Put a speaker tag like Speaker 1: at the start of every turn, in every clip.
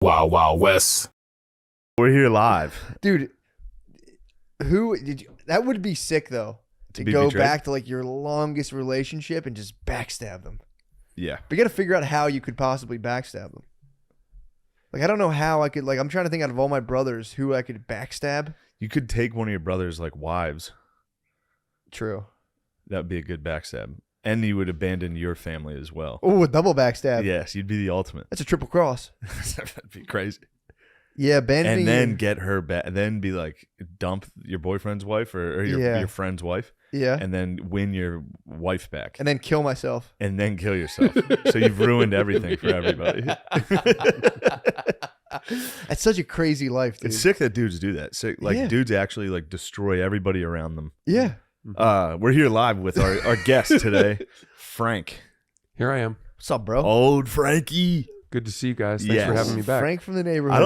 Speaker 1: Wild Wild West.
Speaker 2: We're here live.
Speaker 3: Dude, who did you? That would be sick though. To
Speaker 2: be
Speaker 3: go
Speaker 2: betrayed?
Speaker 3: back to like your longest relationship and just backstab them.
Speaker 2: Yeah.
Speaker 3: But you got to figure out how you could possibly backstab them. Like I don't know how I could. Like I'm trying to think out of all my brothers who I could backstab.
Speaker 2: You could take one of your brother's like wives.
Speaker 3: True.
Speaker 2: That would be a good backstab. And you would abandon your family as well.
Speaker 3: Oh, a double backstab.
Speaker 2: Yes, you'd be the ultimate.
Speaker 3: That's a triple cross.
Speaker 2: That'd be crazy.
Speaker 3: Yeah, abandoning.
Speaker 2: And then get her back. Then be like, dump your boyfriend's wife or your friend's wife.
Speaker 3: Yeah.
Speaker 2: And then win your wife back.
Speaker 3: And then kill myself.
Speaker 2: And then kill yourself. So you've ruined everything for everybody.
Speaker 3: That's such a crazy life, dude.
Speaker 2: It's sick that dudes do that. Sick, like dudes actually like destroy everybody around them.
Speaker 3: Yeah.
Speaker 2: We're here live with our guest today, Frank.
Speaker 4: Here I am.
Speaker 3: What's up, bro?
Speaker 2: Old Frankie.
Speaker 4: Good to see you guys. Thanks for having me back.
Speaker 3: Frank from the neighborhood.
Speaker 2: I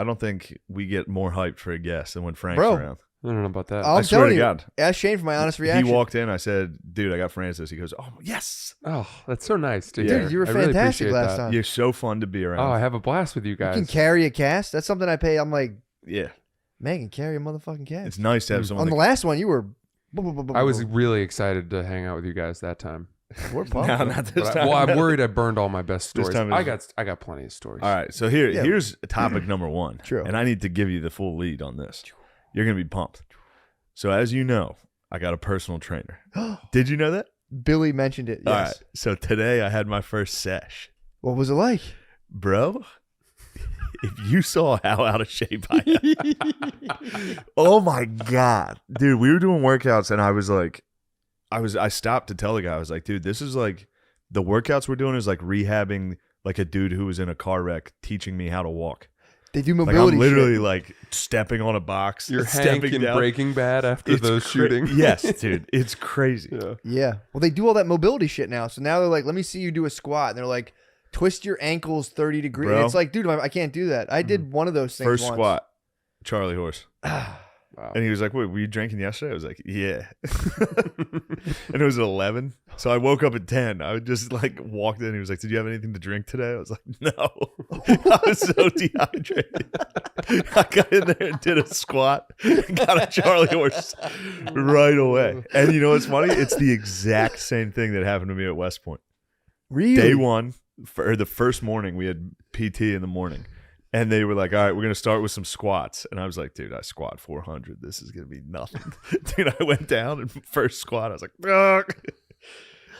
Speaker 2: don't think we get more hyped for a guest than when Frank's around.
Speaker 4: I don't know about that.
Speaker 3: I'm
Speaker 2: I swear
Speaker 3: telling
Speaker 2: to
Speaker 3: you,
Speaker 2: God.
Speaker 3: ask Shane for my honest reaction.
Speaker 2: He walked in. I said, "Dude, I got Francis." He goes, "Oh yes,
Speaker 4: Oh, that's so nice to hear.
Speaker 3: Dude, you were
Speaker 4: I really
Speaker 3: fantastic
Speaker 4: appreciate
Speaker 3: last
Speaker 4: that.
Speaker 3: time.
Speaker 2: you're so fun to be around."
Speaker 4: Oh, I have a blast with you
Speaker 3: You
Speaker 4: guys.
Speaker 3: can carry a cast. That's something I pay. I'm like,
Speaker 2: yeah,
Speaker 3: man, can carry a motherfucking cast.
Speaker 2: it's nice to have someone.
Speaker 3: On the last one, you were.
Speaker 4: I was really excited to hang out with you guys that time.
Speaker 3: We're pumped.
Speaker 2: No, not this
Speaker 4: But
Speaker 2: time.
Speaker 4: I'm worried I burned all my best
Speaker 2: This
Speaker 4: stories.
Speaker 2: time
Speaker 4: I got plenty of stories.
Speaker 2: All right, so here's topic number one.
Speaker 3: True.
Speaker 2: And I need to give you the full lead on this. You're gonna be pumped. So as you know, I got a personal trainer. Did you know that?
Speaker 3: Billy mentioned it. Yes.
Speaker 2: All right. So today I had my first sesh.
Speaker 3: What was it like?
Speaker 2: Bro, if you saw how out of shape I am. Oh my God. Dude, we were doing workouts and I was like, I stopped to tell the guy, I was like, dude, this is like, the workouts we're doing is like rehabbing like a dude who was in a car wreck teaching me how to walk.
Speaker 3: They do
Speaker 2: Like
Speaker 3: mobility
Speaker 2: I'm literally
Speaker 3: shit.
Speaker 2: like stepping on a box.
Speaker 4: You're
Speaker 2: stepping
Speaker 4: Hank in
Speaker 2: down.
Speaker 4: Breaking Bad after
Speaker 2: It's
Speaker 4: those shootings.
Speaker 2: Yes, dude. It's crazy.
Speaker 4: Yeah.
Speaker 3: Yeah. Well, they do all that mobility shit now. So now they're like, let me see you do a squat. And they're like, twist your ankles 30 degrees.
Speaker 2: Bro.
Speaker 3: And it's like, dude, I can't do that. I did one of those things
Speaker 2: First
Speaker 3: once.
Speaker 2: squat, Charlie Horse.
Speaker 4: Wow.
Speaker 2: And he was like, wait, were you drinking yesterday? I was like, yeah. And it was at 11. So I woke up at 10. I just like walked in. He was like, did you have anything to drink today? I was like, no. I was so dehydrated. I got in there and did a squat. Got a Charlie Horse right away. And you know what's funny? It's the exact same thing that happened to me at West Point.
Speaker 3: Really?
Speaker 2: Day one, for the first morning, we had PT in the morning. And they were like, all right, we're going to start with some squats. And I was like, dude, I squat 400. This is going to be nothing. Dude, I went down and first squat, I was like, ugh.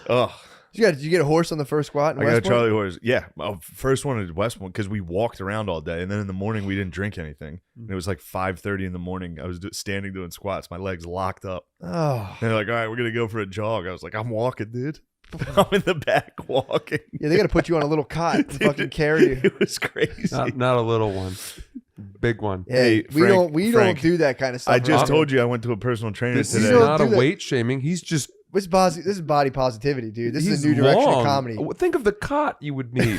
Speaker 2: Oh.
Speaker 3: Did you get a horse on the first squat? In
Speaker 2: I
Speaker 3: West
Speaker 2: got a
Speaker 3: Point?
Speaker 2: Charlie Horse. Yeah. My first one at West Point because we walked around all day. And then in the morning, we didn't drink anything. And it was like 5:30 in the morning. I was standing doing squats. My legs locked up.
Speaker 3: Oh.
Speaker 2: And they're like, all right, we're going to go for a jog. I was like, I'm walking, dude. I'm in the back walking.
Speaker 3: Yeah, they got to put you on a little cot and fucking carry you.
Speaker 2: It was crazy.
Speaker 4: Not a little one. Big one.
Speaker 3: Hey,
Speaker 2: Hey,
Speaker 3: we
Speaker 2: Frank,
Speaker 3: don't do that kind of stuff.
Speaker 2: I just
Speaker 3: around
Speaker 2: told you I went to a personal trainer
Speaker 4: This
Speaker 2: today.
Speaker 4: is
Speaker 3: don't
Speaker 4: not
Speaker 3: do
Speaker 4: a
Speaker 3: that.
Speaker 4: weight shaming. He's just
Speaker 3: This is body positivity, dude. This is
Speaker 4: he's
Speaker 3: a new direction
Speaker 4: long.
Speaker 3: of comedy.
Speaker 4: Think of the cot you would need.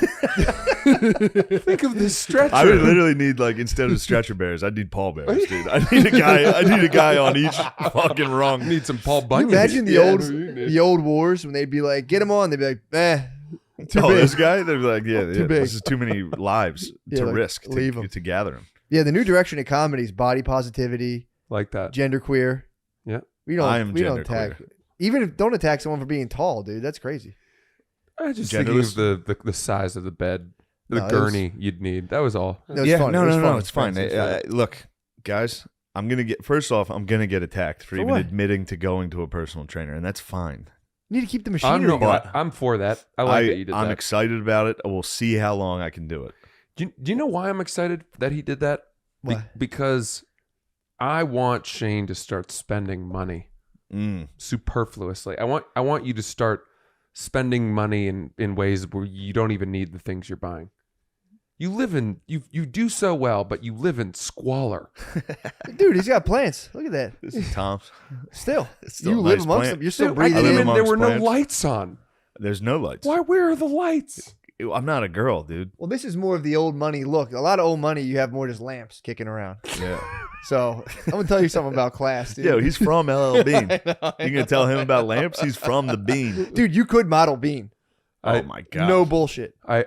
Speaker 4: Think of the stretcher.
Speaker 2: I would literally need like instead of stretcher bears, I'd need pallbearers, dude. I need a guy on each fucking rung.
Speaker 4: need some Paul
Speaker 3: Can
Speaker 4: Bunyan.
Speaker 3: you imagine
Speaker 4: Yeah.
Speaker 3: the old wars when they'd be like, get him on. They'd be like, too
Speaker 2: Oh,
Speaker 3: big.
Speaker 2: this guy? They'd be like, yeah,
Speaker 3: big.
Speaker 2: this is too many lives
Speaker 3: Yeah,
Speaker 2: to
Speaker 3: like,
Speaker 2: risk
Speaker 3: leave 'em.
Speaker 2: to gather them.
Speaker 3: Yeah, the new direction of comedy is body positivity,
Speaker 4: like that.
Speaker 3: genderqueer.
Speaker 4: Yeah.
Speaker 3: We don't.
Speaker 2: I am
Speaker 3: we don't attack.
Speaker 2: genderqueer.
Speaker 3: Even if don't attack someone for being tall, dude. That's crazy.
Speaker 4: I was just thinking of the size of the bed, the
Speaker 3: No, it was-
Speaker 4: gurney you'd need. That was all.
Speaker 3: That was funny. It was funny.
Speaker 2: it's fine.
Speaker 3: Friends,
Speaker 2: Look, guys, I'm gonna get attacked for even
Speaker 3: what?
Speaker 2: admitting to going to a personal trainer, and that's fine.
Speaker 3: You need to keep the
Speaker 4: I'm,
Speaker 3: machinery going.
Speaker 4: I'm for that. I like that you did
Speaker 2: I'm
Speaker 4: that.
Speaker 2: excited about it. We'll see how long I can do it.
Speaker 4: Do you know why I'm excited that he did that?
Speaker 3: Why?
Speaker 4: Because I want Shane to start spending money superfluously. I want you to start spending money in ways where you don't even need the things you're buying. You do so well, but you live in squalor.
Speaker 3: Dude, he's got plants. Look at that.
Speaker 2: This is Tom's.
Speaker 3: Still,
Speaker 2: Still
Speaker 3: you
Speaker 2: a
Speaker 3: live
Speaker 2: nice
Speaker 3: amongst
Speaker 2: plant.
Speaker 3: them. You're still
Speaker 4: Dude, I
Speaker 3: breathing
Speaker 4: came
Speaker 2: live
Speaker 3: in.
Speaker 4: in, there
Speaker 2: amongst
Speaker 4: were no
Speaker 2: plants.
Speaker 4: lights on.
Speaker 2: There's no lights.
Speaker 4: Why? Where are the lights?
Speaker 2: I'm not a girl, dude.
Speaker 3: Well, this is more of the old money look. A lot of old money, you have more just lamps kicking around.
Speaker 2: Yeah.
Speaker 3: So I'm gonna tell you something about class, dude.
Speaker 2: Yo, he's from LL Bean.
Speaker 3: I know.
Speaker 2: You gonna tell him about lamps? He's from the Bean.
Speaker 3: Dude, you could model Bean.
Speaker 2: Oh my god.
Speaker 3: No bullshit.
Speaker 4: I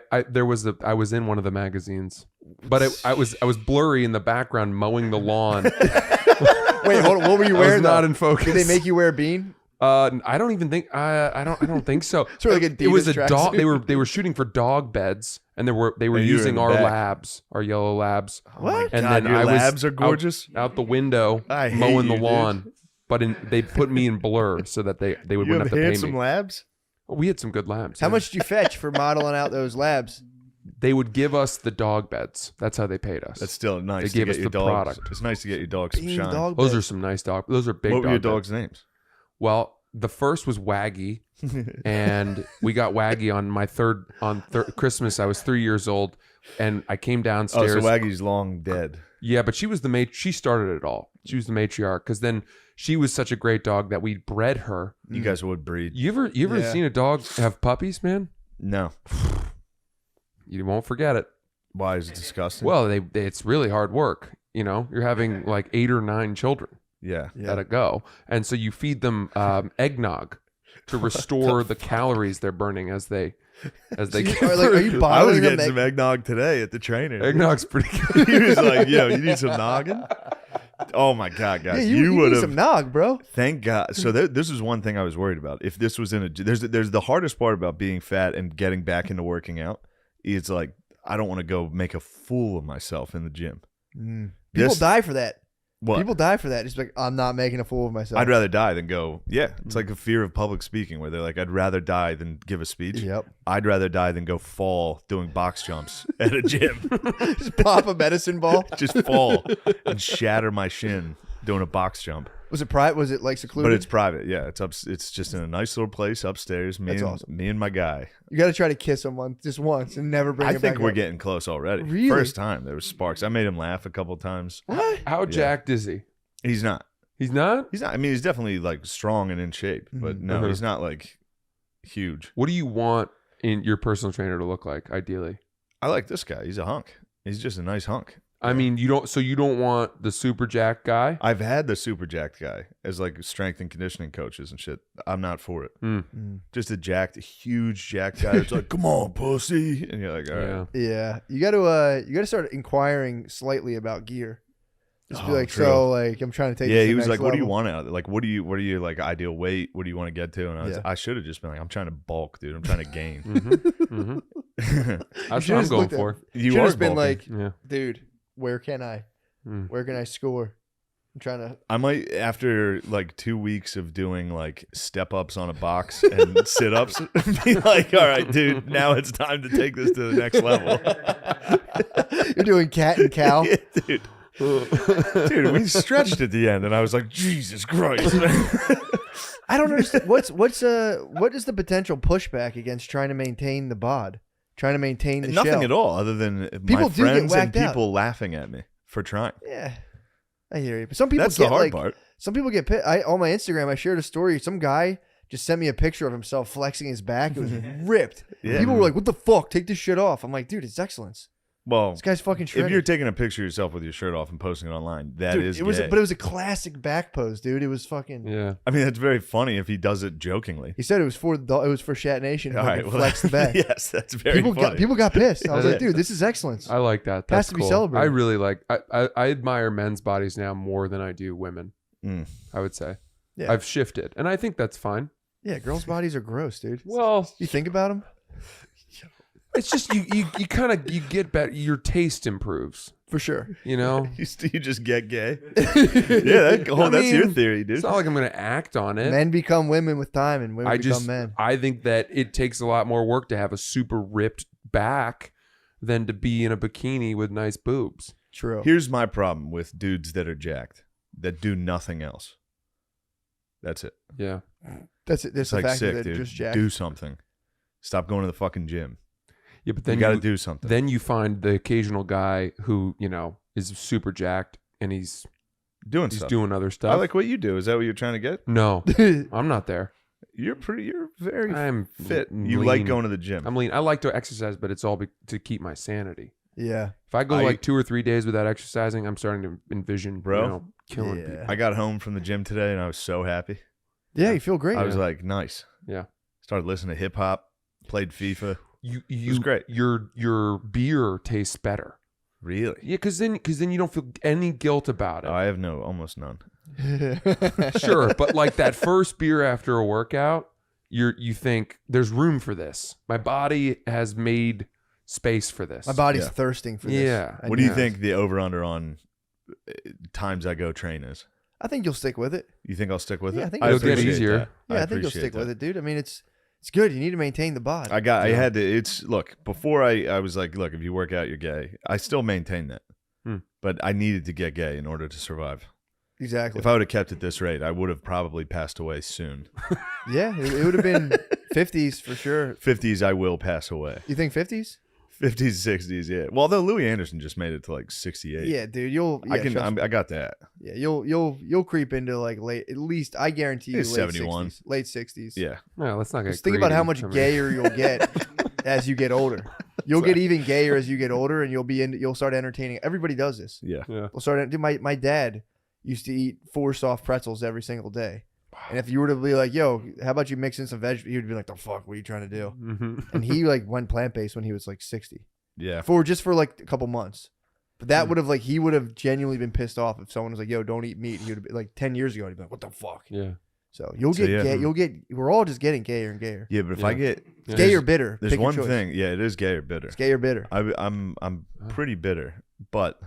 Speaker 4: was in one of the magazines, but I was blurry in the background mowing the lawn.
Speaker 3: Wait, hold on. What were you
Speaker 4: I was
Speaker 3: wearing?
Speaker 4: not
Speaker 3: though?
Speaker 4: in focus.
Speaker 3: Did they make you wear a bean?
Speaker 4: I don't even think I don't think so.
Speaker 3: Sort of like
Speaker 4: It was a
Speaker 3: Adidas
Speaker 4: dog.
Speaker 3: tracksuit.
Speaker 4: They were shooting for dog beds, and they were
Speaker 2: And you were
Speaker 4: using
Speaker 2: in the
Speaker 4: our
Speaker 2: back.
Speaker 4: labs, our yellow labs.
Speaker 3: What?
Speaker 4: And
Speaker 2: God,
Speaker 4: then
Speaker 2: your
Speaker 4: I was
Speaker 2: labs are gorgeous.
Speaker 4: out the window
Speaker 2: I hate
Speaker 4: mowing the
Speaker 2: you, dude.
Speaker 4: lawn. But they put me in blur so that they
Speaker 2: You
Speaker 4: wouldn't have to pay
Speaker 2: handsome
Speaker 4: me.
Speaker 2: labs?
Speaker 4: We had some good labs.
Speaker 3: How
Speaker 4: yeah.
Speaker 3: much did you fetch for modeling out those labs?
Speaker 4: They would give us the dog beds. That's how they paid us.
Speaker 2: That's still nice
Speaker 4: They
Speaker 2: to
Speaker 4: gave
Speaker 2: get
Speaker 4: us
Speaker 2: your
Speaker 4: the
Speaker 2: dogs.
Speaker 4: product.
Speaker 2: It's nice to get your dogs some
Speaker 3: Bean
Speaker 2: shine.
Speaker 3: dog
Speaker 4: Those
Speaker 3: bed.
Speaker 4: are some nice dogs. Those are big.
Speaker 2: What were your
Speaker 4: dog
Speaker 2: dogs' names?
Speaker 4: Well, the first was Waggy, and we got Waggy on my Christmas. I was 3 years old, and I came
Speaker 2: Oh,
Speaker 4: downstairs.
Speaker 2: so Waggy's long dead.
Speaker 4: Yeah, but she was the she started it all. She was the matriarch because then she was such a great dog that we bred her.
Speaker 2: You guys would breed.
Speaker 4: You ever
Speaker 3: Yeah.
Speaker 4: seen a dog have puppies, man?
Speaker 2: No.
Speaker 4: You won't forget it.
Speaker 2: Why is it disgusting?
Speaker 4: Well, it's really hard work. You know, you're having like 8 or 9 children
Speaker 2: yeah.
Speaker 4: at a go, and so you feed them eggnog to restore the calories they're burning as they
Speaker 3: Are
Speaker 4: get
Speaker 3: you
Speaker 2: I was
Speaker 3: bottling them?
Speaker 2: getting some eggnog today at the trainer.
Speaker 4: Eggnog's pretty good.
Speaker 2: He was like, yo, you need some noggin? Oh my God,
Speaker 3: Yeah,
Speaker 2: guys.
Speaker 3: you
Speaker 2: you would
Speaker 3: need
Speaker 2: have.
Speaker 3: some nog, bro.
Speaker 2: Thank God. So this is one thing I was worried about. If this was in a, there's the hardest part about being fat and getting back into working out. It's like, I don't want to go make a fool of myself in the gym.
Speaker 3: People
Speaker 2: This-
Speaker 3: die for that.
Speaker 2: What?
Speaker 3: People die for that. It's like, I'm not making a fool of myself.
Speaker 2: I'd rather die than go. Yeah, it's like a fear of public speaking where they're like, I'd rather die than give a speech.
Speaker 3: Yep.
Speaker 2: I'd rather die than go fall doing box jumps at a gym.
Speaker 3: Just pop a medicine ball.
Speaker 2: Just fall and shatter my shin doing a box jump.
Speaker 3: Was it private? Was it like secluded?
Speaker 2: But it's private. Yeah, it's up. It's just in a nice little place upstairs.
Speaker 3: That's awesome.
Speaker 2: Me and my guy.
Speaker 3: You got to try to kiss someone just once and never bring
Speaker 2: I
Speaker 3: it back
Speaker 2: think we're
Speaker 3: up.
Speaker 2: getting close already.
Speaker 3: Really?
Speaker 2: First time there was sparks. I made him laugh a couple times.
Speaker 3: What?
Speaker 4: How jacked is he?
Speaker 2: He's not.
Speaker 4: He's not.
Speaker 2: He's not. I mean, he's definitely like strong and in shape, but no,
Speaker 4: Uh-huh.
Speaker 2: he's not like huge.
Speaker 4: What do you want in your personal trainer to look like, ideally?
Speaker 2: I like this guy. He's a hunk. He's just a nice hunk.
Speaker 4: I mean, you don't want the super jack guy.
Speaker 2: I've had the super jacked guy as like strength and conditioning coaches and shit. I'm not for it. Just a huge jacked guy that's like, come on, pussy. And you're like, all right.
Speaker 4: Yeah.
Speaker 3: Yeah, you got to start inquiring slightly about gear. Just be
Speaker 2: Oh,
Speaker 3: like,
Speaker 2: true.
Speaker 3: so like, I'm trying to take.
Speaker 2: Yeah,
Speaker 3: this to
Speaker 2: he
Speaker 3: the
Speaker 2: was
Speaker 3: next
Speaker 2: like, "What do you
Speaker 3: level."
Speaker 2: want out of it? Like, what do you like ideal weight? What do you want to get to?" And
Speaker 3: Yeah.
Speaker 2: I should have just been like, "I'm trying to bulk, dude. I'm trying to gain."
Speaker 4: That's what
Speaker 3: should've
Speaker 4: I'm
Speaker 3: just
Speaker 4: going
Speaker 3: looked at-
Speaker 4: for.
Speaker 2: You
Speaker 3: Should've
Speaker 2: are
Speaker 3: just been
Speaker 2: bulking.
Speaker 3: like,
Speaker 4: Yeah.
Speaker 3: dude, where can I? Where can I score? I'm trying to.
Speaker 2: I might after like 2 weeks of doing like step ups on a box and sit ups, be like, "All right, dude, now it's time to take this to the next level."
Speaker 3: You're doing cat and cow.
Speaker 2: Yeah, dude. Dude, we stretched at the end, and I was like, "Jesus Christ!"
Speaker 3: I don't understand. What is the potential pushback against trying to maintain the bod, trying to maintain the
Speaker 2: Nothing
Speaker 3: shell?
Speaker 2: at all, other than
Speaker 3: People
Speaker 2: my
Speaker 3: do get
Speaker 2: friends and
Speaker 3: whacked out.
Speaker 2: people laughing at me for trying.
Speaker 3: Yeah, I hear you. But some people
Speaker 2: That's
Speaker 3: get
Speaker 2: the hard
Speaker 3: like,
Speaker 2: part.
Speaker 3: some people get pissed. On my Instagram, I shared a story. Some guy just sent me a picture of himself flexing his back. It was ripped.
Speaker 2: Yeah.
Speaker 3: People were like, "What the fuck? Take this shit off." I'm like, dude, it's excellence.
Speaker 2: Well,
Speaker 3: This guy's fucking shredded.
Speaker 2: if you're taking a picture of yourself with your shirt off and posting it online, that is
Speaker 3: Dude, it was,
Speaker 2: gay.
Speaker 3: but it was a classic back pose, dude. It was fucking.
Speaker 4: Yeah.
Speaker 2: I mean, it's very funny if he does it jokingly.
Speaker 3: He said it was for Shat Nation.
Speaker 2: All right,
Speaker 3: Well, flex the back.
Speaker 2: yes, that's very
Speaker 3: people
Speaker 2: funny.
Speaker 3: got pissed. I was
Speaker 2: Yeah.
Speaker 3: like, dude, this is excellence.
Speaker 4: I like that.
Speaker 3: Has
Speaker 4: That's
Speaker 3: to be
Speaker 4: cool.
Speaker 3: celebrated.
Speaker 4: I really like. I admire men's bodies now more than I do women.
Speaker 2: Mm.
Speaker 4: I would say.
Speaker 3: Yeah.
Speaker 4: I've shifted, and I think that's fine.
Speaker 3: Yeah, girls' bodies are gross, dude.
Speaker 4: Well,
Speaker 3: You think about them
Speaker 4: it's just you kind of you get better. Your taste improves.
Speaker 3: for sure.
Speaker 4: You know.
Speaker 2: You just get gay. Yeah, that's your
Speaker 4: mean,
Speaker 2: theory, dude.
Speaker 4: It's not like I'm going to act on it.
Speaker 3: Men become women with time, and women become men.
Speaker 4: I think that it takes a lot more work to have a super ripped back than to be in a bikini with nice boobs.
Speaker 3: True.
Speaker 2: Here's my problem with dudes that are jacked that do nothing else. That's it.
Speaker 4: Yeah.
Speaker 3: That's it. That's
Speaker 2: It's
Speaker 3: the
Speaker 2: like
Speaker 3: fact
Speaker 2: sick,
Speaker 3: that they're
Speaker 2: dude.
Speaker 3: just jacked.
Speaker 2: Do something. Stop going to the fucking gym.
Speaker 4: Yeah, but then
Speaker 2: You got to do something.
Speaker 4: Then you find the occasional guy who, is super jacked and he's
Speaker 2: doing stuff.
Speaker 4: doing other stuff.
Speaker 2: I like what you do. Is that what you're trying to get?
Speaker 4: No, I'm not there.
Speaker 2: You're very
Speaker 4: I'm
Speaker 2: fit. You
Speaker 4: lean.
Speaker 2: like going to the gym.
Speaker 4: I'm lean. I like to exercise, but it's all to keep my sanity.
Speaker 3: Yeah.
Speaker 4: If I go
Speaker 2: I-
Speaker 4: like 2 or 3 days without exercising, I'm starting to envision,
Speaker 2: Bro.
Speaker 4: killing
Speaker 3: Yeah.
Speaker 4: people.
Speaker 2: I got home from the gym today and I was so happy.
Speaker 3: Yeah, you feel great.
Speaker 2: I was like, nice.
Speaker 4: Yeah.
Speaker 2: Started listening to hip hop, played FIFA.
Speaker 4: You
Speaker 2: was great.
Speaker 4: Your beer tastes better.
Speaker 2: Really?
Speaker 4: Yeah, because then you don't feel any guilt about it.
Speaker 2: I have almost none.
Speaker 4: Sure, but like that first beer after a workout, you think there's room for this. My body has made space for this.
Speaker 3: My body's thirsting for this.
Speaker 4: Yeah.
Speaker 2: What do you think the over/under on times I go train is?
Speaker 3: I think you'll stick with it.
Speaker 2: You think I'll stick with it?
Speaker 3: I think
Speaker 4: it'll get
Speaker 2: appreciate
Speaker 4: easier.
Speaker 2: that.
Speaker 3: Yeah, I think you'll
Speaker 2: appreciate
Speaker 3: stick
Speaker 2: that.
Speaker 3: with it, dude. I mean, it's good. You need to maintain the bod.
Speaker 2: I had to. Look, before I was like, look, if you work out, you're gay. I still maintain that, but I needed to get gay in order to survive.
Speaker 3: Exactly.
Speaker 2: If I would have kept at this rate, I would have probably passed away soon.
Speaker 3: Yeah, it would have been 50s for sure.
Speaker 2: 50s, I will pass away.
Speaker 3: You think 50s?
Speaker 2: 50s, 60s, yeah. Well, though Louis Anderson just made it to like 68.
Speaker 3: Yeah, dude.
Speaker 2: I got that.
Speaker 3: Yeah, you'll creep into like late. At least I guarantee you,
Speaker 2: It's
Speaker 3: late
Speaker 2: 71.
Speaker 3: 60s, late 60s.
Speaker 2: Yeah.
Speaker 4: No, let's not get.
Speaker 3: Just think about how
Speaker 4: greedy.
Speaker 3: much gayer you'll get as you get older. You'll get even gayer as you get older, and you'll start entertaining. Everybody does this.
Speaker 2: Yeah.
Speaker 4: Yeah.
Speaker 3: We'll start. Dude, my dad used to eat 4 soft pretzels every single day. And if you were to be like, yo, how about you mix in some veg? He would be like, the fuck, what are you trying to do?
Speaker 4: Mm-hmm.
Speaker 3: And he like went plant-based when he was like 60
Speaker 2: Yeah.
Speaker 3: for like a couple months. But that would have he would have genuinely been pissed off if someone was like, yo, don't eat meat. He would have been like 10 years ago. He'd be like, what the fuck?
Speaker 4: Yeah.
Speaker 3: So you'll get gay. We're all just getting gayer and gayer.
Speaker 2: Yeah, but if I get
Speaker 4: Yeah.
Speaker 3: Gay or bitter.
Speaker 2: there's
Speaker 3: Pick your
Speaker 2: one
Speaker 3: choice.
Speaker 2: thing. Yeah, it is gay or bitter.
Speaker 3: It's gay or bitter.
Speaker 2: I'm pretty bitter, but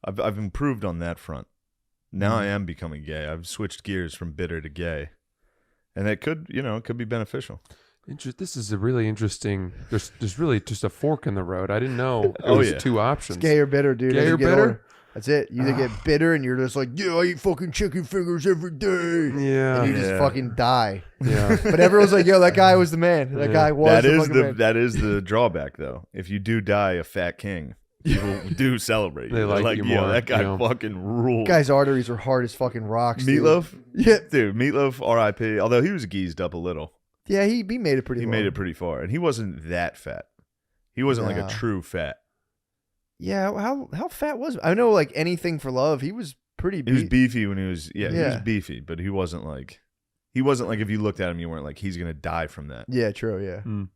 Speaker 2: I've improved on that front. Now I am becoming gay. I've switched gears from bitter to gay, and it could be beneficial.
Speaker 4: This is a really interesting. There's really just a fork in the road. I didn't know.
Speaker 2: Oh,
Speaker 4: There's
Speaker 2: yeah.
Speaker 4: 2 options.
Speaker 3: It's gay or bitter, dude.
Speaker 4: Gay
Speaker 3: As you
Speaker 4: or
Speaker 3: get
Speaker 4: bitter?
Speaker 3: older. That's it. You either get bitter and you're just like, yeah, I eat fucking chicken fingers every day.
Speaker 4: Yeah.
Speaker 3: And you just fucking die.
Speaker 4: Yeah.
Speaker 3: But everyone's like, yo, that guy was the man. That guy was the fucking man.
Speaker 2: That is the drawback though. If you do die a fat king, people do celebrate.
Speaker 4: They
Speaker 2: They're
Speaker 4: like you
Speaker 2: yo,
Speaker 4: more,
Speaker 2: that guy
Speaker 4: you know.
Speaker 2: fucking ruled.
Speaker 3: Guy's arteries are hard as fucking rocks. dude.
Speaker 2: Meatloaf?
Speaker 3: Yeah.
Speaker 2: Dude, Meatloaf, R.I.P. Although he was geezed up a little.
Speaker 3: Yeah, he made it pretty
Speaker 2: He
Speaker 3: far.
Speaker 2: made it pretty far. And he wasn't that fat. He wasn't like a
Speaker 3: Nah.
Speaker 2: true fat.
Speaker 3: Yeah, how fat was I know like Anything for Love, he was pretty
Speaker 2: He was
Speaker 3: beat.
Speaker 2: beefy when he was he was
Speaker 3: Yeah.
Speaker 2: beefy, but he wasn't like if you looked at him you weren't like he's gonna die from that.
Speaker 3: Yeah, true, yeah.
Speaker 4: Mm.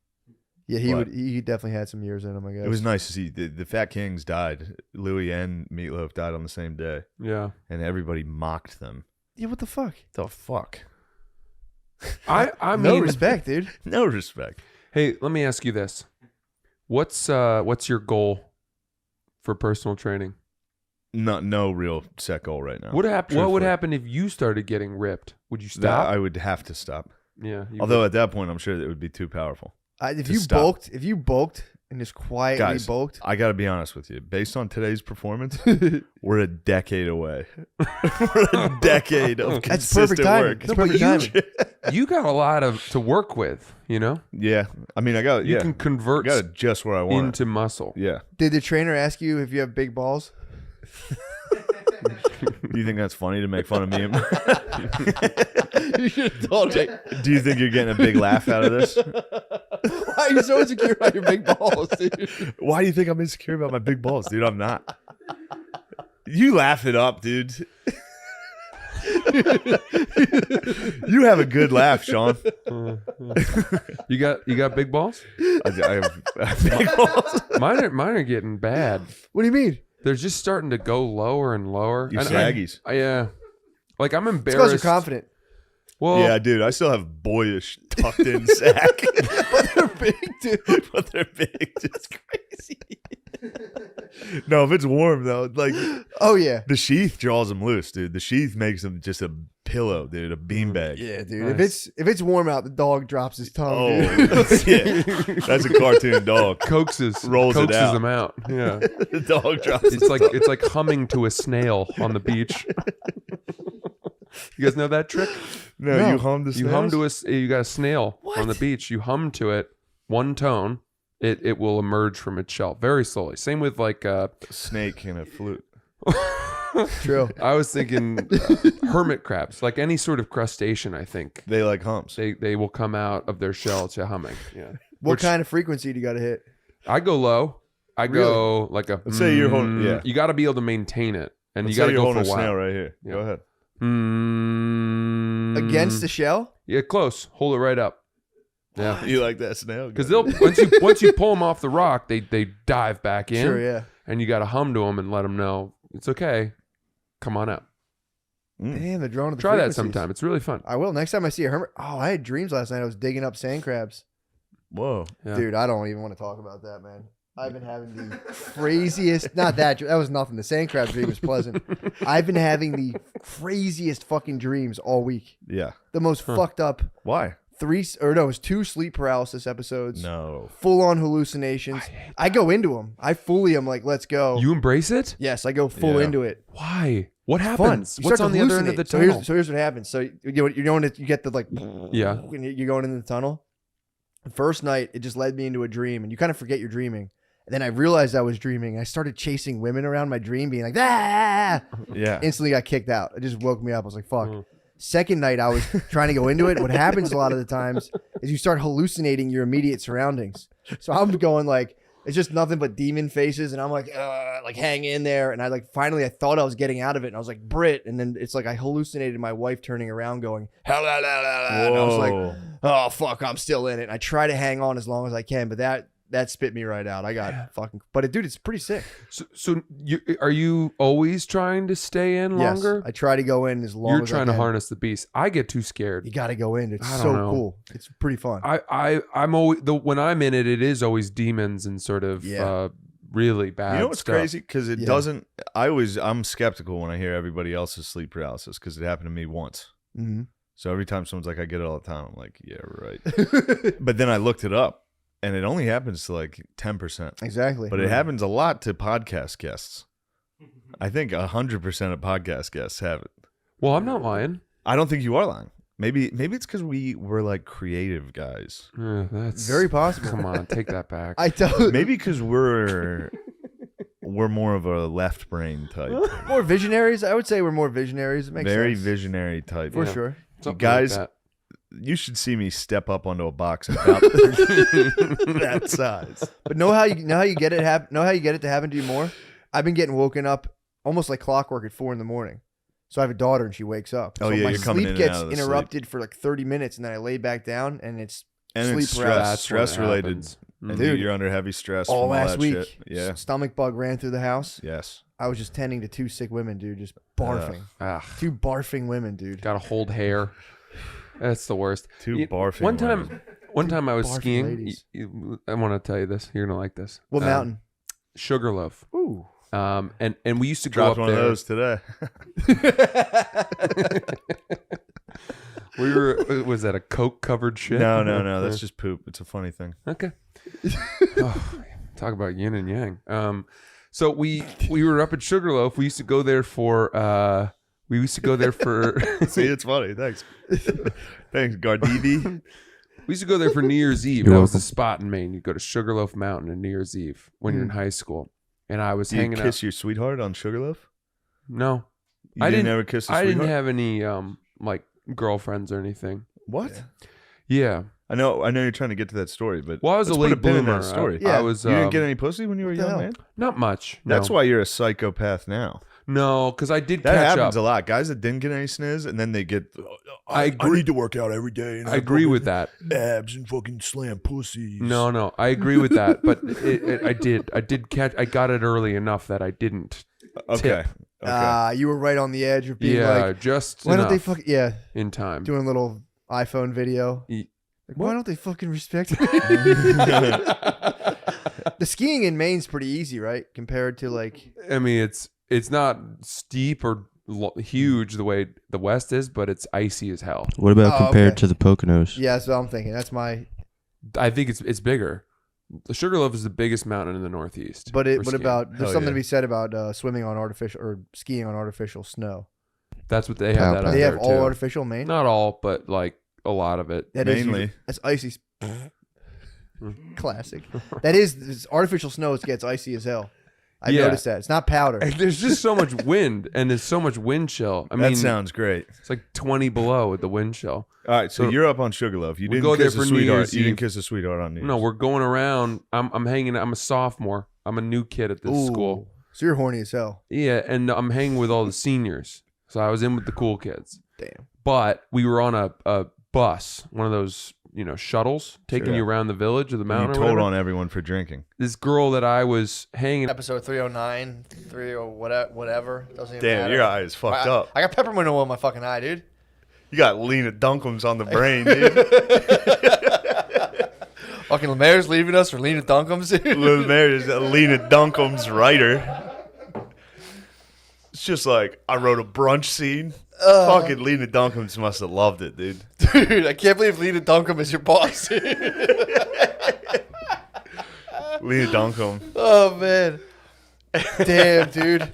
Speaker 3: Yeah, he
Speaker 2: But-
Speaker 3: he definitely had some years in him, I guess.
Speaker 2: It was nice to see the Fat Kings died. Louis and Meatloaf died on the same day,
Speaker 4: Yeah.
Speaker 2: and everybody mocked them.
Speaker 3: Yeah, what the fuck?
Speaker 2: The fuck?
Speaker 4: I
Speaker 3: No
Speaker 4: mean,
Speaker 3: respect, dude.
Speaker 2: No respect.
Speaker 4: hey, let me ask you this: what's your goal for personal training?
Speaker 2: No real set goal right now.
Speaker 4: What would
Speaker 2: Truthfully.
Speaker 4: happen if you started getting ripped? Would you
Speaker 2: That
Speaker 4: stop?
Speaker 2: I would have to stop.
Speaker 4: Yeah. you
Speaker 2: Although at that point, I'm sure that it would be too powerful.
Speaker 3: If
Speaker 2: To
Speaker 3: you
Speaker 2: stop.
Speaker 3: bulked and just quietly
Speaker 2: Guys,
Speaker 3: bulked.
Speaker 2: I got to be honest with you. Based on today's performance, we're a decade away. We're a decade of
Speaker 3: That's
Speaker 2: consistent
Speaker 3: perfect timing.
Speaker 2: work.
Speaker 3: That's perfect timing.
Speaker 4: you got a lot to work with. You know,
Speaker 2: Yeah, I mean, I got
Speaker 4: you
Speaker 2: yeah,
Speaker 4: can
Speaker 2: I
Speaker 4: convert
Speaker 2: got it just where I want
Speaker 4: into muscle.
Speaker 2: it. Yeah.
Speaker 3: Did the trainer ask you if you have big balls?
Speaker 2: Do you think that's funny to make fun of me?
Speaker 3: You should have told me.
Speaker 2: Do you think you're getting a big laugh out of this?
Speaker 3: Why are you so insecure about your big balls, dude?
Speaker 2: Why do you think I'm insecure about my big balls, dude? I'm not. You laugh it up, dude. You have a good laugh, Sean.
Speaker 4: You got big balls?
Speaker 2: I have big balls.
Speaker 4: Mine are getting bad.
Speaker 3: What do you mean?
Speaker 4: They're just starting to go lower and lower.
Speaker 2: You
Speaker 4: And
Speaker 2: saggies.
Speaker 4: yeah. Like I'm
Speaker 3: It's because
Speaker 4: embarrassed.
Speaker 3: you're confident.
Speaker 4: Well,
Speaker 2: Yeah, dude. I still have boyish tucked in sack.
Speaker 3: But they're big, dude.
Speaker 2: But they're big. Just crazy. No, if it's warm though, like
Speaker 3: Oh, yeah.
Speaker 2: the sheath draws them loose, dude. The sheath makes them just a pillow, dude, a beanbag.
Speaker 3: Yeah, dude.
Speaker 4: Nice.
Speaker 3: If it's warm out, the dog drops his tongue,
Speaker 2: Oh,
Speaker 3: dude.
Speaker 2: yeah. That's a cartoon dog.
Speaker 4: coaxes
Speaker 2: Rolls it out.
Speaker 4: them out. Yeah.
Speaker 2: The dog drops.
Speaker 4: It's like humming to a snail on the beach. You guys know that trick?
Speaker 2: No,
Speaker 3: No.
Speaker 2: you hum the
Speaker 4: You hum
Speaker 2: snails?
Speaker 4: to you got a snail on the
Speaker 3: What?
Speaker 4: beach. You hum to it, one tone. It will emerge from its shell very slowly. Same with like
Speaker 2: snake and a flute.
Speaker 3: True.
Speaker 4: I was thinking hermit crabs, like any sort of crustacean. I think
Speaker 2: They like humps.
Speaker 4: they will come out of their shell to humming. Yeah.
Speaker 3: What
Speaker 4: Which-
Speaker 3: kind of frequency do you got to hit?
Speaker 4: I go low. I go like a.
Speaker 2: Let's say you're holding- yeah.
Speaker 4: You got to be able to maintain it, and
Speaker 2: Let's
Speaker 4: you got
Speaker 2: say
Speaker 4: to
Speaker 2: you're
Speaker 4: go for
Speaker 2: holding
Speaker 4: a
Speaker 2: a snail
Speaker 4: while.
Speaker 2: right here.
Speaker 4: Yeah.
Speaker 2: Go ahead.
Speaker 4: Mm,
Speaker 3: Against the shell?
Speaker 4: Yeah, close. Hold it right up. Yeah.
Speaker 2: You like that snail?
Speaker 4: Because they'll once you pull them off the rock, they dive back in.
Speaker 3: Sure, yeah.
Speaker 4: And you got to hum to them and let them know it's okay. Come on out.
Speaker 3: Damn, they're drawn to the
Speaker 4: Try that
Speaker 3: frequencies.
Speaker 4: sometime. It's really fun.
Speaker 3: I will. Next time I see a hermit. Oh, I had dreams last night. I was digging up sand crabs.
Speaker 2: Whoa.
Speaker 4: Yeah.
Speaker 3: Dude, I don't even want to talk about that, man. I've been having the craziest. Not that. That was nothing. The sand crab dream was pleasant. I've been having the craziest fucking dreams all week.
Speaker 2: Yeah.
Speaker 3: The most fucked up.
Speaker 2: Why?
Speaker 3: It was 2 sleep paralysis episodes.
Speaker 2: No.
Speaker 3: Full on hallucinations. I go into them. I fully am like, let's go.
Speaker 4: You embrace it?
Speaker 3: Yes, I go full into it.
Speaker 4: Why? What
Speaker 3: Fun.
Speaker 4: happens?
Speaker 3: You
Speaker 4: What's
Speaker 3: start
Speaker 4: on
Speaker 3: to
Speaker 4: the other end of the
Speaker 3: hallucinate.
Speaker 4: tunnel?
Speaker 3: So here's what happens. So you're going to, you get the like,
Speaker 4: Yeah.
Speaker 3: when you're going into the tunnel. The first night, it just led me into a dream, and you kind of forget you're dreaming. And then I realized I was dreaming. I started chasing women around my dream, being like, ah!
Speaker 2: Yeah.
Speaker 3: Instantly got kicked out. It just woke me up. I was like, fuck. Second night, I was trying to go into it. What happens a lot of the times is you start hallucinating your immediate surroundings. So I'm going like, it's just nothing but demon faces, and I'm like hang in there. And I finally I thought I was getting out of it, and I was like, Brit. And then it's like I hallucinated my wife turning around going, and I was like, oh, fuck, I'm still in it. And I try to hang on as long as I can, but that spit me right out. I got fucking, but dude, it's pretty sick.
Speaker 4: So are you always trying to stay in longer?
Speaker 3: Yes, I try to go in as long as I can.
Speaker 4: You're trying to harness the beast. I get too scared.
Speaker 3: You got to go in. It's
Speaker 4: I
Speaker 3: so
Speaker 4: don't know.
Speaker 3: cool. It's pretty fun.
Speaker 4: I'm always when I'm in it, it is always demons and sort of really bad.
Speaker 2: You know what's
Speaker 4: stuff.
Speaker 2: crazy? Because it doesn't. I'm skeptical when I hear everybody else's sleep paralysis because it happened to me once.
Speaker 3: Mm-hmm.
Speaker 2: So every time someone's like, I get it all the time, I'm like, yeah, right. But then I looked it up, and it only happens to like 10%.
Speaker 3: Exactly.
Speaker 2: But it happens a lot to podcast guests. I think 100% of podcast guests have it.
Speaker 4: Well, I'm not lying.
Speaker 2: I don't think you are lying. Maybe it's because we're like creative guys.
Speaker 4: That's
Speaker 3: very possible.
Speaker 4: Come on, take that back.
Speaker 2: Maybe because we're more of a left brain type.
Speaker 3: More visionaries. I would say we're more visionaries. It makes
Speaker 2: Very
Speaker 3: sense.
Speaker 2: visionary type.
Speaker 3: For sure.
Speaker 4: Something
Speaker 2: Guys,
Speaker 4: like
Speaker 2: you should see me step up onto a box about that size.
Speaker 3: But know how you get it to happen to you more? I've been getting woken up almost like clockwork at 4 a.m. So I have a daughter and she wakes up.
Speaker 2: Oh,
Speaker 3: so
Speaker 2: yeah,
Speaker 3: my
Speaker 2: you're coming
Speaker 3: sleep
Speaker 2: in and
Speaker 3: gets
Speaker 2: out of the
Speaker 3: interrupted for like 30 minutes and then I lay back down and it's sleep
Speaker 2: it's
Speaker 3: paralysis.
Speaker 2: stress related.
Speaker 4: happens.
Speaker 2: And
Speaker 3: Dude.
Speaker 2: you're under heavy stress
Speaker 3: All
Speaker 2: from all
Speaker 3: last
Speaker 2: that
Speaker 3: week.
Speaker 2: shit. Yeah.
Speaker 3: Stomach bug ran through the house.
Speaker 2: Yes.
Speaker 3: I was just tending to 2 sick women, dude, just barfing.
Speaker 4: Ugh,
Speaker 3: 2 barfing women, dude.
Speaker 4: gotta hold hair. That's the worst.
Speaker 2: 2 barfing.
Speaker 4: One time I was
Speaker 3: Barfing
Speaker 4: skiing.
Speaker 3: ladies.
Speaker 4: I want to tell you this. You're gonna like this.
Speaker 3: What mountain?
Speaker 4: Sugarloaf.
Speaker 3: Ooh.
Speaker 4: And we used to go
Speaker 2: Dropped
Speaker 4: up
Speaker 2: one
Speaker 4: there.
Speaker 2: of those today.
Speaker 4: We were. Was that a coke covered shit?
Speaker 2: No. That's just poop. It's a funny thing.
Speaker 4: Okay. Talk about yin and yang. So we were up at Sugarloaf. We used to go there for.
Speaker 2: See, it's funny. Thanks. Thanks, Gardivi.
Speaker 4: We used to go there for New Year's Eve.
Speaker 3: You're
Speaker 4: That was
Speaker 3: welcome.
Speaker 4: the spot in Maine. You go to Sugarloaf Mountain on New Year's Eve when you're in high school. And I was
Speaker 2: Do you
Speaker 4: hanging
Speaker 2: kiss
Speaker 4: out.
Speaker 2: your sweetheart on Sugarloaf?
Speaker 4: No,
Speaker 2: You
Speaker 4: I
Speaker 2: didn't ever kiss a
Speaker 4: I
Speaker 2: sweetheart?
Speaker 4: didn't have any like girlfriends or anything.
Speaker 2: What?
Speaker 4: Yeah.
Speaker 2: I know you're trying to get to that story, but
Speaker 4: Well, I was
Speaker 2: let's
Speaker 4: a
Speaker 2: put
Speaker 4: late
Speaker 2: pin in
Speaker 4: bloomer.
Speaker 2: that story.
Speaker 3: Yeah.
Speaker 4: I was.
Speaker 2: You didn't get any pussy when you were a
Speaker 3: What the
Speaker 2: young
Speaker 3: hell?
Speaker 2: man?
Speaker 4: Not much. No.
Speaker 2: That's why you're a psychopath now.
Speaker 4: No, because I did
Speaker 2: That
Speaker 4: catch
Speaker 2: happens
Speaker 4: up.
Speaker 2: a lot. Guys that didn't get any sniz, and then they get.
Speaker 4: I agree-
Speaker 2: need to work out every day. And
Speaker 4: I agree with that.
Speaker 2: abs and fucking slam pussies.
Speaker 4: No, I agree with that. But I did catch. I got it early enough that I didn't.
Speaker 2: Okay. Okay.
Speaker 3: You were right on the edge of being
Speaker 4: Yeah,
Speaker 3: like,
Speaker 4: just
Speaker 3: why don't they
Speaker 4: enough
Speaker 3: fucking, yeah,
Speaker 4: in time.
Speaker 3: doing a little iPhone video.
Speaker 4: Ye-
Speaker 3: Like, why don't they fucking respect me? The skiing in Maine's pretty easy, right? Compared to like,
Speaker 4: I mean, it's not steep or huge the way the West is, but it's icy as hell.
Speaker 1: What about
Speaker 3: Oh,
Speaker 1: compared
Speaker 3: okay.
Speaker 1: to the Poconos?
Speaker 3: yeah, that's what I'm thinking. That's my,
Speaker 4: I think it's bigger. The Sugarloaf is the biggest mountain in the Northeast.
Speaker 3: but
Speaker 4: for
Speaker 3: what
Speaker 4: skiing.
Speaker 3: about, there's
Speaker 2: Hell
Speaker 3: something
Speaker 2: yeah.
Speaker 3: to be said about swimming on artificial or skiing on artificial snow.
Speaker 4: That's what they have. That up
Speaker 3: They have
Speaker 4: there,
Speaker 3: all
Speaker 4: too.
Speaker 3: artificial Maine?
Speaker 4: Not all, but like a lot of it.
Speaker 3: That is
Speaker 2: Mainly.
Speaker 3: usually- that's icy. Classic. That is it's artificial snow. It gets icy as hell. I
Speaker 4: Yeah.
Speaker 3: noticed that. It's not powder.
Speaker 4: And there's just so much wind, and there's so much wind chill. I
Speaker 2: That
Speaker 4: mean,
Speaker 2: sounds great.
Speaker 4: it's like 20 below with the wind chill.
Speaker 2: All right, so
Speaker 4: So-
Speaker 2: you're up on Sugarloaf. You
Speaker 4: We
Speaker 2: didn't
Speaker 4: go there
Speaker 2: kiss a
Speaker 4: for New
Speaker 2: sweetheart.
Speaker 4: Year's
Speaker 2: You didn't
Speaker 4: Eve.
Speaker 2: kiss a sweetheart on New Year's.
Speaker 4: No, we're going around. I'm hanging. I'm a sophomore. I'm a new kid at this
Speaker 3: Ooh.
Speaker 4: school.
Speaker 3: So you're horny as hell.
Speaker 4: Yeah, and I'm hanging with all the seniors. So I was in with the cool kids.
Speaker 3: Damn.
Speaker 4: But we were on a bus, one of those shuttles taking
Speaker 2: Sure.
Speaker 4: you around the village or the
Speaker 2: You
Speaker 4: mountain. or
Speaker 2: told
Speaker 4: whatever.
Speaker 2: on everyone for drinking.
Speaker 4: This girl that I was hanging.
Speaker 3: Episode 309, 30 whatever. Doesn't even
Speaker 2: Damn,
Speaker 3: matter.
Speaker 2: your eye is fucked up.
Speaker 3: I got peppermint oil in my fucking eye, dude.
Speaker 2: You got Lena Dunham's on the brain, dude.
Speaker 3: Fucking Lemaire's leaving us for Lena Dunham's, dude.
Speaker 2: There's Lena Dunham's writer. It's just like, I wrote a brunch scene. Fucking Lena Dunham's must have loved it, dude.
Speaker 3: Dude, I can't believe Lena Dunham is your boss.
Speaker 2: Lena Dunham.
Speaker 3: Oh, man. Damn, dude.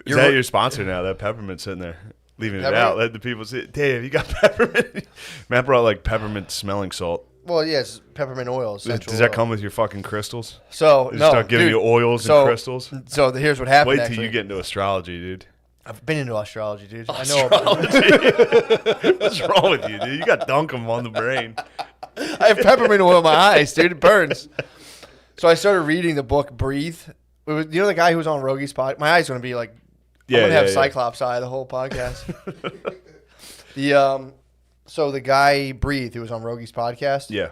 Speaker 2: Is that your sponsor now? That peppermint sitting there, leaving it out. Let the people see. Damn, you got peppermint. Matt brought like peppermint smelling salt.
Speaker 3: Well, yes, peppermint oil.
Speaker 2: Does that come with your fucking crystals?
Speaker 3: So,
Speaker 2: They
Speaker 3: no.
Speaker 2: start giving
Speaker 3: dude,
Speaker 2: you oils and crystals.
Speaker 3: So, here's what happened.
Speaker 2: Wait till you get into astrology, dude.
Speaker 3: I've been into astrology, dude. I know.
Speaker 2: What's wrong with you, dude? You got Dunham on the brain.
Speaker 3: I have peppermint oil in my eyes, dude. It burns. So I started reading the book Breathe. It was, the guy who was on Rogi's pod. My eye's gonna be like, I'm gonna have Cyclops eye the whole podcast. So the guy Breathe, who was on Rogi's podcast.
Speaker 2: Yeah,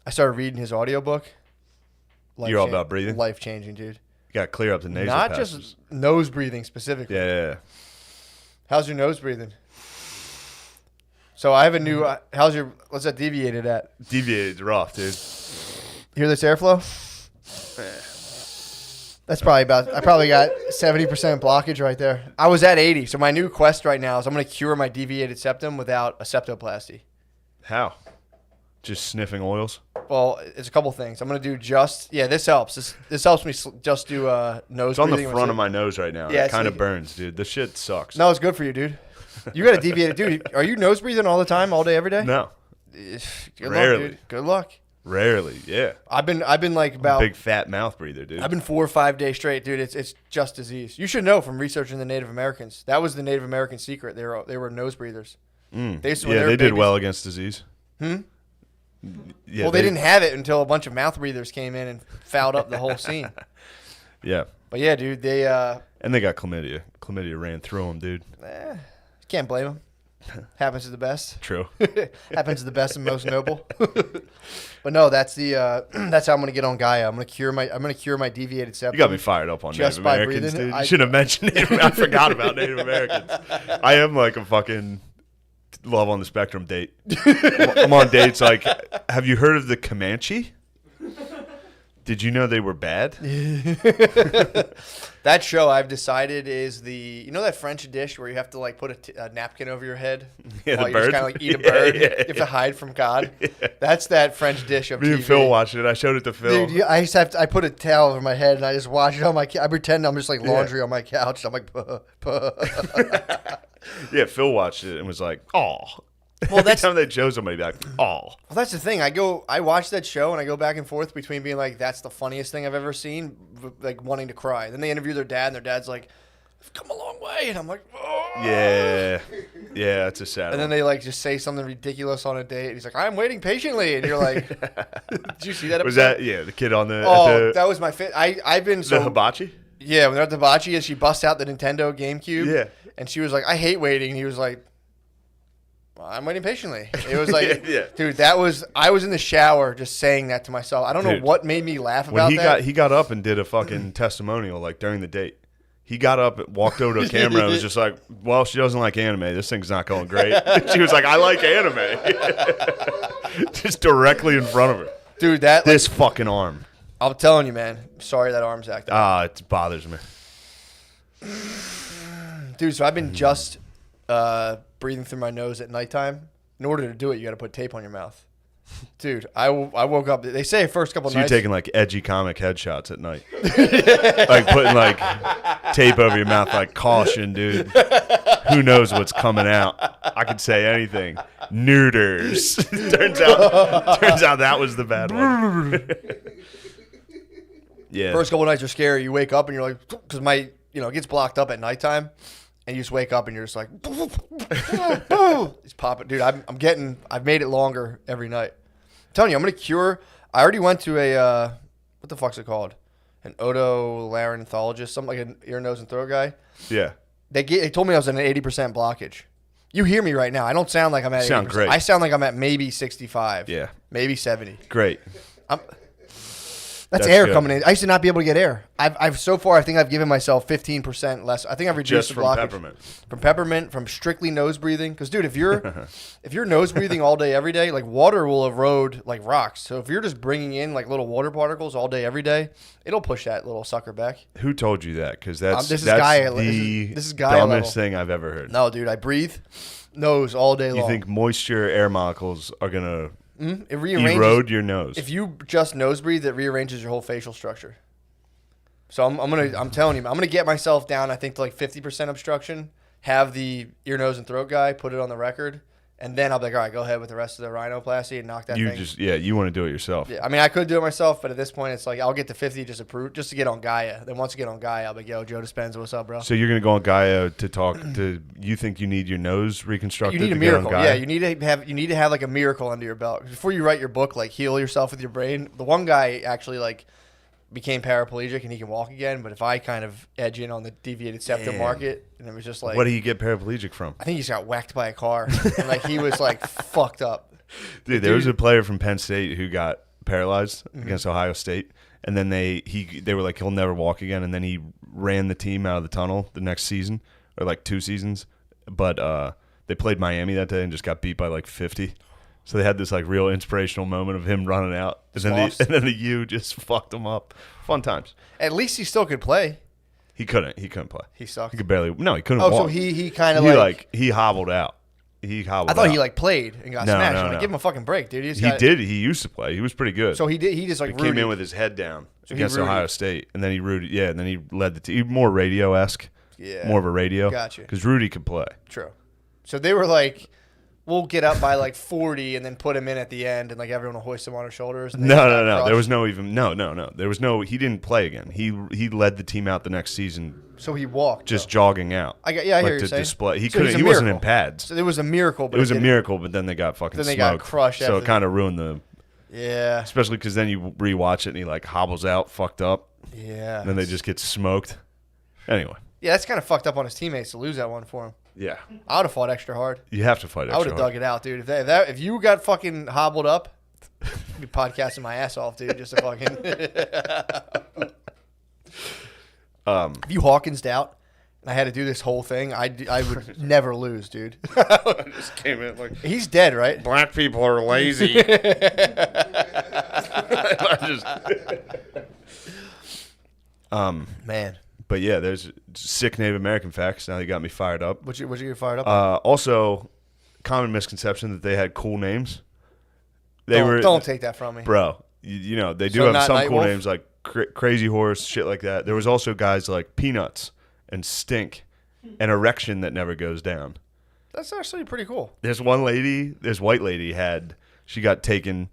Speaker 3: I started reading his audiobook.
Speaker 2: You're all about breathing?
Speaker 3: Life changing, dude.
Speaker 2: you got to clear up the nasal
Speaker 3: Not
Speaker 2: passages.
Speaker 3: just nose breathing specifically.
Speaker 2: Yeah.
Speaker 3: How's your nose breathing? So I have a new. What's that deviated at?
Speaker 2: Deviated's rough, dude.
Speaker 3: Hear this airflow? That's probably I probably got 70% blockage right there. I was at 80. So my new quest right now is I'm going to cure my deviated septum without a septoplasty.
Speaker 2: How? Just sniffing oils?
Speaker 3: Well, it's a couple things. I'm going to do this helps. This helps me just do nose
Speaker 2: It's on the
Speaker 3: breathing.
Speaker 2: front of my nose right now.
Speaker 3: Yeah,
Speaker 2: It kind of
Speaker 3: see-
Speaker 2: burns, dude. This shit sucks.
Speaker 3: No, it's good for you, dude. You got a deviated, dude. Are you nose breathing all the time, all day, every day?
Speaker 2: No.
Speaker 3: Good
Speaker 2: Rarely.
Speaker 3: luck, dude. Good luck.
Speaker 2: Rarely, yeah.
Speaker 3: I've been like about
Speaker 2: Big fat mouth breather, dude.
Speaker 3: I've been 4 or 5 days straight, dude. It's just disease. You should know from researching the Native Americans. That was the Native American secret. They were nose breathers. They used to, when
Speaker 2: Yeah,
Speaker 3: were
Speaker 2: they did
Speaker 3: babies-
Speaker 2: well against disease. Yeah,
Speaker 3: well, they didn't have it until a bunch of mouth breathers came in and fouled up the whole scene.
Speaker 2: Yeah.
Speaker 3: But yeah, dude, they
Speaker 2: And they got chlamydia. Chlamydia ran through them, dude.
Speaker 3: can't blame them. Happens to the best.
Speaker 2: True.
Speaker 3: Happens to the best and most noble. But no, that's that's how I'm gonna get on Gaia. I'm gonna cure my deviated septum.
Speaker 2: You got me fired up on
Speaker 3: Just
Speaker 2: Native
Speaker 3: by
Speaker 2: Americans,
Speaker 3: breathing.
Speaker 2: dude. You should have mentioned Native I forgot about Native Americans. I am like a fucking love on the spectrum date. I'm on dates like, have you heard of the Comanche? Did you know they were bad?
Speaker 3: That show I've decided is that French dish where you have to like put a napkin over your head
Speaker 2: Yeah,
Speaker 3: while
Speaker 2: the
Speaker 3: you just
Speaker 2: bird.
Speaker 3: kind of like eat a bird.
Speaker 2: Yeah.
Speaker 3: You have to hide from God. That's that French dish of
Speaker 2: Me
Speaker 3: TV.
Speaker 2: and Phil watched it. I showed it to Phil.
Speaker 3: Dude, I put a towel over my head and I just watch it on my. I pretend I'm just like laundry on my couch. I'm like, puh, puh.
Speaker 2: Yeah, Phil watched it and was like, "Oh."
Speaker 3: Well,
Speaker 2: Every
Speaker 3: that's
Speaker 2: time they show somebody, be like, "Oh."
Speaker 3: well, that's the thing. I watch that show and I go back and forth between being like, that's the funniest thing I've ever seen, like wanting to cry. Then they interview their dad and their dad's like, I've come a long way, and I'm like, oh.
Speaker 2: Yeah, it's a sad.
Speaker 3: And then they like just say something ridiculous on a date. And he's like, I'm waiting patiently, and you're like, did you see that episode?
Speaker 2: Was that the kid on the?
Speaker 3: Oh,
Speaker 2: at
Speaker 3: that was my fit. I've been
Speaker 2: the
Speaker 3: so
Speaker 2: hibachi?
Speaker 3: yeah. When they're at the hibachi and she busts out the Nintendo GameCube.
Speaker 2: Yeah.
Speaker 3: And she was like, I hate waiting. And he was like, I'm waiting patiently. It was like,
Speaker 2: Yeah.
Speaker 3: dude, I was in the shower just saying that to myself. I don't know
Speaker 2: Dude.
Speaker 3: what made me laugh
Speaker 2: When
Speaker 3: about that.
Speaker 2: he got up and did a fucking testimonial like during the date. He got up, walked over to the camera, and was just like, "Well, she doesn't like anime. This thing's not going great." She was like, "I like anime," just directly in front of her.
Speaker 3: Dude, that
Speaker 2: This fucking arm.
Speaker 3: I'm telling you, man. Sorry that arm's acting.
Speaker 2: It bothers me.
Speaker 3: Dude, so I've been just breathing through my nose at nighttime. In order to do it, you got to put tape on your mouth. Dude, I woke up. They say first couple
Speaker 2: So you're
Speaker 3: nights.
Speaker 2: taking like edgy comic headshots at night, like putting like tape over your mouth, like caution, dude. Who knows what's coming out? I could say anything. Neuters. turns out that was the bad one. Yeah.
Speaker 3: First couple nights are scary. You wake up and you're like, because it gets blocked up at nighttime, and you just wake up and you're just like, it's popping, dude. I've made it longer every night. I'm telling you, I'm gonna cure. I already went to a what the fuck's it called? An otolaryngologist, something like an ear, nose, and throat guy.
Speaker 2: Yeah.
Speaker 3: They told me I was at an 80% blockage. You hear me right now. I don't sound like I'm at 80%.
Speaker 2: Sound great.
Speaker 3: I sound like I'm at maybe 65.
Speaker 2: Yeah.
Speaker 3: Maybe 70.
Speaker 2: Great.
Speaker 3: That's air
Speaker 2: good.
Speaker 3: coming in. I used to not be able to get air. I've so far, I think I've given myself 15% less. I think I've reduced
Speaker 2: Just
Speaker 3: the
Speaker 2: from
Speaker 3: blockage.
Speaker 2: peppermint.
Speaker 3: From peppermint, from strictly nose breathing. Because, dude, if you're nose breathing all day, every day, like water will erode like rocks. So if you're just bringing in like little water particles all day, every day, it'll push that little sucker back.
Speaker 2: Who told you that? Because that's
Speaker 3: This is
Speaker 2: that's
Speaker 3: Gaia-
Speaker 2: the
Speaker 3: this is Gaia
Speaker 2: dumbest
Speaker 3: level.
Speaker 2: thing I've ever heard.
Speaker 3: No, dude, I breathe nose all day long.
Speaker 2: You think moisture air molecules are gonna
Speaker 3: It rearranges.
Speaker 2: erode your nose?
Speaker 3: If you just nose breathe, it rearranges your whole facial structure. So I'm telling you, I'm gonna get myself down. I think to like 50% obstruction. Have the ear, nose, and throat guy put it on the record, and then I'll be like, all right, go ahead with the rest of the rhinoplasty and knock that
Speaker 2: you
Speaker 3: thing.
Speaker 2: you want to do it yourself.
Speaker 3: Yeah, I mean, I could do it myself, but at this point, it's like I'll get to 50 just to get on Gaia. Then once I get on Gaia, I'll be like, yo, Joe Dispenza, what's up, bro?
Speaker 2: So you're gonna go on Gaia to talk to. You think you need your nose reconstructed?
Speaker 3: You need a
Speaker 2: to get on
Speaker 3: miracle.
Speaker 2: Gaia?
Speaker 3: Yeah, you need to have like a miracle under your belt before you write your book. Like heal yourself with your brain. The one guy actually like became paraplegic and he can walk again. But if I kind of edge in on the deviated septum
Speaker 2: Damn.
Speaker 3: market, and it was just like,
Speaker 2: What do you get paraplegic from?
Speaker 3: I think he just got whacked by a car, and like he was like fucked up.
Speaker 2: Dude, there was a player from Penn State who got paralyzed against Ohio State, and then they were like, he'll never walk again, and then he ran the team out of the tunnel the next season, or like 2 seasons, but they played Miami that day and just got beat by like 50. So they had this like real inspirational moment of him running out, and then the U just fucked him up. Fun times.
Speaker 3: At least he still could play.
Speaker 2: He couldn't play.
Speaker 3: He sucked.
Speaker 2: He could barely. No, he couldn't
Speaker 3: Oh,
Speaker 2: walk.
Speaker 3: so he kind of
Speaker 2: he
Speaker 3: like
Speaker 2: he hobbled out. He hobbled.
Speaker 3: I thought
Speaker 2: out.
Speaker 3: he like played and got
Speaker 2: No,
Speaker 3: smashed.
Speaker 2: no,
Speaker 3: I'm like,
Speaker 2: no.
Speaker 3: give him a fucking break, dude.
Speaker 2: He did. He used to play. He was pretty good.
Speaker 3: So he did. He just like
Speaker 2: He came in
Speaker 3: Rudy.
Speaker 2: with his head down
Speaker 3: So he
Speaker 2: against
Speaker 3: Rudy.
Speaker 2: Ohio State, and then he rooted. Yeah, and then he led the team. More radio-esque.
Speaker 3: Yeah.
Speaker 2: More of a radio.
Speaker 3: Gotcha.
Speaker 2: Because Rudy could play.
Speaker 3: True. So they were like, we'll get up by like 40 and then put him in at the end, and like everyone will hoist him on their shoulders. And
Speaker 2: No.
Speaker 3: crushed.
Speaker 2: There was no even. No. There was no. He didn't play again. He led the team out the next season,
Speaker 3: So he walked.
Speaker 2: just
Speaker 3: though.
Speaker 2: jogging out.
Speaker 3: I hear
Speaker 2: like
Speaker 3: you
Speaker 2: to
Speaker 3: saying.
Speaker 2: display. He
Speaker 3: So
Speaker 2: couldn't.
Speaker 3: he's a
Speaker 2: He wasn't in
Speaker 3: miracle.
Speaker 2: pads.
Speaker 3: So it was a miracle. But
Speaker 2: It was a
Speaker 3: didn't-
Speaker 2: miracle, but then they got fucking
Speaker 3: Then they
Speaker 2: smoked.
Speaker 3: got crushed
Speaker 2: So
Speaker 3: after
Speaker 2: it kind of ruined the.
Speaker 3: Yeah.
Speaker 2: Especially because then you rewatch it and he like hobbles out, fucked up.
Speaker 3: Yeah.
Speaker 2: And then they just get smoked. Anyway.
Speaker 3: Yeah, that's kind of fucked up on his teammates to lose that one for him.
Speaker 2: Yeah.
Speaker 3: I would have fought extra hard.
Speaker 2: You have to fight extra
Speaker 3: I would have dug it out, dude. If you got fucking hobbled up, I'd be podcasting my ass off, dude. Just to fucking. If you Hawkins'd out and I had to do this whole thing, I would never lose, dude.
Speaker 2: I just came in like,
Speaker 3: He's dead, right?
Speaker 2: black people are lazy.
Speaker 3: Man,
Speaker 2: But yeah, there's sick Native American facts. Now you got me fired up.
Speaker 3: what you get fired up? on?
Speaker 2: Also, common misconception that they had cool names.
Speaker 3: Don't take that from me.
Speaker 2: Bro, you know, they do
Speaker 3: So
Speaker 2: have
Speaker 3: not
Speaker 2: some cool
Speaker 3: Nightwolf?
Speaker 2: names like Crazy Horse, shit like that. There was also guys like Peanuts and Stink and Erection that never goes down.
Speaker 3: That's actually pretty cool.
Speaker 2: This white lady she got taken,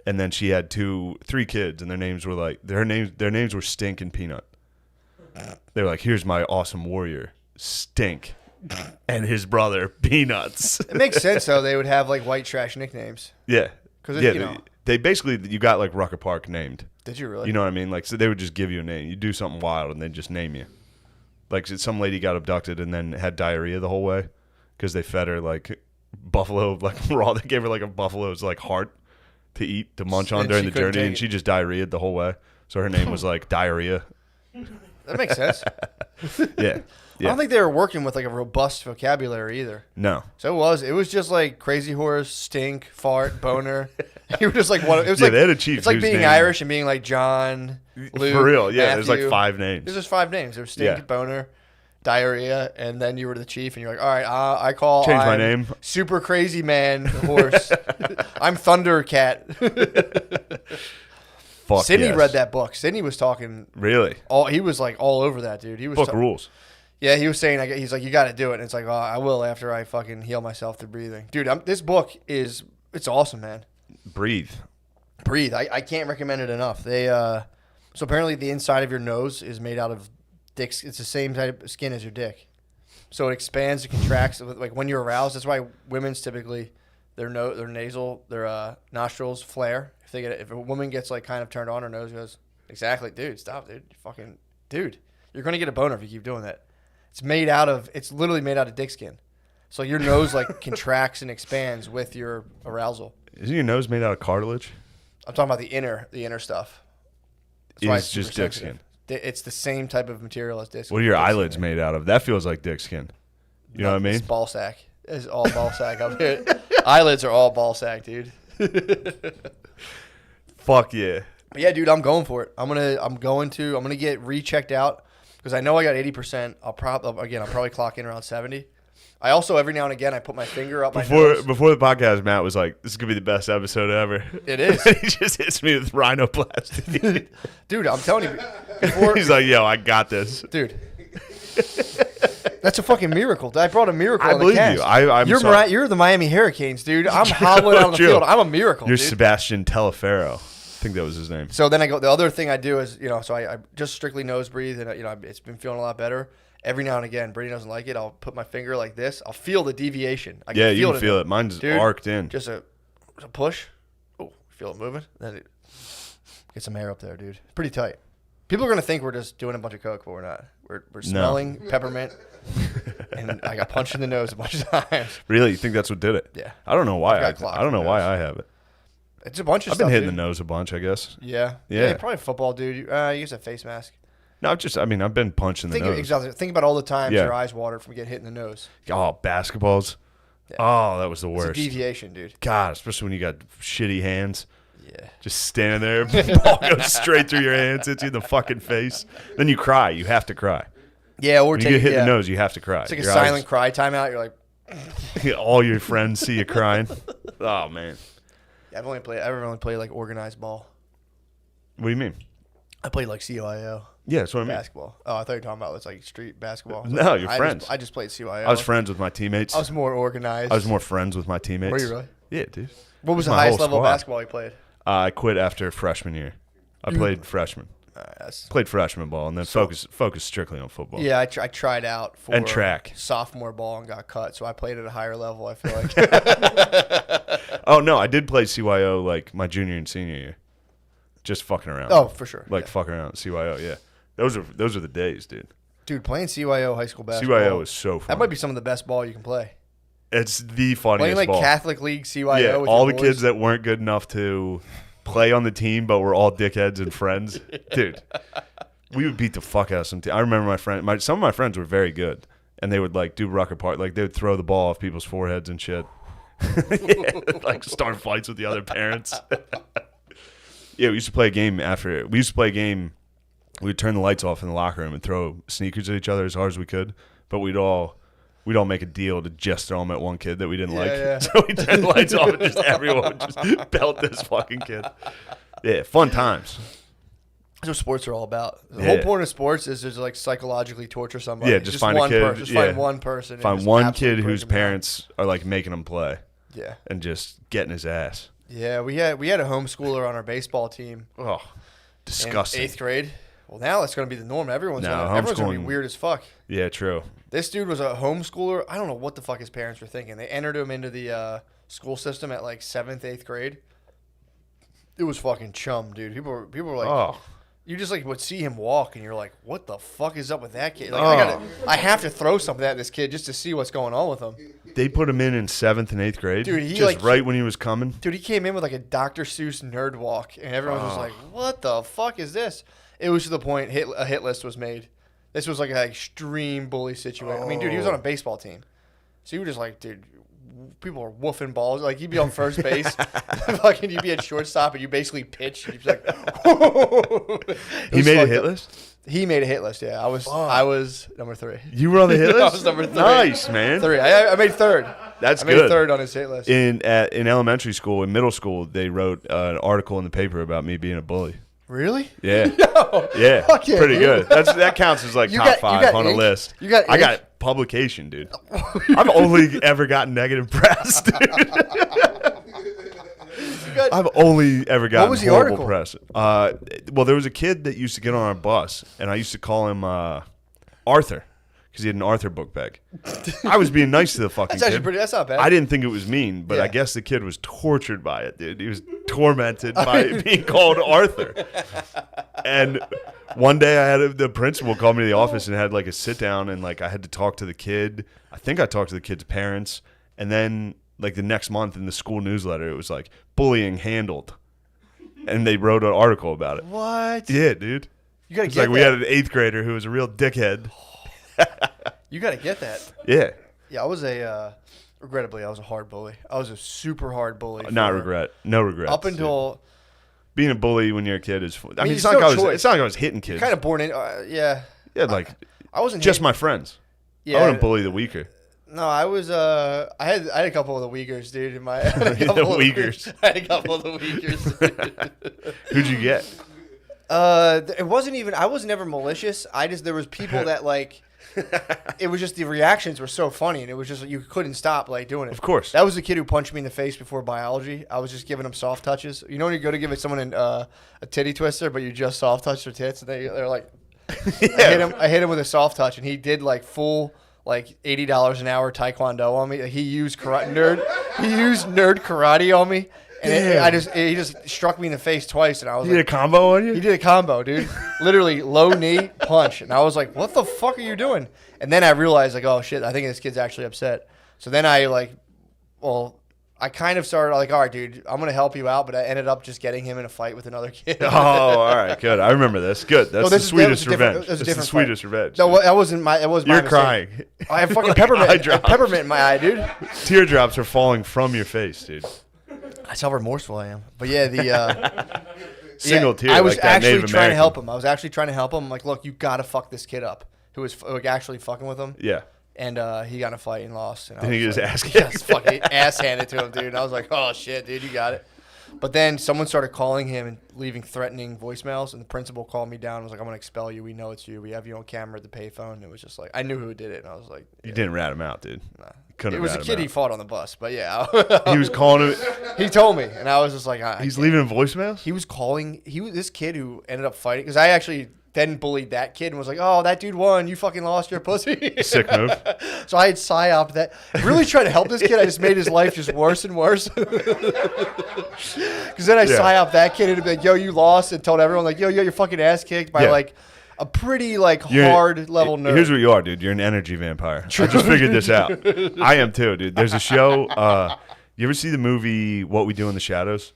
Speaker 2: and then she had 3 kids, and their names were like their names were Stink and Peanut. They were like, here's my awesome warrior, Stink, and his brother, Peanuts.
Speaker 3: It makes sense though. They would have like white trash nicknames.
Speaker 2: Yeah.
Speaker 3: 'Cause
Speaker 2: yeah,
Speaker 3: you know.
Speaker 2: they basically, you got like Rucker Park named.
Speaker 3: Did you really?
Speaker 2: You know what I mean? Like, so they would just give you a name. You do something wild, and they just name you. Like, some lady got abducted and then had diarrhea the whole way because they fed her like buffalo, like raw. They gave her like a buffalo's like heart to eat, to munch on
Speaker 3: And
Speaker 2: during
Speaker 3: she
Speaker 2: the
Speaker 3: couldn't
Speaker 2: journey,
Speaker 3: take
Speaker 2: and
Speaker 3: it.
Speaker 2: she just diarrheaed the whole way. So her name was like Diarrhea.
Speaker 3: That makes sense.
Speaker 2: Yeah.
Speaker 3: I don't think they were working with like a robust vocabulary either.
Speaker 2: No.
Speaker 3: So it was just like Crazy Horse, Stink, Fart, Boner. You were just like one. It was
Speaker 2: Yeah,
Speaker 3: like
Speaker 2: they had a chief
Speaker 3: It's like
Speaker 2: whose
Speaker 3: being
Speaker 2: name-
Speaker 3: Irish and being like John, Luke,
Speaker 2: For real. Yeah. There's like
Speaker 3: Matthew.
Speaker 2: 5 names.
Speaker 3: There's just 5 names. There was Stink,
Speaker 2: Yeah.
Speaker 3: Boner, Diarrhea, and then you were the chief, and you're like, all right, I call.
Speaker 2: Change my
Speaker 3: I'm
Speaker 2: name.
Speaker 3: Super Crazy Man Horse. I'm Thundercat.
Speaker 2: Fuck
Speaker 3: Sydney
Speaker 2: yes.
Speaker 3: read that book. Sydney was talking.
Speaker 2: Really?
Speaker 3: He was like all over that, dude. He was
Speaker 2: Book rules.
Speaker 3: Yeah, he was saying, he's like, you got to do it. And it's like, oh, I will after I fucking heal myself through breathing. Dude, this book it's awesome, man.
Speaker 2: Breathe.
Speaker 3: Breathe. I can't recommend it enough. So apparently the inside of your nose is made out of dicks. It's the same type of skin as your dick. So it expands and contracts. Like when you're aroused, that's why women's typically, their nostrils flare. If a woman gets like kind of turned on, her nose goes, exactly, dude, stop, dude. Dude, you're going to get a boner if you keep doing that. It's literally made out of dick skin.
Speaker 1: So your nose like contracts and expands with your arousal.
Speaker 2: Isn't your nose made out of cartilage?
Speaker 1: I'm talking about the inner stuff. That's why
Speaker 2: It's just
Speaker 1: super
Speaker 2: dick
Speaker 1: sensitive.
Speaker 2: skin.
Speaker 1: It's the same type of material as disc.
Speaker 2: What are your
Speaker 1: dick
Speaker 2: eyelids
Speaker 1: skin.
Speaker 2: made out of? That feels like dick skin. You know what I mean?
Speaker 1: It's ball sack. It's all ball sack up here. Eyelids are all ball sack, dude.
Speaker 2: Fuck yeah.
Speaker 1: But yeah, dude, I'm going for it. I'm gonna get rechecked out because I know I got 80%. I'll probably clock in around 70. I also every now and again I put my finger up my nose.
Speaker 2: Before the podcast, Matt was like, "This is gonna be the best episode ever."
Speaker 1: It is.
Speaker 2: He just hits me with rhinoplasty.
Speaker 1: Dude, I'm telling you. Before,
Speaker 2: He's like, "Yo, I got this."
Speaker 1: dude. That's a fucking miracle. I brought a miracle.
Speaker 2: I
Speaker 1: on the
Speaker 2: believe
Speaker 1: cast.
Speaker 2: you. I'm
Speaker 1: you're
Speaker 2: sorry.
Speaker 1: you're the Miami Hurricanes, dude. I'm hobbling out on the
Speaker 2: True.
Speaker 1: field. I'm a miracle.
Speaker 2: You're
Speaker 1: dude.
Speaker 2: Sebastian Telefero. I think that was his name.
Speaker 1: So then I go. The other thing I do is, so I just strictly nose breathe, and it's been feeling a lot better. Every now and again, Brady doesn't like it. I'll put my finger like this. I'll feel the deviation. I
Speaker 2: Yeah, you can
Speaker 1: in
Speaker 2: feel
Speaker 1: there.
Speaker 2: it. Mine's
Speaker 1: Dude,
Speaker 2: arced in.
Speaker 1: Just a push. Oh, feel it moving. Then it get some air up there, dude. Pretty tight. People are gonna think we're just doing a bunch of coke, but we're not. We're smelling peppermint, and I got punched in the nose a bunch of times.
Speaker 2: Really? You think that's what did it?
Speaker 1: Yeah.
Speaker 2: I don't know why.
Speaker 1: I've got clocked
Speaker 2: I don't know
Speaker 1: in the
Speaker 2: why
Speaker 1: nose.
Speaker 2: I have it.
Speaker 1: It's a bunch of
Speaker 2: I've
Speaker 1: stuff.
Speaker 2: been hitting
Speaker 1: dude.
Speaker 2: the nose a bunch, I guess.
Speaker 1: Yeah.
Speaker 2: Yeah.
Speaker 1: Probably football, dude. You use a face mask.
Speaker 2: No, I've been punched in the nose.
Speaker 1: Exactly. Think about all the times
Speaker 2: Yeah.
Speaker 1: your eyes watered from getting hit in the nose.
Speaker 2: Oh, basketballs.
Speaker 1: Yeah.
Speaker 2: Oh, that was the
Speaker 1: It's a
Speaker 2: worst.
Speaker 1: deviation, dude.
Speaker 2: God, especially when you got shitty hands.
Speaker 1: Yeah.
Speaker 2: Just standing there, ball goes straight through your hands, hits you in the fucking face. Then you cry. You have to cry.
Speaker 1: Yeah, or
Speaker 2: When you
Speaker 1: take
Speaker 2: get hit in
Speaker 1: yeah.
Speaker 2: the nose, you have to cry.
Speaker 1: It's like a
Speaker 2: Your
Speaker 1: silent cry timeout. You're like,
Speaker 2: eyes- all your friends see you crying. Oh man,
Speaker 1: I've only played like organized ball.
Speaker 2: what do you mean?
Speaker 1: I played like CYO
Speaker 2: Yeah, that's what I mean.
Speaker 1: basketball. Oh, I thought you were talking about it's like street basketball.
Speaker 2: No, you're friends.
Speaker 1: I just played CYO.
Speaker 2: I was friends with my teammates.
Speaker 1: I was more organized.
Speaker 2: I was more friends with my teammates.
Speaker 1: Were you really?
Speaker 2: Yeah, dude.
Speaker 1: What was the
Speaker 2: my
Speaker 1: highest
Speaker 2: whole
Speaker 1: level of
Speaker 2: squad.
Speaker 1: basketball you played?
Speaker 2: I quit after freshman year. I played freshman. Played freshman ball and then focused strictly on football.
Speaker 1: Yeah, I tried out for
Speaker 2: And track.
Speaker 1: sophomore ball and got cut, so I played at a higher level. I feel like.
Speaker 2: Oh no, I did play CYO like my junior and senior year. Just fucking around.
Speaker 1: Oh, for sure.
Speaker 2: Like
Speaker 1: yeah.
Speaker 2: fucking around at CYO, yeah. Those are the days, dude.
Speaker 1: Dude, playing CYO high school basketball.
Speaker 2: CYO is so fun.
Speaker 1: That might be some of the best ball you can play.
Speaker 2: It's the funniest
Speaker 1: Playing like
Speaker 2: ball.
Speaker 1: Catholic League CYO.
Speaker 2: Yeah,
Speaker 1: with
Speaker 2: all
Speaker 1: your
Speaker 2: the
Speaker 1: boys.
Speaker 2: kids that weren't good enough to play on the team, but were all dickheads and friends. Dude, we would beat the fuck out of some team. I remember some of my friends were very good, and they would like do ruck apart. Like they would throw the ball off people's foreheads and shit. Yeah, like start fights with the other parents. Yeah, we used to play a game after. We used to play a game. We would turn the lights off in the locker room and throw sneakers at each other as hard as we could, but we'd all make a deal to just throw them at one kid that we didn't like.
Speaker 1: Yeah.
Speaker 2: So we turned the lights off and just everyone would just belt this fucking kid. Yeah, fun times.
Speaker 1: That's what sports are all about. The
Speaker 2: Yeah.
Speaker 1: whole point of sports is to like psychologically torture somebody.
Speaker 2: Yeah, just find a
Speaker 1: one
Speaker 2: kid,
Speaker 1: person. Just
Speaker 2: yeah.
Speaker 1: find one person. and
Speaker 2: Find
Speaker 1: just
Speaker 2: one
Speaker 1: absolutely
Speaker 2: kid
Speaker 1: break
Speaker 2: whose
Speaker 1: them down.
Speaker 2: parents are like making him play
Speaker 1: Yeah.
Speaker 2: and just getting his ass.
Speaker 1: Yeah, we had a homeschooler on our baseball team
Speaker 2: Oh,
Speaker 1: in
Speaker 2: disgusting.
Speaker 1: 8th grade. Well, now that's going to be the norm. Everyone's
Speaker 2: No,
Speaker 1: going to be
Speaker 2: homeschooling-
Speaker 1: weird as fuck.
Speaker 2: Yeah, true.
Speaker 1: This dude was a homeschooler. I don't know what the fuck his parents were thinking. They entered him into the school system at like 7th, 8th grade. It was fucking chum, dude. People were like,
Speaker 2: Oh,
Speaker 1: you just like would see him walk, and you're like, what the fuck is up with that kid? Like,
Speaker 2: Oh.
Speaker 1: I have to throw something at this kid just to see what's going on with him.
Speaker 2: they put him in 7th and 8th grade.
Speaker 1: Dude, he,
Speaker 2: just
Speaker 1: like,
Speaker 2: right when he was coming.
Speaker 1: Dude, he came in with like a Dr. Seuss nerd walk, and everyone was
Speaker 2: Oh.
Speaker 1: like, what the fuck is this? It was to the point a hit list was made. This was like an extreme bully situation. I mean, dude, he was on a baseball team. So you were just like, dude, people are woofing balls. Like, you'd be on first base, fucking, you'd be at shortstop, and you basically pitch. And you'd be like,
Speaker 2: He made a hit list?
Speaker 1: He made a hit list, yeah. I was number 3.
Speaker 2: You were on the hit list?
Speaker 1: I was number 3.
Speaker 2: Nice, man.
Speaker 1: 3. I made 3rd.
Speaker 2: That's
Speaker 1: I made
Speaker 2: good.
Speaker 1: 3rd on his hit list.
Speaker 2: In elementary school, in middle school, they wrote an article in the paper about me being a bully.
Speaker 1: Really?
Speaker 2: Yeah.
Speaker 1: No.
Speaker 2: Yeah.
Speaker 1: Fuck yeah,
Speaker 2: Pretty
Speaker 1: dude.
Speaker 2: good. That counts as like
Speaker 1: You
Speaker 2: top
Speaker 1: got- you
Speaker 2: 5
Speaker 1: got
Speaker 2: on a
Speaker 1: ink?
Speaker 2: list.
Speaker 1: You got
Speaker 2: I
Speaker 1: ink?
Speaker 2: got publication, dude. I've only ever gotten negative press, dude. I've only ever gotten
Speaker 1: was the
Speaker 2: horrible
Speaker 1: article?
Speaker 2: press. Well, there was a kid that used to get on our bus, and I used to call him Arthur because he had an Arthur book bag. I was being nice to the fucking
Speaker 1: That's actually
Speaker 2: kid.
Speaker 1: pretty. That's not bad.
Speaker 2: I didn't think it was mean, but
Speaker 1: Yeah.
Speaker 2: I guess the kid was tortured by it, dude. He was tormented by being called Arthur. And one day the principal called me to the office and had like a sit down, and like I had to talk to the kid. I think I talked to the kid's parents, and then like the next month in the school newsletter, it was like bullying handled, and they wrote an article about it.
Speaker 1: What?
Speaker 2: Yeah, dude.
Speaker 1: You gotta
Speaker 2: It's
Speaker 1: get
Speaker 2: like
Speaker 1: that.
Speaker 2: we had an 8th grader who was a real dickhead.
Speaker 1: You gotta get that.
Speaker 2: Yeah,
Speaker 1: Yeah, I was regrettably, I was a hard bully. I was a super hard bully.
Speaker 2: not
Speaker 1: for-
Speaker 2: regret, no regrets.
Speaker 1: Up until
Speaker 2: being a bully when you're a kid is fun. I mean,
Speaker 1: it's
Speaker 2: it's not,
Speaker 1: no
Speaker 2: like
Speaker 1: choice.
Speaker 2: it's not like I was hitting kids.
Speaker 1: kind of born in. Yeah,
Speaker 2: Yeah, like
Speaker 1: I wasn't
Speaker 2: just
Speaker 1: hitting-
Speaker 2: my friends.
Speaker 1: Yeah,
Speaker 2: I wouldn't bully the weaker.
Speaker 1: No, I was. I had a couple of the Uyghurs, dude. In my I had a
Speaker 2: The
Speaker 1: couple of
Speaker 2: Uyghurs.
Speaker 1: I had a couple of the Uyghurs.
Speaker 2: Who'd you get?
Speaker 1: It wasn't even. I was never malicious. There was people that like. It was just the reactions were so funny, and it was just you couldn't stop like doing it.
Speaker 2: Of course.
Speaker 1: That was the kid who punched me in the face before biology. I was just giving him soft touches. You know when you go to give someone a titty twister, but you just soft touch their tits, and they're like, I hit him with a soft touch, and he did like full like $80 an hour taekwondo on me. He used nerd karate on me, and he just struck me in the face twice, and I was
Speaker 2: You did a
Speaker 1: like,
Speaker 2: combo on you?
Speaker 1: he did a combo, dude. Literally low knee punch, and I was like, "What the fuck are you doing?" And then I realized, like, "Oh shit, I think this kid's actually upset." So then I kind of started like, "All right, dude, I'm gonna help you out," but I ended up just getting him in a fight with another kid.
Speaker 2: Oh, all right, good. I remember this. Good. That's the
Speaker 1: that was
Speaker 2: sweetest
Speaker 1: a different-
Speaker 2: revenge.
Speaker 1: that was a
Speaker 2: That's the
Speaker 1: different
Speaker 2: sweetest revenge.
Speaker 1: No, that wasn't my. It was my
Speaker 2: You're
Speaker 1: mistake.
Speaker 2: crying.
Speaker 1: I have fucking
Speaker 2: Eye
Speaker 1: peppermint
Speaker 2: drops.
Speaker 1: in my eye, dude.
Speaker 2: Teardrops are falling from your face, dude.
Speaker 1: That's how remorseful I am. But yeah, the
Speaker 2: Single tear.
Speaker 1: I was
Speaker 2: like that
Speaker 1: actually
Speaker 2: Native
Speaker 1: trying to help
Speaker 2: American.
Speaker 1: him. I was actually trying to help him. I'm like, look, you gotta fuck this kid up. Who was like, actually fucking with him,
Speaker 2: Yeah.
Speaker 1: and he got in a fight and lost. And I
Speaker 2: Didn't he
Speaker 1: was
Speaker 2: get his
Speaker 1: like,
Speaker 2: ass
Speaker 1: yeah,
Speaker 2: kicked?
Speaker 1: fucking ass handed to him, dude. And I was like, oh shit, dude, you got it. But then someone started calling him and leaving threatening voicemails, and the principal called me down and was like, I'm gonna expel you. We know it's you. We have you on camera at the payphone. And it was just like I knew who did it, and I was like,
Speaker 2: You didn't rat him out, dude.
Speaker 1: nah.
Speaker 2: Couldn't
Speaker 1: It was a
Speaker 2: rat him
Speaker 1: kid he
Speaker 2: out.
Speaker 1: fought on the bus, but yeah,
Speaker 2: He was calling him.
Speaker 1: he told me, and I was just like,
Speaker 2: He's leaving voicemails?
Speaker 1: He was calling. He was this kid who ended up fighting because I actually then bullied that kid and was like, "Oh, that dude won. You fucking lost your pussy."
Speaker 2: Sick move.
Speaker 1: So I had psyoped that. Really trying to help this kid. I just made his life just worse and worse. Because then I
Speaker 2: Yeah.
Speaker 1: psyoped that kid and be like, "Yo, you lost," and told everyone like, "Yo, you got your fucking ass kicked by
Speaker 2: Yeah.
Speaker 1: like a pretty like
Speaker 2: You're-
Speaker 1: hard level nerd."
Speaker 2: Here's what you are, dude. You're an energy vampire. I just figured this out. I am too, dude. There's a show. You ever see the movie What We Do in the Shadows?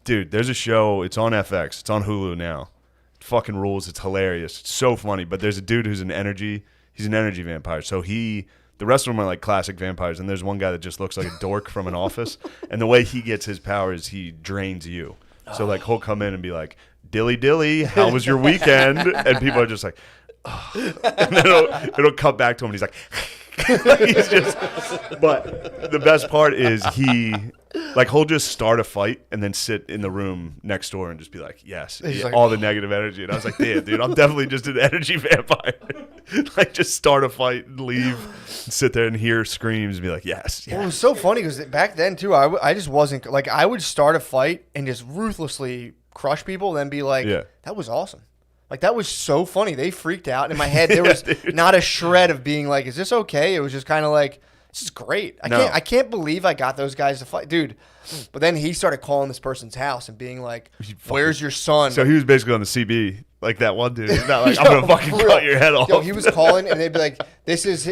Speaker 2: Dude, there's a show. It's on FX. It's on Hulu now. It fucking rules. It's hilarious. It's so funny. But there's a dude who's he's an energy vampire. So the rest of them are like classic vampires. And there's one guy that just looks like a dork from an office. And the way he gets his power is he drains you. So like he'll come in and be like, "Dilly dilly, how was your weekend?" And people are just like, "Oh." And then it'll cut back to him and he's like, he's just, but the best part is he'll just start a fight and then sit in the room next door and just be like, yes,
Speaker 1: He's like,
Speaker 2: all the negative energy. And I was like, damn, dude, I'm definitely just an energy vampire. Like just start a fight and leave, and sit there and hear screams and be like, yes,
Speaker 1: Well, it
Speaker 2: yes.
Speaker 1: was so funny because back then too, I just wasn't like I would start a fight and just ruthlessly crush people, then be like,
Speaker 2: Yeah.
Speaker 1: "That was awesome." Like that was so funny. They freaked out. In my head, there was
Speaker 2: dude.
Speaker 1: not a shred of being like, "Is this okay?" It was just kind of like, "This is great." I can't believe I got those guys to fight, dude. But then he started calling this person's house and being like, "Where's your son?"
Speaker 2: So he was basically on the CB, like that one dude. He's not like, I'm going to fucking
Speaker 1: for
Speaker 2: cut
Speaker 1: real.
Speaker 2: your head off.
Speaker 1: Yo, he was calling and they'd be like, this is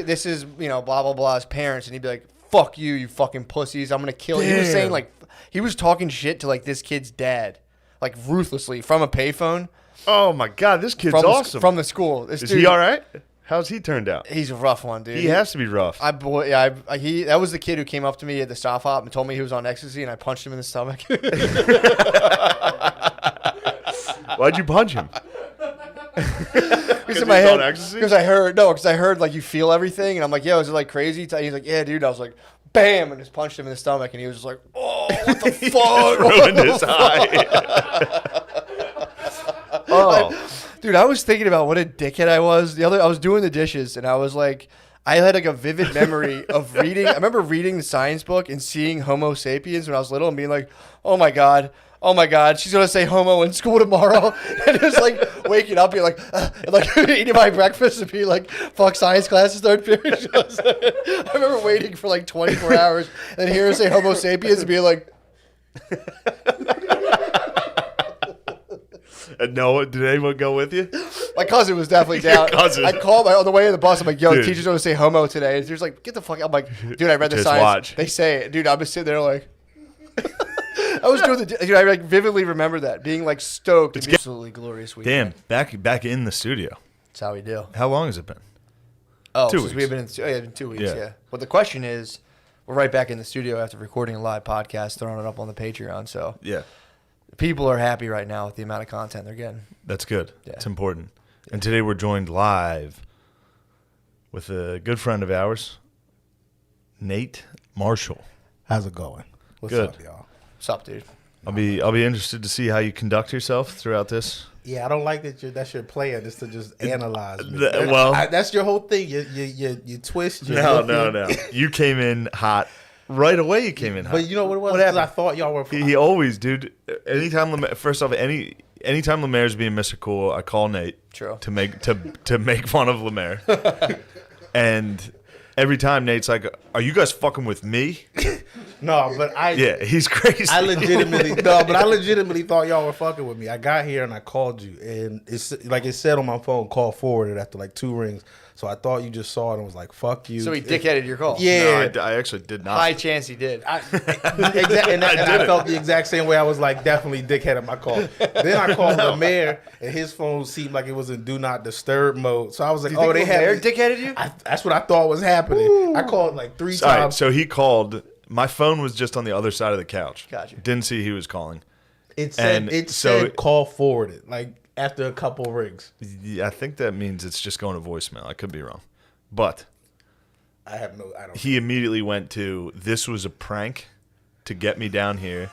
Speaker 1: blah blah blah's parents, and he'd be like, "Fuck you, you fucking pussies! I'm gonna kill you." He was
Speaker 2: Damn.
Speaker 1: saying like, he was talking shit to like this kid's dad, like ruthlessly from a payphone
Speaker 2: Oh my God, this kid's
Speaker 1: from
Speaker 2: awesome.
Speaker 1: from the school. This
Speaker 2: Is
Speaker 1: dude,
Speaker 2: he all right? How's he turned out?
Speaker 1: He's a rough one, dude.
Speaker 2: He has to be rough.
Speaker 1: That was the kid who came up to me at the stop hop and told me he was on ecstasy, and I punched him in the stomach.
Speaker 2: Why'd you punch him?
Speaker 1: Because in
Speaker 2: he
Speaker 1: my
Speaker 2: was on
Speaker 1: head,
Speaker 2: ecstasy?
Speaker 1: because I heard like you feel everything, and I'm like, "Yo, is it like crazy?" He's like, "Yeah, dude." I was like, "Bam!" and just punched him in the stomach, and he was just like, "Oh, what the fuck?"
Speaker 2: Ruined his eye. Oh,
Speaker 1: Dude, I was thinking about what a dickhead I was. I was doing the dishes, and I was like, I had like a vivid memory of reading. I remember reading the science book and seeing Homo sapiens when I was little, and being like, "Oh my God, oh my God, she's going to say homo in school tomorrow. And it was like waking up, you're like, and like eating my breakfast and be like, fuck science classes third period. I remember waiting for like 24 hours and hear her say homo sapiens and be like,
Speaker 2: And no, did anyone go with you?
Speaker 1: my cousin was definitely down.
Speaker 2: cousin.
Speaker 1: I called on the way to the bus. I'm like, yo,
Speaker 2: Dude.
Speaker 1: teacher's going to say homo today. And she's like, get the fuck out. I'm like, dude, I read the
Speaker 2: Just
Speaker 1: science.
Speaker 2: watch.
Speaker 1: They say it. Dude, I'm just sitting there like, I was doing dude, I like vividly remember that, being like stoked. It's absolutely glorious weekend.
Speaker 2: Damn, back in the studio.
Speaker 1: That's how we do.
Speaker 2: How long has it been?
Speaker 1: Oh,
Speaker 2: 2
Speaker 1: since we have been in, it's been 2 weeks,
Speaker 2: Yeah.
Speaker 1: yeah. But the question is, we're right back in the studio after recording a live podcast, throwing it up on the Patreon. So
Speaker 2: Yeah,
Speaker 1: people are happy right now with the amount of content they're getting.
Speaker 2: that's good.
Speaker 1: Yeah.
Speaker 2: It's important. And today we're joined live with a good friend of ours, Nate Marshall.
Speaker 5: How's it going? What's
Speaker 2: Good.
Speaker 5: up, y'all?
Speaker 1: What's up, dude?
Speaker 2: I'll be interested to see how you conduct yourself throughout this.
Speaker 5: Yeah, I don't like that that's your plan is to just analyze me.
Speaker 2: Well-
Speaker 5: That's your whole thing. You twist. You
Speaker 2: No. You came in hot. Right away you came in hot.
Speaker 5: But you know what it was?
Speaker 1: What
Speaker 5: 'Cause
Speaker 1: happened?
Speaker 5: I thought y'all were.
Speaker 2: He always, dude. Anytime first off, anytime Lemaire's being Mr. Cool, I call Nate
Speaker 1: True.
Speaker 2: to make fun of Lemaire. And every time Nate's like, "Are you guys fucking with me?"
Speaker 5: No, but
Speaker 2: Yeah, he's crazy.
Speaker 5: I legitimately thought y'all were fucking with me. I got here and I called you, and it's like it said on my phone, call forwarded after like 2 rings. So I thought you just saw it and was like, "Fuck you."
Speaker 1: So he dickheaded your call.
Speaker 5: Yeah.
Speaker 2: No, I actually did not.
Speaker 1: High chance he did.
Speaker 5: I felt the exact same way. I was like, definitely dickheaded my call. Then I called the mayor, and his phone seemed like it was in do not disturb mode. So I was like,
Speaker 1: Do you think
Speaker 5: they
Speaker 1: Lemaire
Speaker 5: had
Speaker 1: dickheaded you?
Speaker 5: That's what I thought was happening. I called like 3
Speaker 2: All right,
Speaker 5: times.
Speaker 2: so he called. My phone was just on the other side of the couch.
Speaker 1: Gotcha.
Speaker 2: Didn't see he was calling.
Speaker 5: It said
Speaker 2: and so-
Speaker 5: call forwarded. Like after a couple rings,
Speaker 2: Yeah, I think that means it's just going to voicemail. I could be wrong, but
Speaker 5: I don't.
Speaker 2: he immediately went to, "This was a prank to get me down here."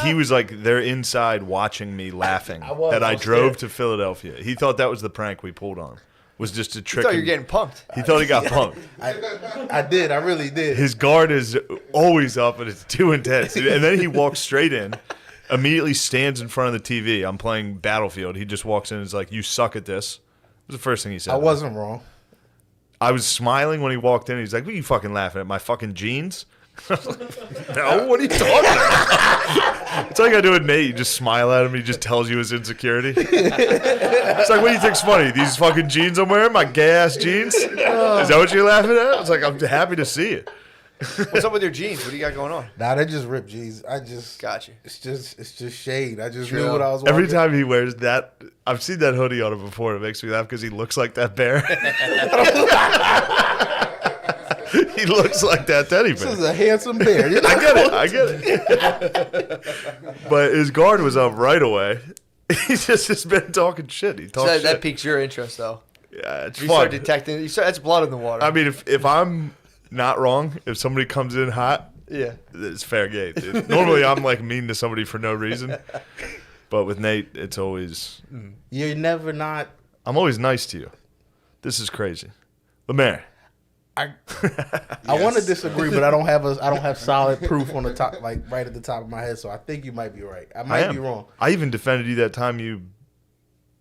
Speaker 2: He was like, they're inside watching me laughing
Speaker 5: I was
Speaker 2: drove
Speaker 5: scared.
Speaker 2: to Philadelphia. He thought that was the prank we pulled on. Was just to
Speaker 1: I
Speaker 2: trick
Speaker 1: thought
Speaker 2: him.
Speaker 1: you were getting pumped.
Speaker 2: He thought he got pumped.
Speaker 5: I did. I really did.
Speaker 2: His guard is always up, and it's too intense. And then he walks straight in, immediately stands in front of the TV. I'm playing Battlefield. He just walks in and is like, "You suck at this." It was the first thing he said.
Speaker 5: I wasn't wrong.
Speaker 2: I was smiling when he walked in. He's like, "What are you fucking laughing at? My fucking jeans?" I was like, no, what are you talking about? It's like I do with Nate. You just smile at him. He just tells you his insecurity. It's like, what do you think's funny? These fucking jeans I'm wearing? My gay-ass jeans? Is that what you're laughing at? I was like, I'm happy to see it.
Speaker 1: What's up with your jeans? What do you got going on?
Speaker 5: Nah, they just ripped jeans.
Speaker 1: Got you.
Speaker 5: It's just shade. I just
Speaker 1: True.
Speaker 5: knew what I was.
Speaker 2: Every
Speaker 5: walking.
Speaker 2: time he wears that, I've seen that hoodie on him before. It makes me laugh because he looks like that bear. He looks like that teddy bear.
Speaker 5: This is a handsome bear. You know?
Speaker 2: I get it. But his guard was up right away. He just has been talking shit. He
Speaker 1: So
Speaker 2: talks
Speaker 1: that
Speaker 2: shit.
Speaker 1: piques your interest, though.
Speaker 2: Yeah, it's
Speaker 1: You
Speaker 2: fun.
Speaker 1: start detecting. That's blood in the water.
Speaker 2: I mean, if I'm not wrong, if somebody comes in hot,
Speaker 1: yeah.
Speaker 2: it's fair game. Dude. Normally, I'm like mean to somebody for no reason. But with Nate, it's always,
Speaker 5: You're never not.
Speaker 2: I'm always nice to you. This is crazy. Lemaire.
Speaker 5: I want to disagree, but I don't have solid proof on the top, like right at the top of my head. So I think you might be right. I might be wrong.
Speaker 2: I even defended you that time you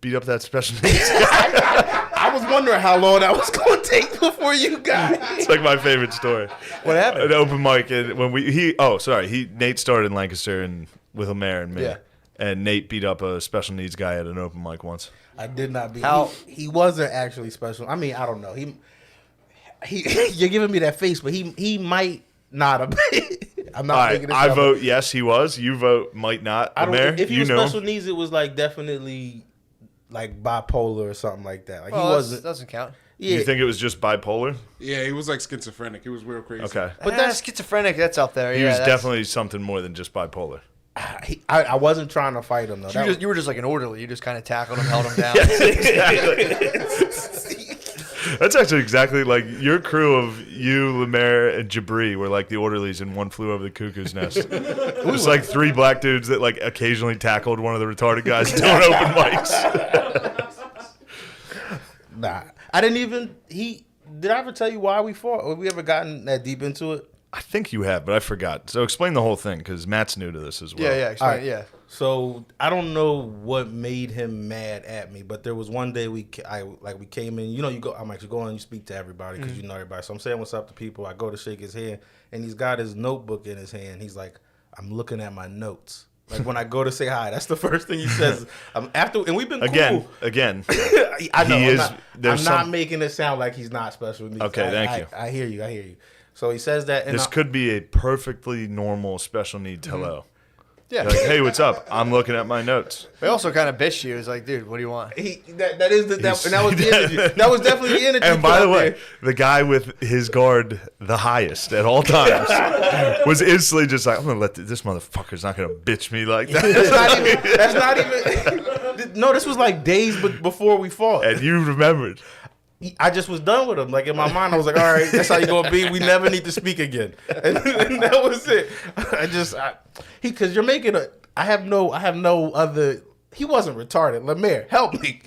Speaker 2: beat up that special needs.
Speaker 5: I was wondering how long that was going to take before you got.
Speaker 2: It's like my favorite story.
Speaker 1: What happened?
Speaker 2: An open mic, and when Nate started in Lancaster and with Lemaire and me.
Speaker 1: Yeah.
Speaker 2: And Nate beat up a special needs guy at an open mic once.
Speaker 5: I did not be.
Speaker 1: How-
Speaker 5: He wasn't actually special. I mean, I don't know. He you're giving me that face, but he might not have been. I'm not
Speaker 2: All right,
Speaker 5: thinking this
Speaker 2: I
Speaker 5: up.
Speaker 2: vote yes, he was. You vote might not.
Speaker 5: I don't.
Speaker 2: Lemaire,
Speaker 5: If he
Speaker 2: you
Speaker 5: was
Speaker 2: know
Speaker 5: special
Speaker 2: him.
Speaker 5: needs, it was like definitely like bipolar or something like that. Like
Speaker 1: Well,
Speaker 5: he
Speaker 1: that
Speaker 5: wasn't.
Speaker 1: doesn't count.
Speaker 5: Yeah,
Speaker 2: You think it was just bipolar?
Speaker 6: Yeah, he was like schizophrenic. He was real crazy.
Speaker 2: Okay.
Speaker 1: But that's schizophrenic. That's up there.
Speaker 2: He
Speaker 1: yeah,
Speaker 2: was
Speaker 1: that's-
Speaker 2: definitely something more than just bipolar.
Speaker 5: I wasn't trying to fight him though.
Speaker 1: You were just like an orderly. You just kind of tackled him, held him down.
Speaker 2: That's actually exactly like your crew of you, Lemaire, and Jabri were like the orderlies in One Flew Over the Cuckoo's Nest. It was like 3 black dudes that like occasionally tackled one of the retarded guys doing open mics.
Speaker 5: Nah, I didn't even. Did I ever tell you why we fought? Have we ever gotten that deep into it?
Speaker 2: I think you have, but I forgot. So explain the whole thing because Matt's new to this as well.
Speaker 1: Yeah, explain,
Speaker 5: Alright.
Speaker 1: yeah.
Speaker 5: So I don't know what made him mad at me, but there was one day we came in. You know, I'm actually going. You speak to everybody because you know everybody. So I'm saying what's up to people. I go to shake his hand, and he's got his notebook in his hand. He's like, "I'm looking at my notes." Like when I go to say hi, that's the first thing he says. And we've been cool.
Speaker 2: Again.
Speaker 5: I know.
Speaker 2: He
Speaker 5: I'm not making it sound like he's not special needs.
Speaker 2: Okay, thank you.
Speaker 5: I hear you. So he says that. And
Speaker 2: This could be a perfectly normal special needs hello.
Speaker 1: Yeah.
Speaker 2: You're like, hey, what's up? I'm looking at my notes.
Speaker 1: They also kind of bitched you. It's like, dude, what do you want?
Speaker 5: That was the energy. That was definitely the energy.
Speaker 2: And by the way, the guy with his guard the highest at all times was instantly just like, I'm gonna let this motherfucker's not gonna bitch me like that.
Speaker 5: That's not even. No, this was like days before we fought.
Speaker 2: And you remembered.
Speaker 5: I just was done with him. Like in my mind, I was like, all right, that's how you gonna be. We never need to speak again. And that was it. Because you're making I have no other. He wasn't retarded. Lemaire, help me.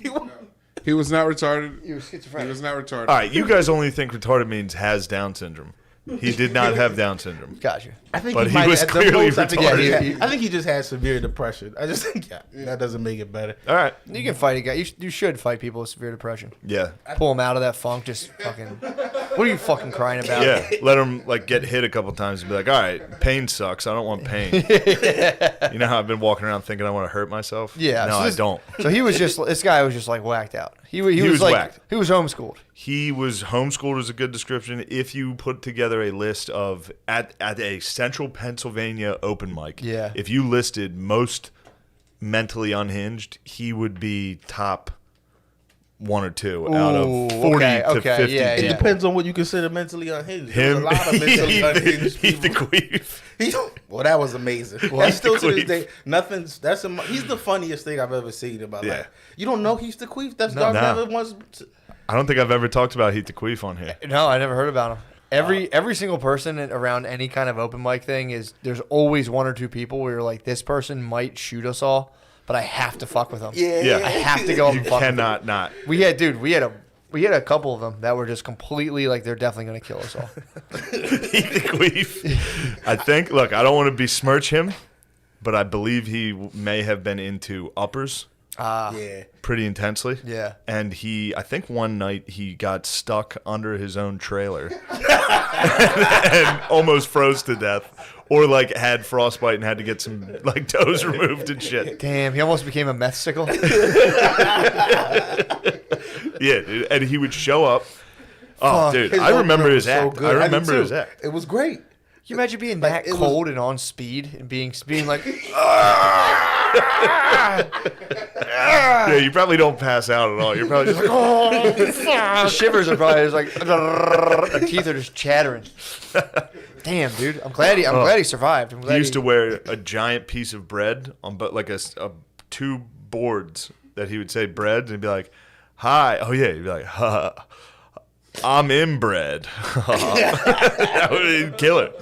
Speaker 6: He was not retarded.
Speaker 1: You were schizophrenic.
Speaker 6: He was not retarded.
Speaker 2: All right, you guys only think retarded means has Down syndrome. He did not have Down syndrome.
Speaker 1: Gotcha.
Speaker 5: I think
Speaker 2: But he
Speaker 5: might-
Speaker 2: was
Speaker 5: at the
Speaker 2: clearly
Speaker 5: most, I think
Speaker 2: retarded.
Speaker 5: I think he just had severe depression. I just think that doesn't make it better.
Speaker 2: All right.
Speaker 1: You can fight a guy. You should fight people with severe depression.
Speaker 2: Yeah.
Speaker 1: Pull them out of that funk. Just fucking. What are you fucking crying about?
Speaker 2: Yeah. Let him like get hit a couple times and be like, all right, pain sucks. I don't want pain. You know how I've been walking around thinking I want to hurt myself?
Speaker 1: Yeah.
Speaker 2: No,
Speaker 1: so
Speaker 2: I don't.
Speaker 1: So this guy was just like whacked out. He
Speaker 2: was
Speaker 1: like,
Speaker 2: whacked.
Speaker 1: He was homeschooled.
Speaker 2: He was homeschooled is a good description. If you put together a list of at a central Pennsylvania open mic,
Speaker 1: Yeah.
Speaker 2: if you listed most mentally unhinged, he would be top 1 or 2 out of
Speaker 1: Ooh,
Speaker 2: 40
Speaker 1: okay,
Speaker 2: to 50
Speaker 1: yeah,
Speaker 5: It
Speaker 1: yeah.
Speaker 5: depends on what you consider mentally unhinged. There's
Speaker 2: Him,
Speaker 5: a lot of mentally unhinged
Speaker 2: Heath the
Speaker 5: people.
Speaker 2: Queef.
Speaker 5: Well, that was amazing.
Speaker 2: Heath
Speaker 5: That's still
Speaker 2: the
Speaker 5: to this
Speaker 2: Queef.
Speaker 5: day. He's the funniest thing I've ever seen in my
Speaker 2: Yeah.
Speaker 5: life. You don't know Heath the Queef? That's
Speaker 2: No.
Speaker 5: dog never once.
Speaker 2: I don't think I've ever talked about Heath the Queef on here.
Speaker 1: No, I never heard about him. Every single person around any kind of open mic thing there's always 1 or 2 people where you're like, this person might shoot us all, but I have to fuck with them.
Speaker 2: Yeah.
Speaker 1: I have to go up
Speaker 2: You
Speaker 1: and fuck with them.
Speaker 2: cannot not.
Speaker 1: We had a couple of them that were just completely like they're definitely gonna kill us all.
Speaker 2: Heath the Queef. I think, look, I don't want to besmirch him, but I believe he may have been into uppers
Speaker 5: Yeah.
Speaker 2: pretty intensely.
Speaker 1: Yeah.
Speaker 2: And I think one night he got stuck under his own trailer and almost froze to death. Or like had frostbite and had to get some like toes removed and shit.
Speaker 1: Damn, he almost became a meth sickle.
Speaker 2: Yeah, dude. And he would show up. Oh,
Speaker 1: Fuck.
Speaker 2: dude,
Speaker 5: His
Speaker 2: I remember
Speaker 5: opener
Speaker 2: his
Speaker 5: was so
Speaker 2: act.
Speaker 5: good.
Speaker 2: I
Speaker 5: did
Speaker 2: remember
Speaker 5: too.
Speaker 2: his act.
Speaker 5: It was great.
Speaker 1: Can you imagine being
Speaker 5: Like,
Speaker 1: that
Speaker 5: it was-
Speaker 1: cold and on speed and being like,
Speaker 2: Yeah, you probably don't pass out at all. You're probably just like, oh.
Speaker 1: the shivers are probably just like, the teeth are just chattering. Damn, dude, I'm glad he survived. I'm glad
Speaker 2: He used to wear a giant piece of bread on, but like a 2 boards that he would say bread, and he'd be like, "Hi, oh yeah," he'd be like, "Ha, I'm inbred." That would kill it.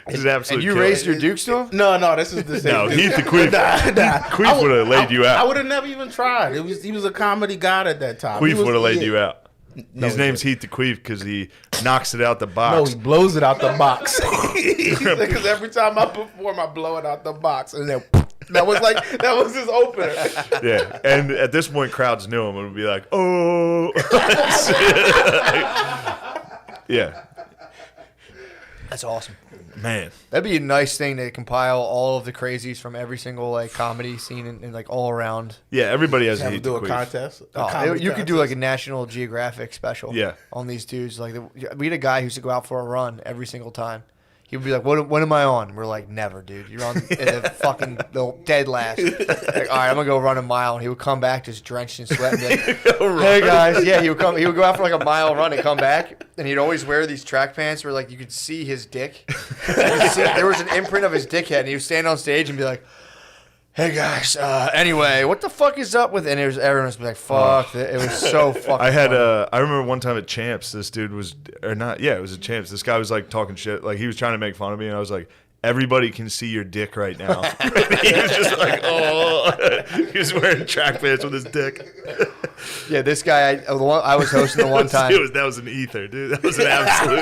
Speaker 2: He's an absolute.
Speaker 1: And you
Speaker 2: killer.
Speaker 1: raised your dukes to him?
Speaker 5: No, this is the same.
Speaker 2: No,
Speaker 5: dude.
Speaker 2: Heath the Queef. Queef would have laid you
Speaker 5: I
Speaker 2: out.
Speaker 5: would have never even tried. He was a comedy god at that time.
Speaker 2: Queef would have laid you out.
Speaker 5: No,
Speaker 2: His
Speaker 5: he
Speaker 2: name's Heath the Queef because he knocks it out the
Speaker 5: No,
Speaker 2: box.
Speaker 5: he blows it out the box. Because every time I perform, I blow it out the box, and then that was his opener.
Speaker 2: Yeah, and at this point, crowds knew him and would be like, "Oh, yeah,
Speaker 1: That's awesome.
Speaker 2: man."
Speaker 1: That'd be a nice thing to compile all of the crazies from every single like comedy scene and like all around.
Speaker 2: Yeah, everybody has a
Speaker 5: Have to
Speaker 2: Heath the
Speaker 5: do a
Speaker 2: Queef.
Speaker 5: contest.
Speaker 1: You could do like a National Geographic special.
Speaker 2: Yeah.
Speaker 1: On these dudes, like we had a guy who used to go out for a run every single time. He would be like, "What am I on?" We're like, "Never, dude. You're on the fucking the dead last." Like, all right, I'm gonna go run a mile, and he would come back just drenched in sweat. And be like, "Hey guys, yeah." He would go out for like a mile run and come back, and he'd always wear these track pants where like you could see his dick. There was an imprint of his dickhead, and he would stand on stage and be like, "Hey guys, anyway, what the fuck is up with?" And everyone was like, "Fuck!" It was so fucking.
Speaker 2: I had
Speaker 1: funny.
Speaker 2: I remember one time at Champs, this dude was, or not, yeah, it was at Champs. This guy was like talking shit, like he was trying to make fun of me, and I was like, everybody can see your dick right now. He was just like, oh, he was wearing track pants with his dick.
Speaker 1: Yeah, this guy, I was hosting the one time.
Speaker 2: That was an ether, dude. That was an absolute.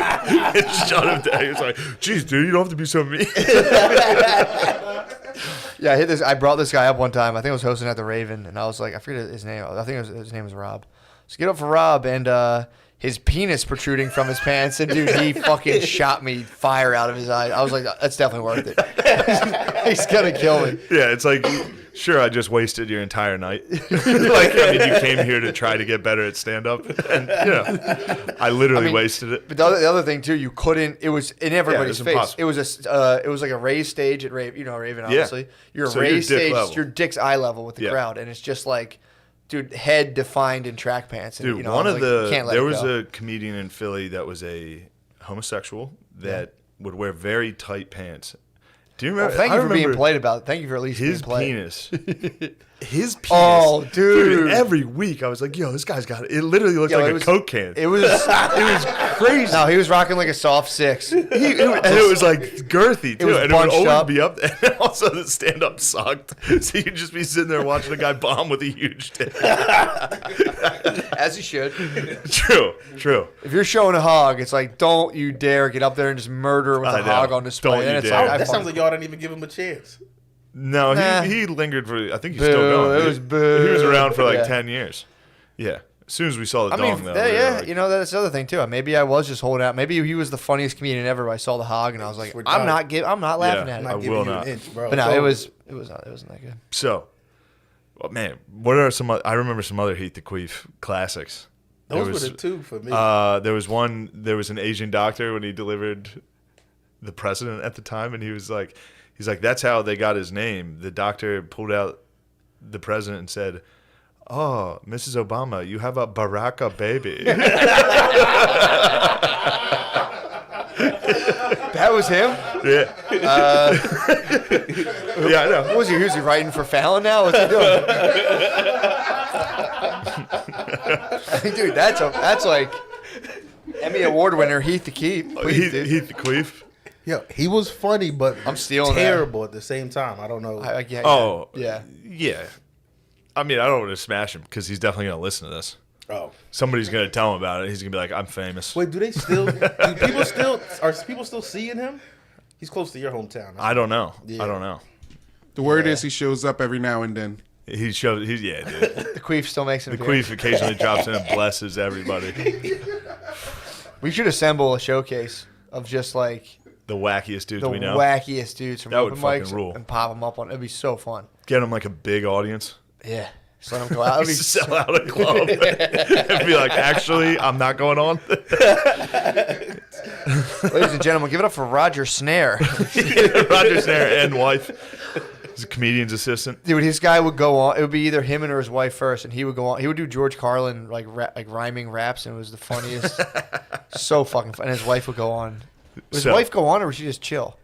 Speaker 2: It shut him down. He was like, "Geez, dude, you don't have to be so mean."
Speaker 1: Yeah, I hit this. I brought this guy up one time. I think I was hosting at the Raven, and I was like, I forget his name. I think his name was Rob. So get up for Rob, and his penis protruding from his pants, and dude, he fucking shot me fire out of his eye. I was like, that's definitely worth it. He's gonna kill me.
Speaker 2: Yeah, it's like, sure, I just wasted your entire night. Like, I mean, you came here to try to get better at stand-up, and I literally wasted it.
Speaker 1: But the other thing too, you couldn't. It was in everybody's
Speaker 2: it was
Speaker 1: face.
Speaker 2: impossible.
Speaker 1: It was like a raised stage at Raven. You know Raven, obviously. You're
Speaker 2: So
Speaker 1: a
Speaker 2: you're
Speaker 1: raised
Speaker 2: dick
Speaker 1: stage.
Speaker 2: level.
Speaker 1: Your dick's eye level with the crowd, and it's just like, dude, head defined in track pants. And,
Speaker 2: Dude, one of
Speaker 1: there
Speaker 2: was a comedian in Philly that was a homosexual that would wear very tight pants. Do you remember?
Speaker 1: Well, thank
Speaker 2: I
Speaker 1: you for being
Speaker 2: remember
Speaker 1: polite about it. Thank you for at least
Speaker 2: his
Speaker 1: being polite.
Speaker 2: penis. His penis.
Speaker 1: Oh, dude.
Speaker 2: Every week I was like, yo, this guy's got it. It literally looked like a Coke can.
Speaker 1: It was crazy. No, he was rocking like a soft 6.
Speaker 2: And it was like girthy too,
Speaker 1: was
Speaker 2: and it would
Speaker 1: bunched
Speaker 2: always
Speaker 1: up.
Speaker 2: be up there. And also the stand-up sucked, so you'd just be sitting there watching a guy bomb with a huge dick.
Speaker 1: As he should.
Speaker 2: True.
Speaker 1: If you're showing a hog, it's like, don't you dare get up there and just murder with
Speaker 2: I
Speaker 1: a
Speaker 2: know.
Speaker 1: hog on display.
Speaker 2: Don't you
Speaker 1: And it's
Speaker 2: dare.
Speaker 1: like,
Speaker 5: That sounds like y'all didn't even give him a chance.
Speaker 2: No,
Speaker 1: Nah.
Speaker 2: he lingered for. I think he's
Speaker 1: Boo,
Speaker 2: still going.
Speaker 1: it was boo.
Speaker 2: He was around for like
Speaker 1: Yeah.
Speaker 2: 10 years. Yeah. As soon as we saw the
Speaker 1: I
Speaker 2: dong,
Speaker 1: mean,
Speaker 2: though, we were
Speaker 1: yeah,
Speaker 2: like,
Speaker 1: you know, that's the other thing too. Maybe I was just holding out. Maybe he was the funniest comedian ever. I saw the hog and I was like,
Speaker 5: We're
Speaker 1: I'm
Speaker 5: done.
Speaker 1: not laughing
Speaker 2: Yeah.
Speaker 1: at it.
Speaker 5: I'm not
Speaker 2: I
Speaker 5: giving
Speaker 2: will
Speaker 5: you
Speaker 2: not.
Speaker 5: an inch, bro.
Speaker 1: But no,
Speaker 5: So,
Speaker 1: it wasn't that good.
Speaker 2: So, well, man, what are some? I remember some other Heath the Queef classics.
Speaker 5: those were the two for me.
Speaker 2: There was one. There was an Asian doctor when he delivered the president at the time, and he's like, that's how they got his name. The doctor pulled out the president and said, "Oh, Mrs. Obama, you have a Baraka baby."
Speaker 1: That was him?
Speaker 2: Yeah. Yeah, I know.
Speaker 1: What was he? Who's he writing for Fallon now? What's he doing? Dude, that's like Emmy Award winner Heath the Keep. Please, dude.
Speaker 2: Heath the Queef.
Speaker 5: Yeah, he was funny, but
Speaker 1: I'm stealing that.
Speaker 5: terrible at the same time. I don't know.
Speaker 1: Yeah.
Speaker 2: Oh,
Speaker 1: Yeah.
Speaker 2: yeah. I mean, I don't want to smash him because he's definitely going to listen to this.
Speaker 5: Oh,
Speaker 2: Somebody's going to tell him about it. He's going to be like, I'm famous.
Speaker 5: wait, do people still seeing him? He's close to your hometown.
Speaker 2: I don't know.
Speaker 5: Yeah.
Speaker 2: I don't know.
Speaker 6: The word is he shows up every now and then.
Speaker 2: Yeah, dude.
Speaker 1: The Queef still makes
Speaker 2: The
Speaker 1: him.
Speaker 2: Queef occasionally drops in and blesses everybody.
Speaker 1: We should assemble a showcase of just like
Speaker 2: The wackiest dudes
Speaker 1: the
Speaker 2: we know.
Speaker 1: wackiest dudes from
Speaker 2: That would
Speaker 1: open
Speaker 2: fucking
Speaker 1: mics
Speaker 2: rule.
Speaker 1: and pop them up on. It'd be so fun.
Speaker 2: Get them like a big audience.
Speaker 1: Yeah. Just let them go out. It'd be
Speaker 2: Sell out a club. And be like, actually, I'm not going on.
Speaker 1: Ladies and gentlemen, give it up for Roger Snare.
Speaker 2: Roger Snare and wife. He's a comedian's assistant.
Speaker 1: Dude, his guy would go on. It would be either him or his wife first, and he would go on. He would do George Carlin like rhyming raps, and it was the funniest. So fucking fun. And his wife would go on. Would his wife go on, or would she just chill?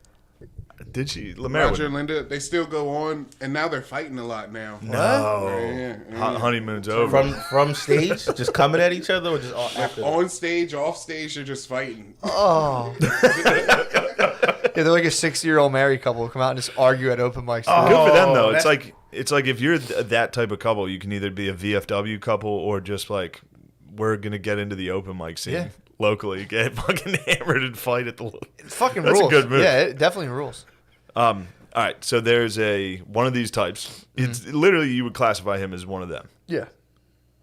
Speaker 2: Did she? Lemaire
Speaker 6: Roger and
Speaker 2: would,
Speaker 6: Linda, they still go on, and now they're fighting a lot now.
Speaker 2: no.
Speaker 6: Yeah.
Speaker 2: Honeymoon's over.
Speaker 5: From stage, just coming at each other, or just after?
Speaker 6: On stage, off stage, they're just fighting.
Speaker 1: Oh. Yeah, they're like a 60-year-old married couple who come out and just argue at open mics.
Speaker 2: Good for them though. It's like if you're that type of couple, you can either be a VFW couple or just like we're gonna get into the open mic scene locally, get fucking hammered and fight at the.
Speaker 1: It fucking
Speaker 2: That's a
Speaker 1: rules.
Speaker 2: good move.
Speaker 1: Yeah, it definitely rules.
Speaker 2: All right, so there's one of these types. It's literally you would classify him as one of them,
Speaker 1: Yeah.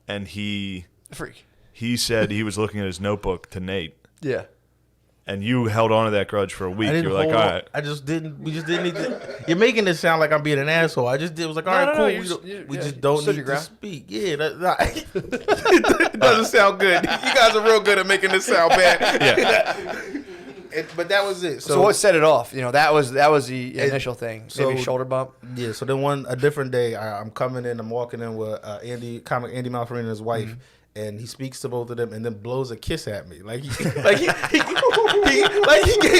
Speaker 2: and he
Speaker 1: Freak.
Speaker 2: said he was looking at his notebook to Nate,
Speaker 1: Yeah.
Speaker 2: and you held on to that grudge for a week.
Speaker 5: I
Speaker 2: You
Speaker 5: didn't
Speaker 2: were like,
Speaker 5: hold
Speaker 2: all
Speaker 5: on.
Speaker 2: right.
Speaker 5: I just didn't. We just didn't need to. You're making it sound like I'm being an asshole. I just did. Was like, all right, cool. We just don't
Speaker 1: stood
Speaker 5: need
Speaker 1: your
Speaker 5: to
Speaker 1: ground.
Speaker 5: speak. Yeah, it doesn't sound good. You guys are real good at making this sound bad.
Speaker 2: Yeah.
Speaker 5: But that was it.
Speaker 1: So what set it off? You know, that was the initial thing.
Speaker 5: so-
Speaker 1: Maybe shoulder bump.
Speaker 5: Yeah, so then a different day, I'm coming in, I'm walking in with Andy Malfarina and his wife, and he speaks to both of them, and then blows a kiss at me, like he gave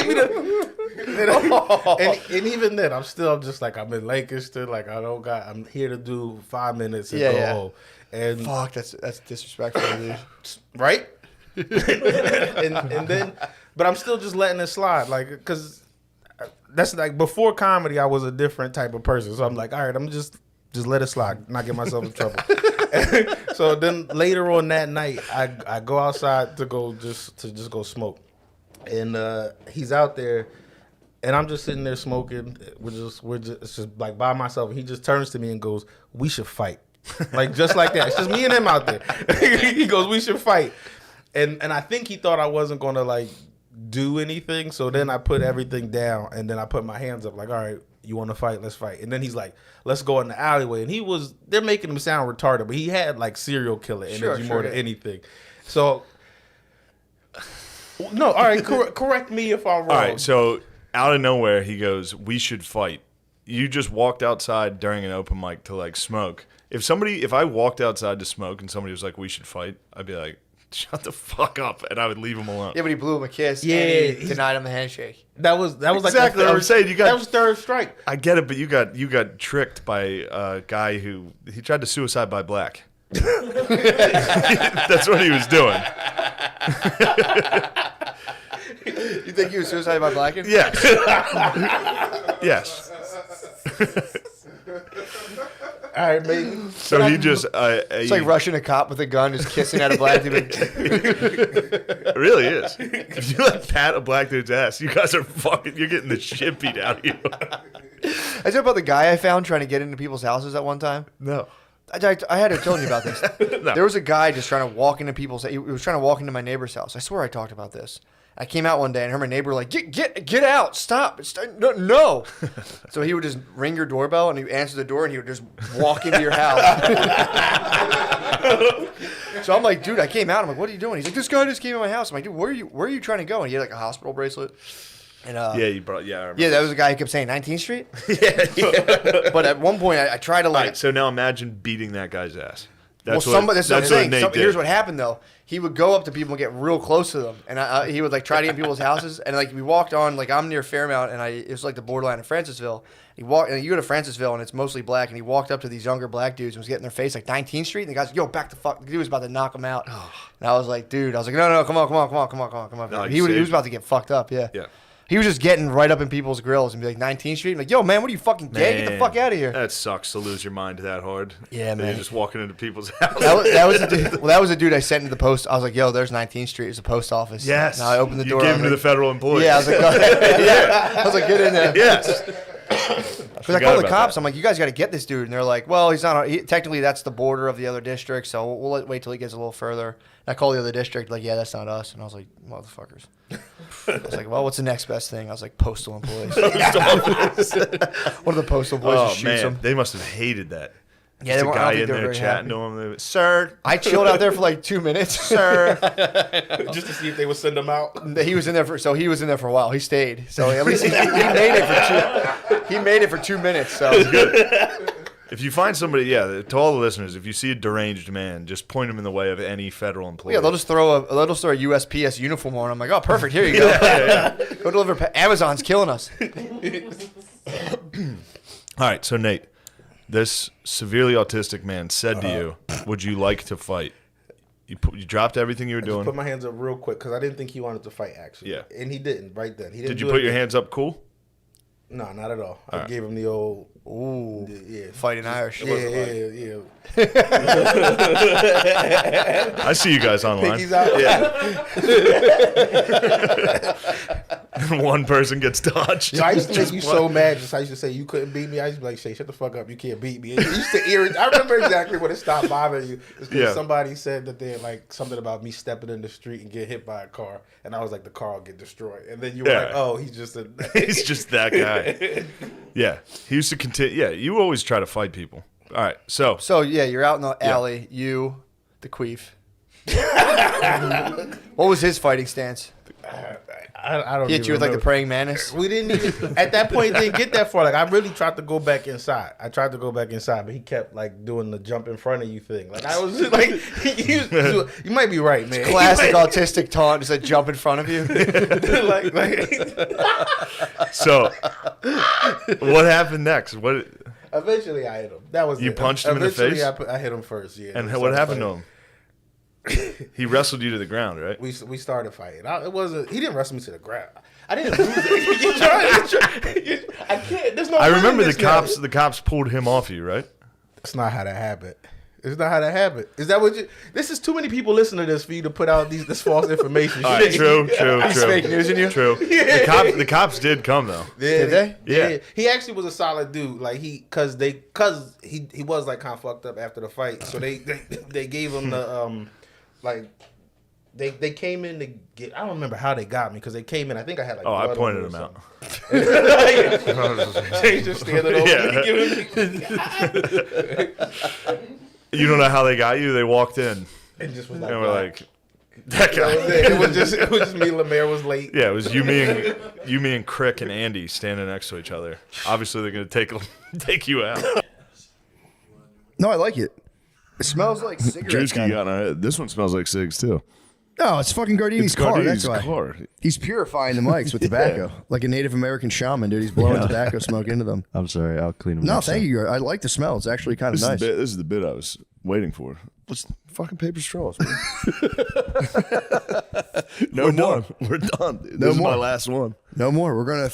Speaker 5: me the. And even then, I'm just like I'm in Lancaster, like I'm here to do 5 minutes and go home, and
Speaker 1: Fuck, that's disrespectful, dude.
Speaker 5: right, and then, but I'm still just letting it slide, like because. that's like before comedy, I was a different type of person. So I'm like, all right, I'm just let it slide, not get myself in trouble. So then later on that night, I go outside to go go smoke, and he's out there, and I'm just sitting there smoking. It's just like by myself. And he just turns to me and goes, "We should fight," like just like that. It's just me and him out there. He goes, "We should fight," and I think he thought I wasn't gonna like do anything. So then I put everything down, and then I put my hands up, like, all right, you want to fight? Let's fight. And then he's like, let's go in the alleyway. And they're making him sound retarded, but he had like serial killer energy more than anything. So, no, all right, correct me if I'm wrong.
Speaker 2: All right, so out of nowhere, he goes, "We should fight." You just walked outside during an open mic to like smoke. If I walked outside to smoke and somebody was like, "We should fight," I'd be like, "Shut the fuck up," and I would leave him alone.
Speaker 1: Yeah, but he blew him a kiss.
Speaker 5: Yeah,
Speaker 1: and he denied him the handshake.
Speaker 5: That was
Speaker 2: Exactly what I'm saying.
Speaker 5: That was third strike.
Speaker 2: I get it, but you got tricked by a guy who he tried to suicide by black. That's what he was doing.
Speaker 1: You think he was suicided by blacking?
Speaker 2: Yes. Yes.
Speaker 5: All right, maybe.
Speaker 2: So he just
Speaker 1: It's like rushing a cop with a gun, just kissing at a black dude.
Speaker 2: it really is. If you like pat a black dude's ass, you guys are you're getting the shit beat out of you.
Speaker 1: I said about the guy I found trying to get into people's houses at one time.
Speaker 2: No.
Speaker 1: I had to tell you about this.
Speaker 2: No.
Speaker 1: There was a guy just trying to walk into people's. He was trying to walk into my neighbor's house. I swear I talked about this. I came out one day and heard my neighbor like, get out, stop, no. So he would just ring your doorbell and you answer the door and he would just walk into your house. So I'm like, dude, I came out. I'm like, what are you doing? He's like, this guy just came in my house. I'm like, dude, where are you trying to go? And he had like a hospital bracelet. And
Speaker 2: I remember.
Speaker 1: Yeah, that was a guy who kept saying 19th Street. yeah. But at one point, I tried to like.
Speaker 2: All right, so now imagine beating that guy's ass.
Speaker 1: That's what I'm saying.
Speaker 2: Nate did.
Speaker 1: Here's what happened though. He would go up to people and get real close to them, and he would like try to get in people's houses. And like we walked on, like I'm near Fairmount, and it was like the borderline of Francisville. He walked, and you go to Francisville, and it's mostly black. And he walked up to these younger black dudes and was getting their face like 19th Street. And the guy's like, "Yo, back the fuck!" The dude was about to knock him out. And I was like, "Dude," I was like, "No, come on."
Speaker 2: No,
Speaker 1: He was about to get fucked up. Yeah.
Speaker 2: Yeah.
Speaker 1: He was just getting right up in people's grills and be like 19th Street. I'm like, yo, man, what are you fucking gay? Get the fuck out of here.
Speaker 2: That sucks to lose your mind that hard.
Speaker 1: Yeah, man.
Speaker 2: You're just walking into people's houses.
Speaker 1: That was a dude I sent into the post. I was like, yo, there's 19th Street. It's a post office.
Speaker 2: Yes.
Speaker 1: Now I opened the door.
Speaker 2: You gave him to the federal employees.
Speaker 1: Yeah, I was like, go ahead. Yeah. I was like, get in there.
Speaker 2: Yes.
Speaker 1: Because I called the cops. I'm like, you guys got to get this dude. And they're like, well, he's not. Technically, that's the border of the other district. So we'll wait till he gets a little further. And I called the other district. Like, yeah, that's not us. And I was like, motherfuckers. I was like, well, what's the next best thing? I was like, postal employees. One of the postal boys just shoots him.
Speaker 2: They must have hated that.
Speaker 1: Yeah,
Speaker 2: Just
Speaker 1: they
Speaker 2: a
Speaker 1: weren't.
Speaker 2: guy in there chatting to him. Sir,
Speaker 1: I chilled out there for like 2 minutes. Sir,
Speaker 5: just to see if they would send him out.
Speaker 1: he was in there for a while. He stayed. So at least he made it for 2 minutes. So
Speaker 2: good. If you find somebody, to all the listeners, if you see a deranged man, just point him in the way of any federal employee.
Speaker 1: Yeah, they'll just throw a USPS uniform on. I'm like, oh, perfect. Here you go. Go deliver. Amazon's killing us.
Speaker 2: All right, so Nate, this severely autistic man said to you, "Would you like to fight?" You dropped everything you were doing.
Speaker 5: Just put my hands up real quick because I didn't think he wanted to fight. Actually,
Speaker 2: Yeah.
Speaker 5: and he didn't right then. He didn't.
Speaker 2: Did you put your hands up? Cool.
Speaker 5: No, not at all. I gave him the old.
Speaker 1: Ooh,
Speaker 5: Yeah.
Speaker 1: fighting Irish.
Speaker 5: Yeah.
Speaker 2: I see you guys online.
Speaker 5: Pinkies out.
Speaker 2: Yeah. One person gets dodged.
Speaker 5: So I used to make you so mad. I used to say you couldn't beat me. I used to be like, "Shay, shut the fuck up. You can't beat me." And it used to irritate. I remember exactly when it stopped bothering you. It's because somebody said that they like something about me stepping in the street and get hit by a car, and I was like, the car will get destroyed. And then you were like, "Oh, he's just a."
Speaker 2: He's just that guy. Yeah, he used to continue. Yeah, you always try to fight people. All right, so
Speaker 1: yeah, you're out in the alley. You, the queef. What was his fighting stance?
Speaker 5: I don't.
Speaker 1: He hit you with like the praying mantis.
Speaker 5: We didn't even at that point. Didn't get that far. Like I really tried to go back inside. But he kept like doing the jump in front of you thing. Like I was just, like, you might be right, man.
Speaker 1: Classic autistic taunt. Just a jump in front of you.
Speaker 2: So, what happened next? What?
Speaker 5: Eventually, I hit him. That was
Speaker 2: you punched him in the face.
Speaker 5: I hit him first. Yeah.
Speaker 2: And what happened to him? He wrestled you to the ground, right?
Speaker 5: We started fighting. It wasn't. He didn't wrestle me to the ground. I didn't lose it. I can't. There's no.
Speaker 2: I remember the
Speaker 5: winning this
Speaker 2: cops. The cops pulled him off you, right?
Speaker 5: That's not how that happened. It's not how that happened. Is that what you? This is too many people listening to this for you to put out this false information.
Speaker 2: All right, true.
Speaker 1: He's fake news in you.
Speaker 2: True. The cops did come though.
Speaker 5: Did
Speaker 1: they?
Speaker 2: Yeah.
Speaker 5: He actually was a solid dude. Like he was like kind of fucked up after the fight. So they gave him the like. They came in to get. I don't remember how they got me because they came in. I think I had like.
Speaker 2: Oh, I
Speaker 5: blood
Speaker 2: pointed
Speaker 5: on
Speaker 2: him out.
Speaker 5: They just standing over.
Speaker 2: Yeah. You don't know how they got you? They walked in
Speaker 5: And just was like.
Speaker 2: and we're like, that guy.
Speaker 5: It was just me. Lemaire was late.
Speaker 2: Yeah, it was you, me, and Crick and Andy standing next to each other. Obviously, they're gonna take you out.
Speaker 3: No, I like it. It smells like cigarettes.
Speaker 2: Drewski this one smells like cigs too.
Speaker 3: No, it's fucking Gardini's car.
Speaker 2: Gardini's
Speaker 3: That's why.
Speaker 2: car.
Speaker 3: He's purifying the mics with tobacco, like a Native American shaman, dude. He's blowing tobacco smoke into them.
Speaker 7: I'm sorry, I'll clean them.
Speaker 3: No,
Speaker 7: next
Speaker 3: thank
Speaker 7: time.
Speaker 3: you. I like the smell. It's actually kind of nice.
Speaker 2: This is the bit I was waiting for. What's fucking paper straws? Man?
Speaker 3: We're done.
Speaker 2: We're done. Dude.
Speaker 3: No
Speaker 2: This is
Speaker 3: more.
Speaker 2: my last one.
Speaker 3: No more. We're gonna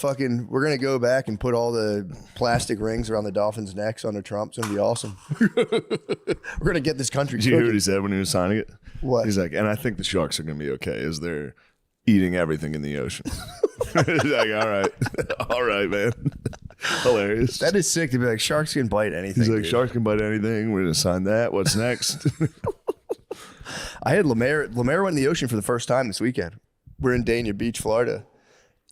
Speaker 3: go back and put all the plastic rings around the Dolphins' necks under Trump. It's gonna be awesome. We're gonna get this country.
Speaker 2: Did you hear what
Speaker 3: cooking.
Speaker 2: he said when he was signing it?
Speaker 3: What?
Speaker 2: He's like, and I think the Sharks are going to be okay as they're eating everything in the ocean. He's like, all right, man. Hilarious.
Speaker 3: That is sick to be like sharks can bite anything.
Speaker 2: He's like,
Speaker 3: dude.
Speaker 2: Sharks can bite anything. We're going to sign that. What's next?
Speaker 3: I had Lemaire. Lemaire went in the ocean for the first time this weekend. We're in Dania Beach, Florida.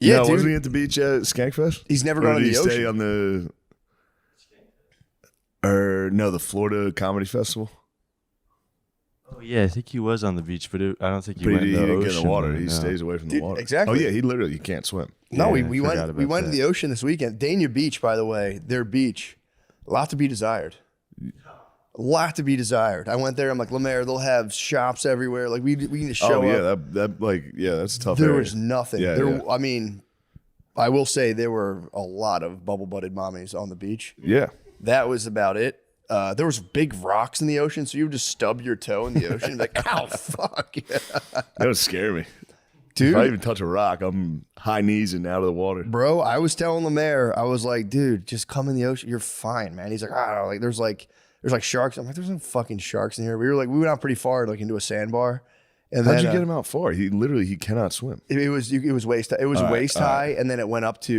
Speaker 2: Yeah,
Speaker 3: Yeah, dude.
Speaker 2: wasn't he at the beach at Skankfest?
Speaker 3: He's never
Speaker 2: Or
Speaker 3: gone in
Speaker 2: did
Speaker 3: the
Speaker 2: he stay
Speaker 3: ocean.
Speaker 2: on the Florida Comedy Festival?
Speaker 7: Oh yeah, I think he was on the beach, but I don't think he
Speaker 2: But
Speaker 7: went
Speaker 2: he
Speaker 7: in the
Speaker 2: didn't
Speaker 7: ocean.
Speaker 2: get in the water. He
Speaker 7: no.
Speaker 2: stays away from the
Speaker 3: Dude,
Speaker 2: water.
Speaker 3: exactly.
Speaker 2: Oh, yeah, he can't swim.
Speaker 3: No,
Speaker 7: Yeah,
Speaker 3: we
Speaker 7: I
Speaker 3: went.
Speaker 7: forgot
Speaker 3: We
Speaker 7: about
Speaker 3: went to
Speaker 7: that.
Speaker 3: the ocean this weekend. Dania Beach, by the way, their beach, a lot to be desired. A lot to be desired. I went there. I'm like, Lemaire, they'll have shops everywhere. Like we need to show
Speaker 2: Oh, yeah,
Speaker 3: up.
Speaker 2: that's a tough.
Speaker 3: There
Speaker 2: area.
Speaker 3: was nothing.
Speaker 2: Yeah,
Speaker 3: there,
Speaker 2: yeah.
Speaker 3: I mean, I will say there were a lot of bubble-butted mommies on the beach.
Speaker 2: Yeah.
Speaker 3: That was about it. There was big rocks in the ocean, so you would just stub your toe in the ocean and be like, ow, fuck.
Speaker 2: That would scare me.
Speaker 3: Dude.
Speaker 2: If I even touch a rock, I'm high knees and out of the water.
Speaker 3: Bro, I was telling Lemaire, I was like, dude, just come in the ocean. You're fine, man. He's like, I don't know. Like, there's like sharks. I'm like, there's no fucking sharks in here. We went out pretty far, like into a sandbar. And
Speaker 2: How'd
Speaker 3: then,
Speaker 2: you get him out far? He cannot swim.
Speaker 3: It was waist. It was
Speaker 2: All right,
Speaker 3: waist
Speaker 2: all
Speaker 3: high, and then it went up to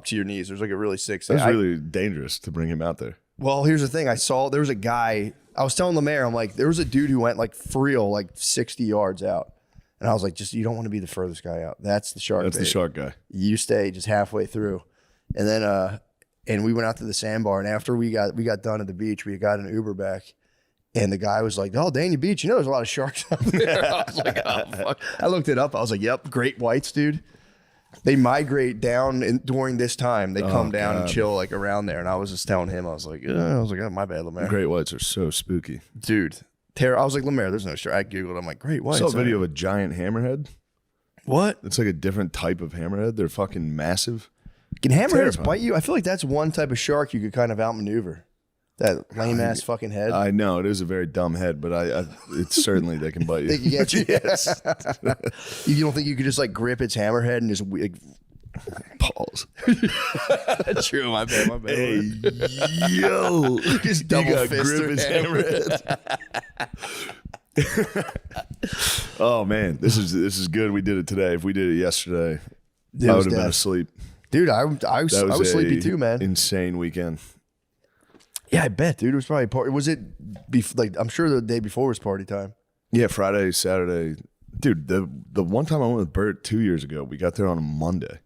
Speaker 3: your knees. There's like a really sick.
Speaker 2: That's really dangerous to bring him out there.
Speaker 3: Well, here's the thing. There was a guy. I was telling Lemaire, I'm like, there was a dude who went like for real, like 60 yards out, and I was like, you don't want to be the furthest guy out. That's the shark.
Speaker 2: That's the
Speaker 3: bait.
Speaker 2: shark guy.
Speaker 3: You stay just halfway through, and then and we went out to the sandbar, and after we got done at the beach, we got an Uber back. And the guy was like, oh, Dania Beach, there's a lot of sharks out there. I was like, oh, fuck. I looked it up. I was like, yep, great whites, dude. They migrate down during this time. They come down and chill like around there. And I was just telling him, I was like, oh, my bad, Lemaire.
Speaker 2: Great whites are so spooky.
Speaker 3: Dude, I was like, Lemaire, there's no shark. I Googled. I'm like, great
Speaker 2: I
Speaker 3: whites.
Speaker 2: saw a video of a giant hammerhead.
Speaker 3: What?
Speaker 2: It's like a different type of hammerhead. They're fucking massive.
Speaker 3: Can hammerheads
Speaker 2: Terrifying.
Speaker 3: bite you? I feel like that's one type of shark you could kind of outmaneuver. That lame ass fucking head.
Speaker 2: I know it is a very dumb head, but it's certainly they can bite you.
Speaker 3: They can get you.
Speaker 2: Yes.
Speaker 3: You don't think you could just like grip its hammerhead and just
Speaker 2: Pause.
Speaker 3: True, my bad.
Speaker 2: Hey, yo.
Speaker 3: Just double
Speaker 2: you got
Speaker 3: fist
Speaker 2: grip
Speaker 3: her
Speaker 2: his hammerhead. Oh man, this is good. We did it today. If we did it yesterday,
Speaker 3: Dude,
Speaker 2: I
Speaker 3: it
Speaker 2: would
Speaker 3: was
Speaker 2: have been
Speaker 3: death.
Speaker 2: asleep.
Speaker 3: Dude, I
Speaker 2: That
Speaker 3: was sleepy
Speaker 2: a
Speaker 3: too, man.
Speaker 2: Insane weekend.
Speaker 3: Yeah, I bet, dude. It was probably party. Was it like I'm sure the day before was party time.
Speaker 2: Yeah, Friday, Saturday. Dude, the one time I went with Bert 2 years ago, we got there on a Monday.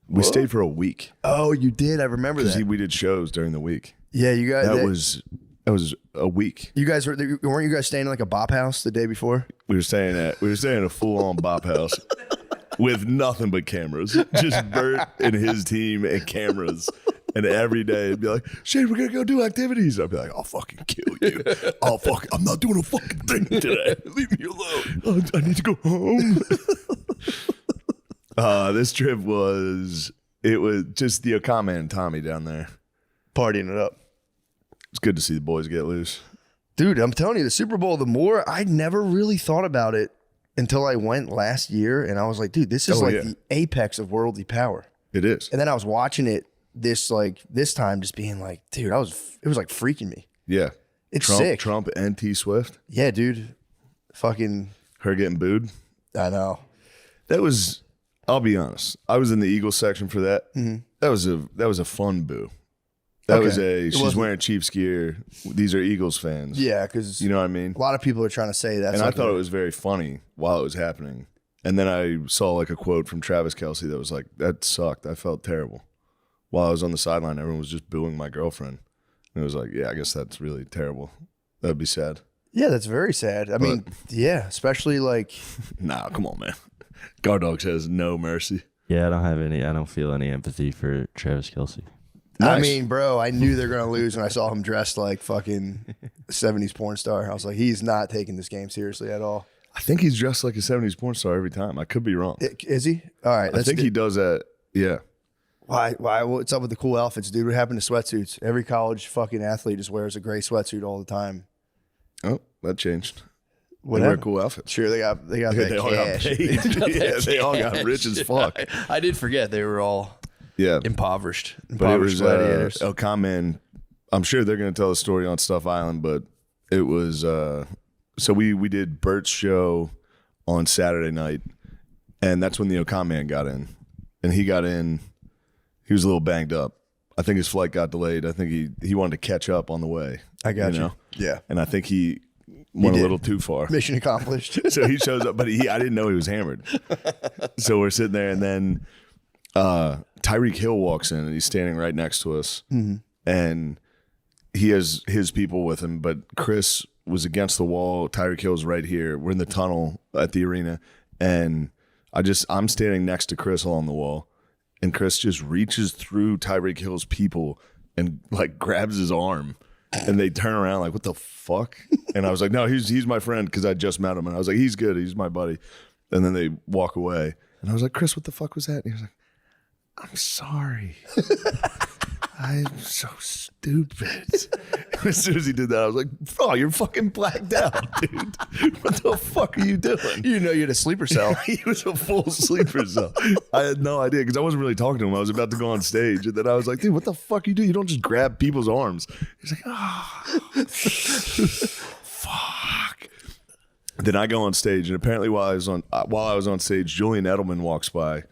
Speaker 2: We stayed for a week.
Speaker 3: Oh, you did. I remember that.
Speaker 2: We did shows during the week.
Speaker 3: Yeah, you guys.
Speaker 2: That was a week.
Speaker 3: You guys weren't you guys staying in like a bop house the day before?
Speaker 2: We were staying at a full on bop house with nothing but cameras. Just Bert and his team and cameras. And every day it'd be like, Shane, we're gonna go do activities. I'd be like, I'll fucking kill you. I'm not doing a fucking thing today. Leave me alone. I need to go home. This trip was just the Okama and Tommy down there.
Speaker 3: Partying it up.
Speaker 2: It's good to see the boys get loose.
Speaker 3: Dude, I'm telling you, the Super Bowl, I never really thought about it until I went last year, and I was like, dude, this is the apex of worldly power.
Speaker 2: It is.
Speaker 3: And then I was watching it this time, just being like, dude, it was like freaking me.
Speaker 2: Yeah.
Speaker 3: It's
Speaker 2: Trump,
Speaker 3: sick.
Speaker 2: Trump and T Swift.
Speaker 3: Yeah, dude. Fucking.
Speaker 2: Her getting booed.
Speaker 3: I know.
Speaker 2: That was, I'll be honest, I was in the Eagles section for that.
Speaker 3: Mm-hmm.
Speaker 2: That was a fun boo. She's wearing Chiefs gear. These are Eagles fans.
Speaker 3: Yeah, because
Speaker 2: you know what I mean?
Speaker 3: A lot of people are trying to say that.
Speaker 2: And I thought it was very funny while it was happening. And then I saw like a quote from Travis Kelce that was like, that sucked. I felt terrible. While I was on the sideline, everyone was just booing my girlfriend. And it was like, yeah, I guess that's really terrible. That'd be sad.
Speaker 3: Yeah, that's very sad. I mean, yeah, especially like.
Speaker 2: Nah, come on, man. Guard Dogs has no mercy.
Speaker 7: Yeah, I don't feel any empathy for Travis Kelce.
Speaker 3: Nice. I mean, bro, I knew they were going to lose when I saw him dressed like fucking 70s porn star. I was like, he's not taking this game seriously at all.
Speaker 2: I think he's dressed like a 70s porn star every time. I could be wrong.
Speaker 3: Is he? All right.
Speaker 2: I think he does that. Yeah.
Speaker 3: Why? What's up with the cool outfits, dude? What happened to sweatsuits? Every college fucking athlete just wears a gray sweatsuit all the time.
Speaker 2: Oh, that changed.
Speaker 3: What
Speaker 2: they wear
Speaker 3: happened?
Speaker 2: cool outfits.
Speaker 3: Sure, they got that
Speaker 2: all got
Speaker 3: cash.
Speaker 2: paid. Yeah, they all got rich as fuck.
Speaker 3: I did forget they were all impoverished
Speaker 2: But it was
Speaker 3: gladiators.
Speaker 2: El Common. I'm sure they're going to tell the story on Stuff Island, but it was so we did Bert's show on Saturday night, and that's when the Ocon man got in. And he got in, he was a little banged up. I think his flight got delayed. I think he wanted to catch up on the way.
Speaker 3: I got you.
Speaker 2: Know?
Speaker 3: Yeah.
Speaker 2: And I think he went a little too far.
Speaker 3: Mission accomplished.
Speaker 2: So he shows up, but I didn't know he was hammered. So we're sitting there, and then Tyreek Hill walks in, and he's standing right next to us.
Speaker 3: Mm-hmm. And
Speaker 2: he has his people with him, but Chris was against the wall. Tyreek Hill's right here. We're in the tunnel at the arena, and I'm standing next to Chris along the wall, and Chris just reaches through Tyreek Hill's people and like grabs his arm, and they turn around like, what the fuck? And I was like, no, he's my friend, because I just met him, and I was like, he's good, he's my buddy. And then they walk away, and I was like, Chris, what the fuck was that? And he was like, I'm sorry. I'm so stupid. As soon as he did that, I was like, oh, you're fucking blacked out, dude. What the fuck are you doing?
Speaker 3: You know you had a sleeper cell.
Speaker 2: He was a full sleeper cell. I had no idea, because I wasn't really talking to him. I was about to go on stage, and then I was like, dude, what the fuck you do? You don't just grab people's arms. He's like, oh, fuck. Then I go on stage, and apparently while I was on stage, Julian Edelman walks by,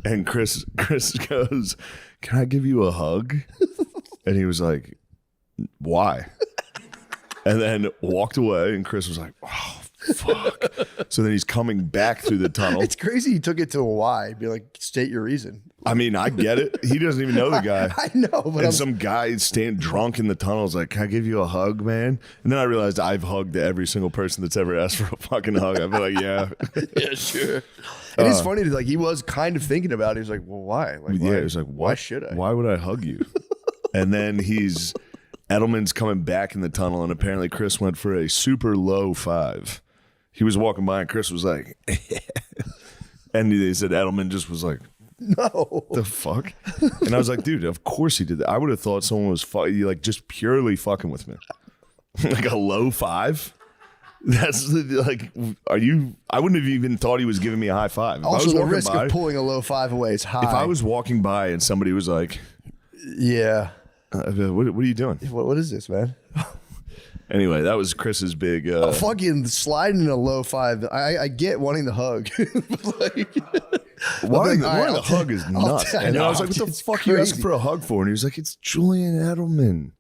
Speaker 2: and Chris goes, can I give you a hug? And he was like, why? And then walked away, and Chris was like, oh, fuck. So then he's coming back through the tunnel.
Speaker 3: It's crazy you took it to a why. Be like, state your reason.
Speaker 2: I mean, I get it. He doesn't even know the guy.
Speaker 3: I know. But
Speaker 2: and some guy staying drunk in the tunnel is like, can I give you a hug, man? And then I realized I've hugged every single person that's ever asked for a fucking hug. I've been like, yeah.
Speaker 3: Yeah, sure. It is funny, like, he was kind of thinking about it. He was like, well, why? Like,
Speaker 2: yeah, he was like,
Speaker 3: why should I?
Speaker 2: Why would I hug you? And then Edelman's coming back in the tunnel, and apparently Chris went for a super low 5. He was walking by, and Chris was like, and they said Edelman just was like,
Speaker 3: no,
Speaker 2: the fuck? And I was like, dude, of course he did that. I would have thought someone was like just purely fucking with me. Like a low 5? That's like, are you? I wouldn't have even thought he was giving me a high five. If
Speaker 3: also,
Speaker 2: I was
Speaker 3: the risk
Speaker 2: by,
Speaker 3: of pulling a low 5 away is high.
Speaker 2: If I was walking by and somebody was like,
Speaker 3: yeah,
Speaker 2: what are you doing?
Speaker 3: What is this, man?
Speaker 2: Anyway, that was Chris's big.
Speaker 3: Fucking sliding in a low 5. I get wanting the hug. Like,
Speaker 2: wanting
Speaker 3: right,
Speaker 2: the hug is nuts. And I was like, what the fuck are you asking for a hug for? And he was like, it's Julian Edelman.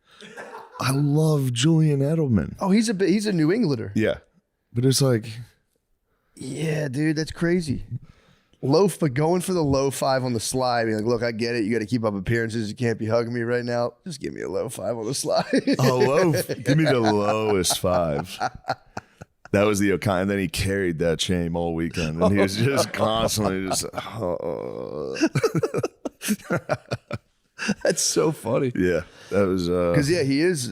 Speaker 2: I love Julian Edelman.
Speaker 3: Oh, he's a New Englander.
Speaker 2: Yeah. But it's like,
Speaker 3: yeah, dude, that's crazy. But going for the low 5 on the slide, being like, look, I get it. You got to keep up appearances. You can't be hugging me right now. Just give me a low 5 on the slide.
Speaker 2: give me the lowest 5. That was the Ocon. And then he carried that shame all weekend. And he was just constantly just,
Speaker 3: That's so funny.
Speaker 2: Yeah. That was.
Speaker 3: Because,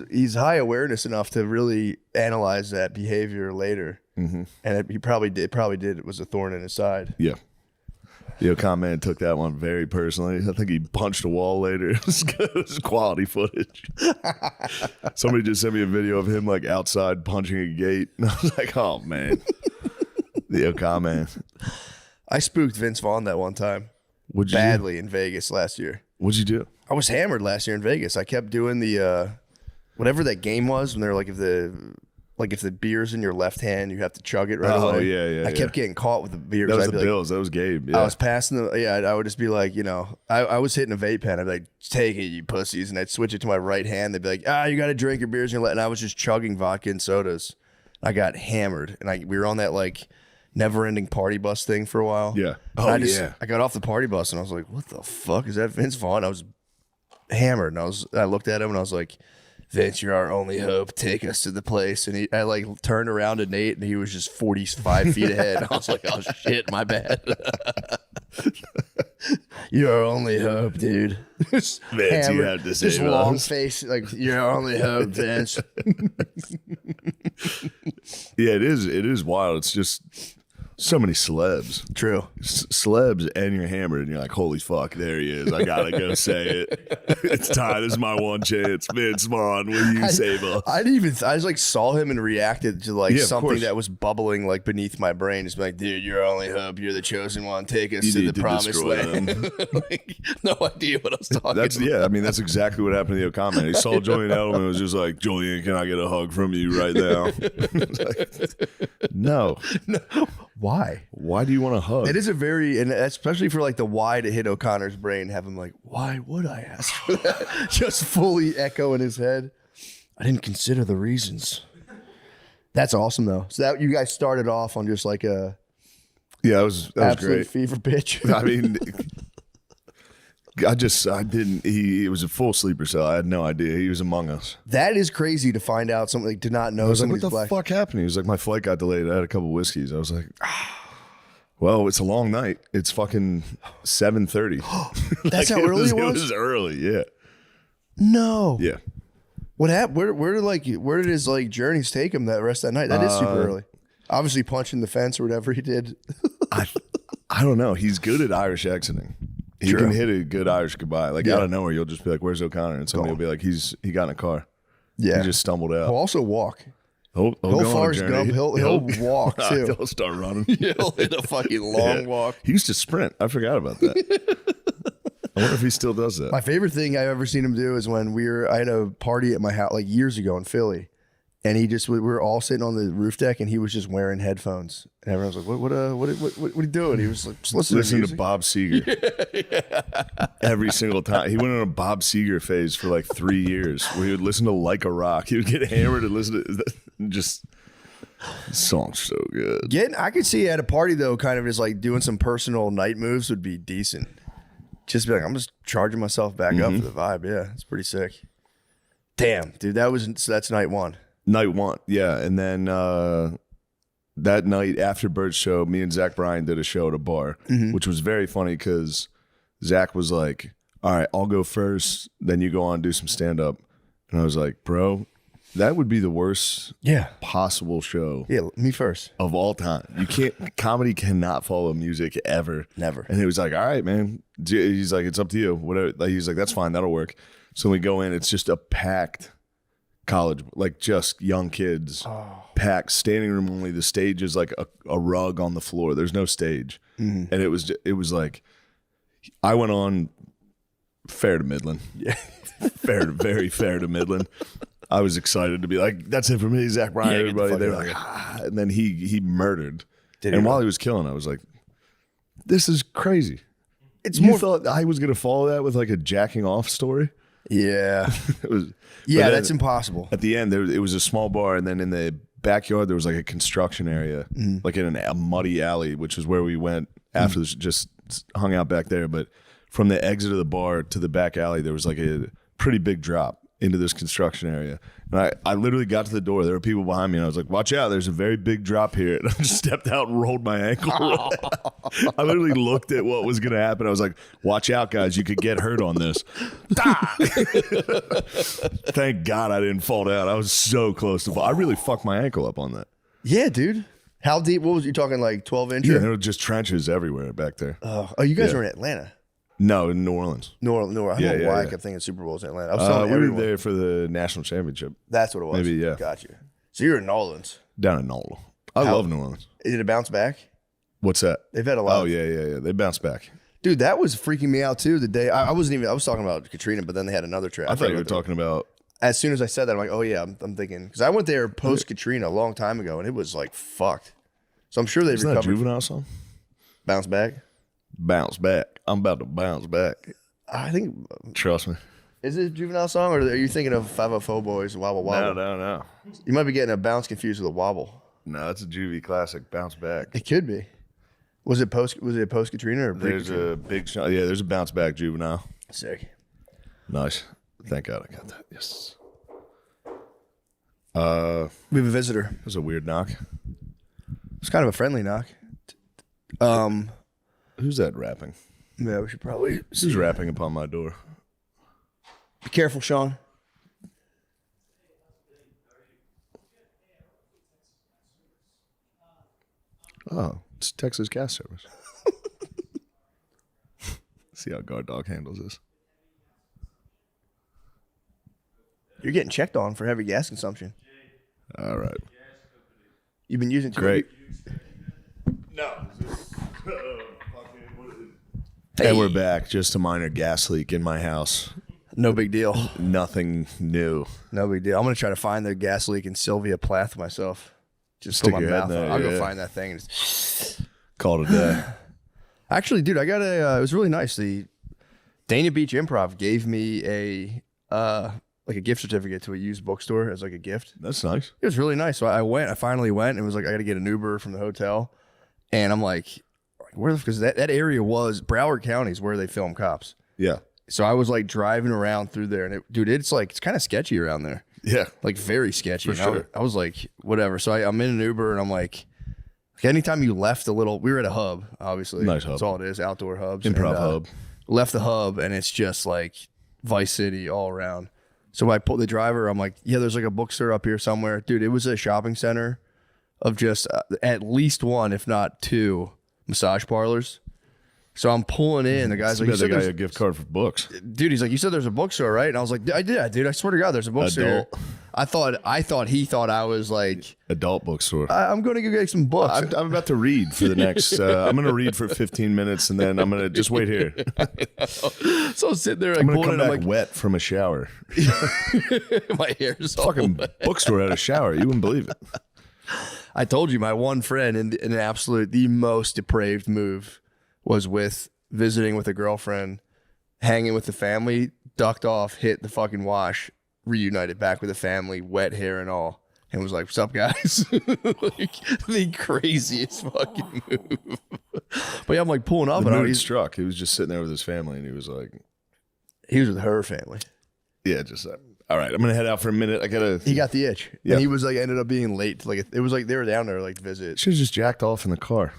Speaker 3: he's high awareness enough to really analyze that behavior later. Mm-hmm. And he probably did. It was a thorn in his side.
Speaker 2: Yeah. The Okan man took that one very personally. I think he punched a wall later. It was quality footage. Somebody just sent me a video of him like outside punching a gate. And I was like, oh man. The Okan man.
Speaker 3: I spooked Vince Vaughn that one time.
Speaker 2: What'd you
Speaker 3: Badly in Vegas last year.
Speaker 2: What'd you do?
Speaker 3: I was hammered last year in Vegas. I kept doing the whatever that game was when they're like if the beer's in your left hand, you have to chug it right away.
Speaker 2: Oh yeah.
Speaker 3: I kept getting caught with the beer.
Speaker 2: That was
Speaker 3: I'd
Speaker 2: the
Speaker 3: be
Speaker 2: Bills. That was Gabe. Yeah.
Speaker 3: I was passing I would just be like, I was hitting a vape pen. I'd be like, take it, you pussies. And I'd switch it to my right hand. They'd be like, you got to drink your beers in your left. And I was just chugging vodka and sodas. I got hammered. And we were on that like never-ending party bus thing for a while.
Speaker 2: Yeah.
Speaker 3: I got off the party bus and I was like, what the fuck? Is that Vince Vaughn? I was hammered. And I looked at him and I was like, Vince, you're our only hope. Take us to the place. And I like turned around to Nate and he was just 45 feet ahead. I was like, oh shit, my bad. You're our only hope, dude.
Speaker 2: Vince, you had to
Speaker 3: just
Speaker 2: save
Speaker 3: long
Speaker 2: us.
Speaker 3: face, like you're our only hope, Vince.
Speaker 2: Yeah, it is wild. It's just so many celebs.
Speaker 3: True.
Speaker 2: Celebs and you're hammered and you're like, holy fuck, there he is. I gotta go say it. It's time. This is my one chance. Vince Vaughn, will you save us?
Speaker 3: I just like saw him and reacted to like
Speaker 2: Yeah, of
Speaker 3: something
Speaker 2: course.
Speaker 3: that was bubbling like beneath my brain. Just like, dude, you're our only hope. You're the chosen one. Take us
Speaker 2: You
Speaker 3: to
Speaker 2: need
Speaker 3: the
Speaker 2: to
Speaker 3: promised
Speaker 2: destroy
Speaker 3: land. Like, no idea what I was talking
Speaker 2: That's
Speaker 3: about.
Speaker 2: I mean, that's exactly what happened to the Okan man. He saw Julian Edelman and was just like, Julian, can I get a hug from you right now? It's like, no.
Speaker 3: Why?
Speaker 2: Why do you want a hug?
Speaker 3: It is a very, and especially for like the why to hit O'Connor's brain, have him like, why would I ask for that? Just fully echo in his head. I didn't consider the reasons. That's awesome though. So that you guys started off on just like a
Speaker 2: Yeah, that was
Speaker 3: absolute
Speaker 2: great.
Speaker 3: fever pitch.
Speaker 2: I mean, I didn't. He was a full sleeper cell. I had no idea he was among us.
Speaker 3: That is crazy to find out something like, to not know
Speaker 2: I was like,
Speaker 3: somebody's
Speaker 2: what the
Speaker 3: black.
Speaker 2: fuck happened? He was like, my flight got delayed. I had a couple whiskeys. I was like, well, it's a long night. It's fucking 7:30.
Speaker 3: That's how early it was?
Speaker 2: It was early, yeah.
Speaker 3: No.
Speaker 2: Yeah.
Speaker 3: What happened? Where did his like journeys take him that rest of that night? That is super early. Obviously punching the fence or whatever he did.
Speaker 2: I don't know. He's good at Irish accenting. He
Speaker 3: True.
Speaker 2: can hit a good Irish goodbye. Like
Speaker 3: Yeah.
Speaker 2: out of nowhere, you'll just be like, "Where's O'Connor?" And somebody will be like, "He got in a car.
Speaker 3: Yeah.
Speaker 2: He just stumbled out."
Speaker 3: He'll also walk.
Speaker 2: He'll
Speaker 3: He'll
Speaker 2: go on a
Speaker 3: Forrest
Speaker 2: journey.
Speaker 3: Gump. He'll walk too.
Speaker 2: He'll start running.
Speaker 3: He'll hit a fucking long
Speaker 2: Yeah.
Speaker 3: walk.
Speaker 2: He used to sprint. I forgot about that. I wonder if he still does that.
Speaker 3: My favorite thing I've ever seen him do is when I had a party at my house like years ago in Philly, and we were all sitting on the roof deck, and he was just wearing headphones, and everyone was like, "What are you doing?" He was like, "Just listen to music."
Speaker 2: Bob Seger. Every single time. He went on a Bob Seger phase for like 3 years where he would listen to Like a Rock. He would get hammered and listen to just this song's so good.
Speaker 3: I could see at a party though, kind of just like doing some personal night moves would be decent. Just be like, I'm just charging myself back up for the vibe. Yeah, it's pretty sick. Damn, dude, that's night one.
Speaker 2: Night one, yeah. And then that night after Bird's show, me and Zach Bryan did a show at a bar, which was very funny because Zach was like, all right, I'll go first, then you go on and do some stand-up. And I was like, bro, that would be the worst possible show
Speaker 3: Yeah, me first.
Speaker 2: of all time. Comedy cannot follow music ever.
Speaker 3: Never.
Speaker 2: And he was like, all right, man. He's like, it's up to you. Whatever. Like, he's like, that's fine. That'll work. So we go in. It's just a packed college, like just young kids, packed, standing room only. The stage is like a rug on the floor. There's no stage. And it was like, I went on fair to Midland. Yeah. Very fair to Midland. I was excited to be like, that's it for me, Zach Bryan, everybody. They were like, and then he murdered. While he was killing, I was like, this is crazy. You thought I was going to follow that with like a jacking off story?
Speaker 3: Yeah.
Speaker 2: It was.
Speaker 3: Yeah,
Speaker 2: then
Speaker 3: that's impossible.
Speaker 2: At the end, it was a small bar, and then in the backyard, there was like a construction area, like in a muddy alley, which is where we went after this, just hung out back there. But from the exit of the bar to the back alley, there was like a pretty big drop into this construction area. And I literally got to the door. There were people behind me, and I was like, watch out, there's a very big drop here. And I just stepped out and rolled my ankle. I literally looked at what was going to happen. I was like, watch out, guys. You could get hurt on this. Thank God I didn't fall down. I was so close to fall. I really fucked my ankle up on that.
Speaker 3: Yeah, dude. How deep? What was you talking, like 12 inch?
Speaker 2: Yeah, there were just trenches everywhere back there.
Speaker 3: Oh, you guys were in Atlanta.
Speaker 2: No, in New Orleans.
Speaker 3: New Orleans. I don't know why I kept thinking Super Bowl's in Atlanta. I was telling
Speaker 2: We
Speaker 3: everyone.
Speaker 2: were there for the national championship.
Speaker 3: That's what it was.
Speaker 2: Maybe, yeah.
Speaker 3: Got you. So you're in New Orleans.
Speaker 2: Down in Nola. I love New Orleans.
Speaker 3: Did it bounce back?
Speaker 2: What's that?
Speaker 3: They've had a lot.
Speaker 2: Oh, yeah. They bounced back.
Speaker 3: Dude, that was freaking me out too. The day I was talking about Katrina, but then they had another trip.
Speaker 2: I thought you were talking about.
Speaker 3: As soon as I said that, I'm like, oh yeah, I'm thinking because I went there post Katrina a long time ago, and it was like fucked. So I'm sure they've
Speaker 2: Isn't that a
Speaker 3: recovered.
Speaker 2: Juvenile song?
Speaker 3: Bounce back.
Speaker 2: Bounce back. I'm about to bounce back.
Speaker 3: I think
Speaker 2: Trust me.
Speaker 3: is it a Juvenile song, or are you thinking of 504 Boys Wobble Wobble?
Speaker 2: No.
Speaker 3: You might be getting a bounce confused with a wobble.
Speaker 2: No, it's a juvie classic. Bounce back.
Speaker 3: It could be. Was it post Katrina or pre?
Speaker 2: There's a big shot. Yeah, there's a bounce back Juvenile.
Speaker 3: Sick.
Speaker 2: Nice. Thank God I got that. Yes.
Speaker 3: We have a visitor.
Speaker 2: It was a weird knock.
Speaker 3: It's kind of a friendly knock.
Speaker 2: Who's that rapping?
Speaker 3: Yeah, we should probably
Speaker 2: Who's rapping upon my door?
Speaker 3: be careful, Sean.
Speaker 2: Oh, it's Texas gas service. See how Guard Dog handles this.
Speaker 3: You're getting checked on for heavy gas consumption.
Speaker 2: All right.
Speaker 3: You've been using
Speaker 2: Great.
Speaker 3: No.
Speaker 2: And we're back. Just a minor gas leak in my house.
Speaker 3: No big deal.
Speaker 2: Nothing new.
Speaker 3: No big deal. I'm gonna try to find the gas leak in Sylvia Plath myself. Just
Speaker 2: Stick
Speaker 3: put my
Speaker 2: your head
Speaker 3: mouth
Speaker 2: in
Speaker 3: on.
Speaker 2: there,
Speaker 3: I'll go
Speaker 2: yeah.
Speaker 3: find that thing.
Speaker 2: Call it a day.
Speaker 3: Actually, dude, I got a. It was really nice. The Dana Beach Improv gave me a like a gift certificate to a used bookstore as like a gift.
Speaker 2: That's nice.
Speaker 3: It was really nice. So I went. I finally went. And it was like I got to get an Uber from the hotel, and I'm like, where? Because that area was Broward County is where they film Cops.
Speaker 2: Yeah.
Speaker 3: So I was like driving around through there, and it's like it's kind of sketchy around there.
Speaker 2: Yeah.
Speaker 3: Like very sketchy.
Speaker 2: For
Speaker 3: And
Speaker 2: sure.
Speaker 3: I was like, whatever. So I'm in an Uber and I'm like, anytime you left a little, we were at a hub, obviously.
Speaker 2: Nice hub.
Speaker 3: That's all it is, outdoor hubs.
Speaker 2: Improv
Speaker 3: And,
Speaker 2: hub.
Speaker 3: Left the hub and it's just like Vice City all around. So I pulled the driver. I'm like, yeah, there's like a bookstore up here somewhere. Dude, it was a shopping center of just at least one, if not two, massage parlors. So I'm pulling in. The guy's like,
Speaker 2: You
Speaker 3: you
Speaker 2: got
Speaker 3: said
Speaker 2: the guy
Speaker 3: there's-
Speaker 2: a gift card for books.
Speaker 3: dude, he's like, you said there's a bookstore, right? And I was like, I did, dude. I swear to God, there's a bookstore.
Speaker 2: Adult.
Speaker 3: I thought he thought I was like,
Speaker 2: Adult bookstore.
Speaker 3: I'm going to go get some books.
Speaker 2: I'm about to read for the next. I'm going to read for 15 minutes and then I'm going to just wait here.
Speaker 3: So I'm sitting there, like,
Speaker 2: I'm going to
Speaker 3: pulling
Speaker 2: come
Speaker 3: in,
Speaker 2: back
Speaker 3: I'm like,
Speaker 2: wet from a shower.
Speaker 3: my hair's all
Speaker 2: Fucking
Speaker 3: wet.
Speaker 2: bookstore had a shower. You wouldn't believe it.
Speaker 3: I told you, my one friend in an absolute, the most depraved move was visiting with a girlfriend, hanging with the family, ducked off, hit the fucking wash, reunited back with the family, wet hair and all, and was like, "What's up, guys?" Like the craziest fucking move. But yeah, I'm like pulling up,
Speaker 2: The
Speaker 3: and
Speaker 2: mood
Speaker 3: he's
Speaker 2: struck. He was just sitting there with his family and he was like,
Speaker 3: he was with her family.
Speaker 2: yeah, just all right, I'm going to head out for a minute. I got to.
Speaker 3: He got the itch,
Speaker 2: Yeah.
Speaker 3: and he was like, ended up being late. Like it was like they were down there like to visit,
Speaker 2: Should have just jacked off in the car,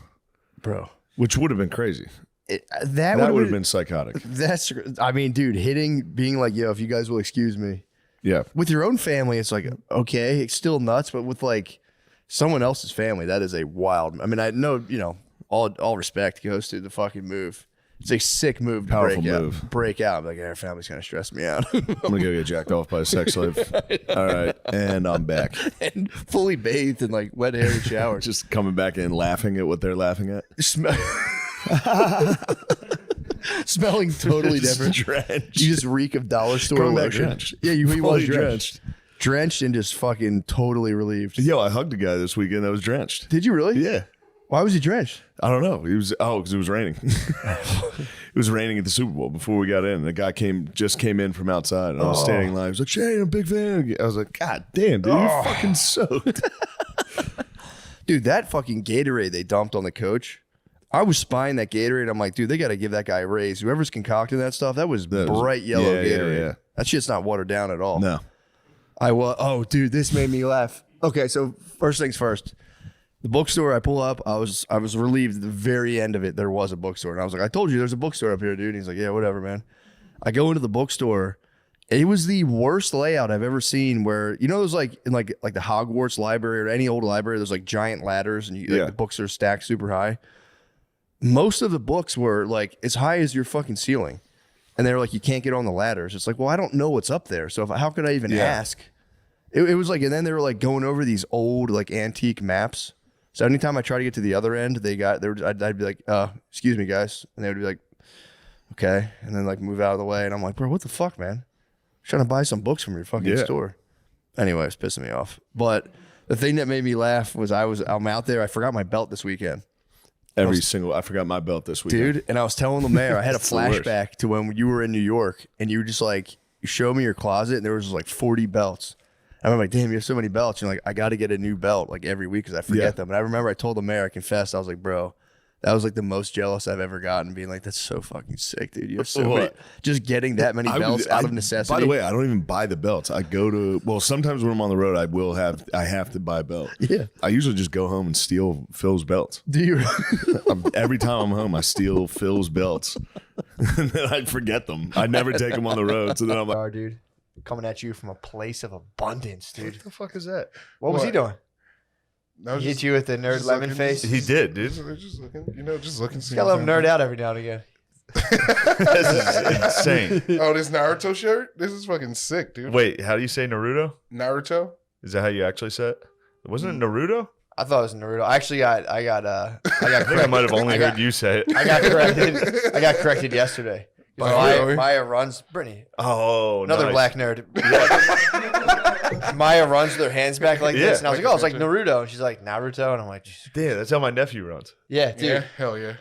Speaker 3: bro.
Speaker 2: which would have been crazy.
Speaker 3: That
Speaker 2: That would
Speaker 3: would
Speaker 2: have been psychotic.
Speaker 3: That's, I mean, dude, being like, yo, if you guys will excuse me.
Speaker 2: Yeah.
Speaker 3: With your own family, it's like, okay, it's still nuts, but with like someone else's family, that is a wild. I mean, I know, all respect goes to the fucking move. It's a sick move to
Speaker 2: Powerful
Speaker 3: break
Speaker 2: move.
Speaker 3: out. Break out. Like, our family's kind of stressed me out.
Speaker 2: I'm going to go get jacked off by a sex slave. All right. And I'm back.
Speaker 3: And fully bathed in like wet hair and shower.
Speaker 2: Just coming back in laughing at what they're laughing at.
Speaker 3: Smelling totally
Speaker 2: Just
Speaker 3: different.
Speaker 2: drenched.
Speaker 3: You just reek of dollar store
Speaker 2: Coming back
Speaker 3: lotion.
Speaker 2: drenched.
Speaker 3: Yeah, he was
Speaker 2: Fully
Speaker 3: drenched. Drenched and just fucking totally relieved.
Speaker 2: Yo, I hugged a guy this weekend that was drenched.
Speaker 3: Did you really?
Speaker 2: Yeah.
Speaker 3: Why was he drenched?
Speaker 2: I don't know. He was because it was raining. It was raining at the Super Bowl before we got in. The guy just came in from outside, and I was standing in line. He was like, "Shane, I'm a big fan." I was like, "God damn, dude, you're fucking soaked."
Speaker 3: Dude, that fucking Gatorade they dumped on the coach. I was spying that Gatorade. I'm like, dude, they got to give that guy a raise. Whoever's concocting that stuff, that was bright yellow
Speaker 2: yeah,
Speaker 3: Gatorade.
Speaker 2: yeah.
Speaker 3: That shit's not watered down at all.
Speaker 2: No.
Speaker 3: Oh, dude, this made me laugh. Okay, so first things first. The bookstore I pull up, I was relieved at the very end of it there was a bookstore. And I was like, I told you there's a bookstore up here, dude. And he's like, yeah, whatever, man. I go into the bookstore It was the worst layout I've ever seen. Where you know, there's like in like the Hogwarts library or any old library, there's like giant ladders, and like, the books are stacked super high. Most of the books were like as high as your fucking ceiling, and they were like, you can't get on the ladders. It's like, well, I don't know what's up there, so how could I even ask? It was like, and then they were like going over these old like antique maps. So anytime I try to get to the other end, I'd be like, excuse me, guys, and they would be like, okay, and then like move out of the way, and I'm like, bro, what the fuck, man? Trying to buy some books from your fucking store. Anyway, it's pissing me off. But the thing that made me laugh was I'm out there. I forgot my belt this weekend.
Speaker 2: I forgot my belt this weekend.
Speaker 3: Dude, and I was telling the mayor, I had a flashback to when you were in New York, and you were just like, you showed me your closet, and there was like 40 belts. And I'm like, damn, you have so many belts. You're like, I got to get a new belt like every week because I forget them. And I remember I told the mayor, I confessed, I was like, bro, that was like the most jealous I've ever gotten, being like, that's so fucking sick, dude. You have so many, just getting that many belts out of necessity.
Speaker 2: By the way, I don't even buy the belts. I go to, well, sometimes when I'm on the road, I have to buy a belt.
Speaker 3: Yeah.
Speaker 2: I usually just go home and steal Phil's belts.
Speaker 3: Do you?
Speaker 2: Every time I'm home, I steal Phil's belts. And then I forget them. I never take them on the road. So then I'm like,
Speaker 1: Dude, coming at you from a place of abundance, dude.
Speaker 2: what the fuck is that?
Speaker 1: What was he doing?
Speaker 6: No,
Speaker 1: He hit you with the nerd lemon
Speaker 6: looking,
Speaker 1: face?
Speaker 2: He did, dude.
Speaker 6: Just looking, just looking.
Speaker 1: Just gotta let him nerd out every now and again.
Speaker 2: This is insane.
Speaker 6: Oh, this Naruto shirt? This is fucking sick, dude.
Speaker 2: Wait, how do you say Naruto?
Speaker 6: Naruto?
Speaker 2: Is that how you actually say it? Wasn't it Naruto?
Speaker 1: I thought it was Naruto. I actually I got
Speaker 2: I think I might have only heard you say it.
Speaker 1: I got corrected yesterday.
Speaker 6: Really?
Speaker 1: Maya runs Brittany.
Speaker 2: Oh,
Speaker 1: Another
Speaker 2: nice.
Speaker 1: black nerd. Maya runs with her hands back like this, and I was like, "Oh, it's like Naruto." And she's like, "Naruto," and I'm like,
Speaker 2: Damn, that's how my nephew runs.
Speaker 1: "Yeah, dude."
Speaker 6: Yeah, hell yeah.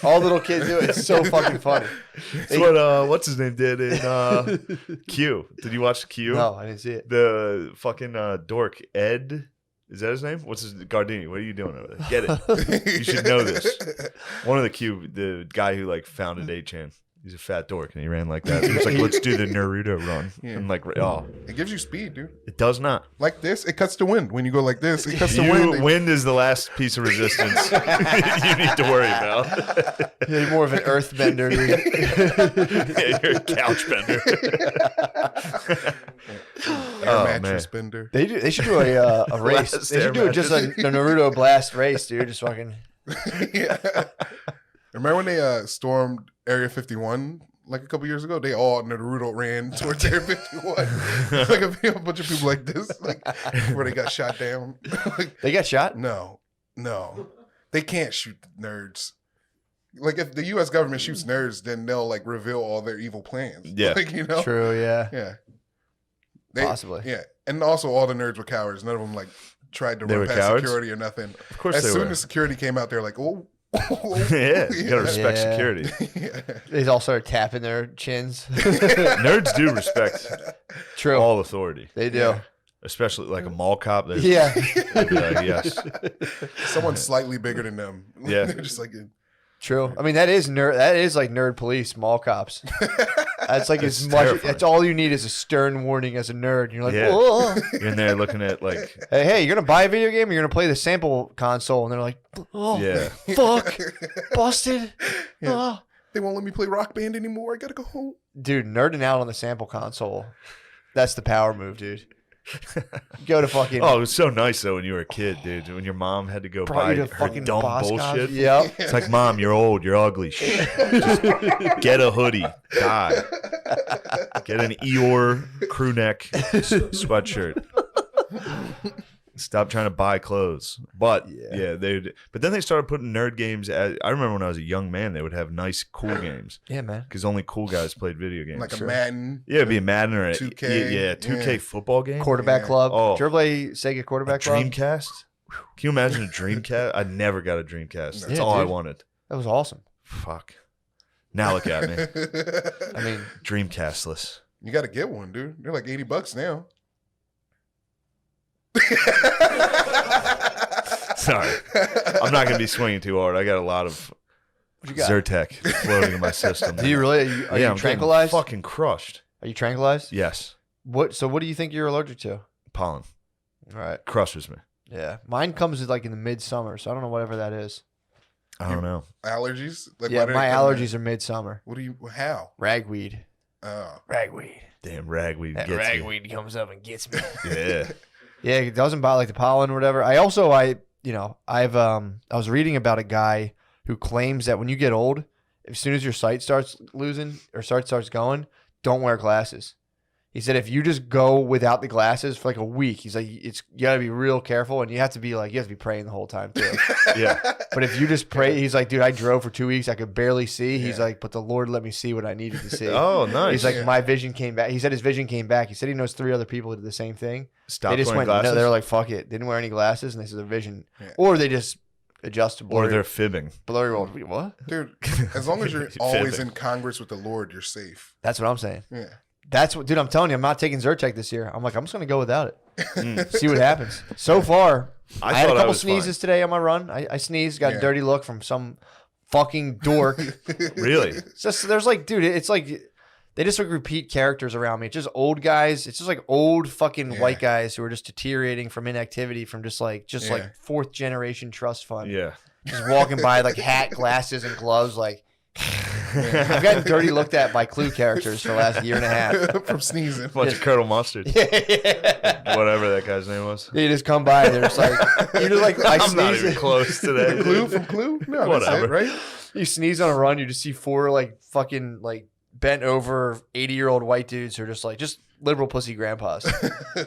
Speaker 1: All little kids do it. It's so fucking funny.
Speaker 2: That's what what's his name did in Q. Did you watch Q?
Speaker 1: No, I didn't see it.
Speaker 2: The fucking dork Ed. Is that his name? What's his Gardini? What are you doing over there? Get it. You should know this. One of the guy who like founded 8chan. He's a fat dork and he ran like that. He was like, let's do the Naruto run.
Speaker 6: Yeah.
Speaker 2: And like, oh,
Speaker 6: It gives you speed, dude.
Speaker 2: it does not.
Speaker 6: Like this, it cuts the wind. When you go like this, it cuts the wind.
Speaker 2: Wind is the last piece of resistance you need to worry about.
Speaker 1: You're more of an earth bender, dude.
Speaker 2: Yeah, you're a couch bender.
Speaker 6: Air mattress bender.
Speaker 1: They should do a race.
Speaker 2: Blast
Speaker 1: They should do
Speaker 2: air
Speaker 1: just a Naruto blast race, dude. Just fucking.
Speaker 6: Yeah. Remember when they stormed Area 51 like a couple years ago? They all Naruto ran towards Area 51. Like a bunch of people like this, like where they got shot down. Like,
Speaker 1: They got shot.
Speaker 6: no, they can't shoot nerds. Like if the U.S. government shoots nerds, then they'll like reveal all their evil plans.
Speaker 2: Yeah.
Speaker 6: Like, you know.
Speaker 1: True. Yeah.
Speaker 6: Yeah.
Speaker 1: Possibly.
Speaker 6: Yeah, and also all the nerds were cowards. None of them like tried to
Speaker 2: They
Speaker 6: run
Speaker 2: were
Speaker 6: past
Speaker 2: cowards?
Speaker 6: security or nothing.
Speaker 2: Of course
Speaker 6: As
Speaker 2: they
Speaker 6: soon
Speaker 2: were.
Speaker 6: as security came out, they're like, "Oh,
Speaker 2: Yeah, you gotta respect
Speaker 1: Yeah.
Speaker 2: security.
Speaker 6: yeah.
Speaker 1: They all started tapping their chins.
Speaker 2: Nerds do respect
Speaker 1: True.
Speaker 2: all authority,
Speaker 1: They do.
Speaker 6: Yeah.
Speaker 2: especially like a mall cop. They'd
Speaker 1: Yeah.
Speaker 2: be like, yes.
Speaker 6: Someone slightly bigger than them.
Speaker 2: Yeah.
Speaker 6: They're just like,
Speaker 1: True. I mean, that is nerd. That is like nerd police, mall cops. That's like as
Speaker 2: It's
Speaker 1: much.
Speaker 2: terrifying.
Speaker 1: That's all you need is a stern warning as a nerd. You're like,
Speaker 2: Yeah.
Speaker 1: "Whoa."
Speaker 2: You're in there looking at like,
Speaker 1: Hey, you're gonna buy a video game. Or you're gonna play the sample console, and they're like, oh,
Speaker 2: yeah.
Speaker 1: fuck, busted.
Speaker 6: Yeah.
Speaker 1: Oh.
Speaker 6: they won't let me play Rock Band anymore. I gotta go home.
Speaker 1: Dude, nerding out on the sample console. That's the power move, dude. Go to fucking.
Speaker 2: Oh, it was so nice though when you were a kid, dude. When your mom had to go
Speaker 1: brought
Speaker 2: buy
Speaker 1: you to
Speaker 2: her
Speaker 1: fucking
Speaker 2: dumb
Speaker 1: Boss
Speaker 2: bullshit.
Speaker 1: Cos- Yep.
Speaker 2: It's like, Mom, you're old, you're ugly. Just get a hoodie, die. Get an Eeyore crew neck sweatshirt. Stop trying to buy clothes. But yeah, but then they started putting nerd games. I remember when I was a young man, they would have nice, cool games
Speaker 1: Yeah, man.
Speaker 2: because only cool guys played video games.
Speaker 6: Like a Madden.
Speaker 2: Yeah, it'd be a Madden or a
Speaker 6: 2K.
Speaker 2: Yeah, 2K
Speaker 6: Yeah.
Speaker 2: football game.
Speaker 1: Quarterback
Speaker 6: Yeah.
Speaker 1: club.
Speaker 2: Oh.
Speaker 1: Did you ever play Sega Quarterback Club?
Speaker 2: Dreamcast. Can you imagine a Dreamcast? I never got a Dreamcast. That's
Speaker 1: Yeah,
Speaker 2: all I
Speaker 1: dude.
Speaker 2: wanted.
Speaker 1: That was awesome.
Speaker 2: Fuck. Now look at me.
Speaker 1: I mean,
Speaker 2: Dreamcastless.
Speaker 6: You gotta get one, dude. They're like $80 now.
Speaker 2: Sorry. I'm not going to be swinging too hard. I got a lot of
Speaker 1: what you got?
Speaker 2: Zyrtec floating in my system.
Speaker 1: Do you really? Are
Speaker 2: I'm
Speaker 1: you
Speaker 2: getting
Speaker 1: tranquilized?
Speaker 2: fucking crushed.
Speaker 1: Are you tranquilized?
Speaker 2: Yes.
Speaker 1: What? So what do you think you're allergic to?
Speaker 2: Pollen.
Speaker 1: All right.
Speaker 2: Crushes me.
Speaker 1: Yeah. Mine comes like in the midsummer, so I don't know whatever that is.
Speaker 2: I don't know.
Speaker 6: Allergies? Like,
Speaker 1: Yeah,
Speaker 6: why do
Speaker 1: my
Speaker 6: they come in?
Speaker 1: allergies are midsummer.
Speaker 6: What do you? How?
Speaker 1: Ragweed.
Speaker 6: Oh,
Speaker 1: Ragweed.
Speaker 2: Damn ragweed
Speaker 1: That
Speaker 2: gets
Speaker 1: ragweed comes up and gets me.
Speaker 2: you. Yeah.
Speaker 1: Yeah, it doesn't bother like the pollen or whatever. I was reading about a guy who claims that when you get old, as soon as your sight starts losing or starts going, don't wear glasses. He said if you just go without the glasses for like a week, he's like you got to be real careful and you have to be praying the whole time too.
Speaker 2: Yeah.
Speaker 1: But if you just pray, he's like, dude, I drove for 2 weeks, I could barely see. He's like, but the Lord let me see what I needed to see.
Speaker 2: Oh, nice.
Speaker 1: He's like, my vision came back. He said his vision came back. He said he knows 3 other people who did the same thing.
Speaker 2: Stop
Speaker 1: They just
Speaker 2: wearing
Speaker 1: went,
Speaker 2: glasses.
Speaker 1: no, they're like, fuck it. Didn't wear any glasses, and they said their vision.
Speaker 6: Yeah.
Speaker 1: Or they just adjust to
Speaker 2: or
Speaker 1: blurry.
Speaker 2: they're fibbing.
Speaker 1: blurry world. Wait, what?
Speaker 6: Dude, as long as you're always in Congress with the Lord, you're safe.
Speaker 1: That's what I'm saying.
Speaker 6: Yeah.
Speaker 1: That's what, dude, I'm telling you, I'm not taking Zyrtec this year. I'm like, I'm just going to go without it. See what happens. So far, I had a
Speaker 2: thought
Speaker 1: couple
Speaker 2: was
Speaker 1: sneezes
Speaker 2: fine.
Speaker 1: today on my run. I sneezed, got a dirty look from some fucking dork.
Speaker 2: Really?
Speaker 1: It's just, there's like, dude, it's like, they just like repeat characters around me. It's just old guys. It's just like old fucking white guys who are just deteriorating from inactivity from just like 4th generation trust fund.
Speaker 2: Yeah.
Speaker 1: Just walking by like hat, glasses, and gloves. Like, I've gotten dirty looked at by Clue characters for the last year and a half.
Speaker 6: From sneezing.
Speaker 2: Bunch of Colonel Mustard. Whatever that guy's name was.
Speaker 1: You just come by and they're just like, you're just like, I
Speaker 2: I'm not
Speaker 1: sneeze.
Speaker 2: even close today.
Speaker 6: Clue from Clue? No,
Speaker 2: Whatever.
Speaker 6: that's it, right?
Speaker 1: You sneeze on a run, you just see 4 like fucking like bent over 80-year-old white dudes who are just like, just liberal pussy grandpas.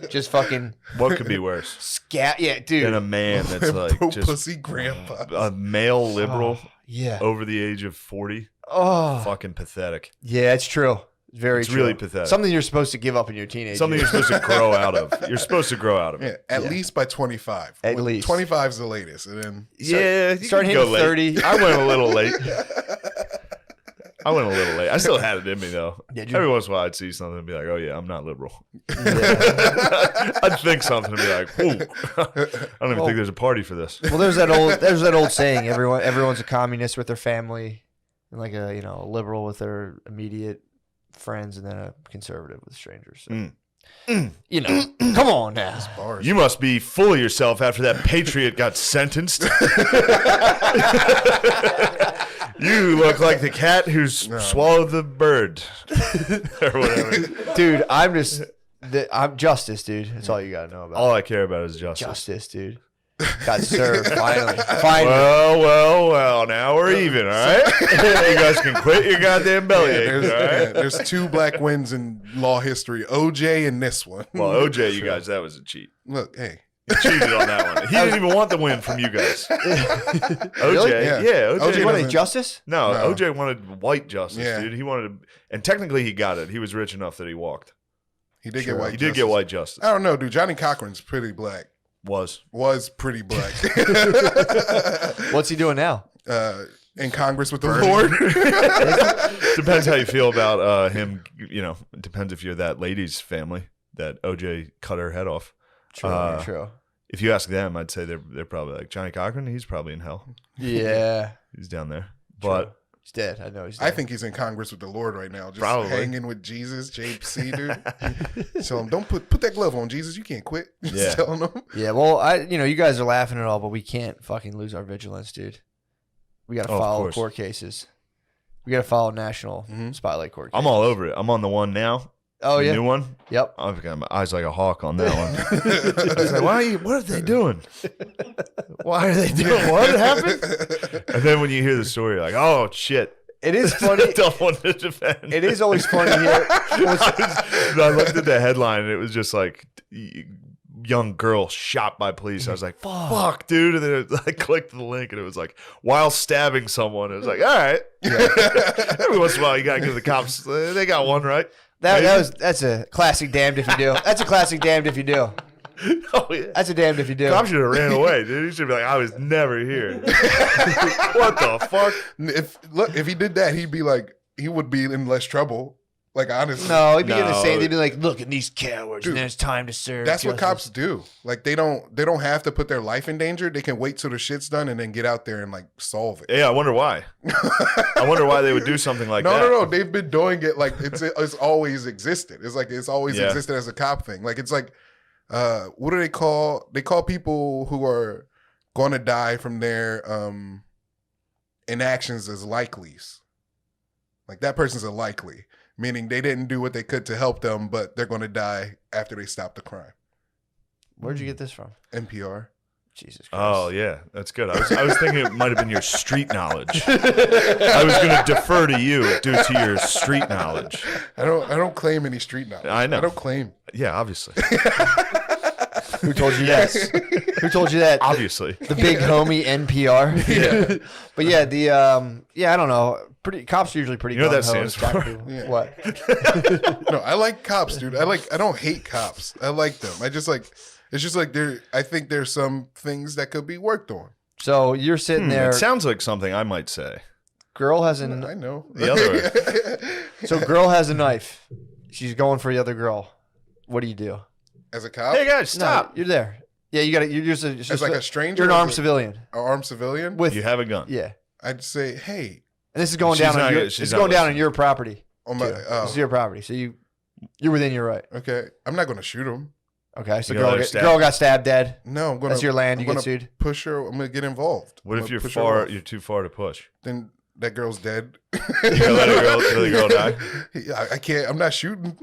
Speaker 1: Just fucking
Speaker 2: What could be worse
Speaker 1: scat. Yeah, dude.
Speaker 2: than a man that's like
Speaker 6: Pro
Speaker 2: just
Speaker 6: pussy grandpa.
Speaker 2: a male liberal
Speaker 1: Yeah.
Speaker 2: over the age of 40?
Speaker 1: Oh.
Speaker 2: Fucking pathetic.
Speaker 1: Yeah, it's true. Very
Speaker 2: It's
Speaker 1: true.
Speaker 2: really pathetic.
Speaker 1: Something you're supposed to give up in your teenage
Speaker 2: Something you're
Speaker 1: years.
Speaker 2: supposed to grow out of. You're supposed to grow out of
Speaker 6: Yeah,
Speaker 2: it.
Speaker 6: at least by 25.
Speaker 1: At least.
Speaker 6: 25 is the latest. And then
Speaker 2: Yeah, you
Speaker 1: start
Speaker 2: can
Speaker 1: hitting
Speaker 2: go late.
Speaker 1: 30.
Speaker 2: I went a little late. I still had it in me though.
Speaker 1: Yeah, dude.
Speaker 2: Every once in a while, I'd see something and be like, "Oh yeah, I'm not liberal."
Speaker 1: Yeah.
Speaker 2: I'd think something and be like, "Ooh, I don't even think there's a party for this."
Speaker 1: Well, there's that old saying, everyone's a communist with their family, and like a liberal with their immediate friends, and then a conservative with strangers. So, come on now.
Speaker 6: bars.
Speaker 2: You must be full of yourself after that patriot got sentenced. You look like the cat who's swallowed the bird, or whatever.
Speaker 1: Dude, I'm justice, dude. That's all you gotta know about.
Speaker 2: All I care about is justice.
Speaker 1: Justice, dude. Got served finally.
Speaker 2: Well. Now we're even, all right? You guys can quit your goddamn bellyache, all right?
Speaker 6: There's 2 black wins in law history, OJ and this one.
Speaker 2: Well, OJ, you guys, that was a cheat.
Speaker 6: Look, hey.
Speaker 2: You cheated on that one. He didn't even want the win from you guys. OJ,
Speaker 1: Really?
Speaker 2: yeah,
Speaker 6: Yeah.
Speaker 2: OJ.
Speaker 1: You want
Speaker 6: doesn't-
Speaker 1: justice?
Speaker 2: No,
Speaker 6: No.
Speaker 2: OJ wanted white justice,
Speaker 6: Yeah.
Speaker 2: dude. He wanted, and technically he got it. He was rich enough that he walked.
Speaker 6: He did
Speaker 1: Sure.
Speaker 6: get white
Speaker 2: He did get white justice.
Speaker 6: I don't know, dude. Johnny Cochran's pretty black. Was pretty black.
Speaker 1: What's he doing now?
Speaker 6: In Congress with the Lord.
Speaker 2: Depends how you feel about him. It depends if you're that lady's family that OJ cut her head off.
Speaker 1: True.
Speaker 2: If you ask them, I'd say they're probably like Johnny Cochran. He's probably in hell.
Speaker 1: Yeah.
Speaker 2: He's down there. But
Speaker 1: He's dead. I know he's dead.
Speaker 6: I think he's in Congress with the Lord right now, just
Speaker 2: Probably.
Speaker 6: hanging with Jesus, JC, dude. So don't put that glove on, Jesus. You can't quit. Just
Speaker 2: Yeah.
Speaker 6: telling him.
Speaker 1: Yeah, well, you guys are laughing at all, but we can't fucking lose our vigilance, dude. We got to
Speaker 2: Oh, of
Speaker 1: follow
Speaker 2: course.
Speaker 1: court cases. We got to follow national spotlight court cases.
Speaker 2: I'm all over it. I'm on the one now.
Speaker 1: Oh,
Speaker 2: The
Speaker 1: yeah.
Speaker 2: new one.
Speaker 1: Yep.
Speaker 2: I've got my eyes like a hawk on that one. I was like, what are they doing? Why are they doing what happened? And then when you hear the story, you're like, oh shit.
Speaker 1: It is funny.
Speaker 2: Don't want to defend.
Speaker 1: It is always funny here.
Speaker 2: I looked at the headline and it was just like young girl shot by police. I was like, fuck, dude. And then I clicked the link and it was like, while stabbing someone. It was like, all right. Every once in a while, you got to give the cops, they got one, right?
Speaker 1: That's a classic damned if you do. That's a classic damned if you do.
Speaker 2: Oh, yeah.
Speaker 1: That's a damned if you do.
Speaker 2: Cop should have ran away, dude. He should be like, I was never here. What the fuck?
Speaker 6: If he did that, he would be in less trouble. Like, honestly.
Speaker 1: No, he'd be in the
Speaker 2: No.
Speaker 1: same. They'd be like, look at these cowards,
Speaker 6: Dude,
Speaker 1: and then it's time to serve.
Speaker 6: That's what
Speaker 1: justice.
Speaker 6: cops do. Like, they don't have to put their life in danger. They can wait till the shit's done and then get out there and like solve it.
Speaker 2: Yeah, I wonder why. I wonder why they would do something like that.
Speaker 6: No. They've been doing it like it's always existed. It's like it's always
Speaker 2: Yeah.
Speaker 6: existed as a cop thing. Like it's like what do they call? They call people who are going to die from their inactions as likelies. Like that person's a likely. meaning they didn't do what they could to help them, but they're going to die after they stop the crime.
Speaker 1: Where'd you get this from?
Speaker 6: NPR.
Speaker 1: Jesus Christ.
Speaker 2: Oh yeah, that's good. I was thinking it might have been your street knowledge. I was going to defer to you due to your street knowledge.
Speaker 6: I don't claim any street knowledge.
Speaker 2: I know.
Speaker 6: I don't claim.
Speaker 2: Yeah, obviously.
Speaker 1: Who told you that? Who told you that?
Speaker 2: Obviously.
Speaker 1: The big homie NPR.
Speaker 6: Yeah.
Speaker 1: But yeah, I don't know. Cops are usually pretty.
Speaker 2: You know what that
Speaker 1: gung-ho
Speaker 2: stands
Speaker 1: to attack
Speaker 2: for?
Speaker 1: people.
Speaker 6: Yeah.
Speaker 1: What?
Speaker 6: No, I like cops, dude. I don't hate cops. I like them. It's just like I think there's some things that could be worked on.
Speaker 1: So you're sitting there.
Speaker 2: It sounds like something I might say.
Speaker 1: Girl has
Speaker 6: I
Speaker 1: a
Speaker 6: know.
Speaker 2: The other.
Speaker 1: so girl has a knife. She's going for the other girl. What do you do?
Speaker 6: As a cop?
Speaker 2: Hey guys,
Speaker 1: No,
Speaker 2: stop!
Speaker 1: you're there. Yeah, you got to. You're just
Speaker 6: As like a stranger?
Speaker 1: You're an
Speaker 6: or
Speaker 1: armed
Speaker 6: as
Speaker 1: civilian.
Speaker 6: An armed civilian?
Speaker 1: With
Speaker 2: You have a gun.
Speaker 1: yeah,
Speaker 6: I'd say, hey,
Speaker 1: and this is going
Speaker 2: She's
Speaker 1: down
Speaker 2: not
Speaker 1: on your.
Speaker 2: gonna- she's
Speaker 1: It's
Speaker 2: not
Speaker 1: going down on
Speaker 2: listening.
Speaker 1: your property.
Speaker 6: on my,
Speaker 1: Too. This is your property, so you're within your right.
Speaker 6: okay, I'm not going to shoot him.
Speaker 1: Okay, so
Speaker 2: You gonna let her
Speaker 1: girl,
Speaker 2: stab?
Speaker 1: girl got stabbed dead.
Speaker 6: No, I'm going to.
Speaker 1: That's your land. You
Speaker 6: I'm
Speaker 1: get
Speaker 6: gonna
Speaker 1: sued.
Speaker 6: Push her. I'm going to get involved.
Speaker 2: What
Speaker 6: I'm
Speaker 2: if
Speaker 6: gonna
Speaker 2: you're
Speaker 6: push her
Speaker 2: far?
Speaker 6: off.
Speaker 2: You're too far to push.
Speaker 6: Then that girl's dead.
Speaker 2: You gonna let the girl die?
Speaker 6: Yeah, I can't. I'm not shooting.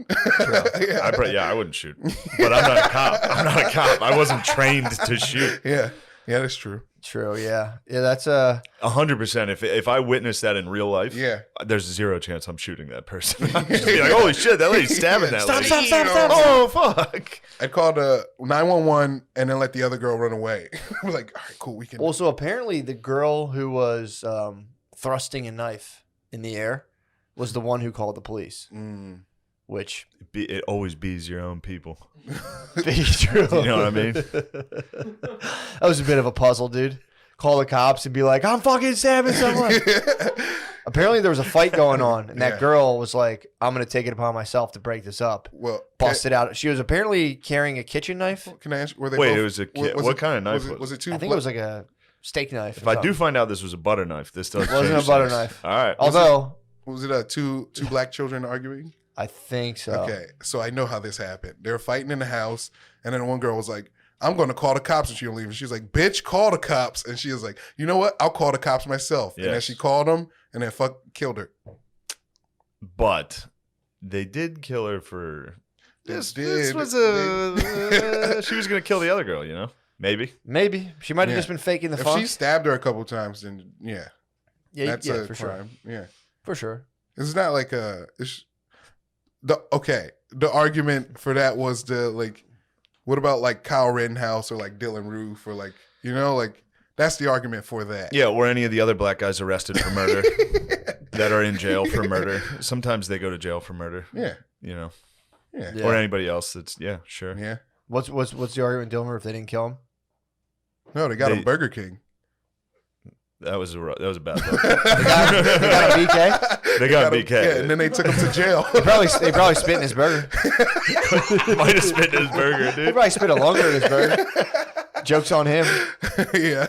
Speaker 6: Yeah.
Speaker 2: I wouldn't shoot. But I'm not a cop. I'm not a cop. I wasn't trained to shoot.
Speaker 6: Yeah, that's true.
Speaker 1: True. Yeah. Yeah. That's
Speaker 2: 100%. If I witnessed that in real life,
Speaker 6: Yeah.
Speaker 2: there's zero chance I'm shooting that person. I'm just be like, holy shit, that lady's stabbing that lady.
Speaker 6: Stop.
Speaker 2: Oh fuck.
Speaker 6: I'd call the 911 and then let the other girl run away. I'm like, all right, cool, we can.
Speaker 1: also apparently the girl who was thrusting a knife in the air was the one who called the police, which
Speaker 2: It always bees your own people.
Speaker 1: be true.
Speaker 2: You know what I mean?
Speaker 1: That was a bit of a puzzle, dude. Call the cops and be like, I'm fucking stabbing someone. Apparently there was a fight going on, and that
Speaker 6: Yeah.
Speaker 1: girl was like, I'm going to take it upon myself to break this up.
Speaker 6: Well,
Speaker 1: Busted out. She was apparently carrying a kitchen knife.
Speaker 6: Can I ask? Were they
Speaker 2: Wait,
Speaker 6: both,
Speaker 2: it was a kid. What kind of knife
Speaker 6: was it two?
Speaker 1: I think it was like a steak knife.
Speaker 2: If I do find out this was a butter knife, this does
Speaker 1: It wasn't
Speaker 2: change
Speaker 1: a butter
Speaker 2: things.
Speaker 1: knife.
Speaker 2: All right.
Speaker 1: Although,
Speaker 6: Was it two black children arguing?
Speaker 1: I think so.
Speaker 6: Okay, so I know how this happened. They were fighting in the house, and then one girl was like, I'm going to call the cops, and she don't leave. And she was like, bitch, call the cops. And she was like, you know what? I'll call the cops myself. And then
Speaker 2: Yes.
Speaker 6: she called them, and then killed her.
Speaker 2: But they did kill her for
Speaker 6: They
Speaker 2: this.
Speaker 6: did.
Speaker 2: This was a. She was gonna kill the other girl, you know? Maybe.
Speaker 1: Maybe. She might have
Speaker 6: Yeah.
Speaker 1: just been faking the
Speaker 6: If
Speaker 1: funk.
Speaker 6: she stabbed her a couple times, then yeah,
Speaker 1: Yeah,
Speaker 6: that's
Speaker 1: yeah,
Speaker 6: a
Speaker 1: for
Speaker 6: crime.
Speaker 1: sure.
Speaker 6: Yeah,
Speaker 1: For sure.
Speaker 6: it's not like the argument for that was what about like Kyle Rittenhouse or like Dylan Roof or like that's the argument for that.
Speaker 2: Yeah, or any of the other black guys arrested for murder that are in jail for murder. Sometimes they go to jail for murder.
Speaker 6: Yeah,
Speaker 2: You know,
Speaker 6: yeah,
Speaker 1: Yeah.
Speaker 2: or anybody else. That's sure.
Speaker 6: yeah.
Speaker 1: What's the argument, Dilmer, if they didn't kill him?
Speaker 6: No, they got him Burger King.
Speaker 2: That was a bad look.
Speaker 1: They got a BK?
Speaker 2: They got
Speaker 6: him-
Speaker 2: BK.
Speaker 6: Yeah, and then they took him to jail.
Speaker 1: They probably spit in his burger.
Speaker 2: Might have spit in his burger,
Speaker 1: They
Speaker 2: dude.
Speaker 1: probably spit a longer in his burger. Joke's on him.
Speaker 6: Yeah.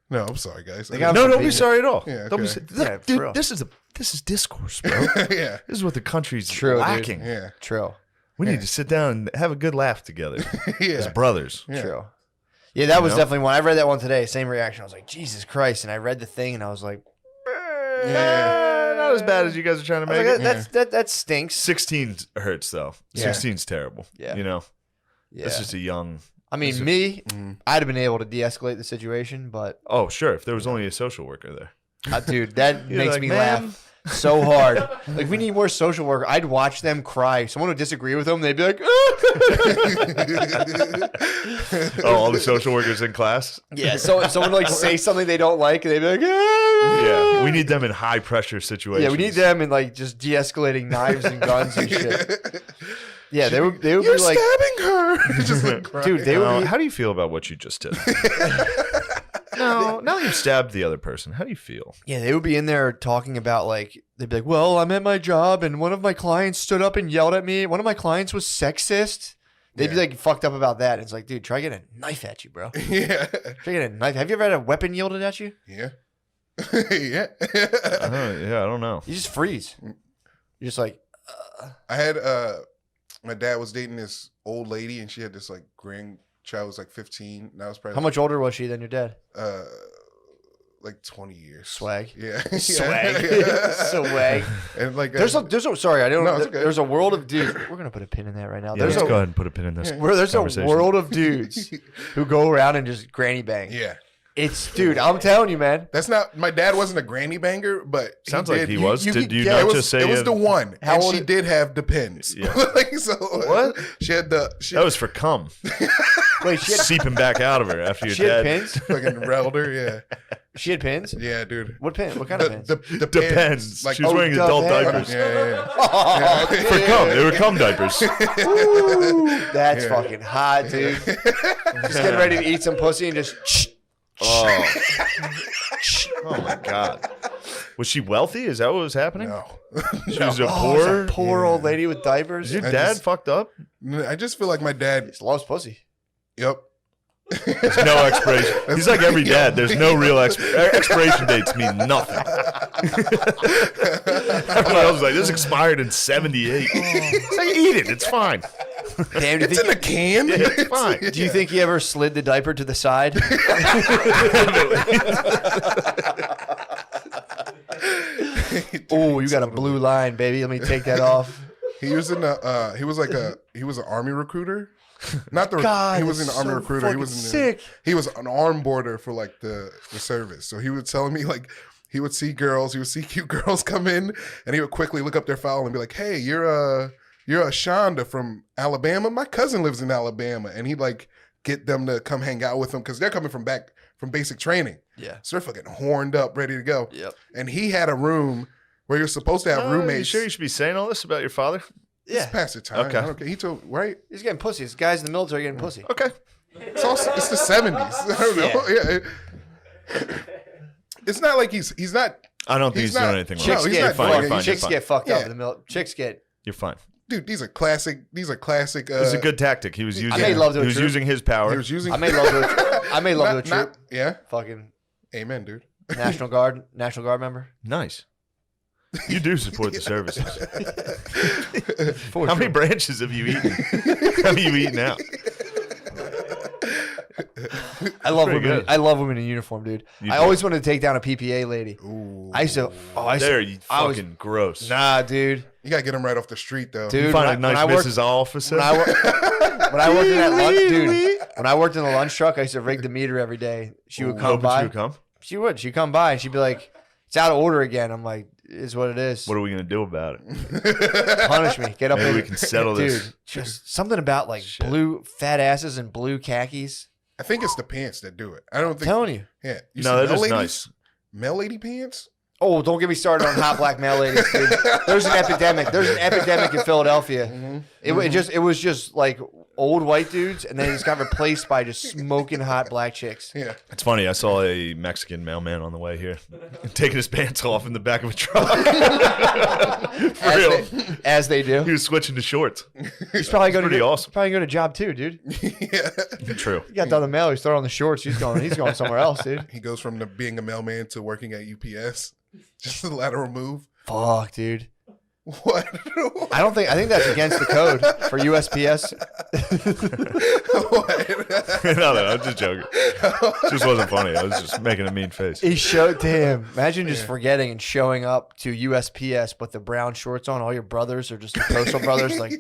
Speaker 6: No, I'm sorry, guys.
Speaker 1: They got-
Speaker 2: No, don't be sorry at all.
Speaker 6: Yeah,
Speaker 2: Don't be.
Speaker 6: okay.
Speaker 2: Look,
Speaker 1: Yeah, for
Speaker 2: dude,
Speaker 1: real.
Speaker 2: this is discourse, bro.
Speaker 6: Yeah,
Speaker 2: This is what the country's
Speaker 1: True, dude.
Speaker 2: lacking.
Speaker 6: yeah,
Speaker 1: True.
Speaker 2: We need to sit down and have a good laugh together as
Speaker 6: yeah.
Speaker 2: brothers.
Speaker 6: Yeah.
Speaker 1: True. Yeah, that was
Speaker 2: know?
Speaker 1: definitely one. I read that one today. Same reaction. I was like, Jesus Christ. And I read the thing and I was like,
Speaker 2: Not as bad as you guys are trying to
Speaker 1: I was
Speaker 2: make
Speaker 1: like,
Speaker 2: it.
Speaker 1: that stinks.
Speaker 2: 16 hurts though.
Speaker 1: Yeah.
Speaker 2: 16's terrible.
Speaker 1: Yeah.
Speaker 2: You know,
Speaker 1: Yeah.
Speaker 2: it's just a young.
Speaker 1: I mean,
Speaker 2: it's a-
Speaker 1: me,
Speaker 6: Mhm.
Speaker 1: I'd have been able to de-escalate the situation, but
Speaker 2: Oh, sure. If there was only a social worker there.
Speaker 1: dude, that
Speaker 2: You're
Speaker 1: makes
Speaker 2: like,
Speaker 1: me
Speaker 2: "Man."
Speaker 1: laugh so hard. Like, we need more social work. I'd watch them cry. Someone would disagree with them. They'd be like,
Speaker 2: Oh, all the social workers in class.
Speaker 1: yeah. So if someone like say something they don't like, and they'd be like,
Speaker 2: Yeah, we need them in high pressure situations.
Speaker 1: Yeah, we need them in like just de-escalating knives and guns and shit. Yeah, they would
Speaker 6: You're
Speaker 1: be like,
Speaker 6: stabbing her. Just like crying.
Speaker 1: dude, they would be.
Speaker 2: How do you feel about what you just did? No, now you stabbed the other person. How do you feel?
Speaker 1: Yeah, they would be in there talking about like they'd be like, "Well, I'm at my job, and one of my clients stood up and yelled at me. One of my clients was sexist." They'd be
Speaker 6: Yeah.
Speaker 1: like fucked up about that. And it's like, dude, try getting a knife at you, bro.
Speaker 6: Yeah,
Speaker 1: Try getting a knife. Have you ever had a weapon yielded at you?
Speaker 6: yeah, yeah.
Speaker 2: Yeah, I don't know.
Speaker 1: You just freeze. You're just like,
Speaker 6: I had my dad was dating this old lady, and she had this like grandchild was like 15. And I was probably
Speaker 1: how much older was she than your dad?
Speaker 6: like 20 years.
Speaker 1: Swag.
Speaker 6: Yeah.
Speaker 1: Swag.
Speaker 6: Yeah.
Speaker 1: Swag.
Speaker 6: And like
Speaker 1: There's a sorry, I don't
Speaker 6: No,
Speaker 1: know.
Speaker 6: it's okay.
Speaker 1: There's a world of dudes. We're gonna put a pin in that right now.
Speaker 2: Yeah,
Speaker 1: There's
Speaker 2: let's
Speaker 1: a
Speaker 2: go ahead and put a pin in this.
Speaker 1: there's a
Speaker 2: conversation.
Speaker 1: world of dudes who go around and just granny bang.
Speaker 6: yeah.
Speaker 1: It's dude, I'm telling you, man.
Speaker 6: That's not my dad wasn't a granny banger, but
Speaker 2: Sounds like he
Speaker 6: did.
Speaker 2: was.
Speaker 1: you
Speaker 2: Did
Speaker 1: could
Speaker 2: you
Speaker 1: get-
Speaker 2: not
Speaker 6: It was,
Speaker 2: just say
Speaker 6: it was the one.
Speaker 1: How
Speaker 6: and
Speaker 1: old
Speaker 6: she
Speaker 1: is-
Speaker 6: did have depends.
Speaker 2: Yeah.
Speaker 6: Like, so
Speaker 1: What?
Speaker 6: She had the
Speaker 2: that was for cum
Speaker 1: Wait, she had,
Speaker 2: seeping back out of her after your
Speaker 1: she had
Speaker 2: dad.
Speaker 1: pins?
Speaker 6: fucking relder. Yeah.
Speaker 1: She had pins?
Speaker 6: Yeah, dude.
Speaker 1: What pin? What kind of pins?
Speaker 6: The
Speaker 2: Depends.
Speaker 6: Like
Speaker 2: She was wearing adult diapers.
Speaker 6: Yeah.
Speaker 1: Oh,
Speaker 2: For cum. They were cum diapers.
Speaker 1: Ooh, that's
Speaker 6: Yeah.
Speaker 1: fucking hot, dude. Just getting ready to eat some pussy and just
Speaker 2: Oh. Oh my god. Was she wealthy? Is that what was happening?
Speaker 6: No.
Speaker 2: She was a
Speaker 1: oh, it's
Speaker 2: poor.
Speaker 1: a poor old lady with diapers.
Speaker 2: Is your
Speaker 6: I
Speaker 2: dad
Speaker 6: just-
Speaker 2: fucked up?
Speaker 6: I just feel like my dad.
Speaker 1: Just loves pussy.
Speaker 6: Yep.
Speaker 2: There's no expiration. He's like every dad. There's no real expiration dates mean nothing. Everyone else is like, this expired in 78. It's like, eat it. It's fine.
Speaker 1: Damn, do you,
Speaker 6: It's in the
Speaker 1: think,
Speaker 6: can.
Speaker 2: Yeah, it's fine.
Speaker 1: do you think he ever slid the diaper to the side? Oh, you got a blue line, baby. Let me take that off.
Speaker 6: He was in the. He was an army recruiter. Not the.
Speaker 1: God,
Speaker 6: he was in the
Speaker 1: that's
Speaker 6: army
Speaker 1: so
Speaker 6: recruiter. He
Speaker 1: fucking
Speaker 6: was in the,
Speaker 1: sick.
Speaker 6: He was an arm boarder for like the service. So he was telling me like he would see girls. He would see cute girls come in, and he would quickly look up their file and be like, "Hey, you're a Shonda from Alabama. My cousin lives in Alabama," and he'd like get them to come hang out with him because they're coming from basic training.
Speaker 1: Yeah.
Speaker 6: So they're fucking horned up, ready to go.
Speaker 1: Yep.
Speaker 6: And he had a room where you're supposed to have
Speaker 2: You
Speaker 6: roommates.
Speaker 2: sure you should be saying all this about your father?
Speaker 6: It's
Speaker 1: Yeah.
Speaker 6: past the time.
Speaker 2: Okay.
Speaker 6: I don't care. He told right.
Speaker 1: He's getting pussy. This guy's in the military getting pussy.
Speaker 2: Okay.
Speaker 6: It's the 70s. I don't know. Yeah. It's not like he's not.
Speaker 2: I don't think
Speaker 6: He's
Speaker 2: he's
Speaker 6: not-
Speaker 2: doing anything wrong.
Speaker 6: Chicks
Speaker 1: Chicks
Speaker 6: he's
Speaker 1: get
Speaker 6: not
Speaker 2: fine,
Speaker 6: fucking-
Speaker 2: you're fine,
Speaker 1: chicks
Speaker 2: you're
Speaker 1: get fucked up
Speaker 6: Yeah.
Speaker 1: in the military. Chicks get.
Speaker 2: You're fine.
Speaker 6: Dude, these are classic.
Speaker 2: It was a good tactic. He was using.
Speaker 1: made love to a
Speaker 2: he was
Speaker 1: troop.
Speaker 2: using his power.
Speaker 6: He was using.
Speaker 1: I made love to a. I made love to a troop.
Speaker 6: Yeah.
Speaker 1: Fucking
Speaker 6: Amen, dude.
Speaker 1: National Guard member.
Speaker 2: Nice. You do support the services.
Speaker 1: For
Speaker 2: How many
Speaker 1: sure.
Speaker 2: branches have you eaten? How many you eaten out?
Speaker 1: I love
Speaker 2: Pretty
Speaker 1: women.
Speaker 2: good.
Speaker 1: I love women in uniform, dude.
Speaker 2: You
Speaker 1: I
Speaker 2: do.
Speaker 1: always wanted to take down a PPA lady.
Speaker 6: Ooh.
Speaker 1: I used to. Oh, I used
Speaker 2: There,
Speaker 1: to.
Speaker 2: you
Speaker 1: I was-
Speaker 2: fucking gross.
Speaker 1: Nah, dude.
Speaker 6: You gotta get him right off the street, though.
Speaker 1: Dude,
Speaker 2: You find a
Speaker 1: when I
Speaker 2: nice
Speaker 1: worked-
Speaker 2: Mrs. Officer.
Speaker 1: When I, when I worked in that lunch, dude. When I worked in the lunch truck, I used to rig the meter every day. She would come
Speaker 2: Hoping
Speaker 1: by.
Speaker 2: you would come.
Speaker 1: She would. She'd come by and she'd be like, "It's out of order again." I'm like, "Is what it is."
Speaker 2: What are we gonna do about it?
Speaker 1: Punish me. Get up
Speaker 2: Maybe
Speaker 1: in
Speaker 2: we can settle
Speaker 1: dude,
Speaker 2: this.
Speaker 1: just something about like
Speaker 2: Shit.
Speaker 1: blue fat asses and blue khakis.
Speaker 6: I think it's the pants that do it. I don't
Speaker 1: I'm
Speaker 6: think.
Speaker 1: telling you.
Speaker 6: Yeah. You
Speaker 2: No,
Speaker 6: see
Speaker 2: they're
Speaker 6: male
Speaker 2: just
Speaker 6: ladies?
Speaker 2: nice.
Speaker 6: Male lady pants.
Speaker 1: Oh, don't get me started on hot black male ladies, dude. There's an epidemic. There's an epidemic in Philadelphia. It was just like old white dudes, and then it just got replaced by just smoking hot black chicks.
Speaker 6: Yeah.
Speaker 2: It's funny. I saw a Mexican mailman on the way here, taking his pants off in the back of a truck. For real.
Speaker 1: As they do.
Speaker 2: He was switching to shorts.
Speaker 1: He's probably going
Speaker 2: pretty
Speaker 1: to
Speaker 2: awesome.
Speaker 1: Probably going to job too, dude.
Speaker 6: Yeah.
Speaker 2: True.
Speaker 1: He got done the mail. He's throwing on the shorts. He's going somewhere else, dude.
Speaker 6: He goes from being a mailman to working at UPS. Just a lateral move.
Speaker 1: Fuck, dude.
Speaker 6: What?
Speaker 1: I think that's against the code for USPS.
Speaker 6: What?
Speaker 2: No, I'm just joking. It just wasn't funny. I was just making a mean face.
Speaker 1: He showed to him. Imagine just forgetting and showing up to USPS, but the brown shorts on. All your brothers are just the postal brothers. Like
Speaker 2: You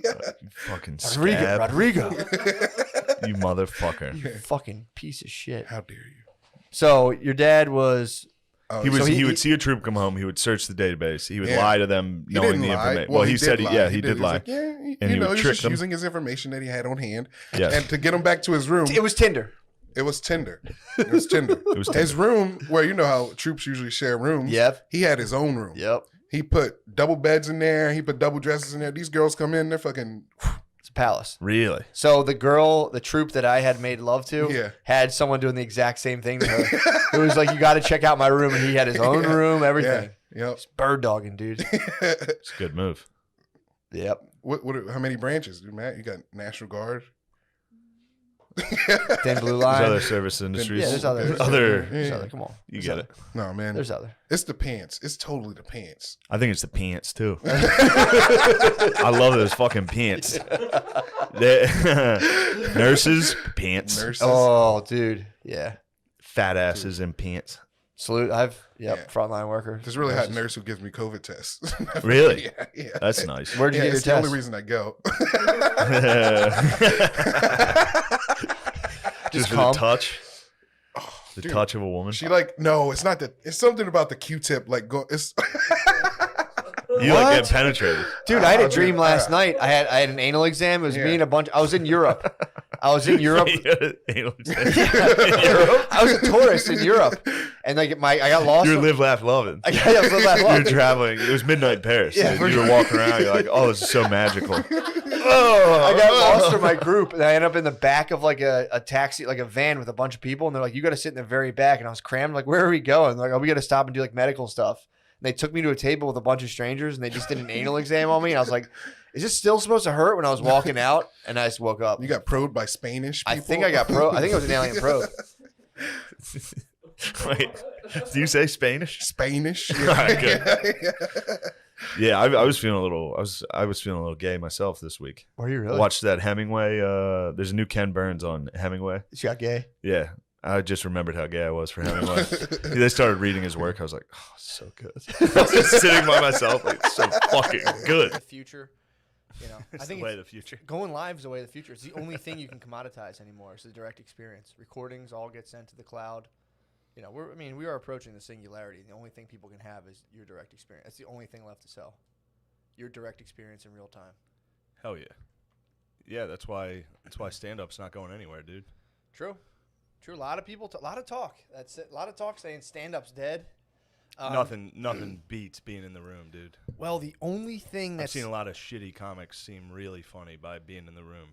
Speaker 2: fucking
Speaker 1: Rodrigo,
Speaker 2: scab. You motherfucker.
Speaker 1: you fucking piece of shit.
Speaker 6: How dare you?
Speaker 1: So your dad was.
Speaker 6: Oh,
Speaker 2: He was.
Speaker 1: So
Speaker 2: he,
Speaker 1: he-
Speaker 2: would see a troop come home. He would search the database. He would
Speaker 6: Yeah.
Speaker 2: lie to them,
Speaker 6: He
Speaker 2: knowing
Speaker 6: didn't
Speaker 2: the
Speaker 6: lie.
Speaker 2: information.
Speaker 6: Well,
Speaker 2: he said,
Speaker 6: lie.
Speaker 2: yeah, he did
Speaker 6: was
Speaker 2: lie.
Speaker 6: like, yeah,
Speaker 2: And
Speaker 6: you
Speaker 2: he
Speaker 6: know,
Speaker 2: would
Speaker 6: he was
Speaker 2: trick
Speaker 6: just
Speaker 2: them.
Speaker 6: using his information that he had on hand.
Speaker 2: Yes.
Speaker 6: And to get him back to his room,
Speaker 1: It was Tinder.
Speaker 6: it was Tinder. It was Tinder.
Speaker 2: It was Tinder.
Speaker 6: His room, where you know how troops usually share rooms.
Speaker 1: Yep.
Speaker 6: He had his own room.
Speaker 1: Yep.
Speaker 6: He put double beds in there. He put double dresses in there. These girls come in, they're fucking.
Speaker 1: It's a palace.
Speaker 2: Really?
Speaker 1: So the troop that I had made love to,
Speaker 6: Yeah.
Speaker 1: had someone doing the exact same thing to her. It was like, you got to check out my room, and he had his own room, everything.
Speaker 6: Yeah.
Speaker 1: He's bird dogging, dude.
Speaker 2: It's a good move.
Speaker 1: Yep.
Speaker 6: How many branches, dude, Matt? You got National Guard.
Speaker 1: Thin blue
Speaker 2: There's
Speaker 1: line.
Speaker 2: other service industries.
Speaker 1: Yeah, there's other.
Speaker 2: Other.
Speaker 1: There's other. Come on.
Speaker 2: You
Speaker 1: There's
Speaker 2: get
Speaker 1: other.
Speaker 2: it.
Speaker 6: No, man.
Speaker 1: There's other.
Speaker 6: It's the pants. It's totally the pants.
Speaker 2: I think it's the pants too. I love those fucking pants. Nurses, pants.
Speaker 6: Nurses.
Speaker 1: Oh, dude. Yeah.
Speaker 2: Fat asses and pants.
Speaker 1: Salute. Yep,
Speaker 6: Yeah.
Speaker 1: frontline worker.
Speaker 6: There's a really hot nurse who gives me COVID tests.
Speaker 2: Really?
Speaker 6: Yeah.
Speaker 2: That's nice.
Speaker 1: Where'd you
Speaker 6: Yeah,
Speaker 1: get your
Speaker 6: it's the
Speaker 1: test?
Speaker 6: only reason I go.
Speaker 2: Just for
Speaker 1: cum?
Speaker 2: the touch. The
Speaker 6: Dude,
Speaker 2: touch of a woman.
Speaker 6: She no, it's not that. It's something about the Q-tip. It's
Speaker 2: You like get penetrated.
Speaker 1: Dude, I had a
Speaker 6: Oh, dude,
Speaker 1: dream last night. I had an anal exam. It was me and a bunch. I was in Europe. I was in Europe.
Speaker 2: Anal exam.
Speaker 1: I was a tourist in Europe, and like I got lost.
Speaker 2: You live, laugh, loving.
Speaker 1: I got live, laugh, love.
Speaker 2: You're traveling. It was midnight in Paris.
Speaker 1: Yeah,
Speaker 2: and
Speaker 1: for
Speaker 2: you were walking around. You're like, oh, this is so magical.
Speaker 1: I got lost in my group, and I ended up in the back of like a taxi, like a van with a bunch of people, and they're like, "You got to sit in the very back." And I was crammed. Like, where are we going? They're like, "Oh, we got to stop and do like medical stuff." And they took me to a table with a bunch of strangers, and they just did an anal exam on me. And I was like, "Is this still supposed to hurt?" When I was walking out, and I just woke up.
Speaker 6: You got probed by Spanish people?
Speaker 1: I think I got I think it was an alien probe.
Speaker 2: Wait, do you say Spanish?
Speaker 6: Spanish.
Speaker 2: All right, good. Yeah, I was feeling a little. I was feeling a little gay myself this week.
Speaker 1: Were you really?
Speaker 2: Watched that Hemingway. There's a new Ken Burns on Hemingway.
Speaker 1: She got gay.
Speaker 2: Yeah, I just remembered how gay I was for Hemingway. They started reading his work. I was like, oh, so good. I was just sitting by myself, like, so fucking good.
Speaker 1: The future. You know, I
Speaker 2: It's
Speaker 1: think
Speaker 2: the way of the future.
Speaker 1: going live is the way of the future. It's the only thing you can commoditize anymore. It's the direct experience. Recordings all get sent to the cloud. You know, we are approaching the singularity. The only thing people can have is your direct experience. That's the only thing left to sell. Your direct experience in real time.
Speaker 2: Hell yeah. Yeah, that's why stand-up's not going anywhere, dude.
Speaker 1: True. A lot of people, a lot of talk. That's it. A lot of talk saying stand-up's dead.
Speaker 2: Nothing beats being in the room, dude.
Speaker 1: Well, the only thing
Speaker 2: I've
Speaker 1: that's
Speaker 2: seen a lot of shitty comics seem really funny by being in the room.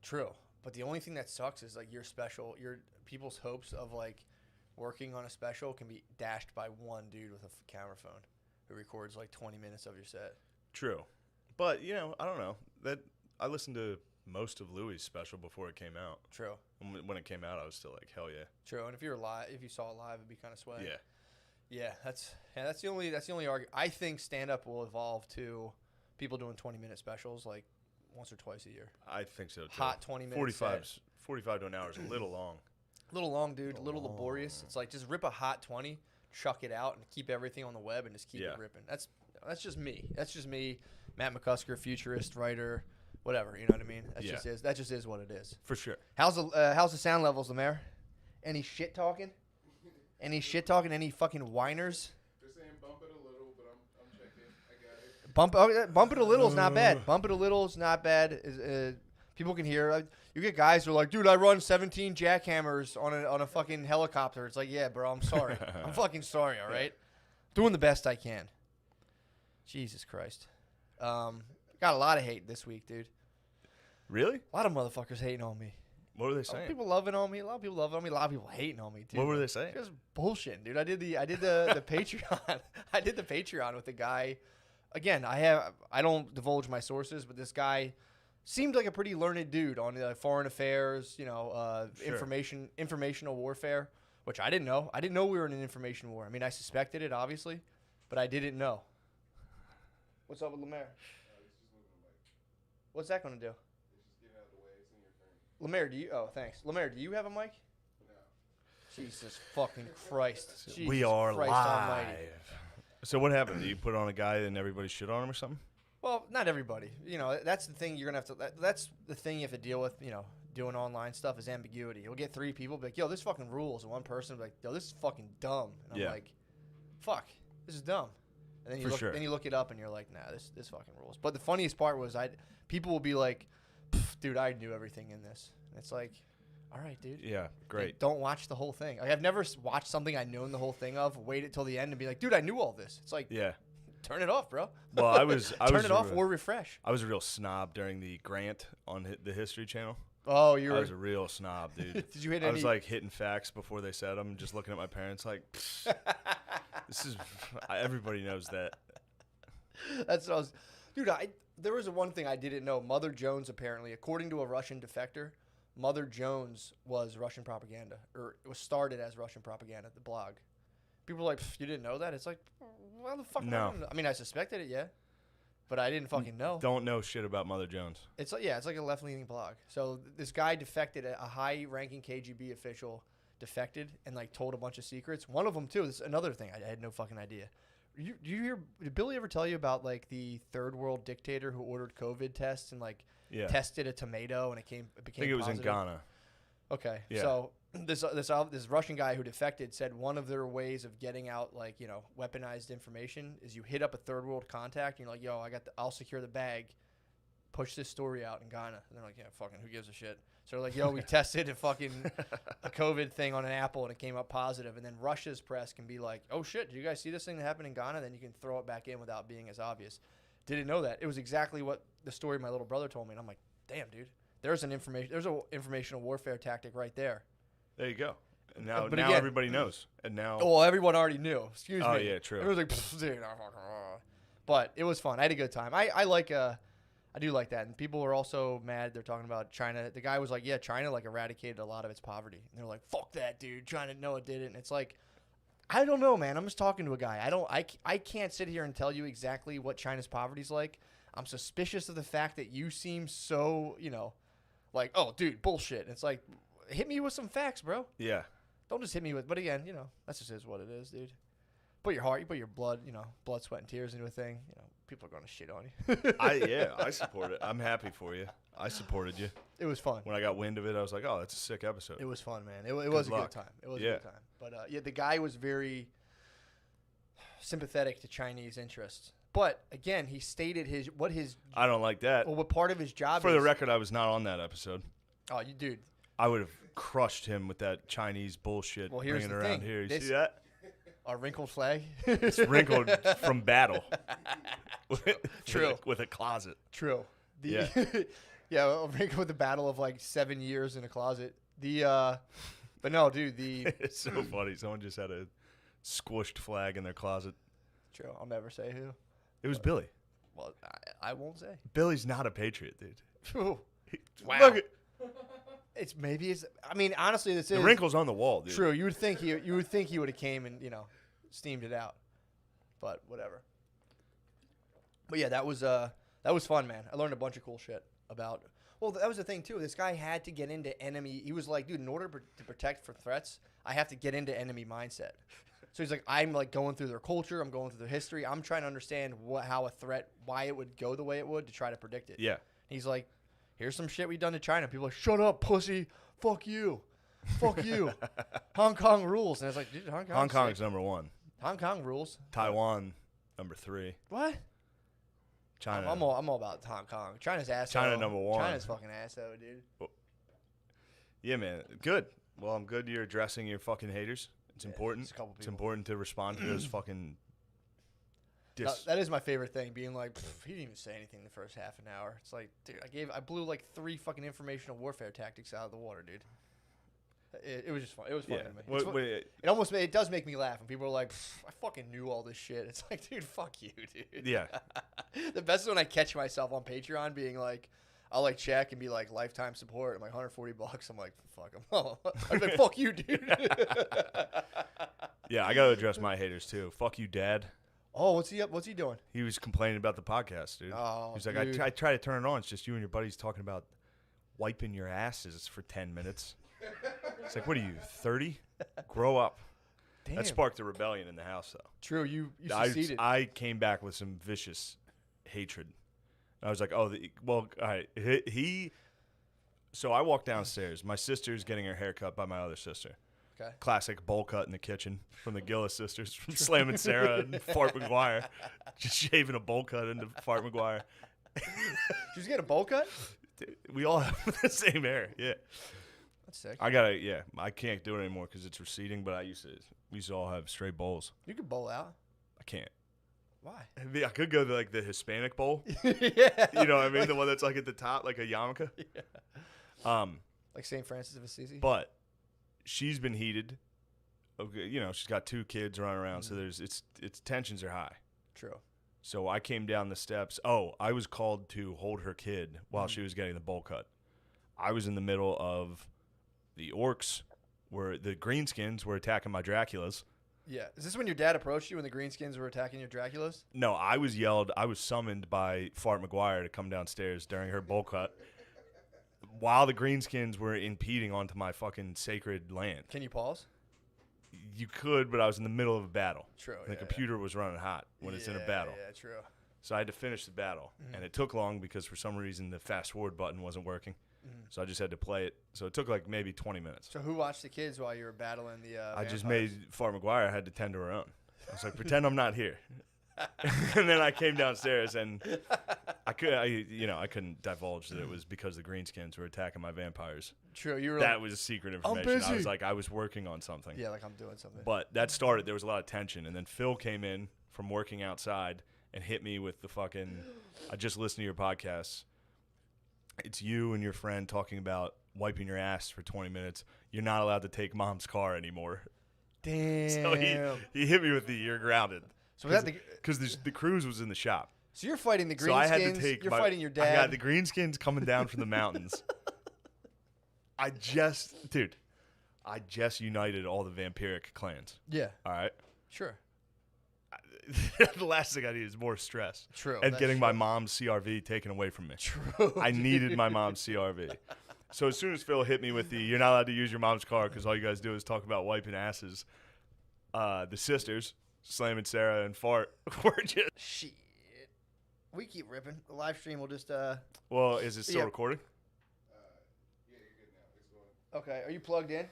Speaker 1: true, but the only thing that sucks is like your people's hopes of like working on a special can be dashed by one dude with a camera phone who records like 20 minutes of your set.
Speaker 2: True. But, I don't know. I listened to most of Louis' special before it came out.
Speaker 1: True.
Speaker 2: And when it came out, I was still like, hell yeah.
Speaker 1: True, and if you saw it live, it'd be kind of swag.
Speaker 2: Yeah.
Speaker 1: Yeah, that's the only argument. I think stand up will evolve to people doing 20-minute specials like once or twice a year.
Speaker 2: I think so, too.
Speaker 1: Hot 20 minutes.
Speaker 2: 45 to an hour is a little long.
Speaker 1: A little long, dude. A little laborious. It's like just rip a hot 20, chuck it out, and keep everything on the web and just keep it ripping. That's just me. That's just me. Matt McCusker, futurist writer, whatever. You know what I mean? That just is what it is.
Speaker 2: For sure.
Speaker 1: How's the sound levels, Lemaire? Any shit talking? Any shit talking? Any fucking whiners?
Speaker 6: They're saying bump it a little, but I'm checking. I got it.
Speaker 1: Bump it a little is not bad. Bump it a little is not bad. People can hear. You get guys who are like, dude, I run 17 jackhammers on a fucking helicopter. It's like, yeah, bro, I'm sorry. I'm fucking sorry. All right, doing the best I can. Jesus Christ. Got a lot of hate this week, dude.
Speaker 2: Really?
Speaker 1: A lot of motherfuckers hating on me.
Speaker 2: What were they
Speaker 1: A lot of
Speaker 2: saying?
Speaker 1: people loving on me. A lot of people loving on me. A lot of people hating on me too.
Speaker 2: What were they saying?
Speaker 1: Just bullshit, dude. I did the Patreon. I did the Patreon with the guy. Again, I don't divulge my sources, but this guy seemed like a pretty learned dude on foreign affairs,
Speaker 2: Sure.
Speaker 1: informational warfare, which I didn't know. I didn't know we were in an information war. I mean, I suspected it, obviously, but I didn't know. What's up with Lemaire? What's that going to do? Lemaire, thanks. Lemaire, do you have a mic? No. Jesus fucking Christ. Jesus
Speaker 2: We are
Speaker 1: Christ
Speaker 2: live.
Speaker 1: Almighty.
Speaker 2: So what happened? Do you put on a guy and everybody shit on him or something?
Speaker 1: Well, not everybody. That's the thing you're going to have to that's the thing you have to deal with, doing online stuff is ambiguity. You'll get three people be like, yo, this fucking rules. And one person will be like, yo, this is fucking dumb. And I'm like, fuck, this is dumb. And then you look it up and you're like, nah, this fucking rules. But the funniest part was people will be like, dude, I knew everything in this. And it's like, all right, dude.
Speaker 2: Yeah, great.
Speaker 1: Like, don't watch the whole thing. Like, I've never watched something I've known the whole thing of, wait it till the end and be like, dude, I knew all this. It's like,
Speaker 2: Yeah.
Speaker 1: turn it off, bro.
Speaker 2: Well, I was
Speaker 1: turn it off or refresh.
Speaker 2: I was a real snob during the Grant on the History Channel.
Speaker 1: Oh,
Speaker 2: I was a real snob, dude.
Speaker 1: Did you hit
Speaker 2: I
Speaker 1: any?
Speaker 2: was like hitting facts before they said them, just looking at my parents like, this is everybody knows that.
Speaker 1: That's what I was, dude. There was one thing I didn't know. Mother Jones, apparently, according to a Russian defector, Mother Jones was Russian propaganda, or it was started as Russian propaganda. The blog. People were like, you didn't know that? It's like, well, the fuck.
Speaker 2: No.
Speaker 1: I mean, I suspected it, yeah, but I didn't fucking know.
Speaker 2: Don't know shit about Mother Jones.
Speaker 1: It's like, yeah, it's like a left-leaning blog. So this guy defected, a high-ranking KGB official defected and like told a bunch of secrets. One of them too. This is another thing I had no fucking idea. Do you hear? Did Billy ever tell you about like the third world dictator who ordered COVID tests and like tested a tomato and it became
Speaker 2: I think it was
Speaker 1: positive?
Speaker 2: in Ghana.
Speaker 1: Okay,
Speaker 2: Yeah.
Speaker 1: so this Russian guy who defected said one of their ways of getting out like weaponized information is you hit up a third world contact and you're like, yo, I'll secure the bag, push this story out in Ghana, and they're like, yeah, fucking who gives a shit? So they're like, yo, we tested a fucking a COVID thing on an apple and it came up positive, and then Russia's press can be like, oh shit, did you guys see this thing that happened in Ghana? Then you can throw it back in without being as obvious. Didn't know that. It was exactly what the story my little brother told me, and I'm like, damn, dude. There's an informational warfare tactic right there.
Speaker 2: There you go. And now
Speaker 1: But
Speaker 2: now
Speaker 1: again-
Speaker 2: everybody knows. And now
Speaker 1: Well, everyone already knew. Excuse me.
Speaker 2: Oh, yeah, true.
Speaker 1: It was like, dude, but it was fun. I had a good time. I do like that. And people were also mad. They're talking about China. The guy was like, yeah, China like eradicated a lot of its poverty. And they're like, fuck that, dude. China, no, it didn't. And it's like, I don't know, man. I'm just talking to a guy. I can't sit here and tell you exactly what China's poverty's like. I'm suspicious of the fact that you seem so, like, oh, dude, bullshit. And it's like, hit me with some facts, bro.
Speaker 2: yeah.
Speaker 1: Don't just hit me with, but again, that's just is what it is, dude. Put your heart, you put your blood, blood, sweat, and tears into a thing. People are going to shit on you.
Speaker 2: I support it. I'm happy for you. I supported you.
Speaker 1: It was fun.
Speaker 2: When I got wind of it, I was like, oh, that's a sick episode.
Speaker 1: It was fun, man. It was a
Speaker 2: luck.
Speaker 1: good time. It was
Speaker 2: Yeah.
Speaker 1: a good time. But the guy was very sympathetic to Chinese interests. But again, he stated
Speaker 2: I don't like that.
Speaker 1: what part of his job
Speaker 2: For
Speaker 1: is.
Speaker 2: the record, I was not on that episode.
Speaker 1: Oh, you dude.
Speaker 2: I would have crushed him with that Chinese bullshit.
Speaker 1: Well, here's
Speaker 2: bringing
Speaker 1: the
Speaker 2: around
Speaker 1: thing.
Speaker 2: here. You
Speaker 1: This-
Speaker 2: see that?
Speaker 1: A wrinkled flag.
Speaker 2: It's wrinkled from battle.
Speaker 1: True.
Speaker 2: With a closet.
Speaker 1: True.
Speaker 2: Yeah.
Speaker 1: Yeah, a wrinkled with the battle of like 7 years in a closet. But no, dude.
Speaker 2: It's so funny. Someone just had a squished flag in their closet.
Speaker 1: True. I'll never say who.
Speaker 2: It was Billy.
Speaker 1: Well, I won't say.
Speaker 2: Billy's not a patriot, dude.
Speaker 1: Wow.
Speaker 2: Look at
Speaker 1: I mean, honestly, this
Speaker 2: the
Speaker 1: is
Speaker 2: wrinkles on the wall, dude.
Speaker 1: true. You would think he would have came and steamed it out, but whatever. But yeah, that was fun, man. I learned a bunch of cool shit about. Well, that was the thing too. This guy had to get into enemy. He was like, dude, in order to protect from threats, I have to get into enemy mindset. So he's like, I'm like going through their culture. I'm going through their history. I'm trying to understand how a threat, why it would go the way it would to try to predict it.
Speaker 2: Yeah.
Speaker 1: He's like, here's some shit we've done to China. People are like, shut up, pussy. Fuck you. Fuck you. Hong Kong rules. And it's like, dude,
Speaker 2: Hong Kong's number 1.
Speaker 1: Hong Kong rules.
Speaker 2: Taiwan, number 3.
Speaker 1: What?
Speaker 2: China.
Speaker 1: I'm all about Hong Kong. China's ass.
Speaker 2: China number 1.
Speaker 1: China's fucking ass though, dude.
Speaker 2: Yeah, man. Good. Well, I'm good you're addressing your fucking haters. It's important.
Speaker 1: it's a couple
Speaker 2: It's
Speaker 1: people.
Speaker 2: important to respond to those fucking
Speaker 1: That is my favorite thing. Being like, he didn't even say anything the first half an hour. It's like, dude, I blew like 3 fucking informational warfare tactics out of the water, dude. It was just fun. It was fun
Speaker 2: Yeah.
Speaker 1: to me.
Speaker 2: Wait,
Speaker 1: It does make me laugh when people are like, I fucking knew all this shit. It's like, dude, fuck you, dude.
Speaker 2: yeah.
Speaker 1: The best is when I catch myself on Patreon being like, I'll like check and be like lifetime support. I'm like $140. I'm like, fuck him. I'm like, fuck you, dude.
Speaker 2: Yeah, I got to address my haters too. Fuck you, Dad.
Speaker 1: Oh, what's he up? What's he doing?
Speaker 2: He was complaining about the podcast, dude.
Speaker 1: Oh,
Speaker 2: He's like,
Speaker 1: dude.
Speaker 2: I try to turn it on. It's just you and your buddies talking about wiping your asses for 10 minutes. It's like, what are you, 30? Grow up.
Speaker 1: Damn.
Speaker 2: That sparked a rebellion in the house, though.
Speaker 1: True, you succeeded.
Speaker 2: I came back with some vicious hatred. I was like, oh, well, all right. So I walked downstairs. My sister's getting her hair cut by my other sister.
Speaker 1: Okay.
Speaker 2: Classic bowl cut in the kitchen from the Gillis sisters, from Slam and Sarah and Fart McGuire. Just shaving a bowl cut into Fart McGuire.
Speaker 1: Did you just get a bowl cut?
Speaker 2: Dude, we all have the same hair. Yeah.
Speaker 1: That's sick.
Speaker 2: I can't do it anymore because it's receding, but we used to all have straight bowls.
Speaker 1: You could bowl out.
Speaker 2: I can't.
Speaker 1: Why?
Speaker 2: I mean, I could go to like the Hispanic bowl.
Speaker 1: Yeah.
Speaker 2: You know what I mean? The one that's like at the top, like a yarmulke.
Speaker 1: Yeah. Like St. Francis of Assisi.
Speaker 2: But she's been heated. Okay, she's got 2 kids running around, so it's tensions are high.
Speaker 1: True.
Speaker 2: So I came down the steps. Oh, I was called to hold her kid while she was getting the bowl cut. I was in the middle of the orcs, where the greenskins were attacking my Draculas.
Speaker 1: Yeah. Is this when your dad approached you when the greenskins were attacking your Draculas?
Speaker 2: No, I was summoned by Fart McGuire to come downstairs during her bowl cut. while the greenskins were impeding onto my fucking sacred land.
Speaker 1: Can you pause?
Speaker 2: You could, but I was in the middle of a battle.
Speaker 1: True.
Speaker 2: The computer was running hot when it's in a battle.
Speaker 1: Yeah, true.
Speaker 2: So I had to finish the battle. And it took long because for some reason the fast forward button wasn't working. So I just had to play it. So it took like maybe 20 minutes.
Speaker 1: So who watched the kids while you were battling the
Speaker 2: I just
Speaker 1: vampires?
Speaker 2: made Fart McGuire had to tend to her own. I was like, pretend I'm not here. And then I came downstairs and I couldn't divulge that it was because the greenskins were attacking my vampires.
Speaker 1: True. You were
Speaker 2: That was secret information. I
Speaker 1: busy.
Speaker 2: was like, I was working on something.
Speaker 1: Yeah, like I'm doing something.
Speaker 2: But that started, there was a lot of tension. And then Phil came in from working outside and hit me with the fucking, I just listened to your podcast. It's you and your friend talking about wiping your ass for 20 minutes. You're not allowed to take mom's car anymore.
Speaker 1: Damn.
Speaker 2: So he hit me with the, you're grounded.
Speaker 1: So was that
Speaker 2: Because the cruise was in the shop.
Speaker 1: So you're fighting the greenskins.
Speaker 2: So I had to take
Speaker 1: You're fighting your dad.
Speaker 2: I got the greenskins coming down from the mountains. I just united all the vampiric clans.
Speaker 1: Yeah.
Speaker 2: All right.
Speaker 1: Sure.
Speaker 2: The last thing I need is more stress.
Speaker 1: True.
Speaker 2: And
Speaker 1: that's
Speaker 2: getting
Speaker 1: true.
Speaker 2: my mom's CRV taken away from me.
Speaker 1: True.
Speaker 2: I needed my mom's CRV. So as soon as Phil hit me with the, you're not allowed to use your mom's car because all you guys do is talk about wiping asses, the sisters, Slam and Sarah and Fart, were just...
Speaker 1: Shit. We keep ripping. The live stream will just
Speaker 2: Well, is it still
Speaker 1: Yeah.
Speaker 2: recording?
Speaker 6: Yeah, you're good now. It's going.
Speaker 1: Okay. Are you plugged in?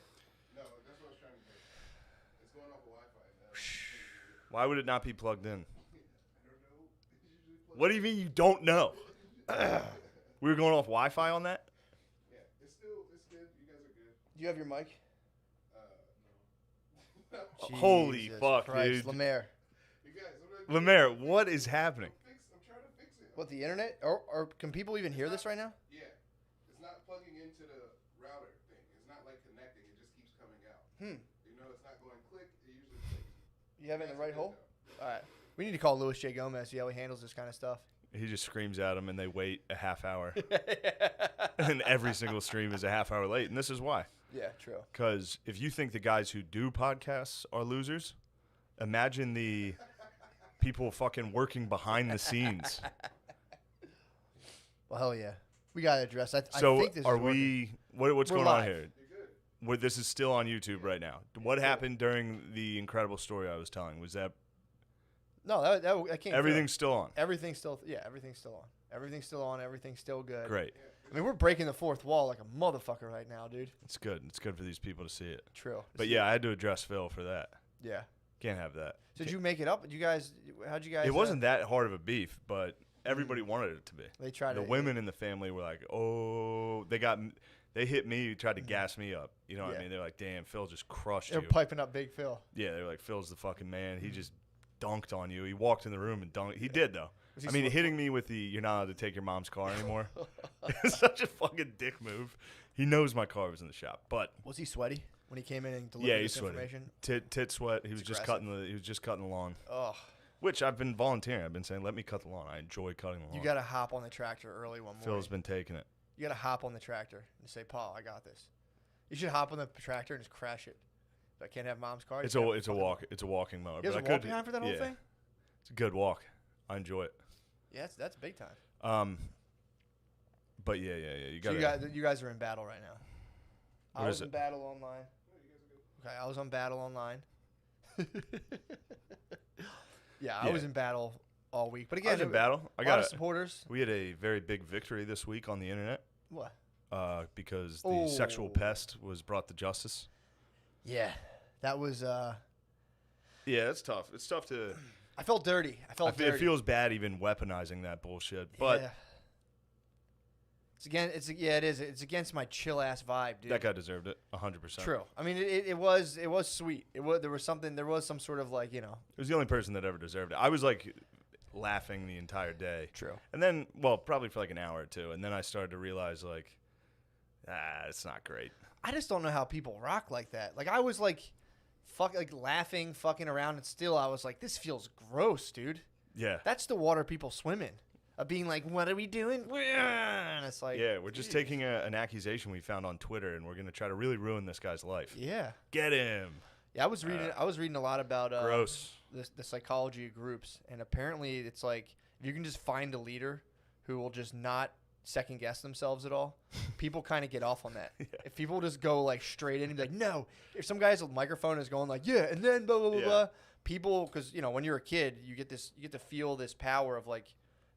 Speaker 6: No, that's what I was trying to do. It's going off of Wi-Fi.
Speaker 2: Why would it not be plugged in?
Speaker 6: I don't know. It's usually plugged
Speaker 2: What do you mean you don't know? We were going off Wi-Fi on that?
Speaker 6: Yeah, it's good. You guys are good.
Speaker 1: Do you have your mic?
Speaker 6: No.
Speaker 2: Holy
Speaker 1: Jesus
Speaker 2: fuck,
Speaker 1: Christ.
Speaker 2: dude.
Speaker 1: Lemaire.
Speaker 6: You guys,
Speaker 2: Lemaire, what is happening?
Speaker 6: I'm trying to fix it.
Speaker 1: What, the internet? Or can people even hear this right now?
Speaker 6: Yeah, it's not plugging into the router thing. It's not like connecting. It just keeps coming out. You know, it's not going click. It usually clicks.
Speaker 1: You have it in the
Speaker 6: That's
Speaker 1: right
Speaker 6: good,
Speaker 1: hole?
Speaker 6: though.
Speaker 1: All right. We need to call Louis J. Gomez, see how he handles this kind of stuff.
Speaker 2: He just screams at them and they wait a half hour. And every single stream is a half hour late. And this is why.
Speaker 1: Yeah, true.
Speaker 2: Because if you think the guys who do podcasts are losers, imagine the people fucking working behind the scenes.
Speaker 1: Well, hell yeah. We got to address. I
Speaker 2: So
Speaker 1: think this
Speaker 2: are
Speaker 1: is working.
Speaker 2: what's
Speaker 1: We're
Speaker 2: going
Speaker 1: live.
Speaker 2: on here? This is still on YouTube right now. What happened during the incredible story I was telling? Was that
Speaker 1: No, that came
Speaker 2: everything's still on?
Speaker 1: Everything's still, everything's still on. Everything's still on. Everything's still good.
Speaker 2: Great.
Speaker 1: I mean, we're breaking the fourth wall like a motherfucker right now, dude.
Speaker 2: It's good. It's good for these people to see it.
Speaker 1: True.
Speaker 2: But yeah, I had to address Phil for that.
Speaker 1: Yeah.
Speaker 2: Can't have that.
Speaker 1: So did you make it up? How'd you guys?
Speaker 2: It wasn't that hard of a beef, but everybody wanted it to be.
Speaker 1: They tried
Speaker 2: The
Speaker 1: to.
Speaker 2: women in the family were like, "Oh, they hit me, tried to gas me up." You know what
Speaker 1: Yeah.
Speaker 2: I mean? They're like, "Damn, Phil just crushed
Speaker 1: They're
Speaker 2: you."
Speaker 1: piping up Big Phil.
Speaker 2: Yeah, they were like, "Phil's the fucking man. He just dunked on you. He walked in the room and dunked. He did though.
Speaker 1: Was he
Speaker 2: I mean,
Speaker 1: slow-
Speaker 2: hitting me with the "you're not allowed to take your mom's car anymore." It's such a fucking dick move. He knows my car was in the shop, but
Speaker 1: Was he sweaty when he came in and delivered
Speaker 2: yeah, he's
Speaker 1: this
Speaker 2: sweaty.
Speaker 1: information?
Speaker 2: Tit sweat. He was just
Speaker 1: aggressive.
Speaker 2: cutting the lawn.
Speaker 1: Oh,
Speaker 2: Which I've been volunteering. I've been saying, let me cut the lawn. I enjoy cutting the lawn.
Speaker 1: you got to hop on the tractor early one morning.
Speaker 2: Phil's been taking it.
Speaker 1: You got to hop on the tractor and say, "Paul, I got this." You should hop on the tractor and just crash it. If I can't have mom's car.
Speaker 2: It's a walking mower.
Speaker 1: There's
Speaker 2: but
Speaker 1: a
Speaker 2: I
Speaker 1: walk
Speaker 2: could-
Speaker 1: behind for that whole
Speaker 2: yeah.
Speaker 1: thing.
Speaker 2: It's a good walk. I enjoy it.
Speaker 1: Yeah, that's big time.
Speaker 2: But yeah. You
Speaker 1: So
Speaker 2: got
Speaker 1: you guys are in battle right now. I
Speaker 2: What
Speaker 1: was
Speaker 2: is
Speaker 1: in
Speaker 2: it?
Speaker 1: battle online. Okay, I was on battle online. Yeah, I
Speaker 2: Yeah.
Speaker 1: was in battle all week. But
Speaker 2: I
Speaker 1: again,
Speaker 2: was in battle.
Speaker 1: A lot of supporters.
Speaker 2: We had a very big victory this week on the internet
Speaker 1: What?
Speaker 2: because the sexual
Speaker 1: Oh.
Speaker 2: pest was brought to justice.
Speaker 1: Yeah, that was.
Speaker 2: Yeah, it's tough. It's tough to.
Speaker 1: I felt dirty. I felt dirty.
Speaker 2: It feels bad even weaponizing that bullshit, but
Speaker 1: Yeah. It is. It's against my chill ass vibe, dude.
Speaker 2: that guy deserved it 100%.
Speaker 1: True. I mean, it was sweet. There was some sort of like,
Speaker 2: It was the only person that ever deserved it. I was like laughing the entire day.
Speaker 1: True.
Speaker 2: And then, well, probably for like an hour or two, and then I started to realize like, it's not great.
Speaker 1: I just don't know how people rock like that. Like I was like, laughing, fucking around, and still I was like, this feels gross, dude.
Speaker 2: Yeah.
Speaker 1: That's the water people swim in. Of being like, what are we doing? And it's like,
Speaker 2: Yeah, we're just taking an accusation we found on Twitter, and we're gonna try to really ruin this guy's life.
Speaker 1: yeah.
Speaker 2: Get him.
Speaker 1: Yeah, I was reading a lot about
Speaker 2: Gross.
Speaker 1: the psychology of groups, and apparently it's like if you can just find a leader who will just not second guess themselves at all. People kind of get off on that. If people just go like straight in and be like, no, if some guy's microphone is going like, yeah, and then blah blah blah blah. People, because when you're a kid, you get to feel this power of like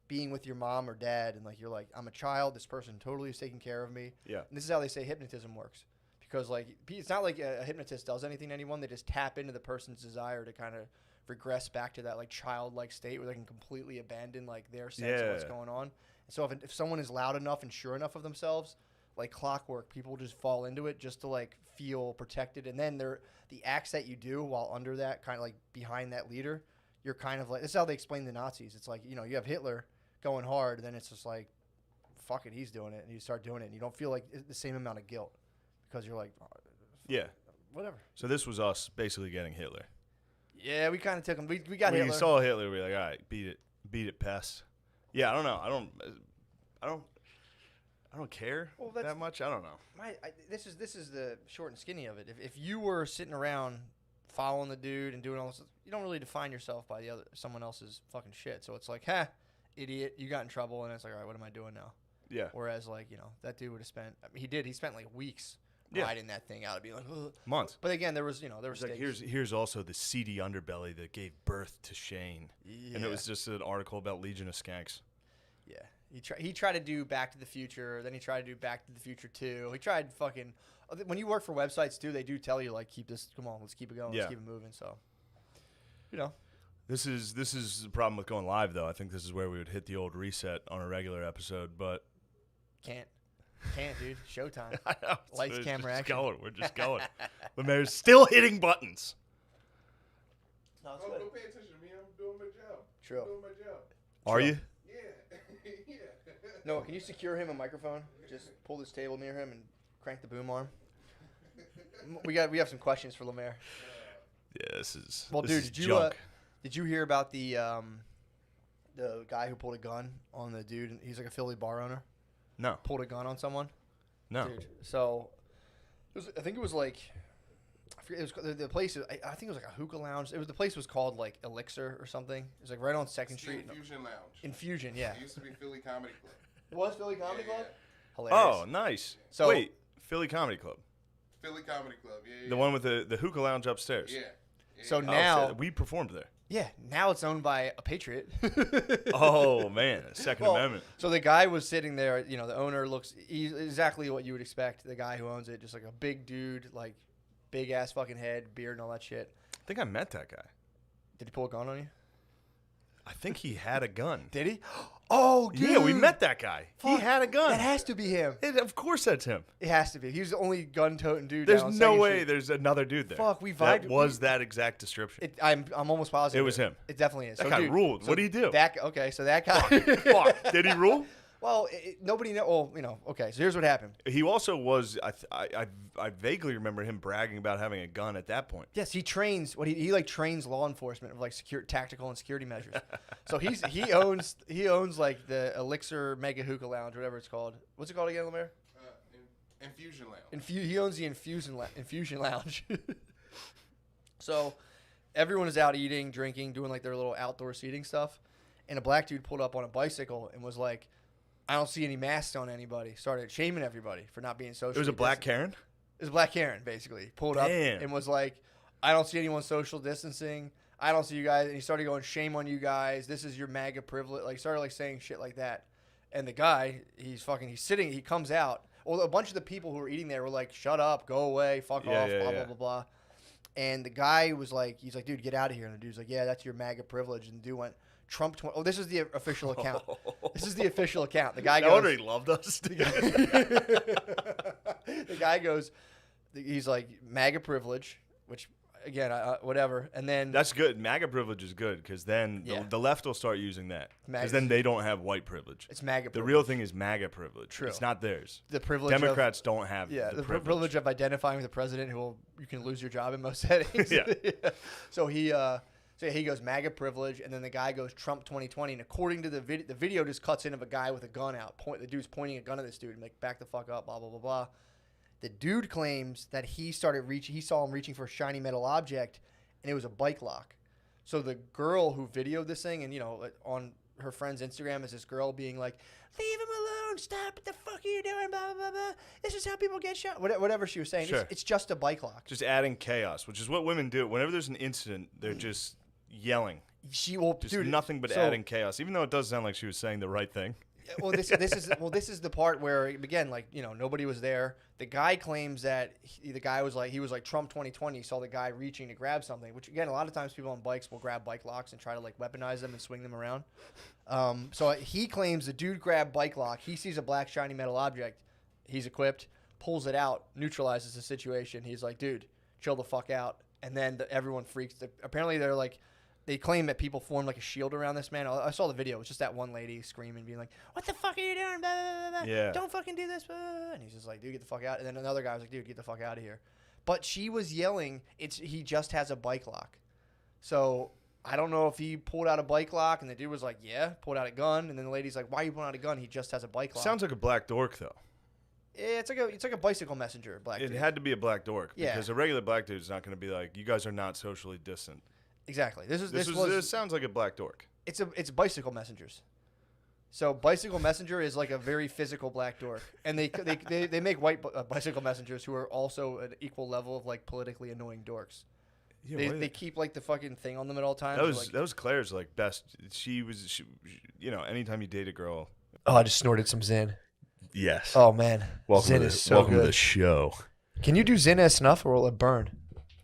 Speaker 1: being with your mom or dad, and like you're like, I'm a child. This person totally is taking care of me.
Speaker 2: Yeah.
Speaker 1: And this is how they say hypnotism works, because like it's not like a hypnotist does anything to anyone. They just tap into the person's desire to kind of regress back to that like childlike state where they can completely abandon like their sense of what's going on. And so if someone is loud enough and sure enough of themselves, like clockwork, people just fall into it just to like feel protected. And then the acts that you do while under that kind of like behind that leader, you're kind of like, this is how they explain the Nazis. It's like, you have Hitler going hard, then it's just like, fuck it, he's doing it, and you start doing it, and you don't feel like the same amount of guilt because you're like, whatever.
Speaker 2: So this was us basically getting Hitler.
Speaker 1: Yeah, we kind of took him. We got
Speaker 2: When
Speaker 1: Hitler.
Speaker 2: you saw Hitler, we were like, all right, beat it, pest. Yeah, I don't know. I don't care that much. I don't know.
Speaker 1: This is the short and skinny of it. If you were sitting around following the dude and doing all this, you don't really define yourself by someone else's fucking shit. So it's like, idiot, you got in trouble, and it's like, all right, what am I doing now?
Speaker 2: Yeah.
Speaker 1: Whereas like that dude would have spent. I mean, he spent like weeks riding that thing out. It'd be like
Speaker 2: months.
Speaker 1: But again, there was stakes.
Speaker 2: Like, here's also the seedy underbelly that gave birth to Shane, and it was just an article about Legion of Skanks.
Speaker 1: Yeah. He tried to do Back to the Future, then he tried to do Back to the Future 2. He tried fucking... When you work for websites, too, they do tell you, like, come on, let's keep it going, let's keep it moving, so... This
Speaker 2: is the problem with going live, though. I think this is where we would hit the old reset on a regular episode, but...
Speaker 1: Can't, dude. Showtime.
Speaker 2: I know.
Speaker 1: Lights, camera, action.
Speaker 2: We're just going. Lemaire's still hitting buttons.
Speaker 1: No, it's
Speaker 6: Oh,
Speaker 1: good.
Speaker 6: don't pay attention to me. I'm doing my job.
Speaker 1: True.
Speaker 6: I'm doing my job.
Speaker 2: Are you?
Speaker 6: Yeah. Yeah.
Speaker 1: Noah, can you secure him a microphone? Just pull this table near him and crank the boom arm. We have some questions for Lemaire.
Speaker 2: Yeah, this is...
Speaker 1: Well,
Speaker 2: this
Speaker 1: dude,
Speaker 2: is
Speaker 1: did you
Speaker 2: junk.
Speaker 1: did you hear about the guy who pulled a gun on the dude? He's like a Philly bar owner.
Speaker 2: No.
Speaker 1: Pulled a gun on someone.
Speaker 2: No.
Speaker 1: Dude, so I think it was like, I forget, it was the place. I think it was like a hookah lounge. The place was called like Elixir or something. It was like right on Second Street.
Speaker 6: Infusion Lounge.
Speaker 1: Infusion, yeah.
Speaker 6: It used to be Philly Comedy Club.
Speaker 1: It was Philly Comedy
Speaker 6: Yeah,
Speaker 1: Club.
Speaker 6: yeah.
Speaker 1: Hilarious.
Speaker 2: Oh, nice.
Speaker 1: So-
Speaker 2: Wait, Philly Comedy Club.
Speaker 6: Philly Comedy Club. Yeah.
Speaker 2: The one with the hookah lounge upstairs.
Speaker 6: Yeah.
Speaker 1: So
Speaker 2: Oh,
Speaker 1: now,
Speaker 2: shit, we performed there.
Speaker 1: yeah, now it's owned by a patriot.
Speaker 2: Oh, man. Second
Speaker 1: Well,
Speaker 2: Amendment.
Speaker 1: So the guy was sitting there. The owner looks exactly what you would expect. The guy who owns it, just like a big dude, like big ass fucking head, beard, and all that shit.
Speaker 2: I think I met that guy.
Speaker 1: Did he pull a gun on you?
Speaker 2: I think he had a gun.
Speaker 1: Did he? Oh, dude.
Speaker 2: Yeah, we met that guy. He
Speaker 1: Fuck,
Speaker 2: had a gun.
Speaker 1: That has to be him.
Speaker 2: Of course that's him.
Speaker 1: It has to be. He's the only gun-toting dude.
Speaker 2: There's
Speaker 1: down on
Speaker 2: no
Speaker 1: Second
Speaker 2: way
Speaker 1: Street.
Speaker 2: there's another dude there.
Speaker 1: Fuck, we
Speaker 2: That
Speaker 1: vibed-
Speaker 2: was that exact description.
Speaker 1: I'm almost positive
Speaker 2: It was him.
Speaker 1: It definitely is.
Speaker 2: That
Speaker 1: So,
Speaker 2: guy
Speaker 1: dude,
Speaker 2: ruled.
Speaker 1: so
Speaker 2: What did he do?
Speaker 1: So that guy.
Speaker 2: Fuck. Did he rule?
Speaker 1: Well, nobody know. Well, okay. So here's what happened.
Speaker 2: He also was. I vaguely remember him bragging about having a gun at that point.
Speaker 1: Yes, he trains. He like trains law enforcement of like tactical and security measures. So he owns like the Elixir Mega Hookah Lounge, whatever it's called. What's it called again, Lemaire?
Speaker 6: Infusion Lounge.
Speaker 1: He owns the Infusion Lounge. So everyone is out eating, drinking, doing like their little outdoor seating stuff, and a black dude pulled up on a bicycle and was like, "I don't see any masks on anybody." Started shaming everybody for not being social.
Speaker 2: It was a black Karen.
Speaker 1: It was a black Karen, basically. Pulled up
Speaker 2: Damn.
Speaker 1: and was like, "I don't see anyone social distancing. I don't see you guys." And he started going, "Shame on you guys. This is your MAGA privilege." Like, started like saying shit like that. And the guy, he's sitting, he comes out. Well, a bunch of the people who were eating there were like, "Shut up, go away, fuck off, blah, blah, blah, blah." And the guy was like, he's like, "Dude, get out of here." And the dude's like, "Yeah, that's your MAGA privilege." And the dude went, "Trump 20." Oh, this is the official account. This is the official account. The guy
Speaker 2: No wonder
Speaker 1: goes,
Speaker 2: he loved us.
Speaker 1: the guy goes, he's like, "MAGA privilege," which again, whatever. And then
Speaker 2: That's good. MAGA privilege is good because then
Speaker 1: Yeah.
Speaker 2: the left will start using that
Speaker 1: MAGA.
Speaker 2: because then they don't have white privilege.
Speaker 1: it's MAGA
Speaker 2: The
Speaker 1: privilege.
Speaker 2: real thing is MAGA privilege.
Speaker 1: True.
Speaker 2: It's not theirs.
Speaker 1: The privilege
Speaker 2: Democrats don't have
Speaker 1: of,
Speaker 2: the
Speaker 1: privilege.
Speaker 2: privilege.
Speaker 1: of identifying with a president you can lose your job in most settings.
Speaker 2: Yeah.
Speaker 1: So he goes MAGA privilege, and then the guy goes Trump 2020. And according to the video just cuts in of a guy with a gun out. The dude's pointing a gun at this dude and like, "Back the fuck up," blah blah blah blah. The dude claims that he saw him reaching for a shiny metal object, and it was a bike lock. So the girl who videoed this thing, and on her friend's Instagram is this girl being like, "Leave him alone, don't stop. What the fuck are you doing? Blah, blah, blah, blah. This is how people get shot. Whatever she was saying.
Speaker 2: Sure.
Speaker 1: It's just a bike lock.
Speaker 2: Just adding chaos, which is what women do. Whenever there's an incident, they're just yelling.
Speaker 1: She will
Speaker 2: Just
Speaker 1: dude,
Speaker 2: nothing but
Speaker 1: so-
Speaker 2: adding chaos, even though it does sound like she was saying the right thing.
Speaker 1: Well, this is the part where again, like, you know, nobody was there. The guy claims that the guy was like Trump 2020. Saw the guy reaching to grab something, which again, a lot of times people on bikes will grab bike locks and try to like weaponize them and swing them around. So he claims the dude grabbed bike lock. He sees a black shiny metal object. He's equipped, pulls it out, neutralizes the situation. He's like, dude, chill the fuck out. And then everyone freaks. Apparently, they're like. They claim that people formed like a shield around this man. I saw the video. It was just that one lady screaming, being like, "What the fuck are you doing? Blah, blah, blah, blah.
Speaker 2: Yeah.
Speaker 1: Don't fucking do this." Blah, blah, blah." And he's just like, "Dude, get the fuck out." And then another guy was like, "Dude, get the fuck out of here." But she was yelling, he just has a bike lock. So I don't know if he pulled out a bike lock and the dude was like, "Yeah," pulled out a gun. And then the lady's like, "Why are you pulling out a gun? He just has a bike lock."
Speaker 2: Sounds like a black dork, though.
Speaker 1: It's like a bicycle messenger, black
Speaker 2: It
Speaker 1: dude.
Speaker 2: had to be a black dork
Speaker 1: Yeah.
Speaker 2: because a regular black dude's not going to be like, you guys are not socially distant.
Speaker 1: Exactly. This
Speaker 2: Sounds like a black dork.
Speaker 1: It's bicycle messengers. So bicycle messenger is like a very physical black dork, and they make white bicycle messengers who are also an equal level of like politically annoying dorks.
Speaker 2: Yeah,
Speaker 1: They keep like the fucking thing on them at all times.
Speaker 2: that was Claire's like best. She you know, anytime you date a girl.
Speaker 1: Oh, I just snorted some Zin.
Speaker 2: Yes.
Speaker 1: Oh man, Zin is so
Speaker 2: welcome
Speaker 1: good.
Speaker 2: to the show.
Speaker 1: Can you do Zin as snuff or will it burn?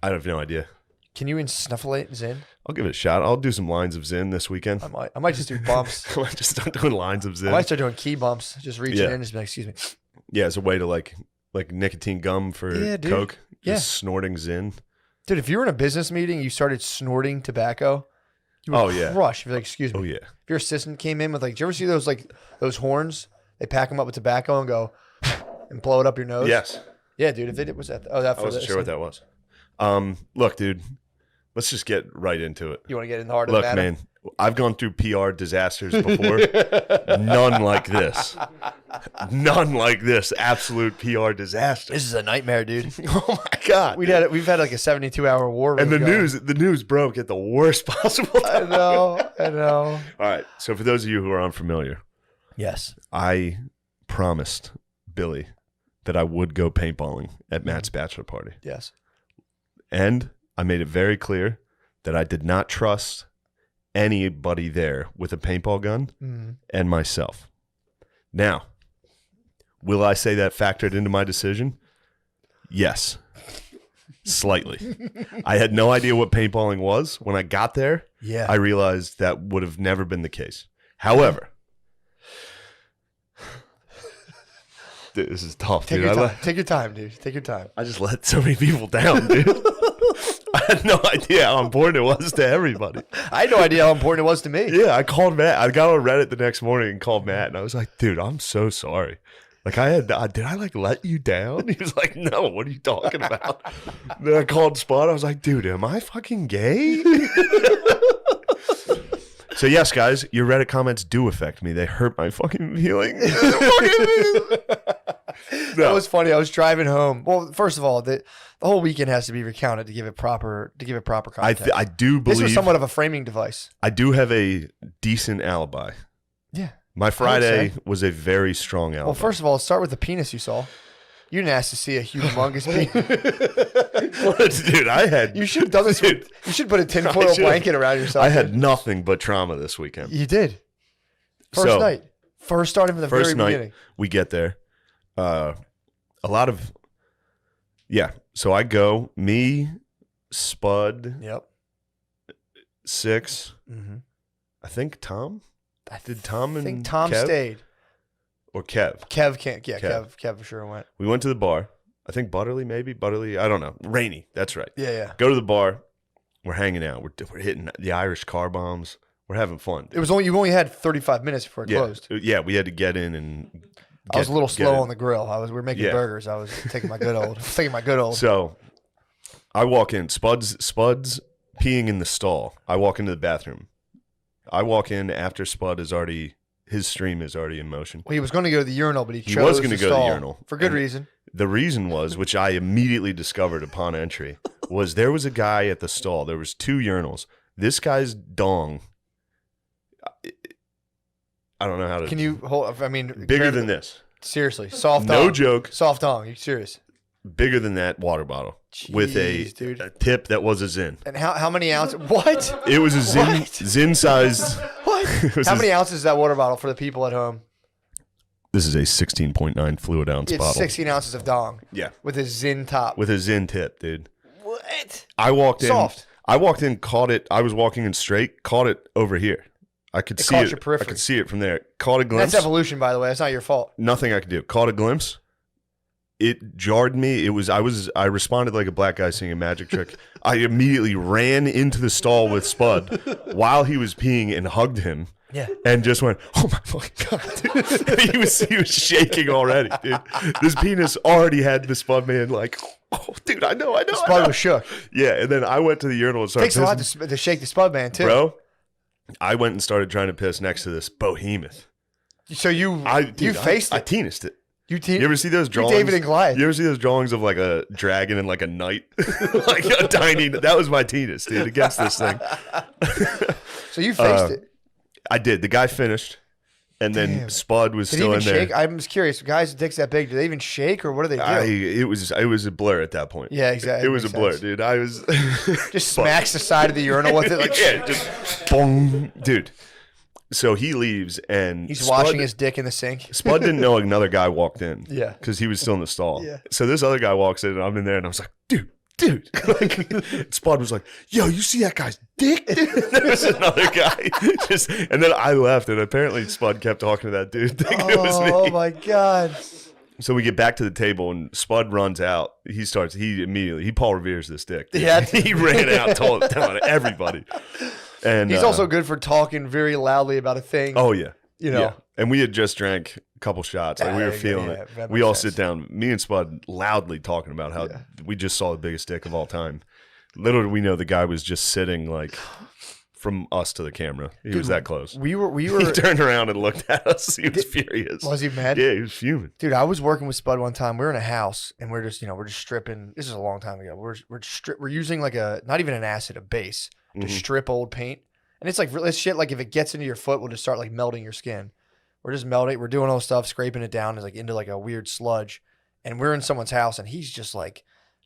Speaker 2: I have no idea.
Speaker 1: Can you snufflate Zin?
Speaker 2: I'll give it a shot. I'll do some lines of Zin this weekend.
Speaker 1: I might just do bumps.
Speaker 2: I might just start doing lines of
Speaker 1: I
Speaker 2: Zin.
Speaker 1: might start doing key bumps. Just reaching
Speaker 2: Yeah.
Speaker 1: in and just be like, "Excuse me."
Speaker 2: Yeah, as a way to like nicotine gum for
Speaker 1: Yeah, dude.
Speaker 2: Coke.
Speaker 1: Yeah.
Speaker 2: Just snorting Zin.
Speaker 1: Dude, if you were in a business meeting and you started snorting tobacco, you would
Speaker 2: Oh, yeah.
Speaker 1: crush. You'd be like, "Excuse me."
Speaker 2: Oh yeah.
Speaker 1: If your assistant came in with like, do you ever see those horns? They pack them up with tobacco and go and blow it up your nose.
Speaker 2: Yes.
Speaker 1: Yeah, dude. If it was that, that
Speaker 2: I
Speaker 1: for
Speaker 2: wasn't
Speaker 1: this.
Speaker 2: sure what that was. Look, dude. Let's just get right into it.
Speaker 1: You want to get in the heart of
Speaker 2: Look,
Speaker 1: the matter?
Speaker 2: man, I've gone through PR disasters before. None like this. None like this. Absolute PR disaster.
Speaker 1: This is a nightmare, dude.
Speaker 2: Oh my god.
Speaker 1: We've had like a 72-hour war.
Speaker 2: And
Speaker 1: room going.
Speaker 2: the news broke at the worst possible
Speaker 1: I
Speaker 2: time.
Speaker 1: know.
Speaker 2: All right. So for those of you who are unfamiliar,
Speaker 1: Yes.
Speaker 2: I promised Billy that I would go paintballing at Matt's bachelor party.
Speaker 1: Yes.
Speaker 2: And I made it very clear that I did not trust anybody there with a paintball gun and myself. Now, will I say that factored into my decision? Yes. Slightly. I had no idea what paintballing was. When I got there,
Speaker 1: Yeah.
Speaker 2: I realized that would have never been the case. However, dude, this is tough,
Speaker 1: Take
Speaker 2: dude.
Speaker 1: your time. Take your time, dude. Take your time.
Speaker 2: I just let so many people down, dude. I had no idea how important it was to everybody.
Speaker 1: I had no idea how important it was to me.
Speaker 2: Yeah, I called Matt. I got on Reddit the next morning and called Matt, and I was like, dude, I'm so sorry. Like, did I like let you down? He was like, no, what are you talking about? Then I called Spot. I was like, dude, am I fucking gay? So yes, guys, your Reddit comments do affect me. They hurt my fucking feelings.
Speaker 1: That was funny. I was driving home. Well, first of all, the whole weekend has to be recounted to give it proper context.
Speaker 2: I do
Speaker 1: this was
Speaker 2: believe
Speaker 1: somewhat of a framing device.
Speaker 2: I do have a decent alibi.
Speaker 1: Yeah.
Speaker 2: My Friday
Speaker 1: say.
Speaker 2: was a very strong alibi.
Speaker 1: Well, first of all, start with the penis you saw. You didn't ask to see a humongous penis.
Speaker 2: Dude, I had.
Speaker 1: You should have done this.
Speaker 2: Dude,
Speaker 1: You should put a
Speaker 2: I
Speaker 1: tinfoil
Speaker 2: should've-
Speaker 1: blanket around yourself.
Speaker 2: I had nothing but trauma this weekend.
Speaker 1: You did. First
Speaker 2: So,
Speaker 1: night. First starting from the
Speaker 2: First
Speaker 1: very
Speaker 2: night,
Speaker 1: beginning.
Speaker 2: we get there. A lot of. Yeah. So I go, me, Spud,
Speaker 1: Yep.
Speaker 2: 6,
Speaker 1: Mm-hmm.
Speaker 2: I think Tom? Did Tom
Speaker 1: I
Speaker 2: and
Speaker 1: think Tom
Speaker 2: Kev?
Speaker 1: stayed.
Speaker 2: Or Kev.
Speaker 1: Kev can't. Yeah,
Speaker 2: Kev.
Speaker 1: Kev for sure went.
Speaker 2: We went to the bar. I think Butterly, maybe. Butterly, I don't know. Rainy. That's right.
Speaker 1: Yeah.
Speaker 2: Go to the bar. We're hanging out. We're hitting the Irish car bombs. We're having fun.
Speaker 1: It was you only had 35 minutes before it closed.
Speaker 2: Yeah, we had to get in and.
Speaker 1: I was a little
Speaker 2: get
Speaker 1: slow
Speaker 2: in.
Speaker 1: on the grill. We were making
Speaker 2: Yeah.
Speaker 1: burgers. I was taking my good old.
Speaker 2: So, I walk in. Spud's peeing in the stall. I walk into the bathroom. I walk in after Spud his stream is already in motion.
Speaker 1: Well, he was going to go to the urinal, but he
Speaker 2: He
Speaker 1: chose
Speaker 2: was gonna
Speaker 1: to
Speaker 2: go to the
Speaker 1: stall
Speaker 2: urinal.
Speaker 1: for good
Speaker 2: And-
Speaker 1: reason.
Speaker 2: The reason was, which I immediately discovered upon entry, was there was a guy at the stall. There was 2 urinals. This guy's dong.
Speaker 8: I don't know how to.
Speaker 1: Can you hold? I mean,
Speaker 8: Bigger than this.
Speaker 1: Seriously, soft.
Speaker 8: No
Speaker 1: dong.
Speaker 8: joke.
Speaker 1: Soft dong. You serious?
Speaker 8: Bigger than that water bottle with
Speaker 1: Jeez,
Speaker 8: a tip that was a Zin.
Speaker 1: And how many ounces? What?
Speaker 8: It was a Zin
Speaker 1: What?
Speaker 8: Zin sized.
Speaker 1: What? How many ounces is that water bottle for the people at home?
Speaker 8: This is a 16.9 fluid ounce
Speaker 1: It's
Speaker 8: bottle.
Speaker 1: 16 ounces of dong.
Speaker 8: Yeah,
Speaker 1: With a Zin top.
Speaker 8: with a Zin tip, dude.
Speaker 1: What?
Speaker 8: I walked in.
Speaker 1: Soft.
Speaker 8: I walked in, caught it. I was walking in straight, caught it over here. I could see
Speaker 1: caught
Speaker 8: it.
Speaker 1: your periphery.
Speaker 8: I could see it from there. Caught a glimpse.
Speaker 1: That's evolution, by the way. That's not your fault.
Speaker 8: Nothing I could do. Caught a glimpse. It jarred me. I responded like a black guy seeing a magic trick. I immediately ran into the stall with Spud while he was peeing and hugged him.
Speaker 1: Yeah.
Speaker 8: And just went, oh my fucking God, dude. he was shaking already, dude. This penis already had the Spud man like, oh, dude, I know.
Speaker 1: Spud was shook.
Speaker 8: Yeah, and then I went to the urinal and started
Speaker 1: Takes a lot
Speaker 8: pissing.
Speaker 1: to shake the Spud man, too.
Speaker 8: Bro, I went and started trying to piss next to this behemoth.
Speaker 1: So you faced
Speaker 8: I
Speaker 1: it.
Speaker 8: tenised it.
Speaker 1: You
Speaker 8: You ever see those
Speaker 1: You
Speaker 8: drawings?
Speaker 1: David and Goliath.
Speaker 8: You ever see those drawings of like a dragon and like a knight? Like a tiny, that was my tennis, dude, against this thing.
Speaker 1: So you faced it.
Speaker 8: I did. The guy finished, and then
Speaker 1: Damn.
Speaker 8: Spud was
Speaker 1: Did he
Speaker 8: still
Speaker 1: even
Speaker 8: in there.
Speaker 1: shake? I'm just curious. Guys with dicks that big, do they even shake or what do they do?
Speaker 8: It was a blur at that point.
Speaker 1: Yeah, exactly.
Speaker 8: It was a
Speaker 1: Makes
Speaker 8: blur,
Speaker 1: sense.
Speaker 8: dude. I was
Speaker 1: Just smacks the side of the urinal with it. Like,
Speaker 8: yeah, just boom, dude. So he leaves, and
Speaker 1: he's
Speaker 8: Spud,
Speaker 1: washing his dick in the sink.
Speaker 8: Spud didn't know another guy walked in.
Speaker 1: Yeah.
Speaker 8: because he was still in the stall.
Speaker 1: Yeah.
Speaker 8: So this other guy walks in, and I'm in there, and I was like, dude. Like, Spud was like, yo, you see that guy's dick? There was another guy. And then I left, and apparently Spud kept talking to that dude, thinking it was me.
Speaker 1: Oh my god.
Speaker 8: So we get back to the table, and Spud runs out. He Paul Revere's this dick. Dude.
Speaker 1: Yeah.
Speaker 8: He ran out, telling everybody. And
Speaker 1: He's also good for talking very loudly about a thing.
Speaker 8: Oh yeah,
Speaker 1: You know.
Speaker 8: Yeah. And we had just drank a couple shots. Like we
Speaker 1: Yeah,
Speaker 8: were
Speaker 1: yeah,
Speaker 8: feeling
Speaker 1: yeah,
Speaker 8: it.
Speaker 1: that
Speaker 8: We
Speaker 1: makes
Speaker 8: all
Speaker 1: sense.
Speaker 8: sit down, me and Spud, loudly talking about how we just saw the biggest dick of all time. Little did we know the guy was just sitting like from us to the camera. He was that close.
Speaker 1: We were
Speaker 8: He turned around and looked at us. He was furious.
Speaker 1: Was he mad?
Speaker 8: Yeah, he was fuming.
Speaker 1: Dude, I was working with Spud one time. We were in a house and we're just stripping. This is a long time ago. We're using like not even an acid, a base to strip old paint. And it's like this shit. Like if it gets into your foot, we'll just start like melting your skin. We're just melting. We're doing all this stuff, scraping it down like into like a weird sludge. And we're in someone's house and he's just like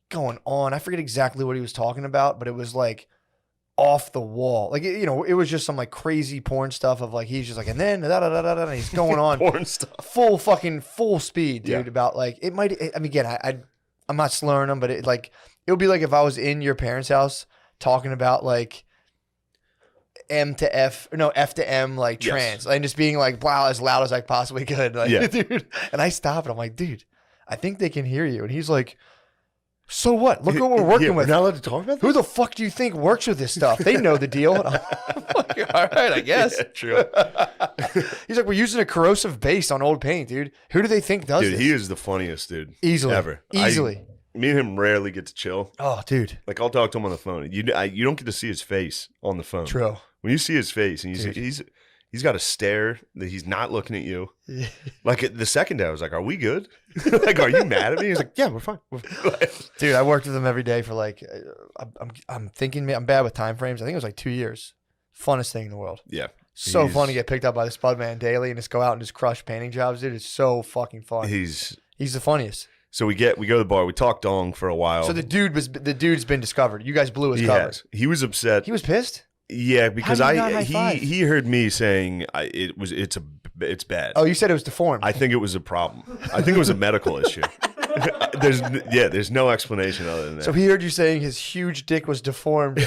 Speaker 1: going on. I forget exactly what he was talking about, but it was like off the wall. Like, it was just some like crazy porn stuff of like, he's just like, and then and he's going on
Speaker 8: Porn stuff.
Speaker 1: full speed, dude.
Speaker 8: Yeah.
Speaker 1: About like, it might, I mean, again, I'm not slurring them, but it would be like if I was in your parents' house talking about like F to M, like
Speaker 8: Yes.
Speaker 1: trans, and just being like, wow, as loud as I possibly could. Like,
Speaker 8: Yeah.
Speaker 1: dude. And I stop and I'm like, dude, I think they can hear you. And he's like, so what? Look what we're working with.
Speaker 8: We're not allowed to talk about
Speaker 1: Who the fuck do you think works with this stuff? They know the deal. And I'm like, all right, I guess.
Speaker 8: Yeah, true.
Speaker 1: He's like, we're using a corrosive base on old paint, dude. Who do they think does
Speaker 8: Dude,
Speaker 1: this?
Speaker 8: he is the funniest dude
Speaker 1: Easily.
Speaker 8: ever.
Speaker 1: Easily.
Speaker 8: Me and him rarely get to chill.
Speaker 1: Oh, dude.
Speaker 8: Like I'll talk to him on the phone. You don't get to see his face on the phone.
Speaker 1: True.
Speaker 8: When you see his face and he's got a stare that he's not looking at you. Like the second day, I was like, "Are we good? Like, are you mad at me?" He's like, "Yeah, we're fine."
Speaker 1: Dude, I worked with him every day for like, I'm thinking, I'm bad with time frames. I think it was like 2 years. Funnest thing in the world.
Speaker 8: Yeah,
Speaker 1: So fun to get picked up by the Spud Man daily and just go out and just crush painting jobs, dude. It's so fucking fun. He's the funniest.
Speaker 8: So we go to the bar. We talk dong for a while.
Speaker 1: So the dude's been discovered. You guys blew his
Speaker 8: he
Speaker 1: cover.
Speaker 8: has. He was upset.
Speaker 1: He was pissed.
Speaker 8: Yeah, because
Speaker 1: How do you not high five?
Speaker 8: he heard me saying it's bad.
Speaker 1: Oh, you said it was deformed.
Speaker 8: I think it was a problem. I think it was a medical issue. There's no explanation other than that.
Speaker 1: So he heard you saying his huge dick was deformed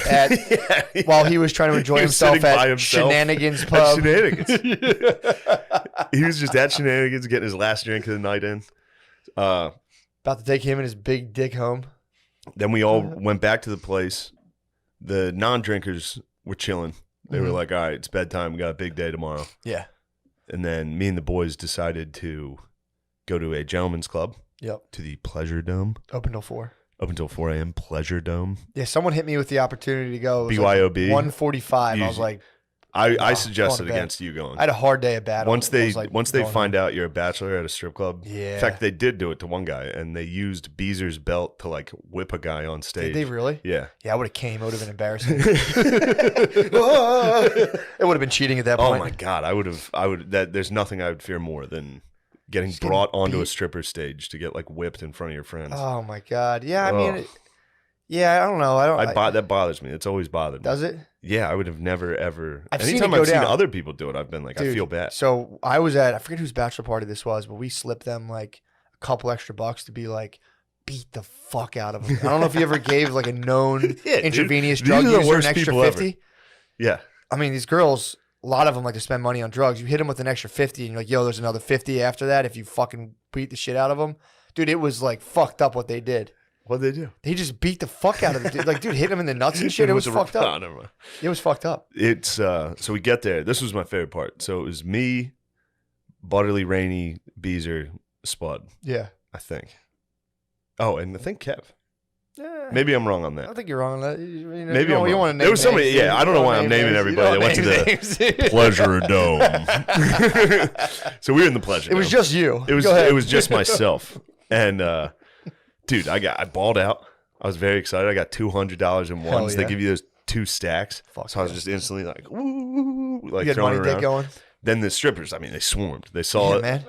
Speaker 1: while he was trying to enjoy
Speaker 8: He was
Speaker 1: himself
Speaker 8: sitting by
Speaker 1: at
Speaker 8: himself
Speaker 1: Shenanigans
Speaker 8: At
Speaker 1: Pub.
Speaker 8: Shenanigans. He was just at Shenanigans getting his last drink of the night in.
Speaker 1: About to take him and his big dick home.
Speaker 8: Then we all went back to the place. The non-drinkers were chilling. They were like, all right, it's bedtime. We got a big day tomorrow.
Speaker 1: Yeah.
Speaker 8: And then me and the boys decided to go to a gentleman's club.
Speaker 1: Yep.
Speaker 8: To the Pleasure Dome.
Speaker 1: Open till 4.
Speaker 8: Up until 4 a.m. Pleasure Dome.
Speaker 1: Yeah, someone hit me with the opportunity to go. It was
Speaker 8: BYOB.
Speaker 1: Like 1:45. I was
Speaker 8: Easy.
Speaker 1: like,
Speaker 2: I suggested
Speaker 1: going to bed.
Speaker 2: against you going.
Speaker 1: I had a hard day of battle.
Speaker 2: Once
Speaker 1: I
Speaker 2: they
Speaker 1: was, like,
Speaker 2: once they
Speaker 1: going
Speaker 2: find
Speaker 1: home.
Speaker 2: out you're a bachelor at a strip club.
Speaker 1: Yeah.
Speaker 2: In fact, they did do it to one guy, and they used Beezer's belt to like whip a guy on stage.
Speaker 1: Did they really?
Speaker 2: Yeah.
Speaker 1: Yeah, I would have came. It would have been embarrassing. It would have been cheating at that
Speaker 2: Oh
Speaker 1: point.
Speaker 2: my god, I would. That there's nothing I would fear more than getting brought onto a stripper stage to get like whipped in front of your friends.
Speaker 1: Oh my god. Yeah, I
Speaker 2: Oh.
Speaker 1: mean, yeah, I don't know.
Speaker 2: That bothers me. It's always bothered me.
Speaker 1: Does it?
Speaker 2: Yeah, I would have never ever.
Speaker 1: I've seen
Speaker 2: anytime
Speaker 1: it go
Speaker 2: I've seen
Speaker 1: down.
Speaker 2: other people do it, I've been like, I
Speaker 1: Dude,
Speaker 2: feel bad.
Speaker 1: So I forget whose bachelor party this was, but we slipped them like a couple extra bucks to be like, beat the fuck out of them. I don't know if you ever gave like a known
Speaker 2: Yeah, dude.
Speaker 1: intravenous
Speaker 2: These
Speaker 1: drug
Speaker 2: are the
Speaker 1: user an
Speaker 2: worst
Speaker 1: extra
Speaker 2: people ever.
Speaker 1: 50.
Speaker 2: Yeah.
Speaker 1: I mean, these girls, a lot of them like to spend money on drugs. You hit them with an extra 50 and you're like, yo, there's another 50 after that if you fucking beat the shit out of them. Dude, it was like fucked up what they did.
Speaker 2: What'd they do?
Speaker 1: They just beat the fuck out of it. Like, dude, hit him in the nuts and shit. It was fucked
Speaker 2: Oh,
Speaker 1: up.
Speaker 2: never mind.
Speaker 1: It was fucked up.
Speaker 2: It's so we get there. This was my favorite part. So it was me, Butterly, Rainey, Beezer, Spud,
Speaker 1: Yeah.
Speaker 2: I think. Oh, and I think Kev.
Speaker 1: Yeah.
Speaker 2: Maybe I'm wrong on
Speaker 1: I
Speaker 2: that.
Speaker 1: don't think you're wrong on that.
Speaker 2: Maybe
Speaker 1: you
Speaker 2: I'm wrong.
Speaker 1: want to name
Speaker 2: There was somebody.
Speaker 1: names,
Speaker 2: Yeah,
Speaker 1: dude.
Speaker 2: I don't know why I'm naming
Speaker 1: names. You
Speaker 2: everybody
Speaker 1: don't
Speaker 2: that went to
Speaker 1: name
Speaker 2: the
Speaker 1: names.
Speaker 2: Pleasure Dome. So we were in the Pleasure
Speaker 1: It was
Speaker 2: Dome.
Speaker 1: just you.
Speaker 2: It was
Speaker 1: Go ahead.
Speaker 2: it was just myself. And dude, I balled out. I was very excited. I got $200 in
Speaker 1: Hell
Speaker 2: ones. They
Speaker 1: yeah.
Speaker 2: give you those 2 stacks.
Speaker 1: Fuck
Speaker 2: so I was
Speaker 1: yeah.
Speaker 2: just instantly like, woo, like
Speaker 1: You had
Speaker 2: throwing
Speaker 1: money
Speaker 2: it
Speaker 1: dick
Speaker 2: around.
Speaker 1: going.
Speaker 2: Then the strippers, I mean, they swarmed. They saw
Speaker 1: Yeah,
Speaker 2: it,
Speaker 1: man.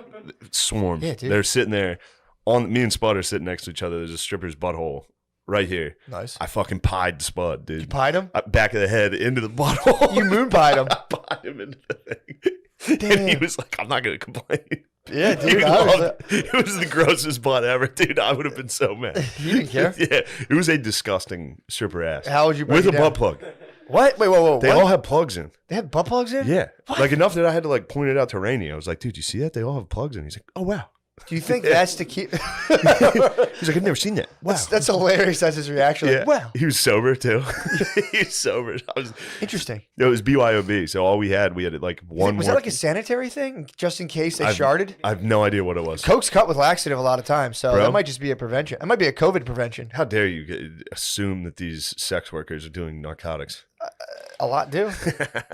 Speaker 2: swarmed.
Speaker 1: Yeah, dude.
Speaker 2: They're sitting there. Me and Spud are sitting next to each other. There's a stripper's butthole right here.
Speaker 1: Nice.
Speaker 2: I fucking pied Spud, dude.
Speaker 1: You pied him?
Speaker 2: Back of the head into the butthole.
Speaker 1: You moon pied him.
Speaker 2: I pied him into the thing. And
Speaker 1: Damn.
Speaker 2: he was like, I'm not going to complain.
Speaker 1: Yeah,
Speaker 2: He
Speaker 1: dude. I was,
Speaker 2: loved it. It was the grossest butt ever, dude. I would have been so mad.
Speaker 1: you didn't care?
Speaker 2: Yeah, it was a disgusting stripper ass.
Speaker 1: How would you break
Speaker 2: With
Speaker 1: it
Speaker 2: a
Speaker 1: down?
Speaker 2: butt plug.
Speaker 1: What? Wait, whoa.
Speaker 2: They
Speaker 1: what?
Speaker 2: all have plugs in.
Speaker 1: They had butt plugs in?
Speaker 2: Yeah, like enough that I had to like point it out to Rainey. I was like, dude, you see that? They all have plugs in. He's like, oh wow.
Speaker 1: Do you think that's to keep?
Speaker 2: He's like, I've never seen that. Wow.
Speaker 1: That's hilarious. That's his reaction.
Speaker 2: Yeah.
Speaker 1: Like, wow.
Speaker 2: He was sober too. He was sober.
Speaker 1: Interesting.
Speaker 2: It was BYOB. So all we had like one
Speaker 1: Was
Speaker 2: more.
Speaker 1: that like a sanitary thing, just in case they
Speaker 2: I've-
Speaker 1: sharded?
Speaker 2: I have no idea what it was.
Speaker 1: Coke's cut with laxative a lot of times, so
Speaker 2: Bro.
Speaker 1: that might just be a prevention. It might be a COVID prevention.
Speaker 2: How dare you assume that these sex workers are doing narcotics?
Speaker 1: A lot do.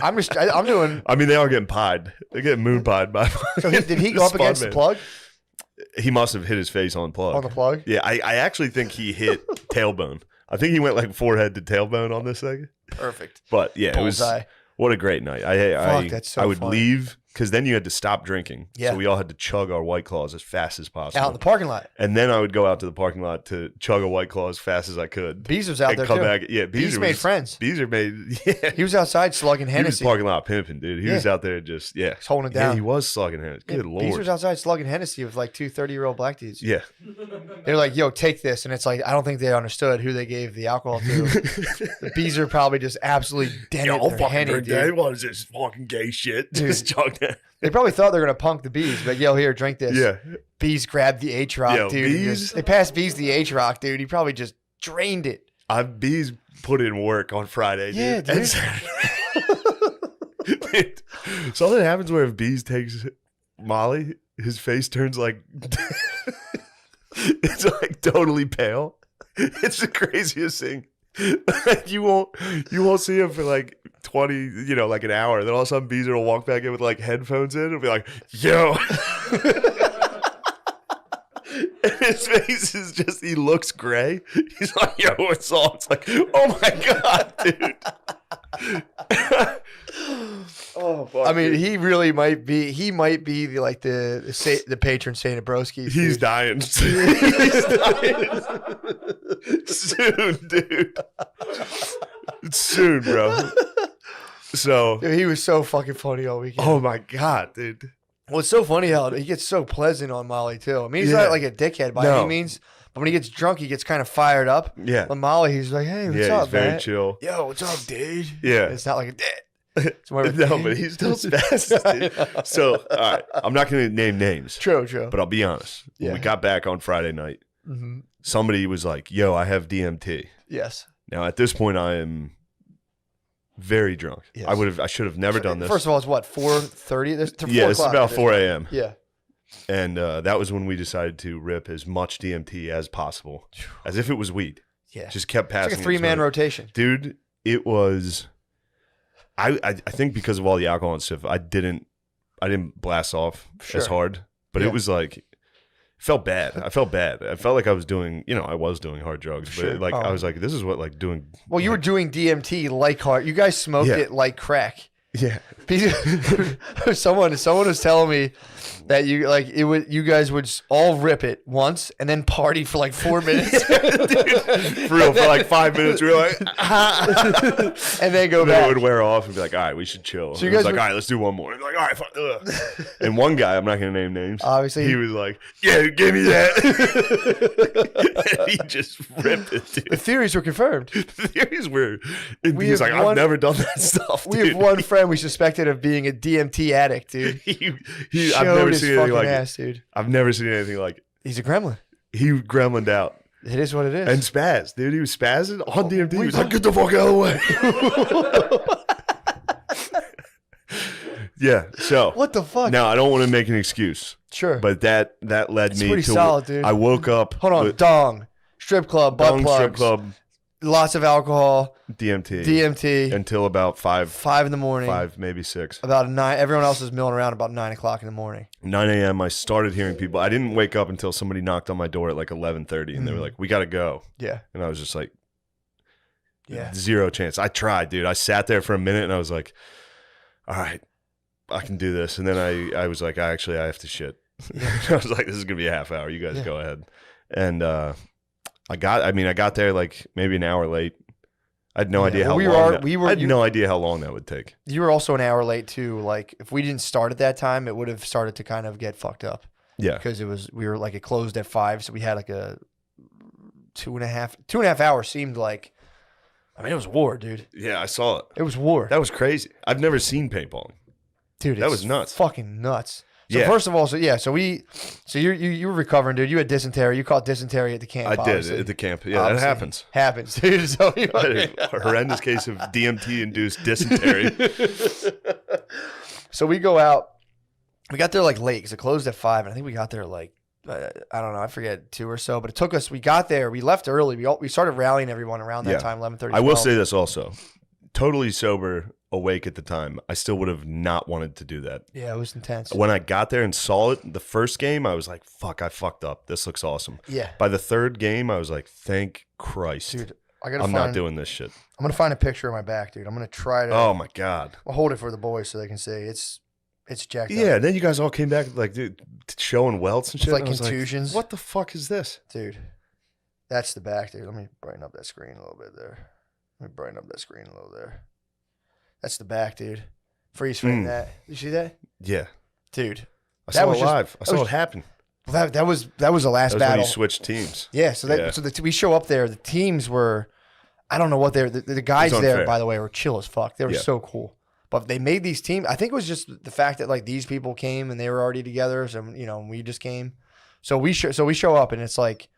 Speaker 1: I'm doing.
Speaker 2: I mean, they are getting pied. They're getting moon pied by.
Speaker 1: So did he go up
Speaker 2: Spud
Speaker 1: against
Speaker 2: man.
Speaker 1: the plug?
Speaker 2: He must have hit his face on plug.
Speaker 1: On the plug?
Speaker 2: Yeah, I actually think he hit tailbone. I think he went like forehead to tailbone on this thing.
Speaker 1: Perfect.
Speaker 2: But yeah, it was
Speaker 1: Bullseye.
Speaker 2: what a great night.
Speaker 1: Fuck, that's so
Speaker 2: I would
Speaker 1: fun.
Speaker 2: leave because then you had to stop drinking.
Speaker 1: Yeah.
Speaker 2: So we all had to chug our White Claws as fast as possible.
Speaker 1: Out in the parking lot.
Speaker 2: And then I would go out to the parking lot to chug a White Claw as fast as I could.
Speaker 1: Beez was out
Speaker 2: and
Speaker 1: there
Speaker 2: come
Speaker 1: too.
Speaker 2: back. Yeah,
Speaker 1: Beez made friends.
Speaker 2: Beezer made. Yeah,
Speaker 1: He was outside slugging
Speaker 2: he was
Speaker 1: Hennessy.
Speaker 2: parking lot pimping, dude. He was out there just
Speaker 1: He's holding it
Speaker 2: Yeah,
Speaker 1: down.
Speaker 2: he was slugging Hennessy. Good
Speaker 1: Beez
Speaker 2: lord.
Speaker 1: was outside slugging Hennessy with like 2 30-year-old black dudes.
Speaker 2: Yeah.
Speaker 1: They're like, yo, take this. And it's like, I don't think they understood who they gave the alcohol to. The Beezer probably just absolutely dented their Henny, dude.
Speaker 2: What is this fucking gay shit?
Speaker 1: Dude.
Speaker 2: Just chug that.
Speaker 1: They probably thought they were going to punk the Bees. But, yo, here, drink this.
Speaker 2: Yeah.
Speaker 1: Bees grabbed the H-Rock,
Speaker 2: Yo,
Speaker 1: dude. and
Speaker 2: Bees-
Speaker 1: just- they passed Bees the H-Rock, dude. He probably just drained it.
Speaker 2: Bees put in work on Friday, dude.
Speaker 1: Yeah, dude.
Speaker 2: And Saturday. Dude, something happens where if Bees takes Molly, his face turns like it's like totally pale. It's the craziest thing. Like you won't see him for like 20, like an hour. Then all of a sudden Beezer will walk back in with like headphones in and be like, yo. And his face is just, he looks gray. He's like, yo, what's all? It's like, oh my God, dude. Oh, fuck.
Speaker 1: I mean, he really might be. He might be the patron saint of Broski.
Speaker 2: He's dying. He's dying. Soon, dude. Soon, bro. So,
Speaker 1: Dude, he was so fucking funny all weekend.
Speaker 2: oh my God, dude.
Speaker 1: Well, it's so funny how he gets so pleasant on Molly too. I mean, he's
Speaker 2: Yeah.
Speaker 1: not like a dickhead by
Speaker 2: No.
Speaker 1: any means, but when he gets drunk, he gets kind of fired up.
Speaker 2: Yeah.
Speaker 1: On Molly, he's like, "Hey, what's
Speaker 2: Yeah,
Speaker 1: up,
Speaker 2: he's very
Speaker 1: man?
Speaker 2: chill.
Speaker 1: Yo, what's up, dude?"
Speaker 2: Yeah.
Speaker 1: It's not like a It's more of a
Speaker 2: No, but he's still spastic, dude. So, all right. I'm not going to name names,
Speaker 1: True.
Speaker 2: but I'll be honest. When we
Speaker 1: Yeah.
Speaker 2: got back on Friday night,
Speaker 1: Mm-hmm.
Speaker 2: somebody was like, yo, I have DMT.
Speaker 1: Yes.
Speaker 2: Now, at this point, I am very drunk.
Speaker 1: Yes.
Speaker 2: I should have never done this.
Speaker 1: First of all, it's what 4:30.
Speaker 2: Yeah, it's about 4 a.m.
Speaker 1: Yeah.
Speaker 2: And that was when we decided to rip as much DMT as possible, as if it was weed.
Speaker 1: Yeah.
Speaker 2: Just kept
Speaker 1: It's
Speaker 2: passing.
Speaker 1: like a
Speaker 2: it
Speaker 1: 3-man
Speaker 2: to me.
Speaker 1: rotation.
Speaker 2: Dude, it was
Speaker 8: I think because of all the alcohol and stuff, I didn't blast off
Speaker 1: Sure.
Speaker 8: as hard, but
Speaker 1: Yeah.
Speaker 8: it was like, it felt bad. I felt bad. I felt like I was doing, I was doing hard drugs, but
Speaker 1: Sure.
Speaker 8: like
Speaker 1: Oh.
Speaker 8: I was like, this is what like doing.
Speaker 1: Well, you were doing DMT like hard. You guys smoked
Speaker 8: Yeah.
Speaker 1: it like crack.
Speaker 8: Yeah.
Speaker 1: someone was telling me that you guys would all rip it once and then party for like 4 minutes.
Speaker 8: For real, for like 5 minutes, we were like,
Speaker 1: and then go
Speaker 8: and then it
Speaker 1: back.
Speaker 8: would wear off and be like, all right, we should chill.
Speaker 1: So
Speaker 8: So
Speaker 1: you
Speaker 8: you guys
Speaker 1: guys
Speaker 8: like,
Speaker 1: were-
Speaker 8: all right, let's do one more. And like, all right, fine. Ugh. And one guy, I'm not gonna name names.
Speaker 1: Obviously.
Speaker 8: he was like, yeah, give me that. And he just ripped it,
Speaker 1: The
Speaker 8: dude.
Speaker 1: theories were confirmed.
Speaker 8: The theories were.
Speaker 1: We
Speaker 8: He's
Speaker 1: have
Speaker 8: like,
Speaker 1: one-
Speaker 8: I've never done that stuff.
Speaker 1: We
Speaker 8: dude.
Speaker 1: have one friend we suspected of being a DMT addict, dude.
Speaker 8: I've
Speaker 1: Showed
Speaker 8: never
Speaker 1: his
Speaker 8: seen anything
Speaker 1: fucking
Speaker 8: like
Speaker 1: ass,
Speaker 8: it.
Speaker 1: dude.
Speaker 8: I've never seen anything like it.
Speaker 1: He's a gremlin.
Speaker 8: He gremlined out
Speaker 1: It is what it is.
Speaker 8: and spazzed, dude. He was spazzing on DMT. He was like, get the fuck out of the way. Yeah. So
Speaker 1: what the fuck?
Speaker 8: now I don't want to make an excuse,
Speaker 1: Sure.
Speaker 8: but that led
Speaker 1: It's
Speaker 8: me
Speaker 1: pretty
Speaker 8: to.
Speaker 1: solid, dude.
Speaker 8: I woke up.
Speaker 1: Hold on.
Speaker 8: with
Speaker 1: Dong. Strip club. Butt
Speaker 8: Dong
Speaker 1: plugs.
Speaker 8: strip club,
Speaker 1: Lots of alcohol.
Speaker 8: DMT,
Speaker 1: DMT.
Speaker 8: until about
Speaker 1: 5 in the morning.
Speaker 8: 5, maybe 6.
Speaker 1: About 9. Everyone else is milling around about 9 o'clock in the morning.
Speaker 8: 9 a.m. I started hearing people. I didn't wake up until somebody knocked on my door at like 11:30, and they were like, "We got to go,"
Speaker 1: Yeah.
Speaker 8: and I was just like,
Speaker 1: Yeah.
Speaker 8: Zero chance. I tried, dude. I sat there for a minute and I was like, all right, I can do this. And then I was like, I have to shit. I was like, this is going to be a half hour. You guys go ahead. And I got there like maybe an hour late. I had no idea how long. I had no idea how long that would take.
Speaker 1: You were also an hour late too. Like if we didn't start at that time, it would have started to kind of get fucked up.
Speaker 8: Yeah.
Speaker 1: Because it closed at 5, so we had like a 2.5 hours seemed like. I mean, it was war, dude.
Speaker 8: Yeah, I saw it.
Speaker 1: It was war.
Speaker 8: That was crazy. I've never seen paintballing.
Speaker 1: Dude,
Speaker 8: that was nuts.
Speaker 1: Fucking nuts. So
Speaker 8: Yeah.
Speaker 1: first of all, so you were recovering, dude. You had dysentery. You caught dysentery at the camp.
Speaker 8: I did
Speaker 1: obviously.
Speaker 8: at the camp. Yeah,
Speaker 1: Obviously.
Speaker 8: that happens.
Speaker 1: Happens, dude. So you
Speaker 8: I had a horrendous case of DMT-induced dysentery.
Speaker 1: So we go out. We got there like late because it closed at 5, and I think we got there like I don't know, I forget 2 or so. But it took us. We got there. We left early. We started rallying everyone around that
Speaker 8: Yeah.
Speaker 1: time, 11:30.
Speaker 8: I will say this also. Totally sober, awake at the time, I still would have not wanted to do that.
Speaker 1: Yeah, it was intense.
Speaker 8: When I got there and saw it, the first game, I was like, fuck, I fucked up. This looks awesome.
Speaker 1: Yeah,
Speaker 8: By the third game, I was like, thank Christ.
Speaker 1: dude. I'm
Speaker 8: not doing this shit.
Speaker 1: I'm gonna find a picture of my back, dude. I'm gonna try to.
Speaker 8: Oh, my God.
Speaker 1: I'll hold it for the boys so they can see. It's jacked up.
Speaker 8: Yeah, then you guys all came back, like, dude, showing welts and shit.
Speaker 1: like
Speaker 8: and I was
Speaker 1: contusions.
Speaker 8: what the fuck is this?
Speaker 1: Dude, that's the back, dude. Let me brighten up that screen a little bit there. Let me brighten up that screen a little there. That's the back, dude. Freeze frame that. You see that,
Speaker 8: Yeah.
Speaker 1: dude?
Speaker 8: I
Speaker 1: That
Speaker 8: saw
Speaker 1: was
Speaker 8: it
Speaker 1: just-
Speaker 8: live. I
Speaker 1: that
Speaker 8: saw
Speaker 1: was-
Speaker 8: it happen.
Speaker 1: Well, that was the last
Speaker 8: That was when
Speaker 1: battle.
Speaker 8: you switched teams.
Speaker 1: Yeah. So
Speaker 8: Yeah.
Speaker 1: we show up there. The teams were, I don't know what they're. The guys there,
Speaker 8: unfair.
Speaker 1: by the way, were chill as fuck. They were
Speaker 8: Yeah.
Speaker 1: so cool. But they made these teams. I think it was just the fact that like these people came and they were already together. So we just came. So we show up and it's like,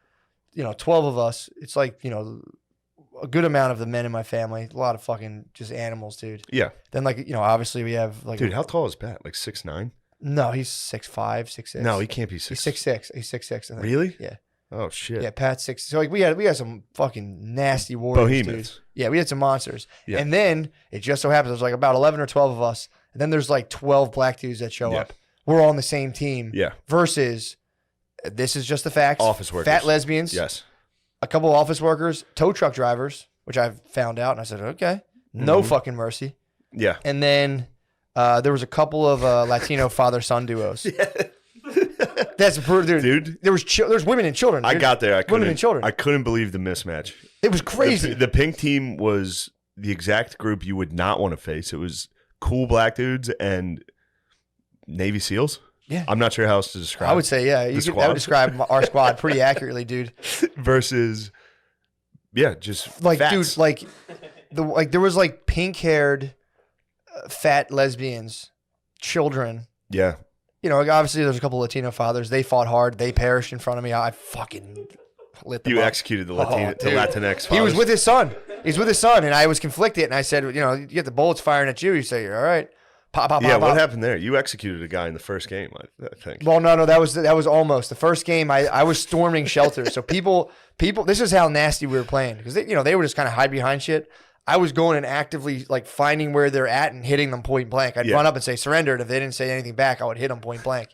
Speaker 1: 12 of us. It's like a good amount of the men in my family. A lot of fucking just animals, dude.
Speaker 8: Yeah.
Speaker 1: Then like obviously we have like
Speaker 8: Dude, how tall is Pat? Like 6'9"?
Speaker 1: no, he's 6'5", 6'6".
Speaker 8: No, he can't be
Speaker 1: he's
Speaker 8: 6'.
Speaker 1: 6'6". He's 6'6". I think.
Speaker 8: Really?
Speaker 1: Yeah.
Speaker 8: Oh, shit.
Speaker 1: Yeah, Pat's 6. So like we had some fucking nasty warriors,
Speaker 8: Behemoths.
Speaker 1: dude. Yeah, we had some monsters.
Speaker 8: Yeah.
Speaker 1: And then it just so happens there's like about 11 or 12 of us. And then there's like 12 black dudes that show
Speaker 8: Yeah.
Speaker 1: up. We're all on the same team.
Speaker 8: Yeah.
Speaker 1: Versus, this is just the facts.
Speaker 8: Office workers.
Speaker 1: Fat lesbians.
Speaker 8: Yes.
Speaker 1: A couple of office workers, tow truck drivers, which I found out, and I said, okay, no fucking mercy.
Speaker 8: Yeah.
Speaker 1: And then there was a couple of Latino father-son duos. That's dude. There was women and children.
Speaker 8: I
Speaker 1: dude.
Speaker 8: got there.
Speaker 1: Women and children.
Speaker 8: I couldn't believe the mismatch.
Speaker 1: It was crazy.
Speaker 8: The pink team was the exact group you would not want to face. It was cool black dudes and Navy SEALs.
Speaker 1: Yeah.
Speaker 8: I'm not sure how else to describe
Speaker 1: I would say, yeah.
Speaker 8: the
Speaker 1: That
Speaker 8: squad.
Speaker 1: would describe our squad pretty accurately, dude.
Speaker 8: versus, yeah, just
Speaker 1: Like,
Speaker 8: fats.
Speaker 1: dude, there was like pink-haired, fat lesbians, children.
Speaker 8: Yeah.
Speaker 1: Like obviously there's a couple Latino fathers. They fought hard. They perished in front of me. I fucking lit them
Speaker 8: You
Speaker 1: up.
Speaker 8: executed the
Speaker 1: Oh, dude.
Speaker 8: Latinx
Speaker 1: He was
Speaker 8: fathers.
Speaker 1: with his son. He's with his son, and I was conflicted. And I said, you get the bullets firing at you. You say, all right, pop, pop,
Speaker 8: Yeah,
Speaker 1: pop,
Speaker 8: what
Speaker 1: pop.
Speaker 8: happened there? You executed a guy in the first game, I think.
Speaker 1: Well, no, that was almost the first game. I was storming shelters, so people. This is how nasty we were playing because they were just kind of hide behind shit. I was going and actively like finding where they're at and hitting them point blank. I'd run up and say surrender, and if they didn't say anything back, I would hit them point blank.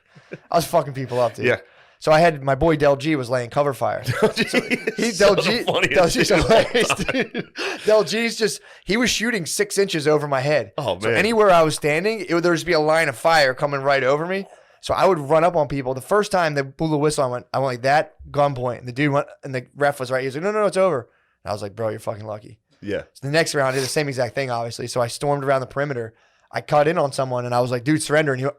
Speaker 1: I was fucking people up, dude.
Speaker 8: Yeah.
Speaker 1: So I had my boy Del G was laying cover fire. Del G's hilarious, dude. Del G's just he was shooting 6 inches over my head.
Speaker 8: Oh man!
Speaker 1: So anywhere I was standing, there would just be a line of fire coming right over me. So I would run up on people. The first time they blew the whistle, I went like that, gunpoint. And the dude went, and the ref was right. He was like, no, it's over. And I was like, bro, you're fucking lucky.
Speaker 8: Yeah.
Speaker 1: So the next round, I did the same exact thing, obviously. So I stormed around the perimeter. I cut in on someone, and I was like, dude, surrender. And he went,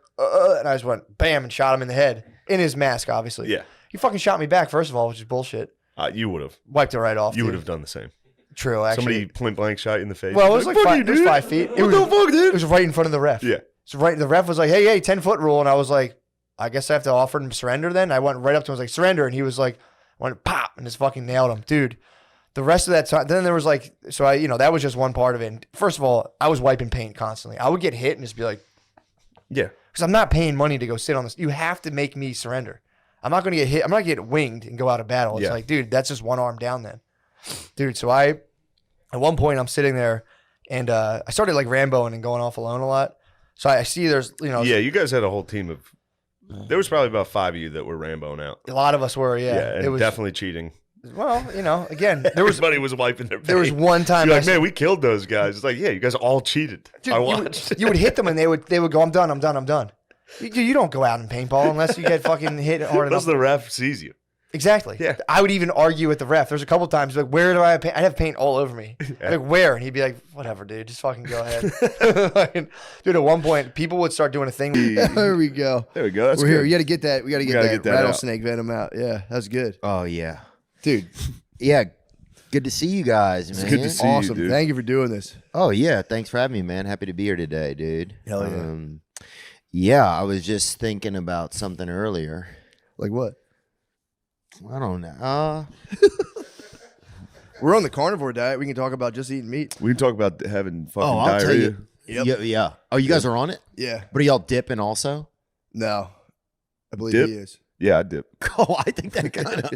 Speaker 1: and I just went, bam, and shot him in the head. In his mask, obviously.
Speaker 8: Yeah.
Speaker 1: He fucking shot me back, first of all, which is bullshit.
Speaker 8: You would have.
Speaker 1: Wiped it right off.
Speaker 8: You
Speaker 1: dude.
Speaker 8: would have done the same.
Speaker 1: True, actually.
Speaker 8: Somebody point blank shot you in the face.
Speaker 1: Well, it was like
Speaker 8: "Fuck
Speaker 1: 5,
Speaker 8: you,
Speaker 1: it was
Speaker 8: dude."
Speaker 1: 5 feet.
Speaker 8: What the fuck, dude?
Speaker 1: It was right in front of the ref.
Speaker 8: Yeah.
Speaker 1: So the ref was like, hey, 10-foot rule. And I was like, I guess I have to offer him surrender then. I went right up to him, I was like, surrender. And he was like, went pop, and just fucking nailed him. Dude, the rest of that time, then there was like, so I, that was just one part of it. And first of all, I was wiping paint constantly. I would get hit and just be like,
Speaker 8: Yeah.
Speaker 1: because I'm not paying money to go sit on this. You have to make me surrender. I'm not going to get hit. I'm not going to get winged and go out of battle. It's like, dude, that's just one arm down then. Dude, so at one point, I'm sitting there, and I started like Ramboing and going off alone a lot. So I see there's,
Speaker 8: Yeah, you guys had a whole team of. There was probably about 5 of you that were Ramboing out.
Speaker 1: a lot of us were,
Speaker 8: And
Speaker 1: it was
Speaker 8: definitely cheating.
Speaker 1: Well, again, there was
Speaker 8: Everybody was wiping their.
Speaker 1: there was
Speaker 8: paint.
Speaker 1: one time
Speaker 8: You're
Speaker 1: I
Speaker 8: like, man, we killed those guys. It's like, yeah, you guys all cheated.
Speaker 1: Dude,
Speaker 8: I
Speaker 1: you
Speaker 8: watched.
Speaker 1: would, you would hit them and they would go, I'm done. You don't go out in paintball unless you get fucking hit hard
Speaker 8: Unless
Speaker 1: enough.
Speaker 8: the ref sees you.
Speaker 1: Exactly.
Speaker 8: Yeah.
Speaker 1: I would even argue with the ref. There's a couple times like, where do I have paint? I'd have paint all over me. Like, where? And he'd be like, whatever, dude. Just fucking go ahead. Dude, at one point, people would start doing a thing.
Speaker 3: There we go.
Speaker 8: There we go. That's
Speaker 3: We're
Speaker 8: good.
Speaker 3: here. You got to get that. We got to
Speaker 8: gotta
Speaker 3: get
Speaker 8: get
Speaker 3: that
Speaker 8: that
Speaker 3: rattlesnake venom out. Yeah, that's good,
Speaker 9: Oh yeah,
Speaker 3: dude.
Speaker 9: yeah. Good to see you guys, man.
Speaker 8: It's good to see you,
Speaker 3: Awesome.
Speaker 8: dude.
Speaker 3: Thank you for doing this.
Speaker 9: Oh yeah, thanks for having me, man. Happy to be here today, dude.
Speaker 3: Hell yeah.
Speaker 9: Yeah, I was just thinking about something earlier.
Speaker 3: Like what?
Speaker 9: I don't know.
Speaker 3: We're on the carnivore diet. We can talk about just eating meat.
Speaker 8: We can talk about having fucking
Speaker 9: Oh, I'll tell
Speaker 8: diarrhea.
Speaker 9: you. Yeah. Oh, you guys are on it?
Speaker 3: Yeah.
Speaker 9: But are y'all dipping also?
Speaker 3: No. I believe
Speaker 8: Dip?
Speaker 3: he is.
Speaker 8: Yeah, I dip.
Speaker 9: Oh, I think that kind of.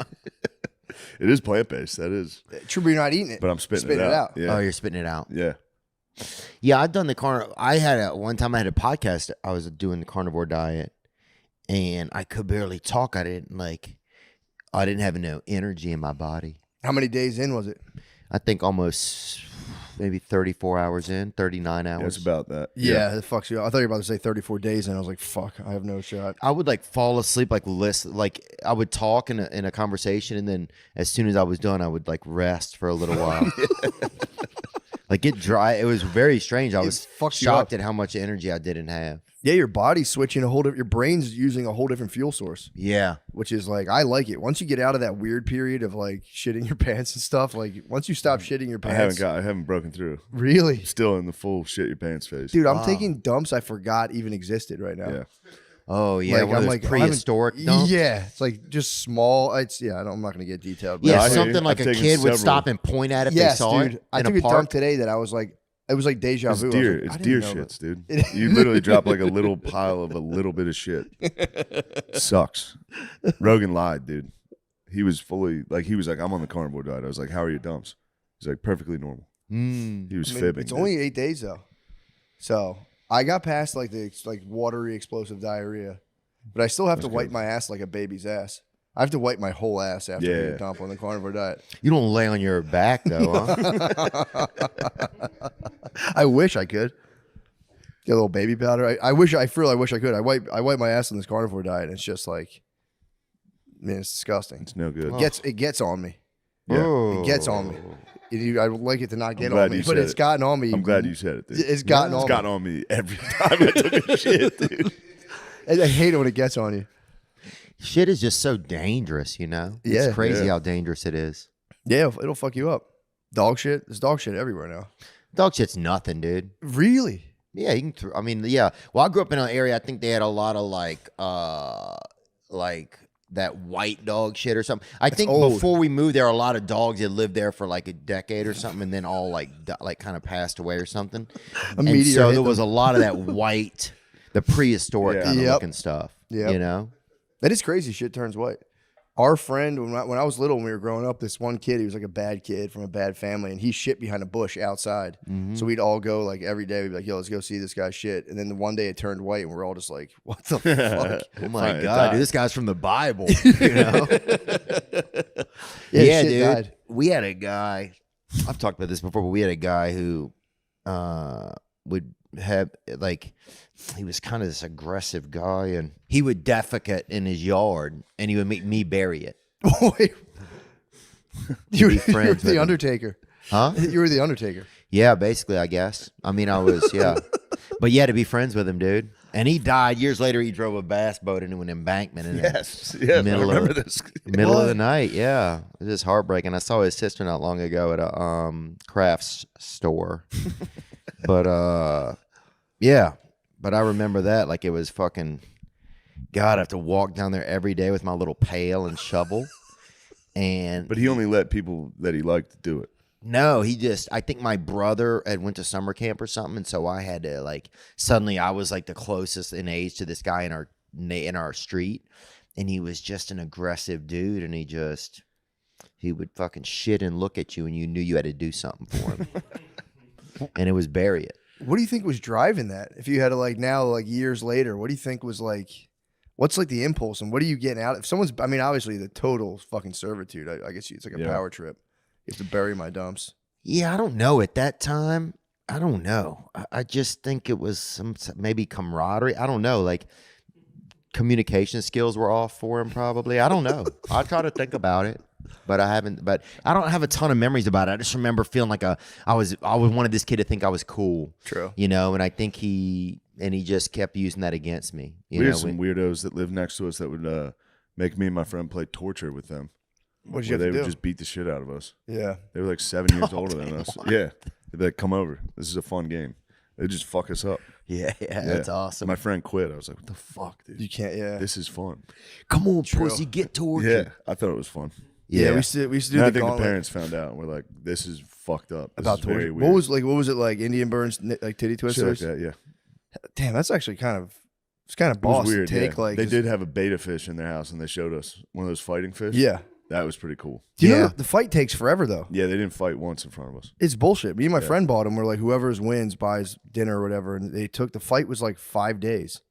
Speaker 8: It is plant based. That is.
Speaker 3: True, but you're not eating it.
Speaker 8: But I'm spitting it out. Yeah.
Speaker 9: Oh, you're spitting it out.
Speaker 8: Yeah.
Speaker 9: Yeah, I've done the I had one time I had a podcast. I was doing the carnivore diet, and I could barely talk. I didn't have no energy in my body.
Speaker 3: How many days in was it?
Speaker 9: I think almost maybe 34 hours in, 39
Speaker 8: Yeah,
Speaker 9: hours.
Speaker 8: it's about that.
Speaker 3: Yeah, it fucks you up. I thought you were about to say 34 days, and I was like, fuck, I have no shot.
Speaker 9: I would fall asleep, I would talk in a conversation, and then as soon as I was done, I would rest for a little while. Get dry. It was very strange. I was
Speaker 3: fucks you
Speaker 9: shocked
Speaker 3: up.
Speaker 9: at how much energy I didn't have.
Speaker 3: Yeah, your body's switching your brain's using a whole different fuel source,
Speaker 9: Yeah.
Speaker 3: which is I like it. Once you get out of that weird period of shitting your pants and stuff, once you stop shitting your
Speaker 8: I
Speaker 3: pants.
Speaker 8: haven't broken through.
Speaker 3: Really?
Speaker 8: Still in the full shit your pants phase.
Speaker 3: Dude, I'm taking dumps I forgot even existed right now.
Speaker 8: Yeah.
Speaker 9: Oh, yeah. One of those prehistoric dumps.
Speaker 3: Yeah, it's just small. I'm not going to get detailed. But
Speaker 9: Yeah,
Speaker 8: I hear you.
Speaker 9: something like
Speaker 8: I've
Speaker 9: a
Speaker 8: taken
Speaker 9: kid would
Speaker 8: several.
Speaker 9: stop and point at it if
Speaker 3: yes,
Speaker 9: they saw
Speaker 3: dude.
Speaker 9: it
Speaker 3: I
Speaker 9: in
Speaker 3: took
Speaker 9: a
Speaker 3: a
Speaker 9: park.
Speaker 3: dump today that I was it was like deja
Speaker 8: It's
Speaker 3: vu.
Speaker 8: deer.
Speaker 3: I
Speaker 8: It's
Speaker 3: didn't
Speaker 8: deer
Speaker 3: know
Speaker 8: shits, dude.
Speaker 3: It-
Speaker 8: You literally drop a little pile of a little bit of shit. Sucks. Rogan lied, dude. He was fully he was like, I'm on the carnivore diet. I was like, how are your dumps? He's like, perfectly normal. He was fibbing.
Speaker 3: It's
Speaker 8: dude.
Speaker 3: only 8 days though, so I got past the watery explosive diarrhea, but I still have to wipe my ass like a baby's ass. I have to wipe my whole ass after I
Speaker 8: Yeah.
Speaker 3: dump on the carnivore diet.
Speaker 9: You don't lay on your back, though, huh?
Speaker 3: I wish I could get a little baby powder. I wish I could. I wipe my ass on this carnivore diet. And it's just man, it's disgusting.
Speaker 8: It's no good.
Speaker 3: It gets on me.
Speaker 8: Yeah.
Speaker 3: It gets on me. I would like it to not get
Speaker 8: glad
Speaker 3: on me,
Speaker 8: you
Speaker 3: but
Speaker 8: said
Speaker 3: it's
Speaker 8: it.
Speaker 3: gotten on me.
Speaker 8: I'm glad you said it, dude.
Speaker 3: It's gotten
Speaker 8: It's
Speaker 3: on
Speaker 8: gotten
Speaker 3: me.
Speaker 8: on me every time I took a shit, dude.
Speaker 3: I hate it when it gets on you.
Speaker 9: Shit is just so dangerous, you know?
Speaker 3: Yeah.
Speaker 9: It's crazy
Speaker 8: Yeah.
Speaker 9: how dangerous it is.
Speaker 3: Yeah, it'll fuck you up. Dog shit. There's dog shit everywhere now.
Speaker 9: Dog shit's nothing, dude.
Speaker 3: Really?
Speaker 9: Yeah, you can. Yeah. Well, I grew up in an area. I think they had a lot of that white dog shit or something. I think
Speaker 3: old.
Speaker 9: before we moved, there were a lot of dogs that lived there for a decade or something, and then all kind of passed away or something.
Speaker 3: A meteor
Speaker 9: And so
Speaker 3: hit
Speaker 9: there
Speaker 3: them.
Speaker 9: was a lot of that white, the prehistoric
Speaker 8: Yeah.
Speaker 9: kind of
Speaker 3: Yep.
Speaker 9: looking stuff.
Speaker 3: Yep.
Speaker 9: You know.
Speaker 3: That is crazy. Shit turns white. Our friend, when I was little, when we were growing up, this one kid, he was like a bad kid from a bad family, and he shit behind a bush outside. So we'd all go like every day. We'd be like, yo, let's go see this guy shit. And then the one day it turned white, and we're all just like, what the fuck?
Speaker 9: Oh my
Speaker 8: Fine,
Speaker 9: God, dude, this guy's from the Bible. You know?
Speaker 3: Yeah, shit
Speaker 9: dude.
Speaker 3: died.
Speaker 9: We had a guy. I've talked about this before, but we had a guy who would have like he was kind of this aggressive guy, and he would defecate in his yard, and he would make me bury it.
Speaker 3: Wait. You
Speaker 9: be
Speaker 3: were
Speaker 9: friends with
Speaker 3: the
Speaker 9: him.
Speaker 3: Undertaker.
Speaker 9: Huh?
Speaker 3: You were the Undertaker.
Speaker 9: Yeah, basically, I guess. I mean, I was, yeah. But yeah, to be friends with him, dude. And he died years later. He drove a bass boat into an embankment in
Speaker 8: Yes,
Speaker 9: the middle
Speaker 8: I remember
Speaker 9: of
Speaker 8: this.
Speaker 9: middle of the night. Yeah, it was just heartbreaking. I saw his sister not long ago at a crafts store. But yeah. But I remember that like it was fucking. God, I have to walk down there every day with my little pail and shovel. And
Speaker 8: But he only let people that he liked do it.
Speaker 9: no, I think my brother had went to summer camp or something, and so I had to like suddenly I was like the closest in age to this guy in our street, and he was just an aggressive dude, and he would fucking shit and look at you, and you knew you had to do something for him, and it was bury it.
Speaker 3: What do you think was driving that? If you had to like now, like years later, what do you think was like, what's like the impulse and what are you getting out? If someone's, I mean, obviously the total fucking servitude, I guess it's like a power trip. You have to bury my dumps.
Speaker 9: Yeah, I don't know. At that time, I don't know. I just think it was some maybe camaraderie. I don't know. Like communication skills were off for him, probably. I don't know. I try to think about it, but I haven't. But I don't have a ton of memories about it. I just remember feeling like I wanted this kid to think I was cool.
Speaker 3: True.
Speaker 9: You know, and I think he just kept using that against me.
Speaker 8: We had some weirdos that lived next to us that would make me and my friend play torture with them.
Speaker 3: What did you have
Speaker 8: They
Speaker 3: to
Speaker 8: would
Speaker 3: do?
Speaker 8: just beat the shit out of us.
Speaker 3: Yeah.
Speaker 8: They were like 7 years older than us. Yeah. They'd be like, come over. This is a fun game. They'd just fuck us up.
Speaker 9: Yeah, that's awesome.
Speaker 8: My friend quit. I was like, what the fuck, dude?
Speaker 3: You can't, yeah.
Speaker 8: This is fun.
Speaker 9: Come on, pussy, get towards
Speaker 8: Yeah.
Speaker 9: you.
Speaker 8: I thought it was fun.
Speaker 3: Yeah, we used to do
Speaker 8: And
Speaker 3: the
Speaker 8: I think the
Speaker 3: gauntlet
Speaker 8: parents found out and were like, this is fucked up. This
Speaker 3: about
Speaker 8: is very
Speaker 3: torture.
Speaker 8: weird.
Speaker 3: What was it like? Indian burns, like titty
Speaker 8: Shit like
Speaker 3: twisters?
Speaker 8: that, yeah.
Speaker 3: Damn, that's actually it's kind of
Speaker 8: It was
Speaker 3: boss
Speaker 8: weird.
Speaker 3: to take.
Speaker 8: Yeah.
Speaker 3: Like
Speaker 8: they did have a beta fish in their house and they showed us one of those fighting fish.
Speaker 3: Yeah.
Speaker 8: That was pretty cool.
Speaker 3: Do you know
Speaker 9: Yeah.
Speaker 3: the fight takes forever though?
Speaker 8: Yeah, they didn't fight once in front of us.
Speaker 3: It's bullshit. Me and my friend bought them. We're like, whoever wins buys dinner or whatever. And the fight was like 5 days.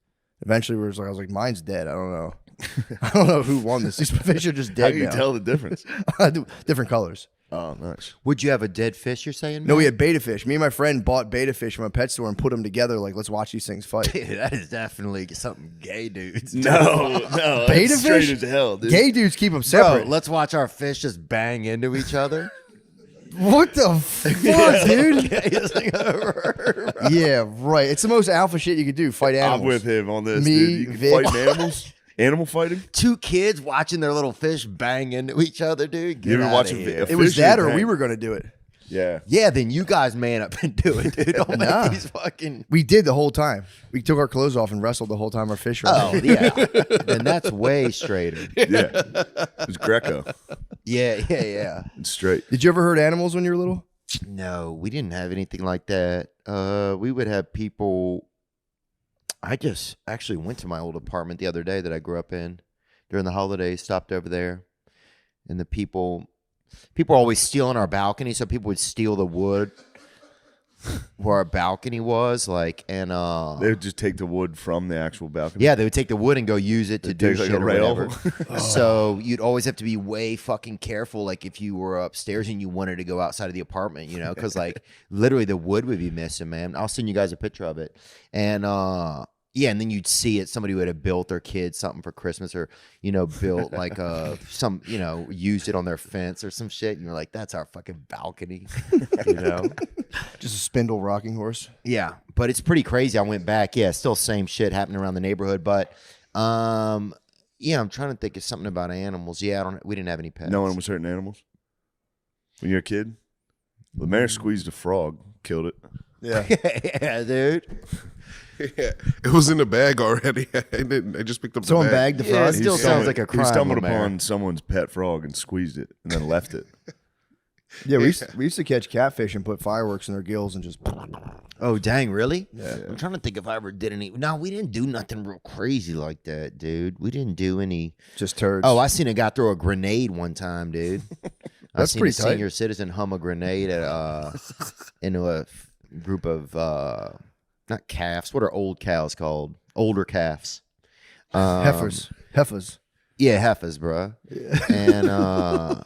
Speaker 3: Eventually, I was like, mine's dead. I don't know. I don't know who won this. These fish are just
Speaker 8: How
Speaker 3: dead
Speaker 8: can you
Speaker 3: now.
Speaker 8: tell the difference?
Speaker 3: Different colors.
Speaker 8: Oh, nice.
Speaker 9: Would you have a dead fish, you're saying?
Speaker 3: No,
Speaker 9: man?
Speaker 3: we had beta fish. Me and my friend bought beta fish from a pet store and put them together. Like, let's watch these things fight.
Speaker 9: Dude, that is definitely something gay dudes do.
Speaker 8: No.
Speaker 3: Beta
Speaker 8: That's straight
Speaker 3: fish?
Speaker 8: as hell, dude.
Speaker 3: Gay dudes keep them
Speaker 9: Bro,
Speaker 3: separate.
Speaker 9: let's watch our fish just bang into each other.
Speaker 3: What the fuck, dude?
Speaker 9: Gayest thing I've ever heard, bro.
Speaker 3: Yeah, right. It's the most alpha shit you could do. Fight animals.
Speaker 8: I'm with him on this,
Speaker 3: Me,
Speaker 8: dude. You can
Speaker 3: Vic.
Speaker 8: fight animals? Animal fighting?
Speaker 9: Two kids watching their little fish bang into each other, dude.
Speaker 8: You ever
Speaker 9: Get
Speaker 8: watch
Speaker 9: outta
Speaker 8: a
Speaker 9: here.
Speaker 8: vi-
Speaker 3: It was
Speaker 8: Fish
Speaker 3: that,
Speaker 8: or
Speaker 3: or we
Speaker 8: tank?
Speaker 3: were gonna do it.
Speaker 8: Yeah.
Speaker 9: Yeah, then you guys man up and do it, dude. Don't
Speaker 3: Nah.
Speaker 9: make these fucking.
Speaker 3: We did the whole time. We took our clothes off and wrestled the whole time our fish were.
Speaker 9: Oh yeah, then that's way straighter.
Speaker 8: Yeah. It was Greco.
Speaker 9: Yeah.
Speaker 8: It's straight.
Speaker 3: Did you ever hurt animals when you were little?
Speaker 9: No, we didn't have anything like that. We would have people. I just actually went to my old apartment the other day that I grew up in during the holidays. Stopped over there, and the people were always stealing our balcony. So people would steal the wood where our balcony was, like, and
Speaker 8: They would just take the wood from the actual balcony.
Speaker 9: yeah, they would take the wood and go use it to
Speaker 8: They'd
Speaker 9: do
Speaker 8: take, like,
Speaker 9: shit
Speaker 8: a
Speaker 9: or
Speaker 8: rail.
Speaker 9: whatever. So you'd always have to be way fucking careful, like if you were upstairs and you wanted to go outside of the apartment, you know, because like literally the wood would be missing, man. I'll send you guys a picture of it, and yeah, and then you'd see it. Somebody would have built their kid something for Christmas, or built like some used it on their fence or some shit, and you're like, that's our fucking balcony,
Speaker 3: Just a spindle rocking horse.
Speaker 9: Yeah, but it's pretty crazy. I went back. Yeah, still same shit happening around the neighborhood, but yeah, I'm trying to think of something about animals. Yeah, we didn't have any pets.
Speaker 8: No one was hurting animals? When you're a kid? The mayor squeezed a frog, killed it.
Speaker 3: Yeah.
Speaker 9: Yeah, dude.
Speaker 6: Yeah, it was in the bag already. I just picked up
Speaker 3: Someone
Speaker 6: the bag.
Speaker 3: bagged the
Speaker 9: Yeah,
Speaker 3: frog.
Speaker 9: it still sounds like a
Speaker 8: He
Speaker 9: crime.
Speaker 8: stumbled
Speaker 9: Lemaire.
Speaker 8: upon someone's pet frog and squeezed it and then left it.
Speaker 3: Yeah, we used to catch catfish and put fireworks in their gills and just.
Speaker 9: Oh, dang, really?
Speaker 3: Yeah.
Speaker 9: I'm trying to think if I ever did any. No, we didn't do nothing real crazy like that, dude. We didn't do any.
Speaker 3: Just turds.
Speaker 9: Oh, I seen a guy throw a grenade one time, dude. I
Speaker 3: That's
Speaker 9: seen
Speaker 3: pretty
Speaker 9: a
Speaker 3: tight.
Speaker 9: senior citizen hum a grenade at into a group of not calves. What are old cows called? Older calves.
Speaker 3: Heifers.
Speaker 9: Yeah, heifers, bro. And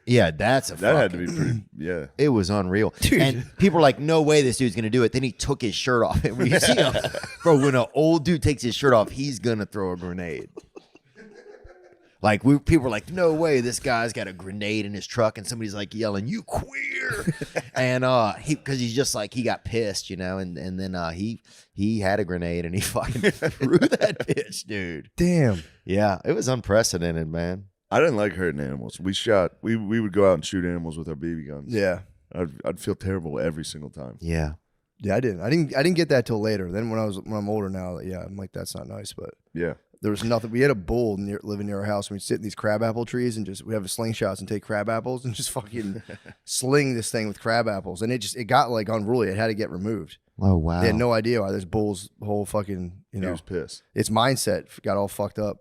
Speaker 9: yeah, that
Speaker 8: had to be pretty. Yeah.
Speaker 9: It was unreal. And people were like, no way this dude's going to do it. Then he took his shirt off. And you see him, bro, when an old dude takes his shirt off, he's going to throw a grenade. Like, people were like, no way this guy's got a grenade in his truck. And somebody's like yelling, you queer. And because he's just like, he got pissed, you know. And then he had a grenade and he fucking threw that bitch, dude.
Speaker 3: Damn.
Speaker 9: Yeah, it was unprecedented, man.
Speaker 8: I didn't like hurting animals. We would go out and shoot animals with our BB guns.
Speaker 3: Yeah.
Speaker 8: I'd feel terrible every single time.
Speaker 9: Yeah.
Speaker 3: Yeah, I didn't get that till later. Then when I'm older now, yeah, I'm like, that's not nice. But
Speaker 8: Yeah.
Speaker 3: there was nothing. We had a bull living near our house. We'd sit in these crabapple trees and we have slingshots and take crab apples and just fucking sling this thing with crab apples. And it got like unruly. It had to get removed.
Speaker 9: Oh, wow.
Speaker 3: They had no idea why this bull's whole fucking,
Speaker 8: He was pissed.
Speaker 3: its mindset got all fucked up.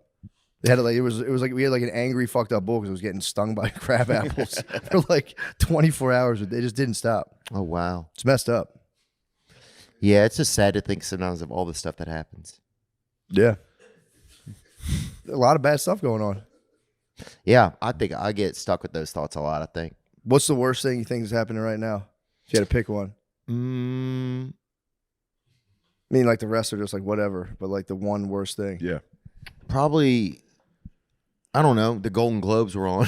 Speaker 3: They had it was like we had like an angry fucked up bull because it was getting stung by crab apples for like 24 hours. They just didn't stop.
Speaker 9: Oh, wow.
Speaker 3: It's messed up.
Speaker 9: Yeah, it's just sad to think sometimes of all the stuff that happens.
Speaker 3: Yeah. A lot of bad stuff going on.
Speaker 9: Yeah, I think I get stuck with those thoughts a lot, I think.
Speaker 3: What's the worst thing you think is happening right now? If you had to pick one. I mean, like the rest are just like whatever, but like the one worst thing.
Speaker 8: Yeah.
Speaker 9: Probably, I don't know, the Golden Globes were on.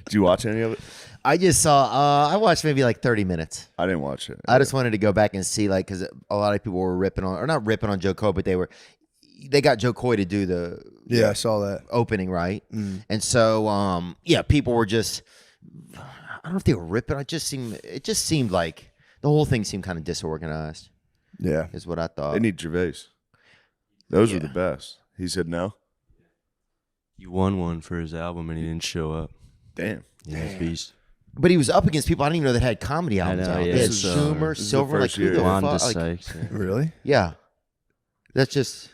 Speaker 8: Did you watch any of it?
Speaker 9: I just saw, I watched maybe like 30 minutes.
Speaker 8: I didn't watch it.
Speaker 9: I just wanted to go back and see, like, because a lot of people were ripping on, or not ripping on Joe Coy, but they got Joe Coy to do the
Speaker 3: Yeah, I saw that.
Speaker 9: opening, right? And so, yeah, people were just, I don't know if they were ripping. It just seemed like the whole thing seemed kind of disorganized.
Speaker 3: Yeah.
Speaker 9: Is what I thought.
Speaker 8: They need Gervais. Those were the best. He said no.
Speaker 7: He won one for his album and he didn't show up.
Speaker 8: Damn.
Speaker 7: Yeah, beast.
Speaker 9: But he was up against people I didn't even know that had comedy albums
Speaker 7: know,
Speaker 9: out.
Speaker 7: yeah.
Speaker 9: They had
Speaker 7: This is,
Speaker 9: Schumer,
Speaker 8: this is the
Speaker 9: Silver, like
Speaker 8: first
Speaker 9: who
Speaker 8: year.
Speaker 9: the
Speaker 7: Wanda
Speaker 9: fuck? Like,
Speaker 7: Sykes. Yeah.
Speaker 3: Really?
Speaker 9: yeah, that's just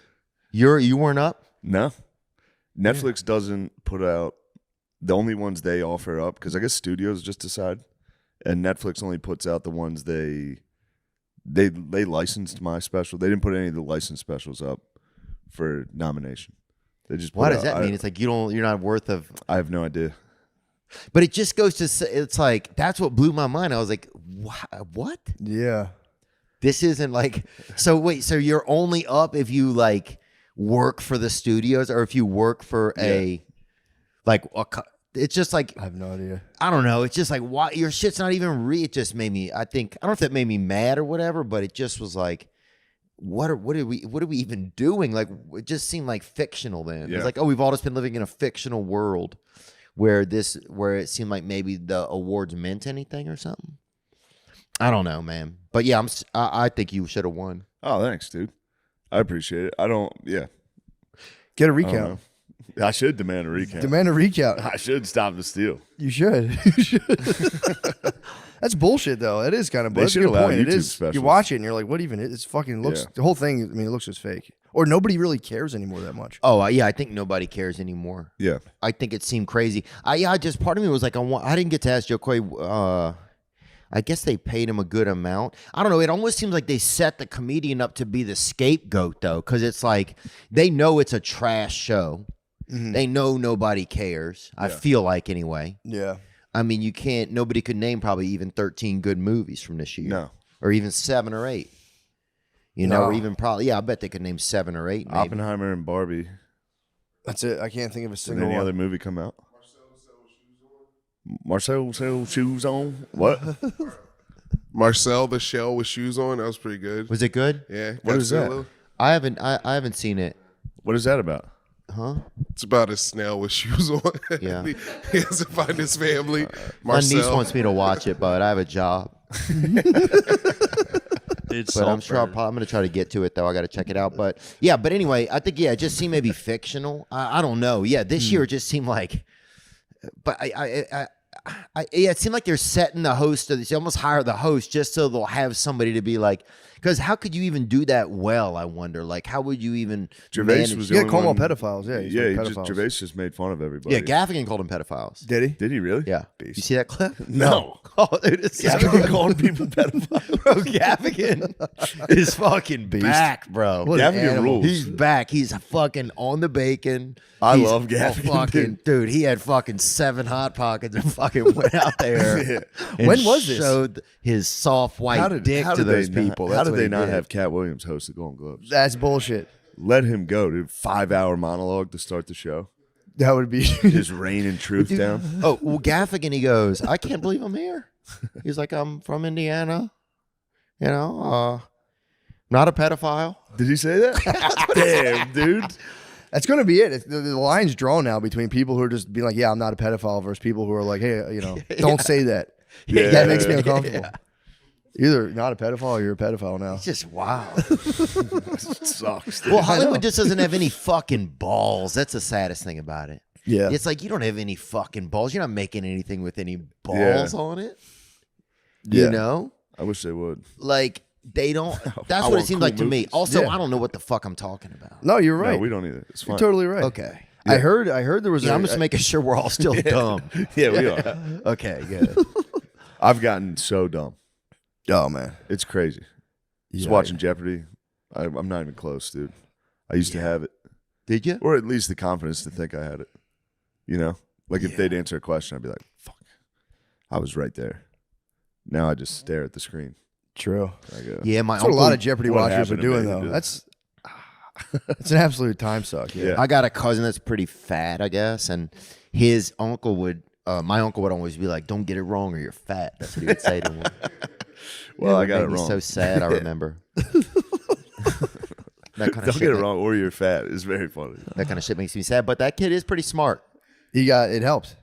Speaker 9: you weren't up.
Speaker 8: No. Netflix doesn't put out the only ones they offer up because I guess studios just decide, and Netflix only puts out the ones they licensed my special. They didn't put any of the licensed specials up for nomination. They just put
Speaker 9: What does
Speaker 8: out-
Speaker 9: that mean? It's like you're not worth of.
Speaker 8: I have no idea.
Speaker 9: But it just goes to say, it's like that's what blew my mind. I was like, what?
Speaker 3: Yeah.
Speaker 9: This isn't like so. Wait, so you're only up if you like work for the studios or if you work for it's just like
Speaker 3: I have no idea.
Speaker 9: I don't know. It's just like why your shit's not even It just made me. I don't know if that made me mad or whatever, but it just was like, what are we even doing? Like it just seemed like fictional. Then
Speaker 8: Yeah.
Speaker 9: it's like, oh, we've all just been living in a fictional world where it seemed like maybe the awards meant anything or something. I don't know, man. But yeah, I think you should have won.
Speaker 8: Oh, thanks, dude. I appreciate it. Yeah.
Speaker 3: Get a
Speaker 8: I don't
Speaker 3: recount.
Speaker 8: know. I should demand a recount.
Speaker 3: Demand a recount.
Speaker 8: I should stop the steal.
Speaker 3: You should. You should. That's bullshit, though. It is kind of.
Speaker 8: They
Speaker 3: That's a
Speaker 8: should
Speaker 3: good
Speaker 8: allow
Speaker 3: point. It
Speaker 8: YouTube
Speaker 3: is.
Speaker 8: specials.
Speaker 3: You watch it and you're like, what even? It's fucking looks.
Speaker 8: Yeah.
Speaker 3: The whole thing. I mean, it looks just fake. Or nobody really cares anymore that much.
Speaker 9: Oh yeah, I think nobody cares anymore.
Speaker 8: Yeah.
Speaker 9: I think it seemed crazy. Just part of me was like, I didn't get to ask Joe Coy. I guess they paid him a good amount. I don't know. It almost seems like they set the comedian up to be the scapegoat, though, because it's like they know it's a trash show.
Speaker 3: Mm-hmm.
Speaker 9: They know nobody cares. I feel like anyway.
Speaker 3: Yeah.
Speaker 9: I mean, nobody could name probably even 13 good movies from this year.
Speaker 8: No.
Speaker 9: Or even 7 or 8. You know, or even probably, I bet they could name 7 or 8. Maybe.
Speaker 8: Oppenheimer and Barbie.
Speaker 3: That's it. I can't think of a
Speaker 8: Did
Speaker 3: single
Speaker 8: any
Speaker 3: one.
Speaker 8: other movie come out? Marcel sell shoes on. What?
Speaker 6: Marcel the Shell with shoes on. That was pretty good.
Speaker 9: Was it good?
Speaker 6: Yeah.
Speaker 8: What is that?
Speaker 6: Godzilla.
Speaker 9: I haven't seen it.
Speaker 8: What is that about?
Speaker 9: Huh?
Speaker 6: It's about a snail with shoes on.
Speaker 9: Yeah.
Speaker 6: he has to find his family.
Speaker 9: My niece
Speaker 6: Marcel.
Speaker 9: wants me to watch it, but I have a job.
Speaker 7: It's
Speaker 9: But I'm sure I'm going to try to get to it, though. I got to check it out. But anyway, I think, it just seemed maybe fictional. I don't know. Yeah, this year it just seemed like But yeah, it seemed like they're setting the host. They almost hire the host just so they'll have somebody to be like. Because how could you even do that well? I wonder. Like, how would you even?
Speaker 2: Gervais
Speaker 9: manage?
Speaker 2: was the
Speaker 3: Yeah,
Speaker 2: only
Speaker 3: call them all
Speaker 2: one-
Speaker 3: pedophiles. Yeah, he's
Speaker 2: Yeah,
Speaker 3: like
Speaker 2: he
Speaker 3: pedophiles.
Speaker 2: Gervais just made fun of everybody.
Speaker 9: Yeah, Gaffigan called them pedophiles.
Speaker 3: Did he?
Speaker 2: Did he really?
Speaker 9: Yeah,
Speaker 2: Beast.
Speaker 9: you see that clip?
Speaker 2: No.
Speaker 9: Oh, dude, it's
Speaker 2: Gaffigan calling people pedophiles.
Speaker 9: Bro, Gaffigan is fucking back, bro.
Speaker 3: What an
Speaker 2: Gaffigan
Speaker 3: animal.
Speaker 2: rules.
Speaker 9: He's back. He's fucking on the bacon.
Speaker 2: I
Speaker 9: He's
Speaker 2: love Gaffigan,
Speaker 9: Fucking dude, he had fucking 7 hot pockets and fucking went out there. and
Speaker 3: When was this?
Speaker 9: Showed his soft white dick to those people.
Speaker 2: How
Speaker 9: That's
Speaker 2: did
Speaker 9: what
Speaker 2: they
Speaker 9: he
Speaker 2: not
Speaker 9: did.
Speaker 2: have Cat Williams host the Golden Globes?
Speaker 3: That's bullshit.
Speaker 2: Let him go, dude. 5-hour monologue to start the show.
Speaker 3: That would be.
Speaker 2: Just raining truth down.
Speaker 9: Oh, well, Gaffigan, he goes, I can't believe I'm here. He's like, I'm from Indiana. You know, not a pedophile.
Speaker 2: Did he say that? Damn, dude.
Speaker 3: That's going to be it. The line's drawn now between people who are just being like, yeah, I'm not a pedophile versus people who are like, hey, don't say that.
Speaker 2: Yeah.
Speaker 3: That makes me uncomfortable. Either you're not a pedophile or you're a pedophile now.
Speaker 9: It's just wild.
Speaker 2: It sucks. Dude.
Speaker 9: Well, Hollywood just doesn't have any fucking balls. That's the saddest thing about it.
Speaker 3: Yeah.
Speaker 9: It's like you don't have any fucking balls. You're not making anything with any balls on it.
Speaker 3: Yeah.
Speaker 9: You know?
Speaker 2: I wish they would.
Speaker 9: Like they don't that's
Speaker 2: I
Speaker 9: what it
Speaker 2: want
Speaker 9: seems
Speaker 2: cool
Speaker 9: like to me.
Speaker 2: movies.
Speaker 9: Also,
Speaker 3: Yeah.
Speaker 9: I don't know what the fuck I'm talking about.
Speaker 3: No, you're right.
Speaker 2: No, we don't either. It's fine.
Speaker 3: You're totally right.
Speaker 9: Okay.
Speaker 3: I heard there was
Speaker 9: Yeah, I'm just making sure we're all still dumb.
Speaker 2: Yeah, we are.
Speaker 9: Okay, good.
Speaker 2: I've gotten so dumb.
Speaker 3: Oh, man.
Speaker 2: It's crazy. Just
Speaker 3: Yeah.
Speaker 2: watching Jeopardy. I'm not even close, dude. I used to have it.
Speaker 9: Did you?
Speaker 2: Or at least the confidence to think I had it. You know? Like if they'd answer a question, I'd be like, fuck. I was right there. Now I just stare at the screen.
Speaker 3: True.
Speaker 2: I go,
Speaker 9: Yeah, my
Speaker 3: That's what a
Speaker 9: uncle,
Speaker 3: lot of Jeopardy
Speaker 2: what
Speaker 3: watchers are
Speaker 2: happened to
Speaker 3: doing,
Speaker 2: me,
Speaker 3: though.
Speaker 2: dude?
Speaker 3: That's it's an absolute time suck. Yeah.
Speaker 2: Yeah.
Speaker 9: I got a cousin that's pretty fat, I guess, and his uncle would my uncle would always be like, "Don't get it wrong, or you're fat." That's what he would say to him.
Speaker 2: well, I
Speaker 9: It
Speaker 2: got
Speaker 9: made
Speaker 2: it
Speaker 9: me
Speaker 2: wrong.
Speaker 9: So sad. I remember. That kind of
Speaker 2: Don't
Speaker 9: shit
Speaker 2: get it
Speaker 9: ma-
Speaker 2: wrong, or you're fat. It's very funny.
Speaker 9: That kind of shit makes me sad. But that kid is pretty smart.
Speaker 3: It helps.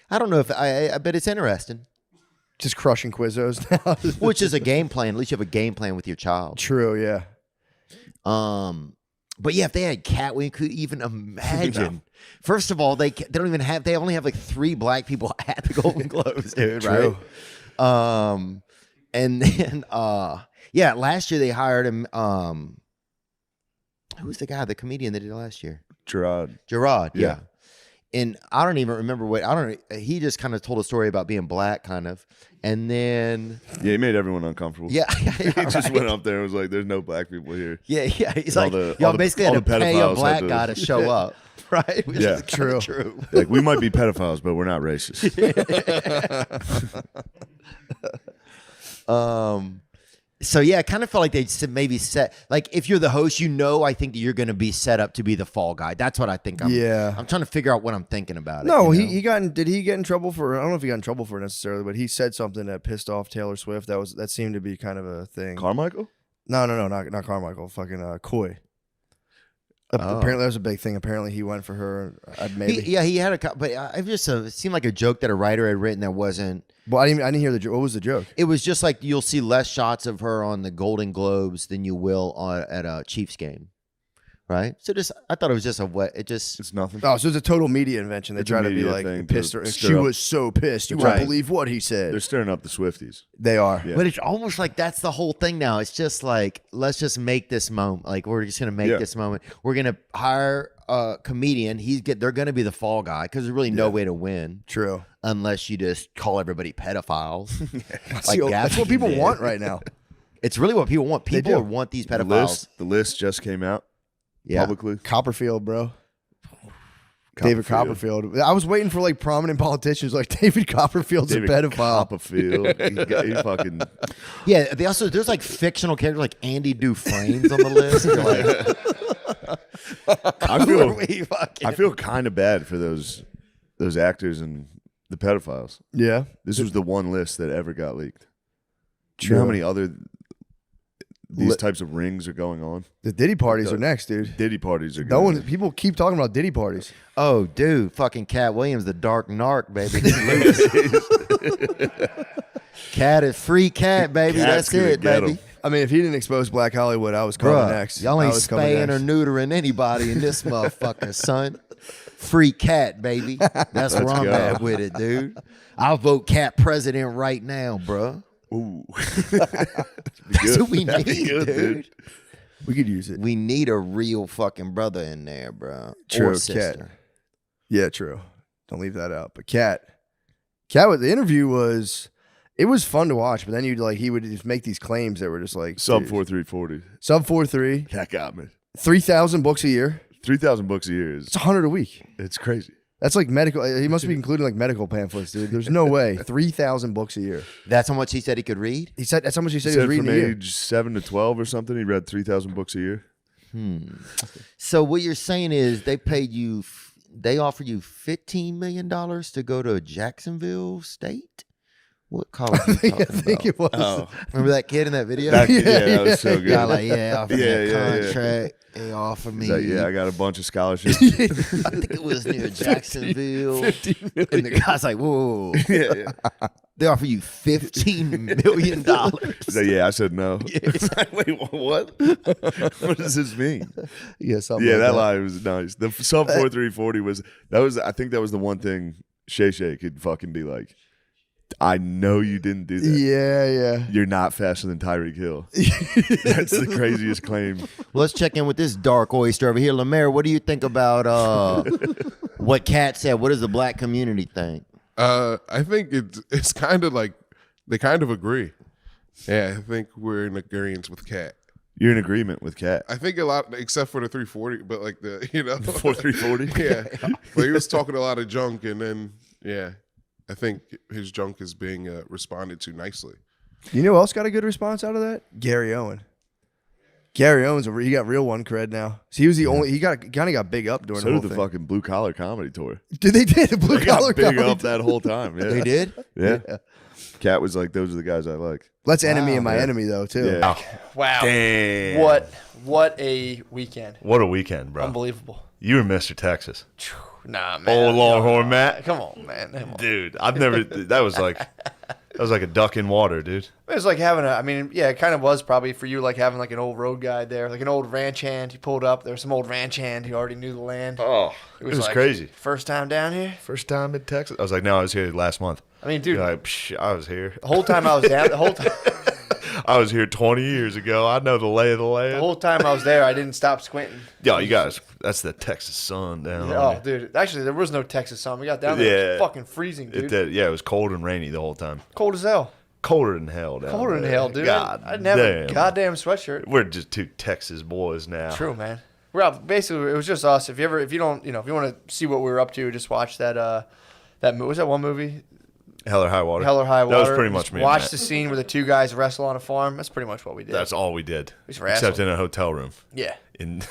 Speaker 9: I don't know if I bet it's interesting.
Speaker 3: Just crushing Quizzos now.
Speaker 9: Which is a game plan. At least you have a game plan with your child.
Speaker 3: True, yeah.
Speaker 9: But yeah, if they had Cat, we could even imagine. First of all, they don't even have. They only have like 3 black people at the Golden Globes, dude.
Speaker 3: True.
Speaker 9: Right? And then yeah, last year they hired him. Who was the guy, the comedian that did it last year?
Speaker 2: Gerard.
Speaker 9: Gerard.
Speaker 2: Yeah.
Speaker 9: Yeah. And I don't even remember he just kind of told a story about being black, kind of, and then
Speaker 2: Yeah, he made everyone uncomfortable.
Speaker 9: yeah,
Speaker 2: He just
Speaker 9: right.
Speaker 2: went up there and was like, "There's no black people here."
Speaker 9: Yeah, he's
Speaker 2: All
Speaker 9: like,
Speaker 2: the-
Speaker 9: y'all
Speaker 2: all the-
Speaker 9: basically
Speaker 2: all
Speaker 9: had to
Speaker 2: the
Speaker 9: pay a
Speaker 2: pedophiles
Speaker 9: black
Speaker 2: had to-
Speaker 9: guy to show up, right? Which
Speaker 2: Yeah.
Speaker 9: is kinda true.
Speaker 2: Like we might be pedophiles, but we're not racist.
Speaker 9: So yeah, I kind of felt like they maybe set like if you're the host, I think that you're going to be set up to be the fall guy. That's what I think. I'm trying to figure out what I'm thinking about it.
Speaker 3: No,
Speaker 9: you know?
Speaker 3: he did he get in trouble for? I don't know if he got in trouble for it necessarily, but he said something that pissed off Taylor Swift. That seemed to be kind of a thing.
Speaker 2: Carmichael?
Speaker 3: No, not Carmichael. Fucking Coy.
Speaker 9: Oh.
Speaker 3: Apparently that was a big thing. Apparently he went for her. Maybe.
Speaker 9: He had a, but I just it seemed like a joke that a writer had written that wasn't.
Speaker 3: Well, I didn't hear the joke. What was the joke?
Speaker 9: It was just like you'll see less shots of her on the Golden Globes than you will at a Chiefs game, right? So I thought it was just
Speaker 2: It's nothing.
Speaker 3: Oh, so it's a total media invention. They
Speaker 2: It's a
Speaker 3: try to be
Speaker 2: media
Speaker 3: like
Speaker 2: thing
Speaker 3: pissed
Speaker 2: to
Speaker 3: her.
Speaker 2: stir
Speaker 3: She
Speaker 2: up-
Speaker 3: was so pissed. You
Speaker 2: That's
Speaker 3: won't
Speaker 2: right.
Speaker 3: believe what he said.
Speaker 2: They're stirring up the Swifties.
Speaker 3: They are.
Speaker 2: Yeah.
Speaker 9: But it's almost like that's the whole thing now. It's just like, let's just make this moment. Like, we're just going to make this moment. We're going to hire a comedian. They're going to be the fall guy because there's really no way to win
Speaker 3: True.
Speaker 9: unless you just call everybody pedophiles. Like
Speaker 3: That's what
Speaker 9: Gaffigan
Speaker 3: people
Speaker 9: did.
Speaker 3: want right now.
Speaker 9: It's really what people want.
Speaker 3: They
Speaker 9: People
Speaker 3: do.
Speaker 9: want these
Speaker 2: The
Speaker 9: pedophiles.
Speaker 2: list just came out
Speaker 9: Yeah.
Speaker 2: publicly.
Speaker 3: Copperfield, bro. David Copperfield. I was waiting for like prominent politicians like David Copperfield's
Speaker 2: David
Speaker 3: a pedophile.
Speaker 2: Copperfield. he fucking.
Speaker 9: Yeah. There's like fictional characters like Andy Dufresne's on the list. You're like,
Speaker 2: I feel kind of bad for those actors and the pedophiles.
Speaker 3: Yeah.
Speaker 2: This was the one list that ever got leaked. Do you
Speaker 3: True.
Speaker 2: know how many other these types of rings are going on?
Speaker 3: The Diddy parties are next, dude.
Speaker 2: Diddy parties are
Speaker 3: No
Speaker 2: going
Speaker 3: one. People keep talking about Diddy parties.
Speaker 9: oh, dude, fucking Cat Williams, the dark narc, baby. Cat is free cat, baby.
Speaker 2: Cat's
Speaker 9: That's
Speaker 2: gonna
Speaker 9: it,
Speaker 2: get
Speaker 9: baby.
Speaker 2: 'em.
Speaker 3: I mean, if he didn't expose Black Hollywood, I was coming
Speaker 9: Bruh,
Speaker 3: next.
Speaker 9: y'all
Speaker 3: I
Speaker 9: ain't
Speaker 3: was coming
Speaker 9: spaying or
Speaker 3: next.
Speaker 9: neutering anybody in this motherfucker, son. Free cat, baby. That's where I'm
Speaker 2: go.
Speaker 9: at with it, dude. I'll vote cat president right now, bruh.
Speaker 2: Ooh.
Speaker 9: That's what we
Speaker 2: That'd be
Speaker 9: need,
Speaker 2: good,
Speaker 9: dude.
Speaker 3: We could use it.
Speaker 9: We need a real fucking brother in there, bro.
Speaker 3: True,
Speaker 9: Or
Speaker 3: Cat.
Speaker 9: sister.
Speaker 3: Yeah, true. Don't leave that out. But Cat with the interview was fun to watch, but then he would just make these claims that were just like
Speaker 2: Sub
Speaker 3: dude,
Speaker 2: 4340.
Speaker 3: sub 4.3,
Speaker 2: That got me.
Speaker 3: 3,000 books a year.
Speaker 2: 3,000 books a year is
Speaker 3: It's 100 a week.
Speaker 2: it's crazy.
Speaker 3: That's like medical. He must be including like medical pamphlets, dude. There's no way. 3,000 books a year.
Speaker 9: That's how much he said he could read?
Speaker 3: He said that's how much he said
Speaker 2: He
Speaker 3: he was
Speaker 2: said
Speaker 3: reading
Speaker 2: from
Speaker 3: a year.
Speaker 2: age 7 to 12 or something, he read 3,000 books a year.
Speaker 9: So what you're saying is they offer you $15 million to go to Jacksonville State? What college are you
Speaker 3: I
Speaker 9: talking
Speaker 3: think
Speaker 9: about?
Speaker 3: it was.
Speaker 9: Remember that kid in that video?
Speaker 2: That was so good.
Speaker 9: Yeah, like, yeah, offered me
Speaker 2: Yeah,
Speaker 9: a
Speaker 2: yeah.
Speaker 9: contract. They offered me.
Speaker 2: He's like, yeah, I got a bunch of scholarships.
Speaker 9: I think it was near Jacksonville.
Speaker 3: 15 million.
Speaker 9: And the guy's like, whoa.
Speaker 2: yeah.
Speaker 9: They offer you $15 million.
Speaker 2: He's like, yeah, I said no. Wait, what? What does this mean?
Speaker 3: Yeah, something
Speaker 2: Yeah,
Speaker 3: like
Speaker 2: that line was nice. The sub 4340 was I think that was the one thing Shay could fucking be like, I know you didn't do that.
Speaker 3: Yeah.
Speaker 2: You're not faster than Tyreek Hill. That's the craziest claim.
Speaker 9: Let's check in with this dark oyster over here. Lemaire, what do you think about what Kat said? What does the black community think?
Speaker 6: I think it's kind of like they kind of agree. Yeah, I think we're in agreement with Cat.
Speaker 2: You're in agreement with Kat.
Speaker 6: I think a lot, except for the 340, but like the
Speaker 2: 4340?
Speaker 6: Yeah, but he was talking a lot of junk, and then I think his junk is being responded to nicely.
Speaker 3: You know who else got a good response out of that? Gary Owen. Gary Owens, he got real one cred now. So he was the only. He kind of got big up during
Speaker 2: So
Speaker 3: the whole
Speaker 2: did the
Speaker 3: thing.
Speaker 2: fucking blue collar comedy tour.
Speaker 3: Did they did the blue
Speaker 2: They got
Speaker 3: collar
Speaker 2: big
Speaker 3: comedy
Speaker 2: up that whole time. Yeah.
Speaker 9: They did?
Speaker 2: Yeah. Kat was like, those are the guys I like.
Speaker 3: Let's enemy and my
Speaker 2: Yeah.
Speaker 3: enemy though too.
Speaker 2: Yeah.
Speaker 1: Wow.
Speaker 8: Damn.
Speaker 1: What a weekend.
Speaker 8: What a weekend, bro.
Speaker 1: Unbelievable.
Speaker 8: You were Mr. Texas.
Speaker 1: Nah, man.
Speaker 8: Old Longhorn Matt.
Speaker 1: Come on, man. Come on.
Speaker 8: Dude, I've never that was like a duck in water, dude.
Speaker 1: It was like having it kind of was probably for you like having like an old road guide there, like an old ranch hand. You pulled up, there was some old ranch hand who already knew the land.
Speaker 8: Oh, it was
Speaker 1: like,
Speaker 8: crazy.
Speaker 1: First time down here?
Speaker 8: First time in Texas. I was like, no, I was here last month.
Speaker 1: I mean, dude,
Speaker 8: You're like, Psh, I was here.
Speaker 1: the whole time I was down, the whole time
Speaker 8: I was here 20 years ago. I know the lay of the land.
Speaker 1: the whole time I was there, I didn't stop squinting.
Speaker 8: Yo, you guys, that's the Texas sun down
Speaker 1: Oh,
Speaker 8: there.
Speaker 1: dude. Actually, there was no Texas sun. We got down there. It was
Speaker 8: Yeah.
Speaker 1: fucking freezing, dude.
Speaker 8: It did. Yeah, it was cold and rainy the whole time.
Speaker 1: Cold as hell.
Speaker 8: Colder than hell down
Speaker 1: Colder than
Speaker 8: there.
Speaker 1: hell, dude.
Speaker 8: God
Speaker 1: I didn't have a
Speaker 8: damn.
Speaker 1: goddamn sweatshirt.
Speaker 8: We're just two Texas boys now.
Speaker 1: True, man. We're out. Basically, it was just us. If you want to see what we were up to, just watch that. What was that one movie?
Speaker 8: Hell or High Water.
Speaker 1: Hell or High Water.
Speaker 8: That was pretty much
Speaker 1: Just
Speaker 8: me.
Speaker 1: Watch
Speaker 8: Matt.
Speaker 1: the scene where the two guys wrestle on a farm. That's pretty much what we did.
Speaker 8: That's all we did.
Speaker 1: just
Speaker 8: Except
Speaker 1: wrestled.
Speaker 8: in a hotel room
Speaker 1: Yeah.
Speaker 8: in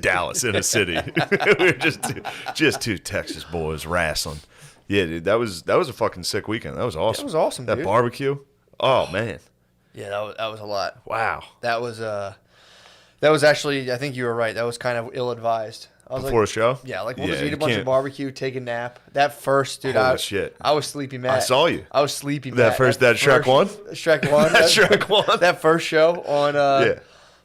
Speaker 8: Dallas, in a city. We were just two Texas boys wrestling. Yeah, dude, that was a fucking sick weekend. That was awesome.
Speaker 1: That was awesome,
Speaker 8: That
Speaker 1: dude.
Speaker 8: barbecue. Oh man.
Speaker 1: Yeah, that was a lot.
Speaker 8: Wow.
Speaker 1: That was actually. I think you were right. That was kind of ill advised. I was
Speaker 8: Before a
Speaker 1: like,
Speaker 8: show?
Speaker 1: yeah, like we'll just
Speaker 8: Yeah,
Speaker 1: eat a
Speaker 8: you
Speaker 1: bunch of
Speaker 8: can't-
Speaker 1: barbecue, take a nap. That first, dude,
Speaker 8: Holy shit.
Speaker 1: I was sleepy Matt.
Speaker 8: I saw you.
Speaker 1: I was sleepy
Speaker 8: That
Speaker 1: Matt.
Speaker 8: first- that Shrek one?
Speaker 1: Shrek one.
Speaker 8: That Shrek one?
Speaker 1: That first show on
Speaker 8: Yeah.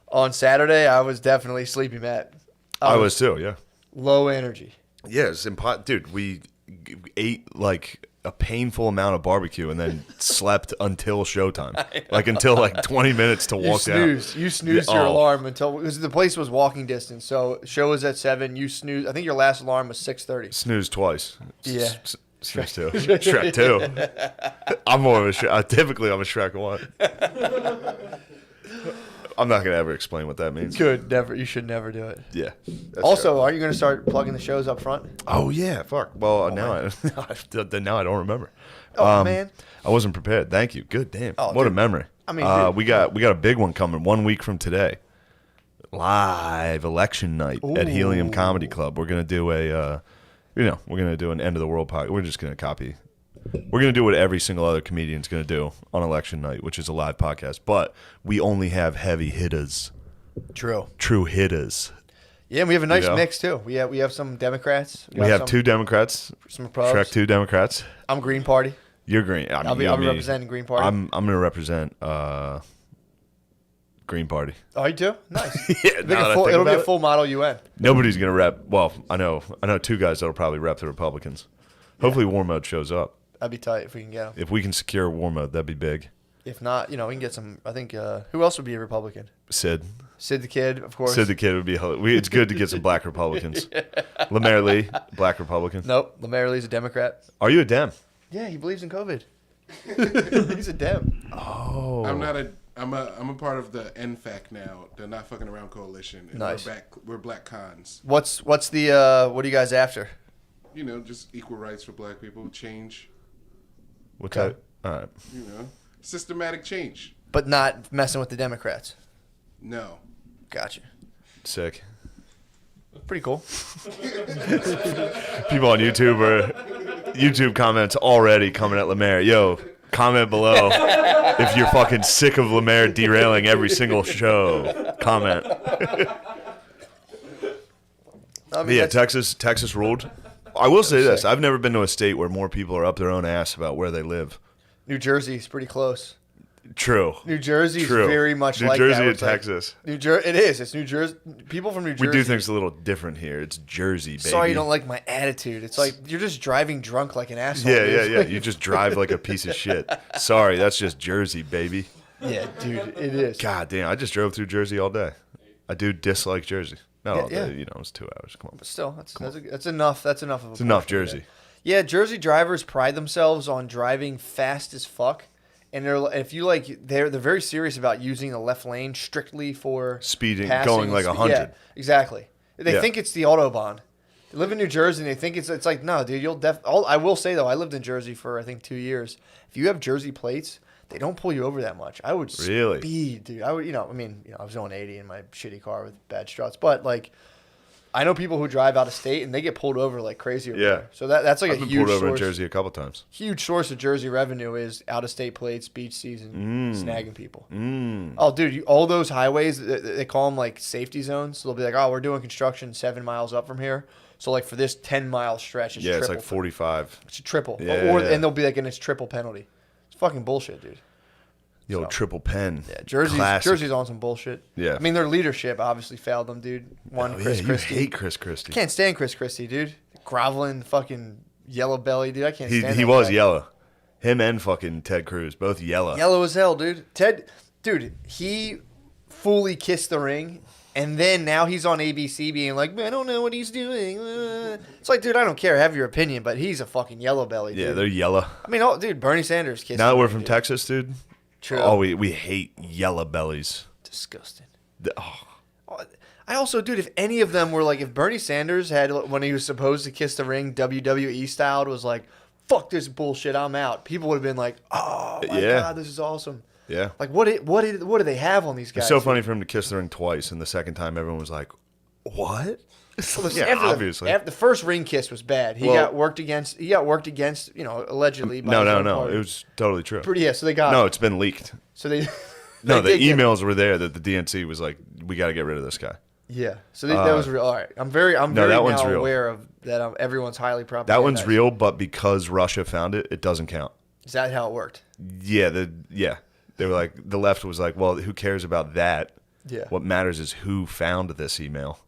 Speaker 1: on Saturday, I was definitely sleepy Matt.
Speaker 8: I was too, yeah.
Speaker 1: Low energy.
Speaker 8: Yeah, it's dude, we ate like a painful amount of barbecue and then slept until showtime. Like until like 20 minutes to walk down.
Speaker 1: You snoozed
Speaker 8: Yeah,
Speaker 1: your
Speaker 8: oh.
Speaker 1: alarm until because the place was walking distance. So show was at 7. You snooze. I think your last alarm was 6:30.
Speaker 8: Snooze twice.
Speaker 1: Yeah.
Speaker 8: Snooze two. Shrek 2. I'm more of a Shrek. Typically, I'm a Shrek 1. I'm not going to ever explain what that means.
Speaker 1: You should never do it.
Speaker 8: Yeah. that's
Speaker 1: Also,
Speaker 8: true.
Speaker 1: are you going to start plugging the shows up front?
Speaker 8: Oh, yeah. Fuck. Well, now I don't remember.
Speaker 1: Oh, man.
Speaker 8: I wasn't prepared. Thank you. Good damn.
Speaker 1: Oh,
Speaker 8: what a
Speaker 1: dude.
Speaker 8: memory.
Speaker 1: I mean, dude.
Speaker 8: we got a big one coming 1 week from today. Live election night at Helium Comedy Club. We're gonna do we're gonna do an end of the world podcast. We're just gonna copy. We're gonna do what every single other comedian's gonna do on election night, which is a live podcast. But we only have heavy hitters, true hitters.
Speaker 1: Yeah, and we have a nice
Speaker 8: You know?
Speaker 1: mix too. We have some Democrats.
Speaker 8: We have
Speaker 1: some,
Speaker 8: 2 Democrats.
Speaker 1: some pros.
Speaker 8: Shrek 2 Democrats.
Speaker 1: I'm Green Party.
Speaker 8: You're green. I mean,
Speaker 1: I'll be representing Green Party.
Speaker 8: I'm gonna represent Green Party.
Speaker 1: Oh, you do? Nice.
Speaker 8: Yeah,
Speaker 1: It'll
Speaker 8: now that I
Speaker 1: be
Speaker 8: think
Speaker 1: a
Speaker 8: about it,
Speaker 1: full model UN.
Speaker 8: nobody's gonna rep. Well, I know 2 guys that'll probably rep the Republicans. Hopefully, War Mode shows up.
Speaker 1: That'd be tight if we can get him.
Speaker 8: If we can secure War Mode, that'd be big.
Speaker 1: If not, we can get some. I think who else would be a Republican?
Speaker 8: Sid
Speaker 1: Sid the Kid, of course.
Speaker 8: the Kid would be. It's good to get some black Republicans. Lemaire Lee, black Republican.
Speaker 1: Nope, Lemaire Lee's a Democrat.
Speaker 8: Are you a Dem?
Speaker 1: Yeah, he believes in COVID. He's a Dem.
Speaker 8: Oh,
Speaker 6: I'm not a. I'm a part of the NFAC now, the Not Fucking Around Coalition. And
Speaker 1: Nice.
Speaker 6: We're black cons.
Speaker 1: What's the what are you guys after?
Speaker 6: Just equal rights for black people, change.
Speaker 8: What's that? All right.
Speaker 6: Systematic change.
Speaker 1: But not messing with the Democrats.
Speaker 6: No.
Speaker 1: Gotcha.
Speaker 8: Sick.
Speaker 1: Pretty cool.
Speaker 8: People on YouTube comments already coming at Lemaire. Yo, comment below if you're fucking sick of Lemaire derailing every single show. Comment.
Speaker 1: I mean,
Speaker 8: Yeah,
Speaker 1: that's-
Speaker 8: Texas ruled. I will say this: I've never been to a state where more people are up their own ass about where they live.
Speaker 1: New Jersey's pretty close.
Speaker 8: True.
Speaker 1: New Jersey's
Speaker 8: True.
Speaker 1: very much
Speaker 8: New
Speaker 1: like
Speaker 8: Jersey
Speaker 1: that.
Speaker 8: and
Speaker 1: It's like-
Speaker 8: Texas.
Speaker 1: It is. It's New Jersey. People from New Jersey.
Speaker 8: We do things a little different here. It's Jersey, baby.
Speaker 1: Sorry you don't like my attitude. It's like you're just driving drunk like an asshole.
Speaker 8: Yeah,
Speaker 1: dude.
Speaker 8: yeah,
Speaker 1: It's
Speaker 8: yeah.
Speaker 1: like-
Speaker 8: You just drive like a piece of shit. Sorry, that's just Jersey, baby.
Speaker 1: Yeah, dude, it is.
Speaker 8: God damn, I just drove through Jersey all day. I do dislike Jersey. Not all
Speaker 1: Yeah,
Speaker 8: day,
Speaker 1: yeah.
Speaker 8: it's 2 hours. Come on.
Speaker 1: But still, that's enough. That's enough of a
Speaker 8: It's enough
Speaker 1: portion of
Speaker 8: Jersey.
Speaker 1: it. Yeah, Jersey drivers pride themselves on driving fast as fuck, and they're very serious about using the left lane strictly for
Speaker 8: Speeding,
Speaker 1: passing
Speaker 8: going
Speaker 1: and
Speaker 8: like 100.
Speaker 1: Yeah, exactly. They
Speaker 8: Yeah.
Speaker 1: think it's the autobahn. They live in New Jersey and they think it's like no, dude. I will say though, I lived in Jersey for I think 2 years. If you have Jersey plates, they don't pull you over that much. I would
Speaker 8: Really?
Speaker 1: speed, dude. I would, I was going 80 in my shitty car with bad struts, but like. I know people who drive out of state and they get pulled over like crazy over
Speaker 8: Yeah.
Speaker 1: there. So that's like
Speaker 8: I've
Speaker 1: a
Speaker 8: been
Speaker 1: huge
Speaker 8: pulled over in
Speaker 1: source.
Speaker 8: Jersey a couple times.
Speaker 1: Huge source of Jersey revenue is out of state plates, beach season, snagging people.
Speaker 8: Mm.
Speaker 1: Oh, dude, all those highways they call them like safety zones. So they'll be like, oh, we're doing construction 7 miles up from here. So like for this 10-mile stretch, it's
Speaker 8: Yeah, it's
Speaker 1: triple.
Speaker 8: like 45.
Speaker 1: It's a triple.
Speaker 8: Yeah,
Speaker 1: or
Speaker 8: yeah.
Speaker 1: and they'll be like, and it's triple penalty. It's fucking bullshit, dude.
Speaker 8: Yo,
Speaker 1: So.
Speaker 8: triple pen.
Speaker 1: Yeah,
Speaker 8: Classic.
Speaker 1: Jersey's on some bullshit.
Speaker 8: Yeah.
Speaker 1: I mean, their leadership obviously failed them, dude. One,
Speaker 8: Oh,
Speaker 1: Chris
Speaker 8: yeah,
Speaker 1: Christie.
Speaker 8: You hate Chris Christie.
Speaker 1: Can't stand Chris Christie, dude. Groveling, fucking yellow belly, dude. I can't stand
Speaker 8: He
Speaker 1: that
Speaker 8: was
Speaker 1: guy.
Speaker 8: yellow. Him and fucking Ted Cruz, both yellow.
Speaker 1: Yellow as hell, dude. Dude, he fully kissed the ring, and then now he's on ABC being like, I don't know what he's doing. It's like, dude, I don't care. Have your opinion, but he's a fucking yellow belly, dude.
Speaker 8: Yeah, they're yellow.
Speaker 1: I mean, dude, Bernie Sanders kissed
Speaker 8: Now that
Speaker 1: the
Speaker 8: we're
Speaker 1: ring,
Speaker 8: from
Speaker 1: dude.
Speaker 8: Texas, dude.
Speaker 1: True.
Speaker 8: Oh, we hate yellow bellies.
Speaker 1: Disgusting.
Speaker 8: Oh,
Speaker 1: I also, dude, if any of them were like, if Bernie Sanders had, when he was supposed to kiss the ring, WWE styled, was like, fuck this bullshit, I'm out. People would have been like, oh my
Speaker 8: Yeah.
Speaker 1: God, this is awesome.
Speaker 8: yeah.
Speaker 1: Like, what do they have on these guys?
Speaker 8: It's so funny for him to kiss the ring twice, and the second time everyone was like, "What?" Yeah,
Speaker 1: After
Speaker 8: obviously.
Speaker 1: the first ring kiss was bad. He
Speaker 8: Well-
Speaker 1: got worked against, allegedly. By
Speaker 8: No,
Speaker 1: his
Speaker 8: no,
Speaker 1: own
Speaker 8: no.
Speaker 1: party.
Speaker 8: It was totally true.
Speaker 1: Yeah, so they got.
Speaker 8: No, it's been leaked.
Speaker 1: So they.
Speaker 8: No,
Speaker 1: they
Speaker 8: the
Speaker 1: did get-
Speaker 8: emails were there that the DNC was like, "We got to get rid of this guy."
Speaker 1: Yeah. So that was real. All right. I'm very
Speaker 8: that
Speaker 1: now
Speaker 8: one's real.
Speaker 1: aware of that. Everyone's highly propagandized.
Speaker 8: That one's real, but because Russia found it, it doesn't count.
Speaker 1: Is that how it worked?
Speaker 8: Yeah, they were like, the left was like, "Well, who cares about that?
Speaker 1: Yeah.
Speaker 8: What matters is who found this email."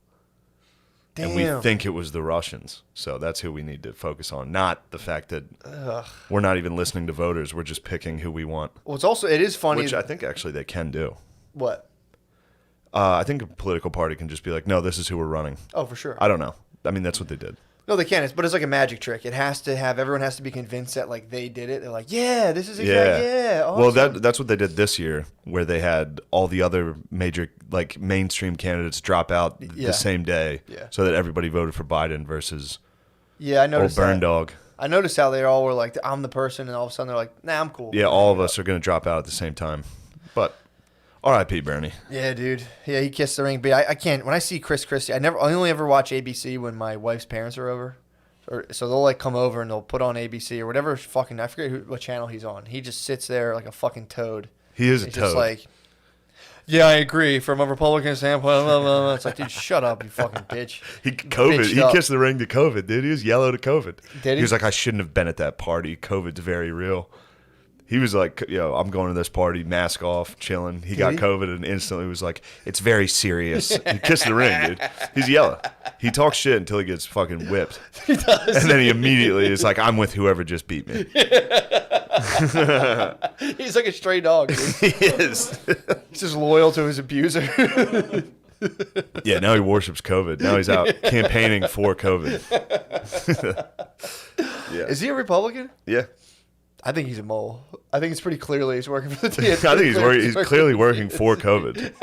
Speaker 1: Damn.
Speaker 8: And we think it was the Russians. So that's who we need to focus on, not the fact that we're not even listening to voters. We're just picking who we want,
Speaker 1: Well, it is funny.
Speaker 8: which I think actually they can do.
Speaker 1: What?
Speaker 8: I think a political party can just be like, no, this is who we're running.
Speaker 1: Oh, for sure.
Speaker 8: I don't know. I mean, that's what they did.
Speaker 1: No, they can. But it's like a magic trick. It has to have everyone has to be convinced that like they did it. They're like, yeah, this is exactly
Speaker 8: Well,
Speaker 1: awesome.
Speaker 8: that's what they did this year, where they had all the other major like mainstream candidates drop out
Speaker 1: Yeah.
Speaker 8: the same day,
Speaker 1: Yeah.
Speaker 8: so that everybody voted for Biden versus
Speaker 1: Yeah, I
Speaker 8: old
Speaker 1: noticed
Speaker 8: burn
Speaker 1: that.
Speaker 8: dog.
Speaker 1: I noticed how they all were like, I'm the person, and all of a sudden they're like, nah, I'm cool.
Speaker 8: Yeah, all of us are going to drop out at the same time. But R.I.P. Bernie.
Speaker 1: Yeah, dude. Yeah, he kissed the ring. But I can't. When I see Chris Christie, I only ever watch ABC when my wife's parents are over. So they'll like come over and they'll put on ABC or whatever fucking, I forget what channel he's on. He just sits there like a fucking toad.
Speaker 8: He is a
Speaker 1: He's
Speaker 8: toad.
Speaker 1: just like, yeah, I agree. From a Republican standpoint, blah, blah, blah. It's like, dude, shut up, you fucking bitch.
Speaker 8: He
Speaker 1: bitched up.
Speaker 8: kissed the ring to COVID, dude. He was yellow to COVID.
Speaker 1: Did he?
Speaker 8: He was like, I shouldn't have been at that party. COVID's very real. He was like, yo, I'm going to this party, mask off, chilling. He got
Speaker 3: he?
Speaker 8: COVID and instantly was like, it's very serious. He kissed the ring, dude. He's yellow. He talks shit until he gets fucking whipped. He does. And then he immediately is like, I'm with whoever just beat me.
Speaker 1: He's like a stray dog. Dude.
Speaker 8: He is.
Speaker 1: He's just loyal to his abuser.
Speaker 8: Yeah, now he worships COVID. Now he's out campaigning for COVID. Yeah.
Speaker 1: Is he a Republican?
Speaker 8: Yeah.
Speaker 1: I think he's a mole. I think it's pretty clearly he's working for the DNC.
Speaker 8: I think he's clearly working for COVID.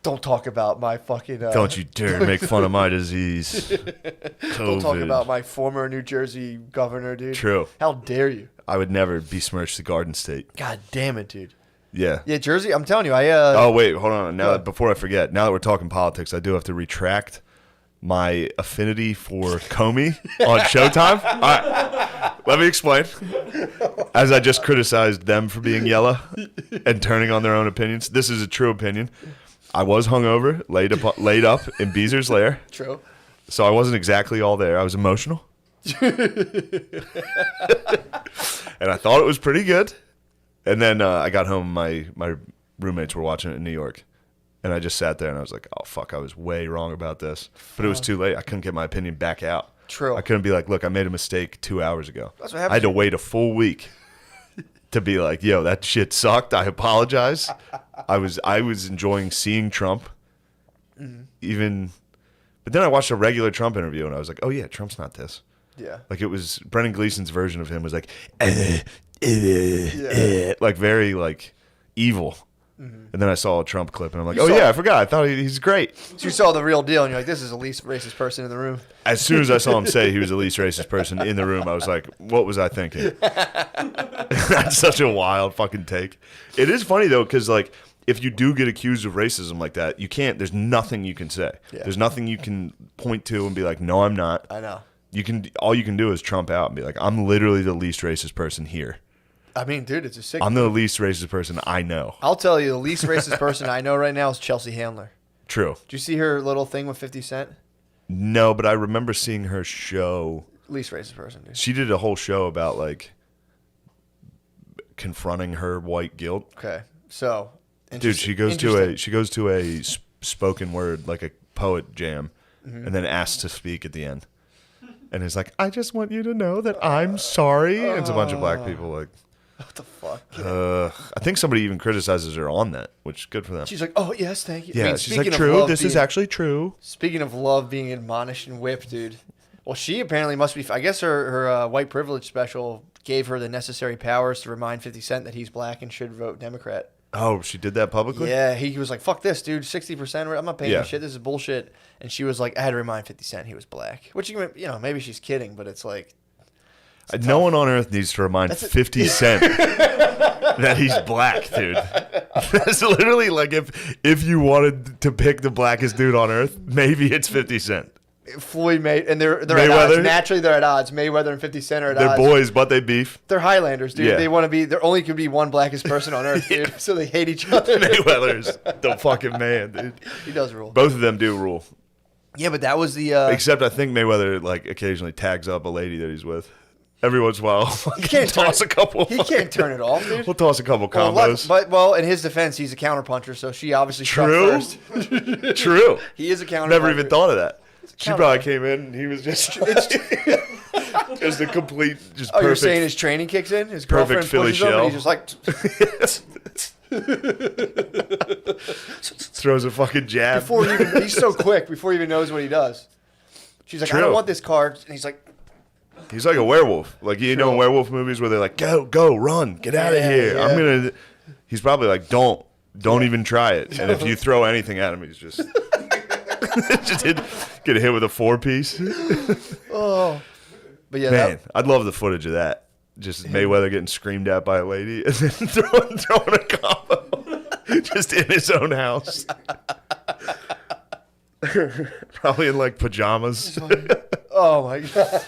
Speaker 1: Don't talk about my fucking...
Speaker 8: Don't you dare make fun of my disease. COVID.
Speaker 1: Don't talk about my former New Jersey governor, dude.
Speaker 8: True.
Speaker 1: How dare you?
Speaker 8: I would never besmirch the Garden State.
Speaker 1: God damn it, dude.
Speaker 8: Yeah.
Speaker 1: Yeah, Jersey, I'm telling you,
Speaker 8: Oh, wait, hold on. Now, before I forget, now that we're talking politics, I do have to retract my affinity for Comey on Showtime. All right, let me explain. As I just criticized them for being yellow and turning on their own opinions, this is a true opinion. I was hungover, laid up in Beezer's lair.
Speaker 1: True.
Speaker 8: So I wasn't exactly all there. I was emotional. And I thought it was pretty good. And then I got home, my roommates were watching it in New York. And I just sat there and I was like, oh, fuck, I was way wrong about this. But it was too late. I couldn't get my opinion back out.
Speaker 1: True.
Speaker 8: I couldn't be like, look, I made a mistake 2 hours ago.
Speaker 1: That's what happens.
Speaker 8: I had to wait a full week to be like, yo, that shit sucked. I apologize. I was enjoying seeing Trump. Even, but then I watched a regular Trump interview and I was like, oh, yeah, Trump's not this.
Speaker 1: Yeah.
Speaker 8: Like it was, Brendan Gleeson's version of him was like, like very like evil. And then I saw a Trump clip, and I'm like,
Speaker 1: You
Speaker 8: "Oh
Speaker 1: saw-
Speaker 8: yeah, I forgot. I thought he's great."
Speaker 1: So you saw the real deal, and you're like, this is the least racist person in the room.
Speaker 8: As soon as I saw him say he was the least racist person in the room, I was like, "What was I thinking?" That's such a wild fucking take. It is funny though, because like, if you do get accused of racism like that, you can't. There's nothing you can say.
Speaker 1: Yeah.
Speaker 8: There's nothing you can point to and be like, "No, I'm not."
Speaker 1: I know.
Speaker 8: All you can do is trump out and be like, "I'm literally the least racist person here.
Speaker 1: I mean, dude, it's a sick.
Speaker 8: I'm the least racist person I know."
Speaker 1: I'll tell you, the least racist person I know right now is Chelsea Handler.
Speaker 8: True.
Speaker 1: Did you see her little thing with 50 Cent?
Speaker 8: No, but I remember seeing her show.
Speaker 1: Least racist person, dude.
Speaker 8: She did a whole show about like confronting her white guilt.
Speaker 1: Okay, so
Speaker 8: Dude, she goes to a spoken word, like a poet jam, and then asks to speak at the end. And it's like, I just want you to know that I'm sorry. And it's a bunch of black people like,
Speaker 1: what the fuck?
Speaker 8: I think somebody even criticizes her on that, which is good for them.
Speaker 1: She's like, oh yes, thank you.
Speaker 8: Yeah,
Speaker 1: I mean,
Speaker 8: she's like,
Speaker 1: speaking of
Speaker 8: true.
Speaker 1: love
Speaker 8: This is
Speaker 1: being-
Speaker 8: actually true.
Speaker 1: Speaking of love being admonished and whipped, dude. Well, she apparently must be. I guess her white privilege special gave her the necessary powers to remind 50 Cent that he's black and should vote Democrat.
Speaker 8: Oh, she did that publicly?
Speaker 1: Yeah, he was like, fuck this, dude. 60%. I'm not paying
Speaker 8: Yeah.
Speaker 1: this shit. This is bullshit. And she was like, I had to remind 50 Cent he was black. Which, you know, maybe she's kidding, but it's like.
Speaker 8: No one on earth needs to remind 50 Cent that he's black, dude. That's literally like if you wanted to pick the blackest dude on earth, maybe it's 50 Cent.
Speaker 1: Floyd and they're at
Speaker 8: Mayweather?
Speaker 1: odds. Naturally, they're at odds. Mayweather and 50 Cent are at
Speaker 8: They're
Speaker 1: odds.
Speaker 8: boys, but they beef.
Speaker 1: They're Highlanders, dude.
Speaker 8: Yeah.
Speaker 1: They want to be. There only could be one blackest person on earth, dude. So they hate each other.
Speaker 8: Mayweather's the fucking man, dude.
Speaker 1: He does rule.
Speaker 8: Both of them do rule.
Speaker 1: Yeah, but that was the.
Speaker 8: Except I think Mayweather like occasionally tags up a lady that he's with. Every once in a while,
Speaker 1: He can't
Speaker 8: toss a couple.
Speaker 1: He can't turn it off, dude.
Speaker 8: We'll toss a couple
Speaker 1: Well,
Speaker 8: combos.
Speaker 1: in his defense, he's a counterpuncher, so she obviously
Speaker 8: True.
Speaker 1: struck first.
Speaker 8: True.
Speaker 1: He is a counterpuncher.
Speaker 8: Never even thought of that. She
Speaker 1: counterpuncher.
Speaker 8: probably came in and he was just just a complete, just
Speaker 1: Oh,
Speaker 8: perfect.
Speaker 1: you're saying his training kicks in? His
Speaker 8: perfect
Speaker 1: girlfriend
Speaker 8: Philly
Speaker 1: pushes him, and
Speaker 8: shell.
Speaker 1: he's just like.
Speaker 8: Throws a fucking jab.
Speaker 1: He's so quick before he even knows what he does. She's like, I
Speaker 8: True.
Speaker 1: don't want this card, and he's like,
Speaker 8: He's like a werewolf. Like, you know, in werewolf movies where they're like, go, run, get out of here.
Speaker 1: yeah.
Speaker 8: He's probably like, don't even try it. And if you throw anything at him, he's just, get hit with a 4-piece.
Speaker 1: oh. But yeah,
Speaker 8: Man, I'd love the footage of that. Just Mayweather getting screamed at by a lady and then throwing a combo just in his own house. Probably in like pajamas.
Speaker 1: oh my god,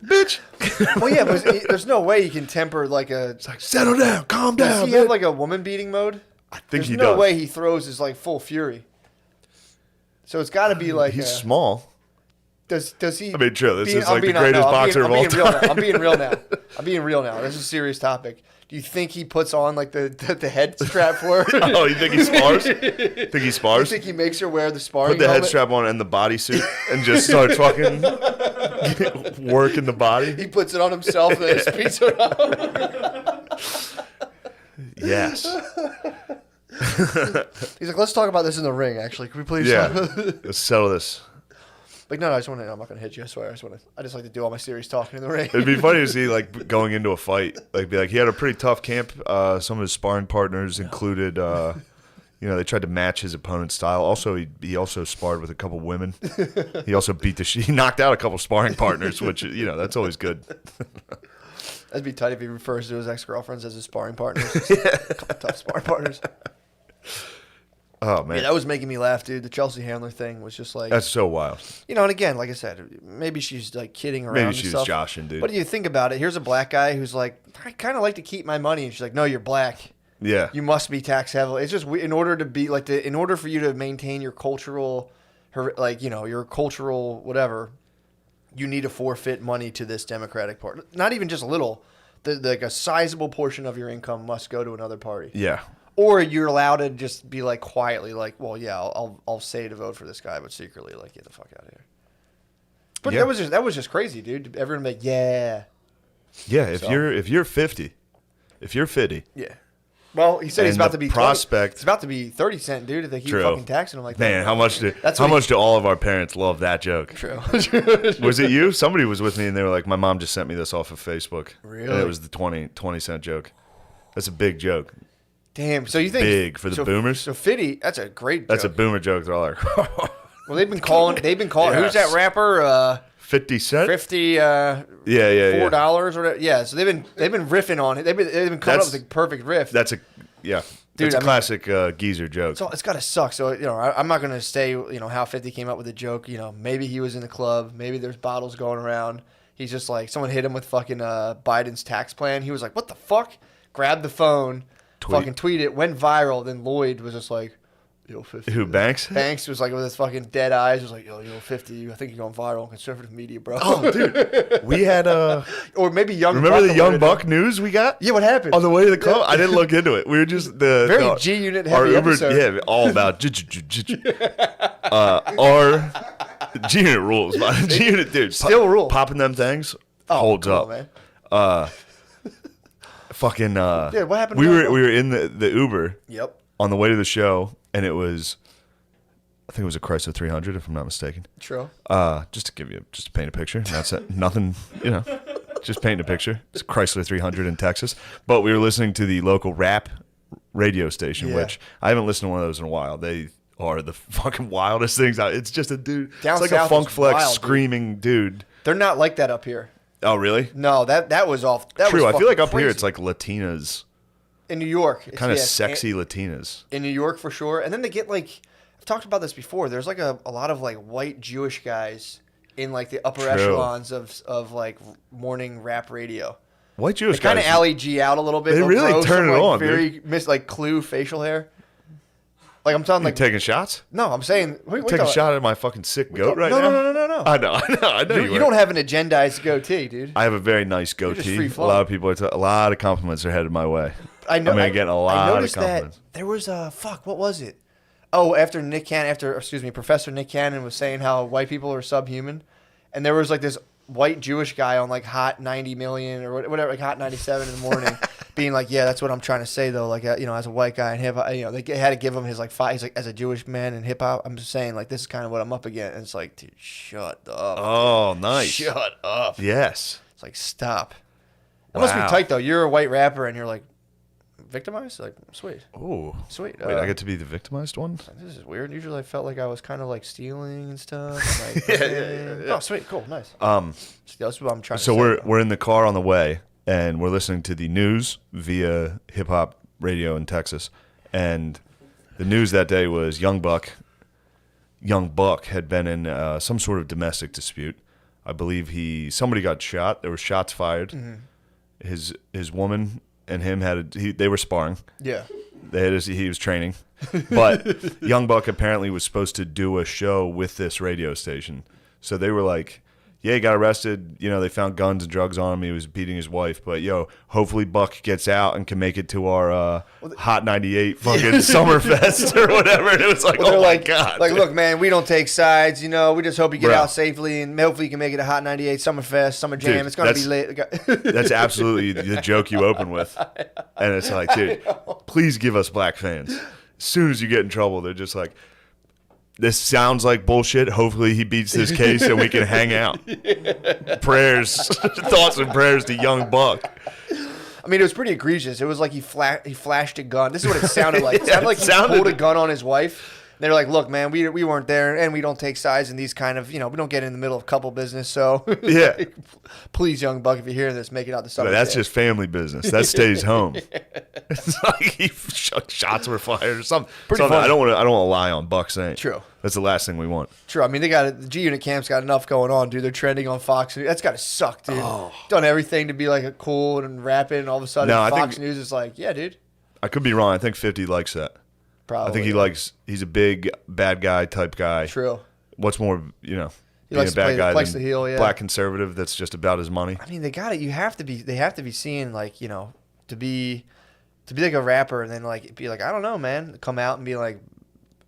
Speaker 8: Bitch.
Speaker 1: well, yeah, but there's no way you can temper like a.
Speaker 8: It's like, settle down, calm
Speaker 1: Does
Speaker 8: down.
Speaker 1: he have
Speaker 8: bitch.
Speaker 1: like a woman beating mode?
Speaker 8: I think
Speaker 1: There's
Speaker 8: he
Speaker 1: no
Speaker 8: does.
Speaker 1: way he throws his like full fury. So it's got to be like
Speaker 8: He's small.
Speaker 1: Does he?
Speaker 8: I mean, true. This is
Speaker 1: I'm
Speaker 8: like the
Speaker 1: being-
Speaker 8: greatest
Speaker 1: no, I'm
Speaker 8: boxer
Speaker 1: being
Speaker 8: of all
Speaker 1: real now.
Speaker 8: time.
Speaker 1: I'm being real now. I'm being real now. This is a serious topic. Do you think he puts on like the head strap for her?
Speaker 8: Oh, you think he spars? Think he
Speaker 1: You
Speaker 8: spars?
Speaker 1: think he makes her wear the sparring
Speaker 8: Put the head
Speaker 1: helmet?
Speaker 8: strap on and the bodysuit and just start fucking working the body?
Speaker 1: He puts it on himself and then speeds her up.
Speaker 8: Yes.
Speaker 1: He's like, let's talk about this in the ring. Actually, can we please?
Speaker 8: Yeah. Let's settle this.
Speaker 1: Like, no, I just want to. I'm not gonna hit you. I swear. I just like to do all my serious talking in the ring.
Speaker 8: It'd be funny to see like going into a fight. Like, be like, he had a pretty tough camp. Some of his sparring partners included, they tried to match his opponent's style. Also, he also sparred with a couple women. He also he knocked out a couple sparring partners, which that's always good.
Speaker 1: That'd be tight if he refers to his ex-girlfriends as his sparring partners. A couple tough sparring partners.
Speaker 8: Oh man,
Speaker 1: Yeah, that was making me laugh, dude. The Chelsea Handler thing was just like,
Speaker 8: that's so wild.
Speaker 1: and again, like I said, maybe she's like kidding around.
Speaker 8: Maybe
Speaker 1: and
Speaker 8: she was
Speaker 1: stuff.
Speaker 8: joshing, dude.
Speaker 1: But you think about it. Here's a black guy who's like, I kind of like to keep my money, and she's like, no, you're black.
Speaker 8: Yeah.
Speaker 1: You must be tax heavily. It's just in order to be like in order for you to maintain your cultural, your cultural whatever, you need to forfeit money to this Democratic Party. Not even just a little. Like a sizable portion of your income must go to another party.
Speaker 8: Yeah.
Speaker 1: Or you're allowed to just be like quietly, like, well, yeah, I'll say to vote for this guy, but secretly, like, get the fuck out of here. But
Speaker 8: Yeah.
Speaker 1: that was just crazy, dude. Everyone like, yeah,
Speaker 8: Yeah. If you're 50,
Speaker 1: yeah. Well, he said he's
Speaker 8: And
Speaker 1: about
Speaker 8: the
Speaker 1: to be
Speaker 8: prospect-
Speaker 1: It's about to be 30 cent, dude. If they keep
Speaker 8: True.
Speaker 1: fucking taxing him like that.
Speaker 8: man, how much do all of our parents love that joke?
Speaker 1: True.
Speaker 8: Was it you? Somebody was with me and they were like, my mom just sent me this off of Facebook.
Speaker 1: Really?
Speaker 8: And it was the 20 cent joke. That's a big joke.
Speaker 1: Damn. So you think
Speaker 8: Big for the boomers?
Speaker 1: So Fitty, that's a great.
Speaker 8: That's a
Speaker 1: joke.
Speaker 8: boomer joke. They're all like,
Speaker 1: Well, they've been calling. Who's
Speaker 8: Yes.
Speaker 1: that rapper?
Speaker 8: 50 cent?
Speaker 1: $50.
Speaker 8: Yeah.
Speaker 1: $4 or whatever. Yeah. So they've been riffing on it. They've been coming up with the perfect riff.
Speaker 8: That's a
Speaker 1: Dude, I mean-
Speaker 8: classic geezer joke.
Speaker 1: So it's got to suck. So, I'm not going to say, how 50 came up with the joke. Maybe he was in the club. Maybe there's bottles going around. He's just like, someone hit him with fucking Biden's tax plan. He was like, what the fuck? Grabbed the phone, fucking tweeted it, went viral. Then Lloyd was just like, yo, 50.
Speaker 8: Who, Banks?
Speaker 1: Banks was like, with his fucking dead eyes, was like, yo, 50, I think you're going viral on conservative media, bro.
Speaker 8: Oh, dude. We had,
Speaker 1: Or maybe Young
Speaker 8: remember
Speaker 1: Buck
Speaker 8: the Young
Speaker 1: alerted
Speaker 8: Buck
Speaker 1: him.
Speaker 8: news we got?
Speaker 1: Yeah, what happened?
Speaker 8: On the way to the club? I didn't look into it. We were just
Speaker 1: Very G-Unit heavy episode.
Speaker 8: Yeah, all about our G-Unit rules. G-Unit, dude.
Speaker 1: Still rule.
Speaker 8: Popping them things
Speaker 1: Oh,
Speaker 8: holds
Speaker 1: come
Speaker 8: up.
Speaker 1: on, man.
Speaker 8: Fucking.
Speaker 1: Yeah, what happened?
Speaker 8: We
Speaker 1: to
Speaker 8: were
Speaker 1: Young Buck?
Speaker 8: we were in the Uber
Speaker 1: Yep.
Speaker 8: on the way to the show, and it was, I think it was a Chrysler 300, if I'm not mistaken.
Speaker 1: True.
Speaker 8: Just to paint a picture. That's it. Nothing, just painting a picture. It's a Chrysler 300 in Texas. But we were listening to the local rap radio station,
Speaker 1: Yeah.
Speaker 8: which I haven't listened to one of those in a while. They are the fucking wildest things out. It's just a dude.
Speaker 1: Down
Speaker 8: it's like a
Speaker 1: south
Speaker 8: funk
Speaker 1: is
Speaker 8: flex
Speaker 1: wild, dude.
Speaker 8: screaming dude.
Speaker 1: They're not like that up here.
Speaker 8: Oh, really?
Speaker 1: No, that was off. That
Speaker 8: True.
Speaker 1: was
Speaker 8: I feel like
Speaker 1: fucking
Speaker 8: up here
Speaker 1: crazy.
Speaker 8: it's like Latinas,
Speaker 1: in New York. It's-
Speaker 8: kind of
Speaker 1: yeah,
Speaker 8: sexy Latinas.
Speaker 1: in New York for sure. And then they get like, I've talked about this before. There's like a lot of like white Jewish guys in like the upper
Speaker 8: True.
Speaker 1: echelons of like morning rap radio.
Speaker 8: White Jewish
Speaker 1: They kind of
Speaker 8: guys.
Speaker 1: alley G out a little bit.
Speaker 8: They
Speaker 1: They'll
Speaker 8: really
Speaker 1: grow
Speaker 8: turn
Speaker 1: some,
Speaker 8: it
Speaker 1: like,
Speaker 8: on,
Speaker 1: Very like Clue facial hair. Like I'm talking
Speaker 8: You
Speaker 1: like
Speaker 8: taking shots?
Speaker 1: no, I'm saying wait,
Speaker 8: Taking a shot at my fucking sick goat right
Speaker 1: no,
Speaker 8: now?
Speaker 1: no.
Speaker 8: I know.
Speaker 1: You don't have an agendized goatee, dude.
Speaker 8: I have a very nice
Speaker 1: just
Speaker 8: goatee.
Speaker 1: free
Speaker 8: A
Speaker 1: flowing.
Speaker 8: lot of people, a lot of compliments are headed my way.
Speaker 1: I know.
Speaker 8: I'm gonna get a lot
Speaker 1: I
Speaker 8: of
Speaker 1: noticed
Speaker 8: compliments.
Speaker 1: that there was a what was it? Oh, Professor Nick Cannon was saying how white people are subhuman, and there was like this white Jewish guy on like Hot 90 Million or whatever, like Hot 97 in the morning, being like, yeah, that's what I'm trying to say though. Like, as a white guy in hip hop, they had to give him his like five. He's like, as a Jewish man in hip hop, I'm just saying like this is kind of what I'm up against. And it's like, dude, shut up.
Speaker 8: Oh, nice.
Speaker 1: Shut up.
Speaker 8: Yes.
Speaker 1: It's like stop. That must be
Speaker 8: Wow.
Speaker 1: tight though. You're a white rapper and you're like victimized. Like sweet.
Speaker 8: Oh.
Speaker 1: Sweet.
Speaker 8: Wait, I get to be the victimized one?
Speaker 1: This is weird. Usually, I felt like I was kind of like stealing and stuff. Like, Oh, sweet, cool, nice. That's what I'm trying to
Speaker 8: So
Speaker 1: say.
Speaker 8: we're in the car on the way, and we're listening to the news via hip hop radio in Texas, and the news that day was Young Buck had been in some sort of domestic dispute. I believe somebody got shot. There were shots fired.
Speaker 1: Mm-hmm.
Speaker 8: His woman and him they were sparring.
Speaker 1: Yeah.
Speaker 8: He was training, but Young Buck apparently was supposed to do a show with this radio station. So they were like, yeah, he got arrested. You know, they found guns and drugs on him. He was beating his wife. But, hopefully Buck gets out and can make it to our Hot 98 fucking Summerfest or whatever. And it was like,
Speaker 1: Well,
Speaker 8: oh,
Speaker 1: they're
Speaker 8: my God.
Speaker 1: Like, look, man, we don't take sides. We just hope you get
Speaker 8: Bro.
Speaker 1: out safely, and hopefully you can make it to Hot 98, Summerfest, Summer Jam.
Speaker 8: Dude,
Speaker 1: It's going to be late.
Speaker 8: That's absolutely the joke you open with. And it's like, dude, please give us black fans. As soon as you get in trouble, they're just like, this sounds like bullshit. Hopefully he beats this case and we can hang out. Prayers, thoughts and prayers to young Buck.
Speaker 1: I mean, it was pretty egregious. It was like he flashed a gun. This is what it sounded like. It sounded like he
Speaker 8: sounded-
Speaker 1: pulled a gun on his wife. They're like, look, man, we weren't there, and we don't take sides in these kind of, we don't get in the middle of couple business. So,
Speaker 8: Yeah.
Speaker 1: please, young Buck, if you're hearing this, make it out to summer.
Speaker 8: That's just family business. That stays home. It's like shots were fired or something.
Speaker 1: Pretty
Speaker 8: Something.
Speaker 1: funny.
Speaker 8: I don't want to lie on Buck saying.
Speaker 1: True.
Speaker 8: That's the last thing we want.
Speaker 1: True. I mean, the G Unit camp's got enough going on, dude. They're trending on Fox News. That's got to suck, dude. Done everything to be like a cool and rapping, and all of a sudden
Speaker 8: No, I
Speaker 1: Fox
Speaker 8: think-
Speaker 1: News is like, yeah, dude.
Speaker 8: I could be wrong. I think 50 likes that.
Speaker 1: Probably.
Speaker 8: I think he's a big bad guy type guy.
Speaker 1: True.
Speaker 8: What's more, being
Speaker 1: likes
Speaker 8: a
Speaker 1: to play
Speaker 8: bad guy
Speaker 1: likes
Speaker 8: than
Speaker 1: the heel, yeah.
Speaker 8: black conservative that's just about his money.
Speaker 1: I mean, they got it. They have to be seen like, to be like a rapper and then like be like, I don't know, man. Come out and be like,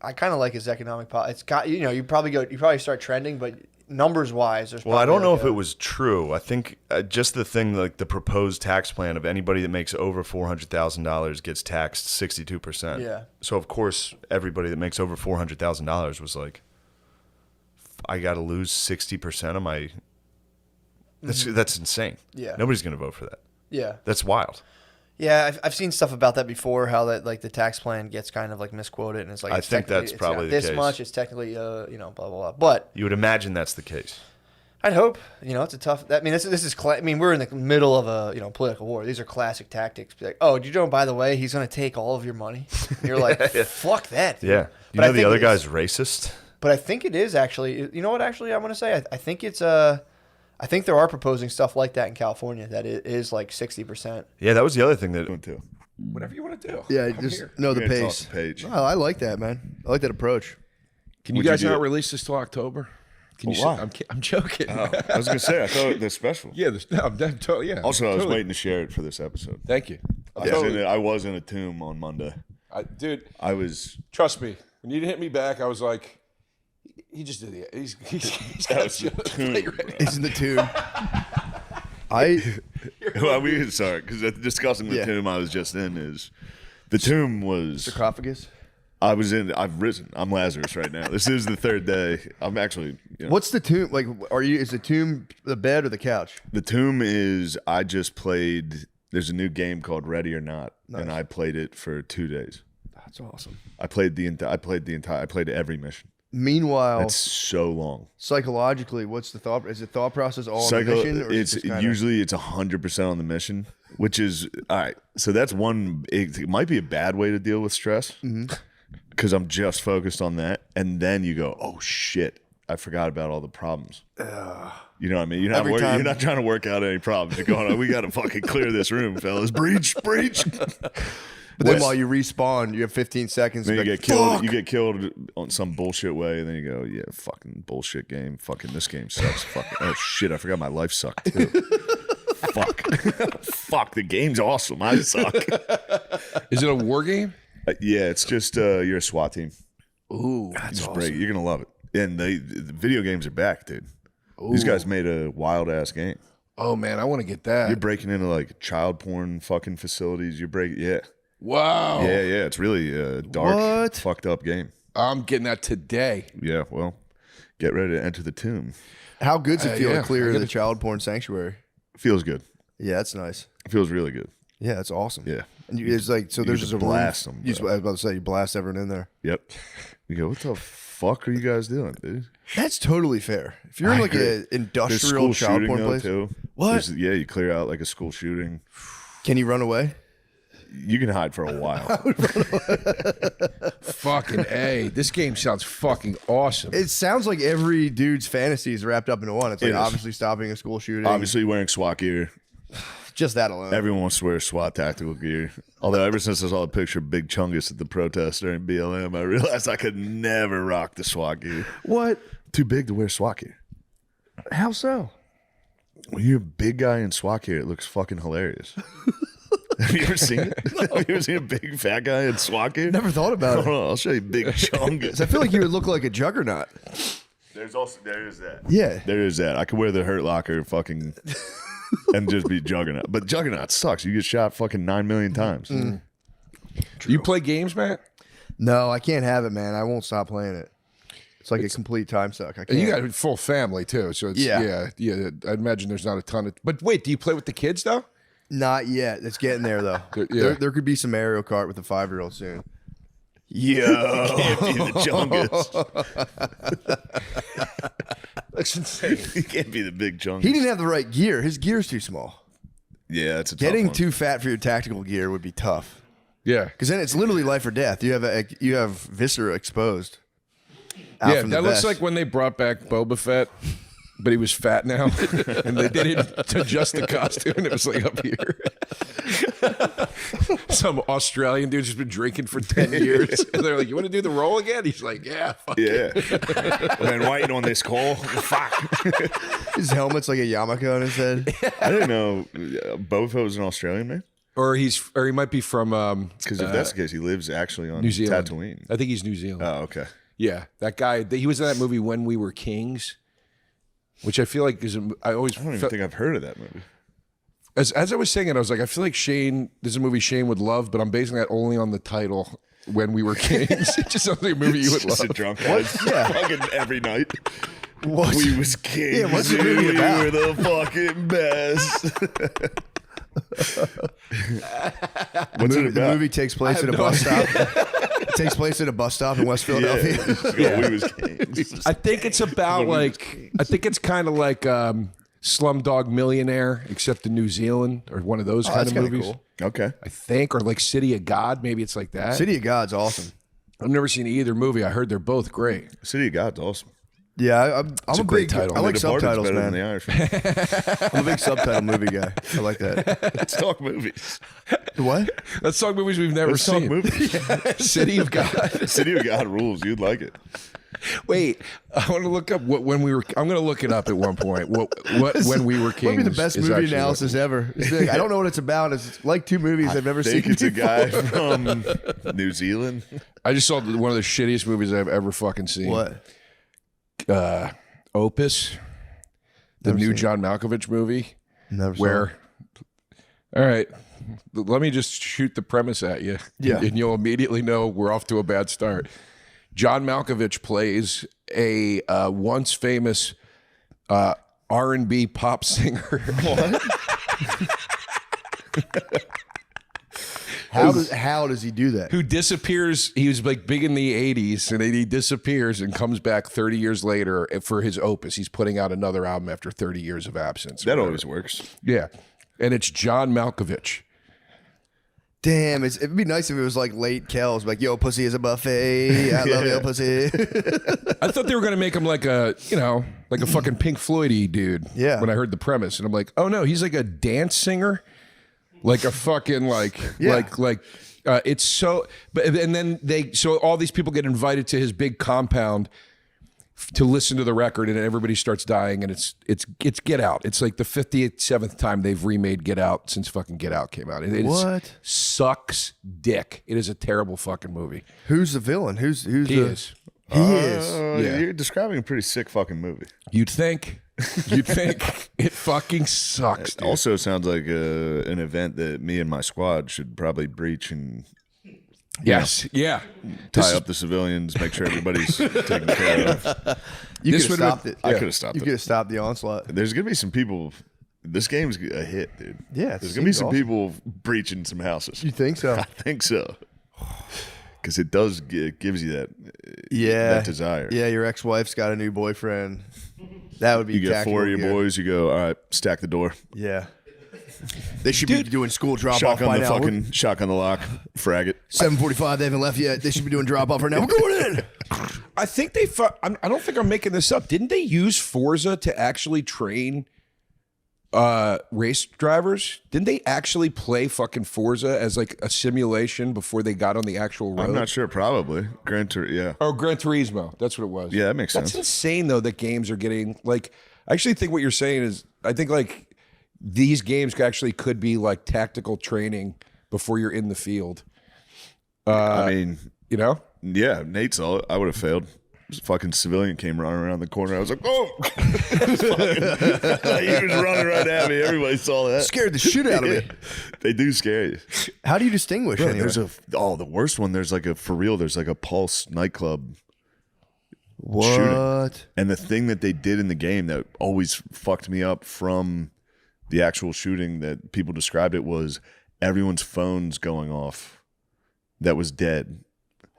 Speaker 1: I kind of like his economic policy. It's got, you probably start trending, but numbers wise, there's
Speaker 8: Well, I don't
Speaker 1: probably
Speaker 8: know
Speaker 1: like
Speaker 8: if it was true. I think just the thing, like the proposed tax plan of anybody that makes over $400,000 gets taxed 62%.
Speaker 1: Yeah.
Speaker 8: So of course, everybody that makes over $400,000 was like, I got to lose 60% of my. That's insane.
Speaker 1: Yeah.
Speaker 8: Nobody's gonna vote for that.
Speaker 1: Yeah.
Speaker 8: That's wild.
Speaker 1: Yeah, I've seen stuff about that before. How that like the tax plan gets kind of like misquoted, and it's like
Speaker 8: I
Speaker 1: it's
Speaker 8: think
Speaker 1: technically-
Speaker 8: that's
Speaker 1: it's
Speaker 8: probably
Speaker 1: not
Speaker 8: the
Speaker 1: this
Speaker 8: case.
Speaker 1: much. It's technically blah blah blah. But
Speaker 8: You would imagine that's the case.
Speaker 1: I'd hope it's a tough. I mean, this is. I mean, we're in the middle of a political war. These are classic tactics. Be like, oh, do you know? By the way, he's going to take all of your money. And you're like, fuck that. Dude.
Speaker 8: Yeah. You
Speaker 1: But I
Speaker 8: know the
Speaker 1: think
Speaker 8: other
Speaker 1: it
Speaker 8: guy's
Speaker 1: is-
Speaker 8: racist.
Speaker 1: But I think it is actually. You know what? Actually, I'm going to say. I think it's I think there are proposing stuff like that in California that it is like 60%.
Speaker 8: Yeah, that was the other thing that went to.
Speaker 4: Whatever you want to do.
Speaker 3: Yeah,
Speaker 4: I'm
Speaker 3: just
Speaker 4: here.
Speaker 3: know the
Speaker 8: We're gonna
Speaker 3: pace.
Speaker 8: talk the page.
Speaker 3: Oh, I like that, man. I like that approach.
Speaker 10: Can you
Speaker 8: Would you
Speaker 10: guys
Speaker 8: do
Speaker 10: not
Speaker 8: it?
Speaker 10: release this till October? Can you?
Speaker 8: Why?
Speaker 10: I'm joking.
Speaker 8: Oh, I was gonna say I thought that's special.
Speaker 10: Yeah, I'm totally. Yeah.
Speaker 8: Also, I was
Speaker 10: totally.
Speaker 8: waiting to share it for this episode.
Speaker 10: Thank you.
Speaker 8: I was in a tomb on Monday.
Speaker 10: Dude,
Speaker 8: I was.
Speaker 10: trust me. When you hit me back, I was like, he just did it. He's
Speaker 8: That
Speaker 10: got
Speaker 8: was the tomb.
Speaker 3: He's in the tomb.
Speaker 8: Sorry, because discussing the
Speaker 3: Yeah.
Speaker 8: tomb I was just in is the tomb was.
Speaker 3: Sarcophagus.
Speaker 8: I've risen. I'm Lazarus right now. This is the third day. I'm actually.
Speaker 3: What's the tomb like? Is the tomb the bed or the couch?
Speaker 8: The tomb is. I just played. There's a new game called Ready or Not, and I played it for 2 days.
Speaker 3: That's awesome.
Speaker 8: I played every mission.
Speaker 3: Meanwhile,
Speaker 8: That's so long.
Speaker 3: psychologically, what's the thought? Is the thought process all on the
Speaker 8: Psycho,
Speaker 3: mission? Or is
Speaker 8: it's
Speaker 3: it just kinda,
Speaker 8: usually it's 100% on the mission, which is all right. So that's one. It might be a bad way to deal with stress because I'm just focused on that, and then you go, oh shit, I forgot about all the problems. You know what I mean? You're not
Speaker 3: Every time-
Speaker 8: you're not trying to work out any problems. You're going, oh, we got to fucking clear this room, fellas. Breach.
Speaker 3: But then while you respawn, you have 15 seconds.
Speaker 8: Then
Speaker 3: to
Speaker 8: you
Speaker 3: be
Speaker 8: get
Speaker 3: like,
Speaker 8: killed.
Speaker 3: "Fuck."
Speaker 8: You get killed on some bullshit way, and then you go, "Yeah, fucking bullshit game. Fucking this game sucks. Fucking oh shit, I forgot my life sucked too. Fuck, the game's awesome. I suck.
Speaker 10: Is it a war game?
Speaker 8: Yeah, it's just you're a SWAT team.
Speaker 10: Ooh,
Speaker 8: It's great. You're gonna love it. And the video games are back, dude. These guys made a wild ass game.
Speaker 10: Oh man, I want to get that.
Speaker 8: You're breaking into like child porn fucking facilities. Yeah.
Speaker 10: Wow.
Speaker 8: Yeah. It's really a dark,
Speaker 3: What?
Speaker 8: fucked up game.
Speaker 10: I'm getting that today.
Speaker 8: Yeah. Well, get ready to enter the tomb.
Speaker 3: How good's it feel
Speaker 10: yeah,
Speaker 3: to clear
Speaker 10: I
Speaker 3: the
Speaker 10: gotta-
Speaker 3: child porn sanctuary?
Speaker 8: Feels good.
Speaker 3: Yeah, that's nice.
Speaker 8: It feels really good.
Speaker 3: Yeah, that's awesome.
Speaker 8: Yeah.
Speaker 3: And it's like so.
Speaker 8: You
Speaker 3: There's
Speaker 8: just
Speaker 3: just a
Speaker 8: blast
Speaker 3: room.
Speaker 8: them,
Speaker 3: You just,
Speaker 8: bro.
Speaker 3: I was about to say you blast everyone in there.
Speaker 8: Yep. You go, what the fuck are you guys doing, dude?
Speaker 3: That's totally fair. If you're in like
Speaker 8: agree.
Speaker 3: an
Speaker 8: There's
Speaker 3: industrial
Speaker 8: school
Speaker 3: child
Speaker 8: shooting
Speaker 3: porn
Speaker 8: though
Speaker 3: place,
Speaker 8: too.
Speaker 3: What?
Speaker 8: Yeah, you clear out like a school shooting.
Speaker 3: can you run away?
Speaker 8: You can hide for a while.
Speaker 10: Fucking A. This game sounds fucking awesome.
Speaker 3: It sounds like every dude's fantasy is wrapped up into one. It's like
Speaker 8: It is.
Speaker 3: obviously stopping a school shooting.
Speaker 8: Obviously wearing SWAT gear.
Speaker 3: just that alone.
Speaker 8: Everyone wants to wear SWAT tactical gear. Although ever since I saw a picture of Big Chungus at the protest during BLM, I realized I could never rock the SWAT gear.
Speaker 3: What?
Speaker 8: Too big to wear SWAT gear.
Speaker 3: How so?
Speaker 8: When you're a big guy in SWAT gear, it looks fucking hilarious. Have you ever seen it? Have you ever seen a big fat guy in SWAT gear?
Speaker 3: Never thought about
Speaker 8: Hold on, I'll show you Big Chungus.
Speaker 3: I feel like you would look like a juggernaut.
Speaker 8: There is that.
Speaker 3: Yeah.
Speaker 8: There is that. I could wear the Hurt Locker fucking and just be Juggernaut. But Juggernaut sucks. You get shot fucking 9 million times.
Speaker 10: You play games, Matt?
Speaker 3: No, I can't have it, man. I won't stop playing it. It's like a complete time suck. I
Speaker 10: And
Speaker 3: can't.
Speaker 10: you got a full family too, so it's
Speaker 3: Yeah.
Speaker 10: yeah. I imagine there's not a ton of. But wait, do you play with the kids though?
Speaker 3: Not yet. It's getting there though.
Speaker 10: Yeah.
Speaker 3: There could be some Mario Kart with a 5-year-old soon.
Speaker 8: Yo, can't be the Chungus.
Speaker 10: That's insane.
Speaker 8: You can't be the Big Chungus.
Speaker 3: He didn't have the right gear. His gear's too small.
Speaker 8: Yeah, it's a tough
Speaker 3: Getting
Speaker 8: one.
Speaker 3: too fat for your tactical gear would be tough.
Speaker 10: Yeah,
Speaker 3: Because then it's literally life or death. You have viscera exposed. out
Speaker 10: yeah.
Speaker 3: from the
Speaker 10: That looks
Speaker 3: vest.
Speaker 10: like when they brought back Boba Fett, but he was fat now, and they didn't adjust the costume, and it was like up here. Some Australian dude's just been drinking for 10 years, and they're like, "You want to do the role again?" He's like, "Yeah, fuck it."
Speaker 8: Yeah. I've been waiting on this call. Fuck.
Speaker 3: his helmet's like a yarmulke on his head.
Speaker 8: I didn't know Boba Fett was an Australian man.
Speaker 10: Or he might be from
Speaker 8: Because if that's the case, he lives actually on
Speaker 10: New Zealand.
Speaker 8: Tatooine.
Speaker 10: I think he's New Zealand.
Speaker 8: Oh, okay.
Speaker 10: Yeah, that guy. He was in that movie When We Were Kings, which I feel like is. I
Speaker 8: I don't even think I've heard of that movie.
Speaker 10: as I was saying it, I was like, I feel like Shane. This is a movie Shane would love, but I'm basing that only on the title. When We Were Kings, it just sounds like a movie you would
Speaker 8: Just
Speaker 10: love.
Speaker 8: a drunk guy.
Speaker 3: Yeah.
Speaker 8: Fucking every night.
Speaker 3: What?
Speaker 8: We was kings.
Speaker 3: Yeah, what's the
Speaker 8: dude.
Speaker 3: movie
Speaker 8: We
Speaker 3: about?
Speaker 8: were the fucking best. What's it
Speaker 3: The
Speaker 8: about?
Speaker 3: movie takes place at a bus stop. It takes place at a bus stop in West Philadelphia.
Speaker 8: Yeah. We was kings.
Speaker 10: I think it's about like. I think it's kind of like Slumdog Millionaire, except in New Zealand, or one of those kind
Speaker 3: that's
Speaker 10: of
Speaker 3: kinda
Speaker 10: movies.
Speaker 3: cool.
Speaker 8: Okay.
Speaker 10: I think, or like City of God, maybe it's like that.
Speaker 3: City of God's awesome.
Speaker 10: I've never seen either movie. I heard they're both great.
Speaker 8: City of God's awesome.
Speaker 3: Yeah, I'm a
Speaker 10: great
Speaker 3: big
Speaker 10: title.
Speaker 3: I like
Speaker 8: The Departed's
Speaker 3: subtitles,
Speaker 8: better than
Speaker 3: man.
Speaker 8: The Irishman.
Speaker 3: I'm a big subtitle movie guy. I like that.
Speaker 8: Let's talk movies.
Speaker 3: What?
Speaker 10: Let's talk movies we've never
Speaker 8: Let's talk
Speaker 10: seen.
Speaker 8: movies.
Speaker 10: City of God.
Speaker 8: City of God rules. You'd like it.
Speaker 10: Wait, I want to look up what when we were. I'm going to look it up at one point. What When We Were Kings?
Speaker 3: Might be the best
Speaker 10: is
Speaker 3: movie
Speaker 10: actually
Speaker 3: analysis ever. It's like, I don't know what it's about. It's like two movies I've never
Speaker 8: I
Speaker 3: seen.
Speaker 8: think it's a guy
Speaker 3: before.
Speaker 8: from New Zealand.
Speaker 10: I just saw one of the shittiest movies I've ever fucking seen.
Speaker 3: What?
Speaker 10: Opus, the
Speaker 3: Never
Speaker 10: new
Speaker 3: seen it.
Speaker 10: John Malkovich movie.
Speaker 3: Never saw it.
Speaker 10: Where? All right, let me just shoot the premise at you.
Speaker 3: Yeah.
Speaker 10: and you'll immediately know we're off to a bad start. John Malkovich plays a once famous R&B pop singer.
Speaker 3: How does he do that?
Speaker 10: Who disappears. He was like big in the 80s, and then he disappears and comes back 30 years later for his opus. He's putting out another album after 30 years of absence.
Speaker 8: That always works.
Speaker 10: Yeah. And it's John Malkovich.
Speaker 3: Damn, it'd be nice if it was like late Kells, like, yo, pussy is a buffet. I love yo, pussy.
Speaker 10: I thought they were going to make him like a, like a fucking Pink Floyd-y dude.
Speaker 3: Yeah.
Speaker 10: When I heard the premise. And I'm like, oh no, he's like a dance singer. Like a fucking
Speaker 3: Yeah.
Speaker 10: it's so, but and then so all these people get invited to his big compound to listen to the record, and everybody starts dying, and it's Get Out. It's like the 57th time they've remade Get Out since fucking Get Out came out.
Speaker 3: What?
Speaker 10: Sucks dick. It is a terrible fucking movie.
Speaker 3: Who's the villain? Who's
Speaker 10: He
Speaker 3: the?
Speaker 10: is.
Speaker 3: He is.
Speaker 10: Yeah.
Speaker 8: You're describing a pretty sick fucking movie.
Speaker 10: You'd think. It fucking sucks.
Speaker 8: It
Speaker 10: Dude.
Speaker 8: also sounds like an event that me and my squad should probably breach and
Speaker 10: Yes. Yeah.
Speaker 8: tie up the civilians, make sure everybody's taken care of.
Speaker 3: You
Speaker 10: This
Speaker 3: could have
Speaker 10: would-
Speaker 3: stopped it.
Speaker 8: I could have stopped
Speaker 3: You
Speaker 8: it.
Speaker 3: could have stopped the onslaught.
Speaker 8: There's gonna be some people. This game's a hit, dude.
Speaker 3: Yeah, it
Speaker 8: there's gonna be
Speaker 3: seems
Speaker 8: some
Speaker 3: awesome.
Speaker 8: people breaching some houses.
Speaker 3: You think so?
Speaker 8: I think so. Because it does it gives you that that desire.
Speaker 3: Yeah, your ex-wife's got a new boyfriend. That would be
Speaker 8: You get
Speaker 3: tactical
Speaker 8: 4 of your
Speaker 3: gear.
Speaker 8: boys. You go, all right, stack the door.
Speaker 3: Yeah. They should be doing school drop off
Speaker 8: Shotgun
Speaker 3: by
Speaker 8: the
Speaker 3: now.
Speaker 8: fucking shotgun the lock. Frag it.
Speaker 3: 7:45. They haven't left yet. They should be doing drop off right now. We're going in.
Speaker 10: I think I don't think I'm making this up. Didn't they use Forza to actually train race drivers? Didn't they actually play fucking Forza as like a simulation before they got on the actual road?
Speaker 8: I'm not sure. Probably yeah.
Speaker 10: Oh, Gran Turismo. That's what it was.
Speaker 8: Yeah, that makes
Speaker 10: That's
Speaker 8: sense.
Speaker 10: insane though that games are getting like I actually think what you're saying is, I think like these games actually could be like tactical training before you're in the field.
Speaker 2: I mean,
Speaker 10: you know,
Speaker 2: yeah, Nate saw it. I would have failed. This fucking civilian came running around the corner. I was like, oh! He was running right at me. Everybody saw that.
Speaker 3: Scared the shit out of me.
Speaker 2: They do scare you.
Speaker 3: How do you distinguish?
Speaker 2: Bro,
Speaker 3: anyway?
Speaker 2: there's the worst one. There's like for real. There's like a Pulse nightclub shooting. And the thing that they did in the game that always fucked me up from the actual shooting that people described it was everyone's phones going off that was dead.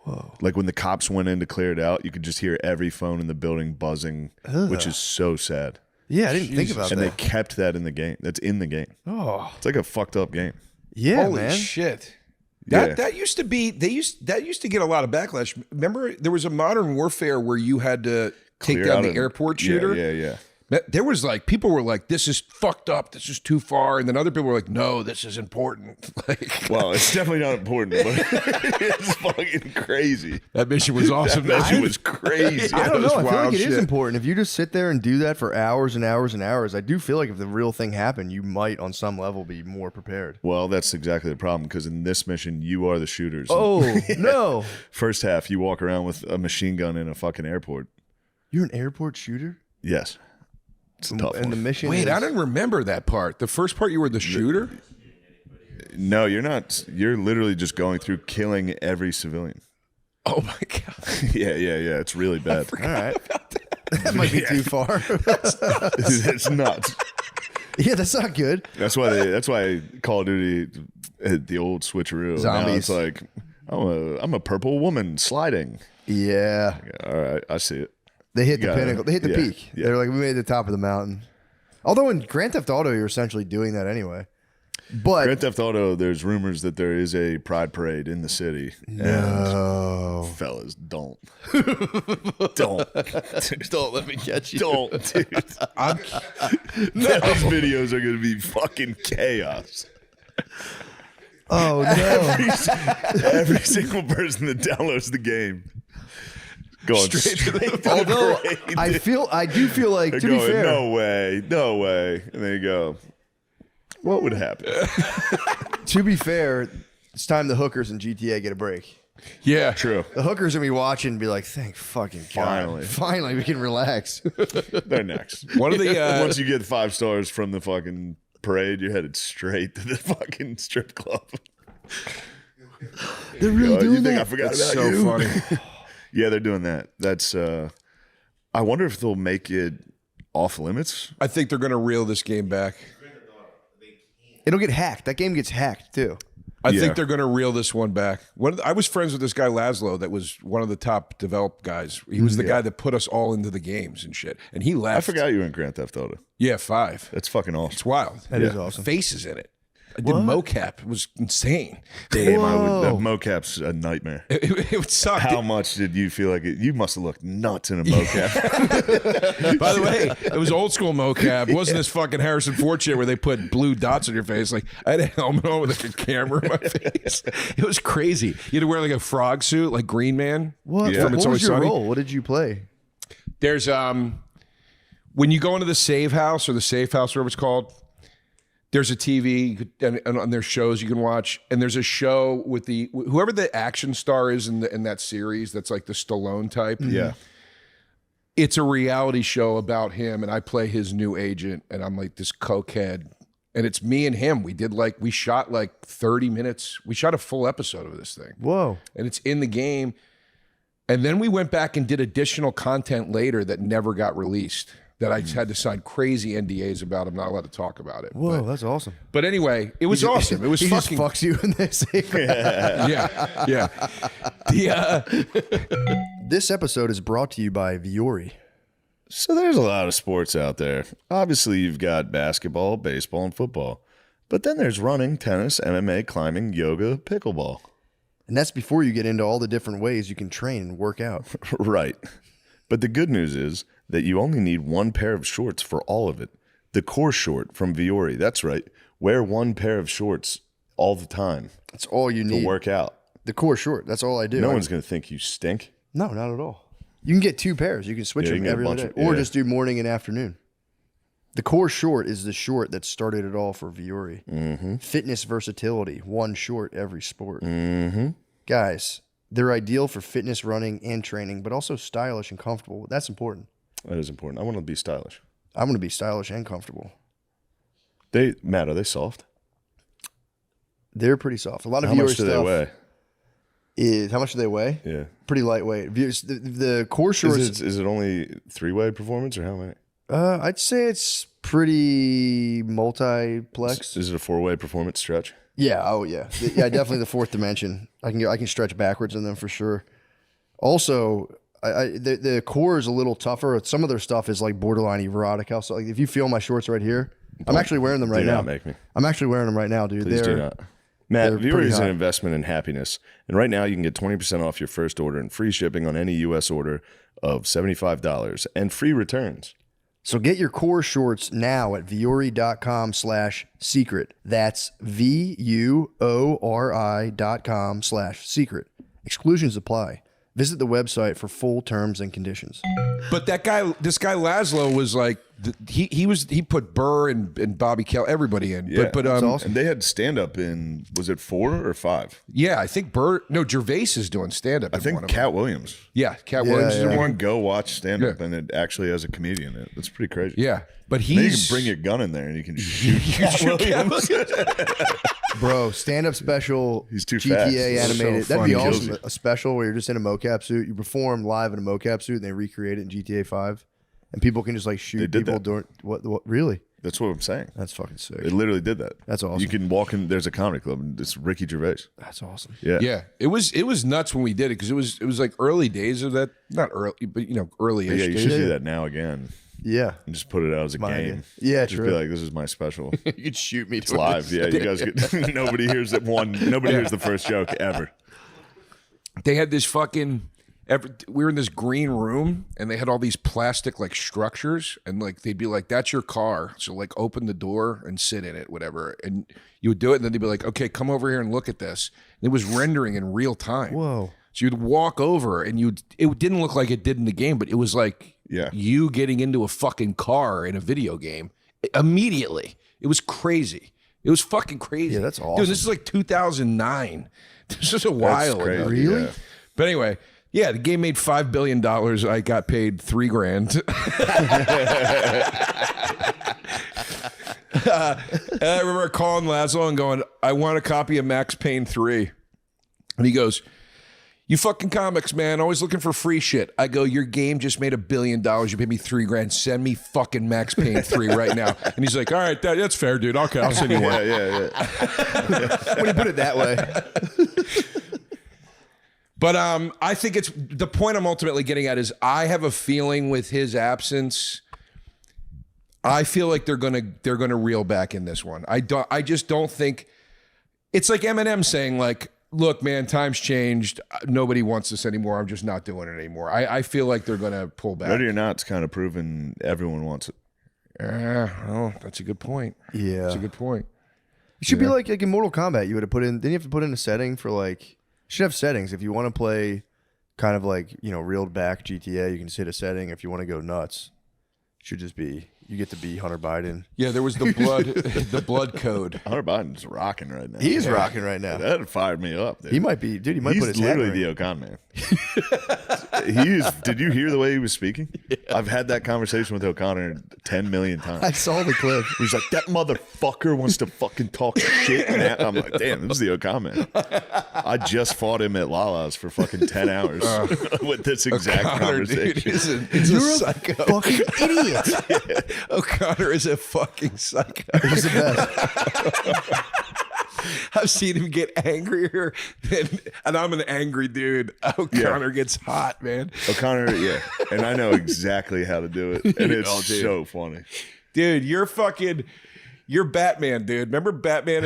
Speaker 2: Whoa. Like when the cops went in to clear it out, you could just hear every phone in the building buzzing, which is so sad.
Speaker 3: Yeah, I didn't think about
Speaker 2: and
Speaker 3: that.
Speaker 2: And they kept that in the game. That's in the game.
Speaker 3: Oh.
Speaker 2: It's like a fucked up game.
Speaker 3: Yeah,
Speaker 10: holy
Speaker 3: man.
Speaker 10: shit.
Speaker 2: Yeah.
Speaker 10: That used to be that used to get a lot of backlash. Remember, there was a Modern Warfare where you had to take down the airport shooter.
Speaker 2: Yeah.
Speaker 10: There was like people were like, "This is fucked up. This is too far," and then other people were like, "No, this is important." Like,
Speaker 2: well, it's definitely not important, but it's fucking crazy.
Speaker 10: That mission was awesome.
Speaker 2: That mission was crazy.
Speaker 3: I don't know. I feel like it is
Speaker 10: shit.
Speaker 3: important. If you just sit there and do that for hours and hours and hours, I do feel like if the real thing happened, you might, on some level, be more prepared.
Speaker 2: Well, that's exactly the problem because in this mission, you are the shooters.
Speaker 3: Oh, no.
Speaker 2: First half, you walk around with a machine gun in a fucking airport.
Speaker 3: You're an airport shooter?
Speaker 2: Yes. It's a tough
Speaker 3: and
Speaker 2: one.
Speaker 3: the mission
Speaker 10: Wait,
Speaker 3: is...
Speaker 10: I didn't remember that part. The first part, you were the shooter?
Speaker 2: No, you're not. You're literally just going through killing every civilian.
Speaker 10: Oh, my God.
Speaker 2: Yeah. It's really bad.
Speaker 3: All right. That might be too far.
Speaker 2: It's nuts.
Speaker 3: Yeah, that's not good.
Speaker 2: That's why Call of Duty, the old switcheroo.
Speaker 3: Zombies.
Speaker 2: Now it's like, I'm a purple woman sliding.
Speaker 3: Yeah.
Speaker 2: All right, I see it.
Speaker 3: They hit the pinnacle. They hit the peak.
Speaker 2: Yeah.
Speaker 3: They're like, we made the top of the mountain. Although in Grand Theft Auto, you're essentially doing that anyway. But
Speaker 2: Grand Theft Auto, there's rumors that there is a pride parade in the city.
Speaker 3: No.
Speaker 2: And fellas, don't.
Speaker 3: Don't let me get you.
Speaker 2: Don't, dude. Those videos are going to be fucking chaos.
Speaker 3: Oh, no.
Speaker 2: Every single person that downloads the game going straight to the
Speaker 3: Although
Speaker 2: parade.
Speaker 3: I do feel like,
Speaker 2: They're
Speaker 3: to be
Speaker 2: going,
Speaker 3: fair,
Speaker 2: no way. And they go, what would happen?
Speaker 3: to be fair, it's time the hookers in GTA get a break.
Speaker 10: Yeah.
Speaker 2: True.
Speaker 3: The hookers are going to be watching and be like, thank fucking God. Finally, we can relax.
Speaker 2: They're next.
Speaker 10: One of the
Speaker 2: Once you get 5 stars from the fucking parade, you're headed straight to the fucking strip club.
Speaker 3: They're really doing
Speaker 2: you think
Speaker 3: that?
Speaker 2: I forgot
Speaker 10: That's
Speaker 2: about
Speaker 10: so
Speaker 2: you?
Speaker 10: funny.
Speaker 2: Yeah, they're doing that. That's I wonder if they'll make it off limits.
Speaker 10: I think they're going to reel this game back.
Speaker 3: It'll get hacked. That game gets hacked, too.
Speaker 10: I
Speaker 2: Yeah.
Speaker 10: think they're going to reel this one back. I was friends with this guy Laszlo that was one of the top developed guys. He was the guy that put us all into the games and shit. And he left.
Speaker 2: I forgot you were in Grand Theft Auto.
Speaker 10: Yeah, 5.
Speaker 2: That's fucking awesome.
Speaker 10: It's wild.
Speaker 3: That is awesome.
Speaker 10: Faces in it. I did mocap. It was insane.
Speaker 2: Damn, that mocap's a nightmare.
Speaker 10: It would suck.
Speaker 2: How much did you feel like it? You must have looked nuts in a mocap.
Speaker 10: By the way, it was old school mocap. It wasn't this fucking Harrison Ford shit where they put blue dots on your face. Like I had a helmet on with like a camera in my face. It was crazy. You had to wear like a frog suit, like Green Man.
Speaker 3: What?
Speaker 2: Yeah.
Speaker 3: What
Speaker 10: It's
Speaker 3: was
Speaker 10: Always
Speaker 3: your
Speaker 10: Sunny.
Speaker 3: role? What did you play?
Speaker 10: There's when you go into the save house or the safe house, whatever it's called. There's a TV and there's shows you can watch, and there's a show with whoever the action star is in that series. That's like the Stallone type.
Speaker 2: Yeah.
Speaker 10: It's a reality show about him, and I play his new agent, and I'm like this cokehead, and it's me and him. We shot like 30 minutes. We shot a full episode of this thing.
Speaker 3: Whoa.
Speaker 10: And it's in the game. And then we went back and did additional content later that never got released. That I had to sign crazy NDAs about. I'm not allowed to talk about it.
Speaker 3: Whoa, that's awesome.
Speaker 10: But anyway, it was awesome. It was
Speaker 3: he
Speaker 10: fucking
Speaker 3: just fucks you in this.
Speaker 10: yeah.
Speaker 3: This episode is brought to you by Viore.
Speaker 2: So there's a lot of sports out there. Obviously, you've got basketball, baseball, and football. But then there's running, tennis, MMA, climbing, yoga, pickleball.
Speaker 3: And that's before you get into all the different ways you can train and work out.
Speaker 2: Right. But the good news is that you only need one pair of shorts for all of it. The core short from Viore. That's right. Wear one pair of shorts all the time
Speaker 3: That's all you
Speaker 2: to
Speaker 3: need.
Speaker 2: work out.
Speaker 3: The core short. That's all I do.
Speaker 2: No one's going to think you stink.
Speaker 3: No, not at all. You can get 2 pairs. You can switch
Speaker 2: Yeah, you
Speaker 3: them
Speaker 2: can get a
Speaker 3: every
Speaker 2: bunch
Speaker 3: day.
Speaker 2: of-
Speaker 3: Or
Speaker 2: yeah.
Speaker 3: just do morning and afternoon. The core short is the short that started it all for Viore.
Speaker 8: Mm-hmm.
Speaker 3: Fitness versatility, one short every sport.
Speaker 8: Mm-hmm.
Speaker 3: Guys, they're ideal for fitness, running, and training, but also stylish and comfortable. That's important.
Speaker 8: That is important. I want to be stylish.
Speaker 3: I'm going to be stylish and comfortable.
Speaker 8: Matt, are they soft?
Speaker 3: They're pretty soft. A lot of
Speaker 8: How
Speaker 3: Viore
Speaker 8: much do
Speaker 3: stuff
Speaker 8: they weigh?
Speaker 3: is how much do they weigh?
Speaker 8: Yeah.
Speaker 3: Pretty lightweight. The core shorts.
Speaker 8: Is it only 3-way performance or how many?
Speaker 3: I'd say it's pretty multiplex.
Speaker 8: Is it a 4-way performance stretch?
Speaker 3: Yeah. Oh yeah. Yeah. Definitely the fourth dimension. I can stretch backwards in them for sure. Also, the core is a little tougher. Some of their stuff is like borderline erotic. So like if you feel my shorts right here, I'm actually wearing them right
Speaker 8: Do
Speaker 3: now.
Speaker 8: not make me.
Speaker 3: I'm actually wearing them right now, dude.
Speaker 8: Please do not. Matt,
Speaker 3: they're
Speaker 8: Viore
Speaker 3: pretty
Speaker 8: is an
Speaker 3: hot.
Speaker 8: investment in happiness. And right now you can get 20% off your first order and free shipping on any U.S. order of $75 and free returns.
Speaker 3: So get your core shorts now at viore.com/secret. That's VUORI.com/secret. Exclusions apply. Visit the website for full terms and conditions.
Speaker 10: But this guy Laszlo was like, he put Burr and Bobby Kell, everybody in.
Speaker 8: Yeah.
Speaker 10: But
Speaker 8: And they had stand up in, was it 4 or 5?
Speaker 10: yeah, I think Gervais is doing stand up.
Speaker 8: I think Cat Williams.
Speaker 10: Yeah, Cat Williams is
Speaker 8: You
Speaker 10: in
Speaker 8: can
Speaker 10: one.
Speaker 8: go watch stand up and it actually has a comedian in it. That's pretty crazy.
Speaker 10: Yeah, but
Speaker 8: Then you
Speaker 10: he's
Speaker 8: can bring your gun in there and you can shoot Cat Williams.
Speaker 3: Bro, stand-up special,
Speaker 8: He's too
Speaker 3: GTA
Speaker 8: fast.
Speaker 3: animated.
Speaker 10: So
Speaker 3: That'd be
Speaker 10: funny.
Speaker 3: awesome. A special where you're just in a mocap suit. You perform live in a mocap suit and they recreate it in GTA 5. And people can just like shoot
Speaker 8: They did
Speaker 3: people
Speaker 8: that.
Speaker 3: during what really?
Speaker 8: That's what I'm saying.
Speaker 3: That's fucking sick.
Speaker 8: It literally did that.
Speaker 3: That's awesome.
Speaker 8: You can walk in, there's a comedy club and it's Ricky Gervais.
Speaker 3: That's awesome.
Speaker 8: Yeah.
Speaker 10: yeah. It was nuts when we did it because it was like early days of that. Not early, but early-ish.
Speaker 8: Yeah, you
Speaker 10: days.
Speaker 8: should do that now again
Speaker 3: Yeah.
Speaker 8: and just put it out as a
Speaker 3: My
Speaker 8: game.
Speaker 3: idea. Yeah,
Speaker 8: Just
Speaker 3: true.
Speaker 8: be like, this is my special.
Speaker 3: You could shoot me.
Speaker 8: It's live. Yeah, you guys get, nobody hears it nobody hears the first joke ever.
Speaker 10: They had this fucking. We were in this green room and they had all these plastic like structures and like they'd be like, "That's your car." So like open the door and sit in it, whatever. And you would do it and then they'd be like, "Okay, come over here and look at this." And it was rendering in real time.
Speaker 3: Whoa.
Speaker 10: So you'd walk over and it didn't look like it did in the game, but it was like
Speaker 8: Yeah.
Speaker 10: you getting into a fucking car in a video game immediately. It was crazy. It was fucking crazy.
Speaker 3: Yeah, that's
Speaker 10: Dude,
Speaker 3: awesome.
Speaker 10: this is like 2009. This is a while
Speaker 8: crazy,
Speaker 10: ago.
Speaker 3: Really?
Speaker 8: yeah.
Speaker 10: But anyway, yeah, the game made $5 billion. I got paid $3,000. I remember calling Laszlo and going, "I want a copy of Max Payne 3. And he goes, "You fucking comics, man, always looking for free shit." I go, "Your game just made $1 billion. You paid me $3,000. Send me fucking Max Payne 3 right now." And he's like, "All right, that's fair, dude. Okay, I'll send you one."
Speaker 8: Yeah.
Speaker 3: When you put it that way.
Speaker 10: But I think it's the point I'm ultimately getting at is I have a feeling with his absence, I feel like they're gonna reel back in this one. I just don't think it's like Eminem saying like, "Look, man, times changed. Nobody wants this anymore. I'm just not doing it anymore." I feel like they're gonna pull back.
Speaker 8: Ready or Not's kind of proven everyone wants it.
Speaker 10: Oh, that's a good point.
Speaker 3: Yeah.
Speaker 10: That's a good point.
Speaker 3: It should be like in Mortal Kombat. You would have put in. Didn't you have to put in a setting for like? You should have settings if you want to play, kind of like reeled back GTA. You can just hit a setting. If you want to go nuts, it should just be you get to be Hunter Biden.
Speaker 10: Yeah, there was the blood code.
Speaker 8: Hunter Biden's rocking right now.
Speaker 3: He's rocking right now.
Speaker 8: That fired me up, dude.
Speaker 3: He might be, dude. He might
Speaker 8: He's
Speaker 3: put his hat
Speaker 8: literally
Speaker 3: in the
Speaker 8: the Okan man. Did you hear the way he was speaking? Yeah. I've had that conversation with O'Connor 10 million times.
Speaker 3: I saw the clip.
Speaker 8: He's like, that motherfucker wants to fucking talk shit. And I'm like, damn, this is the Okan man. I just fought him at Lala's for fucking 10 hours with this exact
Speaker 10: O'Connor, dude,
Speaker 8: conversation.
Speaker 10: he's a psycho.
Speaker 3: Fucking idiot.
Speaker 10: O'Connor is a fucking psycho.
Speaker 3: He's the best.
Speaker 10: I've seen him get angrier and I'm an angry dude. O'Connor gets hot, man.
Speaker 8: O'Connor, yeah. And I know exactly how to do it. And it's so funny.
Speaker 10: Dude, you're Batman, dude. Remember Batman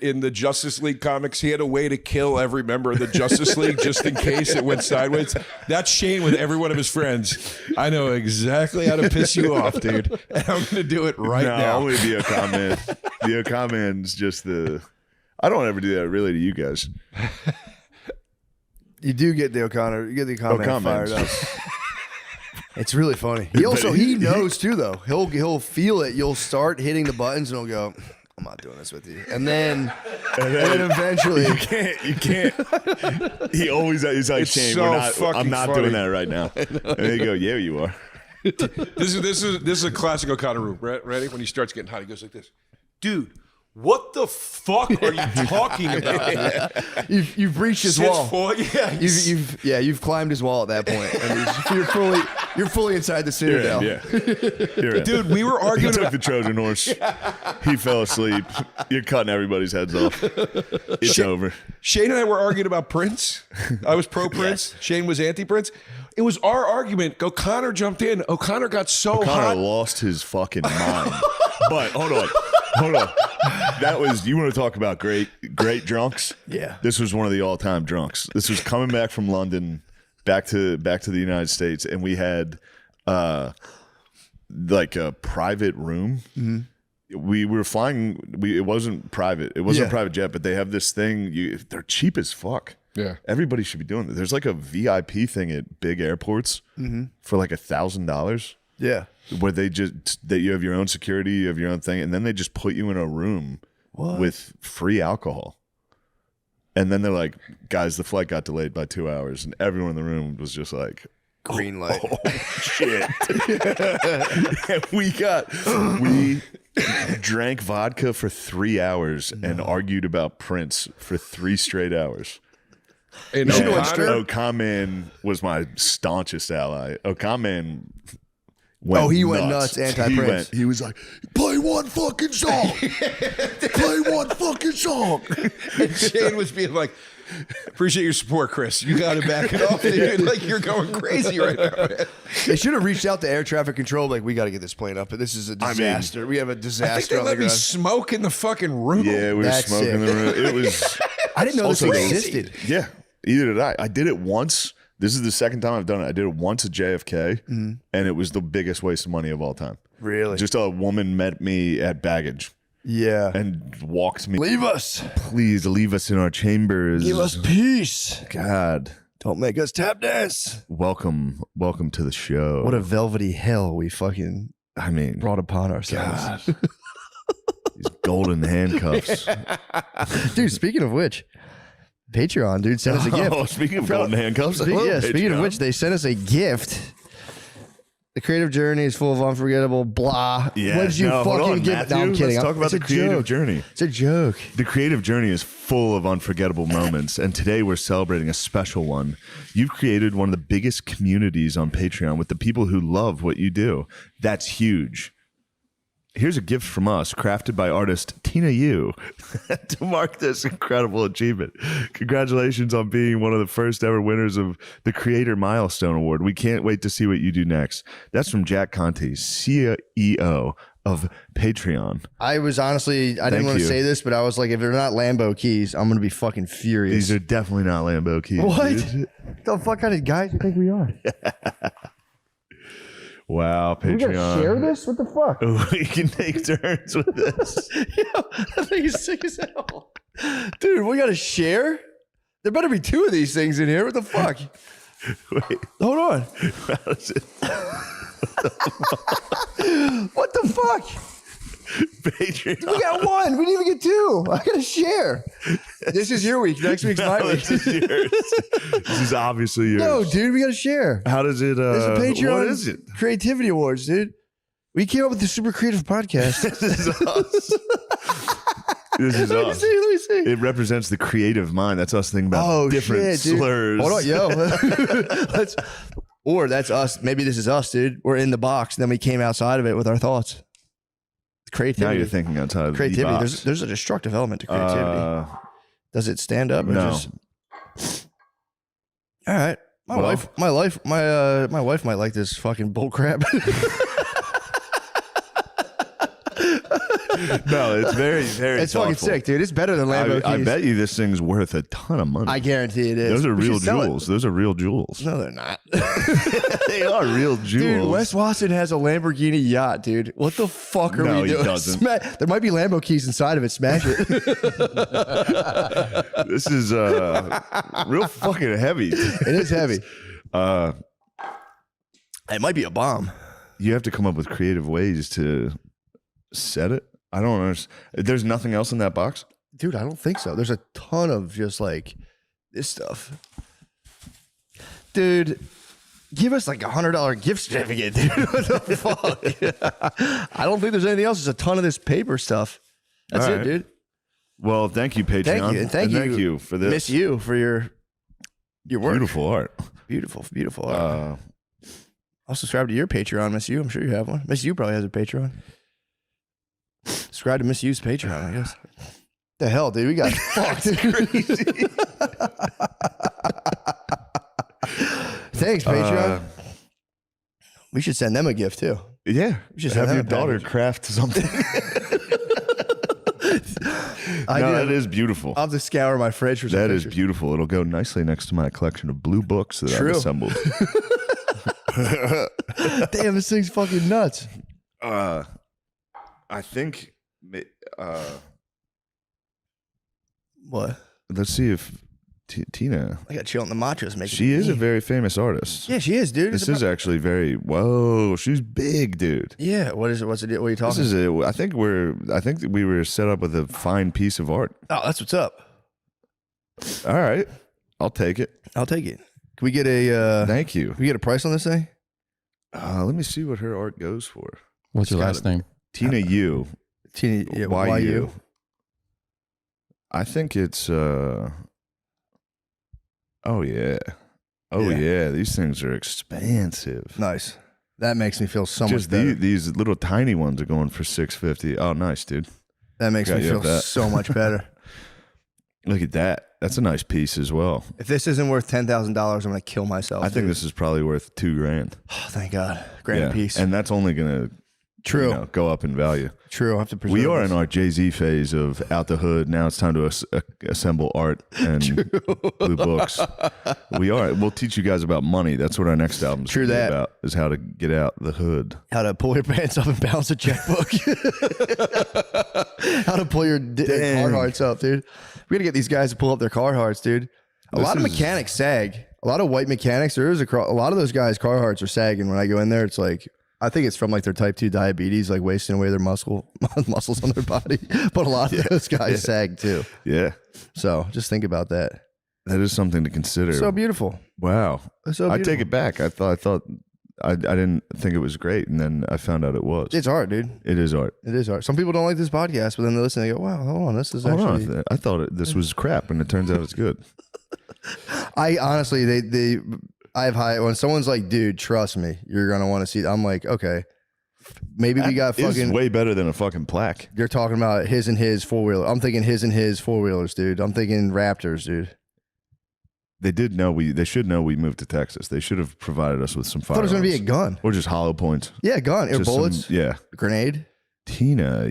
Speaker 10: in the Justice League comics? He had a way to kill every member of the Justice League just in case it went sideways. That's Shane with every one of his friends. I know exactly how to piss you off, dude. And I'm going to do it right now.
Speaker 8: Only the Okan man. The Okan man's just the... I don't ever do that really to you guys.
Speaker 3: You do get the O'Connor. You get the O'Connor man fired up. It's really funny. He knows too though. He'll feel it. You'll start hitting the buttons and he'll go, I'm not doing this with you. And then eventually
Speaker 8: you can't. He always is like,
Speaker 10: It's
Speaker 8: Shane,
Speaker 10: so
Speaker 8: I'm
Speaker 10: fucking
Speaker 8: not
Speaker 10: funny.
Speaker 8: doing that right now. And they go, yeah, you are.
Speaker 10: This is a classic O'Connor move. Ready? When he starts getting hot, he goes like this. Dude, what the fuck are you talking about?
Speaker 3: you've reached his wall.
Speaker 10: Yeah.
Speaker 3: You've climbed his wall at that point. And you're fully inside the citadel.
Speaker 8: Yeah. You're in.
Speaker 10: Dude, we were
Speaker 8: He
Speaker 10: arguing
Speaker 8: took
Speaker 10: about
Speaker 8: the Trojan horse. He fell asleep. You're cutting everybody's heads off. It's over.
Speaker 10: Shane and I were arguing about Prince. I was pro Prince. Shane was anti Prince. It was our argument. O'Connor jumped in. O'Connor got so
Speaker 8: Connor
Speaker 10: hot.
Speaker 8: lost his fucking mind. But hold on. That was, you want to talk about great drunks?
Speaker 3: Yeah.
Speaker 8: This was one of the all-time drunks. This was coming back from London, back to the United States, and we had like a private room. Mm-hmm. We were flying. It wasn't private. It wasn't a private jet, but they have this thing. They're cheap as fuck.
Speaker 10: Yeah.
Speaker 8: Everybody should be doing it. There's like a VIP thing at big airports for like $1,000.
Speaker 3: Yeah.
Speaker 8: Where that you have your own security, you have your own thing, and then they just put you in a room with free alcohol. And then they're like, guys, the flight got delayed by 2 hours, and everyone in the room was just like,
Speaker 3: Green light.
Speaker 8: oh shit. And we drank vodka for 3 hours and argued about Prince for 3 straight hours.
Speaker 10: And
Speaker 8: O'Connor was my staunchest ally. O'Connor
Speaker 3: he went nuts anti-Prince.
Speaker 8: He was like, play one fucking song. Play one fucking song.
Speaker 10: And Shane was being like, appreciate your support, Chris. You got to back it off. Dude. Like, you're going crazy right now, man.
Speaker 3: They should have reached out to air traffic control. Like, we got to get this plane up. This is a disaster. We have a
Speaker 10: I think
Speaker 3: disaster
Speaker 10: they
Speaker 3: on the
Speaker 10: let me
Speaker 3: ground.
Speaker 10: smoke in the fucking room.
Speaker 8: Yeah, we were
Speaker 3: That's
Speaker 8: smoking in the room. It was.
Speaker 3: I didn't know this
Speaker 8: Also,
Speaker 3: existed.
Speaker 8: Yeah, either did I. I did it once. This is the second time I've done it. I did it once at JFK, and it was the biggest waste of money of all time.
Speaker 3: Really?
Speaker 8: Just a woman met me at baggage
Speaker 3: Yeah.
Speaker 8: and walked me.
Speaker 3: Leave us.
Speaker 8: Please leave us in our chambers.
Speaker 3: Give us peace.
Speaker 8: God.
Speaker 3: Don't make us tap dance.
Speaker 8: Welcome to the show.
Speaker 3: What a velvety hell we fucking brought upon ourselves.
Speaker 8: God. These golden handcuffs.
Speaker 3: Dude, speaking of which, Patreon, dude, sent us a gift.
Speaker 8: Oh, speaking of golden handcuffs.
Speaker 3: Speaking of
Speaker 8: Patreon.
Speaker 3: which, they sent us a gift. The creative journey is full of unforgettable blah.
Speaker 8: Yeah,
Speaker 3: What did you
Speaker 8: hold
Speaker 3: fucking
Speaker 8: on,
Speaker 3: give?
Speaker 8: Matthew.
Speaker 3: No, I'm kidding.
Speaker 8: Let's talk about
Speaker 3: It's
Speaker 8: the
Speaker 3: a
Speaker 8: creative
Speaker 3: joke.
Speaker 8: journey.
Speaker 3: It's a joke.
Speaker 8: The creative journey is full of unforgettable moments, and today we're celebrating a special one. You've created one of the biggest communities on Patreon with the people who love what you do. That's huge. Here's a gift from us, crafted by artist Tina Yu, to mark this incredible achievement. Congratulations on being one of the first ever winners of the Creator Milestone Award. We can't wait to see what you do next. That's from Jack Conte, CEO of Patreon.
Speaker 3: I was honestly, I didn't want to
Speaker 8: you.
Speaker 3: say this, but I was like, if they're not Lambo keys, I'm going to be fucking furious.
Speaker 8: These are definitely not Lambo keys.
Speaker 3: What?
Speaker 8: Dude.
Speaker 3: The fuck kind of guys do you think we are?
Speaker 8: Wow, Patreon.
Speaker 3: We gotta share this? What the fuck?
Speaker 8: We can take turns with this.
Speaker 3: I think it's sick as hell. Dude, we gotta share? There better be 2 of these things in here. What the fuck?
Speaker 8: Wait,
Speaker 3: Hold on.
Speaker 8: how is it?
Speaker 3: What the fuck?
Speaker 8: Patreon.
Speaker 3: We got 1. We didn't even get 2. I gotta share. This is your week. Next week's my
Speaker 8: No,
Speaker 3: week.
Speaker 8: this is yours. This is obviously yours.
Speaker 3: No, dude, we gotta share.
Speaker 8: How does it?
Speaker 3: There's a Patreon
Speaker 8: What is it?
Speaker 3: Creativity Awards, dude. We came up with the super creative podcast.
Speaker 8: This is us. This is
Speaker 3: Let me
Speaker 8: us.
Speaker 3: see. Let me see.
Speaker 8: It represents the creative mind. That's us thinking about different
Speaker 3: shit, dude.
Speaker 8: slurs.
Speaker 3: Hold on, yo. Or that's us. Maybe this is us, dude. We're in the box, and then we came outside of it with our thoughts. Creativity.
Speaker 8: Now you're thinking outside of
Speaker 3: creativity.
Speaker 8: the box.
Speaker 3: There's a destructive element to creativity. Does it stand up? Or
Speaker 8: no.
Speaker 3: Just... All right. My
Speaker 8: Well-
Speaker 3: wife might like this fucking bull crap.
Speaker 8: No, it's very, very
Speaker 3: It's fucking
Speaker 8: thoughtful.
Speaker 3: sick, dude. It's better than Lambo
Speaker 8: I
Speaker 3: keys.
Speaker 8: bet you this thing's worth a ton of money.
Speaker 3: I guarantee it is.
Speaker 8: Those are
Speaker 3: We should
Speaker 8: real
Speaker 3: sell it.
Speaker 8: jewels. Those are real jewels.
Speaker 3: No, they're not.
Speaker 8: They are real jewels.
Speaker 3: Dude, Wes Watson has a Lamborghini yacht, dude. What the fuck are
Speaker 8: No,
Speaker 3: we
Speaker 8: he
Speaker 3: doing?
Speaker 8: doesn't.
Speaker 3: There might be Lambo keys inside of it. Smash it.
Speaker 8: This is real fucking heavy.
Speaker 3: It is heavy. It might be a bomb.
Speaker 2: You have to come up with creative ways to set it. I don't understand. There's nothing else in that box?
Speaker 3: Dude, I don't think so. There's a ton of just like this stuff. Dude, give us like $100 gift certificate, dude. What the fuck? I don't think there's anything else. There's a ton of this paper stuff. That's
Speaker 2: All
Speaker 3: it,
Speaker 2: right.
Speaker 3: dude.
Speaker 2: Well, thank you, Patreon.
Speaker 3: Thank you. And thank you
Speaker 2: for this.
Speaker 3: Miss you for your work.
Speaker 2: Beautiful art.
Speaker 3: Beautiful art. I'll subscribe to your Patreon, Miss You. I'm sure you have one. Miss You probably has a Patreon. Subscribe to Miss You's Patreon, I guess. The hell, dude? We got fucked. Crazy. Thanks, Patreon. We should send them a gift too.
Speaker 2: Yeah.
Speaker 3: We should
Speaker 2: have
Speaker 3: send
Speaker 2: your
Speaker 3: them a
Speaker 2: daughter
Speaker 3: package.
Speaker 2: craft something. That is beautiful.
Speaker 3: I'll have to scour my fridge for some
Speaker 2: That is
Speaker 3: pictures.
Speaker 2: beautiful. It'll go nicely next to my collection of blue books that
Speaker 3: True.
Speaker 2: I've assembled.
Speaker 3: Damn, this thing's fucking nuts.
Speaker 2: I think.
Speaker 3: What?
Speaker 2: Let's see if Tina.
Speaker 3: I got chill in the machos making.
Speaker 2: She is a very famous artist.
Speaker 3: Yeah, she is, dude.
Speaker 2: This is actually very. Whoa, she's big, dude.
Speaker 3: Yeah. What is it? What's it? What are you talking?
Speaker 2: This is. I think we were set up with a fine piece of art.
Speaker 3: Oh, that's what's up.
Speaker 2: All right, I'll take it.
Speaker 3: I'll take it. Can we get a?
Speaker 2: Thank you.
Speaker 3: Can we get a price on this thing?
Speaker 2: Let me see what her art goes for.
Speaker 11: What's your
Speaker 2: It's
Speaker 11: last
Speaker 2: gotta-
Speaker 11: name?
Speaker 2: Tina Yu.
Speaker 3: Tina, yeah,
Speaker 2: YU. I think it's. Oh yeah. Oh
Speaker 3: Yeah.
Speaker 2: yeah. These things are expensive.
Speaker 3: Nice. That makes me feel so
Speaker 2: Just
Speaker 3: much better.
Speaker 2: these little tiny ones are going for $650. Oh, nice, dude.
Speaker 3: That makes
Speaker 2: Got
Speaker 3: me
Speaker 2: you
Speaker 3: feel
Speaker 2: up that.
Speaker 3: so much better.
Speaker 2: Look at that. That's a nice piece as well.
Speaker 3: If this isn't worth $10,000, I'm gonna kill myself.
Speaker 2: I think
Speaker 3: dude.
Speaker 2: this is probably worth $2,000.
Speaker 3: Oh, thank God. Grand a piece.
Speaker 2: And that's only gonna
Speaker 3: True.
Speaker 2: go up in value.
Speaker 3: True. I have to.
Speaker 2: We
Speaker 3: preserve
Speaker 2: are
Speaker 3: this.
Speaker 2: in our Jay-Z phase of out the hood. Now it's time to assemble art and blue books. We are. We'll teach you guys about money. That's what our next album's
Speaker 3: True
Speaker 2: gonna be
Speaker 3: that.
Speaker 2: about, is how to get out the hood.
Speaker 3: How to pull your pants up and balance a checkbook. How to pull your Carhartts up, dude. We gotta get these guys to pull up their Carhartts, dude. A lot of mechanics sag. A lot of white mechanics. There is a lot of those guys' Carhartts are sagging. When I go in there, it's like I think it's from like their type 2 diabetes, like wasting away their muscles on their body. But a lot of those guys sag too.
Speaker 2: Yeah,
Speaker 3: So just think about that.
Speaker 2: that is something to consider.
Speaker 3: So beautiful.
Speaker 2: Wow.
Speaker 3: So
Speaker 2: I take
Speaker 3: beautiful.
Speaker 2: it back. I thought I didn't think it was great, and then I found out it was.
Speaker 3: It's art, dude.
Speaker 2: It is art.
Speaker 3: It is art. Some people don't like this podcast, but then they listen and they go, wow, hold on. This is
Speaker 2: Hold
Speaker 3: actually.
Speaker 2: on. I thought this was crap, and it turns out it's good.
Speaker 3: I honestly, I have high. When someone's like, dude, trust me, you're going to want to see. I'm like, okay. Maybe we got
Speaker 2: It's
Speaker 3: fucking.
Speaker 2: way better than a fucking plaque.
Speaker 3: You're talking about his and his four wheeler. I'm thinking his and his four wheelers, dude. I'm thinking Raptors, dude.
Speaker 2: They did know They should know we moved to Texas. They should have provided us with some
Speaker 3: I
Speaker 2: firearms.
Speaker 3: thought it was going to be a gun.
Speaker 2: or just hollow points.
Speaker 3: Yeah, gun. Or
Speaker 2: Just some-
Speaker 3: bullets.
Speaker 2: yeah.
Speaker 3: Grenade.
Speaker 2: Tina,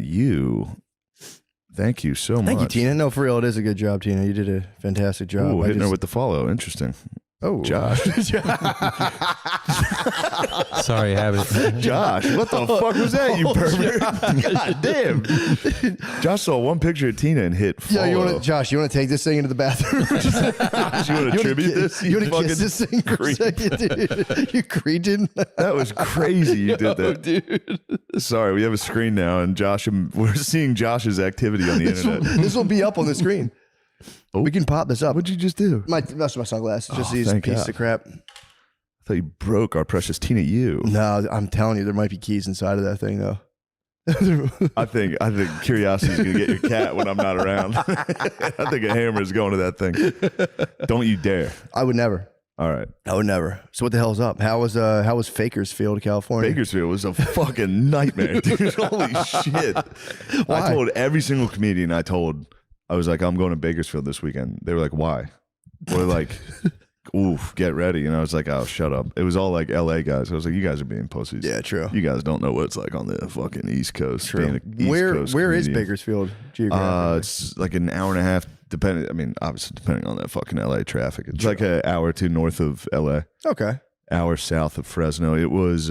Speaker 2: thank you so much.
Speaker 3: Thank you, Tina. No, for real, it is a good job, Tina. You did a fantastic job.
Speaker 2: Ooh,
Speaker 3: I
Speaker 2: hitting her
Speaker 3: just-
Speaker 2: with the follow. Interesting.
Speaker 3: Oh,
Speaker 2: Josh.
Speaker 11: Sorry, I have it.
Speaker 2: Josh, what the fuck was that, you pervert? God damn. Josh saw one picture of Tina and hit follow.
Speaker 3: Yeah, Josh, you want to take this thing into the bathroom?
Speaker 2: you want to tribute this?
Speaker 3: You want to
Speaker 2: fucking
Speaker 3: kiss this thing for a
Speaker 2: creep.
Speaker 3: second, dude? You cretin.
Speaker 2: That was crazy you did that.
Speaker 3: dude.
Speaker 2: Sorry, we have a screen now, and we're seeing Josh's activity on the internet.
Speaker 3: This will be up on the screen.
Speaker 2: Oh.
Speaker 3: We can pop this up.
Speaker 2: What'd you just do?
Speaker 3: That's my sunglasses. Just
Speaker 2: Oh,
Speaker 3: these
Speaker 2: thank
Speaker 3: pieces
Speaker 2: God.
Speaker 3: of crap.
Speaker 2: I thought you broke our precious Tina Yu.
Speaker 3: No, I'm telling you, there might be keys inside of that thing, though.
Speaker 2: I think curiosity is gonna get your cat when I'm not around. I think a hammer is going to that thing. Don't you dare!
Speaker 3: I would never.
Speaker 2: All right,
Speaker 3: I would never. So what the hell's up? How was Fakersfield, California?
Speaker 2: Bakersfield was a fucking nightmare, dude. Holy shit!
Speaker 3: Why?
Speaker 2: I told every single comedian I was like, I'm going to Bakersfield this weekend. They were like, why? Or like, oof, get ready. And I was like, oh, shut up. It was all like LA guys. I was like, you guys are being pussies.
Speaker 3: Yeah, true.
Speaker 2: You guys don't know what it's like on the fucking East Coast.
Speaker 3: True.
Speaker 2: Being a East
Speaker 3: Where
Speaker 2: Coast
Speaker 3: is
Speaker 2: comedian.
Speaker 3: Bakersfield geographically?
Speaker 2: It's like an hour and a half, obviously depending on that fucking LA traffic. It's like an hour or two north of LA,
Speaker 3: Okay.
Speaker 2: hour south of Fresno. It was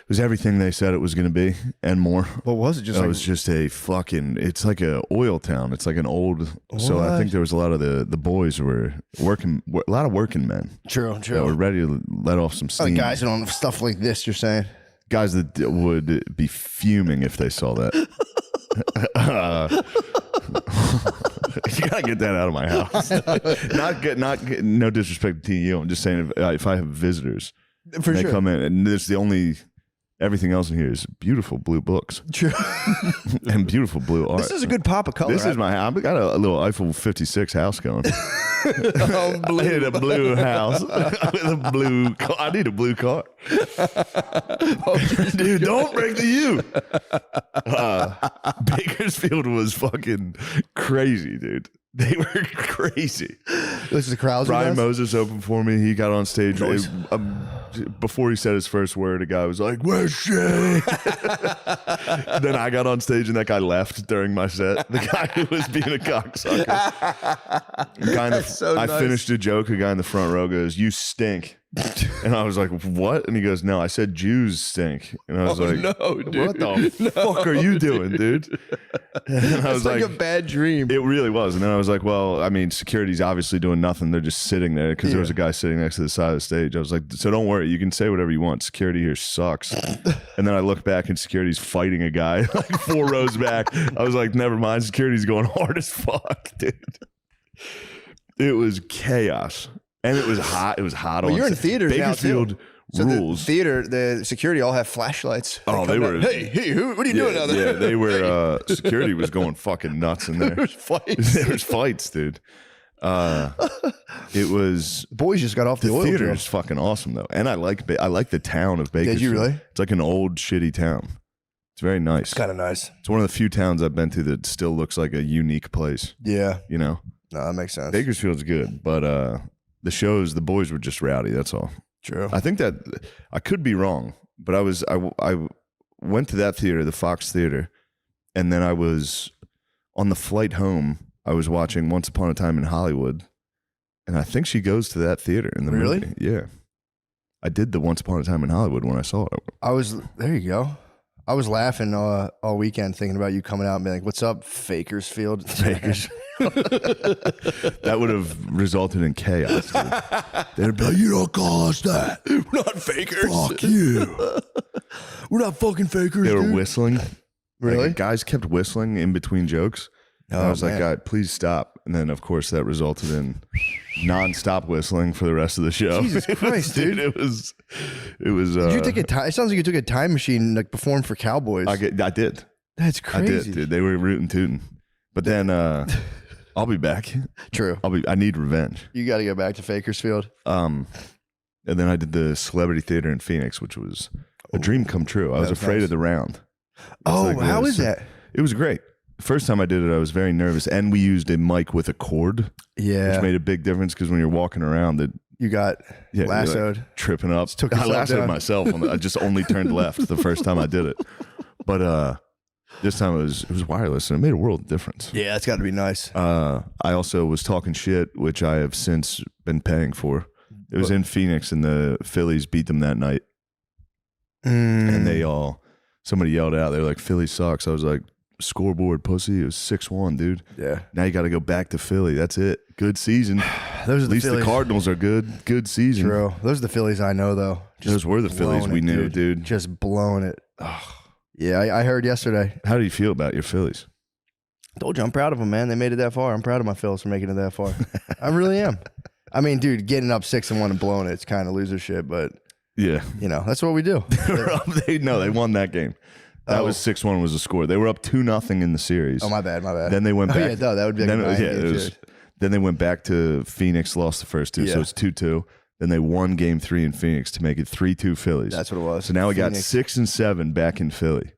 Speaker 2: was everything they said it was going to be and more.
Speaker 3: What was it? Just
Speaker 2: It
Speaker 3: like
Speaker 2: was just a fucking. It's like a oil town. It's like an old. So I think there was a lot of the boys were working. A lot of working men
Speaker 3: true.
Speaker 2: that were ready to let off some steam.
Speaker 3: Guys that don't stuff like this. You're saying
Speaker 2: Guys that would be fuming if they saw that. You gotta get that out of my house. No disrespect to you. I'm just saying if I have visitors,
Speaker 3: for
Speaker 2: they
Speaker 3: sure.
Speaker 2: come in, and there's the only. Everything else in here is beautiful blue books.
Speaker 3: True.
Speaker 2: And beautiful blue art.
Speaker 3: This is a good pop of color.
Speaker 2: This is my. I've got a little Eiffel 56 house going. I need a blue house with a blue car. I need a blue car. Dude, don't break the U. Bakersfield was fucking crazy, dude. They were crazy.
Speaker 3: This is the crowds.
Speaker 2: Brian Moses opened for me. He got on stage. Before he said his first word, a guy was like, "Where's Shay?" Then I got on stage and that guy left during my set. The guy who was being a cocksucker. I finished a joke. A guy in the front row goes, "You stink." And I was like, "What?" And he goes, "No, I said Jews stink." And I was like,
Speaker 3: no, dude.
Speaker 2: "What the fuck are you doing, dude?" And I was
Speaker 3: like a bad dream.
Speaker 2: It really was. And then I was like, well, I mean, security's obviously doing nothing. They're just sitting there because there was a guy sitting next to the side of the stage. I was like, so don't worry. You can say whatever you want. Security here sucks. And then I look back and security's fighting a guy like 4 rows back. I was like, never mind. Security's going hard as fuck, dude. It was chaos. And it was hot. It was hot on.
Speaker 3: You're in theaters now, too.
Speaker 2: Bakersfield
Speaker 3: So
Speaker 2: rules.
Speaker 3: the security all have flashlights.
Speaker 2: Oh, they were.
Speaker 3: Hey, what are you doing out there?
Speaker 2: Yeah, they were. Security was going fucking nuts in there.
Speaker 3: There was fights.
Speaker 2: There was fights, dude. It was.
Speaker 3: Boys just got off the oil
Speaker 2: theater
Speaker 3: drill.
Speaker 2: is fucking awesome though, and I like the town of Bakersfield.
Speaker 3: Did you really?
Speaker 2: It's like an old shitty town. It's very nice.
Speaker 3: It's kind of nice.
Speaker 2: It's one of the few towns I've been to that still looks like a unique place.
Speaker 3: Yeah.
Speaker 2: You know,
Speaker 3: No, that makes sense.
Speaker 2: Bakersfield's good, but the boys were just rowdy. That's all.
Speaker 3: True.
Speaker 2: I think that I could be wrong, but I went to that theater, the Fox Theater, and then I was on the flight home. I was watching Once Upon a Time in Hollywood, and I think she goes to that theater in the
Speaker 3: Really?
Speaker 2: movie. Yeah, I did the Once Upon a Time in Hollywood when I saw it.
Speaker 3: There you go. I was laughing all weekend thinking about you coming out and being like, "What's up, Fakersfield?"
Speaker 2: That would have resulted in chaos. Dude. They'd be like, "You don't call us that.
Speaker 3: We're not fakers.
Speaker 2: Fuck you."
Speaker 3: We're not fucking fakers.
Speaker 2: They were
Speaker 3: dude.
Speaker 2: whistling.
Speaker 3: Really?
Speaker 2: Like, guys kept whistling in between jokes. And I was like, "God, please stop." And then, of course, that resulted in non-stop whistling for the rest of the show.
Speaker 3: Jesus Christ, dude.
Speaker 2: It was.
Speaker 3: Did you take a time? It sounds like you took a time machine and like performed for Cowboys.
Speaker 2: I did.
Speaker 3: That's crazy.
Speaker 2: I did, dude. They were rootin' tootin'. But then I'll be back.
Speaker 3: True.
Speaker 2: I need revenge.
Speaker 3: You got to go back to Fakersfield.
Speaker 2: And then I did the Celebrity Theater in Phoenix, which was a dream come true. I was afraid of the round.
Speaker 3: How is that?
Speaker 2: It was great. The first time I did it, I was very nervous, and we used a mic with a cord,
Speaker 3: Yeah.
Speaker 2: which made a big difference because when you're walking around,
Speaker 3: You got
Speaker 2: you're, like,
Speaker 3: lassoed.
Speaker 2: tripping up.
Speaker 3: took
Speaker 2: I
Speaker 3: yourself
Speaker 2: lassoed
Speaker 3: down.
Speaker 2: myself. I just only turned left the first time I did it, but this time it was wireless, and it made a world of difference.
Speaker 3: Yeah, that's got to be nice.
Speaker 2: I also was talking shit, which I have since been paying for. It was in Phoenix, and the Phillies beat them that night, and somebody yelled out, they were like, "Philly sucks." I was like, "Scoreboard, pussy." It was 6-1, dude.
Speaker 3: Yeah.
Speaker 2: Now you got to go back to Philly. That's it. Good season.
Speaker 3: Those are
Speaker 2: At
Speaker 3: the
Speaker 2: least
Speaker 3: Phillies.
Speaker 2: the Cardinals are good. Good season.
Speaker 3: True. Those are the Phillies I know, though.
Speaker 2: Those were the Phillies
Speaker 3: blowing
Speaker 2: we
Speaker 3: it,
Speaker 2: knew, dude.
Speaker 3: Just blowing it. Yeah, I heard yesterday.
Speaker 2: How do you feel about your Phillies?
Speaker 3: Told you, I'm proud of them, man. They made it that far. I'm proud of my Phillies for making it that far. I really am. I mean, dude, getting up 6-1 and blowing it's kind of loser shit, but
Speaker 2: Yeah.
Speaker 3: you know, that's what we do.
Speaker 2: They won that game. That was 6-1 was the score. They were up 2-0 in the series.
Speaker 3: Oh, my bad.
Speaker 2: Then they went back.
Speaker 3: Yeah, duh, that would be like
Speaker 2: then,
Speaker 3: a
Speaker 2: it was-
Speaker 3: nine
Speaker 2: yeah,
Speaker 3: game
Speaker 2: it was-
Speaker 3: series.
Speaker 2: then they went back to Phoenix, lost the first two, so
Speaker 3: Yeah.
Speaker 2: it's 2-2. Then they won game 3 in Phoenix to make it 3-2 Phillies.
Speaker 3: That's what it was.
Speaker 2: So now we got
Speaker 3: Phoenix.
Speaker 2: 6 and 7 back in Philly.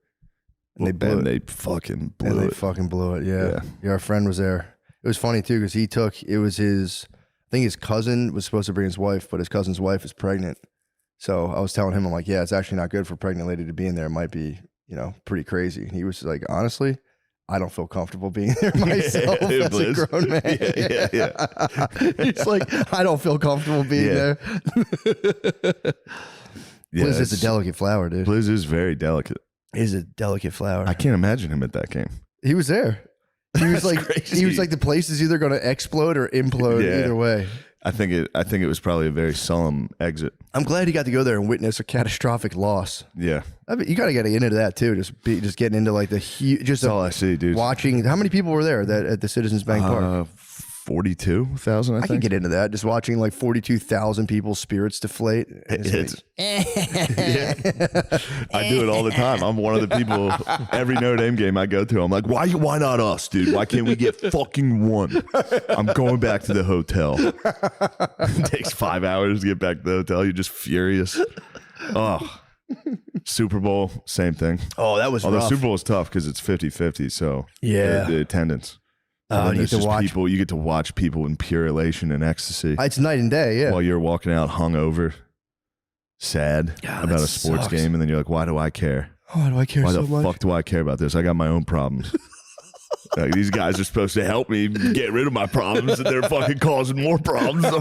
Speaker 3: And they blew it.
Speaker 2: They fucking
Speaker 3: And
Speaker 2: blew
Speaker 3: they
Speaker 2: it.
Speaker 3: fucking blew it. Yeah. Our friend was there. It was funny too because I think his cousin was supposed to bring his wife, but his cousin's wife is pregnant. So I was telling him, I'm like, yeah, it's actually not good for a pregnant lady to be in there. It might be, pretty crazy. And he was like, honestly, I don't feel comfortable being there myself as a grown man.
Speaker 2: Yeah.
Speaker 3: He's like, I don't feel comfortable being there.
Speaker 2: Yeah,
Speaker 3: Blizz is a
Speaker 2: it's-
Speaker 3: delicate flower, dude.
Speaker 2: Blizz is very delicate.
Speaker 3: It is a delicate flower.
Speaker 2: I can't imagine him at that game.
Speaker 3: He was there. He was like,
Speaker 2: crazy.
Speaker 3: he was like, the place is either going to explode or implode.
Speaker 2: Yeah.
Speaker 3: Either way.
Speaker 2: I think it was probably a very solemn exit.
Speaker 3: I'm glad he got to go there and witness a catastrophic loss.
Speaker 2: Yeah.
Speaker 3: I mean, you got to get into that too. Just getting into like the huge, just
Speaker 2: That's all I see, dude.
Speaker 3: watching. How many people were there at the Citizens Bank Park?
Speaker 2: 42,000, I
Speaker 3: I can
Speaker 2: think.
Speaker 3: get into that. Just watching like 42,000 people's spirits deflate.
Speaker 2: It's- I do it all the time. I'm one of the people, every Notre Dame game I go to, I'm like, why not us, dude? Why can't we get fucking one? I'm going back to the hotel. It takes 5 hours to get back to the hotel. You're just furious. Oh, Super Bowl, same thing.
Speaker 3: Oh, that was
Speaker 2: Although
Speaker 3: rough.
Speaker 2: Super Bowl is tough because it's 50-50, so
Speaker 3: Yeah.
Speaker 2: the attendance.
Speaker 3: Oh,
Speaker 2: And
Speaker 3: you
Speaker 2: it's
Speaker 3: get to
Speaker 2: just
Speaker 3: watch.
Speaker 2: people. You get to watch people in pure elation and ecstasy
Speaker 3: It's night and day. Yeah.
Speaker 2: while you're walking out hungover, sad
Speaker 3: God,
Speaker 2: about
Speaker 3: that
Speaker 2: a sports
Speaker 3: sucks.
Speaker 2: game, and then you're like, "Why do I care?
Speaker 3: Why do I care
Speaker 2: Why
Speaker 3: so
Speaker 2: the
Speaker 3: much?
Speaker 2: fuck do I care about this? I got my own problems." Like, these guys are supposed to help me get rid of my problems, and they're fucking causing more problems.
Speaker 3: And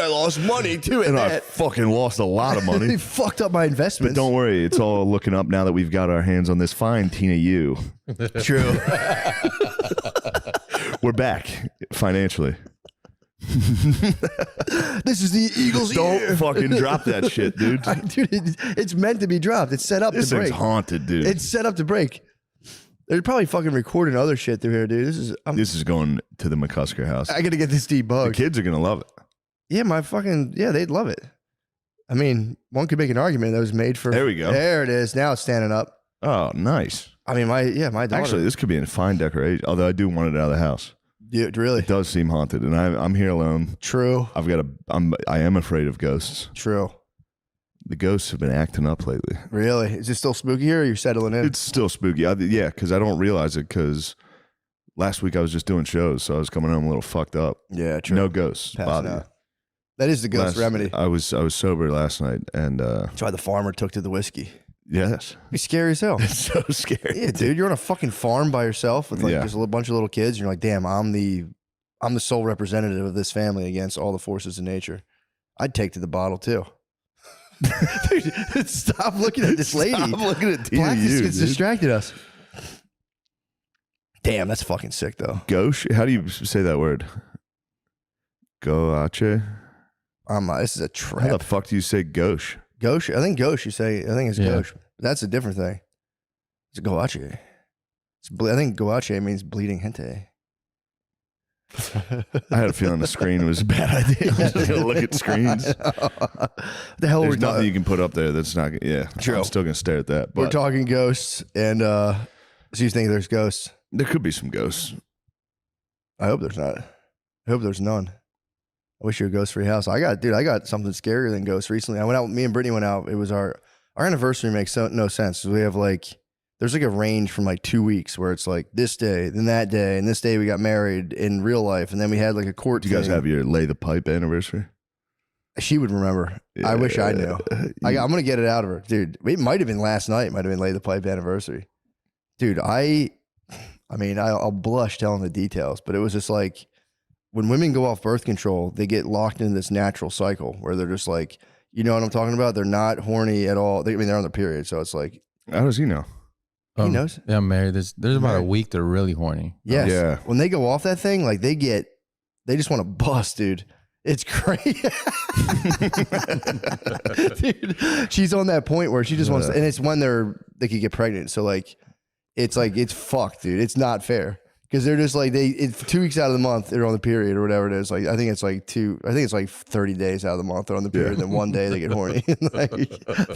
Speaker 3: I lost money too.
Speaker 2: And I fucking lost a lot of
Speaker 3: They
Speaker 2: money.
Speaker 3: fucked up my
Speaker 2: But
Speaker 3: investments.
Speaker 2: don't worry, it's all looking up now that we've got our hands on this fine Tina U.
Speaker 3: True.
Speaker 2: We're back financially.
Speaker 3: This is the Eagles'
Speaker 2: Don't
Speaker 3: year.
Speaker 2: fucking drop that shit, dude.
Speaker 3: Dude, it's meant to be dropped. It's set up
Speaker 2: This
Speaker 3: to
Speaker 2: thing's
Speaker 3: break.
Speaker 2: haunted, dude.
Speaker 3: It's set up to break. They're probably fucking recording other shit through here, dude.
Speaker 2: This is going to the McCusker house.
Speaker 3: I gotta get this
Speaker 2: The
Speaker 3: debugged.
Speaker 2: kids are gonna love it.
Speaker 3: Yeah, they'd love it. I mean, one could make an argument that was made for.
Speaker 2: There we go.
Speaker 3: There it is. Now it's standing up.
Speaker 2: Oh, nice.
Speaker 3: I mean, my daughter.
Speaker 2: Actually, this could be a fine decoration. Although I do want it out of the house.
Speaker 3: Dude, really
Speaker 2: It does seem haunted, and I'm here alone.
Speaker 3: true.
Speaker 2: I am afraid of ghosts.
Speaker 3: True.
Speaker 2: The ghosts have been acting up lately.
Speaker 3: Really? Is it still spooky here? Or you're settling in?
Speaker 2: It's still spooky. Yeah, because I don't realize it. Because last week I was just doing shows, so I was coming home a little fucked up.
Speaker 3: Yeah, true.
Speaker 2: No ghosts.
Speaker 3: Passing
Speaker 2: bother you.
Speaker 3: out. That is the ghost remedy.
Speaker 2: I was sober last night, and
Speaker 3: That's why the farmer took to the whiskey.
Speaker 2: yes,
Speaker 3: It'd be scary as hell.
Speaker 2: it's so scary.
Speaker 3: Yeah, dude, you're on a fucking farm by yourself with like
Speaker 2: Yeah.
Speaker 3: just a bunch of little kids. And you're like, damn, I'm the sole representative of this family against all the forces of nature. I'd take to the bottle too. Dude, stop looking at this lady.
Speaker 2: Stop looking at Tina
Speaker 3: Blackness
Speaker 2: U,
Speaker 3: gets
Speaker 2: dude.
Speaker 3: distracted us. Damn, that's fucking sick though.
Speaker 2: Gauche? How do you say that word? Goache?
Speaker 3: This is a
Speaker 2: How the
Speaker 3: trap.
Speaker 2: fuck do you say gauche?
Speaker 3: Gauche. I think gauche. You say. I think it's
Speaker 11: Yeah.
Speaker 3: gauche. That's a different thing. It's goache. I think goache means bleeding gente.
Speaker 2: I had a feeling the screen was a bad idea. I'm just gonna look at screens.
Speaker 3: The hell
Speaker 2: There's
Speaker 3: we're
Speaker 2: nothing
Speaker 3: talking.
Speaker 2: you can put up there that's not. Yeah,
Speaker 3: True.
Speaker 2: I'm still gonna stare at that.
Speaker 3: We're
Speaker 2: But
Speaker 3: talking ghosts, and so you think there's ghosts?
Speaker 2: there could be some ghosts.
Speaker 3: I hope there's not. I hope there's none. I wish you were a ghost-free house. I got something scarier than ghosts recently. I went out. Me and Brittany went out. It was our anniversary. Makes no sense. We have there's like a range from like 2 weeks where it's like this day, then that day, and this day we got married in real life, and then we had like a court.
Speaker 2: Do you guys
Speaker 3: thing.
Speaker 2: have your lay the pipe anniversary?
Speaker 3: She would remember. I wish I knew. I'm gonna get it out of her, dude. It might have been last night. Might have been lay the pipe anniversary, dude. I mean, I'll blush telling the details, but it was just like when women go off birth control, they get locked into this natural cycle where they're just like, you know what I'm talking about? They're not horny at all. They're on their period, so it's like
Speaker 2: How does he know?
Speaker 3: he knows.
Speaker 11: Yeah, I'm married. There's about
Speaker 3: Married.
Speaker 11: a week they're really horny.
Speaker 3: Yes.
Speaker 2: Yeah.
Speaker 3: When they go off that thing, like they just want to bust, dude. It's crazy. Dude, she's on that point where she just wants to, and it's when they could get pregnant. So it's fucked, dude. It's not fair. Because they're just like it's 2 weeks out of the month they're on the period or whatever it is. Like I think it's like 30 days out of the month they're on the period. Then one day they get horny.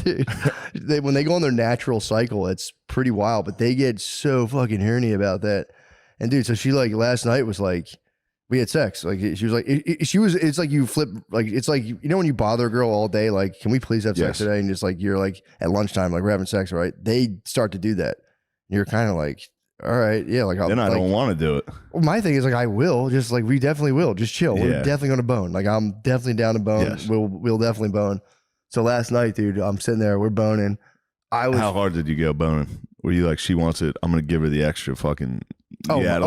Speaker 3: Dude, when they go on their natural cycle, it's pretty wild. But they get so fucking horny about that. And dude, so she like last night was like, we had sex. Like she was like, it's like you flip, like it's like you know when you bother a girl all day, like can we please have sex
Speaker 2: Yes.
Speaker 3: today? And just like you're like at lunchtime, like we're having sex, right? They start to do that. And you're kind of like, all right, yeah, like
Speaker 2: Then I don't want to do it.
Speaker 3: well, my thing is like I will, just like we definitely will, just chill. We're
Speaker 2: Yeah.
Speaker 3: definitely gonna bone. Like I'm definitely down to bone.
Speaker 2: Yes.
Speaker 3: We'll definitely bone. So last night, dude, I'm sitting there, we're boning. I was
Speaker 2: How hard did you go boning? Were you like, she wants it, I'm gonna give her the extra fucking? Yeah.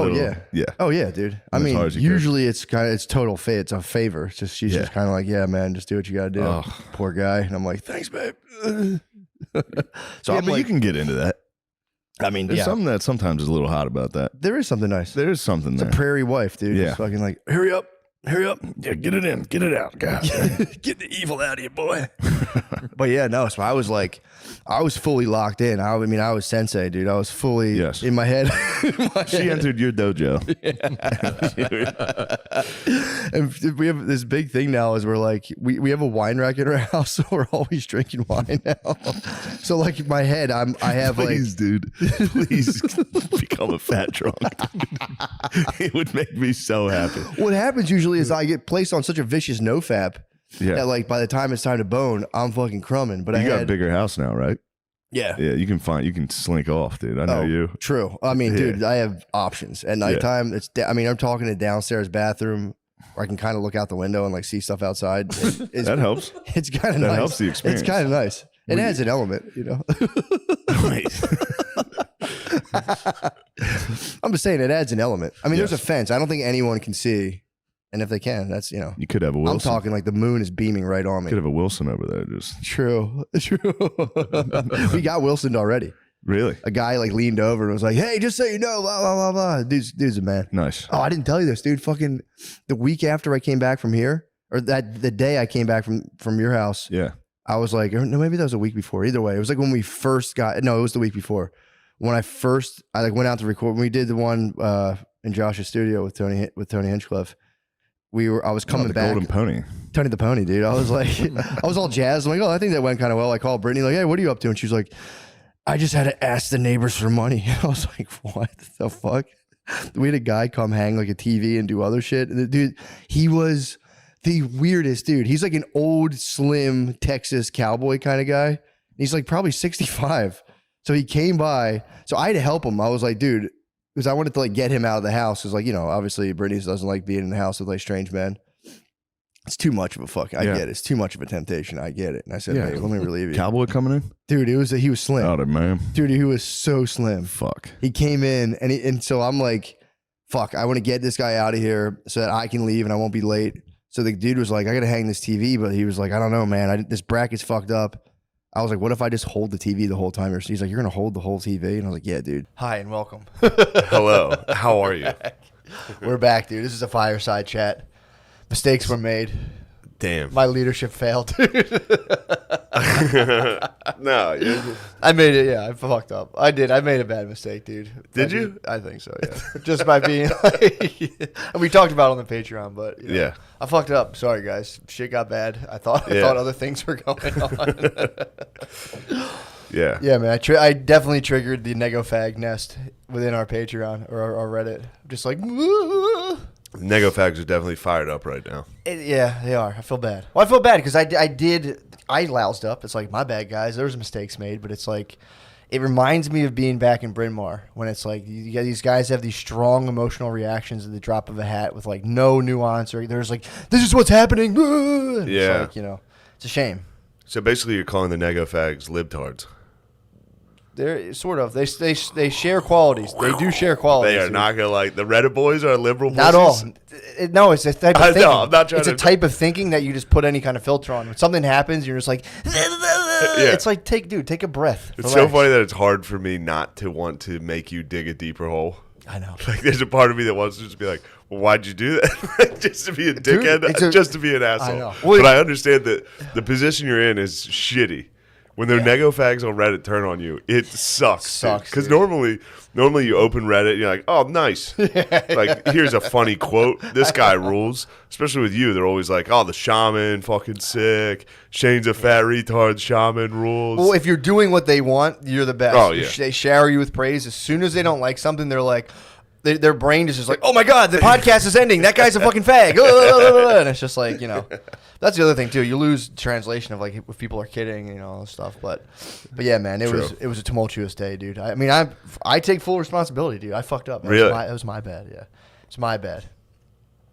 Speaker 3: Oh yeah, dude. I
Speaker 2: As
Speaker 3: mean,
Speaker 2: hard as you could.
Speaker 3: usually it's total fit. It's a favor. It's just she's just kind of like, yeah, man, just do what you gotta do.
Speaker 2: Oh.
Speaker 3: Poor guy. And I'm like, thanks, babe. So
Speaker 2: Yeah,
Speaker 3: I'm
Speaker 2: but
Speaker 3: like,
Speaker 2: you can get into that.
Speaker 3: I mean,
Speaker 2: There's
Speaker 3: yeah,
Speaker 2: something that sometimes is a little hot about that.
Speaker 3: there is something nice.
Speaker 2: There is something
Speaker 3: It's
Speaker 2: there.
Speaker 3: a prairie wife, dude.
Speaker 2: Yeah.
Speaker 3: Just fucking like, hurry up.
Speaker 2: Yeah, get it in, get it out, guys.
Speaker 3: Get the evil out of you, boy. But yeah, no. So I was like, I was fully locked in. I mean, I was sensei, dude. I was fully
Speaker 2: Yes.
Speaker 3: in my head.
Speaker 2: She entered your dojo.
Speaker 3: And we have this big thing now is we're like, we have a wine rack in our house, so we're always drinking wine now. So like in my head, I have
Speaker 2: Please, dude, please become a fat drunk. It would make me so happy.
Speaker 3: what happens usually is I get placed on such a vicious nofap
Speaker 2: Yeah.
Speaker 3: that like by the time it's time to bone, I'm fucking crumbing. But
Speaker 2: You
Speaker 3: I
Speaker 2: got a
Speaker 3: had,
Speaker 2: bigger house now, right?
Speaker 3: yeah.
Speaker 2: Yeah, you can slink off, dude. I know you.
Speaker 3: True. I mean,
Speaker 2: Yeah.
Speaker 3: dude, I have options at nighttime. I mean, I'm talking a downstairs bathroom where I can kind of look out the window and like see stuff outside.
Speaker 2: That helps.
Speaker 3: It's kind of
Speaker 2: That
Speaker 3: nice.
Speaker 2: helps the experience.
Speaker 3: It's kind of nice. It adds an element, you know.
Speaker 2: Wait.
Speaker 3: I'm just saying it adds an element. I mean, there's a
Speaker 2: Yes.
Speaker 3: fence. I don't think anyone can see, and if they can, that's
Speaker 2: You could have a Wilson.
Speaker 3: I'm talking like the moon is beaming right on me.
Speaker 2: Could have a Wilson over there. Just
Speaker 3: True. We got Wilson already.
Speaker 2: really
Speaker 3: A guy like leaned over and was like, "Hey, just so you know, blah blah blah blah." Dude's a man.
Speaker 2: nice.
Speaker 3: Oh, I didn't tell you this, dude. Fucking the week after I came back from here, or the day I came back from your house,
Speaker 2: Yeah.
Speaker 3: I was like, or no, maybe that was a week before. Either way, it was like when we first got. No, it was the week before. When I like went out to record. When we did the one in Josh's studio with Tony Hinchcliffe, I was coming
Speaker 2: the
Speaker 3: back.
Speaker 2: Golden Pony.
Speaker 3: Tony the Pony, dude. I was like, I was all jazzed. I'm like, oh, I think that went kind of well. I called Brittany, like, hey, what are you up to? And she's like, I just had to ask the neighbors for money. I was like, what the fuck? We had a guy come hang like a TV and do other shit. And the dude, he was the weirdest dude. He's like an old, slim Texas cowboy kind of guy. He's like probably 65. So he came by. So I had to help him. I was like, dude, because I wanted to like get him out of the house. Because like, you know, obviously Brittany doesn't like being in the house with like strange men. It's too much of a fuck. I get it. It's too much of a temptation. I get it. And I said, hey, let me relieve you.
Speaker 2: Cowboy coming in.
Speaker 3: Dude, he was slim.
Speaker 2: Oh, man.
Speaker 3: Dude, he was so slim.
Speaker 2: Fuck.
Speaker 3: He came in and so I'm like, fuck, I want to get this guy out of here so that I can leave and I won't be late. So the dude was like, I got to hang this TV. But he was like, I don't know, man. This bracket's fucked up. I was like, what if I just hold the TV the whole time? He's like, you're going to hold the whole TV? And I was like, yeah, dude.
Speaker 1: Hi and welcome.
Speaker 8: Hello. How are you?
Speaker 1: We're back, dude. This is a fireside chat. Mistakes were made.
Speaker 8: Damn.
Speaker 1: My leadership failed, dude.
Speaker 8: No.
Speaker 1: I made it. Yeah, I fucked up. I did. I made a bad mistake, dude.
Speaker 8: Did you?
Speaker 1: I think so. Yeah. Just by being like, we talked about it on the Patreon, but you know,
Speaker 8: Yeah.
Speaker 1: I fucked up. Sorry, guys. Shit got bad. I thought other things were going on.
Speaker 8: Yeah.
Speaker 1: Yeah, man. I definitely triggered the negofag nest within our Patreon or our Reddit. Just like,
Speaker 8: Negofags are definitely fired up right now.
Speaker 1: yeah, they are. I feel bad. Well, I feel bad because I loused up. It's like, my bad, guys. There was mistakes made, but it's like, it reminds me of being back in Bryn Mawr when it's like these guys have these strong emotional reactions at the drop of a hat with like no nuance, or there's like, this is what's happening. It's
Speaker 8: Yeah.
Speaker 1: like, you know, it's a shame.
Speaker 8: So basically, you're calling the negofags libtards.
Speaker 1: They're sort of they share qualities. They do share qualities.
Speaker 8: They are
Speaker 1: dude.
Speaker 8: not gonna like the Reddit boys are liberal.
Speaker 1: Not all.
Speaker 8: pussies.
Speaker 1: No, it's a type of
Speaker 8: I
Speaker 1: thinking.
Speaker 8: know, I'm not trying
Speaker 1: it's a
Speaker 8: to-
Speaker 1: type of thinking that you just put any kind of filter on. When something happens, you're just like, it's like, take a breath.
Speaker 8: It's so funny that it's hard for me not to want to make you dig a deeper hole.
Speaker 1: I know.
Speaker 8: Like, there's a part of me that wants to just be like, well, why'd you do that? Just to be a dickhead? Just to be an asshole.
Speaker 1: I know.
Speaker 8: But I understand that the position you're in is shitty. When the negofags on Reddit turn on you, it sucks. Because normally you open Reddit and you're like, oh, nice. Like, here's a funny quote. This guy rules. Especially with you, they're always like, oh, the shaman, fucking sick. Shane's a fat retard. Shaman rules.
Speaker 1: Well, if you're doing what they want, you're the best.
Speaker 8: Oh, yeah.
Speaker 1: They shower you with praise. As soon as they don't like something, they're like, their brain is just like, oh my God, the podcast is ending. That guy's a fucking fag. And it's just like, you know, that's the other thing too. You lose translation of like if people are kidding, you know, all this stuff. But yeah, man, it was a tumultuous day, dude. I mean, I take full responsibility, dude. I fucked up.
Speaker 8: Really?
Speaker 1: It was my bad. Yeah, it's my bad.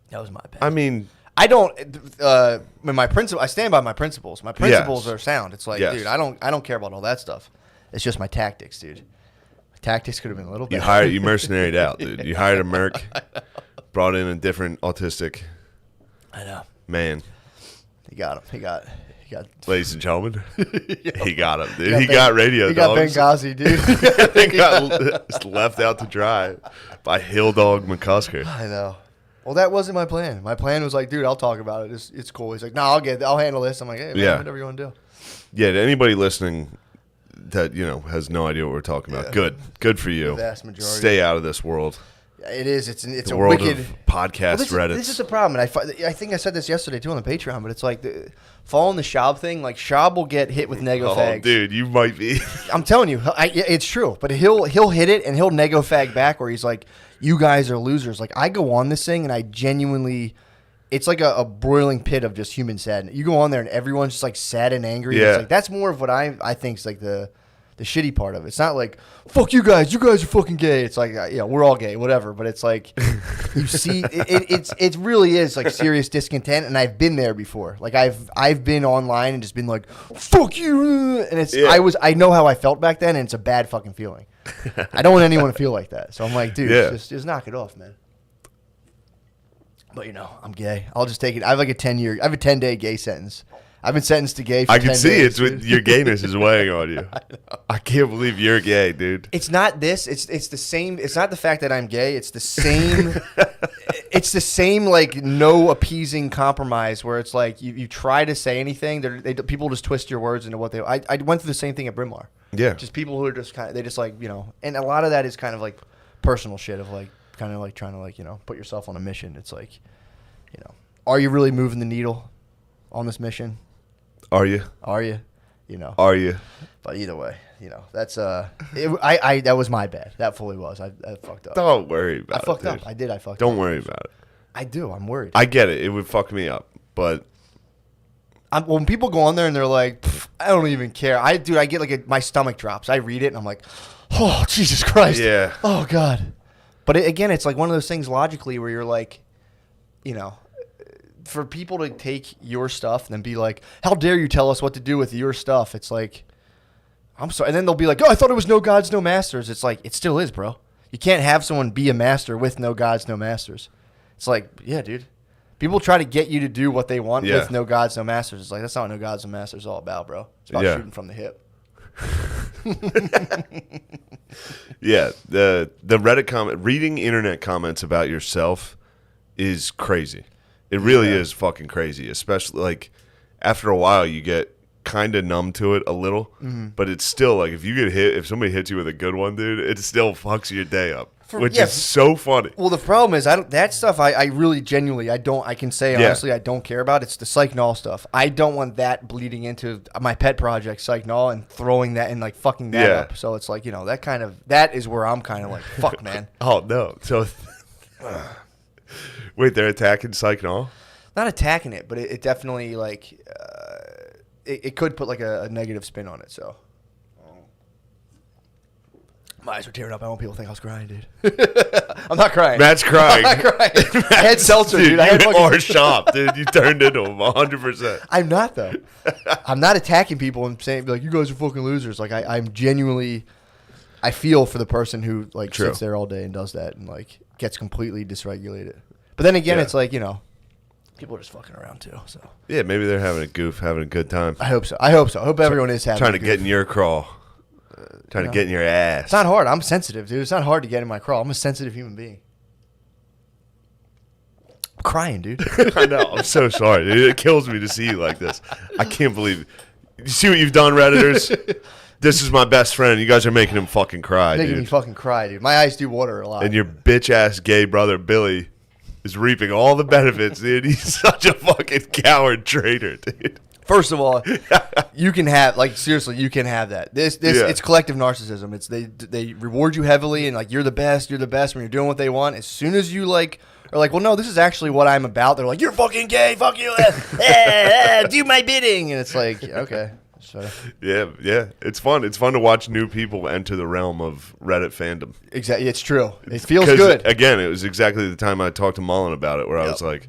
Speaker 1: That was my bad.
Speaker 8: I mean,
Speaker 1: I don't. I stand by my principles. My principles are sound. It's like,
Speaker 8: Yes.
Speaker 1: dude, I don't care about all that stuff. It's just my tactics, dude.
Speaker 3: Tactics could have been a little
Speaker 8: You
Speaker 3: better.
Speaker 8: you mercenaried out, dude. You hired a merc, brought in a different autistic
Speaker 3: I know.
Speaker 8: man.
Speaker 3: He got him. He got.
Speaker 8: Ladies and gentlemen, he got him, dude.
Speaker 3: got
Speaker 8: He
Speaker 3: Ben-
Speaker 8: got radio
Speaker 3: He got
Speaker 8: dogs.
Speaker 3: Benghazi, dude.
Speaker 8: He got left out to dry by Hill Dog McCusker.
Speaker 3: I know. Well, that wasn't my plan. My plan was like, dude, I'll talk about it. It's cool. He's like, no, I'll handle this. I'm like, hey, man,
Speaker 8: Yeah.
Speaker 3: whatever you want to do.
Speaker 8: Yeah, to anybody listening that has no idea what we're talking about, good for you.
Speaker 3: The vast majority.
Speaker 8: Stay out of this world.
Speaker 3: It is. It's
Speaker 8: The
Speaker 3: a
Speaker 8: world
Speaker 3: wicked
Speaker 8: of podcast Reddit.
Speaker 3: This is the problem, and I think I said this yesterday too on the Patreon, but it's like following the Schaub thing. Like Schaub will get hit with nego fags.
Speaker 8: Dude, you might be.
Speaker 3: I'm telling you, it's true. But he'll hit it and he'll nego fag back, where he's like, "You guys are losers." Like I go on this thing and I genuinely, it's like a broiling pit of just human sadness. You go on there and everyone's just like sad and angry.
Speaker 8: Yeah.
Speaker 3: It's like that's more of what I think is like the shitty part of it. It's not like fuck you guys are fucking gay. It's like we're all gay, whatever. But it's like you see, it really is like serious discontent, and I've been there before. Like I've been online and just been like fuck you, and it's I know how I felt back then, and it's a bad fucking feeling. I don't want anyone to feel like that. So I'm like, dude, just knock it off, man. But I'm gay. I'll just take it. I have like a 10-day gay sentence. I've been sentenced to gay for 10 days.
Speaker 8: I can see
Speaker 3: dude.
Speaker 8: it's with your gayness is weighing on you. I can't believe you're gay, dude.
Speaker 3: It's not this. It's the same. It's not the fact that I'm gay. It's the same. It's the same like no appeasing compromise where it's like you try to say anything. People just twist your words into what they. I went through the same thing at Bryn Mawr.
Speaker 8: Yeah.
Speaker 3: Just people who are just kind of they just like and a lot of that is kind of like personal shit of like kind of like trying to like put yourself on a mission. It's like are you really moving the needle on this mission?
Speaker 8: Are you?
Speaker 3: Are you?
Speaker 8: Are you?
Speaker 3: But either way, that's that was my bad. That fully was. I fucked up.
Speaker 8: Don't worry about it.
Speaker 3: I fucked
Speaker 8: dude.
Speaker 3: up. I did. I fucked up.
Speaker 8: Don't worry about it.
Speaker 3: I do. I'm worried.
Speaker 8: I get it. It would fuck me up, but
Speaker 3: When people go on there and they're like, I don't even care. I get like my stomach drops. I read it and I'm like, oh Jesus Christ.
Speaker 8: Yeah.
Speaker 3: Oh God. But again, it's like one of those things logically where you're like, for people to take your stuff and then be like, how dare you tell us what to do with your stuff? It's like, I'm sorry. And then they'll be like, oh, I thought it was no gods, no masters. It's like, it still is, bro. You can't have someone be a master with no gods, no masters. It's like, yeah, dude. People try to get you to do what they want with no gods, no masters. It's like, that's not what no gods, no masters is all about, bro. It's about shooting from the hip.
Speaker 8: Yeah. The Reddit comment, reading internet comments about yourself is crazy. It really is fucking crazy, especially like after a while you get kind of numb to it a little, but it's still like if somebody hits you with a good one, dude, it still fucks your day up, which is so funny.
Speaker 3: Well, the problem is that stuff I really genuinely I can say honestly I don't care about. It's the psych null stuff. I don't want that bleeding into my pet project psych null and throwing that and like fucking that up. So it's like that is where I'm kind of like fuck man.
Speaker 8: Oh no, so. Wait, they're attacking Psych Null?
Speaker 3: Not attacking it, but it definitely like it could put like a negative spin on it. So my eyes were tearing up. I want people to think I was crying, dude. I'm not crying.
Speaker 8: Matt's crying.
Speaker 3: I'm not crying. I had seltzer, dude. I had
Speaker 8: or shop, dude. You turned into him 100%.
Speaker 3: I'm not though. I'm not attacking people and saying like you guys are fucking losers. Like I'm genuinely, I feel for the person who like sits there all day and does that and like gets completely dysregulated. But then again, it's like people are just fucking around too. So
Speaker 8: yeah, maybe they're having a goof, having a good time.
Speaker 3: I hope so. I hope everyone is having
Speaker 8: trying to get in your crawl, trying to get in your ass.
Speaker 3: It's not hard. I'm sensitive, dude. It's not hard to get in my crawl. I'm a sensitive human being. I'm crying, dude.
Speaker 8: I know. I'm so sorry, dude. It kills me to see you like this. I can't believe it. You see what you've done, Redditors? This is my best friend. You guys are making him fucking cry,
Speaker 3: Making me fucking cry, dude. My eyes do water a lot.
Speaker 8: And your bitch ass gay brother Billy is reaping all the benefits, dude. He's such a fucking coward traitor, dude.
Speaker 3: First of all, you can have seriously, you can have that. This it's collective narcissism. It's they reward you heavily and like you're the best when you're doing what they want. As soon as you are like, well, no, this is actually what I'm about. They're like, you're fucking gay. Fuck you. Do my bidding. And it's like, okay. So.
Speaker 8: Yeah. It's fun. It's fun to watch new people enter the realm of Reddit fandom.
Speaker 3: Exactly. It's true. It feels good.
Speaker 8: Again, it was exactly the time I talked to Mullen about it, where I was like,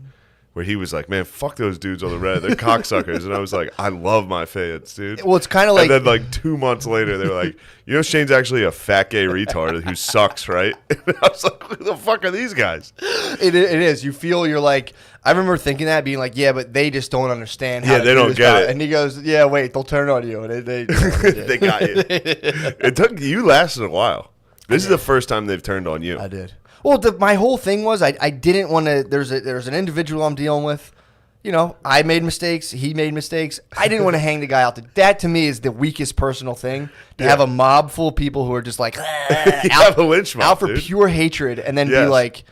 Speaker 8: where he was like, "Man, fuck those dudes on the red. They're cocksuckers." And I was like, "I love my fans, dude."
Speaker 1: Well, it's kind of like,
Speaker 8: and then like 2 months later, they were like, "You know, Shane's actually a fat gay retard who sucks, right?" And I was like, "Who the fuck are these guys?"
Speaker 1: it is. You feel you're like, I remember thinking that, being like, yeah, but they just don't understand how
Speaker 8: Yeah,
Speaker 1: to
Speaker 8: they
Speaker 1: do
Speaker 8: don't
Speaker 1: this
Speaker 8: get
Speaker 1: job.
Speaker 8: it.
Speaker 1: And he goes, yeah, wait, they'll turn on you. And they
Speaker 8: They got you. It took you lasted a while. This is the first time they've turned on you.
Speaker 1: I did. Well, my whole thing was I didn't want to. There's an individual I'm dealing with. You know, I made mistakes. He made mistakes. I didn't want to hang the guy out. That to me is the weakest personal thing. To have a mob full of people who are just like
Speaker 8: have a lynch mob,
Speaker 1: out for
Speaker 8: dude.
Speaker 1: pure hatred, and then be
Speaker 8: Yes.
Speaker 1: like,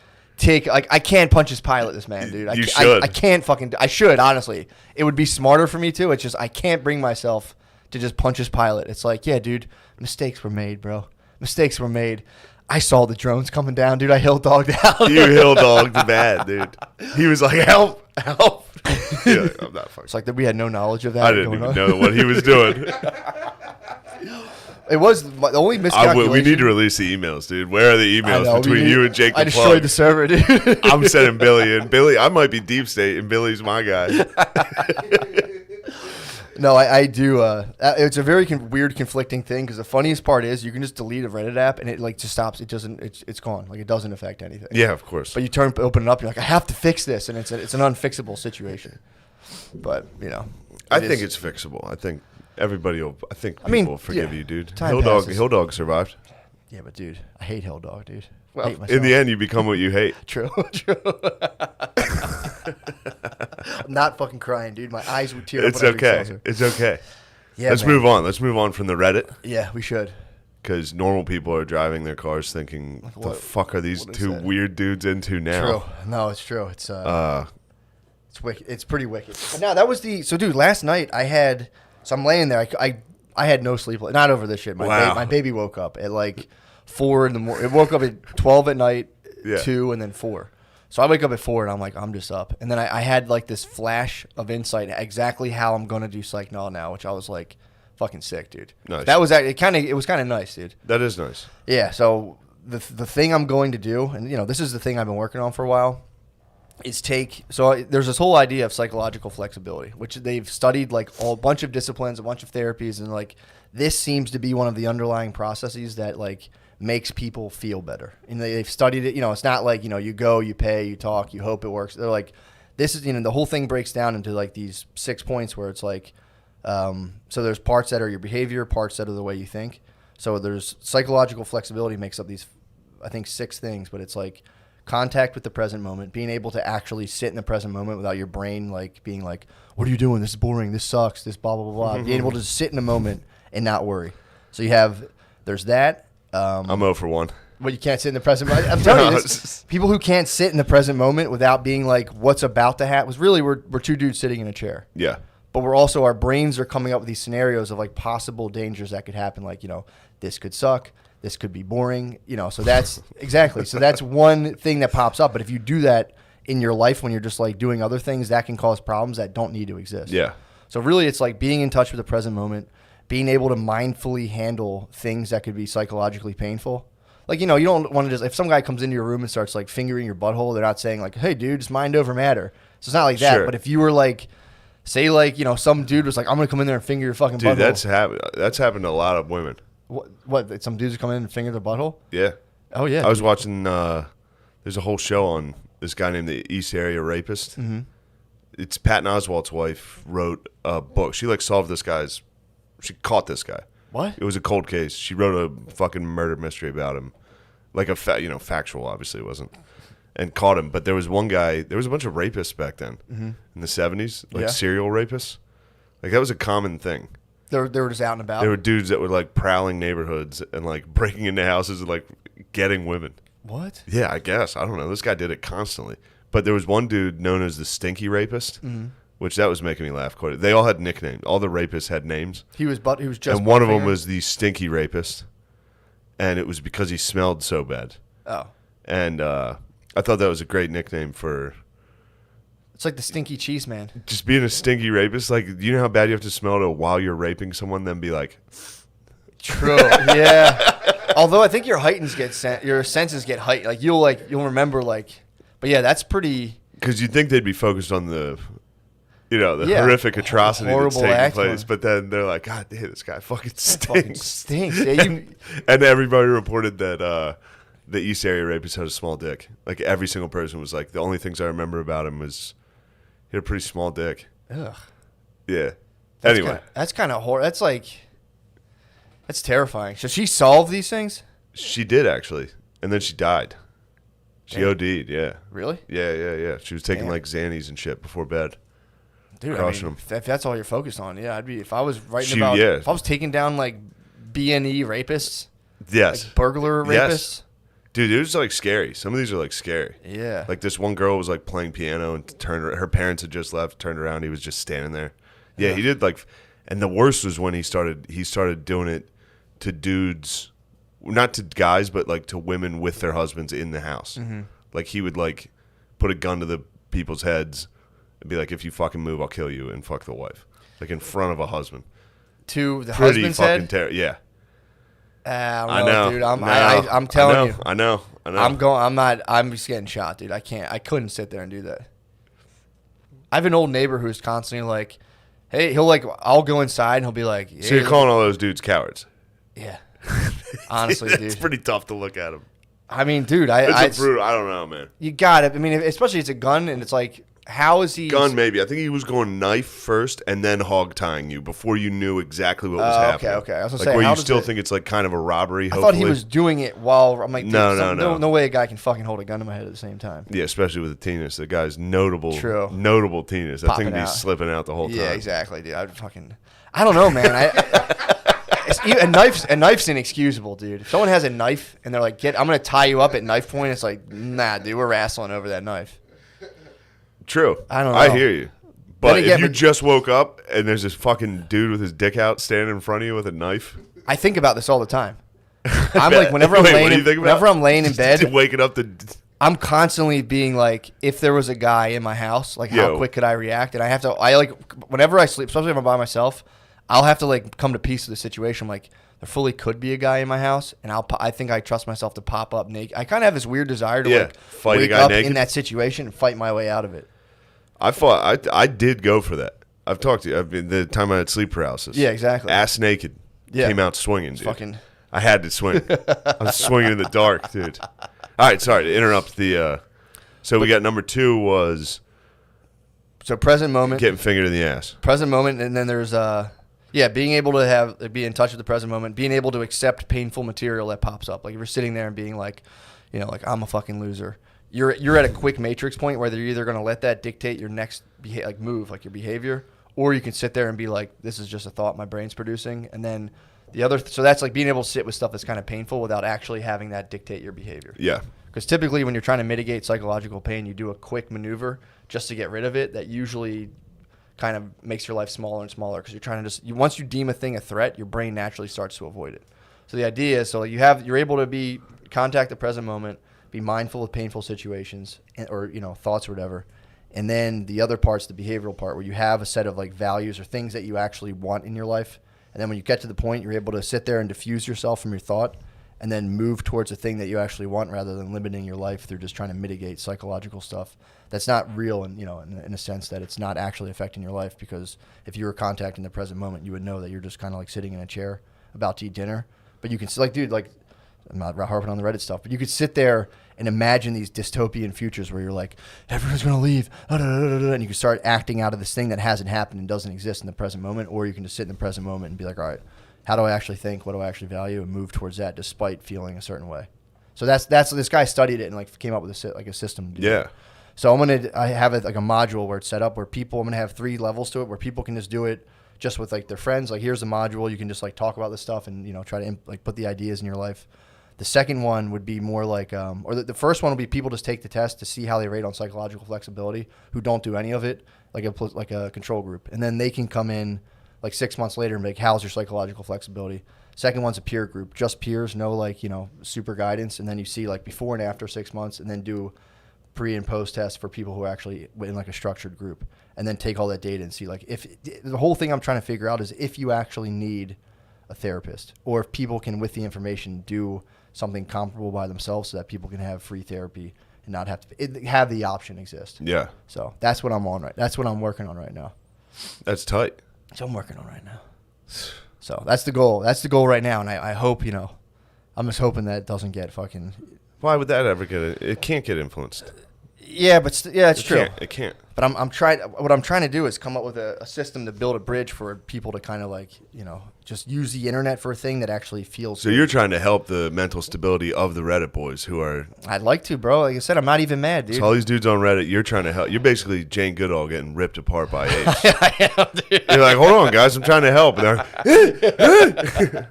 Speaker 1: I can't punch his pilot, this man, dude.
Speaker 8: You should.
Speaker 1: I can't fucking. I should, honestly. It would be smarter for me too. It's just I can't bring myself to just punch his pilot. It's like, yeah, dude, mistakes were made, bro. Mistakes were made. I saw the drones coming down, dude. I hill dogged out.
Speaker 8: You hill dogged bad, dude. He was like, "Help, help!" Yeah, I'm not fucking.
Speaker 1: It's like that we had no knowledge of that.
Speaker 8: I didn't even know what he was doing.
Speaker 1: It was the only miscalculation.
Speaker 8: We need to release the emails, dude. Where are the emails between you and Jake?
Speaker 1: I
Speaker 8: the
Speaker 1: destroyed
Speaker 8: Plug?
Speaker 1: the server, dude.
Speaker 8: I'm sending Billy in. Billy, I might be deep state, and Billy's my guy.
Speaker 1: No, I do. It's a very weird, conflicting thing because the funniest part is you can just delete a Reddit app and it like just stops. It doesn't. It's gone. Like it doesn't affect anything.
Speaker 8: Yeah, of course.
Speaker 1: But you open it up. You're like, I have to fix this, and it's an unfixable situation. But you know,
Speaker 8: I think it's fixable. I think everybody will. I think people will forgive
Speaker 1: yeah,
Speaker 8: you, dude.
Speaker 1: time passes.
Speaker 8: Hill dog survived.
Speaker 1: Yeah, but dude, I hate Hill Dog, dude.
Speaker 8: Well,
Speaker 1: hate myself.
Speaker 8: in the end, you become what you hate.
Speaker 1: True. I'm not fucking crying, dude. My eyes would tear up.
Speaker 8: It's
Speaker 1: when I read
Speaker 8: okay.
Speaker 1: Seltzer.
Speaker 8: It's okay.
Speaker 1: Yeah,
Speaker 8: Let's
Speaker 1: man.
Speaker 8: move on. Let's move on from the Reddit.
Speaker 1: Yeah, we should.
Speaker 8: Because normal people are driving their cars thinking,
Speaker 1: Like,
Speaker 8: the
Speaker 1: what-
Speaker 8: fuck are these
Speaker 1: what is
Speaker 8: two
Speaker 1: that?
Speaker 8: weird dudes into now?
Speaker 1: True. No, it's true. It's wicked. It's pretty wicked. But no, that was so dude, last night I had, so I'm laying there. I had no sleep. Not over this shit. My baby woke up at like 4 in the morning. It woke up at 12 at night,
Speaker 8: Yeah.
Speaker 1: 2, and then 4. So I wake up at 4 and I'm like, I'm just up. And then I had like this flash of insight exactly how I'm going to do Psych Null now, which I was like, fucking sick, dude.
Speaker 8: Nice.
Speaker 1: That was it was kind of nice, dude.
Speaker 8: That is nice.
Speaker 1: Yeah, so the thing I'm going to do, and you know, this is the thing I've been working on for a while, is there's this whole idea of psychological flexibility, which they've studied like a bunch of disciplines, a bunch of therapies, and like this seems to be one of the underlying processes that like makes people feel better. And they've studied it. You know, it's not like, you know, you go, you pay, you talk, you hope it works. They're like, this is, you know, the whole thing breaks down into like these 6 points where it's like, so there's parts that are your behavior, parts that are the way you think. So there's psychological flexibility makes up these, I think, 6 things, but it's like contact with the present moment, being able to actually sit in the present moment without your brain like being like, what are you doing? This is boring. This sucks. This blah, blah, blah, blah. Being able to sit in the moment and not worry. So there's that.
Speaker 8: I'm 0 for 1.
Speaker 1: Well, you can't sit in the present moment. I'm telling you, people who can't sit in the present moment without being like, what's about to happen, was really, we're 2 dudes sitting in a chair.
Speaker 8: Yeah.
Speaker 1: But we're also, our brains are coming up with these scenarios of like possible dangers that could happen. Like, you know, this could suck. This could be boring. You know, so that's exactly. So that's one thing that pops up. But if you do that in your life when you're just like doing other things, that can cause problems that don't need to exist.
Speaker 8: Yeah.
Speaker 1: So really it's like being in touch with the present moment, being able to mindfully handle things that could be psychologically painful. Like, you know, you don't want to just, if some guy comes into your room and starts like fingering your butthole, they're not saying like, hey dude, it's mind over matter. So it's not like that.
Speaker 8: Sure.
Speaker 1: But if you were like, say like, you know, some dude was like, I'm going to come in there and finger your fucking
Speaker 8: Dude,
Speaker 1: butthole.
Speaker 8: that's happened to a lot of women.
Speaker 1: What? Some dudes come in and finger their butthole?
Speaker 8: Yeah.
Speaker 1: Oh, yeah.
Speaker 8: I was watching, there's a whole show on this guy named the East Area Rapist.
Speaker 1: Mm-hmm.
Speaker 8: It's Patton Oswalt's wife wrote a book. She like solved she caught this guy.
Speaker 1: What?
Speaker 8: It was a cold case. She wrote a fucking murder mystery about him. Like factual, obviously it wasn't. And caught him. But there was one guy, there was a bunch of rapists back then in the 70s, like
Speaker 1: Yeah.
Speaker 8: serial rapists. Like that was a common thing.
Speaker 1: They were just out and about.
Speaker 8: There were dudes that were like prowling neighborhoods and like breaking into houses and like getting women.
Speaker 1: What?
Speaker 8: Yeah, I guess. I don't know. This guy did it constantly. But there was one dude known as the Stinky Rapist, which that was making me laugh quite. They all had nicknames. All the rapists had names.
Speaker 1: He was just.
Speaker 8: And one of them
Speaker 1: butt-fingered?
Speaker 8: was the Stinky Rapist, and it was because he smelled so bad.
Speaker 1: Oh.
Speaker 8: And I thought that was a great nickname for
Speaker 1: It's like the stinky cheese man.
Speaker 8: just being a stinky rapist. Like, you know how bad you have to smell to while you're raping someone, then be like,
Speaker 1: True. Yeah. Although I think your senses get heightened. Like you'll remember like, but yeah, that's pretty.
Speaker 8: Because you'd think they'd be focused on the
Speaker 1: Yeah.
Speaker 8: horrific atrocity that's
Speaker 1: Horrible
Speaker 8: taking
Speaker 1: act
Speaker 8: place,
Speaker 1: on-
Speaker 8: but then they're like, God damn, this guy fucking
Speaker 1: Fucking
Speaker 8: stinks.
Speaker 1: stinks. Yeah, you,
Speaker 8: And everybody reported that the East Area rapist had a small dick. Like every single person was like, the only things I remember about him was he had a pretty small dick.
Speaker 1: ugh.
Speaker 8: Yeah.
Speaker 1: That's
Speaker 8: Anyway,
Speaker 1: kinda, that's kind of horrible. That's terrifying. Should she solve these things?
Speaker 8: she did actually, and then she died. She
Speaker 1: Damn.
Speaker 8: OD'd. Yeah.
Speaker 1: Really?
Speaker 8: Yeah. She was taking
Speaker 1: Damn.
Speaker 8: like Xannies and shit before bed.
Speaker 1: Dude,
Speaker 8: Crushing
Speaker 1: I mean,
Speaker 8: 'em.
Speaker 1: if that's all you're focused on, yeah, I'd be. If I was writing
Speaker 8: She-
Speaker 1: about,
Speaker 8: yeah.
Speaker 1: if I was taking down like BNE rapists,
Speaker 8: Yes.
Speaker 1: like burglar
Speaker 8: Yes.
Speaker 1: rapists,
Speaker 8: Dude, it was like scary. Some of these are like scary.
Speaker 1: yeah,
Speaker 8: Like this one girl was like playing piano and her parents had just left, turned around, he was just standing there. Yeah, he did like, and the worst was when he started doing it to dudes, not to guys, but like to women with their husbands in the house.
Speaker 1: Mm-hmm.
Speaker 8: Like he would like put a gun to the people's heads and be like, if you fucking move, I'll kill you, and fuck the wife. Like in front of a husband.
Speaker 1: to the
Speaker 8: Pretty
Speaker 1: husband's
Speaker 8: fucking
Speaker 1: head.
Speaker 8: terrible. Yeah.
Speaker 1: I know, dude. I'm
Speaker 8: I
Speaker 1: telling
Speaker 8: know,
Speaker 1: you,
Speaker 8: I know.
Speaker 1: I'm going. I'm not. I'm just getting shot, dude. I can't. I couldn't sit there and do that. I have an old neighbor who's constantly like, "Hey," he'll like, I'll go inside and he'll be like,
Speaker 8: So you're
Speaker 1: "Hey,
Speaker 8: calling all those dudes cowards?
Speaker 1: yeah." Honestly,
Speaker 8: It's
Speaker 1: dude.
Speaker 8: pretty tough to look at them.
Speaker 1: I mean, dude,
Speaker 8: It's brutal. I don't know, man.
Speaker 1: you got it. I mean, especially it's a gun, and it's like, how is he?
Speaker 8: Gun, maybe. I think he was going knife first and then hog tying you before you knew exactly what was
Speaker 1: Oh,
Speaker 8: happening.
Speaker 1: okay. I was gonna
Speaker 8: like
Speaker 1: say,
Speaker 8: where
Speaker 1: how
Speaker 8: you
Speaker 1: does
Speaker 8: still
Speaker 1: it-
Speaker 8: think it's like kind of a robbery.
Speaker 1: I
Speaker 8: Hopefully.
Speaker 1: thought he was doing it while I'm like, dude,
Speaker 8: No, no.
Speaker 1: no way a guy can fucking hold a gun to my head at the same time.
Speaker 8: Yeah, especially with the penis. The guy's notable.
Speaker 1: True.
Speaker 8: Notable penis. That
Speaker 1: Popping
Speaker 8: thing would be
Speaker 1: out.
Speaker 8: slipping out the whole time.
Speaker 1: Yeah, exactly, dude. I don't know, man. A knife's inexcusable, dude. If someone has a knife and they're like, I'm gonna tie you up at knife point, it's like, nah, dude, we're wrestling over that knife.
Speaker 8: True.
Speaker 1: I don't know.
Speaker 8: I hear you. But
Speaker 1: again,
Speaker 8: if you
Speaker 1: but-
Speaker 8: just woke up and there's this fucking dude with his dick out standing in front of you with a knife.
Speaker 1: I think about this all the time. I'm like, whenever I'm
Speaker 8: Wait, what
Speaker 1: laying,
Speaker 8: do you think about?
Speaker 1: whenever I'm laying in bed,
Speaker 8: waking up to.
Speaker 1: I'm constantly being like, if there was a guy in my house, like, how
Speaker 8: Yo.
Speaker 1: quick could I react? And I like, whenever I sleep, especially if I'm by myself, I'll have to like come to peace with the situation. I'm like, there fully could be a guy in my house, and I think I trust myself to pop up naked. I kind of have this weird desire to like
Speaker 8: fight a
Speaker 1: wake
Speaker 8: guy
Speaker 1: up
Speaker 8: naked?
Speaker 1: in that situation and fight my way out of it.
Speaker 8: I did go for that. I've talked to you. I've been the time I had sleep paralysis.
Speaker 1: Yeah, exactly.
Speaker 8: Ass naked.
Speaker 1: Yeah.
Speaker 8: Came out swinging, dude.
Speaker 1: Fucking.
Speaker 8: I had to swing. I was swinging in the dark, dude. All right, sorry to interrupt the. So we got number 2 was
Speaker 1: So present moment,
Speaker 8: getting fingered in the ass.
Speaker 1: present moment, and then there's being able to be in touch with the present moment, being able to accept painful material that pops up. Like if you're sitting there and being like, like I'm a fucking loser. You're at a quick matrix point where you're either going to let that dictate your next move, like your behavior, or you can sit there and be like, this is just a thought my brain's producing, and then the other. So that's like being able to sit with stuff that's kind of painful without actually having that dictate your behavior.
Speaker 8: Yeah.
Speaker 1: Because typically when you're trying to mitigate psychological pain, you do a quick maneuver just to get rid of it that usually kind of makes your life smaller and smaller because you're trying to once you deem a thing a threat, your brain naturally starts to avoid it. So the idea is, you're able to contact the present moment, be mindful of painful situations or thoughts or whatever. And then the other part's the behavioral part where you have a set of like values or things that you actually want in your life. And then when you get to the point, you're able to sit there and diffuse yourself from your thought and then move towards a thing that you actually want rather than limiting your life through just trying to mitigate psychological stuff that's not real and in a sense that it's not actually affecting your life. Because if you were contacting the present moment, you would know that you're just kind of like sitting in a chair about to eat dinner. But you can I'm not harping on the Reddit stuff, but you could sit there and imagine these dystopian futures where you're like, everyone's going to leave, and you can start acting out of this thing that hasn't happened and doesn't exist in the present moment. Or you can just sit in the present moment and be like, all right, how do I actually think? What do I actually value? And move towards that despite feeling a certain way. So that's this guy studied it and like came up with a system. To do
Speaker 8: Yeah.
Speaker 1: it. So I have it like a module where it's set up where I'm going to have 3 levels to it where people can just do it just with like their friends. Like here's the module. You can just like talk about this stuff and, try to like put the ideas in your life. The second one would be more like, or the first one would be people just take the test to see how they rate on psychological flexibility who don't do any of it, like a control group. And then they can come in like 6 months later and be like, how's your psychological flexibility? Second one's a peer group, just peers, no super guidance. And then you see like before and after 6 months and then do pre and post tests for people who are actually in like a structured group and then take all that data and see like if the whole thing I'm trying to figure out is if you actually need a therapist or if people can with the information do something comparable by themselves so that people can have free therapy
Speaker 3: and not have to have the option exist.
Speaker 8: Yeah,
Speaker 3: So that's what I'm on right. That's what I'm working on right now.
Speaker 8: that's tight.
Speaker 3: That's what I'm working on right now. So that's the goal. That's the goal right now, and I hope, you know, I'm just hoping that it doesn't get fucking.
Speaker 8: Why would that ever get it? It can't get influenced.
Speaker 3: Yeah, but it's true.
Speaker 8: It can't.
Speaker 3: But I'm trying. What I'm trying to do is come up with a system to build a bridge for people to kind of like, you know, just use the internet for a thing that actually feels.
Speaker 8: So
Speaker 3: good.
Speaker 8: you're trying to help the mental stability of the Reddit boys who are.
Speaker 3: I'd like to, bro. Like I said, I'm not even mad, dude.
Speaker 8: So all these dudes on Reddit, you're trying to help. You're basically Jane Goodall getting ripped apart by apes.
Speaker 3: I am, dude.
Speaker 8: You're like, hold on, guys, I'm trying to help. And they're,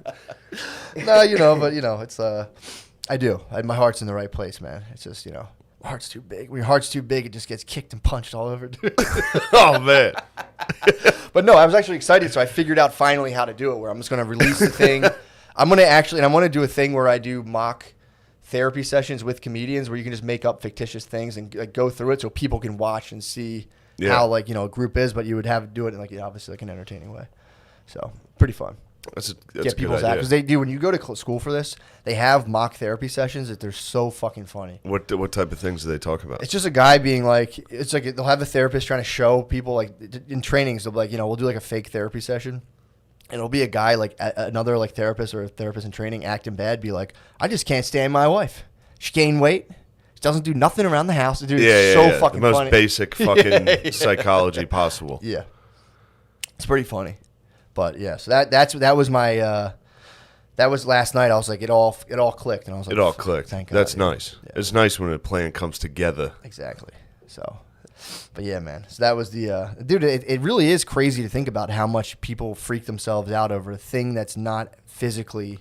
Speaker 3: No, you know, but you know, it's I do. My heart's in the right place, man. It's just, you know, my heart's too big. When your heart's too big, it just gets kicked and punched all over, dude.
Speaker 8: oh man.
Speaker 3: But no, I was actually excited, so I figured out finally how to do it. Where I'm just going to release the thing. I'm going to do a thing where I do mock therapy sessions with comedians, where you can just make up fictitious things and like, go through it, so people can watch and see how, like, you know, a group is. But you would have to do it in like, obviously, like an entertaining way. So pretty fun.
Speaker 8: That's
Speaker 3: Get people's out, because they do, when you go to school for this, they have mock therapy sessions that they're so fucking funny.
Speaker 8: What type of things do they talk about?
Speaker 3: It's just a guy being like, it's like they'll have a therapist trying to show people, like in trainings, they'll be like, you know, we'll do like a fake therapy session, and it'll be a guy like another like therapist or a therapist in training acting bad, be like, I just can't stand my wife. She gained weight. She doesn't do nothing around the house. Dude, it's so fucking
Speaker 8: the most
Speaker 3: funny.
Speaker 8: basic fucking psychology possible.
Speaker 3: Yeah, it's pretty funny. But yeah, so that was my that was last night. I was like, it all clicked, and I was like,
Speaker 8: It all clicked.
Speaker 3: Thank God.
Speaker 8: That's nice.
Speaker 3: Yeah.
Speaker 8: It's nice when a plan comes together.
Speaker 3: Exactly. So, but yeah, man. So that was the dude. It really is crazy to think about how much people freak themselves out over a thing that's not physically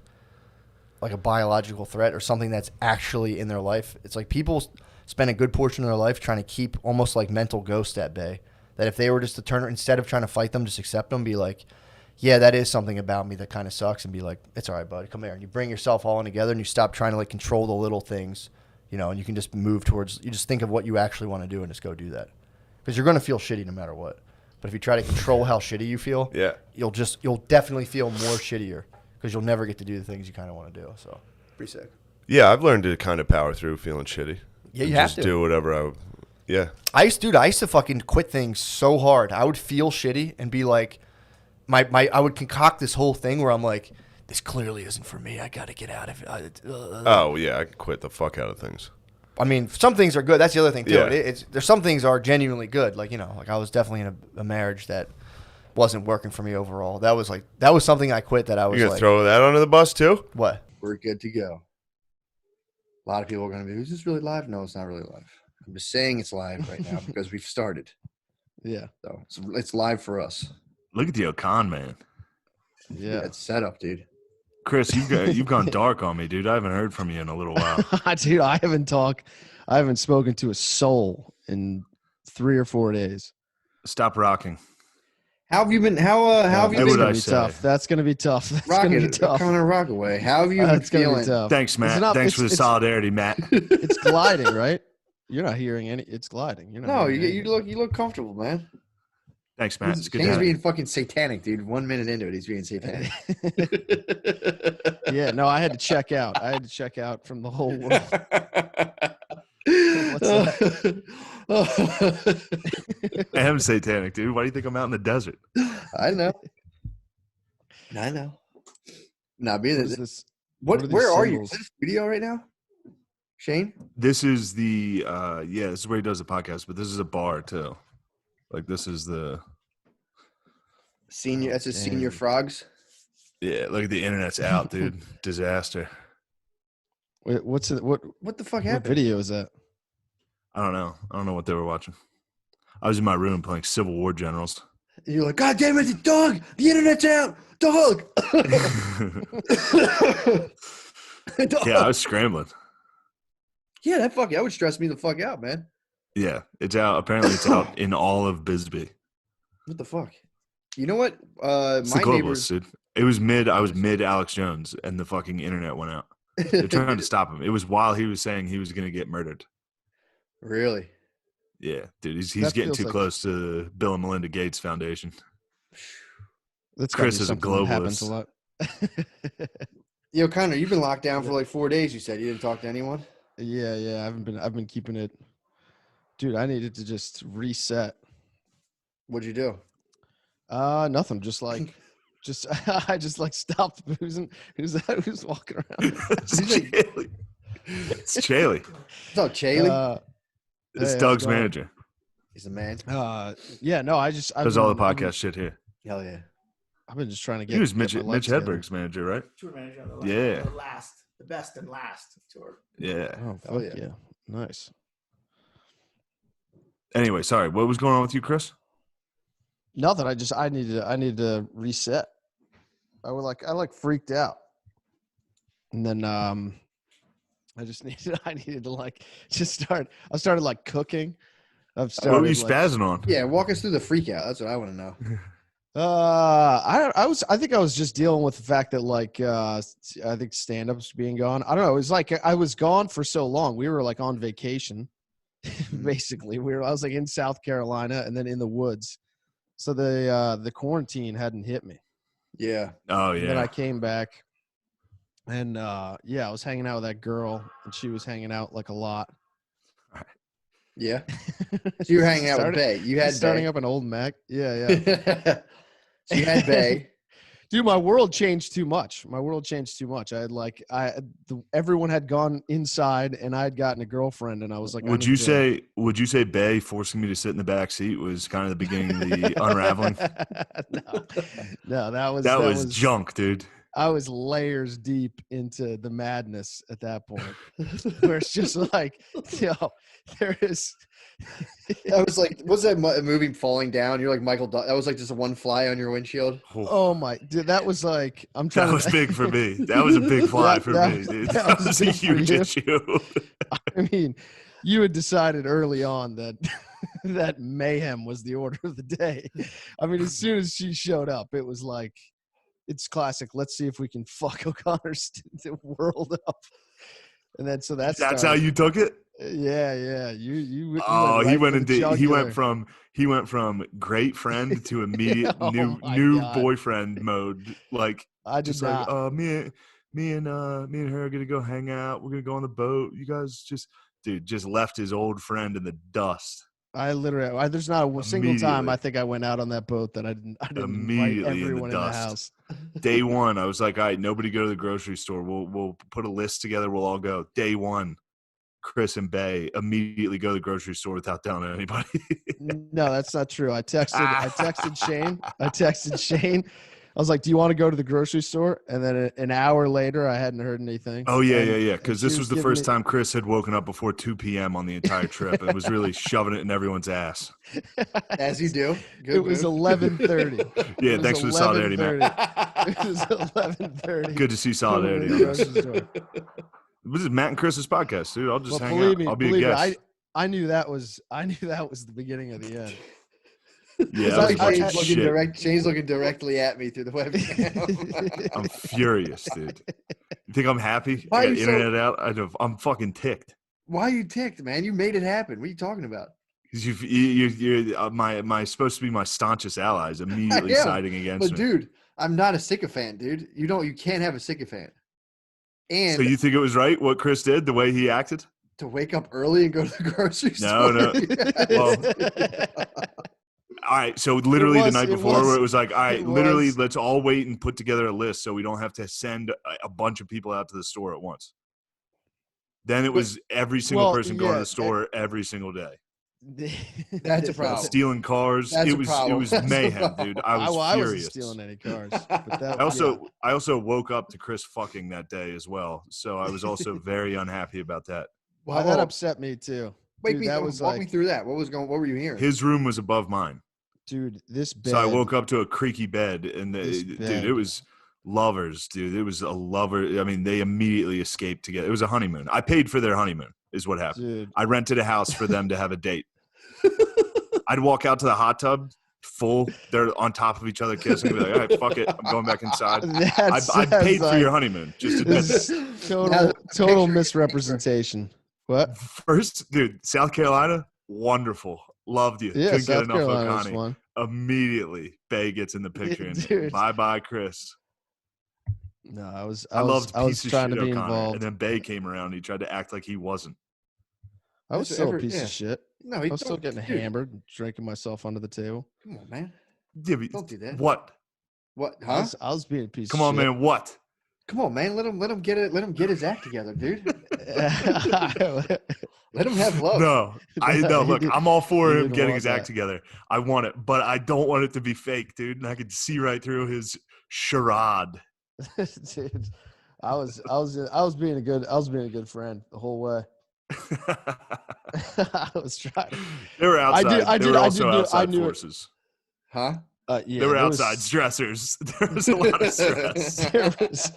Speaker 3: like a biological threat or something that's actually in their life. It's like people spend a good portion of their life trying to keep almost like mental ghosts at bay. That if they were just to turn, instead of trying to fight them, just accept them, be like, yeah, that is something about me that kind of sucks, and be like, it's all right, bud, come here. And you bring yourself all in together, and you stop trying to like control the little things, you know, and you can just move towards, you just think of what you actually want to do and just go do that. Because you're going to feel shitty no matter what. But if you try to control how shitty you feel, you'll definitely feel more shittier, because you'll never get to do the things you kind of want to do. So, pretty sick.
Speaker 8: Yeah, I've learned to kind of power through feeling shitty.
Speaker 3: Yeah, you have
Speaker 8: just
Speaker 3: to.
Speaker 8: do whatever
Speaker 3: I used to fucking quit things so hard. I would feel shitty and be like, I would concoct this whole thing where I'm like, this clearly isn't for me. I got to get out of it.
Speaker 8: Oh yeah, I can quit the fuck out of things.
Speaker 3: I mean, some things are good. That's the other thing too.
Speaker 8: Yeah.
Speaker 3: There's some things are genuinely good. Like, you know, like I was definitely in a marriage that wasn't working for me overall. That was something I quit that I was
Speaker 8: You're gonna
Speaker 3: like,
Speaker 8: throw that under the bus too?
Speaker 3: What? We're good to go. A lot of people are going to be, is this really live? No, it's not really live. I'm just saying it's live right now because we've started. Yeah. So it's live for us.
Speaker 2: Look at the Okan, man.
Speaker 3: Yeah. It's set up, dude.
Speaker 2: Chris, you've gone dark on me, dude. I haven't heard from you in a little while.
Speaker 12: Dude, I haven't spoken to a soul in 3 or 4 days.
Speaker 2: Stop rocking.
Speaker 3: How have you been? How have you
Speaker 12: That's
Speaker 3: been?
Speaker 12: gonna be tough. That's gonna be tough. That's gonna be tough.
Speaker 3: Kind of rock away. How have you
Speaker 12: That's
Speaker 3: been
Speaker 12: gonna
Speaker 3: feeling?
Speaker 12: be tough.
Speaker 2: Thanks, Matt. Thanks for the solidarity, Matt.
Speaker 12: It's gliding, right? You're not hearing any. It's gliding. You're not.
Speaker 3: No,
Speaker 12: hearing
Speaker 3: you look comfortable, man.
Speaker 2: Thanks, Matt. It's good to
Speaker 3: He's
Speaker 2: have
Speaker 3: being
Speaker 2: you.
Speaker 3: fucking satanic, dude. 1 minute into it, he's being satanic.
Speaker 12: Yeah, no, I had to check out. I had to check out from the whole world. What's that?
Speaker 2: I am satanic, dude. Why do you think I'm out in the desert?
Speaker 3: I know. Now, being
Speaker 12: What is this?
Speaker 3: where are you?
Speaker 12: symbols?
Speaker 3: Is this studio right now, Shane?
Speaker 2: This is the this is where he does the podcast, but this is a bar too. Like this is the
Speaker 3: Senior. That's a senior frogs.
Speaker 2: yeah. Look at the internet's out, dude. Disaster.
Speaker 12: Wait, what's it? What
Speaker 3: the fuck
Speaker 12: what
Speaker 3: happened?
Speaker 12: video is that?
Speaker 2: I don't know. I don't know what they were watching. I was in my room playing Civil War generals.
Speaker 3: You're like, God damn it, dog! The internet's out, dog. Dog.
Speaker 2: Yeah, I was scrambling.
Speaker 3: Yeah, that would stress me the fuck out, man.
Speaker 2: Yeah, it's out. Apparently, it's out in all of Bisbee.
Speaker 3: What the fuck? You know what?
Speaker 2: It's
Speaker 3: My
Speaker 2: the
Speaker 3: neighbors.
Speaker 2: globalists, dude. It was mid. I was mid Alex Jones, and the fucking internet went out. They're trying to stop him. It was while he was saying he was going to get murdered.
Speaker 3: Really?
Speaker 2: Yeah, dude, he's
Speaker 12: That
Speaker 2: getting
Speaker 12: feels
Speaker 2: too
Speaker 12: like-
Speaker 2: close to the Bill and Melinda Gates Foundation.
Speaker 12: That's gotta
Speaker 2: Chris
Speaker 12: be
Speaker 2: is a
Speaker 12: something that happens a
Speaker 2: globalist.
Speaker 12: lot.
Speaker 3: Yo, Connor, you've been locked down for like 4 days. You said you didn't talk to anyone.
Speaker 12: Yeah. I've been keeping it. Dude, I needed to just reset.
Speaker 3: What'd you do?
Speaker 12: Nothing. Just like, I just like stopped boozing. Who's that? Who's walking around?
Speaker 8: It's Charlie.
Speaker 3: What's up, Charlie?
Speaker 8: It's
Speaker 12: Hey,
Speaker 8: Doug's
Speaker 12: how's it going?
Speaker 8: manager.
Speaker 3: He's a man.
Speaker 12: Yeah, no, I've
Speaker 8: Does all the
Speaker 12: been-
Speaker 8: podcast shit here.
Speaker 3: Hell yeah.
Speaker 12: I've been just trying to get.
Speaker 8: He was
Speaker 12: get
Speaker 8: Mitch
Speaker 12: my life together.
Speaker 8: Hedberg's manager, right?
Speaker 1: Tour manager on
Speaker 8: Yeah.
Speaker 1: the best and last tour.
Speaker 8: Yeah.
Speaker 12: Oh,
Speaker 3: Hell
Speaker 12: fuck
Speaker 3: yeah.
Speaker 12: yeah. Nice.
Speaker 8: Anyway, sorry. What was going on with you, Chris?
Speaker 12: Nothing. I needed to reset. I freaked out. And then I needed to like just start. I started like cooking. I've started.
Speaker 8: What were you
Speaker 12: like,
Speaker 8: spazzing on?
Speaker 3: Yeah, walk us through the freak out. That's what I want to know.
Speaker 12: I think I was just dealing with the fact that like I think stand-up's being gone. I don't know. It was like I was gone for so long. We were like on vacation, basically. I was like in South Carolina and then in the woods. So the quarantine hadn't hit me.
Speaker 3: Yeah.
Speaker 8: Oh
Speaker 12: And then
Speaker 8: yeah.
Speaker 12: I came back, and I was hanging out with that girl, and she was hanging out like a lot.
Speaker 3: Yeah. So you were hanging out with
Speaker 12: Started-
Speaker 3: Bay. You had
Speaker 12: starting
Speaker 3: Bay.
Speaker 12: up an old Mac. Yeah.
Speaker 3: So you had Bay.
Speaker 12: Dude, my world changed too much. I had like everyone had gone inside, and I had gotten a girlfriend, and I was like,
Speaker 8: Would you say Bay forcing me to sit in the back seat was kind of the beginning of the unraveling?
Speaker 12: No, that
Speaker 8: was junk, dude.
Speaker 12: I was layers deep into the madness at that point, where it's just like, there is.
Speaker 3: That was like, what's that movie Falling Down? You're like Michael. That was like just a one fly on your windshield.
Speaker 12: Oh my, dude, that was like, I'm trying.
Speaker 8: That was big for me. That was a big fly for me, dude. That was a
Speaker 12: big for
Speaker 8: huge
Speaker 12: you.
Speaker 8: issue.
Speaker 12: I mean, you had decided early on that that mayhem was the order of the day. I mean, as soon as she showed up, it was like, it's classic. Let's see if we can fuck O'Connor's world up. And then that's
Speaker 8: how you took it.
Speaker 12: Yeah. You
Speaker 8: Oh, he went
Speaker 12: right for the
Speaker 8: into he
Speaker 12: jugular.
Speaker 8: went from great friend to immediate
Speaker 12: Oh my
Speaker 8: new
Speaker 12: God.
Speaker 8: boyfriend mode. Like
Speaker 12: I did
Speaker 8: just
Speaker 12: not.
Speaker 8: like me and her are gonna go hang out. We're gonna go on the boat. You guys just left his old friend in the dust.
Speaker 12: I literally, there's not a single time
Speaker 8: Immediately.
Speaker 12: I think I went out on that boat that I didn't invite
Speaker 8: Immediately in the
Speaker 12: everyone in the
Speaker 8: dust.
Speaker 12: house.
Speaker 8: Day one, I was like, all right, nobody go to the grocery store. We'll put a list together. We'll all go. Day one, Chris and Bay immediately go to the grocery store without telling anybody.
Speaker 12: No, that's not true. I texted Shane. I was like, "Do you want to go to the grocery store?" And then an hour later, I hadn't heard anything.
Speaker 8: Oh yeah.
Speaker 12: And
Speaker 8: Because
Speaker 12: she
Speaker 8: this was the
Speaker 12: giving
Speaker 8: first
Speaker 12: me-
Speaker 8: time Chris had woken up before 2 p.m. on the entire trip and was really shoving it in everyone's ass.
Speaker 3: As you do. Good
Speaker 12: It was
Speaker 3: move.
Speaker 12: 11:30.
Speaker 8: Yeah, thanks for the solidarity, man.
Speaker 12: It was 11:30.
Speaker 8: Good to see solidarity on this. This is Matt and Chris's podcast, dude. I'll just
Speaker 12: Well,
Speaker 8: hang
Speaker 12: believe
Speaker 8: out.
Speaker 12: me,
Speaker 8: I'll be a
Speaker 12: believe me,
Speaker 8: guest.
Speaker 12: I knew that was the beginning of the end.
Speaker 8: Yeah, I was watching shit.
Speaker 3: Shane's looking directly at me through the webcam.
Speaker 8: I'm furious, dude. You think I'm happy?
Speaker 3: Why
Speaker 8: I
Speaker 3: are
Speaker 8: got
Speaker 3: you so-
Speaker 8: internet out. I'm fucking ticked.
Speaker 3: Why are you ticked, man? You made it happen. What are you talking about?
Speaker 8: Because you're my supposed to be my staunchest allies immediately
Speaker 3: I am,
Speaker 8: siding against
Speaker 3: But
Speaker 8: me.
Speaker 3: dude, I'm not a sycophant, dude. You can't have a sycophant. And
Speaker 8: So you think it was right what Chris did, the way he acted?
Speaker 3: to wake up early and go to the grocery
Speaker 8: No,
Speaker 3: store.
Speaker 8: no. All right, so literally the night before, where it was like, all right,
Speaker 12: it
Speaker 8: literally,
Speaker 12: was.
Speaker 8: let's all wait and put together a list so we don't have to send a bunch of people out to the store at once. Then it was every single
Speaker 12: well,
Speaker 8: person going to
Speaker 12: yeah,
Speaker 8: the store every single day,
Speaker 3: That's a problem.
Speaker 8: stealing cars.
Speaker 3: That's
Speaker 8: It
Speaker 3: a
Speaker 8: was
Speaker 3: problem. That's a
Speaker 8: mayhem,
Speaker 3: problem.
Speaker 8: dude. I was
Speaker 12: I wasn't
Speaker 8: furious.
Speaker 12: stealing any cars. But that,
Speaker 8: I also woke up to Chris fucking that day as well, so I was also very unhappy about that.
Speaker 12: Well, that upset me too.
Speaker 3: Wake
Speaker 12: Dude,
Speaker 3: me,
Speaker 12: that was
Speaker 3: walk me
Speaker 12: like,
Speaker 3: through that. What were you hearing?
Speaker 8: His room was above mine.
Speaker 12: dude, this bed.
Speaker 8: So I woke up to a creaky bed, and
Speaker 12: This
Speaker 8: dude,
Speaker 12: bed.
Speaker 8: it was lovers, dude. It was a lover. I mean, they immediately escaped together. It was a honeymoon. I paid for their honeymoon, is what happened.
Speaker 12: Dude,
Speaker 8: I rented a house for them to have a date. I'd walk out to the hot tub, full. They're on top of each other kissing. Be like, all right, fuck it, I'm going back inside. I paid for your honeymoon. Just admit
Speaker 12: This
Speaker 8: that.
Speaker 12: is total misrepresentation. What?
Speaker 8: First, dude, South Carolina, wonderful. Loved you.
Speaker 12: Yeah,
Speaker 8: Couldn't
Speaker 12: South
Speaker 8: get enough
Speaker 12: Carolina was
Speaker 8: O'Connie.
Speaker 12: one.
Speaker 8: Immediately, Bay gets in the picture and
Speaker 12: Dude.
Speaker 8: bye-bye, Chris.
Speaker 12: No, I was
Speaker 8: loved
Speaker 12: I was
Speaker 8: piece of
Speaker 12: trying
Speaker 8: shit
Speaker 12: to be
Speaker 8: O'Connor,
Speaker 12: involved.
Speaker 8: and then Bay came around. And he tried to act like he wasn't.
Speaker 12: I was
Speaker 1: That's
Speaker 12: still a
Speaker 1: every-
Speaker 12: piece
Speaker 1: yeah.
Speaker 12: of shit.
Speaker 1: No,
Speaker 12: I
Speaker 1: he
Speaker 12: was still
Speaker 1: don't-
Speaker 12: getting
Speaker 1: dude,
Speaker 12: hammered and drinking myself under the table.
Speaker 1: Come on, man.
Speaker 8: Yeah, but
Speaker 1: Don't do that.
Speaker 8: What?
Speaker 1: What?
Speaker 12: I
Speaker 1: Huh?
Speaker 12: was being a piece
Speaker 8: Come
Speaker 12: of
Speaker 8: on,
Speaker 12: shit.
Speaker 8: man. What?
Speaker 1: Come on, man. Let him get it. Let him get his act together, dude. Let him have love.
Speaker 8: No,
Speaker 12: No,
Speaker 8: no.
Speaker 12: he
Speaker 8: Look,
Speaker 12: did-
Speaker 8: I'm all for
Speaker 12: he
Speaker 8: him
Speaker 12: didn't
Speaker 8: getting
Speaker 12: want
Speaker 8: his act
Speaker 12: that.
Speaker 8: together. I want it, but I don't want it to be fake, dude. And I could see right through his charade.
Speaker 12: Dude, I was being a good friend the whole way. I was trying.
Speaker 8: They were outside.
Speaker 12: I
Speaker 8: They
Speaker 12: did-
Speaker 8: were
Speaker 12: I
Speaker 8: also
Speaker 12: did do- I
Speaker 8: outside
Speaker 12: knew it.
Speaker 8: forces.
Speaker 1: Huh?
Speaker 12: Yeah,
Speaker 8: They were
Speaker 12: there was-
Speaker 8: outside stressors. There was a lot of stress.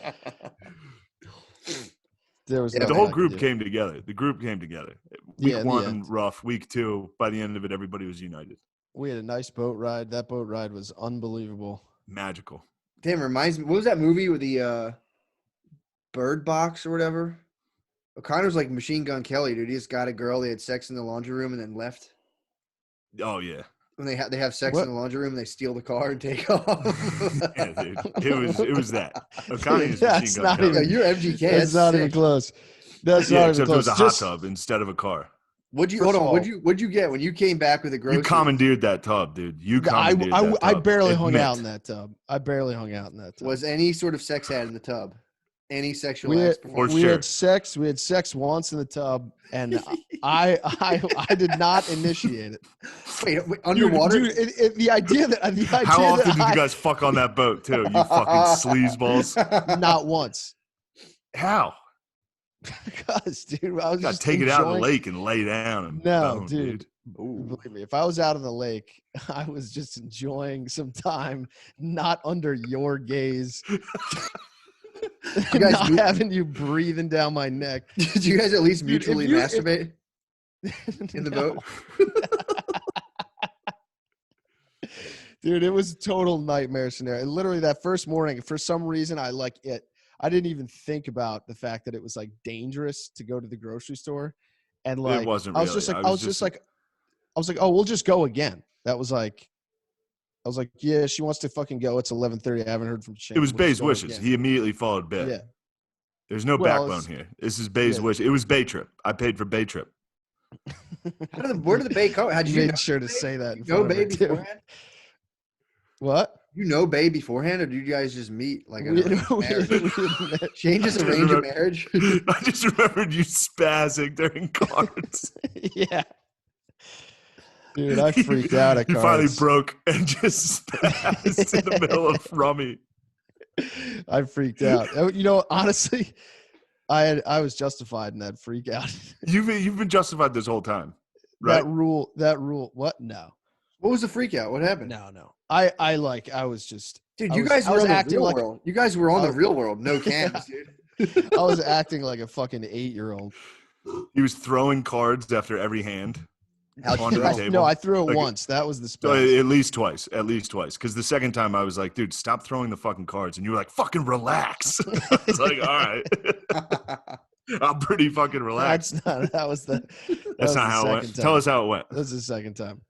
Speaker 12: There was
Speaker 8: The
Speaker 12: nothing
Speaker 8: whole
Speaker 12: I could
Speaker 8: group
Speaker 12: do.
Speaker 8: came together. The group came together. Week
Speaker 12: Yeah, in the
Speaker 8: one,
Speaker 12: end.
Speaker 8: rough. Week two, by the end of it, everybody was united.
Speaker 12: We had a nice boat ride. That boat ride was unbelievable.
Speaker 8: Magical.
Speaker 3: Damn, reminds me. What was that movie with the Bird Box or whatever? O'Connor's like Machine Gun Kelly, dude. He just got a girl. They had sex in the laundry room and then left.
Speaker 8: Oh yeah.
Speaker 3: When they have sex
Speaker 12: What?
Speaker 3: in the laundry room and they steal the car and take off.
Speaker 8: Yeah, dude. It was that. O'Connor is
Speaker 12: That's
Speaker 8: Machine Gun
Speaker 12: not
Speaker 8: Kelly.
Speaker 3: Yeah,
Speaker 12: even-
Speaker 3: you're MGK.
Speaker 12: That's
Speaker 3: That's
Speaker 12: not even
Speaker 3: sick.
Speaker 12: close. That's
Speaker 8: Yeah,
Speaker 12: not even
Speaker 8: except it
Speaker 12: close.
Speaker 8: was a hot
Speaker 12: Just-
Speaker 8: tub instead of a car.
Speaker 3: What'd you
Speaker 1: First
Speaker 3: hold
Speaker 1: of
Speaker 3: on?
Speaker 1: all-
Speaker 3: What'd you get when you came back with the groceries?
Speaker 8: You commandeered that tub, dude. You
Speaker 12: I,
Speaker 8: commandeered that
Speaker 12: I
Speaker 8: tub.
Speaker 12: barely hung
Speaker 8: Admit.
Speaker 12: out in that tub. I barely hung out in that tub.
Speaker 3: Was any sort of sex had in the tub? Any sexual
Speaker 12: we
Speaker 3: acts
Speaker 12: had,
Speaker 3: performed?
Speaker 8: Or
Speaker 12: we
Speaker 8: sure.
Speaker 12: had sex. We had sex once in the tub, and I did not initiate it.
Speaker 3: Wait,
Speaker 12: Dude,
Speaker 3: underwater?
Speaker 12: dude, the idea that
Speaker 8: How often did
Speaker 12: I,
Speaker 8: you guys fuck on that boat too? You fucking sleazeballs.
Speaker 12: not once.
Speaker 8: How?
Speaker 12: Because, dude, I was
Speaker 8: You gotta
Speaker 12: just
Speaker 8: take it out of the
Speaker 12: enjoying-
Speaker 8: lake and lay down and
Speaker 12: No,
Speaker 8: bone,
Speaker 12: dude. Believe me, if I was out on the lake, I was just enjoying some time, not under your gaze,
Speaker 3: You guys
Speaker 12: not
Speaker 3: meet-
Speaker 12: having you breathing down my neck.
Speaker 3: Did you guys at least
Speaker 12: Dude, if
Speaker 3: mutually
Speaker 12: you-
Speaker 3: masturbate in the
Speaker 12: No.
Speaker 3: boat?
Speaker 12: Dude, it was a total nightmare scenario. And literally that first morning, for some reason, I didn't even think about the fact that it was like dangerous to go to the grocery store. And like,
Speaker 8: wasn't
Speaker 12: I was
Speaker 8: really.
Speaker 12: just like,
Speaker 8: I
Speaker 12: I
Speaker 8: was
Speaker 12: was just
Speaker 8: just-
Speaker 12: like, oh, we'll just go again. I was like, yeah, she wants to fucking go. It's 11:30. I haven't heard from Shane.
Speaker 8: It was
Speaker 12: We'll just
Speaker 8: Bay's
Speaker 12: go
Speaker 8: wishes.
Speaker 12: again.
Speaker 8: He immediately followed Bay.
Speaker 12: Yeah.
Speaker 8: There's no
Speaker 12: Well,
Speaker 8: backbone
Speaker 12: it's-
Speaker 8: here. This is Bay's
Speaker 12: yeah.
Speaker 8: wish. It was Bay trip. I paid for Bay trip.
Speaker 3: Where did the bay come? How'd
Speaker 12: You
Speaker 3: you
Speaker 12: made sure to say that. In
Speaker 3: know
Speaker 12: front of
Speaker 3: Bay
Speaker 12: her, too.
Speaker 3: beforehand?
Speaker 12: What?
Speaker 3: You know Bay beforehand, or did you guys just meet like
Speaker 12: We-
Speaker 3: a marriage?
Speaker 12: we met-
Speaker 3: Shane just
Speaker 8: I
Speaker 3: arranged a
Speaker 8: remember-
Speaker 3: marriage?
Speaker 8: I just remembered you spazzing during cards.
Speaker 12: Yeah. Dude, I freaked out at
Speaker 8: You finally
Speaker 12: cards.
Speaker 8: broke and just spazzed in the middle of rummy.
Speaker 12: I freaked out. You know, honestly, I was justified in that freak out.
Speaker 8: You've been justified this whole time, right?
Speaker 12: That rule. What? No,
Speaker 3: What was the freak out? What happened?
Speaker 12: no. I was just.
Speaker 3: Dude,
Speaker 12: I
Speaker 3: you
Speaker 12: was-
Speaker 3: guys
Speaker 12: I
Speaker 3: were
Speaker 12: was
Speaker 3: on the
Speaker 12: acting
Speaker 3: real
Speaker 12: like-
Speaker 3: world. You guys were on
Speaker 12: I
Speaker 3: the
Speaker 12: was-
Speaker 3: real world. No cams, dude.
Speaker 12: I was acting like a fucking 8-year-old.
Speaker 8: He was throwing cards after every hand
Speaker 3: How'd you
Speaker 8: onto the
Speaker 3: know?
Speaker 8: table.
Speaker 12: No, I threw it
Speaker 8: Like-
Speaker 12: once. That was the
Speaker 8: So,
Speaker 12: spell.
Speaker 8: at least twice. Because the second time I was like, dude, stop throwing the fucking cards. And you were like, fucking relax. I was like, all right. I'm pretty fucking relaxed.
Speaker 12: That was the.
Speaker 8: That's not how it went. Tell us how it went.
Speaker 12: That was the second time.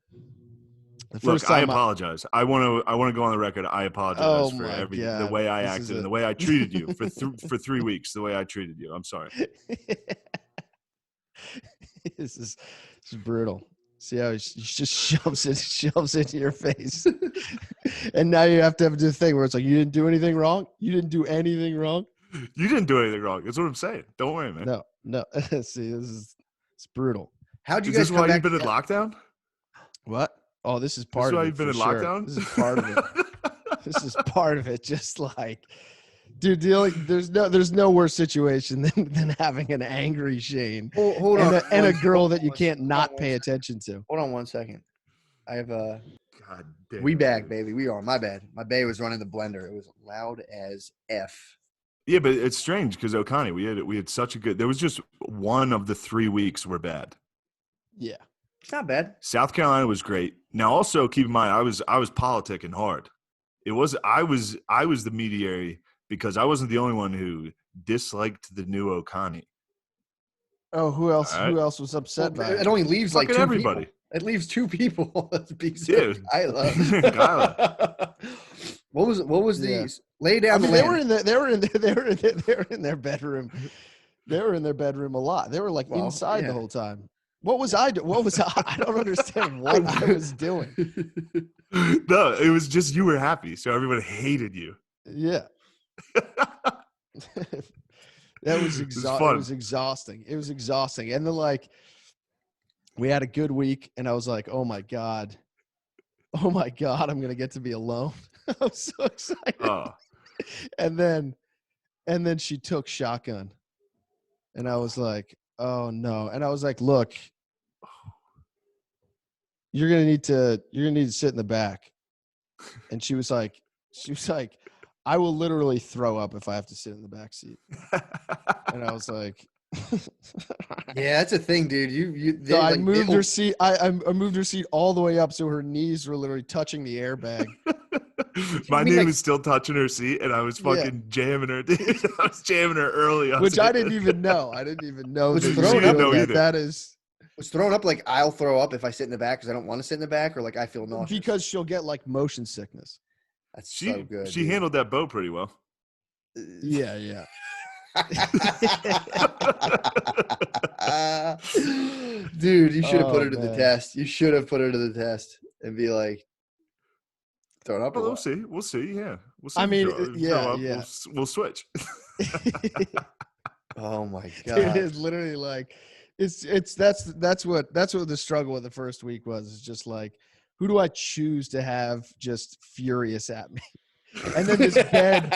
Speaker 12: The
Speaker 8: Look,
Speaker 12: first
Speaker 8: I
Speaker 12: time
Speaker 8: apologize. I want to go on the record. I apologize
Speaker 12: Oh
Speaker 8: for
Speaker 12: my
Speaker 8: the
Speaker 12: God.
Speaker 8: way I
Speaker 12: This is
Speaker 8: acted
Speaker 12: a-
Speaker 8: and the way I treated you for 3 weeks. The way I treated you. I'm sorry.
Speaker 12: this is brutal. See how he just shoves into your face, and now you have to do the thing where it's like you didn't do anything wrong. You didn't do anything wrong.
Speaker 8: You didn't do anything wrong. That's what I'm saying. Don't worry, man.
Speaker 12: No. See, it's brutal.
Speaker 3: How'd you
Speaker 8: Is
Speaker 3: guys
Speaker 8: this
Speaker 3: come
Speaker 8: why
Speaker 3: back?
Speaker 8: you've been in lockdown?
Speaker 12: What? Oh, this is
Speaker 8: This
Speaker 12: part
Speaker 8: is
Speaker 12: of
Speaker 8: why
Speaker 12: it.
Speaker 8: you've been
Speaker 12: for
Speaker 8: in
Speaker 12: sure.
Speaker 8: lockdown?
Speaker 12: This is part of it. This is part of it. Just like, dude, there's no worse situation than having an angry Shane
Speaker 3: Hold on.
Speaker 12: and a girl
Speaker 3: Hold
Speaker 12: that you
Speaker 3: on,
Speaker 12: can't
Speaker 3: hold
Speaker 12: not
Speaker 3: on
Speaker 12: pay
Speaker 3: one
Speaker 12: attention to.
Speaker 3: Hold on 1 second. I have a.
Speaker 8: God damn.
Speaker 3: We back, baby. We are. My bad. My bay was running the blender. It was loud as F.
Speaker 8: Yeah, but it's strange because Okani, we had such a good. There was just one of the 3 weeks were bad.
Speaker 12: Yeah.
Speaker 3: It's not bad.
Speaker 8: South Carolina was great. Now, also keep in mind, I was politicking hard. I was the mediator because I wasn't the only one who disliked the new Okani.
Speaker 12: Oh, who else?
Speaker 8: All right.
Speaker 12: Who else was upset by
Speaker 3: It
Speaker 12: it?
Speaker 3: only leaves like
Speaker 8: Fucking
Speaker 3: two
Speaker 8: everybody.
Speaker 3: people. It leaves two people.
Speaker 8: Dude.
Speaker 3: I love.
Speaker 8: Kyla.
Speaker 3: What was
Speaker 12: Yeah.
Speaker 3: these? Lay down the
Speaker 12: they
Speaker 3: land.
Speaker 12: were in their bedroom. They were in their bedroom a lot. They were like
Speaker 3: Well,
Speaker 12: inside
Speaker 3: yeah.
Speaker 12: the whole time. What was I doing? What was I don't understand what I was doing.
Speaker 8: No, it was just you were happy, so everyone hated you.
Speaker 12: Yeah. That was
Speaker 8: fun.
Speaker 12: It was exhausting. It was exhausting. And then like we had a good week and I was like, oh my God, I'm gonna get to be alone. I'm so excited.
Speaker 8: Oh.
Speaker 12: And then she took shotgun. And I was like, oh no. And I was like, look, you're gonna need to sit in the back. And she was like, I will literally throw up if I have to sit in the back seat. And I was like,
Speaker 3: Yeah, that's a thing, dude.
Speaker 12: so I moved her seat. I moved her seat all the way up so her knees were literally touching the airbag.
Speaker 8: My
Speaker 3: mean,
Speaker 8: knee
Speaker 3: like-
Speaker 8: was still touching her seat, and I was fucking jamming her. Dude. I was jamming her early.
Speaker 12: Which I didn't even know. I didn't even know
Speaker 3: Was
Speaker 12: that
Speaker 3: it
Speaker 12: you
Speaker 3: thrown
Speaker 12: feel
Speaker 3: up?
Speaker 8: No,
Speaker 12: that.
Speaker 8: either.
Speaker 12: That is
Speaker 3: Was thrown up like I'll throw up if I sit in the back because I don't want to sit in the back, or like I feel nauseous.
Speaker 12: because she'll get like motion sickness.
Speaker 3: That's
Speaker 8: She
Speaker 3: so good.
Speaker 8: she
Speaker 3: dude.
Speaker 8: handled that boat pretty well.
Speaker 12: Yeah, yeah.
Speaker 3: Dude, you should have put
Speaker 12: Oh,
Speaker 3: her to the
Speaker 12: man.
Speaker 3: test. You should have put her to the test and be like, thrown up or
Speaker 8: Well, we'll
Speaker 3: what?
Speaker 8: see. We'll see. Yeah. We'll see.
Speaker 12: I
Speaker 8: if you
Speaker 12: mean,
Speaker 8: throw- if you
Speaker 12: yeah,
Speaker 8: throw up,
Speaker 12: yeah.
Speaker 8: We'll switch.
Speaker 3: Oh my
Speaker 12: It
Speaker 3: god.
Speaker 12: is literally like that's what the struggle with the first week was. It's just like, who do I choose to have just furious at me? And then this bed,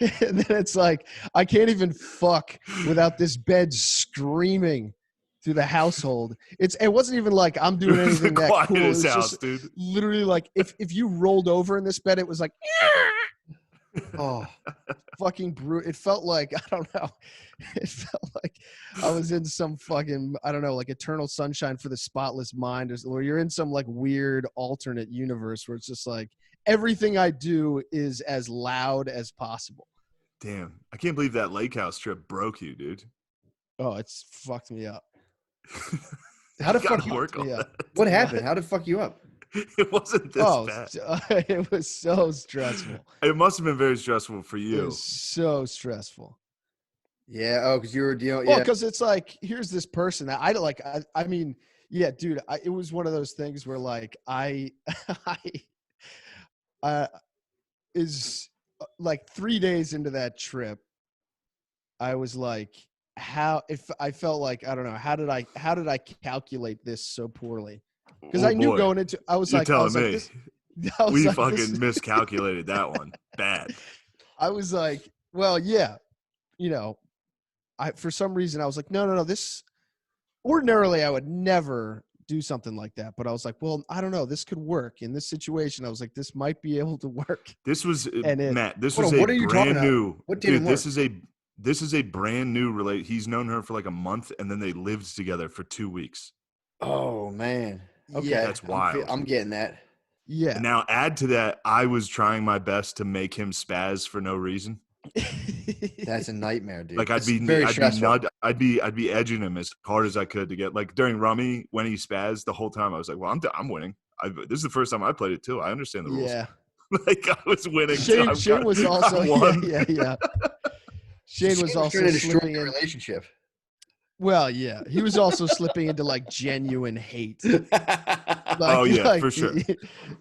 Speaker 12: and then it's like I can't even fuck without this bed screaming through the household. It wasn't even like I'm doing
Speaker 8: It was the
Speaker 12: anything that cool. It
Speaker 8: quietest
Speaker 12: was
Speaker 8: house,
Speaker 12: just
Speaker 8: dude.
Speaker 12: literally like if you rolled over in this bed, it was like
Speaker 3: Oh,
Speaker 12: fucking brute. It felt like I don't know. It felt like I was in some fucking I don't know, like Eternal Sunshine for the Spotless Mind, or you're in some like weird alternate universe where it's just like everything I do is as loud as possible.
Speaker 8: Damn, I can't believe that lake house trip broke you, dude.
Speaker 12: Oh, it's fucked me up.
Speaker 3: how the
Speaker 8: You gotta
Speaker 3: fuck?
Speaker 8: work on
Speaker 12: Yeah.
Speaker 8: that.
Speaker 3: What happened? How did fuck you up?
Speaker 8: It wasn't this
Speaker 12: Oh,
Speaker 8: bad.
Speaker 12: it was so stressful.
Speaker 8: It must have been very stressful for
Speaker 12: It
Speaker 8: you.
Speaker 12: was so stressful.
Speaker 3: Yeah. Oh, because you were dealing.
Speaker 12: Well,
Speaker 3: Yeah.
Speaker 12: because it's like here's this person that I like. I mean, yeah, dude. It was one of those things where like is like 3 days into that trip, I was like, how if I felt like I don't know how did I calculate this so poorly? Because
Speaker 8: Oh,
Speaker 12: I knew
Speaker 8: boy.
Speaker 12: going into I was
Speaker 8: You're
Speaker 12: like I
Speaker 8: telling
Speaker 12: was like
Speaker 8: me.
Speaker 12: this. I was
Speaker 8: We
Speaker 12: like,
Speaker 8: fucking
Speaker 12: this-
Speaker 8: miscalculated that one. Bad.
Speaker 12: I was like, well, yeah, you know, for some reason I was like, no. This ordinarily I would never do something like that, but I was like, well, I don't know, this could work in this situation. I was like, this might be able to work.
Speaker 8: This was
Speaker 12: And it-
Speaker 8: Matt. This
Speaker 3: Hold
Speaker 8: was
Speaker 3: on,
Speaker 8: a
Speaker 3: what are you talking
Speaker 8: brand
Speaker 3: about?
Speaker 8: new.
Speaker 3: What didn't
Speaker 8: Dude,
Speaker 3: work?
Speaker 8: this is a brand new relate. He's known her for like a month, and then they lived together for 2 weeks.
Speaker 3: Oh man. Okay.
Speaker 12: Yeah,
Speaker 8: that's wild.
Speaker 3: I'm getting that.
Speaker 12: Yeah.
Speaker 8: And now add to that, I was trying my best to make him spaz for no reason.
Speaker 3: That's a nightmare, dude.
Speaker 8: Like I'd
Speaker 3: It's
Speaker 8: be
Speaker 3: very stressful.
Speaker 8: I'd be edging him as hard as I could to get like during Rummy when he spazzed the whole time. I was like, well, I'm winning. This is the first time I played it too. I understand the rules.
Speaker 12: Yeah.
Speaker 8: Like I was winning.
Speaker 12: Shane was also
Speaker 8: I won.
Speaker 12: yeah. Shane was also
Speaker 3: trying to destroy
Speaker 12: slipping
Speaker 3: your
Speaker 12: in.
Speaker 3: relationship.
Speaker 12: Well, yeah, he was also slipping into like genuine hate. Like,
Speaker 8: Oh, yeah, for sure.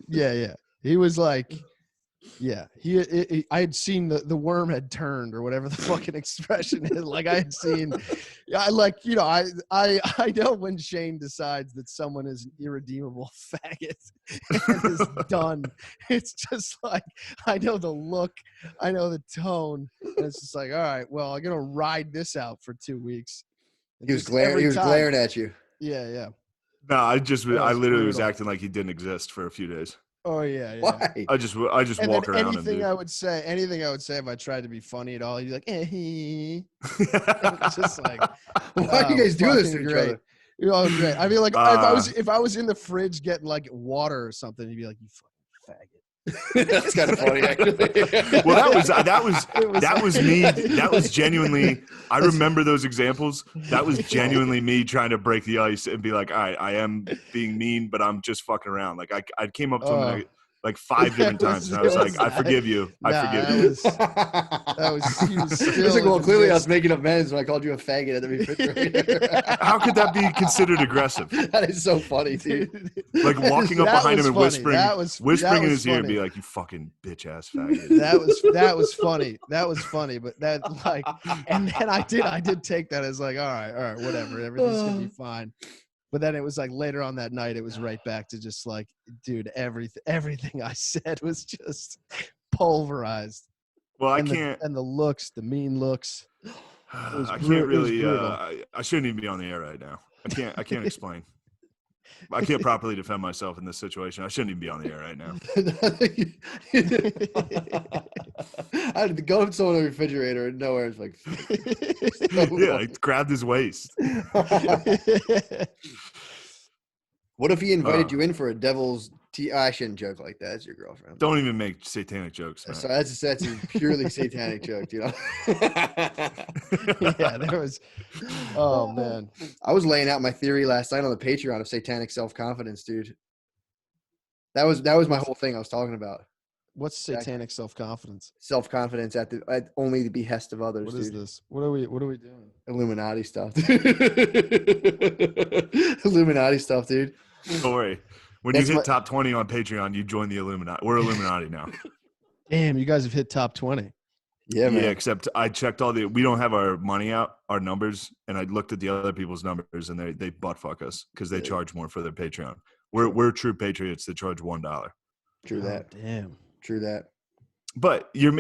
Speaker 12: Yeah. He was like, yeah. I had seen the worm had turned or whatever the fucking expression is. Like I had seen, I like I know when Shane decides that someone is an irredeemable faggot and is done. It's just like I know the look, I know the tone, and it's just like, all right, well, I'm gonna ride this out for 2 weeks. And
Speaker 3: He was
Speaker 12: just
Speaker 3: glaring.
Speaker 12: every
Speaker 3: He was
Speaker 12: time-
Speaker 3: glaring at you.
Speaker 12: Yeah.
Speaker 8: No, I
Speaker 12: was
Speaker 8: literally was
Speaker 12: brutal.
Speaker 8: acting like he didn't exist for a few days.
Speaker 12: Oh yeah.
Speaker 3: Why?
Speaker 8: I just
Speaker 12: And
Speaker 8: walk
Speaker 12: then
Speaker 8: around
Speaker 12: anything
Speaker 8: and
Speaker 12: I would say if I tried to be funny at all, he'd be like, It's just like,
Speaker 3: Why do you guys do this to
Speaker 12: fucking
Speaker 3: each
Speaker 12: great.
Speaker 3: other?
Speaker 12: Oh, great. I mean, like if I was in the fridge getting like water or something, he'd be like, "You fucking faggot."
Speaker 3: That's kind of funny, actually.
Speaker 8: well, that was
Speaker 12: It was
Speaker 8: me. That was genuinely. I remember those examples. That was genuinely me trying to break the ice and be like, "All right, I am being mean, but I'm just fucking around." Like I came up to him and like 5 different times. And I was like, I forgive you. I forgive you.
Speaker 12: That was he was still.
Speaker 3: It's like, well,
Speaker 12: in
Speaker 3: clearly I
Speaker 12: this-
Speaker 3: was making amends when I called you a faggot at the refrigerator.
Speaker 8: How could that be considered aggressive?
Speaker 3: That is so funny, dude.
Speaker 8: Like walking up
Speaker 12: That
Speaker 8: behind him
Speaker 12: was
Speaker 8: and
Speaker 12: funny.
Speaker 8: whispering in
Speaker 12: was
Speaker 8: his ear and
Speaker 12: funny.
Speaker 8: be like, you fucking bitch ass faggot.
Speaker 12: That was funny. That was funny, but that like, and then I did take that as like, all right, whatever, everything's gonna be fine. But then it was like later on that night, it was right back to just like, dude, everything I said was just pulverized.
Speaker 8: Well, I
Speaker 12: And
Speaker 8: can't.
Speaker 12: the looks, the mean looks. was
Speaker 8: I
Speaker 12: bru-
Speaker 8: can't
Speaker 12: it was
Speaker 8: really.
Speaker 12: brutal.
Speaker 8: I shouldn't even be on the air right now. I can't explain. I can't properly defend myself in this situation. I shouldn't even be on the air right now.
Speaker 3: I had to go up to someone in the refrigerator and nowhere. It's like,
Speaker 8: Yeah, I grabbed his waist.
Speaker 3: what if he invited you in for a devil's tea? I shouldn't joke like that. It's your girlfriend.
Speaker 8: Don't even make satanic jokes, man.
Speaker 3: So that's a purely satanic joke, you know.
Speaker 12: Yeah, there was. Oh man,
Speaker 3: I was laying out my theory last night on the Patreon of satanic self-confidence, dude. That was my whole thing I was talking about.
Speaker 12: what's satanic self-confidence?
Speaker 3: Self-confidence at only the behest of others.
Speaker 12: What is
Speaker 3: dude.
Speaker 12: this? What are we doing?
Speaker 3: Illuminati stuff. Illuminati stuff, dude.
Speaker 8: Don't worry. When
Speaker 3: That's
Speaker 8: you hit
Speaker 3: my-
Speaker 8: top 20 on Patreon, you join the Illuminati. We're Illuminati now.
Speaker 12: Damn, you guys have hit top 20.
Speaker 3: Yeah, man.
Speaker 8: Yeah, except I checked we don't have our money out, our numbers, and I looked at the other people's numbers, and they butt fuck us because they charge more for their Patreon. We're true patriots that charge $1.
Speaker 3: True that.
Speaker 12: Oh, damn.
Speaker 3: True that.
Speaker 8: But you're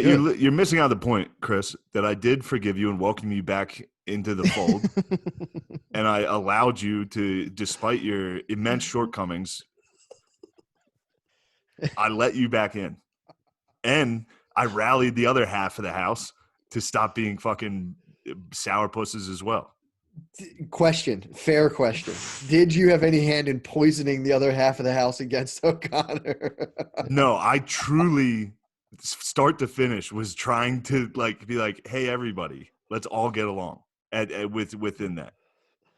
Speaker 8: missing out the point, Chris, that I did forgive you and welcome you back into the fold, and I allowed you to, despite your immense shortcomings, I let you back in, and I rallied the other half of the house to stop being fucking sourpusses as well.
Speaker 3: Fair question. Did you have any hand in poisoning the other half of the house against O'Connor?
Speaker 8: No, I truly, start to finish, was trying to be like, hey, everybody, let's all get along within that.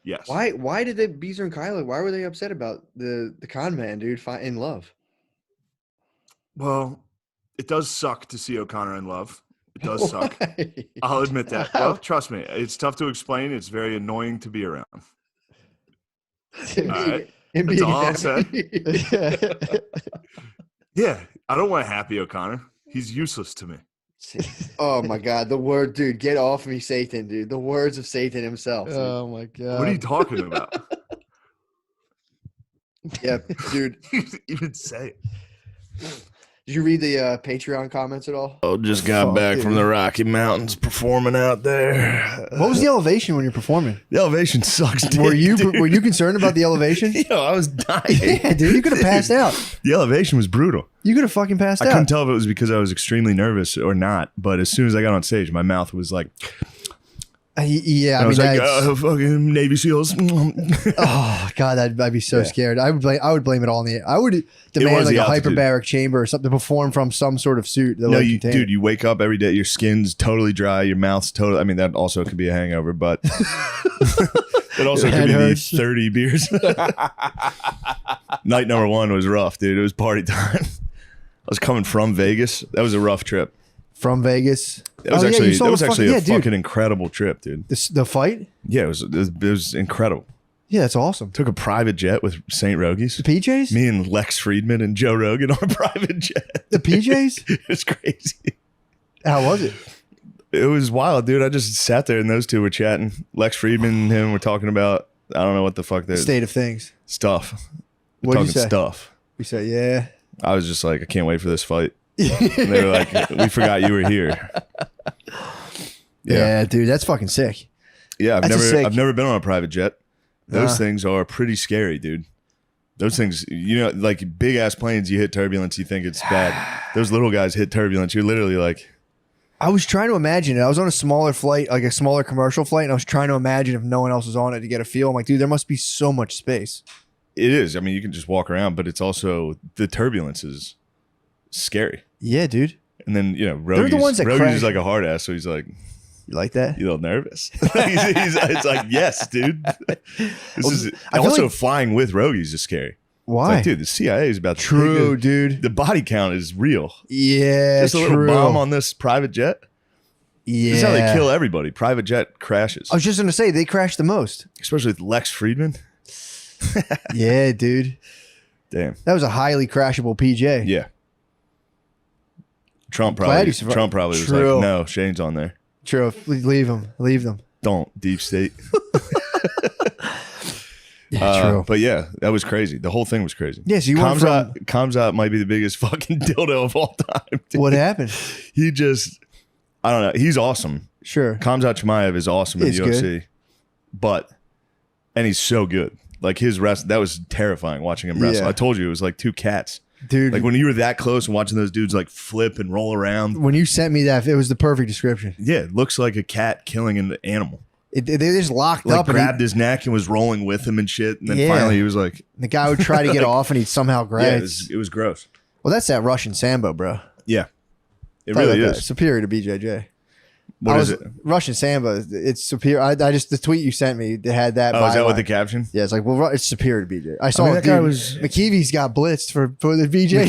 Speaker 8: Yes.
Speaker 3: Why did they, Beezer and Kyler, why were they upset about the con man, dude, in love?
Speaker 8: Well, it does suck to see O'Connor in love. It does suck.
Speaker 3: Why?
Speaker 8: I'll admit that. Well, trust me, it's tough to explain. It's very annoying to be around. All right.
Speaker 3: Him
Speaker 8: That's
Speaker 3: being
Speaker 8: all I'll
Speaker 3: happy.
Speaker 8: say. Yeah, I don't want happy O'Connor. He's useless to me.
Speaker 3: Oh my God, the word, dude, get off me, Satan, dude. The words of Satan himself. Dude.
Speaker 12: Oh my god.
Speaker 8: What are you talking about?
Speaker 3: Yeah, dude.
Speaker 8: Even say it.
Speaker 3: Did you read the Patreon comments at all?
Speaker 8: Oh, just got back from the Rocky Mountains performing out there.
Speaker 3: What was the elevation when you're performing?
Speaker 8: The elevation sucks. Dick,
Speaker 3: Were you
Speaker 8: dude.
Speaker 3: concerned about the elevation?
Speaker 8: Yo, I was dying.
Speaker 3: Yeah, dude, you could have passed out.
Speaker 8: The elevation was brutal.
Speaker 3: You could have fucking passed
Speaker 8: I
Speaker 3: out.
Speaker 8: couldn't tell if it was because I was extremely nervous or not. But as soon as I got on stage, my mouth was like,
Speaker 3: Yeah,
Speaker 8: I was like,
Speaker 3: that's-
Speaker 8: fucking Navy SEALs.
Speaker 3: oh God, I'd be so scared. I would blame it all on the. I would demand
Speaker 8: was
Speaker 3: like
Speaker 8: the
Speaker 3: a
Speaker 8: altitude.
Speaker 3: hyperbaric chamber or something to perform from some sort of suit. That
Speaker 8: No,
Speaker 3: would contain it.
Speaker 8: dude, you wake up every day, your skin's totally dry, your mouth's totally. I mean, that also could be a hangover, but it also
Speaker 3: Your
Speaker 8: could
Speaker 3: head
Speaker 8: be
Speaker 3: hurts.
Speaker 8: the 30 beers. Night number 1 was rough, dude. It was party time. I was coming from Vegas. That was a rough trip.
Speaker 3: From Vegas.
Speaker 8: It was
Speaker 3: Oh, yeah,
Speaker 8: actually
Speaker 3: you saw
Speaker 8: that
Speaker 3: the
Speaker 8: was actually
Speaker 3: fucking-
Speaker 8: a
Speaker 3: yeah, dude.
Speaker 8: fucking incredible trip, dude.
Speaker 3: The fight.
Speaker 8: Yeah, it was incredible.
Speaker 3: Yeah, that's awesome.
Speaker 8: Took a private jet with St. Rogies.
Speaker 3: The PJs.
Speaker 8: Me and Lex Friedman and Joe Rogan on a private jet.
Speaker 3: The PJs.
Speaker 8: It was crazy.
Speaker 3: How was it?
Speaker 8: It was wild, dude. I just sat there and those two were chatting. Lex Friedman and him were talking about, I don't know what the fuck they're
Speaker 3: State of things.
Speaker 8: stuff. We're
Speaker 3: What'd you
Speaker 8: talking
Speaker 3: say?
Speaker 8: stuff.
Speaker 3: We said, yeah.
Speaker 8: I was just like, I can't wait for this fight. And they were like, we forgot you were here.
Speaker 3: Yeah, dude, that's fucking sick.
Speaker 8: Yeah,
Speaker 3: That's
Speaker 8: I've never been on a private jet. Those
Speaker 3: Nah.
Speaker 8: things are pretty scary, dude. Those things, you know, like big ass planes, you hit turbulence, you think it's bad. Those little guys hit turbulence, you're literally like,
Speaker 3: I was trying to imagine it. I was on a smaller flight, like a smaller commercial flight, and I was trying to imagine if no one else was on it to get a feel. I'm like, dude, there must be so much space.
Speaker 8: it is. I mean, you can just walk around, but it's also the turbulence is scary.
Speaker 3: Yeah, dude.
Speaker 8: And then, you know,
Speaker 3: They're the ones that
Speaker 8: Rogies
Speaker 3: crash.
Speaker 8: is like a hard ass, so he's like,
Speaker 3: You like that?
Speaker 8: you a little nervous? It's like, yes, dude. This is
Speaker 3: I feel
Speaker 8: also
Speaker 3: like-
Speaker 8: flying with Rogies is scary.
Speaker 3: Why?
Speaker 2: Like, dude, the CIA is about to
Speaker 3: True,
Speaker 2: take
Speaker 3: dude.
Speaker 2: The body count is real.
Speaker 3: Yeah,
Speaker 2: Just a
Speaker 3: true.
Speaker 2: little bomb on this private jet.
Speaker 3: Yeah.
Speaker 2: This is how they kill everybody. Private jet crashes.
Speaker 3: I was just gonna say they crash the most.
Speaker 2: Especially with Lex Friedman.
Speaker 3: Yeah, dude.
Speaker 2: Damn.
Speaker 3: That was a highly crashable PJ.
Speaker 2: Yeah. Trump
Speaker 3: Glad
Speaker 2: probably
Speaker 3: you survived.
Speaker 2: was
Speaker 3: True.
Speaker 2: like, no, Shane's on there.
Speaker 3: True. Leave them. Leave them.
Speaker 2: Don't, deep state.
Speaker 3: Yeah, true.
Speaker 2: But yeah, that was crazy. The whole thing was crazy.
Speaker 3: Yeah, so you went from-
Speaker 2: Kamzat might be the biggest fucking dildo of all time. Dude.
Speaker 3: What happened?
Speaker 2: He just, I don't know. He's awesome.
Speaker 3: Sure.
Speaker 2: Kamzat Chimaev is awesome in
Speaker 3: He's
Speaker 2: the UFC. But, and he's so good. Like his wrestling, that was terrifying watching him wrestle.
Speaker 3: Yeah.
Speaker 2: I told you it was like two cats.
Speaker 3: Dude.
Speaker 2: Like when you were that close and watching those dudes like flip and roll around.
Speaker 3: When you sent me that, it was the perfect description.
Speaker 2: Yeah, it looks like a cat killing an animal.
Speaker 3: They just locked
Speaker 2: Like
Speaker 3: up and
Speaker 2: grabbed his neck and was rolling with him and shit. And then
Speaker 3: Yeah.
Speaker 2: finally he was like,
Speaker 3: the guy would try to get
Speaker 2: Like-
Speaker 3: off and he'd somehow grab
Speaker 2: yeah,
Speaker 3: it.
Speaker 2: it was gross.
Speaker 3: Well, that's that Russian Sambo, bro.
Speaker 2: Yeah, it
Speaker 3: Thought
Speaker 2: really
Speaker 3: about that.
Speaker 2: is.
Speaker 3: Superior to BJJ.
Speaker 2: What is it?
Speaker 3: Russian Sambo. It's superior. I just, the tweet you sent me, they had that.
Speaker 2: Oh, is that what
Speaker 3: byline.
Speaker 2: the caption?
Speaker 3: Yeah, it's like, well, it's superior to BJ. I saw
Speaker 2: mean,
Speaker 3: it,
Speaker 2: that guy
Speaker 3: dude.
Speaker 2: was-
Speaker 3: McKeevy's got blitzed for the BJ.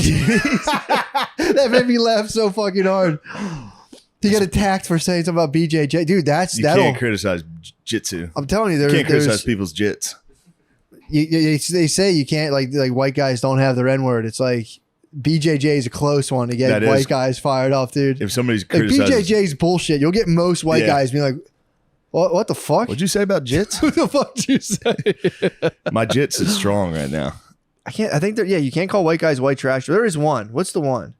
Speaker 3: That made me laugh so fucking hard. He got attacked for saying something about BJJ. Dude,
Speaker 2: You
Speaker 3: that'll.
Speaker 2: can't criticize jitsu.
Speaker 3: I'm telling you,
Speaker 2: You can't criticize
Speaker 3: there's.
Speaker 2: people's jits.
Speaker 3: They say you can't, like white guys don't have their N word. It's like BJJ is a close one to get
Speaker 2: That is-
Speaker 3: white guys fired off, dude.
Speaker 2: If somebody's
Speaker 3: Like
Speaker 2: criticizing,
Speaker 3: BJJ's bullshit. You'll get most white
Speaker 2: Yeah.
Speaker 3: guys being like, what the fuck?
Speaker 2: what'd you say about jits?
Speaker 3: What the fuck did you say?
Speaker 2: My jits is strong right now.
Speaker 3: I think that, yeah, you can't call white guys white trash. There is one. What's the one?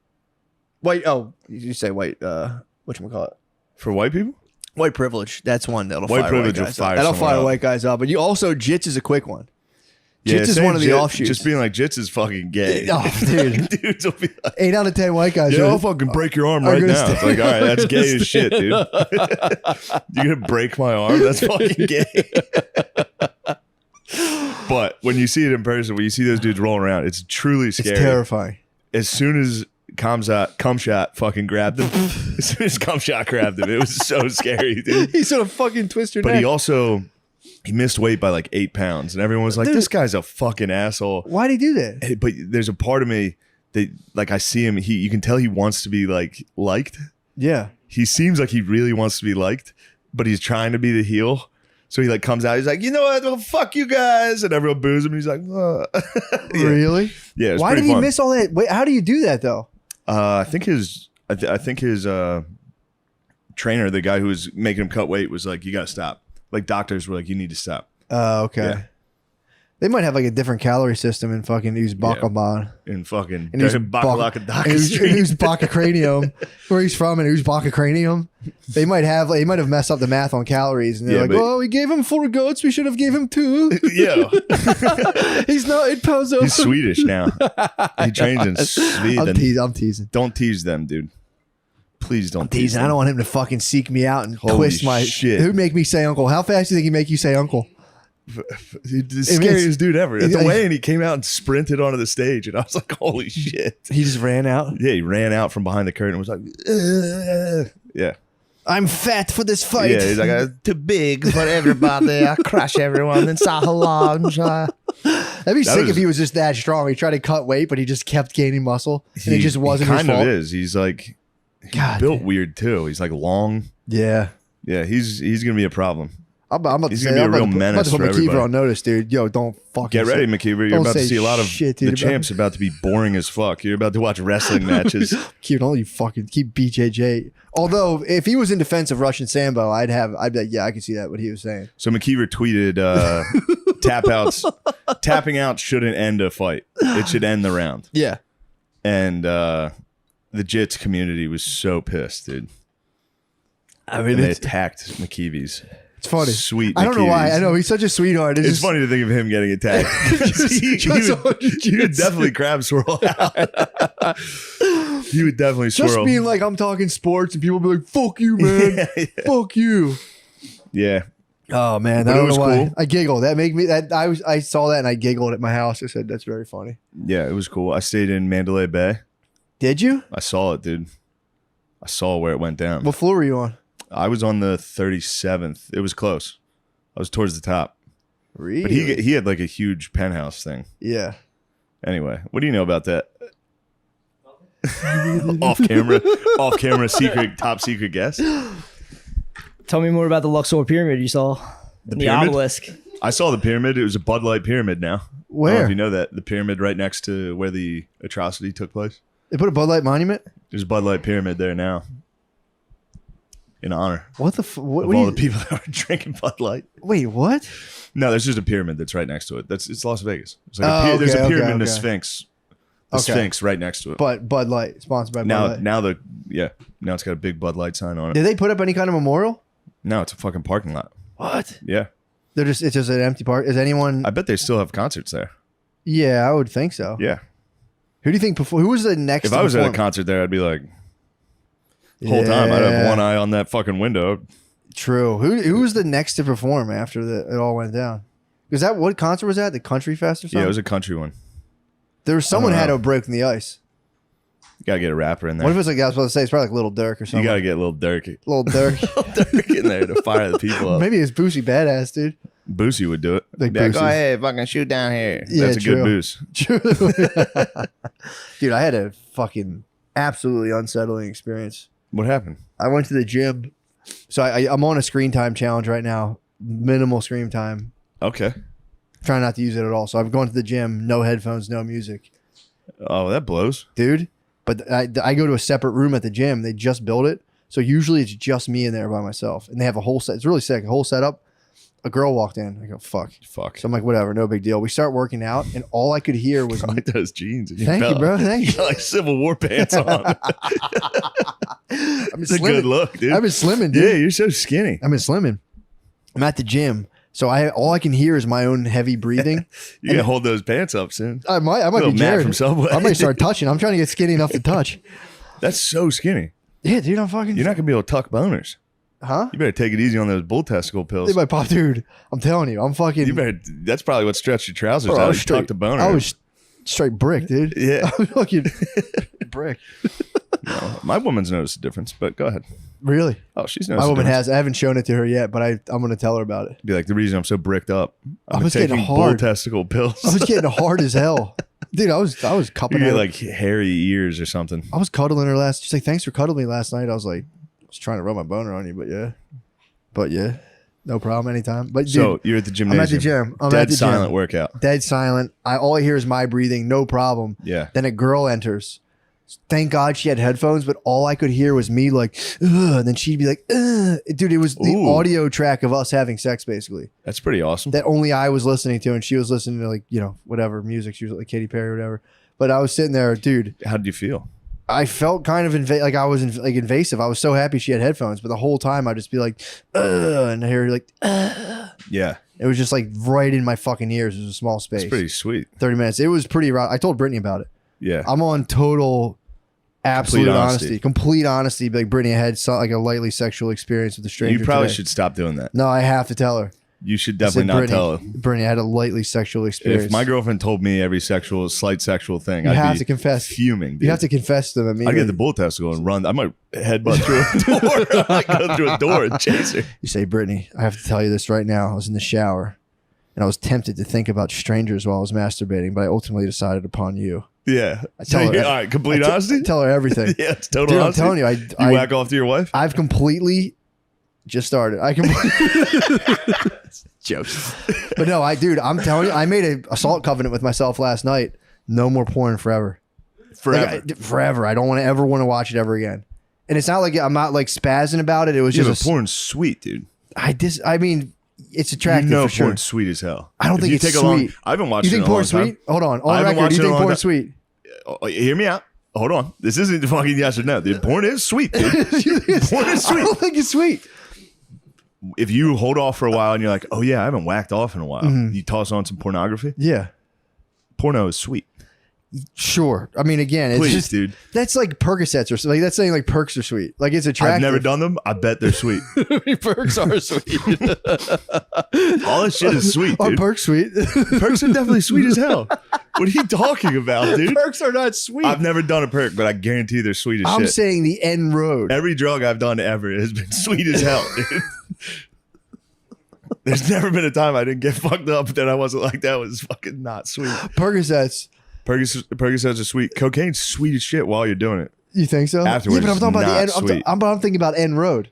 Speaker 3: White, oh, you say white, whatchamacallit?
Speaker 2: For white people?
Speaker 3: White privilege. That's one that'll
Speaker 2: White
Speaker 3: fire
Speaker 2: privilege
Speaker 3: white
Speaker 2: will
Speaker 3: guys
Speaker 2: fire
Speaker 3: up. That'll
Speaker 2: someone
Speaker 3: fire
Speaker 2: up.
Speaker 3: white guys up. But you also, jits is a quick one.
Speaker 2: Yeah,
Speaker 3: Jits is
Speaker 2: saying
Speaker 3: one of the
Speaker 2: jit-
Speaker 3: offshoots.
Speaker 2: Just being like jits is fucking gay.
Speaker 3: Oh, dude.
Speaker 2: Dudes will be like,
Speaker 3: 8 out of 10 white guys.
Speaker 2: yeah,
Speaker 3: are-
Speaker 2: I'll fucking break your arm
Speaker 3: are
Speaker 2: right
Speaker 3: gonna
Speaker 2: now.
Speaker 3: stay-
Speaker 2: It's like, all right, that's
Speaker 3: are
Speaker 2: gay
Speaker 3: gonna
Speaker 2: as shit, dude. You're gonna break my arm? That's fucking gay. But when you see it in person, when you see those dudes rolling around, it's truly
Speaker 3: It's
Speaker 2: scary.
Speaker 3: terrifying.
Speaker 2: As soon as Cumshot fucking grabbed him, as soon as Cumshot grabbed him, it was so scary, dude.
Speaker 3: He's gonna fucking twist your
Speaker 2: But
Speaker 3: neck.
Speaker 2: he missed weight by like 8 pounds, and everyone was like,
Speaker 3: Dude.
Speaker 2: "This guy's a fucking asshole."
Speaker 3: Why'd he do that?
Speaker 2: Hey, but there's a part of me that, like, I see him. You can tell he wants to be like liked.
Speaker 3: Yeah.
Speaker 2: He seems like he really wants to be liked, but he's trying to be the heel. So he like comes out. He's like, you know what? Well, fuck you guys, and everyone boos him. And he's like, Yeah.
Speaker 3: Really?
Speaker 2: Yeah. It was
Speaker 3: Why did
Speaker 2: pretty
Speaker 3: he
Speaker 2: fun.
Speaker 3: miss all that? Wait, how do you do that though?
Speaker 2: I think his trainer, the guy who was making him cut weight, was like, "You got to stop." Like doctors were like, "You need to stop."
Speaker 3: Okay.
Speaker 2: Yeah.
Speaker 3: They might have like a different calorie system in fucking Uzbekistan.
Speaker 2: In fucking
Speaker 3: And
Speaker 2: Bakalaka Dhaka Street.
Speaker 3: Uzbekistan, where he's from, in Uzbekistan. They might have messed up the math on calories, and they're
Speaker 2: Yeah,
Speaker 3: like,
Speaker 2: but-
Speaker 3: "Oh, we gave him 4 goats. We should have gave him 2.
Speaker 2: Yeah,
Speaker 3: He's not 8 pounds over."
Speaker 2: he's Swedish now. He trains in Sweden.
Speaker 3: I'm teasing.
Speaker 2: Don't tease them, dude. Please don't tease
Speaker 3: Teasing.
Speaker 2: them.
Speaker 3: I don't want him to fucking seek me out and
Speaker 2: Holy
Speaker 3: twist my
Speaker 2: shit.
Speaker 3: Who'd make me say uncle? How fast do you think he make you say uncle?
Speaker 2: He's the scariest dude ever. At the weigh-in, he came out and sprinted onto the stage, and I was like, "Holy shit!"
Speaker 3: He just ran out.
Speaker 2: Yeah, he ran out from behind the curtain and was like, "Yeah,
Speaker 3: I'm fat for this fight.
Speaker 2: yeah." He's like, "I'm too big for everybody. I crush everyone inside a lounge."
Speaker 3: That'd be sick if he was just that strong. He tried to cut weight, but he just kept gaining muscle, and it just wasn't
Speaker 2: he
Speaker 3: his
Speaker 2: kind
Speaker 3: fault.
Speaker 2: of is. He's like, he's
Speaker 3: God,
Speaker 2: built weird too. He's like long.
Speaker 3: Yeah.
Speaker 2: Yeah, he's gonna be a problem.
Speaker 3: I'm about
Speaker 2: He's
Speaker 3: to
Speaker 2: gonna
Speaker 3: say,
Speaker 2: be a
Speaker 3: I'm about
Speaker 2: real
Speaker 3: to put
Speaker 2: menace for
Speaker 3: McKeever
Speaker 2: everybody.
Speaker 3: on notice, dude. Yo, don't fucking
Speaker 2: Get ready,
Speaker 3: say-
Speaker 2: McKeever. You're
Speaker 3: don't
Speaker 2: about to
Speaker 3: say
Speaker 2: see a lot of
Speaker 3: shit, dude,
Speaker 2: the
Speaker 3: about-
Speaker 2: champ's about to be boring as fuck. You're about to watch wrestling matches.
Speaker 3: Cute, don't you fucking keep BJJ. Although, if he was in defense of Russian Sambo, I'd be like, yeah, I can see that what he was saying.
Speaker 2: So McKeever tweeted, tapping out shouldn't end a fight. It should end the round.
Speaker 3: Yeah.
Speaker 2: And the Jits community was so pissed, dude.
Speaker 3: I mean,
Speaker 2: And they
Speaker 3: it's
Speaker 2: attacked McKeevy's.
Speaker 3: It's funny.
Speaker 2: Sweet.
Speaker 3: I don't know why.
Speaker 2: McKeevy's.
Speaker 3: I know he's such a sweetheart.
Speaker 2: It's
Speaker 3: just-
Speaker 2: funny to think of him getting attacked. he would definitely crab swirl out. He would definitely
Speaker 3: just
Speaker 2: swirl.
Speaker 3: being like, I'm talking sports, and people be like, "Fuck you, man. Fuck you."
Speaker 2: Yeah.
Speaker 3: Oh man,
Speaker 2: But
Speaker 3: I
Speaker 2: it
Speaker 3: don't
Speaker 2: was
Speaker 3: know why.
Speaker 2: cool.
Speaker 3: I giggled. That made me. That I saw that and I giggled at my house. I said, "That's very funny."
Speaker 2: Yeah, it was cool. I stayed in Mandalay Bay.
Speaker 3: Did you?
Speaker 2: I saw it, dude. I saw where it went down.
Speaker 3: What floor were you on?
Speaker 2: I was on the 37th. It was close. I was towards the top.
Speaker 3: Really?
Speaker 2: But he had like a huge penthouse thing.
Speaker 3: Yeah.
Speaker 2: Anyway, what do you know about that? off camera, top secret guest.
Speaker 13: Tell me more about the Luxor pyramid you saw. The
Speaker 2: pyramid?
Speaker 13: obelisk.
Speaker 2: I saw the pyramid. It was a Bud Light pyramid now. I don't know
Speaker 3: Where?
Speaker 2: if you know that. The pyramid right next to where the atrocity took place.
Speaker 3: They put a Bud Light monument?
Speaker 2: There's a Bud Light pyramid there now. In honor
Speaker 3: What the what
Speaker 2: of
Speaker 3: do
Speaker 2: all
Speaker 3: you,
Speaker 2: the people that are drinking Bud Light.
Speaker 3: Wait, what?
Speaker 2: No, there's just a pyramid that's right next to it. It's Las Vegas. It's
Speaker 3: Oh,
Speaker 2: there's a
Speaker 3: okay,
Speaker 2: pyramid and a
Speaker 3: okay.
Speaker 2: Sphinx. The
Speaker 3: Okay.
Speaker 2: Sphinx right next to it.
Speaker 3: But Bud Light, sponsored by Bud
Speaker 2: now
Speaker 3: Light.
Speaker 2: now it's got a big Bud Light sign on it.
Speaker 3: Did they put up any kind of memorial?
Speaker 2: No, it's a fucking parking lot.
Speaker 3: What?
Speaker 2: Yeah.
Speaker 3: It's just an empty park. Is anyone?
Speaker 2: I bet they still have concerts there.
Speaker 3: Yeah, I would think so.
Speaker 2: Yeah.
Speaker 3: Who do you think? Who was the next?
Speaker 2: If
Speaker 3: to
Speaker 2: I was at a
Speaker 3: perform?
Speaker 2: concert there, I'd be like, whole time I'd have
Speaker 3: Yeah.
Speaker 2: one eye on that fucking window.
Speaker 3: True. Who was the next to perform after it all went down? Was that what concert was that? The Country Fest or something?
Speaker 2: Yeah, it was a country one.
Speaker 3: There was someone
Speaker 2: I don't
Speaker 3: had
Speaker 2: know.
Speaker 3: to break in the ice.
Speaker 2: You gotta get a rapper in there.
Speaker 3: What if it's like I was supposed to say? It's probably like Little Dirk or
Speaker 2: You
Speaker 3: something.
Speaker 2: gotta get Lil Durk.
Speaker 3: Little Dirk.
Speaker 2: Dirk in there to fire the people up.
Speaker 3: Maybe it's Boosie Badass, dude.
Speaker 2: Boosie would do it.
Speaker 3: Like
Speaker 2: Be like, go
Speaker 3: Boosie.
Speaker 2: ahead, fucking shoot down here.
Speaker 3: Yeah,
Speaker 2: That's a
Speaker 3: true.
Speaker 2: good boost.
Speaker 3: True. Dude, I had a fucking absolutely unsettling experience.
Speaker 2: What happened?
Speaker 3: I went to the gym. So I'm on a screen time challenge right now. Minimal screen time.
Speaker 2: Okay.
Speaker 3: Trying not to use it at all. So I'm going to the gym, no headphones, no music.
Speaker 2: Oh, that blows.
Speaker 3: Dude. But I go to a separate room at the gym. They just built it. So usually it's just me in there by myself. And they have a whole set. It's really sick. A whole setup. A girl walked in. I go, fuck.
Speaker 2: Fuck.
Speaker 3: So I'm like, whatever, no big deal. We start working out, and all I could hear was,
Speaker 2: I like those jeans. And your
Speaker 3: thank you,
Speaker 2: belt.
Speaker 3: bro. Thank you.
Speaker 2: got like Civil War pants on.
Speaker 3: I've been
Speaker 2: It's a good look, dude.
Speaker 3: I've been slimming, dude.
Speaker 2: Yeah, you're so skinny.
Speaker 3: I've been slimming. I'm at the gym, so all I can hear is my own heavy breathing.
Speaker 2: You can hold those pants up soon.
Speaker 3: I might
Speaker 2: Little
Speaker 3: be
Speaker 2: Matt
Speaker 3: Jared.
Speaker 2: from Subway.
Speaker 3: I might start touching. I'm trying to get skinny enough to touch.
Speaker 2: That's so skinny.
Speaker 3: Yeah, dude, I'm fucking.
Speaker 2: You're not gonna be able to tuck boners.
Speaker 3: Huh?
Speaker 2: You better take it easy on those bull testicle pills.
Speaker 3: They might pop, dude. I'm telling you, I'm fucking.
Speaker 2: You better. That's probably what stretched your trousers
Speaker 3: Bro, I
Speaker 2: out.
Speaker 3: was
Speaker 2: You
Speaker 3: straight-
Speaker 2: tucked a boner.
Speaker 3: I was straight brick, dude.
Speaker 2: Yeah.
Speaker 3: I was fucking brick.
Speaker 2: No, my woman's noticed a difference, but go ahead.
Speaker 3: Really?
Speaker 2: Oh, she's
Speaker 3: My
Speaker 2: noticed.
Speaker 3: woman
Speaker 2: a difference.
Speaker 3: has. I haven't shown it to her yet, but I'm going to tell her about it.
Speaker 2: Be like, the reason I'm so bricked up.
Speaker 3: I was getting
Speaker 2: taking bull
Speaker 3: hard.
Speaker 2: testicle pills.
Speaker 3: I was getting hard as hell, dude. I was
Speaker 2: You
Speaker 3: cupping
Speaker 2: get
Speaker 3: her.
Speaker 2: like hairy ears or something.
Speaker 3: I was cuddling her last. She's like, "Thanks for cuddling me last night." I was like, "I was trying to rub my boner on you, but yeah, no problem, anytime." But dude,
Speaker 2: So you're at the gymnasium.
Speaker 3: I'm at the gym. I'm
Speaker 2: Dead
Speaker 3: at the
Speaker 2: silent
Speaker 3: gym.
Speaker 2: workout.
Speaker 3: Dead silent. All I hear is my breathing, no problem.
Speaker 2: Yeah.
Speaker 3: Then a girl enters. Thank God she had headphones, but all I could hear was me like, ugh, and then she'd be like, ugh. Dude, it was the
Speaker 2: Ooh.
Speaker 3: audio track of us having sex, basically.
Speaker 2: That's pretty awesome.
Speaker 3: That only I was listening to, and she was listening to, like, you know, whatever music. She was like Katy Perry or whatever. But I was sitting there, dude.
Speaker 2: How did you feel?
Speaker 3: I felt kind of like I was invasive. I was so happy she had headphones, but the whole time I'd just be like, ugh, and I hear her like, ugh.
Speaker 2: Yeah.
Speaker 3: It was just like right in my fucking ears. It was a small space.
Speaker 2: It's pretty sweet.
Speaker 3: 30 minutes. It was pretty rough. I told Brittany about it.
Speaker 2: Yeah.
Speaker 3: I'm on total, absolute
Speaker 2: Complete
Speaker 3: honesty.
Speaker 2: honesty.
Speaker 3: Complete honesty. Like, Brittany, I had like a lightly sexual experience with a stranger.
Speaker 2: You probably
Speaker 3: today.
Speaker 2: should stop doing that.
Speaker 3: No, I have to tell her.
Speaker 2: You should
Speaker 3: I said,
Speaker 2: definitely not
Speaker 3: Brittany,
Speaker 2: tell her.
Speaker 3: Brittany, I had a lightly sexual experience.
Speaker 2: If my girlfriend told me every slight sexual thing,
Speaker 3: You
Speaker 2: I'd
Speaker 3: have
Speaker 2: be
Speaker 3: to confess.
Speaker 2: fuming. Dude.
Speaker 3: You have to confess to them
Speaker 2: I'd
Speaker 3: immediately.
Speaker 2: get the bull testicle and run. I might headbutt through a door. I might go through a door and chase her.
Speaker 3: You say, Brittany, I have to tell you this right now. I was in the shower, and I was tempted to think about strangers while I was masturbating, but I ultimately decided upon you.
Speaker 2: Yeah.
Speaker 3: I tell her,
Speaker 2: all right, complete honesty?
Speaker 3: Tell her everything.
Speaker 2: Yeah, it's total
Speaker 3: Dude,
Speaker 2: honesty.
Speaker 3: I'm telling you,
Speaker 2: You
Speaker 3: I
Speaker 2: whack off to your wife?
Speaker 3: I've completely just started. Jokes. But no, I'm telling you, I made an assault covenant with myself last night. No more porn forever.
Speaker 2: Forever.
Speaker 3: Forever. I don't want to watch it ever again. And it's not like I'm not like spazzing about it. It was
Speaker 2: Yeah,
Speaker 3: just
Speaker 2: but porn's sweet, dude.
Speaker 3: I mean, it's attractive.
Speaker 2: You know
Speaker 3: for sure.
Speaker 2: porn's sweet as hell.
Speaker 3: I don't
Speaker 2: If
Speaker 3: think
Speaker 2: you
Speaker 3: it's
Speaker 2: take a
Speaker 3: sweet.
Speaker 2: I haven't watched
Speaker 3: You
Speaker 2: it
Speaker 3: think
Speaker 2: in a long
Speaker 3: porn's
Speaker 2: time.
Speaker 3: sweet? Hold on.
Speaker 2: I
Speaker 3: On
Speaker 2: haven't
Speaker 3: record,
Speaker 2: watched
Speaker 3: you
Speaker 2: it in a
Speaker 3: think
Speaker 2: long
Speaker 3: porn's
Speaker 2: time.
Speaker 3: sweet?
Speaker 2: Oh, hear me out. Hold on. This isn't fucking yes or no, dude. Porn is sweet, dude. Porn is
Speaker 3: I
Speaker 2: sweet.
Speaker 3: don't think it's sweet.
Speaker 2: If you hold off for a while and you're like, oh yeah, I haven't whacked off in a while.
Speaker 3: Mhm.
Speaker 2: You toss on some pornography.
Speaker 3: Yeah.
Speaker 2: Porno is sweet.
Speaker 3: Sure. I mean, again, it's
Speaker 2: Please,
Speaker 3: just
Speaker 2: dude.
Speaker 3: that's like Percocets or something. Like, that's saying like perks are sweet. Like, it's attractive.
Speaker 2: I've never done them. I bet they're sweet.
Speaker 3: Perks are sweet.
Speaker 2: All this shit is sweet,
Speaker 3: Are
Speaker 2: dude.
Speaker 3: perks sweet?
Speaker 2: Perks are definitely sweet as hell. What are you talking about, dude?
Speaker 3: Perks are not sweet.
Speaker 2: I've never done a perk, but I guarantee they're sweet as
Speaker 3: I'm
Speaker 2: shit.
Speaker 3: saying the end road.
Speaker 2: Every drug I've done ever has been sweet as hell, dude. There's never been a time I didn't get fucked up that I wasn't like, that was fucking not sweet.
Speaker 3: Percocets.
Speaker 8: Percocets are sweet. Cocaine's sweet as shit while you're doing it.
Speaker 3: You think so?
Speaker 8: Afterwards,
Speaker 3: yeah, but I'm talking about the end.
Speaker 8: sweet.
Speaker 3: I'm thinking about end road.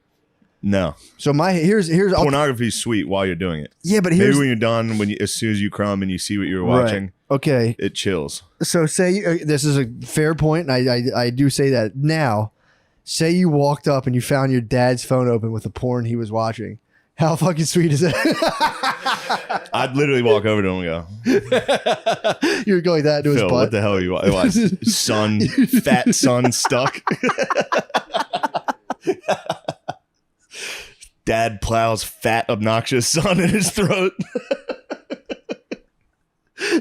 Speaker 8: No.
Speaker 3: So here's
Speaker 8: Pornography's sweet while you're doing it.
Speaker 3: Yeah, but
Speaker 8: maybe
Speaker 3: here's
Speaker 8: when you're done, as soon as you crumb and you see what you were watching,
Speaker 3: right. Okay,
Speaker 8: it chills.
Speaker 3: So say this is a fair point, and I do say that now. Say you walked up and you found your dad's phone open with the porn he was watching. How fucking sweet is that?
Speaker 8: I'd literally walk over to him and go,
Speaker 3: you were going that into his
Speaker 8: Phil,
Speaker 3: butt.
Speaker 8: what the hell are you watching? Son, fat son stuck. Dad plows fat, obnoxious son in his throat.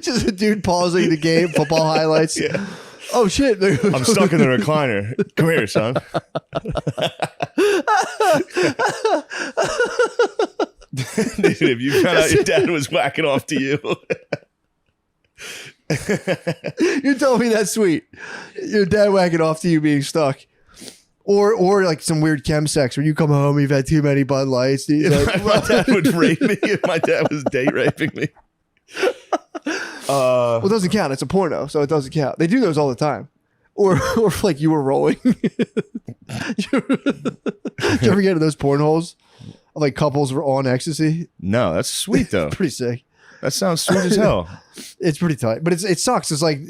Speaker 3: Just a dude pausing the game, football highlights.
Speaker 8: Yeah.
Speaker 3: Oh shit!
Speaker 8: I'm stuck in the recliner. Come here, son. Dude, if you found out your dad was whacking off to you.
Speaker 3: You told me that's sweet. Your dad whacking off to you being stuck. Or like some weird chem sex where you come home, you've had too many Bud Lights. Like,
Speaker 8: my dad would rape me if my dad was date raping me.
Speaker 3: Well, it doesn't count. It's a porno, so it doesn't count. They do those all the time. Or like you were rolling. Did you ever get into those porn holes? Like couples were on ecstasy?
Speaker 8: No, that's sweet though.
Speaker 3: Pretty sick.
Speaker 8: That sounds sweet as hell.
Speaker 3: It's pretty tight, but it sucks. It's like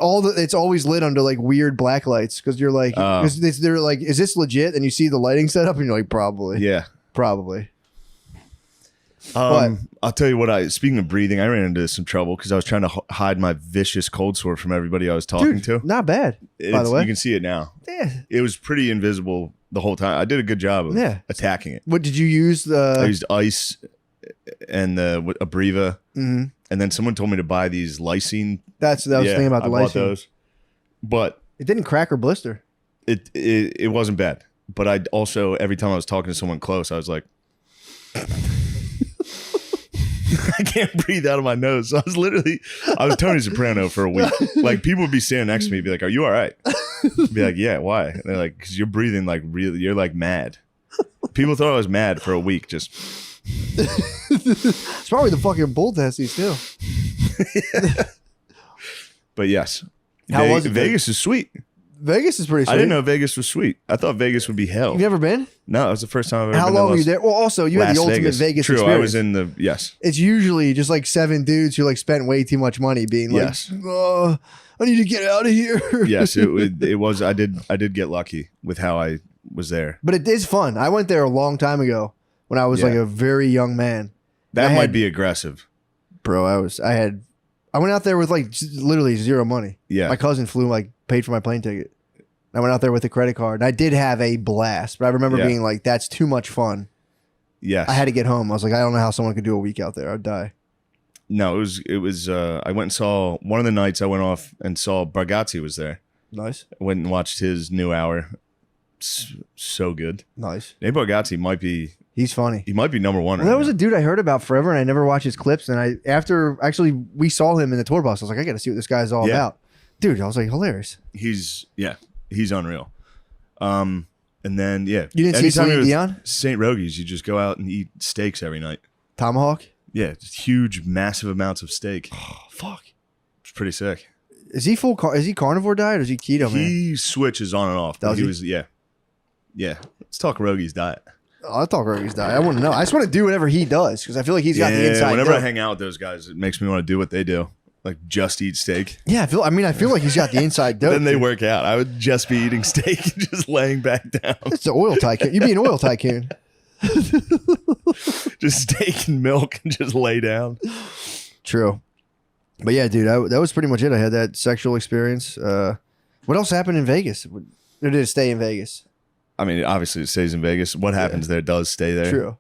Speaker 3: it's always lit under like weird black lights because you're like, they're like, is this legit? And you see the lighting setup, and you're like, probably,
Speaker 8: yeah,
Speaker 3: probably.
Speaker 8: I'll tell you what. Speaking of breathing, I ran into some trouble because I was trying to hide my vicious cold sore from everybody I was talking to.
Speaker 3: Not bad, by the way.
Speaker 8: You can see it now.
Speaker 3: Yeah,
Speaker 8: it was pretty invisible the whole time. I did a good job of attacking it.
Speaker 3: What did you use?
Speaker 8: I used ice and a Abreva,
Speaker 3: mm-hmm.
Speaker 8: and then someone told me to buy these lysine.
Speaker 3: That's what I was thinking about the
Speaker 8: I bought
Speaker 3: lysine.
Speaker 8: those, but
Speaker 3: it didn't crack or blister.
Speaker 8: It wasn't bad, but I also every time I was talking to someone close, I was like. I can't breathe out of my nose. So I was Tony Soprano for a week. Like people would be standing next to me, be like, "Are you all right?" I'd be like, "Yeah, why?" And they're like, "Because you're breathing like really. You're like mad." People thought I was mad for a week. Just
Speaker 3: it's probably the fucking bull testes too.
Speaker 8: But yes,
Speaker 3: how was it?
Speaker 8: Vegas is sweet.
Speaker 3: Vegas is pretty sweet.
Speaker 8: I didn't know Vegas was sweet. I thought Vegas would be hell.
Speaker 3: You've never been?
Speaker 8: No, it was the first time I've ever been.
Speaker 3: How long were you there? Well, also, you had the ultimate Vegas
Speaker 8: True,
Speaker 3: experience.
Speaker 8: I was in the, yes.
Speaker 3: It's usually just like 7 dudes who like spent way too much money being like,
Speaker 8: yes.
Speaker 3: I need to get out of here.
Speaker 8: Yes, it was. I did get lucky with how I was there.
Speaker 3: But it is fun. I went there a long time ago when I was like a very young man.
Speaker 8: That might be aggressive.
Speaker 3: Bro, I went out there with like literally zero money.
Speaker 8: Yeah.
Speaker 3: My cousin paid for my plane ticket. I went out there with a credit card, and I did have a blast. But I remember being like, "That's too much fun."
Speaker 8: Yes,
Speaker 3: I had to get home. I was like, "I don't know how someone could do a week out there. I'd die."
Speaker 8: No, it was. I went and saw one of the nights. I went off and saw Bargatze was there.
Speaker 3: Nice.
Speaker 8: I went and watched his new hour. So good.
Speaker 3: Nice.
Speaker 8: Nate Bargatze might be.
Speaker 3: He's funny.
Speaker 8: He might be number one.
Speaker 3: Well, that was a dude I heard about forever, and I never watched his clips. And after we saw him in the tour bus, I was like, I got to see what this guy's all about. Dude, I was like, hilarious.
Speaker 8: He's unreal. And then you
Speaker 3: didn't see Celine Dion?
Speaker 8: St. Rogies, you just go out and eat steaks every night.
Speaker 3: Tomahawk?
Speaker 8: Yeah, just huge, massive amounts of steak.
Speaker 3: Oh, fuck.
Speaker 8: It's pretty sick.
Speaker 3: Is he is he carnivore diet or is he keto?
Speaker 8: He switches on and off.
Speaker 3: Does he?
Speaker 8: Was yeah. Let's talk Rogies diet.
Speaker 3: I'll talk Rogies diet. I want to know. I just want to do whatever he does because I feel like he's got the inside.
Speaker 8: Whenever I hang out with those guys, it makes me want to do what they do. Like just eat steak.
Speaker 3: Yeah, I feel like he's got the inside dope.
Speaker 8: Then they work out. I would just be eating steak and just laying back down.
Speaker 3: It's an oil tycoon. You'd be an oil tycoon.
Speaker 8: Just steak and milk and just lay down.
Speaker 3: True. But yeah, dude, that was pretty much it. I had that sexual experience. What else happened in Vegas? Or did it stay in Vegas?
Speaker 8: I mean, obviously it stays in Vegas. What happens there does stay there.
Speaker 3: True.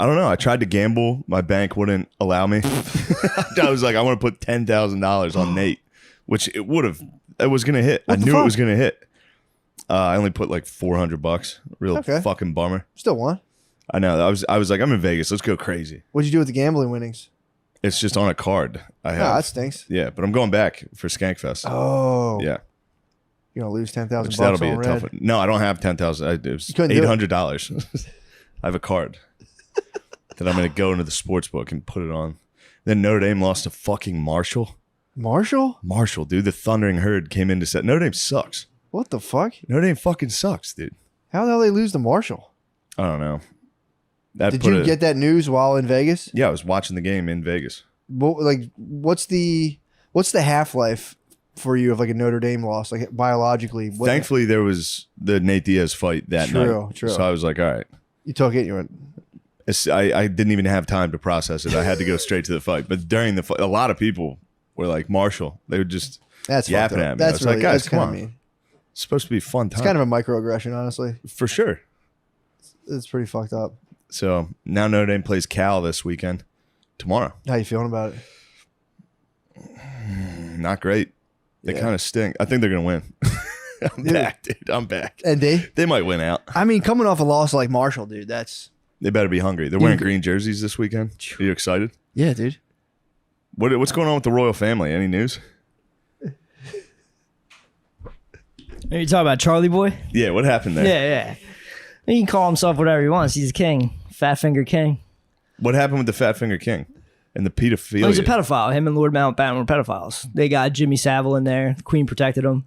Speaker 8: I don't know. I tried to gamble. My bank wouldn't allow me. I was like, I want to put $10,000 on Nate, which it was going to hit. I knew it was going to hit. I only put like $400. Real fucking bummer.
Speaker 3: Still won.
Speaker 8: I know. I was like, I'm in Vegas. Let's go crazy.
Speaker 3: What'd you do with the gambling winnings?
Speaker 8: It's just on a card. I have.
Speaker 3: Oh, that stinks.
Speaker 8: Yeah, but I'm going back for Skankfest.
Speaker 3: Oh.
Speaker 8: Yeah.
Speaker 3: You're going to lose $10,000.
Speaker 8: That'll be a tough one. No, I don't have $10,000. It was $800. I have a card that I'm going to go into the sports book and put it on. Then Notre Dame lost to fucking Marshall.
Speaker 3: Marshall?
Speaker 2: Marshall, dude. The Thundering Herd came in to set. Notre Dame sucks.
Speaker 3: What the fuck?
Speaker 2: Notre Dame fucking sucks, dude.
Speaker 3: How the hell they lose to Marshall?
Speaker 2: I don't know. That
Speaker 3: Did
Speaker 2: put
Speaker 3: you get that news while in Vegas?
Speaker 2: Yeah, I was watching the game in Vegas.
Speaker 3: What's the half-life for you of like a Notre Dame loss, like biologically?
Speaker 2: Thankfully, there was the Nate Diaz fight that night.
Speaker 3: True.
Speaker 2: So I was like, all right.
Speaker 3: You took it. You went.
Speaker 2: I didn't even have time to process it. I had to go straight to the fight. But during the fight, a lot of people were like, Marshall. They were just yapping at me.
Speaker 3: That's
Speaker 2: I was like, guys,
Speaker 3: that's
Speaker 2: come on.
Speaker 3: mean.
Speaker 2: It's supposed to be a fun time.
Speaker 3: It's kind of a microaggression, honestly.
Speaker 2: For sure.
Speaker 3: It's pretty fucked up.
Speaker 2: So now Notre Dame plays Cal this weekend. Tomorrow.
Speaker 3: How you feeling about it?
Speaker 2: Not great. They kind of stink. I think they're going to win. I'm back, dude. I'm back.
Speaker 3: And
Speaker 2: they might win out.
Speaker 3: I mean, coming off a loss like Marshall, dude,
Speaker 2: They better be hungry. They're wearing green jerseys this weekend. Are you excited?
Speaker 3: Yeah, dude.
Speaker 2: What's going on with the royal family? Any news?
Speaker 13: Are you talking about Charlie Boy?
Speaker 2: Yeah, what happened there?
Speaker 13: Yeah. He can call himself whatever he wants. He's a king. Fat Finger King.
Speaker 2: What happened with the Fat Finger King and the pedophilia?
Speaker 13: Well, he's a pedophile. Him and Lord Mountbatten were pedophiles. They got Jimmy Savile in there. The Queen protected him.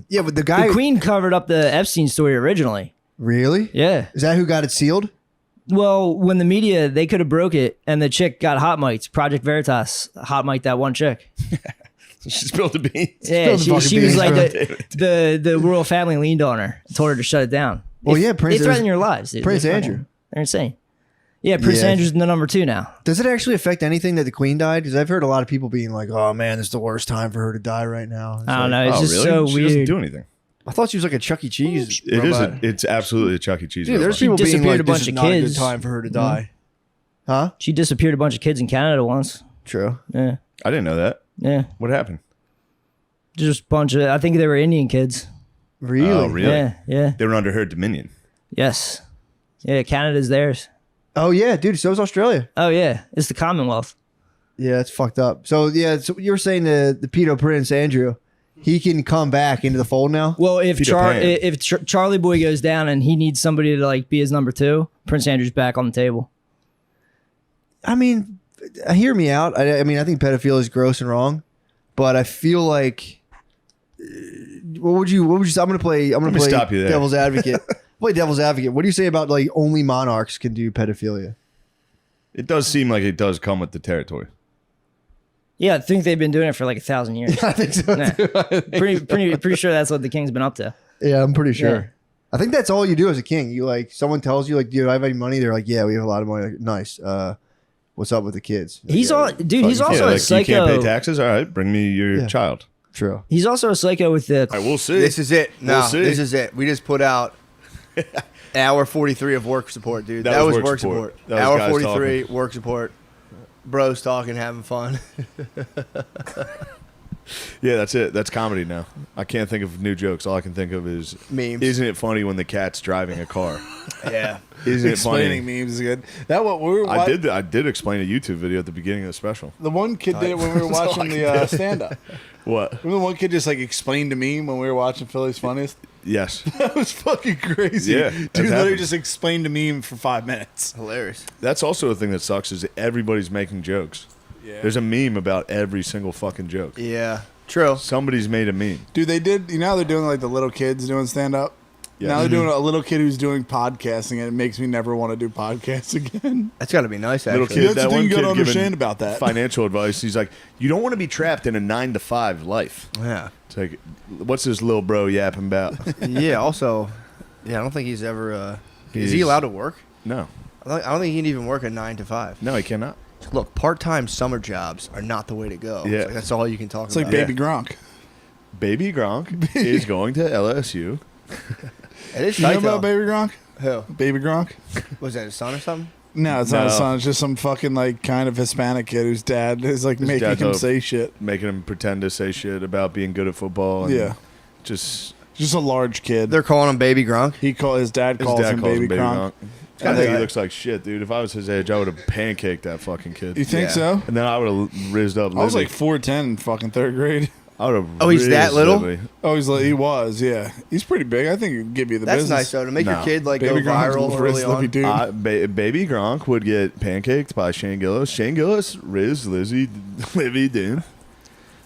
Speaker 3: Yeah, but the
Speaker 13: Queen covered up the Epstein story originally.
Speaker 3: Really?
Speaker 13: Yeah.
Speaker 3: Is that who got it sealed?
Speaker 13: Well, when the media, they could have broke it, and the chick got hot mics. Project Veritas hot mic that one chick.
Speaker 2: She spilled the beans.
Speaker 13: Yeah, she was like the royal family leaned on her, told her to shut it down.
Speaker 3: Well, yeah,
Speaker 13: they threaten your lives. Dude.
Speaker 3: Prince
Speaker 13: They're
Speaker 3: Andrew.
Speaker 13: fucking- They're insane. Yeah, Prince Andrew's the number 2 now.
Speaker 3: Does it actually affect anything that the Queen died? Because I've heard a lot of people being like, "Oh man, this is the worst time for her to die right now."
Speaker 13: I don't know. It's just
Speaker 2: really?
Speaker 13: so
Speaker 2: She
Speaker 13: weird.
Speaker 2: doesn't do anything.
Speaker 3: I thought she was like a Chuck E. Cheese.
Speaker 2: It is.
Speaker 3: robot.
Speaker 2: It's absolutely a Chuck E. Cheese.
Speaker 3: Dude, there's
Speaker 2: robot.
Speaker 3: people being
Speaker 13: disappeared
Speaker 3: like,
Speaker 13: a bunch
Speaker 3: "This is
Speaker 13: of
Speaker 3: not a good
Speaker 13: kids.
Speaker 3: time for her to die." Huh?
Speaker 13: She disappeared a bunch of kids in Canada once.
Speaker 3: True.
Speaker 13: Yeah.
Speaker 2: I didn't know that.
Speaker 13: Yeah.
Speaker 2: What happened?
Speaker 13: Just a bunch of, I think they were Indian kids.
Speaker 3: Really?
Speaker 2: Oh, really?
Speaker 13: Yeah.
Speaker 2: They were under her dominion.
Speaker 13: Yes. Yeah, Canada's theirs.
Speaker 3: Oh yeah, dude. So is Australia.
Speaker 13: Oh, yeah. It's the Commonwealth.
Speaker 3: Yeah, it's fucked up. So yeah, so you were saying the pedo Prince Andrew, he can come back into the fold now.
Speaker 13: Well, if
Speaker 2: Peter Pan.
Speaker 13: Charlie Boy goes down and he needs somebody to like be his number 2, Prince Andrew's back on the table.
Speaker 3: I mean, hear me out. I mean, I think pedophilia is gross and wrong, but I feel like what would you? I'm gonna play
Speaker 2: stop you there.
Speaker 3: devil's advocate. Play devil's advocate. What do you say about like only monarchs can do pedophilia?
Speaker 2: It does seem like it does come with the territory.
Speaker 13: Yeah, I think they've been doing it for like 1,000 years.
Speaker 3: I think so
Speaker 13: Yeah.
Speaker 3: too.
Speaker 13: Pretty sure that's what the king's been up to.
Speaker 3: Yeah, I'm pretty sure.
Speaker 13: Yeah.
Speaker 3: I think that's all you do as a king. You like someone tells you like, "Do I have any money?" They're like, "Yeah, we have a lot of money." Like, nice. What's up with the kids? Like,
Speaker 13: He's
Speaker 3: yeah,
Speaker 13: all, dude. He's also
Speaker 2: like,
Speaker 13: a psycho.
Speaker 2: you can't pay taxes. All right, bring me your child.
Speaker 3: True.
Speaker 13: He's also a psycho with the.
Speaker 2: All right, we'll see.
Speaker 1: This is it. No,
Speaker 2: We'll see.
Speaker 1: this is it. We just put out hour 43 of work support, dude.
Speaker 2: That
Speaker 1: That
Speaker 2: was
Speaker 1: was
Speaker 2: work
Speaker 1: work
Speaker 2: support.
Speaker 1: support.
Speaker 2: That was
Speaker 1: Hour
Speaker 2: guys
Speaker 1: 43 work support. Bros talking, having fun.
Speaker 2: Yeah, that's it. That's comedy now. I can't think of new jokes. All I can think of is
Speaker 1: Memes.
Speaker 2: Isn't it funny when the cat's driving a car?
Speaker 1: Yeah.
Speaker 2: Isn't it funny?
Speaker 14: Explaining memes is good. That what we were.
Speaker 2: I did explain a YouTube video at the beginning of the special.
Speaker 14: The one kid did it when we were
Speaker 2: That's all
Speaker 14: watching
Speaker 2: I
Speaker 14: the
Speaker 2: can do.
Speaker 14: stand up.
Speaker 2: What?
Speaker 14: Remember the one kid just like explained to me when we were watching Philly's Funniest?
Speaker 2: Yes.
Speaker 14: That was fucking crazy.
Speaker 2: Yeah,
Speaker 14: Dude
Speaker 2: that
Speaker 14: literally
Speaker 2: happens.
Speaker 14: just explained to me for 5 minutes.
Speaker 1: Hilarious.
Speaker 2: That's also a thing that sucks is everybody's making jokes.
Speaker 14: Yeah.
Speaker 2: There's a meme about every single fucking joke.
Speaker 1: Yeah. True.
Speaker 2: Somebody's made a meme.
Speaker 14: Dude, they did. You know how they're doing like the little kids doing stand up?
Speaker 2: Yeah.
Speaker 14: Now they're doing a little kid who's doing podcasting, and it makes me never want to do podcasts again.
Speaker 1: That's got to be nice, actually.
Speaker 2: Little kid,
Speaker 14: That's
Speaker 2: that
Speaker 14: the thing
Speaker 2: one
Speaker 14: you gotta
Speaker 2: kid
Speaker 14: understand
Speaker 2: giving
Speaker 14: about that.
Speaker 2: financial advice. He's like, you don't want to be trapped in a 9-to-5 life.
Speaker 1: Yeah.
Speaker 2: It's like, what's this little bro yapping about?
Speaker 1: Yeah, also, I don't think he's ever. Is he
Speaker 2: He's-
Speaker 1: allowed to work?
Speaker 2: No,
Speaker 1: I don't think he can even work a 9 to 5.
Speaker 2: no, he cannot.
Speaker 1: Look, part-time summer jobs are not the way to go.
Speaker 2: Yeah.
Speaker 1: It's like, that's all you can talk
Speaker 14: It's
Speaker 1: about.
Speaker 14: like Baby Gronk.
Speaker 2: Baby Gronk is going to LSU.
Speaker 1: It is
Speaker 14: You know
Speaker 1: tight,
Speaker 14: about
Speaker 1: though.
Speaker 14: Baby Gronk?
Speaker 1: Who?
Speaker 14: Baby Gronk?
Speaker 1: Was that his son or something?
Speaker 14: No, it's not his
Speaker 2: No.
Speaker 14: son. It's just some fucking like kind of Hispanic kid whose dad is like
Speaker 2: His
Speaker 14: making
Speaker 2: dad's
Speaker 14: him
Speaker 2: a-
Speaker 14: say shit.
Speaker 2: Making him pretend to say shit about being good at football. And
Speaker 14: Yeah.
Speaker 2: Just
Speaker 14: Just a large kid.
Speaker 1: They're calling him Baby Gronk.
Speaker 14: His dad
Speaker 2: his
Speaker 14: calls
Speaker 2: dad
Speaker 14: him
Speaker 2: calls
Speaker 14: Baby
Speaker 2: him Baby
Speaker 14: Gronk.
Speaker 2: Gronk. I think he looks like shit, dude. If I was his age, I would have pancaked that fucking kid.
Speaker 14: You think
Speaker 1: Yeah.
Speaker 14: so?
Speaker 2: And then I would have rizzed up.
Speaker 14: I was
Speaker 2: Libby.
Speaker 14: like 4'10" in fucking third grade.
Speaker 2: I would have.
Speaker 1: Oh, he's that little?
Speaker 14: Oh, he was, yeah. He's pretty big. I think he'd give you the
Speaker 1: That's
Speaker 14: business.
Speaker 1: nice, though, to make
Speaker 2: No.
Speaker 1: your kid like
Speaker 14: Baby
Speaker 1: go
Speaker 14: Gronk's
Speaker 1: viral
Speaker 14: a
Speaker 1: early
Speaker 14: slippy
Speaker 1: on.
Speaker 14: dude.
Speaker 2: Baby Gronk would get pancaked by Shane Gillis. Shane Gillis, Riz, Lizzie, Livy, dude.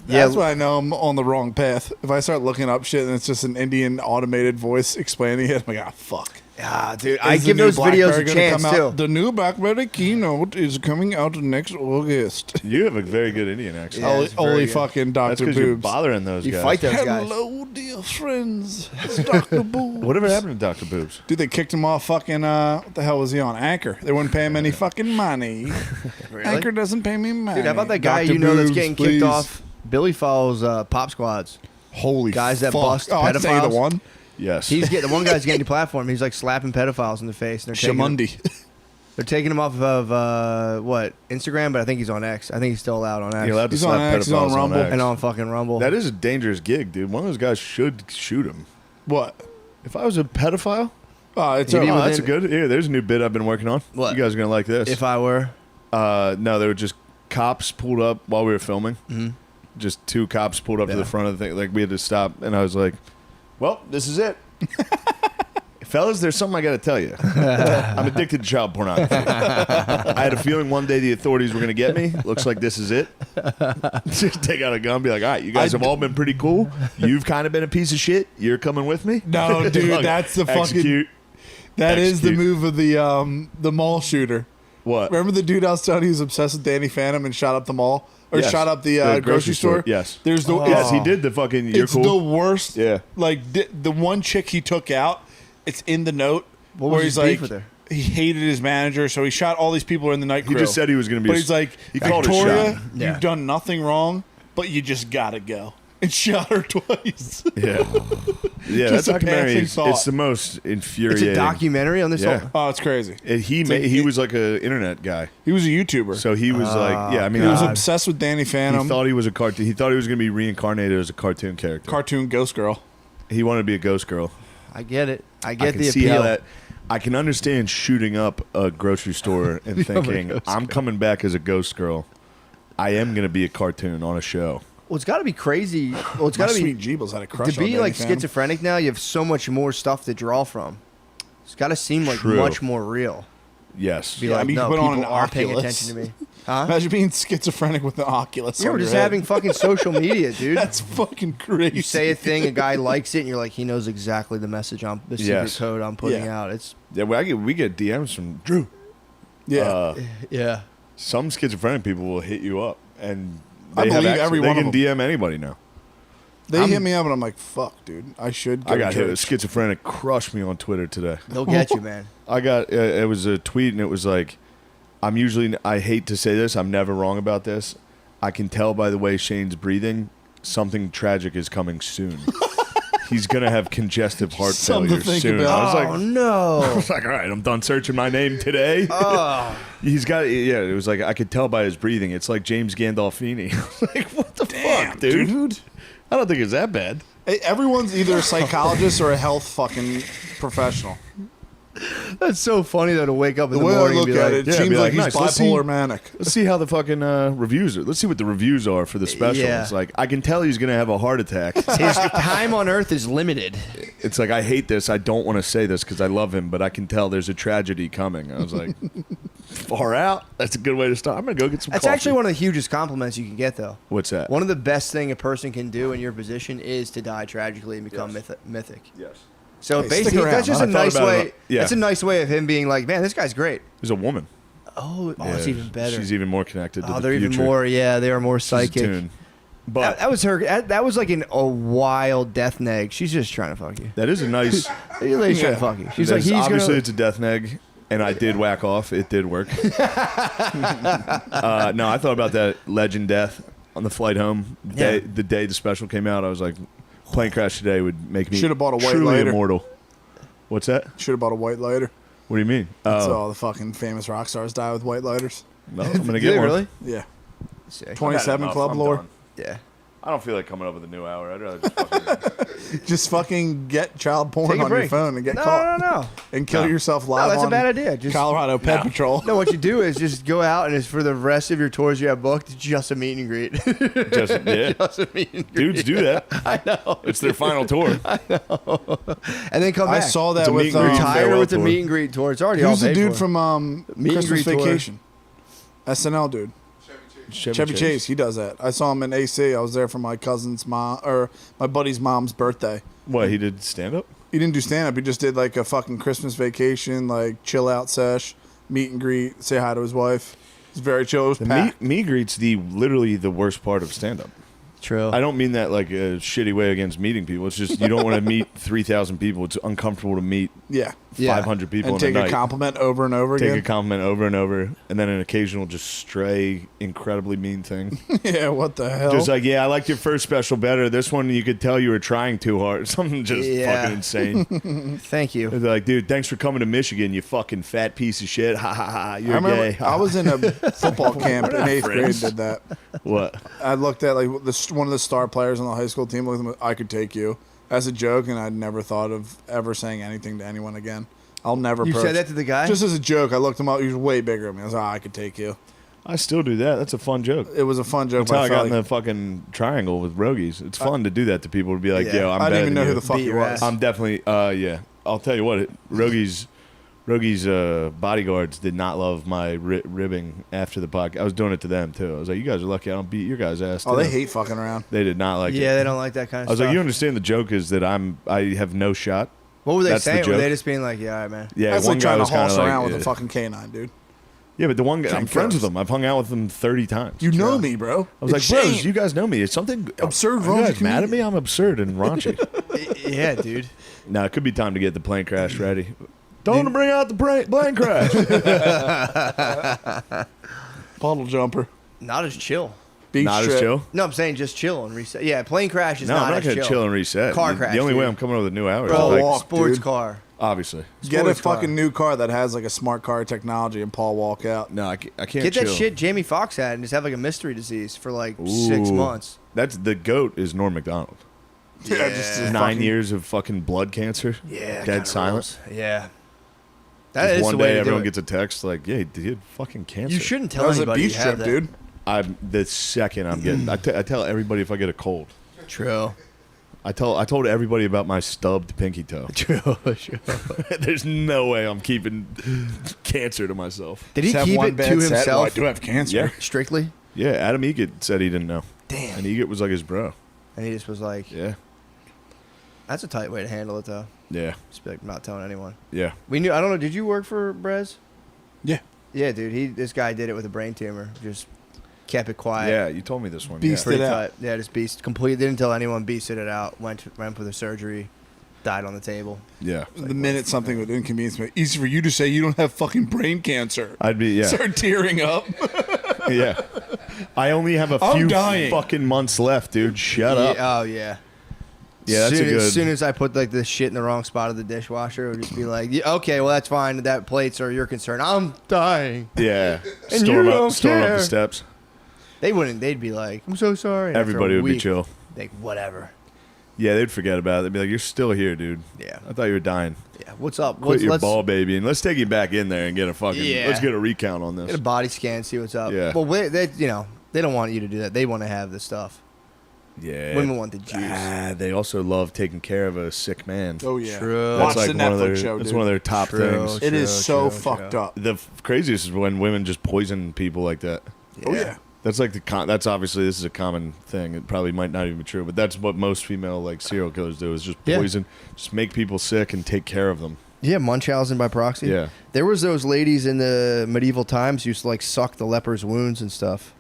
Speaker 14: That's when I know I'm on the wrong path. If I start looking up shit and it's just an Indian automated voice explaining it, I'm like, fuck.
Speaker 3: Ah, dude, I give those videos a chance too.
Speaker 14: The new BlackBerry keynote is coming out next August.
Speaker 8: You have a very good Indian accent.
Speaker 14: Holy fucking
Speaker 8: That's
Speaker 14: Dr.
Speaker 8: because you're
Speaker 14: Boobs.
Speaker 8: bothering those
Speaker 3: You
Speaker 8: guys.
Speaker 3: fight those guys.
Speaker 14: Hello, dear friends. It's Dr. Boobs.
Speaker 8: Whatever happened to Dr. Boobs?
Speaker 14: Dude, they kicked him off fucking, what the hell was he on? Anchor. They wouldn't pay him any fucking money.
Speaker 3: Really?
Speaker 14: Anchor doesn't pay me money.
Speaker 3: Dude, how about that guy
Speaker 14: Dr.
Speaker 3: you know that's
Speaker 14: Boobs,
Speaker 3: getting
Speaker 14: please.
Speaker 3: kicked off? Billy follows Pop Squads.
Speaker 14: Holy
Speaker 3: guys that
Speaker 14: fuck.
Speaker 3: bust
Speaker 14: Oh, I'd say
Speaker 3: pedophiles.
Speaker 14: the one.
Speaker 8: Yes.
Speaker 3: He's getting the one guy's getting the platform. He's like slapping pedophiles in the face. And
Speaker 14: Shamundi.
Speaker 3: They're taking him off of what, Instagram, but I think he's on X. I think he's still allowed on X.
Speaker 8: You're allowed to
Speaker 14: He's on
Speaker 8: slap
Speaker 14: X, he's on
Speaker 8: pedophiles
Speaker 14: Rumble.
Speaker 8: X.
Speaker 3: And on fucking Rumble.
Speaker 8: That is a dangerous gig, dude. One of those guys should shoot him.
Speaker 14: What?
Speaker 8: If I was a pedophile,
Speaker 14: It's
Speaker 3: Maybe
Speaker 8: oh,
Speaker 3: within-
Speaker 8: that's a good. Here, there's a new bit I've been working on.
Speaker 3: What?
Speaker 8: You guys are gonna like this.
Speaker 3: If I were.
Speaker 8: No, they were just cops pulled up while we were filming.
Speaker 3: Mm-hmm.
Speaker 8: Just two cops pulled up to the front of the thing. Like we had to stop, and I was like, "Well, this is it." Fellas, there's something I got to tell you. I'm addicted to child pornography. I had a feeling one day the authorities were going to get me. Looks like this is it. Just take out a gun and be like, all right, you guys have all been pretty cool. You've kind of been a piece of shit. You're coming with me?
Speaker 14: No, dude,
Speaker 8: Look,
Speaker 14: that's the fucking...
Speaker 8: execute.
Speaker 14: That is the
Speaker 8: Execute.
Speaker 14: move of the mall shooter.
Speaker 8: What?
Speaker 14: Remember the dude I was telling you was obsessed with Danny Phantom and shot up the mall? Or
Speaker 8: Yes.
Speaker 14: shot up the grocery store?
Speaker 8: Yes.
Speaker 14: There's the...
Speaker 8: Yes, he did the fucking, you're
Speaker 14: It's
Speaker 8: cool.
Speaker 14: the worst.
Speaker 8: Yeah.
Speaker 14: Like, the one chick he took out, it's in the note
Speaker 3: What
Speaker 14: where
Speaker 3: was
Speaker 14: he's
Speaker 3: his beef
Speaker 14: like...
Speaker 3: with her?
Speaker 14: He hated his manager, so he shot all these people in the night
Speaker 8: He
Speaker 14: crew.
Speaker 8: just said he was going to be
Speaker 14: But he's like,
Speaker 8: he called it
Speaker 14: Victoria,
Speaker 8: shot.
Speaker 3: Yeah.
Speaker 14: you've done nothing wrong, but you just gotta go. And shot her twice.
Speaker 8: Yeah. Yeah,
Speaker 14: Just
Speaker 8: that
Speaker 14: a
Speaker 8: documentary
Speaker 14: passing
Speaker 8: is
Speaker 14: thought.
Speaker 8: it's the most
Speaker 3: It's
Speaker 8: infuriating.
Speaker 3: a documentary on this
Speaker 8: Yeah.
Speaker 3: whole...
Speaker 14: Oh, it's crazy.
Speaker 8: And he was like an internet guy.
Speaker 14: He was a YouTuber.
Speaker 8: So he was like, yeah, I mean,
Speaker 14: He was
Speaker 3: God.
Speaker 14: obsessed with Danny
Speaker 8: he
Speaker 14: Phantom,
Speaker 8: thought he was a cartoon. He thought he was going to be reincarnated as a cartoon character.
Speaker 14: cartoon ghost girl.
Speaker 8: He wanted to be a ghost girl.
Speaker 3: I get it. I
Speaker 8: I
Speaker 3: get
Speaker 8: can
Speaker 3: the
Speaker 8: see
Speaker 3: appeal.
Speaker 8: how that. I can understand shooting up a grocery store and thinking, I'm coming back as a ghost girl. I am going to be a cartoon on a show.
Speaker 3: Well, it's got to be crazy. Well, it's
Speaker 14: My
Speaker 3: got to
Speaker 14: sweet
Speaker 3: be...
Speaker 14: Jeebles had a crush
Speaker 3: To
Speaker 14: on
Speaker 3: be
Speaker 14: Danny
Speaker 3: like
Speaker 14: Phantom.
Speaker 3: schizophrenic now, you have so much more stuff to draw from. It's got to seem like
Speaker 8: True.
Speaker 3: much more real.
Speaker 8: Yes.
Speaker 3: Be
Speaker 14: Yeah, I
Speaker 3: like,
Speaker 14: mean, you
Speaker 3: no,
Speaker 14: put on
Speaker 3: people
Speaker 14: an
Speaker 3: are paying
Speaker 14: Oculus.
Speaker 3: attention to me. Huh?
Speaker 14: Imagine being schizophrenic with the Oculus.
Speaker 3: Yeah,
Speaker 14: on
Speaker 3: we're
Speaker 14: your
Speaker 3: just
Speaker 14: head.
Speaker 3: having fucking social media, dude.
Speaker 14: That's fucking crazy.
Speaker 3: You say a thing, a guy likes it, and you're like, he knows exactly the message the secret
Speaker 8: Yes.
Speaker 3: code I'm putting
Speaker 14: Yeah.
Speaker 3: out. It's
Speaker 8: Yeah, we get DMs from Drew.
Speaker 14: Yeah.
Speaker 3: yeah.
Speaker 8: Some schizophrenic people will hit you up, and
Speaker 14: I
Speaker 8: they have
Speaker 14: believe
Speaker 8: access.
Speaker 14: every
Speaker 8: They
Speaker 14: one
Speaker 8: can
Speaker 14: of
Speaker 8: DM anybody now.
Speaker 14: They hit me up and I'm like, fuck, dude. I should go
Speaker 8: I got
Speaker 14: to
Speaker 8: hit. A
Speaker 14: church.
Speaker 8: schizophrenic crushed me on Twitter today.
Speaker 3: They'll get you, man.
Speaker 8: I got it was a tweet and it was like, I hate to say this, I'm never wrong about this. I can tell by the way Shane's breathing, something tragic is coming soon. He's gonna have congestive heart
Speaker 14: Something
Speaker 8: failure
Speaker 14: to think
Speaker 8: soon.
Speaker 14: about.
Speaker 8: I was like,
Speaker 3: Oh, no.
Speaker 8: I was like, all right, I'm done searching my name today.
Speaker 3: Oh.
Speaker 8: He's got it was like I could tell by his breathing. It's like James Gandolfini. I was like, what the fuck, dude? I don't think it's that bad.
Speaker 14: Hey, everyone's either a psychologist or a health fucking professional.
Speaker 3: That's so funny, though, to wake up in
Speaker 14: The
Speaker 3: the
Speaker 14: way I
Speaker 3: morning
Speaker 14: look
Speaker 3: and be
Speaker 14: at
Speaker 3: like,
Speaker 14: it,
Speaker 8: Yeah,
Speaker 14: seems
Speaker 8: be
Speaker 14: like
Speaker 8: like,
Speaker 14: he's
Speaker 8: nice, let's see-
Speaker 14: bipolar manic.
Speaker 8: Let's see how the fucking reviews are. Let's see what the reviews are for the special.
Speaker 3: Yeah.
Speaker 8: It's like I can tell he's gonna have a heart attack.
Speaker 3: his time on Earth is limited.
Speaker 8: It's like I hate this. I don't want to say this because I love him, but I can tell there's a tragedy coming. I was like, far out. That's a good way to start. I'm gonna go get some.
Speaker 3: That's
Speaker 8: coffee.
Speaker 3: actually one of the hugest compliments you can get, though.
Speaker 8: What's that?
Speaker 3: One of the best thing a person can do in your position is to die tragically and become mythic.
Speaker 8: Yes.
Speaker 3: So
Speaker 14: Hey, stick
Speaker 3: basically,
Speaker 14: around,
Speaker 3: that's just
Speaker 8: huh?
Speaker 3: a
Speaker 8: I thought
Speaker 3: nice
Speaker 8: about it
Speaker 3: way.
Speaker 8: about- yeah.
Speaker 3: That's a nice way of him being like, man, this guy's great.
Speaker 8: There's a woman.
Speaker 3: Oh,
Speaker 8: Yeah,
Speaker 3: it's even better.
Speaker 8: She's even more connected to
Speaker 3: Oh,
Speaker 8: the
Speaker 3: they're
Speaker 8: future.
Speaker 3: even more. Yeah, they are more
Speaker 8: She's
Speaker 3: psychic.
Speaker 8: attuned. But
Speaker 3: That was her. That was like a wild death neg. She's just trying to fuck you.
Speaker 8: that is a nice.
Speaker 3: She's like trying to fuck you. She's like, he's
Speaker 8: obviously
Speaker 3: gonna.
Speaker 8: it's a death neg, and I did whack off. It did work. No, I thought about that legend death on the flight home.
Speaker 3: Yeah.
Speaker 8: The day the special came out, I was like, plane crash today would make me
Speaker 14: Should've bought a white
Speaker 8: truly
Speaker 14: lighter.
Speaker 8: immortal. What's that?
Speaker 14: Should have bought a white lighter.
Speaker 8: What do you mean?
Speaker 14: That's
Speaker 8: Oh,
Speaker 14: all the fucking famous rock stars die with white lighters.
Speaker 8: no, I'm gonna
Speaker 3: Did
Speaker 8: get
Speaker 3: they
Speaker 8: one.
Speaker 3: really?
Speaker 14: Yeah.
Speaker 3: Sick.
Speaker 14: 27
Speaker 8: enough.
Speaker 14: Club
Speaker 8: I'm
Speaker 14: lore.
Speaker 8: done.
Speaker 3: Yeah.
Speaker 8: I don't feel like coming up with a new hour. I'd rather just fucking
Speaker 14: Just fucking get child porn
Speaker 3: Take a
Speaker 14: on your
Speaker 3: break.
Speaker 14: phone and get
Speaker 3: No,
Speaker 14: caught.
Speaker 3: no.
Speaker 14: And kill yourself
Speaker 3: No,
Speaker 14: live
Speaker 3: that's a
Speaker 14: on
Speaker 3: bad idea. Just
Speaker 14: Colorado Pet Patrol.
Speaker 3: No, what you do is just go out and it's for the rest of your tours you have booked, just a meet and greet.
Speaker 8: just yeah.
Speaker 3: Just a meet and greet.
Speaker 8: Dudes do that.
Speaker 3: I know.
Speaker 8: It's their final tour.
Speaker 3: And then come
Speaker 14: I
Speaker 3: back.
Speaker 14: saw
Speaker 8: It's
Speaker 14: that
Speaker 8: a
Speaker 14: with
Speaker 8: meet and greet.
Speaker 3: Retire
Speaker 8: farewell
Speaker 3: with the
Speaker 8: tour.
Speaker 3: meet and greet tour. It's already all
Speaker 14: who's the
Speaker 3: paid
Speaker 14: dude
Speaker 3: for.
Speaker 14: from
Speaker 3: Meet and
Speaker 14: Christmas
Speaker 3: greet tour.
Speaker 14: Vacation? SNL dude. Chevy Chase, he does that. I saw him in AC. I was there for my cousin's mom or my buddy's mom's birthday.
Speaker 8: What, he did stand up?
Speaker 14: He didn't do stand up. He just did like a fucking Christmas vacation, like chill out sesh, meet and greet, say hi to his wife. It's very chill. It was
Speaker 8: The
Speaker 14: packed.
Speaker 8: meet greet's literally the worst part of stand up.
Speaker 3: True.
Speaker 8: I don't mean that like a shitty way against meeting people. It's just you don't want to meet 3,000 people. It's uncomfortable to meet
Speaker 14: Yeah.
Speaker 8: 500 people
Speaker 14: And
Speaker 8: in
Speaker 14: take
Speaker 8: a
Speaker 14: a
Speaker 8: night.
Speaker 14: compliment over and over
Speaker 8: Take
Speaker 14: again.
Speaker 8: a compliment over and over, and then an occasional just stray, incredibly mean thing.
Speaker 14: Yeah, what the hell?
Speaker 8: Just like, yeah, I liked your first special better. This one, you could tell you were trying too hard. Something just
Speaker 3: Yeah.
Speaker 8: fucking insane.
Speaker 3: Thank you.
Speaker 8: They're like, dude, thanks for coming to Michigan, you fucking fat piece of shit. Ha ha ha.
Speaker 14: I
Speaker 8: You're
Speaker 14: remember
Speaker 8: gay.
Speaker 14: I was in a football camp
Speaker 8: We're
Speaker 14: in
Speaker 8: not
Speaker 14: 8th grade.
Speaker 8: friends.
Speaker 14: Did that.
Speaker 8: What?
Speaker 14: I looked at like one of the star players on the high school team. Looked at him, I could take you as a joke, and I'd never thought of ever saying anything to anyone again. I'll never.
Speaker 3: You
Speaker 14: approach.
Speaker 3: said that to the guy?
Speaker 14: Just as a joke. I looked him up. He was way bigger than me. I was like, I could take you.
Speaker 8: I still do that. That's a fun joke.
Speaker 14: It was a fun joke.
Speaker 8: That's
Speaker 14: but
Speaker 8: how I got
Speaker 14: felt
Speaker 8: in the fucking triangle with Rogies. It's fun to do that to people. To be like,
Speaker 3: Yeah.
Speaker 8: yo, I'm
Speaker 14: I
Speaker 8: better
Speaker 14: didn't even
Speaker 8: than
Speaker 14: know
Speaker 8: you.
Speaker 14: who the fuck
Speaker 3: Beat
Speaker 14: he
Speaker 3: your
Speaker 14: was.
Speaker 3: ass.
Speaker 8: I'm definitely, yeah. I'll tell you what, Rogies bodyguards did not love my ribbing after the podcast. I was doing it to them too. I was like, you guys are lucky I don't beat your guys' ass.
Speaker 14: Oh,
Speaker 8: too.
Speaker 14: they hate fucking around.
Speaker 8: They did not like it.
Speaker 3: Yeah, they don't like that kind of
Speaker 8: I was
Speaker 3: stuff.
Speaker 8: like, you understand the joke is that I have no shot.
Speaker 3: What were they
Speaker 8: That's the
Speaker 3: saying? Were
Speaker 8: joke.
Speaker 3: they just being like, yeah, all right, man?
Speaker 8: Yeah,
Speaker 14: That's
Speaker 8: one
Speaker 14: like
Speaker 8: guy
Speaker 14: trying to
Speaker 8: was kind
Speaker 14: horse
Speaker 8: of
Speaker 14: around
Speaker 8: like,
Speaker 14: with a fucking canine, dude.
Speaker 8: yeah, but the one guy, I'm
Speaker 14: Shane
Speaker 8: friends with
Speaker 14: Gross.
Speaker 8: him. I've hung out with him 30 times.
Speaker 14: You know me, bro.
Speaker 8: I was
Speaker 14: It's
Speaker 8: like, bros,
Speaker 14: Shane.
Speaker 8: you guys know me. It's something
Speaker 14: Absurd,
Speaker 8: Are you
Speaker 14: raunchy
Speaker 8: guys mad at me?
Speaker 14: comedian.
Speaker 8: I'm absurd and raunchy.
Speaker 3: Yeah, dude.
Speaker 8: No, it could be time to get the plane crash ready. Don't bring out the plane crash.
Speaker 14: Puddle jumper.
Speaker 3: Not as chill.
Speaker 14: Beach
Speaker 8: Not as
Speaker 14: trip.
Speaker 8: chill.
Speaker 3: No, I'm saying just chill and reset. Yeah, plane crash is
Speaker 8: No,
Speaker 3: not
Speaker 8: I'm not
Speaker 3: as
Speaker 8: going to chill and reset.
Speaker 3: Car
Speaker 8: The-
Speaker 3: crash,
Speaker 8: The only way
Speaker 3: dude.
Speaker 8: I'm coming up with a new hour is
Speaker 3: Bro,
Speaker 8: like,
Speaker 14: walk,
Speaker 3: sports
Speaker 14: dude.
Speaker 3: car.
Speaker 8: obviously.
Speaker 14: Get a
Speaker 3: Sports car.
Speaker 14: fucking new car that has like a smart car technology and Paul walk out.
Speaker 8: No, I can't
Speaker 3: Get
Speaker 8: chill.
Speaker 3: that shit Jamie Foxx had and just have like a mystery disease for like
Speaker 8: Ooh.
Speaker 3: 6 months.
Speaker 8: That's the GOAT is Norm Macdonald.
Speaker 14: Yeah, just
Speaker 8: 9 years of fucking blood cancer.
Speaker 3: Yeah,
Speaker 8: Dead
Speaker 3: kinda
Speaker 8: silence.
Speaker 3: rules. Yeah. That
Speaker 8: Just
Speaker 3: is
Speaker 8: one
Speaker 3: the way
Speaker 8: day
Speaker 3: to do
Speaker 8: everyone
Speaker 3: it.
Speaker 8: gets a text like, yeah, he had fucking cancer.
Speaker 3: You shouldn't
Speaker 14: That
Speaker 3: tell
Speaker 14: was a
Speaker 3: anybody
Speaker 14: beach
Speaker 3: you have
Speaker 14: trip,
Speaker 3: that.
Speaker 14: dude.
Speaker 8: I'm the second I'm getting. I tell everybody if I get a cold.
Speaker 3: True.
Speaker 8: I told everybody about my stubbed pinky toe.
Speaker 3: True.
Speaker 8: There's no way I'm keeping cancer to myself.
Speaker 3: Did he
Speaker 14: Just have
Speaker 3: keep
Speaker 14: one
Speaker 3: it
Speaker 14: bad
Speaker 3: to
Speaker 14: set. Well, I
Speaker 3: himself
Speaker 14: do have cancer.
Speaker 8: Yeah,
Speaker 3: strictly?
Speaker 8: yeah. Adam Egget said he didn't know.
Speaker 3: Damn.
Speaker 8: And Egget was like his bro.
Speaker 3: And he just was like,
Speaker 8: Yeah,
Speaker 3: that's a tight way to handle it, though.
Speaker 8: yeah,
Speaker 3: Just be like, not telling anyone.
Speaker 8: yeah.
Speaker 3: We knew. I don't know. Did you work for Brez?
Speaker 14: Yeah.
Speaker 3: Yeah, dude. This guy did it with a brain tumor. Just kept it quiet.
Speaker 8: Yeah, you told me this one.
Speaker 14: Beast
Speaker 8: Yeah.
Speaker 3: Pretty
Speaker 14: it out.
Speaker 3: tight. Yeah, just beast. Complete. Didn't tell anyone. Beasted it out. Went for the surgery. Died on the table.
Speaker 8: Yeah,
Speaker 14: The minute something would inconvenience me, easy for you to say you don't have fucking brain cancer.
Speaker 8: I'd be
Speaker 14: Start tearing up.
Speaker 8: yeah. I only have a
Speaker 14: I'm
Speaker 8: few
Speaker 14: dying.
Speaker 8: fucking months left, dude. Shut up.
Speaker 3: Yeah, oh yeah.
Speaker 8: Yeah, that's a good.
Speaker 3: As soon as I put like the shit in the wrong spot of the dishwasher, it would just be like, yeah, okay, well that's fine. That plates are your concern. I'm dying.
Speaker 8: Yeah,
Speaker 3: And
Speaker 8: storm
Speaker 3: you
Speaker 8: up,
Speaker 3: don't
Speaker 8: storm up
Speaker 3: care.
Speaker 8: the steps.
Speaker 3: They wouldn't. They'd be like, I'm so sorry. After a
Speaker 8: Everybody would be
Speaker 3: week,
Speaker 8: chill.
Speaker 3: Like whatever.
Speaker 8: Yeah, they'd forget about it. They'd be like, "You're still here, dude.
Speaker 3: Yeah.
Speaker 8: I thought you were dying.
Speaker 3: Yeah. What's up?
Speaker 8: Quit your
Speaker 3: let's
Speaker 8: ball, baby, and let's take you back in there and get a fucking.
Speaker 3: Yeah.
Speaker 8: Let's get a recount on
Speaker 3: get a
Speaker 8: this.
Speaker 3: body scan. See what's up.
Speaker 8: Yeah.
Speaker 3: Well, they don't want you to do that. They want to have the stuff.
Speaker 8: Yeah.
Speaker 3: Women want the juice.
Speaker 8: They also love taking care of a sick man.
Speaker 14: Oh yeah.
Speaker 3: True.
Speaker 8: That's
Speaker 14: Watch
Speaker 8: like
Speaker 14: the
Speaker 8: one of their.
Speaker 14: Netflix show,
Speaker 8: That's
Speaker 14: dude.
Speaker 8: one of their top
Speaker 3: True.
Speaker 8: things.
Speaker 14: It is so
Speaker 3: True,
Speaker 14: fucked
Speaker 3: true.
Speaker 14: up.
Speaker 8: The craziest is when women just poison people like that.
Speaker 14: Oh yeah.
Speaker 8: That's like that's obviously this is a common thing. It probably might not even be true, but that's what most female like serial killers do is just
Speaker 3: Yeah.
Speaker 8: poison, just make people sick and take care of them.
Speaker 3: Yeah, Munchausen by proxy.
Speaker 8: Yeah.
Speaker 3: There was those ladies in the medieval times who used to like suck the lepers' wounds and stuff.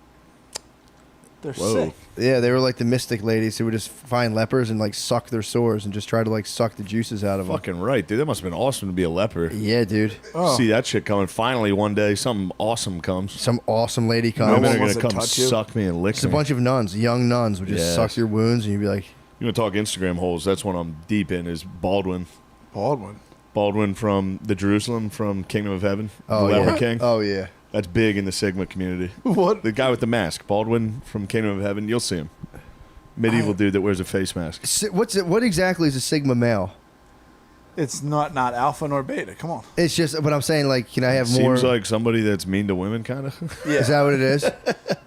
Speaker 14: They're
Speaker 8: Whoa.
Speaker 14: sick.
Speaker 3: Yeah, they were like the mystic ladies who would just find lepers and like suck their sores and just try to like suck the juices out of them.
Speaker 8: Fucking right, dude. That must have been awesome to be a leper.
Speaker 3: Yeah, dude.
Speaker 14: Oh.
Speaker 8: See that shit coming. Finally, one day, something awesome comes.
Speaker 3: Some awesome lady
Speaker 14: No
Speaker 3: comes.
Speaker 14: one
Speaker 8: Women are
Speaker 14: wants
Speaker 8: gonna
Speaker 14: to
Speaker 8: come
Speaker 14: touch you.
Speaker 8: suck me and lick
Speaker 3: It's a
Speaker 8: me.
Speaker 3: bunch of nuns, young nuns, would just
Speaker 8: Yes.
Speaker 3: suck your wounds, and you'd be like,
Speaker 8: You want to talk Instagram holes? That's one I'm deep in. Is Baldwin.
Speaker 14: Baldwin.
Speaker 8: Baldwin from the Jerusalem from Kingdom of Heaven.
Speaker 3: "Oh
Speaker 8: the Leper
Speaker 3: yeah,
Speaker 8: King.
Speaker 3: oh yeah."
Speaker 8: That's big in the Sigma community.
Speaker 14: What?
Speaker 8: The guy with the mask, Baldwin from Kingdom of Heaven. You'll see him. Medieval dude that wears a face mask.
Speaker 3: What's it? What exactly is a sigma male?
Speaker 14: It's not alpha nor beta. Come on.
Speaker 3: It's just, but I'm saying, like, can I have more?
Speaker 8: Seems like somebody that's mean to women, kind of.
Speaker 3: Is that what it is?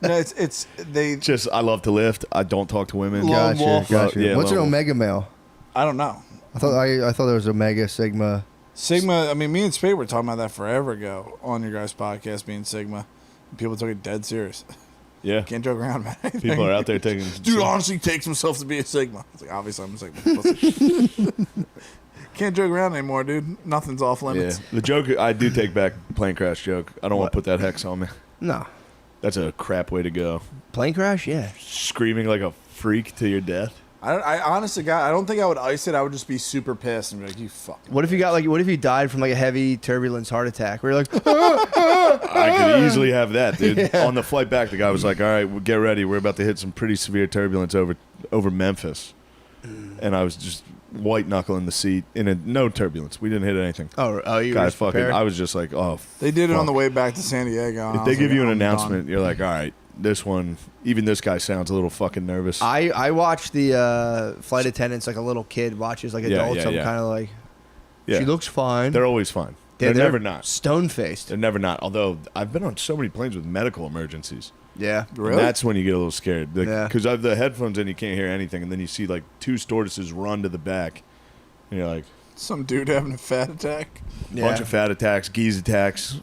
Speaker 14: No, it's they.
Speaker 8: Just I love to lift. I don't talk to women.
Speaker 14: Lone
Speaker 3: Gotcha,
Speaker 14: wolf.
Speaker 3: gotcha.
Speaker 8: Yeah,
Speaker 3: What's an
Speaker 8: lone wolf.
Speaker 3: omega male?
Speaker 14: I don't know.
Speaker 3: I thought there was omega sigma.
Speaker 14: Sigma. I mean, me and Spade were talking about that forever ago on your guys' podcast. Being Sigma, people took it dead serious.
Speaker 8: Yeah.
Speaker 14: Can't joke around about anything.
Speaker 8: People are out there taking.
Speaker 14: Dude honestly takes himself to be a Sigma. It's like, obviously I'm a Sigma. Can't joke around anymore, dude. Nothing's off
Speaker 8: Yeah.
Speaker 14: limits.
Speaker 8: The joke, I do take back plane crash joke. I don't want to put that hex on me.
Speaker 3: No.
Speaker 8: That's a crap way to go.
Speaker 3: Plane crash? Yeah.
Speaker 8: Screaming like a freak to your death.
Speaker 14: I honestly, God, I don't think I would ice it. I would just be super pissed and be like, you fuck.
Speaker 3: What if you died from like a heavy turbulence heart attack? Where you're like,
Speaker 8: I could easily have that, dude.
Speaker 3: Yeah.
Speaker 8: On the flight back, the guy was like, all right, well, get ready. We're about to hit some pretty severe turbulence over Memphis. And I was just white knuckling the seat in no turbulence. We didn't hit anything.
Speaker 3: Oh, you
Speaker 8: guys,
Speaker 3: were just prepared?
Speaker 8: I was just like, oh.
Speaker 14: They did it
Speaker 8: fuck.
Speaker 14: on the way back to San Diego. and
Speaker 8: If
Speaker 14: I
Speaker 8: they
Speaker 14: was
Speaker 8: give
Speaker 14: like,
Speaker 8: you an
Speaker 14: I'm
Speaker 8: announcement,
Speaker 14: done.
Speaker 8: you're like, all right, this one, even this guy sounds a little fucking nervous.
Speaker 3: I watched the flight attendants like a little kid watches like adults. I'm kind of like,
Speaker 8: Yeah.
Speaker 3: she looks fine.
Speaker 8: They're always fine.
Speaker 3: Yeah,
Speaker 8: They're never not.
Speaker 3: Stone faced.
Speaker 8: They're never not. Although I've been on so many planes with medical emergencies.
Speaker 3: Yeah.
Speaker 8: And that's when you get a little scared.
Speaker 3: Yeah.
Speaker 8: Because I have the headphones in, you can't hear anything. And then you see like 2 stewardesses run to the back. And you're like,
Speaker 14: Some dude having a fat attack.
Speaker 8: bunch of fat attacks, geese attacks.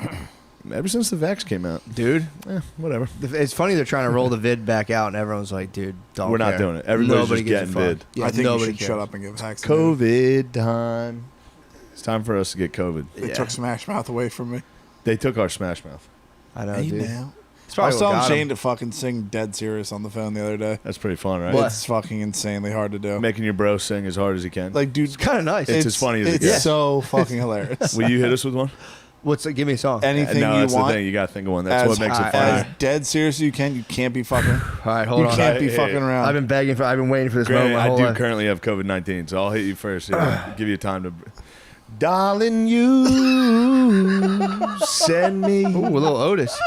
Speaker 8: Ever since the vax came out.
Speaker 3: Dude,
Speaker 8: whatever.
Speaker 3: It's funny they're trying to roll the vid back out, and everyone's like, "Dude, don't."
Speaker 8: We're not
Speaker 3: care.
Speaker 8: doing it. Everybody's
Speaker 3: Nobody
Speaker 8: just
Speaker 3: gives a
Speaker 8: getting
Speaker 3: fuck.
Speaker 8: vid.
Speaker 3: Yeah,
Speaker 14: I think
Speaker 3: nobody
Speaker 14: you should
Speaker 3: cares.
Speaker 14: shut up and give hacks.
Speaker 8: COVID time. It's time for us to get COVID.
Speaker 14: They took Smash Mouth away from me.
Speaker 8: They took our Smash Mouth.
Speaker 3: I know,
Speaker 14: Hey,
Speaker 3: dude.
Speaker 14: now.
Speaker 3: It's
Speaker 14: I was
Speaker 3: probably what
Speaker 14: telling
Speaker 3: got
Speaker 14: Shane
Speaker 3: him.
Speaker 14: to fucking sing Dead Serious on the phone the other day.
Speaker 8: That's pretty fun, right?
Speaker 14: It's fucking insanely hard to do.
Speaker 8: Making your bro sing as hard as he can.
Speaker 14: Like, dude,
Speaker 3: It's kind of nice.
Speaker 8: It's as funny as it
Speaker 14: It's
Speaker 8: gets.
Speaker 14: so fucking hilarious.
Speaker 8: Will you hit us with one?
Speaker 3: What's give me a song?
Speaker 14: Anything
Speaker 8: no,
Speaker 14: you
Speaker 8: that's
Speaker 14: want.
Speaker 8: the thing. You got to think of one. That's
Speaker 14: as,
Speaker 8: what makes it
Speaker 14: as
Speaker 8: funny.
Speaker 14: dead serious as you can. You can't be fucking.
Speaker 3: All right, hold
Speaker 14: you
Speaker 3: on.
Speaker 14: can't be
Speaker 8: Hey,
Speaker 14: fucking around.
Speaker 3: I've been waiting for this
Speaker 8: Granted,
Speaker 3: moment. my
Speaker 8: I
Speaker 3: whole
Speaker 8: do
Speaker 3: life.
Speaker 8: currently have COVID-19, so I'll hit you first. Yeah, give you time to. Darling, you send me.
Speaker 3: Ooh, a little Otis.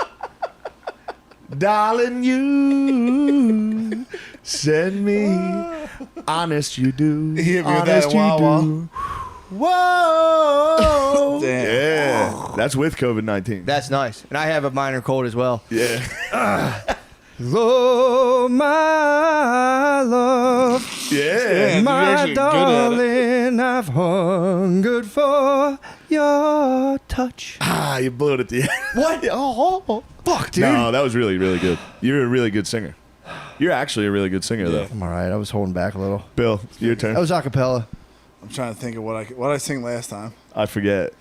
Speaker 8: Darling, you send me. Honest, you do.
Speaker 14: He hit me with
Speaker 8: Honest,
Speaker 14: that
Speaker 8: you
Speaker 14: wah-wah.
Speaker 8: do. Whoa.
Speaker 14: Damn.
Speaker 8: Yeah, that's with COVID-19.
Speaker 3: That's nice, and I have a minor cold as well.
Speaker 8: Yeah.
Speaker 3: Oh, my love,
Speaker 8: Yeah.
Speaker 14: you're
Speaker 3: my
Speaker 14: actually good at
Speaker 3: darling, I've hungered for your touch.
Speaker 8: Ah, you blew it at the end.
Speaker 3: What? Oh, fuck, dude.
Speaker 8: No, that was really, really good. You're a really good singer. You're actually a really good singer, though.
Speaker 3: I'm all right. I was holding back a little.
Speaker 8: Bill, your turn.
Speaker 3: That was acapella.
Speaker 14: I'm trying to think of what I sing last time.
Speaker 8: I forget.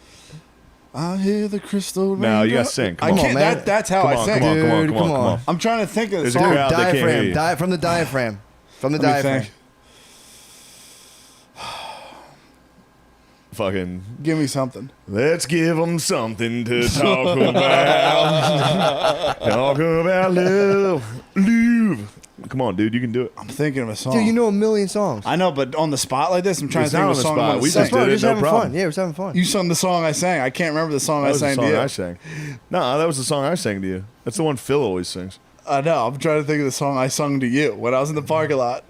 Speaker 14: I hear the crystal rain.
Speaker 8: No, you gotta sing. Come
Speaker 14: I
Speaker 8: on.
Speaker 14: can't.
Speaker 3: man.
Speaker 14: That's how
Speaker 8: Come
Speaker 14: I
Speaker 8: on,
Speaker 14: sing.
Speaker 8: come on, come on,
Speaker 3: Dude,
Speaker 8: come on,
Speaker 3: come
Speaker 8: come
Speaker 3: on.
Speaker 8: on.
Speaker 14: I'm trying to think of the
Speaker 8: There's a
Speaker 14: song.
Speaker 8: crowd that can't hear you.
Speaker 3: Diaphragm. From the diaphragm. From the
Speaker 14: Let me
Speaker 3: diaphragm.
Speaker 14: think.
Speaker 8: Fucking,
Speaker 14: Give me something.
Speaker 8: let's give them something to talk about. Talk about love. Love. Come on, dude. You can do it.
Speaker 14: I'm thinking of a song.
Speaker 3: Dude, you know a million songs.
Speaker 14: I know, but on the spot like this, I'm trying
Speaker 8: It's
Speaker 14: to think
Speaker 8: not
Speaker 14: of a
Speaker 8: on the
Speaker 14: song. I
Speaker 8: spot.
Speaker 14: wanna
Speaker 8: We
Speaker 14: sing.
Speaker 8: just did
Speaker 3: We're
Speaker 8: it,
Speaker 3: just
Speaker 8: no
Speaker 3: having
Speaker 8: problem.
Speaker 3: fun. Yeah, we're just having fun.
Speaker 14: You sung the song I sang. I can't remember the song
Speaker 8: That
Speaker 14: I
Speaker 8: was the
Speaker 14: sang
Speaker 8: song
Speaker 14: to you.
Speaker 8: I sang. No, that was the song I sang to you. That's the one Phil always sings.
Speaker 14: I know. I'm trying to think of the song I sung to you when I was in the parking lot.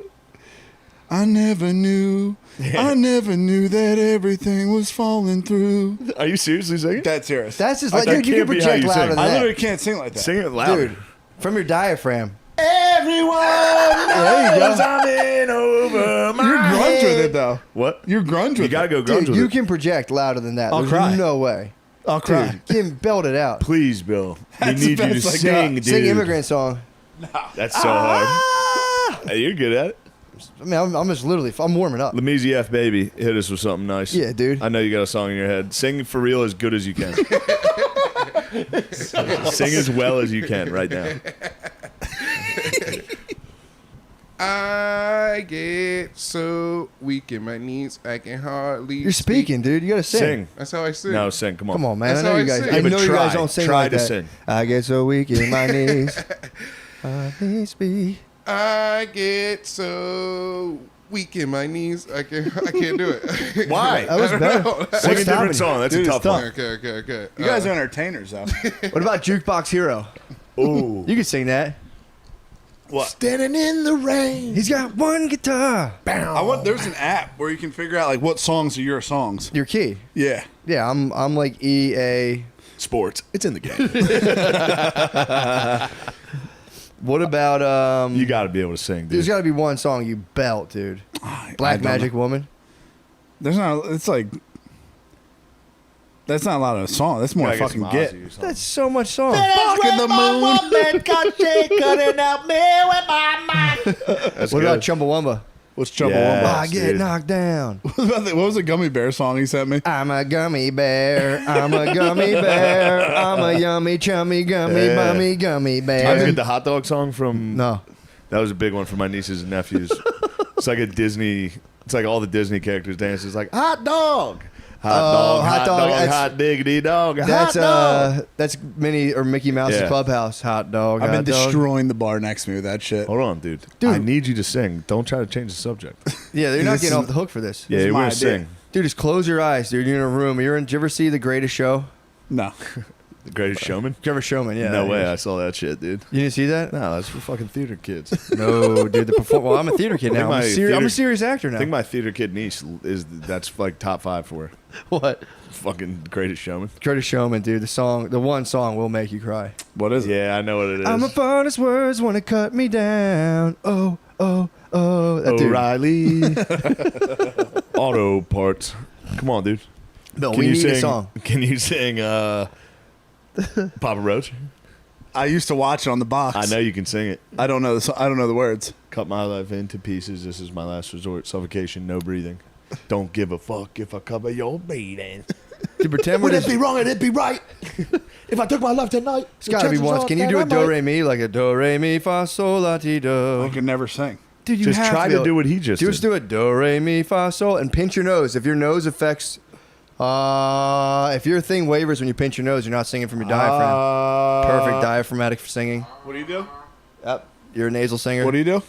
Speaker 14: I never knew that everything was falling through.
Speaker 8: Are you seriously singing?
Speaker 14: That's serious.
Speaker 3: That's just
Speaker 8: That
Speaker 3: like, dude, you
Speaker 8: can't
Speaker 3: can
Speaker 8: be how
Speaker 3: project
Speaker 8: you
Speaker 3: louder
Speaker 8: sing.
Speaker 3: than
Speaker 14: I
Speaker 3: that.
Speaker 14: literally can't sing like that.
Speaker 8: Sing it louder.
Speaker 3: Dude, from your diaphragm.
Speaker 8: Everyone knows I'm in over my
Speaker 14: You're grunge with
Speaker 8: head.
Speaker 14: it though.
Speaker 8: What?
Speaker 14: You're grunge with
Speaker 8: You gotta
Speaker 14: it.
Speaker 8: go grunge
Speaker 3: Dude,
Speaker 8: with
Speaker 3: you
Speaker 8: it.
Speaker 3: can project louder than that.
Speaker 14: I'll
Speaker 3: There's
Speaker 14: cry.
Speaker 3: no way.
Speaker 14: I'll cry.
Speaker 3: Dude, can belt it out.
Speaker 8: Please, Bill. We
Speaker 14: That's
Speaker 8: need
Speaker 14: the
Speaker 8: you to
Speaker 14: best I
Speaker 8: sing,
Speaker 14: got.
Speaker 8: dude.
Speaker 3: Sing immigrant song.
Speaker 8: That's so hard. Hey, you're good at it.
Speaker 3: I mean, I'm just literally, I'm warming up.
Speaker 8: Lameezy F baby, hit us with something nice.
Speaker 3: Yeah, dude.
Speaker 8: I know you got a song in your head. Sing for real as good as you can. Sing as well as you can right now.
Speaker 15: I get so weak in my knees I can hardly.
Speaker 3: You're speaking, dude. You gotta sing.
Speaker 8: Sing.
Speaker 15: That's how I sing.
Speaker 8: No, sing. Come on.
Speaker 3: Come on, man.
Speaker 15: That's
Speaker 3: I know
Speaker 15: how
Speaker 3: you
Speaker 15: I
Speaker 3: guys.
Speaker 15: sing.
Speaker 3: I
Speaker 15: Yeah,
Speaker 8: but
Speaker 3: know you guys
Speaker 8: try.
Speaker 3: don't sing
Speaker 8: Try
Speaker 3: like
Speaker 8: to
Speaker 3: that.
Speaker 8: sing.
Speaker 3: I get so weak in my knees. I need be.
Speaker 15: I get so weak in my knees I can't do it.
Speaker 8: Why?
Speaker 3: That was
Speaker 15: I don't
Speaker 3: better.
Speaker 15: know.
Speaker 8: Sing a
Speaker 3: What's stopping
Speaker 8: different
Speaker 3: you?
Speaker 8: song. That's
Speaker 14: Dude,
Speaker 8: a
Speaker 14: it's
Speaker 8: tough
Speaker 14: tough.
Speaker 8: one.
Speaker 15: Okay.
Speaker 14: You guys are entertainers though.
Speaker 3: What about Jukebox Hero?
Speaker 8: Ooh.
Speaker 3: You can sing that.
Speaker 8: What?
Speaker 3: Standing in the rain. He's got one guitar.
Speaker 14: There's an app where you can figure out like what songs are your songs.
Speaker 3: Your key.
Speaker 14: Yeah.
Speaker 3: Yeah, I'm like EA.
Speaker 8: Sports. It's in the game.
Speaker 3: What about
Speaker 8: You got to be able to sing, dude.
Speaker 3: There's got to be one song you belt, dude.
Speaker 14: I
Speaker 3: Black
Speaker 14: don't
Speaker 3: Magic
Speaker 14: know.
Speaker 3: Woman.
Speaker 14: There's not. It's like That's not a lot of a song. That's more fucking get.
Speaker 3: That's so much song.
Speaker 14: Fuck in the moon.
Speaker 3: What about Chumbawamba?
Speaker 14: What's Chumbawamba?
Speaker 3: Yeah, I get knocked down.
Speaker 14: What was the gummy bear song he sent me?
Speaker 3: I'm a gummy bear. I'm a gummy bear. I'm a yummy, chummy, gummy, bummy, gummy bear.
Speaker 8: I get the hot dog song from.
Speaker 3: No.
Speaker 8: That was a big one for my nieces and nephews. It's like a Disney. It's like all the Disney characters dance. It's like hot dog. Hot dog, hot diggity dog.
Speaker 3: That's Minnie or Mickey Mouse's
Speaker 8: Yeah.
Speaker 3: Clubhouse. Hot dog.
Speaker 14: I've been
Speaker 3: hot dog.
Speaker 14: destroying the bar next to me with that shit.
Speaker 8: Hold on, dude. I need you to sing. Don't try to change the subject.
Speaker 3: Yeah, they're not
Speaker 14: This
Speaker 3: getting
Speaker 14: is-
Speaker 3: off the hook for this.
Speaker 8: Yeah, we're gonna sing.
Speaker 3: Dude, just close your eyes, dude. You're in a room. Did you ever see The Greatest Show?
Speaker 14: No.
Speaker 8: The Greatest Showman?
Speaker 3: Greatest Showman, yeah.
Speaker 8: No way. I saw that shit, dude.
Speaker 3: You didn't see that?
Speaker 8: No, that's for fucking theater kids.
Speaker 3: No, dude. Well, I'm a theater kid
Speaker 8: I think
Speaker 3: now. I'm a
Speaker 8: my
Speaker 3: serious actor now.
Speaker 8: I think my theater kid niece that's like top 5 for her.
Speaker 3: What?
Speaker 8: Fucking Greatest Showman.
Speaker 3: Greatest Showman, dude. The one song will make you cry.
Speaker 14: What is it?
Speaker 8: Yeah, I know what it is.
Speaker 3: I'm a fondest words wanna cut me down. Oh, oh, oh. That dude.
Speaker 8: O'Reilly. Auto parts. Come on, dude.
Speaker 3: No, we need a song.
Speaker 8: Can you sing Papa Roach?
Speaker 14: I used to watch it on the box.
Speaker 8: I know you can sing it.
Speaker 14: I don't know I don't know the words.
Speaker 8: Cut my life into pieces. This is my last resort. Suffocation, no breathing. Don't give a fuck if I cover your breathing.
Speaker 3: Dude, pretend we're
Speaker 8: Would it
Speaker 3: just,
Speaker 8: be wrong and it be right? If I took my life tonight,
Speaker 3: it's gotta be once. Can you do a do re mi like a do re mi fa sol la ti do?
Speaker 14: I can never sing.
Speaker 3: Dude, you
Speaker 8: Just
Speaker 3: have
Speaker 8: try
Speaker 3: to,
Speaker 8: to do what he just
Speaker 3: Just
Speaker 8: did.
Speaker 3: do it do re mi fa sol and pinch your nose. If your nose affects, if your thing wavers when you pinch your nose, you're not singing from your diaphragm. Perfect diaphragmatic for singing.
Speaker 14: What do you do?
Speaker 3: Yep, you're a nasal singer.
Speaker 14: What do you do?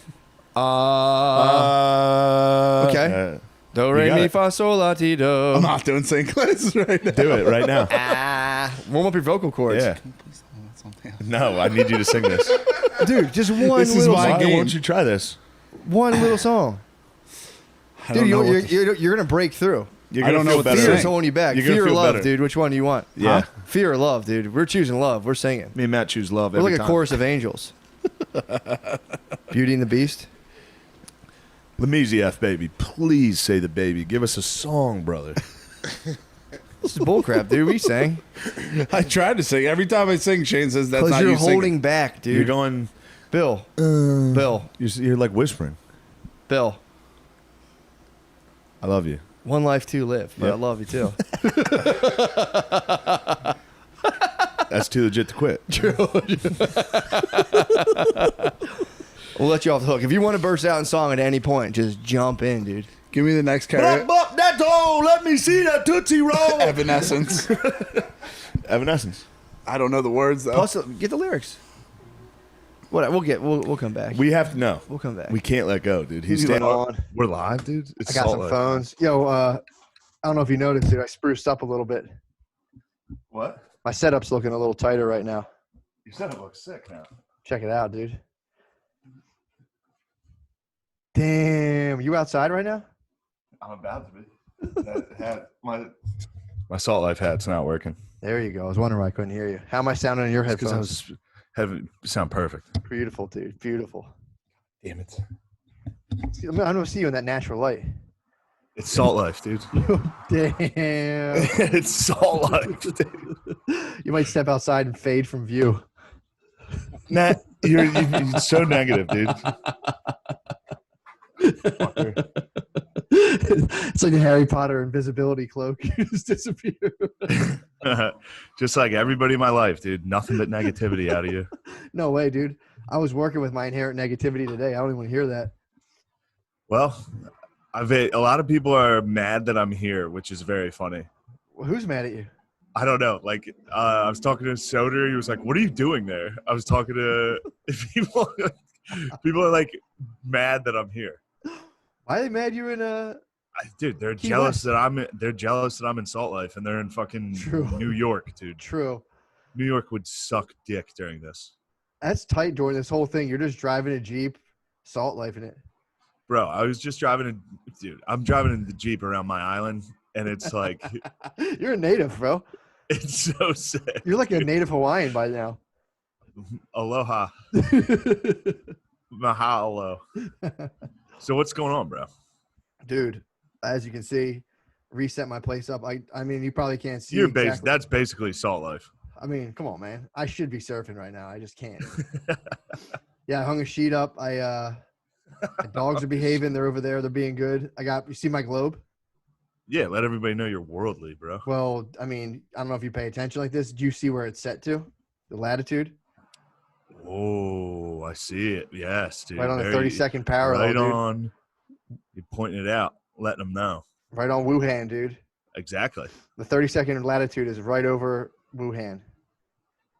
Speaker 3: Okay. Do re mi fa sol la ti do.
Speaker 14: I'm not doing sing classes right now.
Speaker 8: Do it right now.
Speaker 3: Warm up your vocal cords.
Speaker 8: Yeah. No, I need you to sing this.
Speaker 3: Dude, just one
Speaker 14: This is
Speaker 3: little
Speaker 14: my
Speaker 3: song.
Speaker 8: Why
Speaker 14: game.
Speaker 8: won't you try this?
Speaker 3: One little song.
Speaker 14: I don't
Speaker 3: Dude,
Speaker 14: know
Speaker 3: you're going to break through.
Speaker 8: You're
Speaker 14: I
Speaker 8: gonna
Speaker 14: don't know
Speaker 8: feel
Speaker 14: what the
Speaker 8: better.
Speaker 3: Fear
Speaker 14: sing.
Speaker 3: is holding you back.
Speaker 8: You're gonna
Speaker 3: Fear or
Speaker 8: feel
Speaker 3: love,
Speaker 8: better.
Speaker 3: dude. Which one do you want?
Speaker 8: Yeah.
Speaker 3: Fear or love, dude. We're choosing love. We're singing.
Speaker 8: Me and Matt choose love
Speaker 3: We're
Speaker 8: every
Speaker 3: like a
Speaker 8: time.
Speaker 3: chorus of angels. Beauty and the Beast.
Speaker 8: Lamezy F, baby. Please say the baby. Give us a song, brother.
Speaker 3: This is bullcrap, dude. We sang.
Speaker 14: I tried to sing. Every time I sing, Shane says that's
Speaker 3: Because
Speaker 14: not
Speaker 3: you're
Speaker 14: you
Speaker 3: holding
Speaker 14: singing.
Speaker 3: back, dude.
Speaker 8: You're going.
Speaker 3: Bill. Bill.
Speaker 8: You're like whispering.
Speaker 3: Bill.
Speaker 8: I love you.
Speaker 3: One life to live. But
Speaker 8: Yep.
Speaker 3: I love you too.
Speaker 8: That's too legit to quit.
Speaker 3: We'll let you off the hook. If you want to burst out in song at any point, just jump in, dude.
Speaker 14: Give me the next karaoke.
Speaker 8: That's all. Let me see that Tootsie Roll.
Speaker 14: Evanescence.
Speaker 8: Evanescence.
Speaker 14: I don't know the words though.
Speaker 3: Plus, get the lyrics. What we'll come back.
Speaker 8: We have to know.
Speaker 3: We'll come back.
Speaker 8: We can't let go, dude. He's
Speaker 3: You
Speaker 8: staying
Speaker 3: let
Speaker 8: on. We're live, dude. It's
Speaker 3: I got
Speaker 8: Salt
Speaker 3: some
Speaker 8: Lake.
Speaker 3: phones. Yo, I don't know if you noticed, dude. I spruced up a little bit.
Speaker 8: What?
Speaker 3: My setup's looking a little tighter right now.
Speaker 8: Your setup looks sick now.
Speaker 3: Check it out, dude. Damn, you outside right now?
Speaker 8: I'm about to be. That hat, my Salt Life hat's not working.
Speaker 3: There you go. I was wondering why I couldn't hear you. How am I sounding in your
Speaker 8: Because I
Speaker 3: headphones?
Speaker 8: was sound perfect.
Speaker 3: Beautiful, dude. Beautiful.
Speaker 8: Damn it.
Speaker 3: I don't see you in that natural light.
Speaker 8: It's Salt Life, dude.
Speaker 3: Damn.
Speaker 8: It's Salt Life, dude.
Speaker 3: You might step outside and fade from view.
Speaker 8: Matt, you're so negative, dude.
Speaker 3: It's like a Harry Potter invisibility cloak. You just disappear.
Speaker 8: Just like everybody in my life, dude. Nothing but negativity out of you.
Speaker 3: No way, dude. I was working with my inherent negativity today. I don't even want to hear that.
Speaker 8: Well, a lot of people are mad that I'm here, which is very funny.
Speaker 3: Well, who's mad at you?
Speaker 8: I don't know. Like, I was talking to Soder. He was like, "What are you doing there?" I was talking to people. People are like mad that I'm here.
Speaker 3: Why are they mad you're in
Speaker 8: Dude, they're
Speaker 3: Key
Speaker 8: jealous
Speaker 3: West.
Speaker 8: that they're jealous that I'm in Salt Life and they're in fucking
Speaker 3: True.
Speaker 8: New York, dude.
Speaker 3: True.
Speaker 8: New York would suck dick during this.
Speaker 3: That's tight during this whole thing. You're just driving a Jeep, Salt Life in it.
Speaker 8: Bro, I was just I'm driving in the Jeep around my island and it's like
Speaker 3: You're a native, bro.
Speaker 8: it's so sick.
Speaker 3: You're like a native Hawaiian by now.
Speaker 8: Aloha. Mahalo. So what's going on, bro?
Speaker 3: Dude, as you can see, reset my place up. I mean, you probably can't see.
Speaker 2: You're
Speaker 3: exactly.
Speaker 2: That's basically salt life.
Speaker 3: I mean, come on, man. I should be surfing right now. I just can't. Yeah, I hung a sheet up. My dogs are behaving. They're over there. They're being good. You see my globe?
Speaker 2: Yeah, let everybody know you're worldly, bro.
Speaker 3: Well, I mean, I don't know if you pay attention like this. Do you see where it's set to? The latitude?
Speaker 2: Oh, I see it. Yes, dude.
Speaker 3: Right on the 32nd parallel,
Speaker 2: Right
Speaker 3: dude.
Speaker 2: on. You're pointing it out, letting them know.
Speaker 3: Right on Wuhan, dude.
Speaker 2: Exactly.
Speaker 3: The 32nd latitude is right over Wuhan.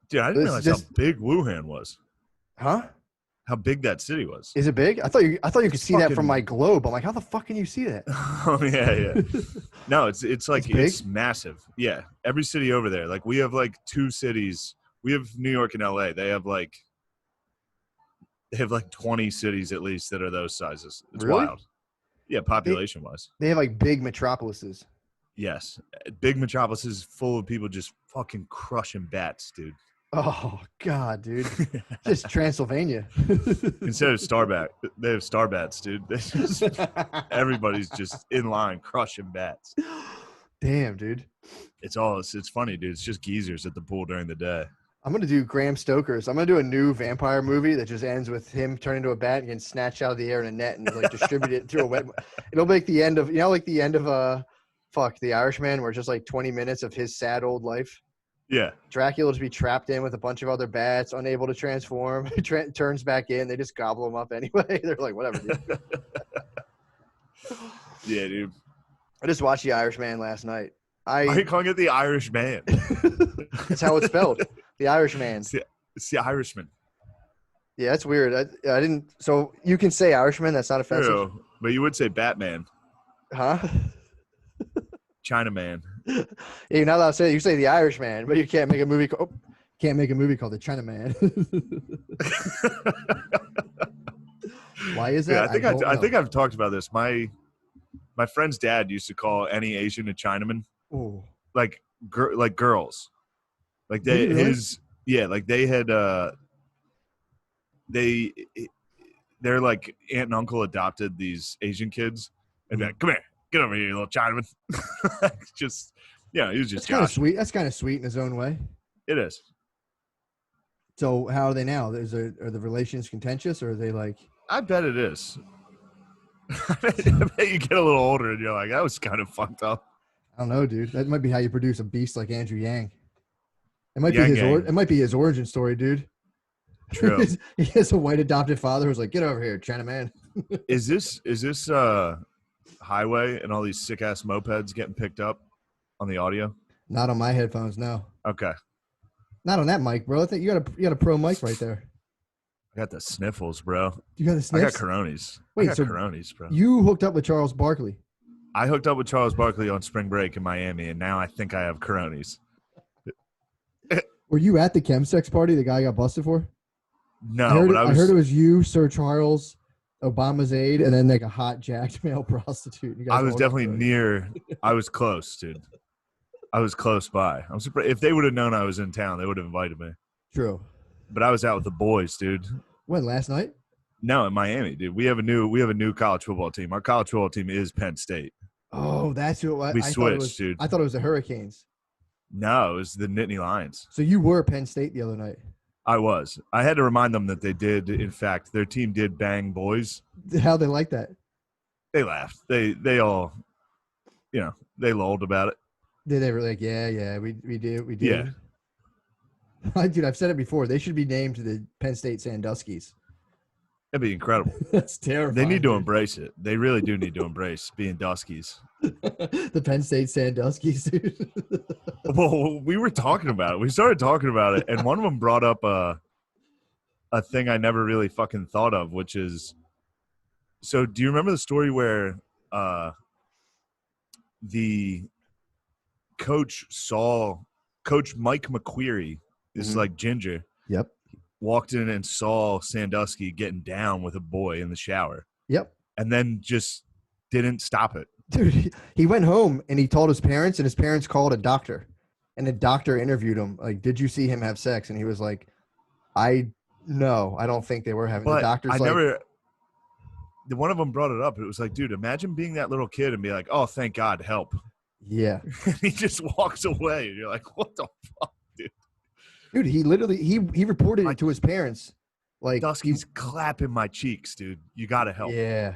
Speaker 2: Dude, I didn't realize how big Wuhan was.
Speaker 3: Huh?
Speaker 2: How big that city was.
Speaker 3: Is it big? I thought you could see that
Speaker 2: fucking-
Speaker 3: from my globe. I'm like, how the fuck can you see that?
Speaker 2: Oh yeah. No, it's like
Speaker 3: It's
Speaker 2: it's
Speaker 3: big?
Speaker 2: massive. Yeah, every city over there. Like we have like 2 cities. We have New York and LA. They have like 20 cities at least that are those sizes. It's
Speaker 3: Really?
Speaker 2: wild. Yeah, population wise.
Speaker 3: They have like big metropolises.
Speaker 2: Yes, big metropolises full of people just fucking crushing bats, dude.
Speaker 3: Oh God, dude. Just Transylvania.
Speaker 2: Instead of starbat, they have starbats, dude. They just, everybody's just in line crushing bats.
Speaker 3: Damn, dude.
Speaker 2: It's funny, dude. It's just geezers at the pool during the day.
Speaker 3: I'm gonna do Graham Stoker's. I'm gonna do a new vampire movie that just ends with him turning into a bat and getting snatched out of the air in a net and like distributed through a wet. It'll make the end of like the end of The Irishman, where it's just like 20 minutes of his sad old life.
Speaker 2: Yeah.
Speaker 3: Dracula just be trapped in with a bunch of other bats, unable to transform. Turns back in. They just gobble him up anyway. They're like, whatever, dude.
Speaker 2: Yeah, dude.
Speaker 3: I just watched The Irishman last night.
Speaker 2: Why are you calling it The Irish Man?
Speaker 3: That's how it's spelled. The Irishman.
Speaker 2: It's the Irishman.
Speaker 3: Yeah, that's weird. I didn't. So you can say Irishman. That's not offensive.
Speaker 2: True, but you would say Batman.
Speaker 3: Huh?
Speaker 2: Chinaman.
Speaker 3: Yeah, you're not allowed to say it. You say The Irishman, but you can't make a movie. Can't make a movie called The Chinaman. Why is that?
Speaker 2: Yeah, I think I've talked about this. My friend's dad used to call any Asian a Chinaman.
Speaker 3: Oh.
Speaker 2: Like girls. Like they
Speaker 3: Really?
Speaker 2: like they had their like aunt and uncle adopted these Asian kids and be like, come here, get over here, you little Chinaman. Just he was just
Speaker 3: That's kind of
Speaker 2: Josh.
Speaker 3: sweet. That's kind of sweet in his own way.
Speaker 2: It is.
Speaker 3: So how are they now? Are the relations contentious, or are they like?
Speaker 2: I bet it is. I bet you get a little older and you're like, that was kind of fucked up.
Speaker 3: I don't know, dude. That might be how you produce a beast like Andrew Yang. It might
Speaker 2: Yang
Speaker 3: be his.
Speaker 2: Gang.
Speaker 3: It might be his origin story, dude.
Speaker 2: True.
Speaker 3: He has a white adopted father who's like, "Get over here, Chinaman."
Speaker 2: Is this highway and all these sick ass mopeds getting picked up on the audio?
Speaker 3: Not on my headphones, no.
Speaker 2: Okay.
Speaker 3: Not on that mic, bro. I think you got a pro mic right there.
Speaker 2: I got the sniffles, bro.
Speaker 3: You got the
Speaker 2: I got
Speaker 3: sniffs?
Speaker 2: coronis.
Speaker 3: Wait,
Speaker 2: I got
Speaker 3: so
Speaker 2: coronis, bro.
Speaker 3: You hooked up with Charles Barkley.
Speaker 2: I hooked up with Charles Barkley on spring break in Miami, and now I think I have coronis.
Speaker 3: Were you at the chemsex party the guy got busted for?
Speaker 2: No,
Speaker 3: I heard,
Speaker 2: but
Speaker 3: I heard it was you, Sir Charles, Obama's aide, and then like a hot jacked male prostitute. You guys
Speaker 2: I was
Speaker 3: all-
Speaker 2: definitely near. I was close, dude. I was close by. I'm surprised if they would have known I was in town, they would have invited me.
Speaker 3: True.
Speaker 2: But I was out with the boys, dude.
Speaker 3: When, last night?
Speaker 2: No, in Miami, dude. We have a new college football team. Our college football team is Penn State.
Speaker 3: Oh, that's who it was.
Speaker 2: We
Speaker 3: I thought it
Speaker 2: switched,
Speaker 3: was,
Speaker 2: dude.
Speaker 3: I thought it was the Hurricanes.
Speaker 2: No, it was the Nittany Lions.
Speaker 3: So you were Penn State the other night.
Speaker 2: I was. I had to remind them that they did. In fact, their team did bang boys.
Speaker 3: How they like that?
Speaker 2: They laughed. They all, they lulled about it.
Speaker 3: Did they were like, yeah, we did.
Speaker 2: Yeah.
Speaker 3: Dude, I've said it before. They should be named the Penn State Sandusky's.
Speaker 2: That'd be incredible.
Speaker 3: That's terrifying.
Speaker 2: They need to embrace it. They really do need to embrace being Duskies.
Speaker 3: The Penn State Sandusky's, dude.
Speaker 2: Well, we were talking about it. We started talking about it, and one of them brought up a thing I never really fucking thought of, which is, so do you remember the story where the coach Mike McQueary, this is like Ginger,
Speaker 3: Yep.
Speaker 2: walked in and saw Sandusky getting down with a boy in the shower.
Speaker 3: Yep.
Speaker 2: And then just didn't stop it.
Speaker 3: Dude, he went home and he told his parents, and his parents called a doctor. And the doctor interviewed him, like, did you see him have sex? And he was like, I don't think they were having.
Speaker 2: But
Speaker 3: the doctor's
Speaker 2: I
Speaker 3: like,
Speaker 2: never. One of them brought it up. It was like, dude, imagine being that little kid and be like, oh, thank God, help.
Speaker 3: Yeah.
Speaker 2: And he just walks away. And you're like, what the fuck, dude?
Speaker 3: Dude, he literally he reported it to his parents. Like
Speaker 2: Dusky's clapping my cheeks, dude. You gotta help.
Speaker 3: Yeah.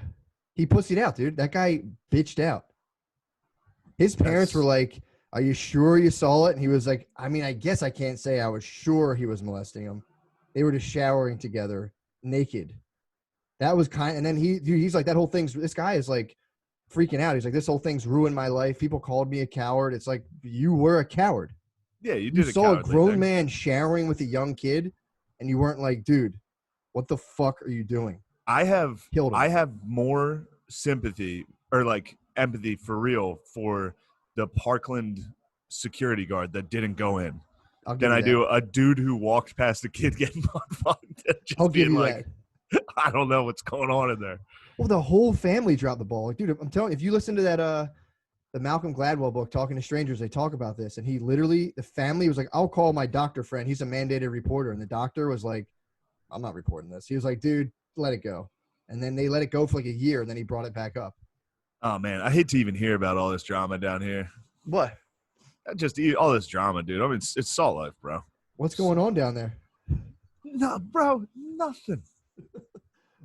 Speaker 3: He pussied out, dude. That guy bitched out. His parents were like, "Are you sure you saw it?" And he was like, "I mean, I guess I can't say I was sure he was molesting him. They were just showering together, naked." That was and then he's like, that whole thing's, this guy is like freaking out. He's like, this whole thing's ruined my life. People called me a coward. It's like, you were a coward.
Speaker 2: Yeah, you
Speaker 3: You
Speaker 2: did
Speaker 3: saw a
Speaker 2: cowardly
Speaker 3: grown
Speaker 2: thing.
Speaker 3: man showering with a young kid, and you weren't like, dude, what the fuck are you doing?
Speaker 2: I have
Speaker 3: Killed him.
Speaker 2: I have more sympathy or like empathy for real for the Parkland security guard that didn't go in
Speaker 3: I'll give
Speaker 2: than
Speaker 3: you
Speaker 2: I
Speaker 3: that.
Speaker 2: do a dude who walked past a kid getting fucked.
Speaker 3: I'll
Speaker 2: Just
Speaker 3: give
Speaker 2: being
Speaker 3: you
Speaker 2: like, I don't know what's going on in there.
Speaker 3: Well, the whole family dropped the ball. Like, dude, I'm telling you, if you listen to that the Malcolm Gladwell book, Talking to Strangers, they talk about this. And he literally, the family was like, I'll call my doctor friend. He's a mandated reporter. And the doctor was like, I'm not reporting this. He was like, dude, let it go. And then they let it go for like a year, and then he brought it back up.
Speaker 2: Oh man, I hate to even hear about all this drama down here.
Speaker 3: What?
Speaker 2: Just all this drama, dude. I mean, it's Salt Life, bro.
Speaker 3: What's going on down there?
Speaker 2: No, bro, nothing.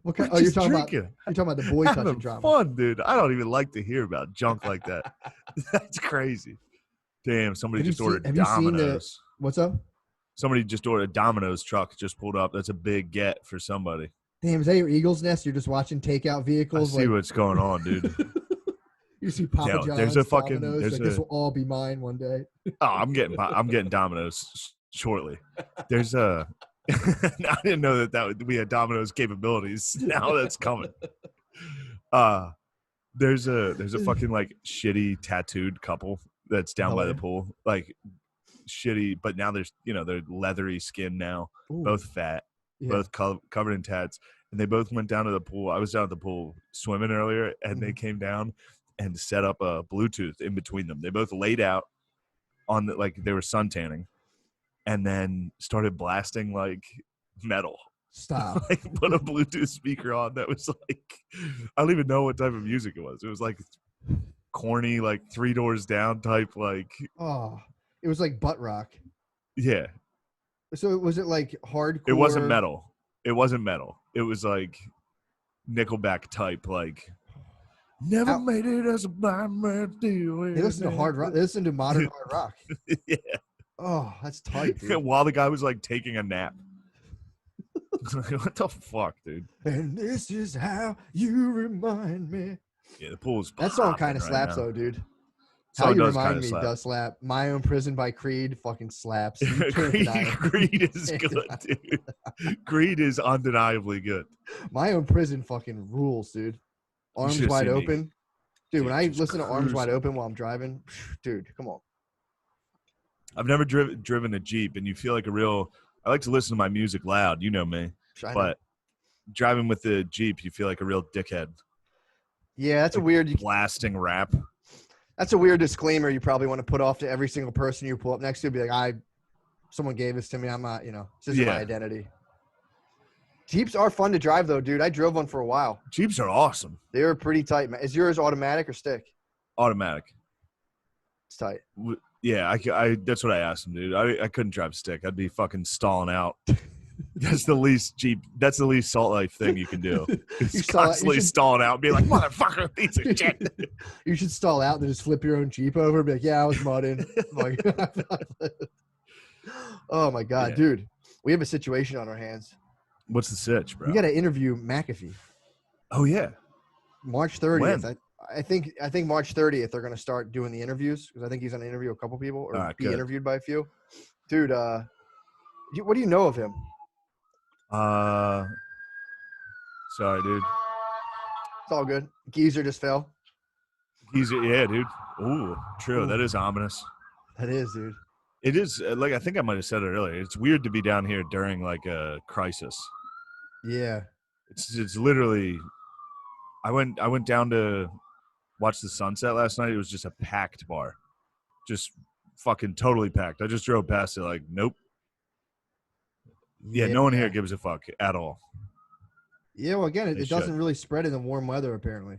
Speaker 3: What kind,
Speaker 2: We're
Speaker 3: oh, you're
Speaker 2: just
Speaker 3: talking
Speaker 2: drinking.
Speaker 3: about the boy touching
Speaker 2: Having
Speaker 3: drama.
Speaker 2: fun, dude. I don't even like to hear about junk like that. That's crazy. Damn, somebody
Speaker 3: Have you
Speaker 2: just
Speaker 3: seen-
Speaker 2: ordered
Speaker 3: have you seen the-
Speaker 2: Domino's.
Speaker 3: What's up?
Speaker 2: Somebody just ordered a Domino's truck. Just pulled up. That's a big get for somebody.
Speaker 3: Damn, is that your Eagles nest? You're just watching takeout
Speaker 2: I
Speaker 3: vehicles?
Speaker 2: see what's going on, dude.
Speaker 3: You see Papa
Speaker 2: Yeah,
Speaker 3: John's,
Speaker 2: there's a fucking-
Speaker 3: Domino's,
Speaker 2: there's
Speaker 3: like,
Speaker 2: a-
Speaker 3: this will all be mine one day.
Speaker 2: Oh, I'm getting Domino's shortly. There's a. I didn't know that we had Domino's capabilities. Now that's coming. There's a fucking like shitty tattooed couple that's down
Speaker 3: Oh,
Speaker 2: by the
Speaker 3: yeah?
Speaker 2: pool, like shitty. But now there's they're leathery skin now,
Speaker 3: Ooh.
Speaker 2: both fat,
Speaker 3: Yeah.
Speaker 2: both covered in tats, and they both went down to the pool. I was down at the pool swimming earlier, and they came down and set up a Bluetooth in between them. They both laid out on the, like they were suntanning, and then started blasting like metal.
Speaker 3: Stop.
Speaker 2: Like put a Bluetooth speaker on that was like, I don't even know what type of music it was. It was like corny, like Three Doors Down type, like
Speaker 3: Oh, it was like butt rock.
Speaker 2: yeah.
Speaker 3: So was it like hardcore?
Speaker 2: It wasn't metal. It wasn't metal. It was like Nickelback type, like never made it as a blind man do it.
Speaker 3: They listen to hard rock. They listen to modern hard rock.
Speaker 2: Yeah.
Speaker 3: Oh, that's tight, dude.
Speaker 2: While the guy was like taking a nap. What the fuck, dude?
Speaker 3: And this is how you remind me.
Speaker 2: Yeah, the pool's
Speaker 3: That song
Speaker 2: popping
Speaker 3: kind of
Speaker 2: right
Speaker 3: slaps,
Speaker 2: now.
Speaker 3: though, dude.
Speaker 2: Song
Speaker 3: How you
Speaker 2: does
Speaker 3: remind
Speaker 2: kinda
Speaker 3: me
Speaker 2: slap.
Speaker 3: does slap. My Own Prison by Creed fucking slaps. You can't
Speaker 2: Creed,
Speaker 3: deny it.
Speaker 2: Creed is
Speaker 3: Can't
Speaker 2: good,
Speaker 3: deny
Speaker 2: dude. Creed is undeniably good.
Speaker 3: My Own Prison fucking rules, dude. Arms
Speaker 2: should've
Speaker 3: Wide
Speaker 2: seen me.
Speaker 3: Open. Dude, when I
Speaker 2: just
Speaker 3: listen to Arms Wide
Speaker 2: cruising.
Speaker 3: Open while I'm driving, dude, come on.
Speaker 2: I've never driven a Jeep, and you feel like a real. I like to listen to my music loud. You know me,
Speaker 3: I know.
Speaker 2: but driving with the Jeep, you feel like a real dickhead.
Speaker 3: Yeah, that's a
Speaker 2: Like
Speaker 3: weird.
Speaker 2: blasting rap.
Speaker 3: That's a weird disclaimer you probably want to put off to every single person you pull up next to. Be like, someone gave this to me. I'm not, this isn't my
Speaker 2: Yeah.
Speaker 3: identity. Jeeps are fun to drive, though, dude. I drove one for a while.
Speaker 2: Jeeps are awesome.
Speaker 3: They were pretty tight, man. Is yours automatic or stick?
Speaker 2: Automatic.
Speaker 3: It's tight.
Speaker 2: Yeah, I that's what I asked him, dude. I couldn't drive stick. I'd be fucking stalling out. That's the least Jeep. That's the least Salt Life thing you can do. It's constantly stalling out and be like, motherfucker, piece of shit.
Speaker 3: You should stall out and just flip your own Jeep over and be like, yeah, I was mudding. Like, oh, my God,
Speaker 2: Yeah.
Speaker 3: dude. We have a situation on our hands.
Speaker 2: What's the sitch, bro?
Speaker 3: We got to interview McAfee.
Speaker 2: Oh, yeah.
Speaker 3: March 30th.
Speaker 2: When?
Speaker 3: I think March 30th they're going to start doing the interviews because I think he's going to interview a couple people or be
Speaker 2: good.
Speaker 3: interviewed by a few. Dude, what do you know of him?
Speaker 2: Sorry, dude.
Speaker 3: It's all good. Geezer just fell.
Speaker 2: Yeah, dude. Ooh, true. That is ominous.
Speaker 3: That is, dude.
Speaker 2: It is like I think I might have said it earlier. It's weird to be down here during like a crisis.
Speaker 3: Yeah.
Speaker 2: It's literally. I went down to watch the sunset last night. It was just a packed bar, just fucking totally packed. I just drove past it like, nope. Yeah, no one here gives a fuck at all.
Speaker 3: Yeah, well, again,
Speaker 2: They
Speaker 3: it doesn't
Speaker 2: should.
Speaker 3: really spread in the warm weather, apparently.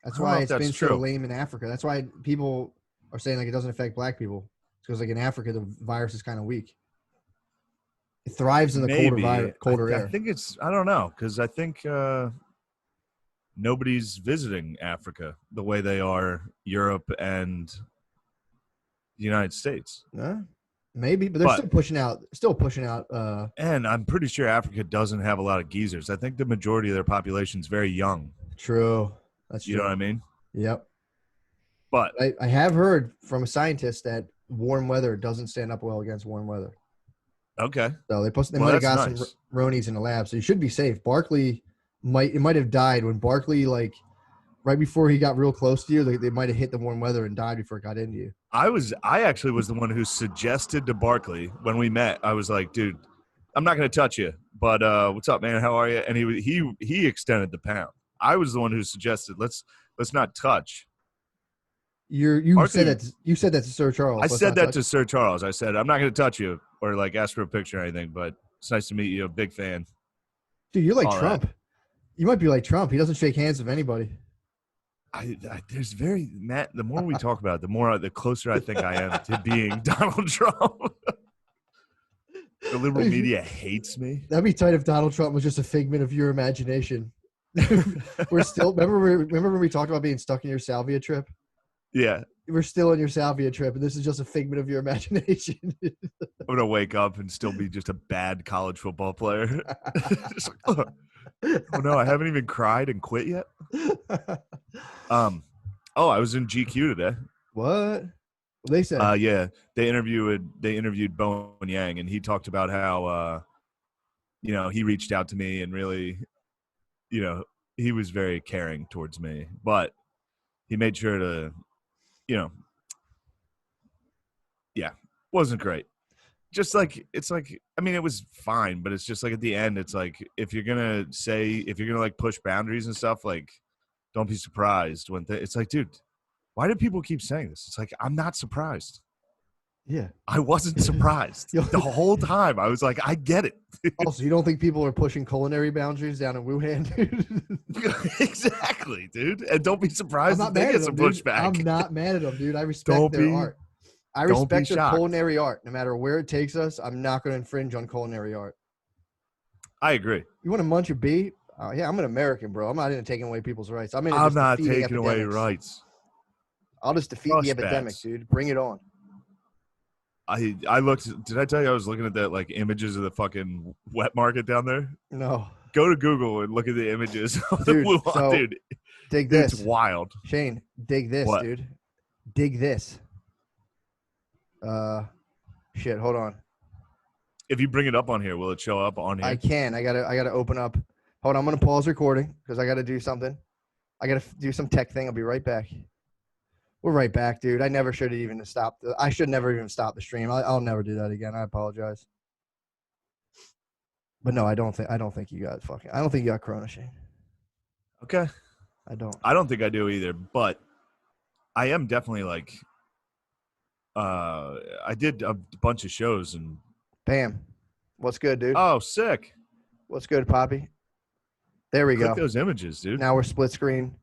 Speaker 3: That's
Speaker 2: I don't know
Speaker 3: why
Speaker 2: if
Speaker 3: it's
Speaker 2: that's
Speaker 3: been so
Speaker 2: true.
Speaker 3: lame in Africa. That's why people are saying like it doesn't affect black people. Because like in Africa, the virus is kind of weak. It thrives in the colder
Speaker 2: I
Speaker 3: air.
Speaker 2: think it's, I don't know, because I think nobody's visiting Africa the way they are Europe and the United States.
Speaker 3: Maybe, but they're still pushing out.
Speaker 2: And I'm pretty sure Africa doesn't have a lot of geezers. I think the majority of their population is very young.
Speaker 3: True. That's true.
Speaker 2: You know what I mean?
Speaker 3: Yep.
Speaker 2: But
Speaker 3: I have heard from a scientist that warm weather doesn't stand up well against warm weather.
Speaker 2: Okay.
Speaker 3: So they might have got some Ronies in the lab, so you should be safe. Barkley might have died when Barkley, like right before he got real close to you, they might have hit the warm weather and died before it got into you.
Speaker 2: I actually was the one who suggested to Barkley when we met. I was like, dude, I'm not going to touch you, but what's up, man? How are you? And he extended the pound. I was the one who suggested let's not touch.
Speaker 3: You said that to Sir Charles.
Speaker 2: I said that to Sir Charles. I said I'm not going to touch you or like ask for a picture or anything, but it's nice to meet you. Big fan.
Speaker 3: Dude, you're like
Speaker 2: All
Speaker 3: Trump.
Speaker 2: that.
Speaker 3: You might be like Trump. He doesn't shake hands with anybody.
Speaker 2: There's very Matt. The more we talk about it, the closer I think I am to being Donald Trump. The liberal media hates me.
Speaker 3: That'd be tight if Donald Trump was just a figment of your imagination. We're still remember when we talked about being stuck in your salvia trip?
Speaker 2: Yeah.
Speaker 3: We're still on your salvia trip, and this is just a figment of your imagination.
Speaker 2: I'm gonna wake up and still be just a bad college football player. Just like, oh no, I haven't even cried and quit yet. I was in GQ today.
Speaker 3: What they said?
Speaker 2: Yeah, they interviewed Bowen Yang, and he talked about how he reached out to me and really, he was very caring towards me, but he made sure to, wasn't great. Just like, it's like, I mean, it was fine, but it's just like at the end, it's like, if you're gonna like push boundaries and stuff, like, don't be surprised when it's like, dude, why do people keep saying this? It's like, I'm not surprised.
Speaker 3: Yeah.
Speaker 2: I wasn't surprised the whole time. I was like, I get it.
Speaker 3: Also, you don't think people are pushing culinary boundaries down in Wuhan, dude?
Speaker 2: Exactly, dude. And don't be surprised if they get some pushback.
Speaker 3: I'm not mad at them, dude. I respect their art. I respect their
Speaker 2: shocked.
Speaker 3: culinary art. No matter where it takes us, I'm not going to infringe on culinary art.
Speaker 2: I agree.
Speaker 3: You want to munch a bee? Yeah, I'm an American, bro. I'm not into taking away people's rights. I'm
Speaker 2: not taking away rights.
Speaker 3: I'll just defeat the epidemic, dude. Bring it on.
Speaker 2: I looked. Did I tell you I was looking at that like images of the fucking wet market down there?
Speaker 3: No.
Speaker 2: Go to Google and look at the images of the Wuhan, dude.
Speaker 3: Dig this.
Speaker 2: It's wild.
Speaker 3: Shane, dig this, dude. Dig this. Shit. Hold on.
Speaker 2: If you bring it up on here, will it show up on here?
Speaker 3: I can. I gotta open up. Hold on. I'm gonna pause recording because I gotta do something. I gotta do some tech thing. I'll be right back. We're right back, dude. I never should have even stopped. I should never even stop the stream. I'll never do that again. I apologize. But no, I don't think you got fucking. I don't think you got Corona, Shane.
Speaker 2: Okay.
Speaker 3: I don't.
Speaker 2: I don't think I do either. But I am definitely like. I did a bunch of shows and.
Speaker 3: Bam. What's good, dude?
Speaker 2: Oh, sick.
Speaker 3: What's good, Poppy? There we go.
Speaker 2: Click those images, dude.
Speaker 3: Now we're split screen.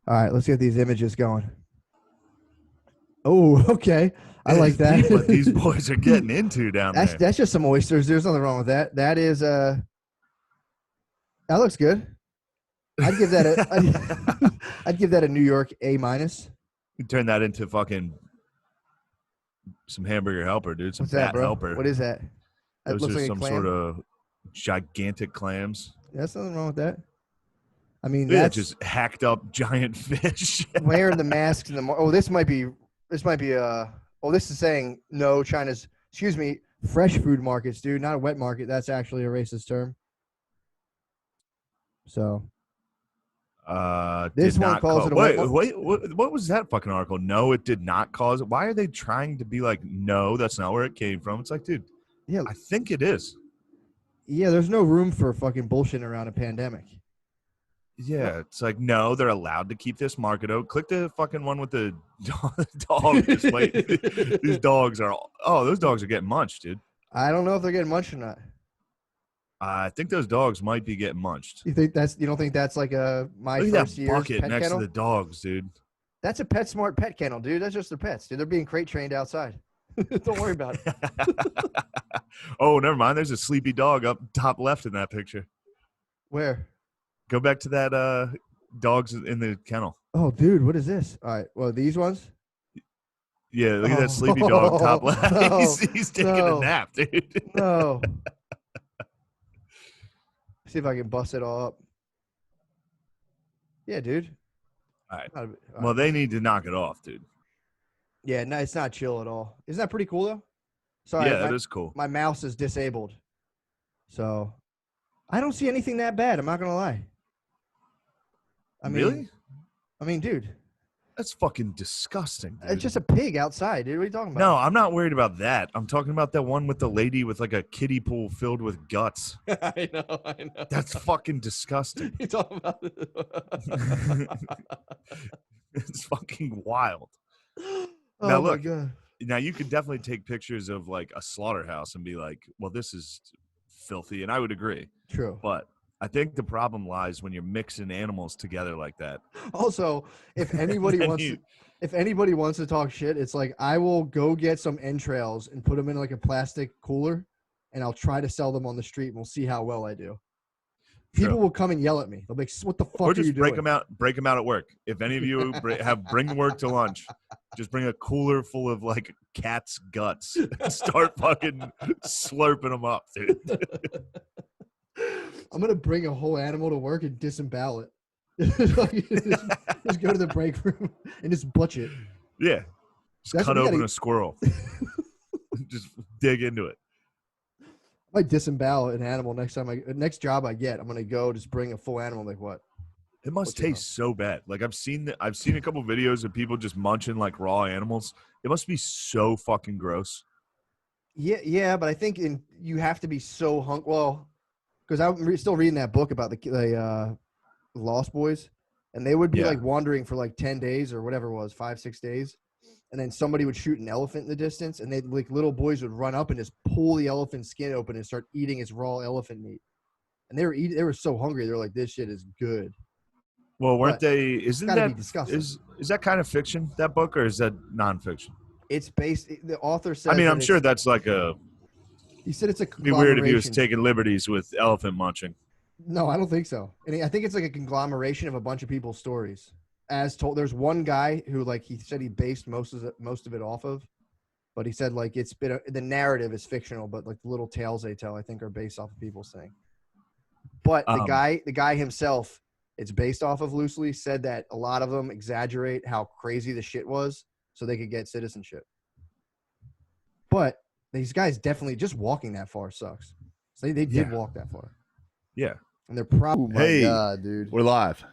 Speaker 3: All right, let's get these images going. Oh, okay. I like that.
Speaker 2: What these boys are getting into down there.
Speaker 3: That's just some oysters. There's nothing wrong with that. That is that looks good. I'd give that I'd give that a New York A-.
Speaker 2: You turn that into fucking some hamburger helper, dude. Some
Speaker 3: What's that,
Speaker 2: fat
Speaker 3: bro?
Speaker 2: helper.
Speaker 3: What is that? That
Speaker 2: Those
Speaker 3: looks
Speaker 2: are
Speaker 3: like
Speaker 2: some
Speaker 3: a clam.
Speaker 2: sort of gigantic clams.
Speaker 3: There's nothing wrong with that. I mean,
Speaker 2: Yeah,
Speaker 3: that's
Speaker 2: just hacked up giant fish.
Speaker 3: wearing the masks in the this might be this is saying no, China's fresh food markets, dude, not a wet market. That's actually a racist term. So this one calls it a wet market.
Speaker 2: Wait, what was that fucking article? No, it did not cause it. Why are they trying to be like, no, that's not where it came from? It's like, dude,
Speaker 3: yeah,
Speaker 2: I think it is.
Speaker 3: Yeah, there's no room for fucking bullshit around a pandemic.
Speaker 2: Yeah, it's like, no, they're allowed to keep this market out. Click the fucking one with the dogs. Wait, these dogs are those dogs are getting munched, dude.
Speaker 3: I don't know if they're getting munched or not.
Speaker 2: I think those dogs might be getting munched.
Speaker 3: You don't think that's like my
Speaker 2: Look at
Speaker 3: first
Speaker 2: that
Speaker 3: year's
Speaker 2: bucket
Speaker 3: pet
Speaker 2: next
Speaker 3: kennel?
Speaker 2: to the dogs, dude.
Speaker 3: That's a PetSmart pet kennel, dude. That's just their pets, dude. They're being crate trained outside. Don't worry about it.
Speaker 2: Oh, never mind. There's a sleepy dog up top left in that picture.
Speaker 3: Where?
Speaker 2: Go back to that dogs in the kennel.
Speaker 3: Oh, dude, what is this? All right, well, these ones.
Speaker 2: Yeah, look at that sleepy dog top left.
Speaker 3: No,
Speaker 2: he's taking a nap, dude.
Speaker 3: No. See if I can bust it all up. Yeah, dude.
Speaker 2: All right.
Speaker 3: All
Speaker 2: Well, they need to knock it off, dude.
Speaker 3: Yeah, no, it's not chill at all. Isn't that pretty cool though? Sorry,
Speaker 2: Yeah, that is cool.
Speaker 3: My mouse is disabled, so I don't see anything that bad. I'm not gonna lie.
Speaker 2: Really?
Speaker 3: I mean, dude,
Speaker 2: That's fucking disgusting, dude.
Speaker 3: it's just a pig outside, dude. What are you talking about?
Speaker 2: No, I'm not worried about that. I'm talking about that one with the lady with like a kiddie pool filled with guts.
Speaker 12: I know.
Speaker 2: That's fucking disgusting.
Speaker 12: You talking about?
Speaker 2: It's fucking wild.
Speaker 3: Oh
Speaker 2: Now
Speaker 3: my
Speaker 2: look,
Speaker 3: god.
Speaker 2: now you could definitely take pictures of like a slaughterhouse and be like, well, this is filthy. And I would agree.
Speaker 3: True.
Speaker 2: But I think the problem lies when you're mixing animals together like that.
Speaker 3: Also, if anybody
Speaker 2: Then
Speaker 3: wants,
Speaker 2: you-
Speaker 3: if anybody wants to talk shit, it's like I will go get some entrails and put them in like a plastic cooler, and I'll try to sell them on the street, and we'll see how well I do. People will come and yell at me. They'll be like, "What the fuck
Speaker 2: Or
Speaker 3: are you
Speaker 2: just
Speaker 3: doing?"
Speaker 2: break them out at work. If any of you bring work to lunch, just bring a cooler full of like cat's guts and start fucking slurping them up, dude.
Speaker 3: I'm gonna bring a whole animal to work and disembowel it. just go to the break room and just butch it.
Speaker 2: Yeah. Just
Speaker 3: That's
Speaker 2: cut
Speaker 3: what we
Speaker 2: open
Speaker 3: gotta-
Speaker 2: a squirrel. Just dig into it.
Speaker 3: I might disembowel an animal next job I get. I'm gonna go just bring a full animal. Like what?
Speaker 2: It must
Speaker 3: What's it
Speaker 2: taste so bad. Like I've seen a couple videos of people just munching like raw animals. It must be so fucking gross.
Speaker 3: Yeah, but I think you have to be so well, because I'm still reading that book about the Lost Boys, and they would be
Speaker 2: Yeah.
Speaker 3: like wandering for like 10 days or whatever it was, 5-6 days, and then somebody would shoot an elephant in the distance, and they like little boys would run up and just pull the elephant's skin open and start eating its raw elephant meat, and they were so hungry. They were like, "This shit is good."
Speaker 2: Well, weren't
Speaker 3: But
Speaker 2: they?
Speaker 3: it's
Speaker 2: Isn't
Speaker 3: gotta
Speaker 2: that
Speaker 3: be disgusting.
Speaker 2: is that kind of fiction? That book, or is that nonfiction?
Speaker 3: It's based. The author says.
Speaker 2: I mean,
Speaker 3: that
Speaker 2: I'm sure
Speaker 3: it's-
Speaker 2: that's like a.
Speaker 3: He said it's a.
Speaker 2: It'd be weird if he was
Speaker 3: conglomeration.
Speaker 2: taking liberties with elephant munching.
Speaker 3: No, I don't think so. And I think it's like a conglomeration of a bunch of people's stories. As told, there's one guy who like he said he based most of it off of, but he said like it's been the narrative is fictional, but like the little tales they tell I think are based off of people's thing. But the guy himself, it's based off of loosely, said that a lot of them exaggerate how crazy the shit was so they could get citizenship. But these guys definitely just walking that far sucks. So they did walk that far.
Speaker 2: Yeah.
Speaker 3: And they're probably
Speaker 2: Hey,
Speaker 3: God, dude.
Speaker 2: We're live.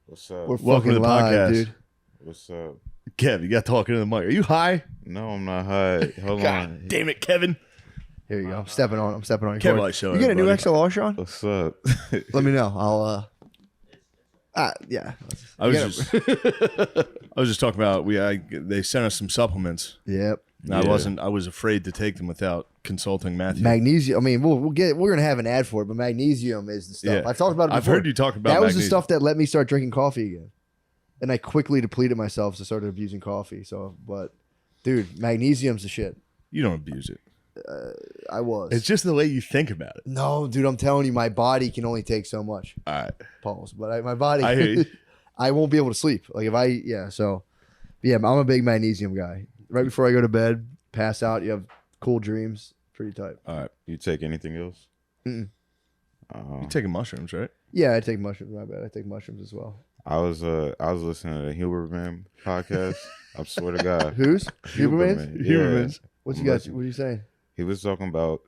Speaker 8: What's up?
Speaker 3: We're
Speaker 2: Welcome to the
Speaker 3: fucking live,
Speaker 2: podcast,
Speaker 3: dude.
Speaker 8: What's up?
Speaker 2: Kev, you got talking to the mic. Are you high?
Speaker 8: No, I'm not high. Hold
Speaker 2: God
Speaker 8: on.
Speaker 2: damn it, Kevin.
Speaker 3: Here you go. I'm stepping on your
Speaker 2: Kevin
Speaker 3: cord.
Speaker 2: likes showing
Speaker 3: You get a new
Speaker 2: everybody.
Speaker 3: XLR, Sean?
Speaker 8: What's up?
Speaker 3: Let me know. I'll yeah.
Speaker 2: I was just talking about they sent us some supplements.
Speaker 3: Yep.
Speaker 2: And I was afraid to take them without consulting Matthew.
Speaker 3: Magnesium. I mean, we're gonna have an ad for it, but magnesium is the stuff.
Speaker 2: Yeah.
Speaker 3: I've talked about it before.
Speaker 2: I've heard you talk about
Speaker 3: that was the
Speaker 2: magnesium.
Speaker 3: stuff that let me start drinking coffee again. And I quickly depleted myself, so started abusing coffee. So, but dude, magnesium's the shit.
Speaker 2: You don't abuse it.
Speaker 3: I was.
Speaker 2: It's just the way you think about it.
Speaker 3: No, dude, I'm telling you, my body can only take so much.
Speaker 2: All right.
Speaker 3: Pause. But my body,
Speaker 2: I hear you.
Speaker 3: I won't be able to sleep. Like I'm a big magnesium guy. Right before I go to bed, pass out, you have cool dreams. Pretty tight.
Speaker 8: All right. You take anything else?
Speaker 3: Mm-mm.
Speaker 2: You're taking mushrooms, right?
Speaker 3: Yeah, I take mushrooms. My bad. I take mushrooms as well.
Speaker 8: I was listening to the Huberman podcast. I swear to God.
Speaker 3: Who's?
Speaker 8: Huberman.
Speaker 3: Huberman's?
Speaker 8: Yeah.
Speaker 3: Huberman's. What you got?
Speaker 8: Listen.
Speaker 3: What are you saying?
Speaker 8: He was talking about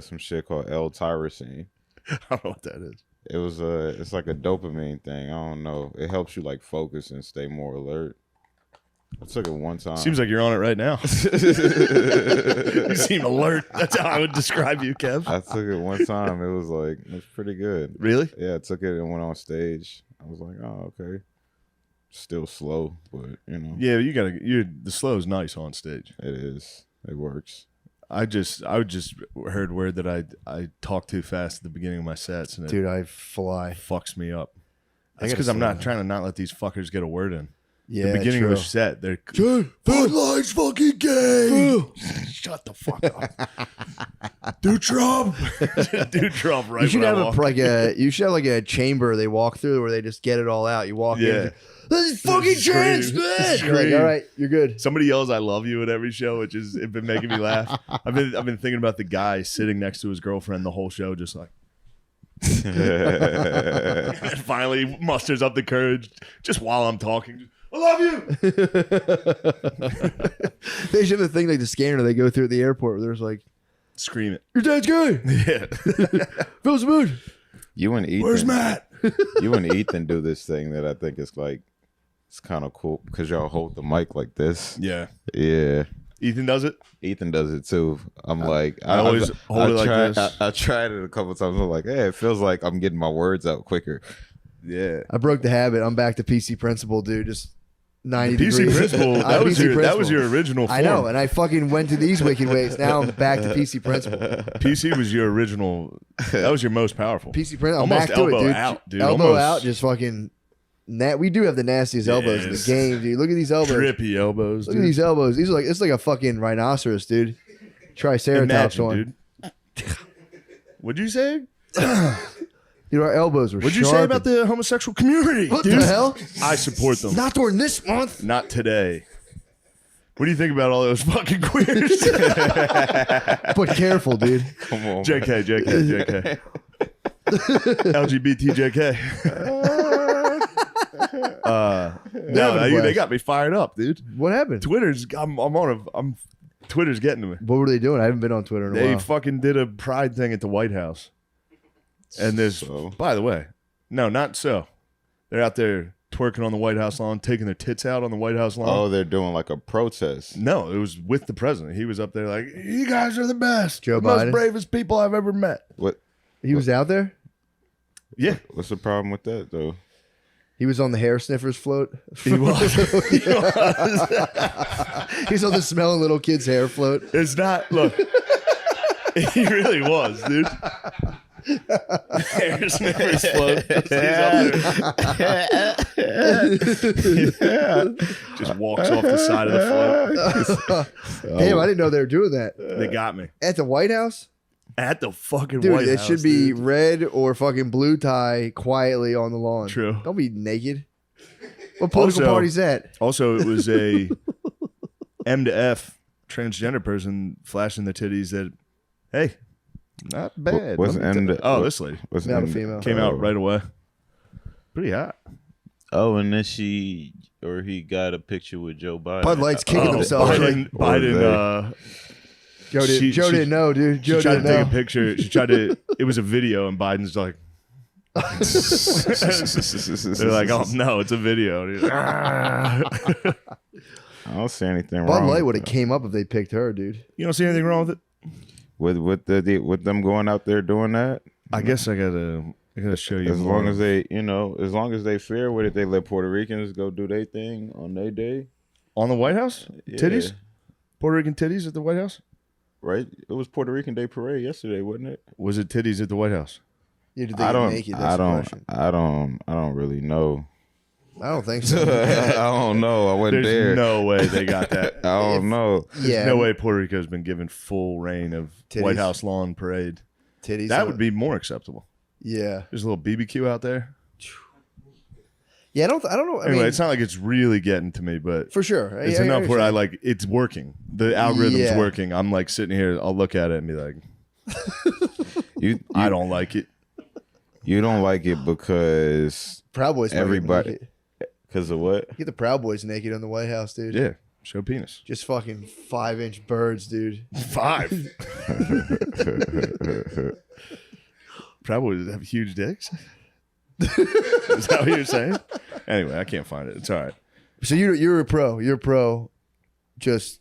Speaker 8: some shit called L-tyrosine.
Speaker 2: I don't know what that is.
Speaker 8: It was it's like a dopamine thing. I don't know. It helps you like focus and stay more alert. I took it one time.
Speaker 2: Seems like you're on it right now. You seem alert. That's how I would describe you, Kev.
Speaker 8: I took it one time. It was pretty good.
Speaker 2: Really?
Speaker 8: Yeah, I took it and went on stage. I was like, oh, okay. Still slow, but you know.
Speaker 2: Yeah, the slow is nice on stage.
Speaker 8: It is. It works.
Speaker 2: I just heard word that I talk too fast at the beginning of my sets, and
Speaker 3: Dude, I fly.
Speaker 2: fucks me up.
Speaker 3: I
Speaker 2: That's
Speaker 3: gotta
Speaker 2: because I'm
Speaker 3: slow
Speaker 2: not
Speaker 3: down.
Speaker 2: trying to not let these fuckers get a word in.
Speaker 3: Yeah,
Speaker 2: the beginning of
Speaker 3: true.
Speaker 2: a set, they're
Speaker 3: Dude,
Speaker 2: Bud Light's fucking gay. Shut the fuck up. Do Trump. Do Trump right.
Speaker 3: You should
Speaker 2: when
Speaker 3: have
Speaker 2: I walk.
Speaker 3: you should have like a chamber they walk through where they just get it all out. You walk in. This is fucking trans, man. You're like, all right, you're good.
Speaker 2: Somebody yells "I love you" at every show, which is it's been making me laugh. I've been thinking about the guy sitting next to his girlfriend the whole show, just like. And finally musters up the courage just while I'm talking. I love you.
Speaker 3: They should have a thing like the scanner they go through at the airport where there's like,
Speaker 2: scream it.
Speaker 3: your dad's gay.
Speaker 2: Yeah.
Speaker 3: Feels mood.
Speaker 16: You and Ethan.
Speaker 2: Where's Matt?
Speaker 16: You and Ethan do this thing that I think is like, it's kind of cool because y'all hold the mic like this.
Speaker 2: Yeah.
Speaker 16: Yeah.
Speaker 2: Ethan does it.
Speaker 16: Ethan does it too. I'm like,
Speaker 2: I always hold it like this.
Speaker 16: I tried it a couple of times. I'm like, hey, it feels like I'm getting my words out quicker.
Speaker 2: Yeah.
Speaker 3: I broke the habit. I'm back to PC principal, dude. Just 90
Speaker 2: PC
Speaker 3: degrees.
Speaker 2: principal.
Speaker 3: I'm PC
Speaker 2: That was your original form.
Speaker 3: I know, and I fucking went to these wicked ways. Now I'm back to PC principal.
Speaker 2: PC was your original. That was your most powerful.
Speaker 3: PC principal. I'm
Speaker 2: Almost
Speaker 3: back to it,
Speaker 2: elbow
Speaker 3: dude.
Speaker 2: out, dude.
Speaker 3: Elbow
Speaker 2: Almost
Speaker 3: out, just fucking. We do have the nastiest elbows in the
Speaker 2: Yes.
Speaker 3: game, dude. Look at these elbows.
Speaker 2: Drippy elbows.
Speaker 3: Look
Speaker 2: dude.
Speaker 3: at these elbows. These are like it's like a fucking rhinoceros, dude. Triceratops
Speaker 2: Imagine,
Speaker 3: one.
Speaker 2: dude. What'd you say?
Speaker 3: Dude, our elbows were
Speaker 2: What'd you say about the homosexual community?
Speaker 3: What
Speaker 2: dude?
Speaker 3: the hell?
Speaker 2: I support them.
Speaker 3: Not during this month.
Speaker 2: Not today. What do you think about all those fucking queers?
Speaker 3: But careful, dude.
Speaker 16: Come on.
Speaker 2: JK. LGBT JK. They got me fired up, dude.
Speaker 3: What happened?
Speaker 2: Twitter's Twitter's getting to me.
Speaker 3: What were they doing? I haven't been on Twitter in a
Speaker 2: They
Speaker 3: while.
Speaker 2: fucking did a pride thing at the White House. And there's, by the way, no, not so. They're out there twerking on the White House lawn, taking their tits out on the White House lawn.
Speaker 16: Oh, they're doing like a protest.
Speaker 2: No, it was with the president. He was up there like, you guys are the best.
Speaker 3: Joe
Speaker 2: the most
Speaker 3: Biden?
Speaker 2: bravest people I've ever met.
Speaker 16: What?
Speaker 3: He was out there?
Speaker 2: Yeah.
Speaker 16: What's the problem with that though?
Speaker 3: He was on the hair sniffers float.
Speaker 2: He was.
Speaker 3: He's on the smelling little kids hair float.
Speaker 2: It's not, look. He really was, dude. Hair sniffers float. Just walks off the side of the float.
Speaker 3: Damn, I didn't know they were doing that.
Speaker 2: They got me.
Speaker 3: At the White House?
Speaker 2: At the fucking
Speaker 3: Dude,
Speaker 2: White
Speaker 3: it
Speaker 2: House.
Speaker 3: should be
Speaker 2: dude.
Speaker 3: red or fucking blue tie quietly on the lawn.
Speaker 2: True.
Speaker 3: Don't be naked. What political party's that?
Speaker 2: Also, it was a M to F transgender person flashing their titties that, hey, not bad.
Speaker 16: What's
Speaker 2: Let me
Speaker 16: M
Speaker 2: tell-
Speaker 16: to-
Speaker 2: Oh,
Speaker 16: what-
Speaker 2: this lady.
Speaker 16: what's
Speaker 3: Not a
Speaker 16: M-
Speaker 3: female.
Speaker 2: Came out right away. Pretty hot.
Speaker 16: Oh, and then he got a picture with Joe Biden.
Speaker 3: Bud Light's kicking himself.
Speaker 2: Biden
Speaker 3: Joe didn't know, dude. Joe
Speaker 2: she tried
Speaker 3: didn't
Speaker 2: to take
Speaker 3: know.
Speaker 2: a picture. She tried to. It was a video, and Biden's like, they're like, "Oh no, it's a video." And he's like, "Ah."
Speaker 16: I don't see anything
Speaker 3: Bud
Speaker 16: wrong.
Speaker 3: Light
Speaker 16: with
Speaker 3: would have
Speaker 16: that.
Speaker 3: came up if they picked her, dude.
Speaker 2: You don't see anything wrong with it?
Speaker 16: With them going out there doing that.
Speaker 2: I guess I gotta show you.
Speaker 16: As
Speaker 2: more.
Speaker 16: long as they fair with it, they let Puerto Ricans go do their thing on their day.
Speaker 2: On the White House,
Speaker 16: Yeah.
Speaker 2: titties, Puerto Rican titties at the White House.
Speaker 16: Right? It was Puerto Rican Day Parade yesterday, wasn't it?
Speaker 2: Was it titties at the White House?
Speaker 3: Yeah, did they
Speaker 16: I
Speaker 3: get
Speaker 16: don't.
Speaker 3: naked? That's
Speaker 16: I
Speaker 3: the
Speaker 16: don't.
Speaker 3: question.
Speaker 16: I don't really know.
Speaker 3: I don't think so.
Speaker 16: I don't know. I wasn't
Speaker 2: There's
Speaker 16: there.
Speaker 2: no way they got that.
Speaker 16: I don't know.
Speaker 2: There's
Speaker 3: Yeah.
Speaker 2: no way Puerto Rico has been given full reign of White
Speaker 3: Titties.
Speaker 2: House lawn parade.
Speaker 3: Titties.
Speaker 2: That would be more acceptable.
Speaker 3: Yeah.
Speaker 2: There's a little BBQ out there.
Speaker 3: Yeah, I don't know. I
Speaker 2: Anyway,
Speaker 3: mean,
Speaker 2: it's not like it's really getting to me, but
Speaker 3: for sure.
Speaker 2: it's
Speaker 3: I
Speaker 2: enough where I
Speaker 3: understand.
Speaker 2: like it's working. The algorithm's
Speaker 3: Yeah.
Speaker 2: working. I'm like sitting here. I'll look at it and be like, I don't like it.
Speaker 16: You don't like it because
Speaker 3: Proud Boys. might get
Speaker 16: everybody.
Speaker 3: naked.
Speaker 16: Because of what?
Speaker 3: Get the Proud Boys naked on the White House, dude.
Speaker 2: Yeah, show penis.
Speaker 3: Just fucking 5-inch birds, dude.
Speaker 2: 5. Proud Boys have huge dicks. Is that what you're saying? Anyway, I can't find it. It's all right.
Speaker 3: So you're a pro. You're a pro. Just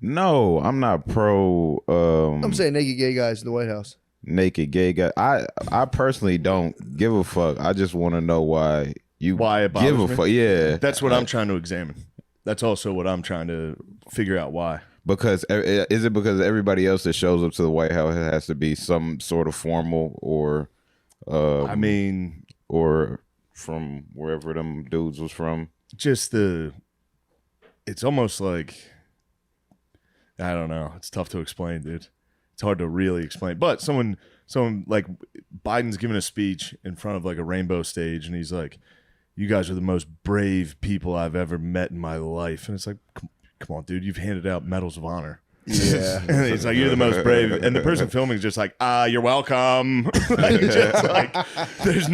Speaker 16: No, I'm not pro.
Speaker 3: I'm saying naked gay guys in the White House.
Speaker 16: Naked gay guy. I personally don't give a fuck. I just want to know why you
Speaker 2: Why it
Speaker 16: give a
Speaker 2: bothers me?
Speaker 16: fuck. Yeah,
Speaker 2: That's what I'm trying to examine. That's also what I'm trying to figure out why.
Speaker 16: Because is it because everybody else that shows up to the White House has to be some sort of formal or,
Speaker 2: I mean,
Speaker 16: or from wherever them dudes was from?
Speaker 2: Just it's almost like, I don't know. It's tough to explain, dude. It's hard to really explain. But someone like Biden's giving a speech in front of like a rainbow stage, and he's like, "You guys are the most brave people I've ever met in my life." And it's like, come on, dude, you've handed out medals of honor.
Speaker 3: Yeah.
Speaker 2: And he's like, "You're the most brave." And the person filming is just like, "You're welcome." Like, just like, there's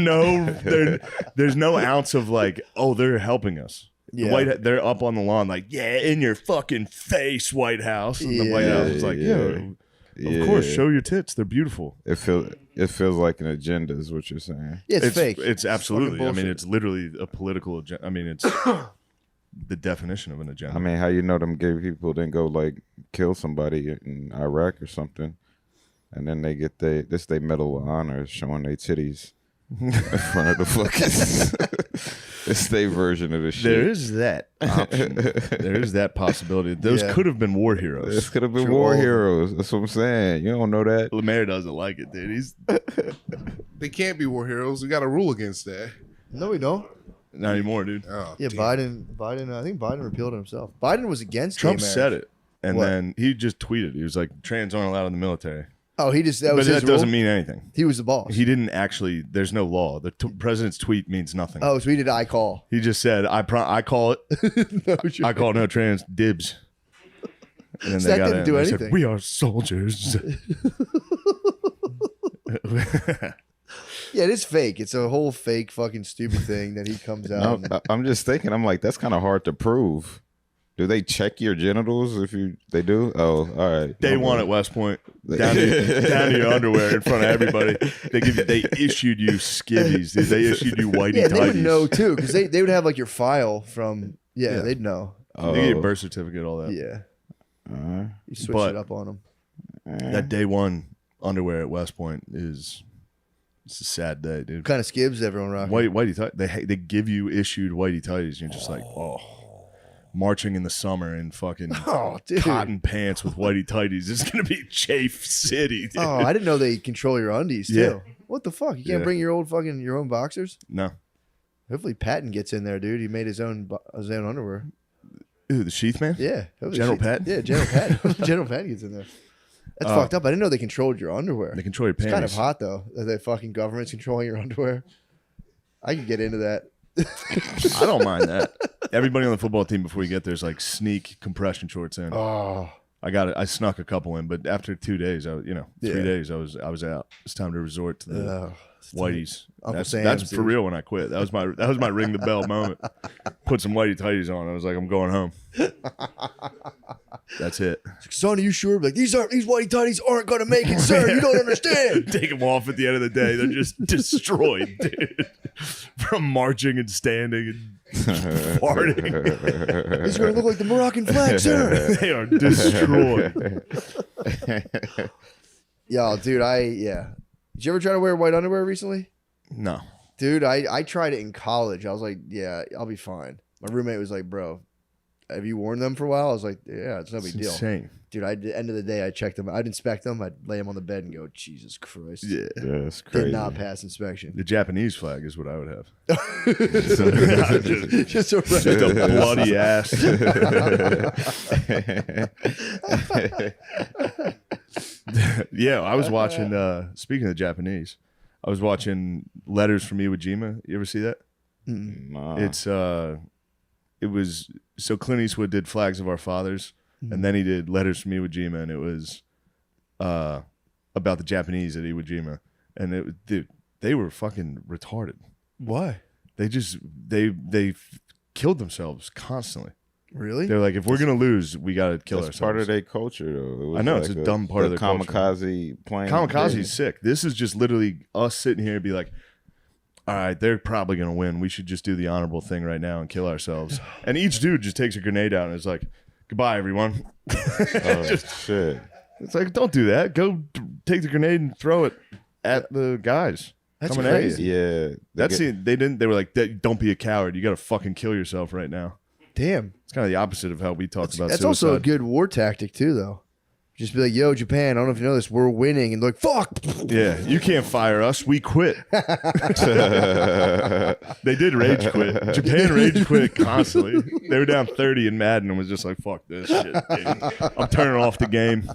Speaker 2: no ounce of like, "Oh, they're helping us."
Speaker 3: Yeah.
Speaker 2: They're up on the lawn like, "Yeah, in your fucking face, White House." And the White House is like, "Of course, show your tits. They're beautiful."
Speaker 16: It feels like an agenda is what you're saying.
Speaker 3: Yeah, it's fake.
Speaker 2: It's absolutely.
Speaker 3: fucking
Speaker 2: I mean,
Speaker 3: bullshit.
Speaker 2: it's literally a political agenda. I mean, it's the definition of an agenda.
Speaker 16: I mean, how you know them gay people didn't go like kill somebody in Iraq or something, and then they get they Medal of Honor showing their titties in front of the fucking. It's their version of the shit.
Speaker 2: There is that option. There is that possibility. Those could have been war heroes.
Speaker 16: This could have been war heroes. That's what I'm saying. You don't know that.
Speaker 2: Lemaire doesn't like it, dude.
Speaker 6: They can't be war heroes. We got a rule against that.
Speaker 3: No, we don't.
Speaker 2: Not anymore, dude.
Speaker 6: Oh,
Speaker 3: Yeah,
Speaker 6: damn.
Speaker 3: Biden. I think Biden repealed it himself. Biden was against
Speaker 2: Trump
Speaker 3: gay marriage.
Speaker 2: said it, and
Speaker 3: What?
Speaker 2: then he just tweeted. He was like, "Trans aren't allowed in the military."
Speaker 3: Oh, he just that
Speaker 2: But
Speaker 3: was his
Speaker 2: that doesn't
Speaker 3: rule?
Speaker 2: mean anything.
Speaker 3: He was the boss.
Speaker 2: He didn't actually. There's no law. The president's tweet means nothing.
Speaker 3: Oh, so he did I call.
Speaker 2: He just said, "I call it.
Speaker 3: No,
Speaker 2: I call no trans dibs." And then
Speaker 3: So
Speaker 2: they
Speaker 3: that
Speaker 2: got
Speaker 3: didn't
Speaker 2: in
Speaker 3: do
Speaker 2: and they said,
Speaker 3: anything.
Speaker 2: "We are soldiers."
Speaker 3: Yeah, it is fake. It's a whole fake fucking stupid thing that he comes out.
Speaker 16: No, I'm just thinking. I'm like, that's kind of hard to prove. Do they check your genitals if they do? Oh, all right.
Speaker 2: Day one at West Point, down to your underwear in front of everybody. They issued you skivvies. Dude. They issued you whitey
Speaker 3: Yeah, they would
Speaker 2: tighties.
Speaker 3: know too, because they would have like your file from. Yeah, they'd know.
Speaker 2: They get your birth certificate, all that.
Speaker 3: Yeah, you switch
Speaker 2: But
Speaker 3: it up on them.
Speaker 2: that day one underwear at West Point it's a sad day, dude.
Speaker 3: What kind of skibs everyone rocking?
Speaker 2: Whitey tighties. They give you issued whitey tighties. You're just like, oh, marching in the summer in fucking
Speaker 3: dude.
Speaker 2: cotton pants with whitey tighties. It's gonna be Chafe City, dude.
Speaker 3: Oh, I didn't know they control your undies too.
Speaker 2: Yeah.
Speaker 3: What the fuck? You can't
Speaker 2: Yeah.
Speaker 3: bring your own boxers?
Speaker 2: No.
Speaker 3: Hopefully Patton gets in there, dude. He made his own underwear.
Speaker 2: Ooh, the Sheath Man?
Speaker 3: Yeah. Hopefully
Speaker 2: General Patton?
Speaker 3: Yeah, General Patton. General Patton gets in there. That's fucked up. I didn't know they controlled your underwear.
Speaker 2: They control your
Speaker 3: It's kind of
Speaker 2: panties.
Speaker 3: hot though. That the fucking government's controlling your underwear. I could get into that.
Speaker 2: I don't mind that. Everybody on the football team before you get there is like sneak compression shorts in.
Speaker 3: Oh.
Speaker 2: I got it. I snuck a couple in, but after 2 days, 3
Speaker 3: Yeah.
Speaker 2: days, I was out. It's time to resort to the whiteys.
Speaker 3: Uncle
Speaker 2: That's
Speaker 3: Sam's,
Speaker 2: for
Speaker 3: dude.
Speaker 2: real when I quit. That was my ring the bell moment. Put some whitey tighties on. I was like, I'm going home. That's it.
Speaker 3: Son, are you sure? Like these whitey tighties aren't gonna make it, sir. You don't understand.
Speaker 2: Take them off at the end of the day. They're just destroyed, dude. From marching and standing and farting.
Speaker 3: These are gonna look like the Moroccan flag, sir.
Speaker 2: They are destroyed.
Speaker 3: Yo, dude, Did you ever try to wear white underwear recently?
Speaker 2: No.
Speaker 3: Dude, I tried it in college. I was like, yeah, I'll be fine. My roommate was like, bro, have you worn them for a while? I was like, yeah, it's no big deal.
Speaker 2: Insane.
Speaker 3: Dude, at the end of the day, I checked them. I'd inspect them. I'd lay them on the bed and go, Jesus Christ.
Speaker 2: Yeah.
Speaker 16: it's crazy.
Speaker 3: Did not pass inspection.
Speaker 2: The Japanese flag is what I would have.
Speaker 3: Just a
Speaker 2: bloody ass. Yeah, I was watching, speaking of Japanese, I was watching Letters from Iwo Jima. You ever see that?
Speaker 16: Nah.
Speaker 2: It was, so Clint Eastwood did Flags of Our Fathers, and then he did Letters from Iwo Jima, and it was about the Japanese at Iwo Jima. And dude, they were fucking retarded.
Speaker 3: Why?
Speaker 2: They killed themselves constantly.
Speaker 3: Really?
Speaker 2: They're like, if we're gonna lose, we gotta kill
Speaker 16: That's
Speaker 2: ourselves.
Speaker 16: part of their culture, though. It was
Speaker 2: I know,
Speaker 16: like
Speaker 2: it's a dumb part of
Speaker 16: the
Speaker 2: their culture.
Speaker 16: kamikaze plane.
Speaker 2: Kamikaze's sick. This is just literally us sitting here and be like, all right, they're probably gonna win. We should just do the honorable thing right now and kill ourselves. And each dude just takes a grenade out and is like, goodbye, everyone.
Speaker 16: Oh, shit.
Speaker 2: It's like, don't do that. Go take the grenade and throw it at the guys.
Speaker 3: That's
Speaker 2: coming
Speaker 3: crazy.
Speaker 2: at you.
Speaker 16: Yeah.
Speaker 2: They were like, don't be a coward. You got to fucking kill yourself right now.
Speaker 3: Damn.
Speaker 2: It's kind of the opposite of how we talk about
Speaker 3: That's
Speaker 2: suicide.
Speaker 3: also a good war tactic too, though. Just be like, "Yo, Japan, I don't know if you know this, we're winning," and they're like, "Fuck."
Speaker 2: Yeah, you can't fire us. We quit. They did rage quit. Japan rage quit constantly. They were down 30 in Madden and was just like, "Fuck this shit, dude. I'm turning off the game."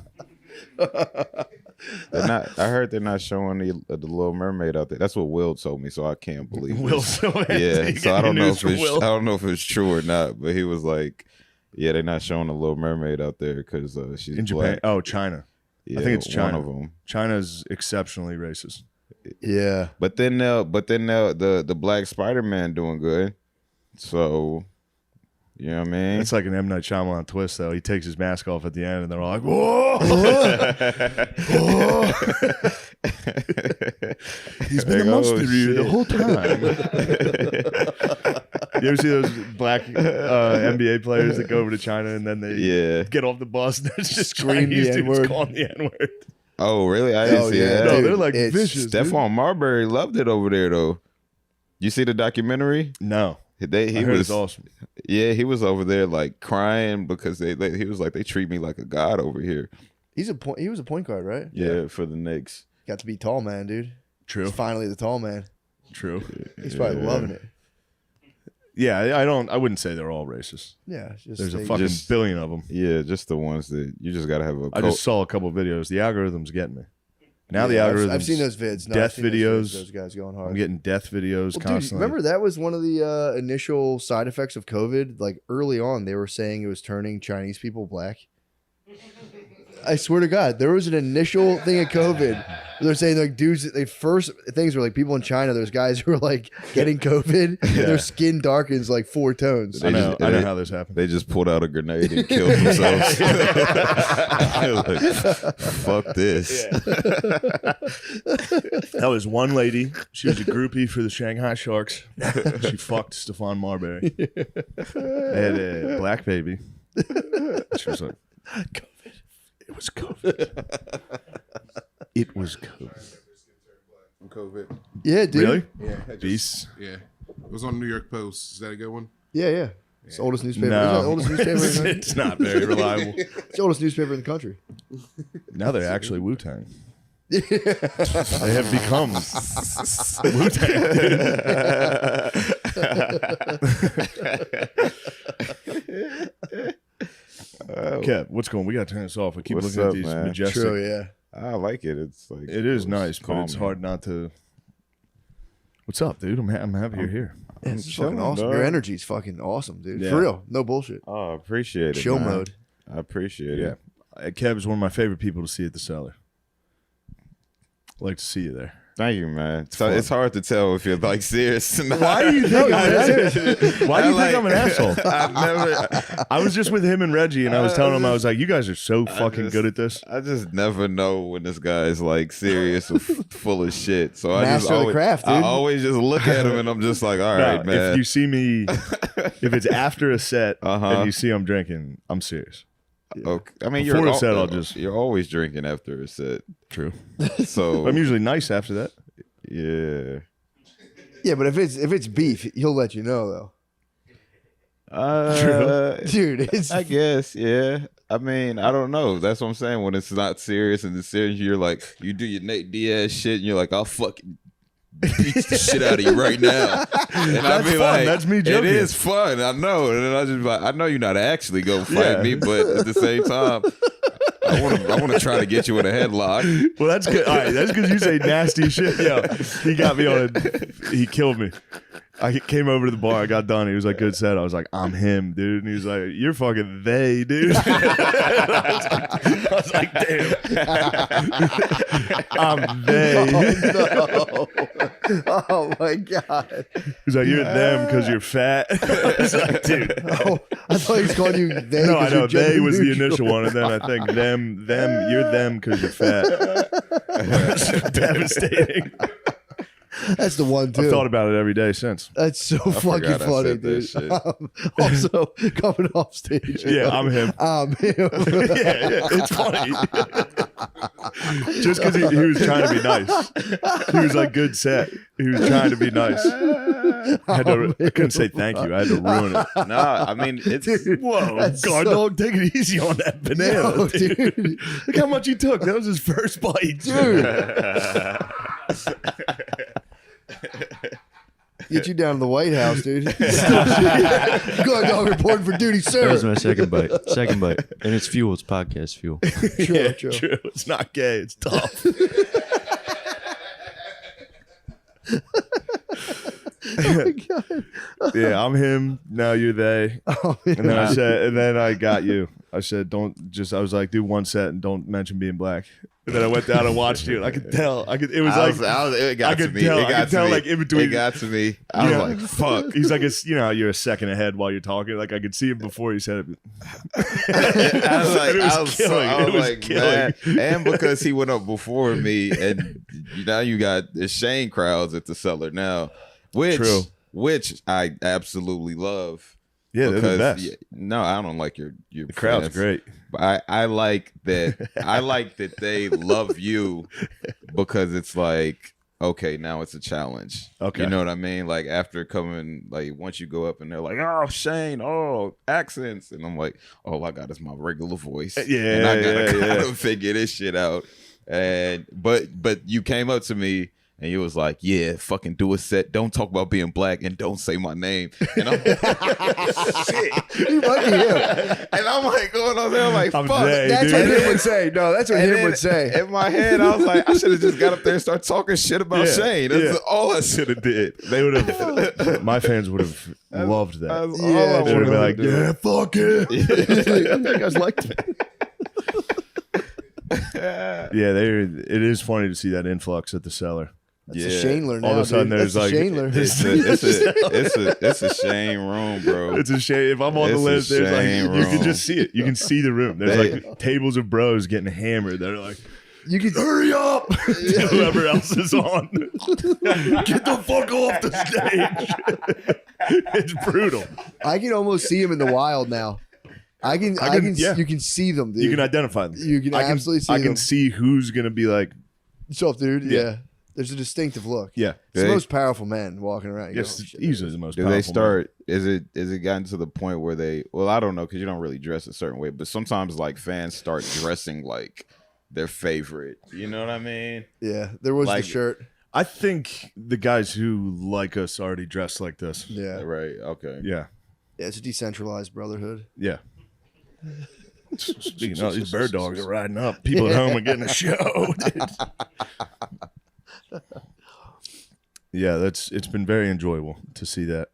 Speaker 16: I heard they're not showing the Little Mermaid out there. That's what Will told me, so I can't believe
Speaker 2: Will
Speaker 16: it.
Speaker 2: told me.
Speaker 16: Yeah,
Speaker 2: You
Speaker 16: so
Speaker 2: get
Speaker 16: I don't
Speaker 2: your
Speaker 16: know
Speaker 2: news
Speaker 16: if
Speaker 2: from
Speaker 16: it's
Speaker 2: Will.
Speaker 16: I don't know if it's true or not, but he was like, "Yeah, they're not showing the Little Mermaid out there because she's
Speaker 2: In Japan.
Speaker 16: black."
Speaker 2: Oh, China.
Speaker 16: Yeah,
Speaker 2: I think it's China.
Speaker 16: One of them.
Speaker 2: China's exceptionally racist.
Speaker 3: Yeah,
Speaker 16: but then the Black Spider-Man doing good. So, you know what I mean?
Speaker 2: It's like an M. Night Shyamalan twist, though. He takes his mask off at the end, and they're all like, "Whoa!" He's been a monster the whole time. You ever see those black NBA players that go over to China and then they get off the bus and there's just
Speaker 3: Scream the
Speaker 2: Chinese dudes
Speaker 3: N-word.
Speaker 2: calling the N-word?
Speaker 16: Oh, really? I didn't see that.
Speaker 2: No, they're like vicious.
Speaker 16: Stephon Marbury loved it over there, though. You see the documentary?
Speaker 2: No.
Speaker 16: He
Speaker 2: heard
Speaker 16: was
Speaker 2: it's awesome.
Speaker 16: Yeah, he was over there like crying because he was like, they treat me like a god over here.
Speaker 3: he was a point guard, right?
Speaker 16: Yeah, for the Knicks.
Speaker 3: Got to be tall man, dude.
Speaker 2: True.
Speaker 3: He's finally the tall man.
Speaker 2: True.
Speaker 3: He's probably loving it.
Speaker 2: Yeah, I wouldn't say they're all racist.
Speaker 3: Yeah, just
Speaker 2: There's a
Speaker 3: they-
Speaker 2: fucking
Speaker 16: Just-
Speaker 2: billion of them.
Speaker 16: Yeah, just the ones that you just gotta have a.
Speaker 2: I just saw a couple of videos. The algorithm's getting me. Now the
Speaker 3: Yeah,
Speaker 2: algorithms.
Speaker 3: I've seen those vids. No, I've
Speaker 2: Death
Speaker 3: seen those
Speaker 2: videos.
Speaker 3: vids, those guys going hard.
Speaker 2: I'm getting death videos
Speaker 3: Well, dude,
Speaker 2: constantly.
Speaker 3: remember that was one of the initial side effects of COVID? Like early on, they were saying it was turning Chinese people black. I swear to God, there was an initial thing of COVID. They're saying like dudes, the first things were like people in China. There's guys who are like getting COVID. And their skin darkens like 4 tones.
Speaker 2: I know how this happened.
Speaker 16: They just pulled out a grenade and killed themselves. Like, fuck this.
Speaker 2: That was one lady. She was a groupie for the Shanghai Sharks. She fucked Stephon Marbury. They had a black baby. She was like, COVID. It was COVID. It was COVID.
Speaker 6: From COVID.
Speaker 3: Yeah, dude.
Speaker 2: Really?
Speaker 6: Yeah.
Speaker 2: Beasts.
Speaker 6: Yeah. It was on New York Post. Is that a good one?
Speaker 3: Yeah. It's the oldest newspaper.
Speaker 2: No.
Speaker 3: Isn't it the oldest newspaper in the country?
Speaker 2: It's not very reliable.
Speaker 3: It's the oldest newspaper in the country.
Speaker 2: Now they're actually Wu-Tang. They have become Wu-Tang. Kev, what's going on? We got to turn this off. We keep
Speaker 16: What's
Speaker 2: looking
Speaker 16: up,
Speaker 2: at these
Speaker 16: man?
Speaker 2: majestic.
Speaker 3: True, yeah.
Speaker 16: I like it. It's like
Speaker 2: It is nice, but it's
Speaker 16: calming.
Speaker 2: hard not to. What's up, dude? I'm happy you're here.
Speaker 3: Yeah, it's
Speaker 16: chilling,
Speaker 3: fucking awesome.
Speaker 16: dog.
Speaker 3: Your energy's fucking awesome, dude.
Speaker 2: Yeah.
Speaker 3: For real. No bullshit.
Speaker 16: Oh, I appreciate it.
Speaker 3: Chill
Speaker 16: man.
Speaker 3: mode.
Speaker 16: I appreciate
Speaker 2: Yeah,
Speaker 16: it.
Speaker 2: Kev is one of my favorite people to see at the cellar. Like to see you there.
Speaker 16: Thank you, man. So it's hard to tell if you're like serious. or not.
Speaker 2: Why do you think I'm serious? Why do you think I'm an asshole?
Speaker 16: I've never.
Speaker 2: I was just with him and Reggie, and I was telling him, I was like, "You guys are so fucking good at this."
Speaker 16: I just never know when this guy is like serious or full of shit. So I
Speaker 3: Master
Speaker 16: just
Speaker 3: of the
Speaker 16: always,
Speaker 3: craft,
Speaker 16: I
Speaker 3: dude.
Speaker 16: always just look at him and I'm just like, all right,
Speaker 2: No,
Speaker 16: man.
Speaker 2: if you see me, if it's after a set
Speaker 16: Uh-huh.
Speaker 2: and you see I'm drinking, I'm serious.
Speaker 16: Okay. I mean,
Speaker 2: Before
Speaker 16: you're
Speaker 2: a set, I'll just-
Speaker 16: you're always drinking after a set.
Speaker 2: True.
Speaker 16: So
Speaker 2: I'm usually nice after that.
Speaker 16: yeah.
Speaker 3: Yeah, but if it's beef, he'll let you know
Speaker 16: True.
Speaker 3: though. Dude, it's
Speaker 16: I guess, yeah. I mean, I don't know. That's what I'm saying. When it's not serious and it's serious, you're like, you do your Nate Diaz shit, and you're like, I'll fucking beat the shit out of you right now. And
Speaker 2: That's fun.
Speaker 16: like,
Speaker 2: That's me joking.
Speaker 16: It is fun. I know. And then I just be like, I know you're not actually gonna fight
Speaker 2: Yeah.
Speaker 16: me, but at the same time, I want to try to get you in a headlock.
Speaker 2: Well, that's good. All right, that's because you say nasty shit. Yo, he got me on a. He killed me. I came over to the bar. I got done. He was like, "Good set." I was like, "I'm him, dude." And he was like, "You're fucking they, dude." I was like, "Damn, I'm they."
Speaker 3: Oh, no. Oh my god.
Speaker 2: He's like, "You're them because you're fat." I was like, "Dude."
Speaker 3: Oh, I thought he was calling you they.
Speaker 2: No, I
Speaker 3: 'cause
Speaker 2: know.
Speaker 3: you're
Speaker 2: They
Speaker 3: gender
Speaker 2: was the
Speaker 3: neutral.
Speaker 2: initial one, and then I think them, you're them because you're fat. It's devastating.
Speaker 3: That's the one too.
Speaker 2: I've thought about it every day since.
Speaker 3: That's so fucking
Speaker 16: forgot I
Speaker 3: funny,
Speaker 16: said that
Speaker 3: dude.
Speaker 16: shit.
Speaker 3: Also, coming off stage.
Speaker 2: Yeah, I'm him.
Speaker 3: I'm him.
Speaker 2: Yeah, it's funny. Just because he was trying to be nice. He was like, good set. He was trying to be nice. I couldn't say thank you. I had to ruin it.
Speaker 16: Nah, I mean, it's
Speaker 2: Whoa, guard dog, take it easy on that banana,
Speaker 3: No,
Speaker 2: dude. Look how much he took. That was his first bite,
Speaker 3: Dude. Get you down to the White House, dude. Good dog reporting for duty, sir.
Speaker 7: That was my second bite. Second bite. And it's fuel. It's podcast fuel.
Speaker 3: True.
Speaker 2: It's not gay. It's tough.
Speaker 3: Oh my God.
Speaker 2: Yeah, I'm him. Now you're they.
Speaker 3: Oh,
Speaker 2: And then I said, and then I got you. I said, don't just. I was like, do one set and don't mention being black. And then I went down and watched you. And I could tell. It was
Speaker 16: it got to me.
Speaker 2: Tell,
Speaker 16: It
Speaker 2: I
Speaker 16: got
Speaker 2: could tell
Speaker 16: to me.
Speaker 2: like in between.
Speaker 16: It got to me. I was like, fuck.
Speaker 2: He's like, it's, you're a second ahead while you're talking. Like I could see him before he said it.
Speaker 16: I was like,
Speaker 2: It was killing.
Speaker 16: man. And because he went up before me, and now you got the Shane crowds at the cellar now, which I absolutely love.
Speaker 2: Yeah, they're the best.
Speaker 16: No, I don't like your
Speaker 2: The crowd's great.
Speaker 16: But I like that. I like that they love you because it's like, okay, now it's a challenge.
Speaker 2: Okay.
Speaker 16: You know what I mean? Like after coming, like once you go up and they're like, oh, Shane, oh, accents. And I'm like, all I got is my regular voice.
Speaker 2: Yeah,
Speaker 16: and I gotta kind
Speaker 2: yeah.
Speaker 16: of figure this shit out. And but you came up to me and you was like, yeah, fucking do a set. Don't talk about being black and don't say my name. And I'm shit.
Speaker 3: You might be him.
Speaker 16: And I'm like going on there, I'm like, fuck.
Speaker 3: That's what him would say. No, that's what him would say.
Speaker 16: In my head, I was like, I should have just got up there and started talking shit about Shane. That's all I should have did.
Speaker 2: They would have. My fans would have loved that.
Speaker 16: That's all
Speaker 3: Yeah,
Speaker 16: I
Speaker 2: They would have been like,
Speaker 16: wanted to do.
Speaker 2: yeah, fuck it. That guys liked me. Yeah, it is funny to see that influx at the cellar.
Speaker 3: That's a Shaneler now,
Speaker 2: All of a sudden,
Speaker 3: dude.
Speaker 2: there's
Speaker 3: That's
Speaker 2: like
Speaker 3: a Shaneler.
Speaker 16: It's a Shane room, bro.
Speaker 2: It's a shame. If I'm on the
Speaker 16: It's a
Speaker 2: list, there's
Speaker 16: shame
Speaker 2: like you can
Speaker 16: room.
Speaker 2: just see it. You can see the room. There's like tables of bros getting hammered. They're like,
Speaker 3: You can
Speaker 2: hurry up! Whoever else is on, get the fuck off the stage. It's brutal.
Speaker 3: I can almost see him in the wild now. I can
Speaker 2: yeah.
Speaker 3: you can see them, dude.
Speaker 2: You can identify them.
Speaker 3: You can absolutely see
Speaker 2: I
Speaker 3: them.
Speaker 2: can see who's gonna be like,
Speaker 3: So, dude,
Speaker 2: Yeah.
Speaker 3: yeah. There's a distinctive look.
Speaker 2: yeah.
Speaker 3: It's the most powerful man walking around. You
Speaker 2: Yes,
Speaker 3: go, "Oh, shit,
Speaker 2: easily the most.
Speaker 16: Do
Speaker 2: powerful
Speaker 16: they start? Is it gotten to the point where they? Well, I don't know because you don't really dress a certain way, but sometimes like fans start dressing like their favorite. You know what I mean?
Speaker 3: Yeah, there was
Speaker 16: Like-
Speaker 3: the shirt.
Speaker 2: I think the guys who like us already dress like this.
Speaker 3: Yeah.
Speaker 16: Right. Okay.
Speaker 2: Yeah.
Speaker 3: Yeah, it's a decentralized brotherhood.
Speaker 2: Yeah. Speaking of, these bird dogs are riding up. People at home are getting a show. Yeah, it's been very enjoyable to see that.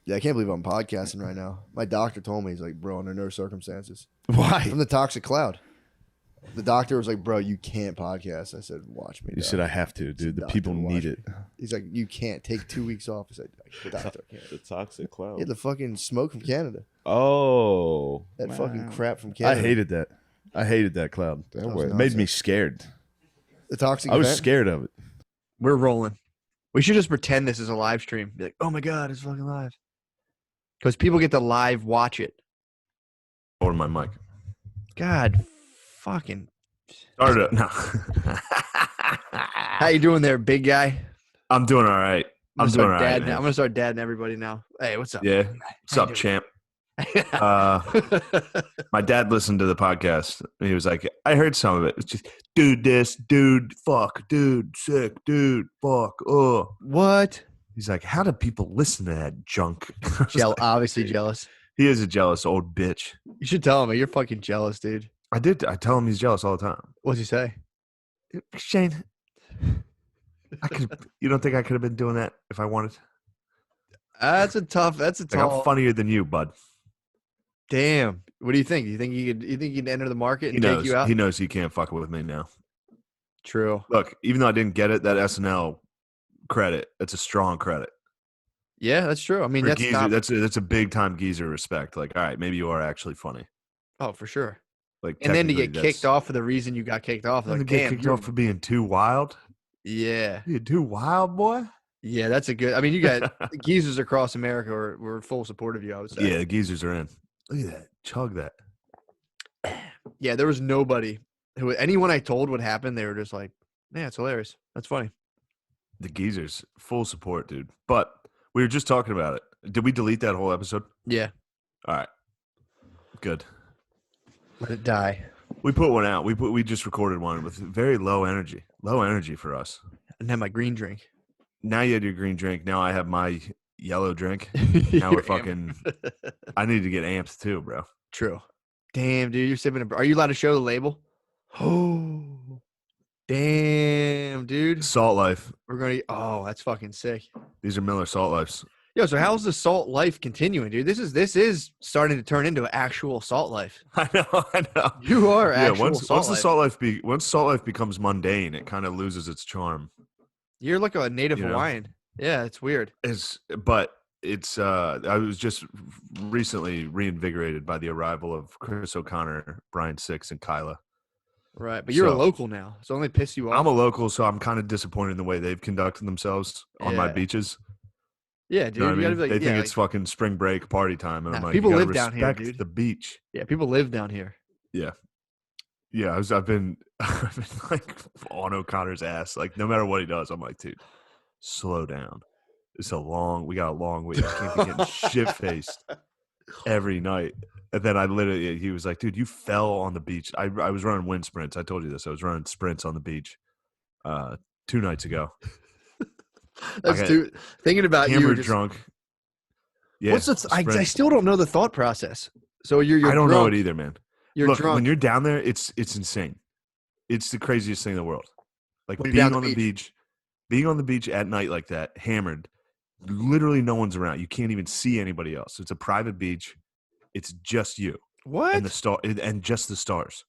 Speaker 3: Yeah, I can't believe I'm podcasting right now. My doctor told me, he's like, bro, under no circumstances.
Speaker 2: Why?
Speaker 3: From the toxic cloud. The doctor was like, bro, you can't podcast. I said, watch me.
Speaker 2: You
Speaker 3: dog."
Speaker 2: said I have to, dude. The
Speaker 3: Doctor,
Speaker 2: people
Speaker 3: watch
Speaker 2: need
Speaker 3: me.
Speaker 2: it.
Speaker 3: He's like, you can't take 2 weeks off. I said, the doctor can't.
Speaker 16: The toxic cloud.
Speaker 3: Yeah, the fucking smoke from Canada.
Speaker 16: Oh,
Speaker 3: That
Speaker 16: man.
Speaker 3: fucking crap from
Speaker 2: I
Speaker 3: Canada.
Speaker 2: hated that. I hated that cloud.
Speaker 16: That
Speaker 3: was
Speaker 2: It made me scared.
Speaker 3: The toxic
Speaker 2: I was
Speaker 3: event?
Speaker 2: scared of it.
Speaker 17: We're rolling. We should just pretend this is a live stream. Be like, oh my God, it's fucking live. Because people get to live watch it.
Speaker 8: Over my mic.
Speaker 17: God fucking.
Speaker 8: Start it. No.
Speaker 17: How you doing there, big guy?
Speaker 8: I'm doing all right. I'm doing all right.
Speaker 17: I'm
Speaker 8: man.
Speaker 17: going to start dadding everybody now. Hey, what's up?
Speaker 8: Yeah. What's up, champ? My dad listened to the podcast. And he was like, I heard some of it. It's just, dude, this, dude, fuck, dude, sick, dude, fuck, oh.
Speaker 17: What?
Speaker 8: He's like, how do people listen to that junk? I was like,
Speaker 17: Obviously jealous.
Speaker 8: he is a jealous old bitch.
Speaker 17: You should tell him you're fucking jealous, dude.
Speaker 8: I did. I tell him he's jealous all the time.
Speaker 17: What'd you say?
Speaker 8: Shane, you don't think I could have been doing that if I wanted?
Speaker 17: That's a tough.
Speaker 8: Like, I'm funnier than you, bud.
Speaker 17: Damn. What do you think? You think you'd enter the market
Speaker 8: He
Speaker 17: and
Speaker 8: knows.
Speaker 17: take you out?
Speaker 8: He knows he can't fuck with me now.
Speaker 17: True.
Speaker 8: Look, even though I didn't get it, that SNL credit, it's a strong credit.
Speaker 17: Yeah, that's true. I mean,
Speaker 8: For
Speaker 17: that's
Speaker 8: Geezer,
Speaker 17: not.
Speaker 8: that's a big time geezer respect. Like, all right, maybe you are actually funny.
Speaker 17: Oh, for sure.
Speaker 8: Like,
Speaker 17: And then to
Speaker 8: technically
Speaker 17: get
Speaker 8: that's-
Speaker 17: kicked off for the reason you got kicked off.
Speaker 8: And
Speaker 17: Like,
Speaker 8: to get
Speaker 17: damn,
Speaker 8: kicked
Speaker 17: you're-
Speaker 8: off for being too wild.
Speaker 17: Yeah.
Speaker 8: You're too wild, boy.
Speaker 17: Yeah, that's a good. I mean, you got geezers across America were full support of you, I would say.
Speaker 8: Yeah, the geezers are in. Look at that. Chug that.
Speaker 17: Yeah, there was nobody Anyone I told what happened, they were just like, "Yeah, it's hilarious. That's funny."
Speaker 8: The geezers, full support, dude. But we were just talking about it. Did we delete that whole episode?
Speaker 17: Yeah.
Speaker 8: All right. Good.
Speaker 17: Let it die.
Speaker 8: We put one out. We just recorded one with very low energy. Low energy for us.
Speaker 17: And have my green drink.
Speaker 8: Now you had your green drink. Now I have my yellow drink. Now we're fucking. I need to get amped too, bro.
Speaker 17: True. Damn, dude, you're sipping. Are you allowed to show the label? Oh, damn, dude.
Speaker 8: Salt Life.
Speaker 17: We're gonna. Oh, that's fucking sick.
Speaker 8: These are Miller Salt Lifes.
Speaker 17: Yo, so how's the Salt Life continuing, dude? This is starting to turn into actual Salt Life.
Speaker 8: I know.
Speaker 17: You are actual
Speaker 8: once
Speaker 17: Salt Life.
Speaker 8: Once Salt Life becomes mundane, it kind of loses its charm.
Speaker 17: You're like a native
Speaker 8: You know?
Speaker 17: Hawaiian. Yeah, it's weird.
Speaker 8: I was just recently reinvigorated by the arrival of Chris O'Connor, Brian Six, and Kyla.
Speaker 17: Right, but you're a local now, so it only piss you off.
Speaker 8: I'm a local, so I'm kind of disappointed in the way they've conducted themselves on my
Speaker 17: Yeah.
Speaker 8: beaches.
Speaker 17: Yeah, dude.
Speaker 8: You know what I
Speaker 17: You gotta
Speaker 8: mean?
Speaker 17: be like,
Speaker 8: They think
Speaker 17: yeah,
Speaker 8: it's fucking spring break party time, and I'm
Speaker 17: Nah,
Speaker 8: like,
Speaker 17: people
Speaker 8: you gotta
Speaker 17: live down here,
Speaker 8: respect
Speaker 17: dude.
Speaker 8: the beach.
Speaker 17: Yeah, people live down here.
Speaker 8: Yeah. I've been like on O'Connor's ass. Like no matter what he does, I'm like, dude, slow down. We got a long way. I can't be getting shit faced every night. And then he was like, dude, you fell on the beach. I was running wind sprints. I told you this. I was running sprints on the beach 2 nights ago.
Speaker 17: That's thinking about you.
Speaker 8: Hammered drunk. Yeah.
Speaker 17: What's the? I still don't know the thought process. So you're
Speaker 8: I don't know
Speaker 17: drunk.
Speaker 8: it either, man.
Speaker 17: You're
Speaker 8: Look,
Speaker 17: drunk.
Speaker 8: when you're down there, it's insane. It's the craziest thing in the world. Like
Speaker 17: When you're
Speaker 8: being
Speaker 17: down
Speaker 8: on the beach, being on the beach at night like that, hammered. Literally, no one's around. You can't even see anybody else. It's a private beach. It's just you.
Speaker 17: What?
Speaker 8: And just the stars.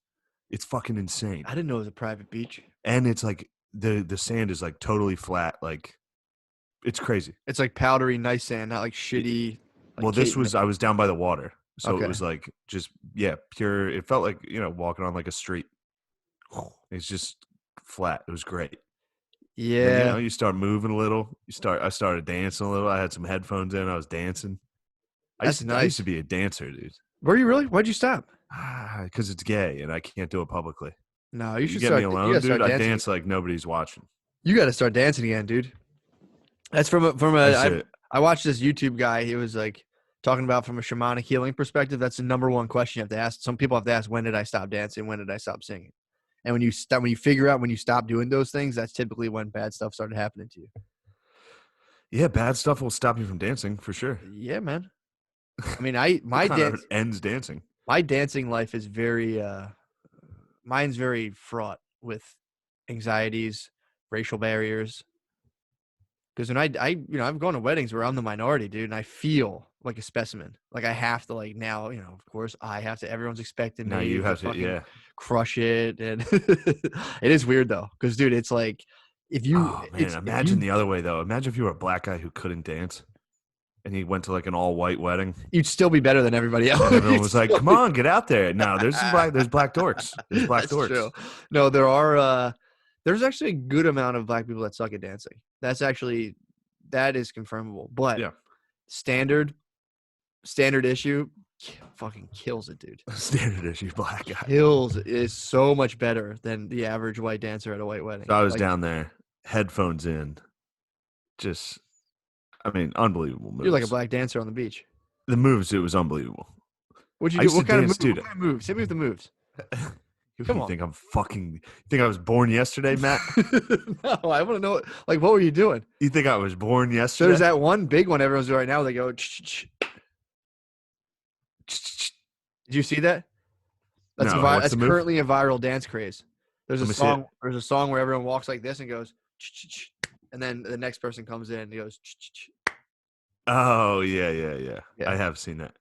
Speaker 8: It's fucking insane.
Speaker 17: I didn't know it was a private beach.
Speaker 8: And it's like the sand is like totally flat. Like it's crazy.
Speaker 17: It's like powdery, nice sand, not like shitty. Like
Speaker 8: Well, I was down by the water. So
Speaker 17: Okay.
Speaker 8: it was like just pure. It felt like, walking on like a street. It's just flat. It was great.
Speaker 17: Yeah.
Speaker 8: And, you start moving a little. I started dancing a little. I had some headphones in. I was dancing. I
Speaker 17: That's
Speaker 8: used
Speaker 17: nice.
Speaker 8: to be a dancer, dude.
Speaker 17: Were you really? Why'd you stop?
Speaker 8: Because it's gay and I can't do it publicly.
Speaker 17: No, you should
Speaker 8: get
Speaker 17: start.
Speaker 8: me
Speaker 17: you
Speaker 8: alone,
Speaker 17: gotta start
Speaker 8: dude. I
Speaker 17: dancing.
Speaker 8: dance like nobody's watching.
Speaker 17: You got to start dancing again, dude. That's I watched this YouTube guy. He was like talking about from a shamanic healing perspective. That's the number one question you have to ask. Some people have to ask, when did I stop dancing? When did I stop singing? And when you figure out when you stop doing those things, that's typically when bad stuff started happening to you.
Speaker 8: Yeah, bad stuff will stop you from dancing for sure.
Speaker 17: Yeah, man. I mean,
Speaker 8: ends dancing.
Speaker 17: My dancing life is very mine's very fraught with anxieties, racial barriers. Because when I've gone to weddings where I'm the minority, dude, and I feel like a specimen. Like I have to now, of course I have to, everyone's expecting
Speaker 8: Now
Speaker 17: me
Speaker 8: you have to,
Speaker 17: fucking crush it. And it is weird though. Because dude, it's like if you
Speaker 8: imagine the other way though. Imagine if you were a black guy who couldn't dance and he went to like an all white wedding.
Speaker 17: You'd still be better than everybody else.
Speaker 8: And everyone was like, come on, get out there. No, there's black dorks. There's black
Speaker 17: That's
Speaker 8: dorks.
Speaker 17: true. No, there's actually a good amount of black people that suck at dancing. That is confirmable. But standard issue fucking kills it, dude.
Speaker 8: Standard issue black guy.
Speaker 17: Kills it. Is so much better than the average white dancer at a white wedding.
Speaker 8: So I was down there, headphones in, unbelievable moves.
Speaker 17: You're like a black dancer on the beach.
Speaker 8: The moves, it was unbelievable.
Speaker 17: What'd you
Speaker 8: I
Speaker 17: do?
Speaker 8: used
Speaker 17: What
Speaker 8: to
Speaker 17: kind
Speaker 8: dance,
Speaker 17: of moves?
Speaker 8: dude.
Speaker 17: What kind of moves? Hit me with the moves. Come on.
Speaker 8: You think I was born yesterday, Matt?
Speaker 17: No, I want to know. Like, what were you doing?
Speaker 8: You think I was born
Speaker 17: So
Speaker 8: yesterday?
Speaker 17: there's that one big one everyone's doing right now. They go. Did you see that? That's
Speaker 8: No, what's
Speaker 17: that's
Speaker 8: the move?
Speaker 17: currently a viral dance craze. There's
Speaker 8: Let
Speaker 17: a
Speaker 8: me see it.
Speaker 17: song. There's a song where everyone walks like this and goes, and then the next person comes in and he goes.
Speaker 8: Oh yeah. I have seen that.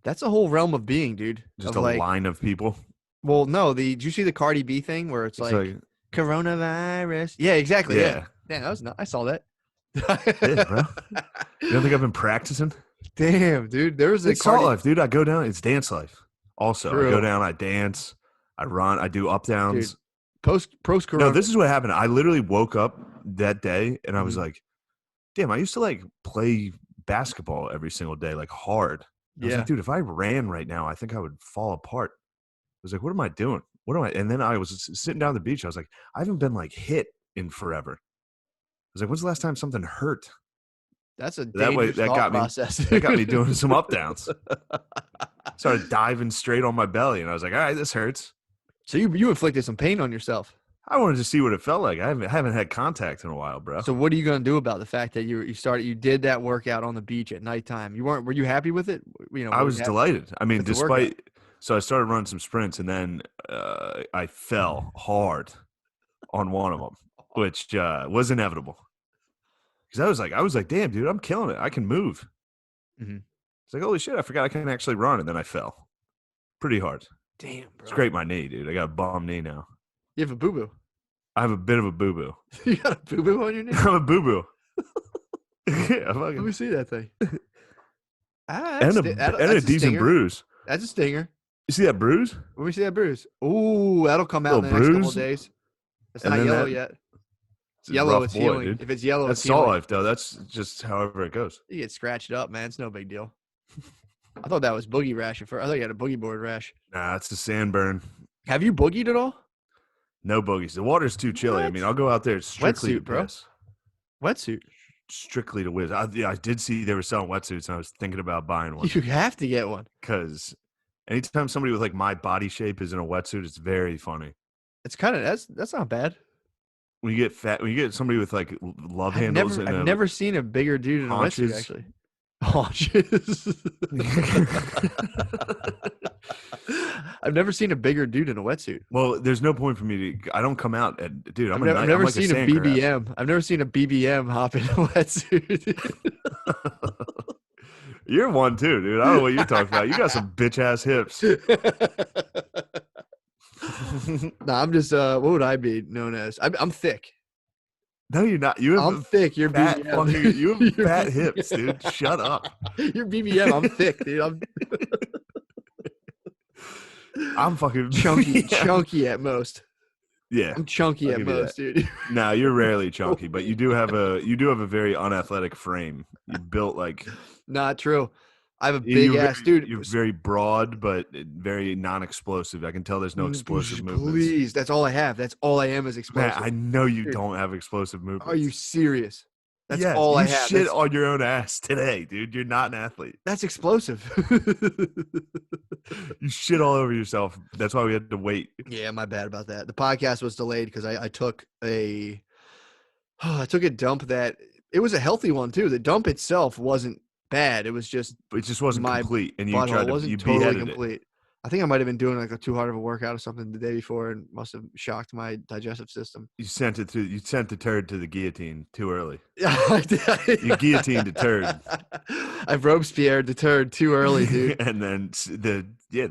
Speaker 17: That's a whole realm of being, dude.
Speaker 8: Just
Speaker 17: of
Speaker 8: a line of people.
Speaker 17: Well, no. Did you see the Cardi B thing where it's like coronavirus? Yeah, exactly. Yeah. Damn, that was I saw that.
Speaker 8: Yeah, bro. You don't think I've been practicing?
Speaker 17: Damn, dude. There was a
Speaker 8: It's Salt Life, dude. I go down. It's dance life. Also,
Speaker 17: True.
Speaker 8: I go down. I dance. I run. I do up downs.
Speaker 17: Post corona.
Speaker 8: No, this is what happened. I literally woke up that day and I was like, "Damn, I used to like play basketball every single day, like hard." I was like, dude, if I ran right now, I think I would fall apart. I was like, what am I doing? what am I? And then I was sitting down the beach. I was like, I haven't been like hit in forever. I was like, when's the last time something hurt?
Speaker 17: That's a
Speaker 8: That way,
Speaker 17: dangerous
Speaker 8: that
Speaker 17: thought
Speaker 8: got me.
Speaker 17: process.
Speaker 8: That got me doing some up downs. Started diving straight on my belly, and I was like, all right, this hurts.
Speaker 17: So you inflicted some pain on yourself.
Speaker 8: I wanted to see what it felt like. I haven't had contact in a while, bro.
Speaker 17: So what are you gonna do about the fact that you did that workout on the beach at nighttime? Were you happy with it? You know,
Speaker 8: I was delighted. I mean,
Speaker 17: with the workout?
Speaker 8: despite so I started running some sprints, and then I fell hard on one of them, which was inevitable. Because I was like, damn, dude, I'm killing it. I can move.
Speaker 17: Mm-hmm.
Speaker 8: It's like, holy shit, I forgot I can actually run, and then I fell pretty hard.
Speaker 17: Damn, bro.
Speaker 8: Scraped my knee, dude. I got a bum knee now.
Speaker 17: You have a boo boo.
Speaker 8: I have a bit of a boo boo.
Speaker 17: You got a boo boo on your knee?
Speaker 8: I'm a boo boo. Yeah,
Speaker 17: Let me see that thing.
Speaker 8: And a decent
Speaker 17: stinger.
Speaker 8: bruise.
Speaker 17: That's a stinger.
Speaker 8: You see that bruise?
Speaker 17: Let me see that bruise. Ooh, that'll come out in the
Speaker 8: Little
Speaker 17: next couple of
Speaker 8: bruise.
Speaker 17: days. It's
Speaker 8: And
Speaker 17: not
Speaker 8: then
Speaker 17: yellow
Speaker 8: that-
Speaker 17: yet.
Speaker 8: It's a
Speaker 17: Yellow
Speaker 8: rough
Speaker 17: is
Speaker 8: boy,
Speaker 17: healing.
Speaker 8: dude.
Speaker 17: If it's yellow,
Speaker 8: That's
Speaker 17: it's
Speaker 8: salt
Speaker 17: healing.
Speaker 8: life, though. That's just however it goes.
Speaker 17: You get scratched up, man. It's no big deal. I thought that was boogie rash at first. I thought you had a boogie board rash.
Speaker 8: Nah, it's the sand burn.
Speaker 17: Have you boogied at all?
Speaker 8: No boogies. The water's too chilly. I mean, I'll go out there strictly to
Speaker 17: Wetsuit, bro.
Speaker 8: piss.
Speaker 17: Wetsuit.
Speaker 8: Strictly to whiz. I did see they were selling wetsuits, and I was thinking about buying one.
Speaker 17: You have to get one.
Speaker 8: Because anytime somebody with like my body shape is in a wetsuit, it's very funny.
Speaker 17: It's kind of that's not bad.
Speaker 8: When you get fat, when you get somebody with like love
Speaker 17: I've
Speaker 8: handles,
Speaker 17: never, I've never seen a bigger dude in a
Speaker 8: haunches.
Speaker 17: wetsuit. Actually, haunches. I've never seen a bigger dude in a wetsuit.
Speaker 8: Well, there's no point for me to. I don't come out, dude.
Speaker 17: I've
Speaker 8: I'm
Speaker 17: never
Speaker 8: like
Speaker 17: seen a
Speaker 8: sand crab.
Speaker 17: BBM. I've never seen a BBM hop in a wetsuit.
Speaker 8: You're one too, dude. I don't know what you're talking about. You got some bitch ass hips.
Speaker 17: Nah, I'm just what would I be known as? I'm thick.
Speaker 8: No, you're not. You have
Speaker 17: I'm thick. You're
Speaker 8: fat
Speaker 17: BBM.
Speaker 8: fucking- you have fat hips, dude. Shut up.
Speaker 17: You're BBM. I'm thick, dude.
Speaker 8: I'm fucking
Speaker 17: chunky,
Speaker 8: Yeah.
Speaker 17: chunky at most.
Speaker 8: Yeah,
Speaker 17: I'm chunky
Speaker 8: I'll
Speaker 17: at
Speaker 8: give you
Speaker 17: most,
Speaker 8: that.
Speaker 17: dude.
Speaker 8: No, you're rarely chunky, but you do have a very unathletic frame. You built like
Speaker 17: Not true. I have a big
Speaker 8: you're
Speaker 17: ass,
Speaker 8: very-
Speaker 17: dude.
Speaker 8: You're very broad, but very non-explosive. I can tell there's no explosive movements.
Speaker 17: Please, that's all I have. That's all I am is
Speaker 8: Man,
Speaker 17: explosive.
Speaker 8: I know you
Speaker 17: Dude,
Speaker 8: don't have explosive movements.
Speaker 17: Are you serious? That's
Speaker 8: Yes,
Speaker 17: all I
Speaker 8: you
Speaker 17: have.
Speaker 8: shit
Speaker 17: That's,
Speaker 8: on your own ass today, dude. You're not an athlete.
Speaker 17: that's explosive.
Speaker 8: You shit all over yourself. That's why we had to wait.
Speaker 17: Yeah, my bad about that. The podcast was delayed because I took a dump that it was a healthy one too. The dump itself wasn't bad. It was just
Speaker 8: It just wasn't
Speaker 17: my
Speaker 8: complete, and you
Speaker 17: butthole
Speaker 8: tried to
Speaker 17: wasn't
Speaker 8: you
Speaker 17: totally
Speaker 8: beheaded
Speaker 17: complete. I think I might have been doing like a too hard of a workout or something the day before and must have shocked my digestive system.
Speaker 8: it. You sent the turd to the guillotine too early.
Speaker 17: Yeah, I did.
Speaker 8: You guillotined the turd,
Speaker 17: I Robespierre the turd too early, dude.
Speaker 8: and then the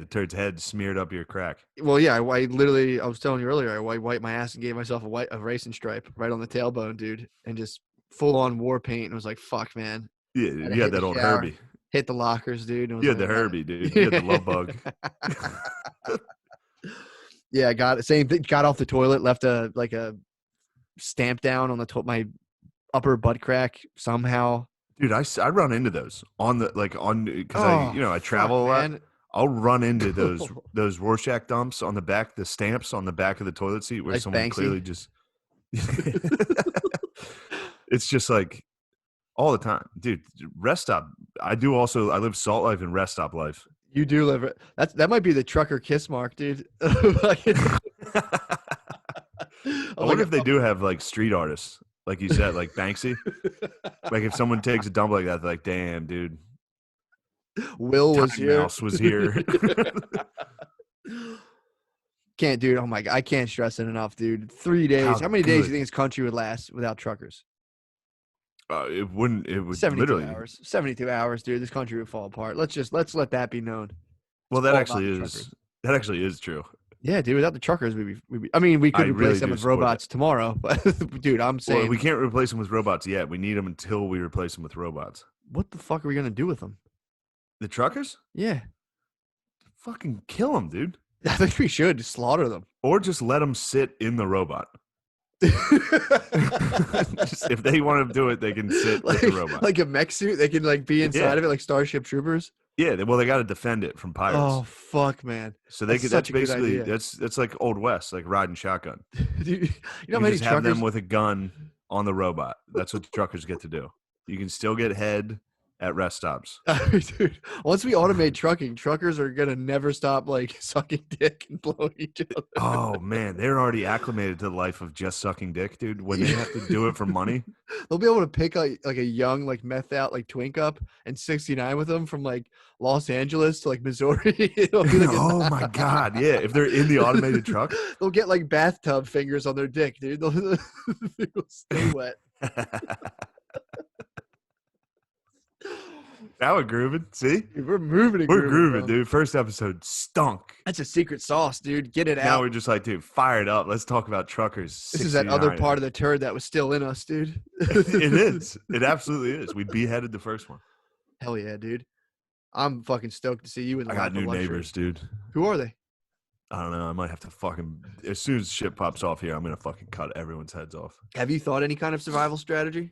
Speaker 8: turd's head smeared up your crack.
Speaker 17: Well, yeah, I literally, I was telling you earlier, I wiped my ass and gave myself a racing stripe right on the tailbone, dude, and just full on war paint. And was like, fuck, man.
Speaker 8: Yeah,
Speaker 17: Had to
Speaker 8: you
Speaker 17: hit
Speaker 8: had
Speaker 17: the
Speaker 8: that old
Speaker 17: shower,
Speaker 8: Herbie.
Speaker 17: Hit the lockers, dude. and was
Speaker 8: You had the
Speaker 17: like,
Speaker 8: Herbie, dude. You had the love bug.
Speaker 17: Yeah, I got it. Same thing. Got off the toilet, left a stamp down on my upper butt crack somehow.
Speaker 8: Dude, I run into those because I travel a lot.
Speaker 17: man.
Speaker 8: I'll run into those Rorschach dumps on the back, the stamps on the back of the toilet seat where
Speaker 17: Like
Speaker 8: someone
Speaker 17: Banksy?
Speaker 8: clearly just. It's just like all the time, dude. Rest stop. I live salt life and rest stop life.
Speaker 17: You do live it. That might be the trucker kiss mark, dude.
Speaker 8: I wonder if they do have like street artists, like you said, like Banksy. Like if someone takes a dump like that, they're like, damn, dude.
Speaker 17: Will was
Speaker 8: Time
Speaker 17: here.
Speaker 8: Mouse was here.
Speaker 17: Can't, dude. Oh my god, I can't stress it enough, dude. 3 days. How many days do you think this country would last without truckers?
Speaker 8: It wouldn't. It would
Speaker 17: 72
Speaker 8: literally.
Speaker 17: hours. 72 hours, dude. This country would fall apart. Let's let that be known.
Speaker 8: Well,
Speaker 17: It's
Speaker 8: that
Speaker 17: all
Speaker 8: actually
Speaker 17: about the
Speaker 8: is.
Speaker 17: truckers.
Speaker 8: That actually is true.
Speaker 17: Yeah, dude. Without the truckers, we'd be I mean, we could
Speaker 8: I
Speaker 17: replace
Speaker 8: really
Speaker 17: them
Speaker 8: do
Speaker 17: with
Speaker 8: support
Speaker 17: robots tomorrow, but dude, I'm saying,
Speaker 8: Well, we can't replace them with robots yet. We need them until we replace them with robots.
Speaker 17: what the fuck are we gonna do with them?
Speaker 8: The truckers?
Speaker 17: Yeah,
Speaker 8: Fucking kill them, dude.
Speaker 17: I think we should just slaughter them.
Speaker 8: Or just let them sit in the robot. Just, if they want to do it, they can sit with the robot.
Speaker 17: Like a mech suit, they can like be inside
Speaker 8: Yeah.
Speaker 17: of it, like Starship Troopers.
Speaker 2: Yeah, well, they got to defend it from pirates.
Speaker 17: Oh fuck, man!
Speaker 2: So they
Speaker 17: That's
Speaker 2: could.
Speaker 17: such
Speaker 2: That's
Speaker 17: a good
Speaker 2: basically
Speaker 17: idea.
Speaker 2: that's like Old West, like riding shotgun.
Speaker 17: Dude, you know
Speaker 2: You
Speaker 17: how
Speaker 2: can
Speaker 17: many
Speaker 2: just have
Speaker 17: truckers?
Speaker 2: them with a gun on the robot. That's what truckers get to do. You can still get head at rest stops.
Speaker 17: Dude, once we automate trucking, truckers are gonna never stop like sucking dick and blowing each other.
Speaker 2: Oh man, they're already acclimated to the life of just sucking dick, dude. When they have to do it for money,
Speaker 17: They'll be able to pick like a young like meth out like twink up and 69 with them from like Los Angeles to like Missouri. It'll be like
Speaker 2: oh my god, yeah. If they're in the automated truck,
Speaker 17: they'll get like bathtub fingers on their dick, dude. They'll stay wet.
Speaker 2: now we're grooving. See,
Speaker 17: Dude, we're moving. And
Speaker 2: we're grooving,
Speaker 17: bro.
Speaker 2: dude. First episode stunk.
Speaker 17: That's a secret sauce, dude. Get it
Speaker 2: Now
Speaker 17: out.
Speaker 2: we're just like, dude, fire it up. Let's talk about truckers.
Speaker 17: This is that other
Speaker 2: 69.
Speaker 17: part of the turd that was still in us, dude.
Speaker 2: It is. It absolutely is. We beheaded the first one.
Speaker 17: Hell yeah, dude. I'm fucking stoked to see you in the
Speaker 2: I got
Speaker 17: life of
Speaker 2: new
Speaker 17: luxury.
Speaker 2: neighbors, dude.
Speaker 17: Who are they?
Speaker 2: I don't know. I might have to fucking as soon as shit pops off here, I'm gonna fucking cut everyone's heads off.
Speaker 17: Have you thought any kind of survival strategy?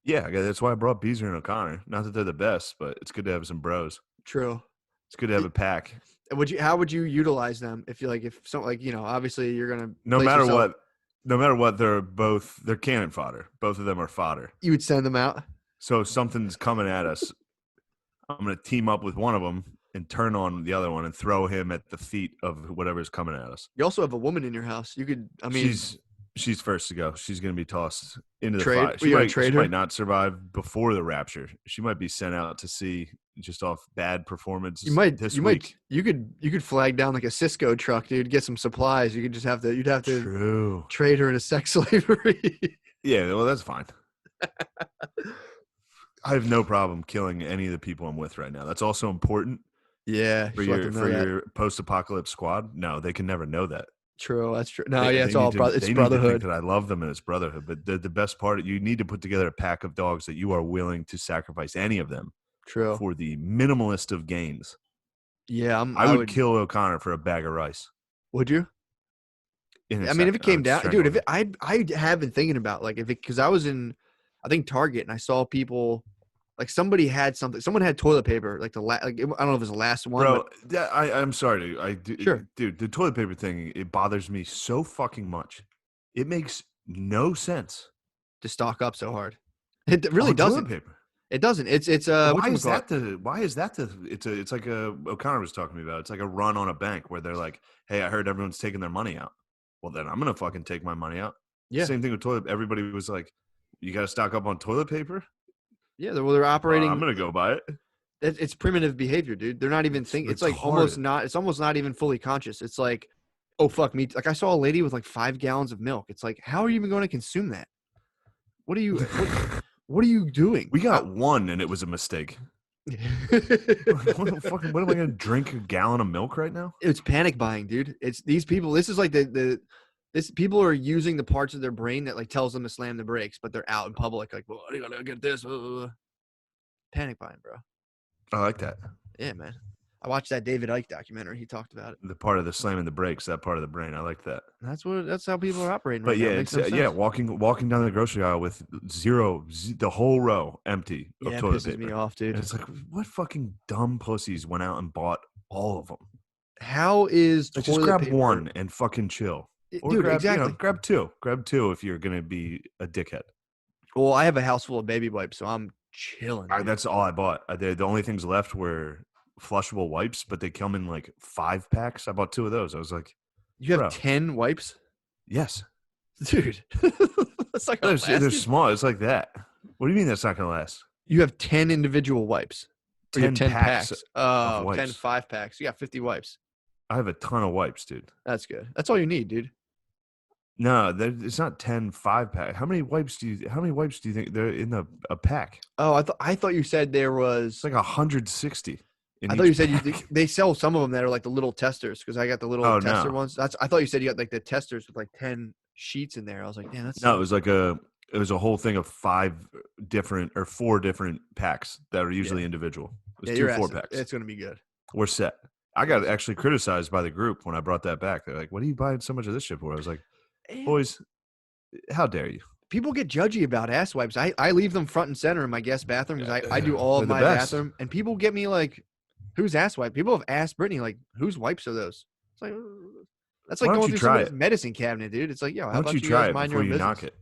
Speaker 2: Yeah, that's why I brought Beezer and O'Connor. Not that they're the best, but it's good to have some bros.
Speaker 17: True.
Speaker 2: It's good to have a pack.
Speaker 17: And how would you utilize them if something like, obviously you're gonna
Speaker 2: No
Speaker 17: place
Speaker 2: matter
Speaker 17: yourself-
Speaker 2: what, they're cannon fodder. Both of them are fodder.
Speaker 17: you would send them out.
Speaker 2: So if something's coming at us, I'm gonna team up with one of them and turn on the other one and throw him at the feet of whatever's coming at us.
Speaker 17: You also have a woman in your house. You could, I mean,
Speaker 2: She's first to go. She's going to be tossed into the
Speaker 17: Trade-
Speaker 2: fire.
Speaker 17: Well, you gotta trade
Speaker 2: She
Speaker 17: her?
Speaker 2: might not survive before the rapture. She might be sent out to sea just off bad performance. this week.
Speaker 17: you could flag down like a Cisco truck, dude. Get some supplies. You'd have to
Speaker 2: True.
Speaker 17: trade her into sex slavery.
Speaker 2: Yeah, well, that's fine. I have no problem killing any of the people I'm with right now. That's also important
Speaker 17: Yeah,
Speaker 2: for
Speaker 17: just let them know that.
Speaker 2: your post-apocalypse squad. No, they can never know that.
Speaker 17: True, that's true. No,
Speaker 2: They-
Speaker 17: yeah,
Speaker 2: they
Speaker 17: it's all
Speaker 2: need to-
Speaker 17: it's
Speaker 2: they need to think
Speaker 17: brotherhood.
Speaker 2: that I love them and it's brotherhood. But the best part, you need to put together a pack of dogs that you are willing to sacrifice any of them
Speaker 17: True.
Speaker 2: for the minimalist of gains.
Speaker 17: Yeah,
Speaker 2: I would kill O'Connor for a bag of rice.
Speaker 17: Would you?
Speaker 2: In a
Speaker 17: I mean, if
Speaker 2: second.
Speaker 17: it came
Speaker 2: I'd
Speaker 17: down,
Speaker 2: strangle
Speaker 17: dude,
Speaker 2: him.
Speaker 17: I have been thinking about like because I was in, I think Target and I saw people, like somebody had something, someone had toilet paper, like I don't know if it was the last one,
Speaker 2: Bro,
Speaker 17: but
Speaker 2: I'm sorry,
Speaker 17: Sure.
Speaker 2: dude. The toilet paper thing, it bothers me so fucking much. It makes no sense
Speaker 17: to stock up so hard. It really
Speaker 2: on toilet
Speaker 17: doesn't.
Speaker 2: paper.
Speaker 17: It doesn't. It's
Speaker 2: Why is that it's like O'Connor was talking to me about. It's like a run on a bank where they're like, hey, I heard everyone's taking their money out. Well, then I'm gonna fucking take my money out.
Speaker 17: Yeah.
Speaker 2: Same thing with toilet. Everybody was like, you got to stock up on toilet paper.
Speaker 17: Yeah, they're operating.
Speaker 2: I'm gonna go buy it.
Speaker 17: It's primitive behavior, dude. They're not even thinking. It's like almost
Speaker 2: retarded.
Speaker 17: not. It's almost not even fully conscious. It's like, oh fuck me. Like I saw a lady with like 5 gallons of milk. It's like, how are you even going to consume that? What are you? What are you doing?
Speaker 2: We got one, and it was a mistake. what am I gonna drink a gallon of milk right now?
Speaker 17: It's panic buying, dude. It's these people. This is like this people are using the parts of their brain that like tells them to slam the brakes, but they're out in public like, well, I gotta get this. Panic buying, bro.
Speaker 2: I like that.
Speaker 17: Yeah, man. I watched that David Icke documentary. He talked about it.
Speaker 2: The part of the slamming the brakes, that part of the brain. I like that.
Speaker 17: That's how people are operating.
Speaker 2: But
Speaker 17: right now.
Speaker 2: yeah,
Speaker 17: It
Speaker 2: it's,
Speaker 17: makes no
Speaker 2: yeah,
Speaker 17: sense.
Speaker 2: walking down the grocery aisle with the whole row empty of
Speaker 17: Yeah, it
Speaker 2: toilet
Speaker 17: pisses
Speaker 2: paper.
Speaker 17: me off, dude.
Speaker 2: And it's like, what fucking dumb pussies went out and bought all of them?
Speaker 17: How is
Speaker 2: Like,
Speaker 17: toilet
Speaker 2: just grab
Speaker 17: paper?
Speaker 2: one and fucking chill. Or
Speaker 17: Dude,
Speaker 2: grab,
Speaker 17: exactly.
Speaker 2: grab two. Grab two if you're gonna be a dickhead.
Speaker 17: Well, I have a house full of baby wipes, so I'm chilling.
Speaker 2: That's all I bought. The only things left were flushable wipes, but they come in like 5 packs. I bought 2 of those. I was like,
Speaker 17: You have
Speaker 2: bro.
Speaker 17: 10 wipes,
Speaker 2: yes,
Speaker 17: dude. That's not gonna
Speaker 2: they're
Speaker 17: last you.
Speaker 2: small. It's like that. What do you mean that's not gonna last?
Speaker 17: You have 10 individual wipes. Or you have
Speaker 2: 10 packs of
Speaker 17: Oh, 10
Speaker 2: wipes.
Speaker 17: 5-packs. You got 50 wipes.
Speaker 2: I have a ton of wipes, dude.
Speaker 17: That's good. That's all you need, dude.
Speaker 2: No, it's not 10 5-pack. How many wipes do you think they're in a pack?
Speaker 17: Oh, I thought you said there was.
Speaker 2: It's like 160.
Speaker 17: I thought you said they sell some of them that are like the little testers because I got the little
Speaker 2: Oh,
Speaker 17: tester
Speaker 2: no.
Speaker 17: ones. I thought you said you got like the testers with like 10 sheets in there. I was like, damn, that's
Speaker 2: No, it was like a whole thing of 4 different packs that are usually individual. It was
Speaker 17: yeah,
Speaker 2: 2
Speaker 17: your
Speaker 2: 4-packs.
Speaker 17: It's gonna be good.
Speaker 2: We're set. I got actually criticized by the group when I brought that back. They're like, "What are you buying so much of this shit for?" I was like, "Boys, how dare you?"
Speaker 17: People get judgy about ass wipes. I leave them front and center in my guest bathroom because I do all of
Speaker 2: They're the
Speaker 17: my
Speaker 2: best.
Speaker 17: bathroom, and people get me like, Who's ass wipe? People have asked Brittany, like, whose wipes are those? It's like, that's
Speaker 8: Why
Speaker 17: like
Speaker 8: don't
Speaker 17: going
Speaker 8: you
Speaker 17: through
Speaker 8: try
Speaker 17: somebody's
Speaker 8: it?
Speaker 17: medicine cabinet, dude. It's like, yo, how
Speaker 8: Why
Speaker 17: about
Speaker 8: don't you
Speaker 17: you
Speaker 8: try
Speaker 17: guys
Speaker 8: it
Speaker 17: mind
Speaker 8: before
Speaker 17: your own
Speaker 8: you
Speaker 17: business?
Speaker 8: knock it?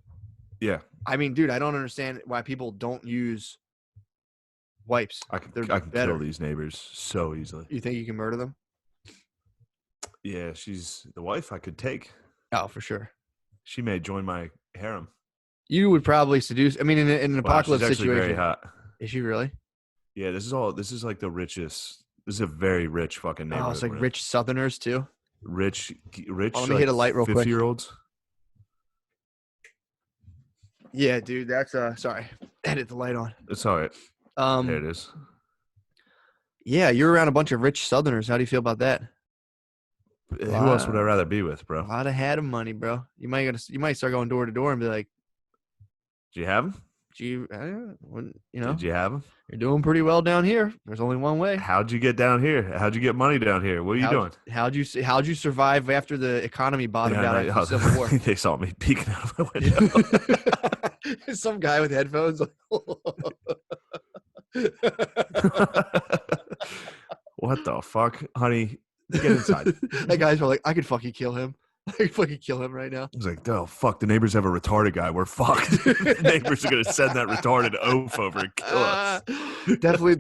Speaker 8: Yeah,
Speaker 17: I mean, dude, I don't understand why people don't use wipes.
Speaker 8: I
Speaker 17: They're
Speaker 8: can
Speaker 17: better.
Speaker 8: kill these neighbors so easily.
Speaker 17: You think you can murder them?
Speaker 8: Yeah, she's the wife I could take.
Speaker 17: Oh, for sure.
Speaker 8: She may join my harem.
Speaker 17: You would probably seduce. I mean, in an
Speaker 8: Wow,
Speaker 17: apocalypse
Speaker 8: she's actually
Speaker 17: situation.
Speaker 8: very hot.
Speaker 17: Is she really?
Speaker 8: Yeah, this is like the richest. This is a very rich fucking neighborhood.
Speaker 17: Oh, it's like
Speaker 8: we're in.
Speaker 17: rich Southerners too.
Speaker 8: Rich.
Speaker 17: Oh, let me hit a light real quick.
Speaker 8: 50-year-olds.
Speaker 17: Yeah, dude, that's sorry. Edit the light on.
Speaker 8: It's all right. There it is.
Speaker 17: Yeah, you're around a bunch of rich Southerners. How do you feel about that?
Speaker 8: Who else would I rather be with, bro?
Speaker 17: A lot of had of money, bro. You might start going door to door and be like,
Speaker 8: Did you have him?
Speaker 17: "You know,
Speaker 8: Did you have him?
Speaker 17: you're doing pretty well down here. There's only one way."
Speaker 8: How'd you get down here? How'd you get money down here? What are you doing?
Speaker 17: How'd you survive after the economy bottomed out
Speaker 8: Yeah,
Speaker 17: after the Civil War?
Speaker 8: They saw me peeking out of my window.
Speaker 17: Some guy with headphones. Like,
Speaker 8: What the fuck, honey? Get inside.
Speaker 17: that guy's probably like, I could fucking kill him. I could fucking kill him right now.
Speaker 8: He's like, oh fuck, the neighbors have a retarded guy. We're fucked. The neighbors are gonna send that retarded oaf over and kill us.
Speaker 17: Definitely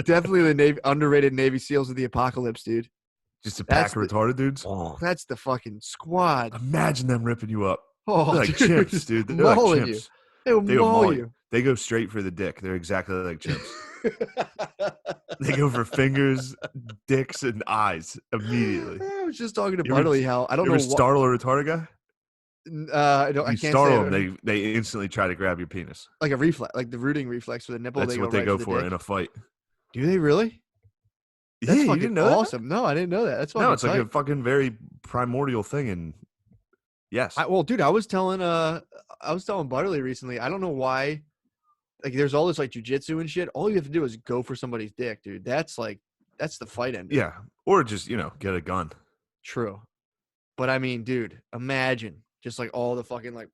Speaker 17: the underrated Navy SEALs of the apocalypse, dude.
Speaker 8: Just a pack of retarded dudes.
Speaker 17: That's the fucking squad.
Speaker 8: Imagine them ripping you up.
Speaker 17: Oh,
Speaker 8: They're like
Speaker 17: dude,
Speaker 8: chimps, dude. They're like
Speaker 17: mauling
Speaker 8: chimps.
Speaker 17: you. They will
Speaker 8: They go
Speaker 17: maul
Speaker 8: maul
Speaker 17: you.
Speaker 8: They go straight for the dick. They're exactly like chimps. They go for fingers, dicks, and eyes immediately.
Speaker 17: I was just talking to
Speaker 8: You ever-
Speaker 17: Bartley how I don't
Speaker 8: you
Speaker 17: know
Speaker 8: ever startle a retarded guy?
Speaker 17: I don't. I
Speaker 8: You
Speaker 17: can't
Speaker 8: startle
Speaker 17: say
Speaker 8: them, they instantly try to grab your penis.
Speaker 17: like a reflex, like the rooting reflex for the nipple.
Speaker 8: That's
Speaker 17: they
Speaker 8: what
Speaker 17: go
Speaker 8: they
Speaker 17: right
Speaker 8: go
Speaker 17: the
Speaker 8: for
Speaker 17: dick.
Speaker 8: in a fight.
Speaker 17: Do they really?
Speaker 8: Yeah,
Speaker 17: That's
Speaker 8: you
Speaker 17: fucking
Speaker 8: didn't know that?
Speaker 17: awesome. No, I didn't know that. That's fucking
Speaker 8: No, it's like
Speaker 17: tight.
Speaker 8: a fucking very primordial thing. And yes,
Speaker 17: Well, dude, I was telling Bartley recently. I don't know why. Like, there's all this like jujitsu and shit. All you have to do is go for somebody's dick, dude. That's the fight end.
Speaker 8: yeah, or just get a gun.
Speaker 17: True. But I mean, dude, imagine just like all the fucking like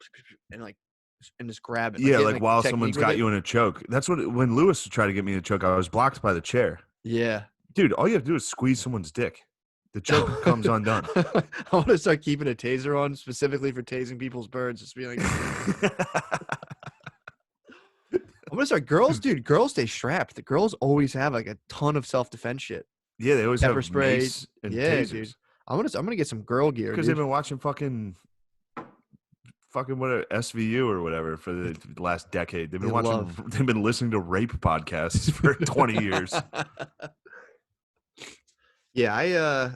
Speaker 17: and just grab it.
Speaker 8: Yeah,
Speaker 17: getting,
Speaker 8: like while
Speaker 17: technique
Speaker 8: someone's
Speaker 17: with
Speaker 8: got
Speaker 17: it.
Speaker 8: you in a choke. That's what when Lewis tried to get me in a choke, I was blocked by the chair.
Speaker 17: Yeah.
Speaker 8: Dude, all you have to do is squeeze someone's dick. The choke comes undone.
Speaker 17: I want to start keeping a taser on specifically for tasing people's birds. Just be like, I'm gonna start. Girls stay strapped. The girls always have like a ton of self-defense shit.
Speaker 8: Yeah, they always
Speaker 17: Pepper
Speaker 8: have
Speaker 17: spray.
Speaker 8: mace and
Speaker 17: Yeah,
Speaker 8: tasers.
Speaker 17: dude. I'm gonna get some girl gear
Speaker 8: Because they've
Speaker 17: dude.
Speaker 8: been watching fucking whatever SVU or whatever for the last decade. They've been They've been listening to rape podcasts for 20 years.
Speaker 17: Yeah,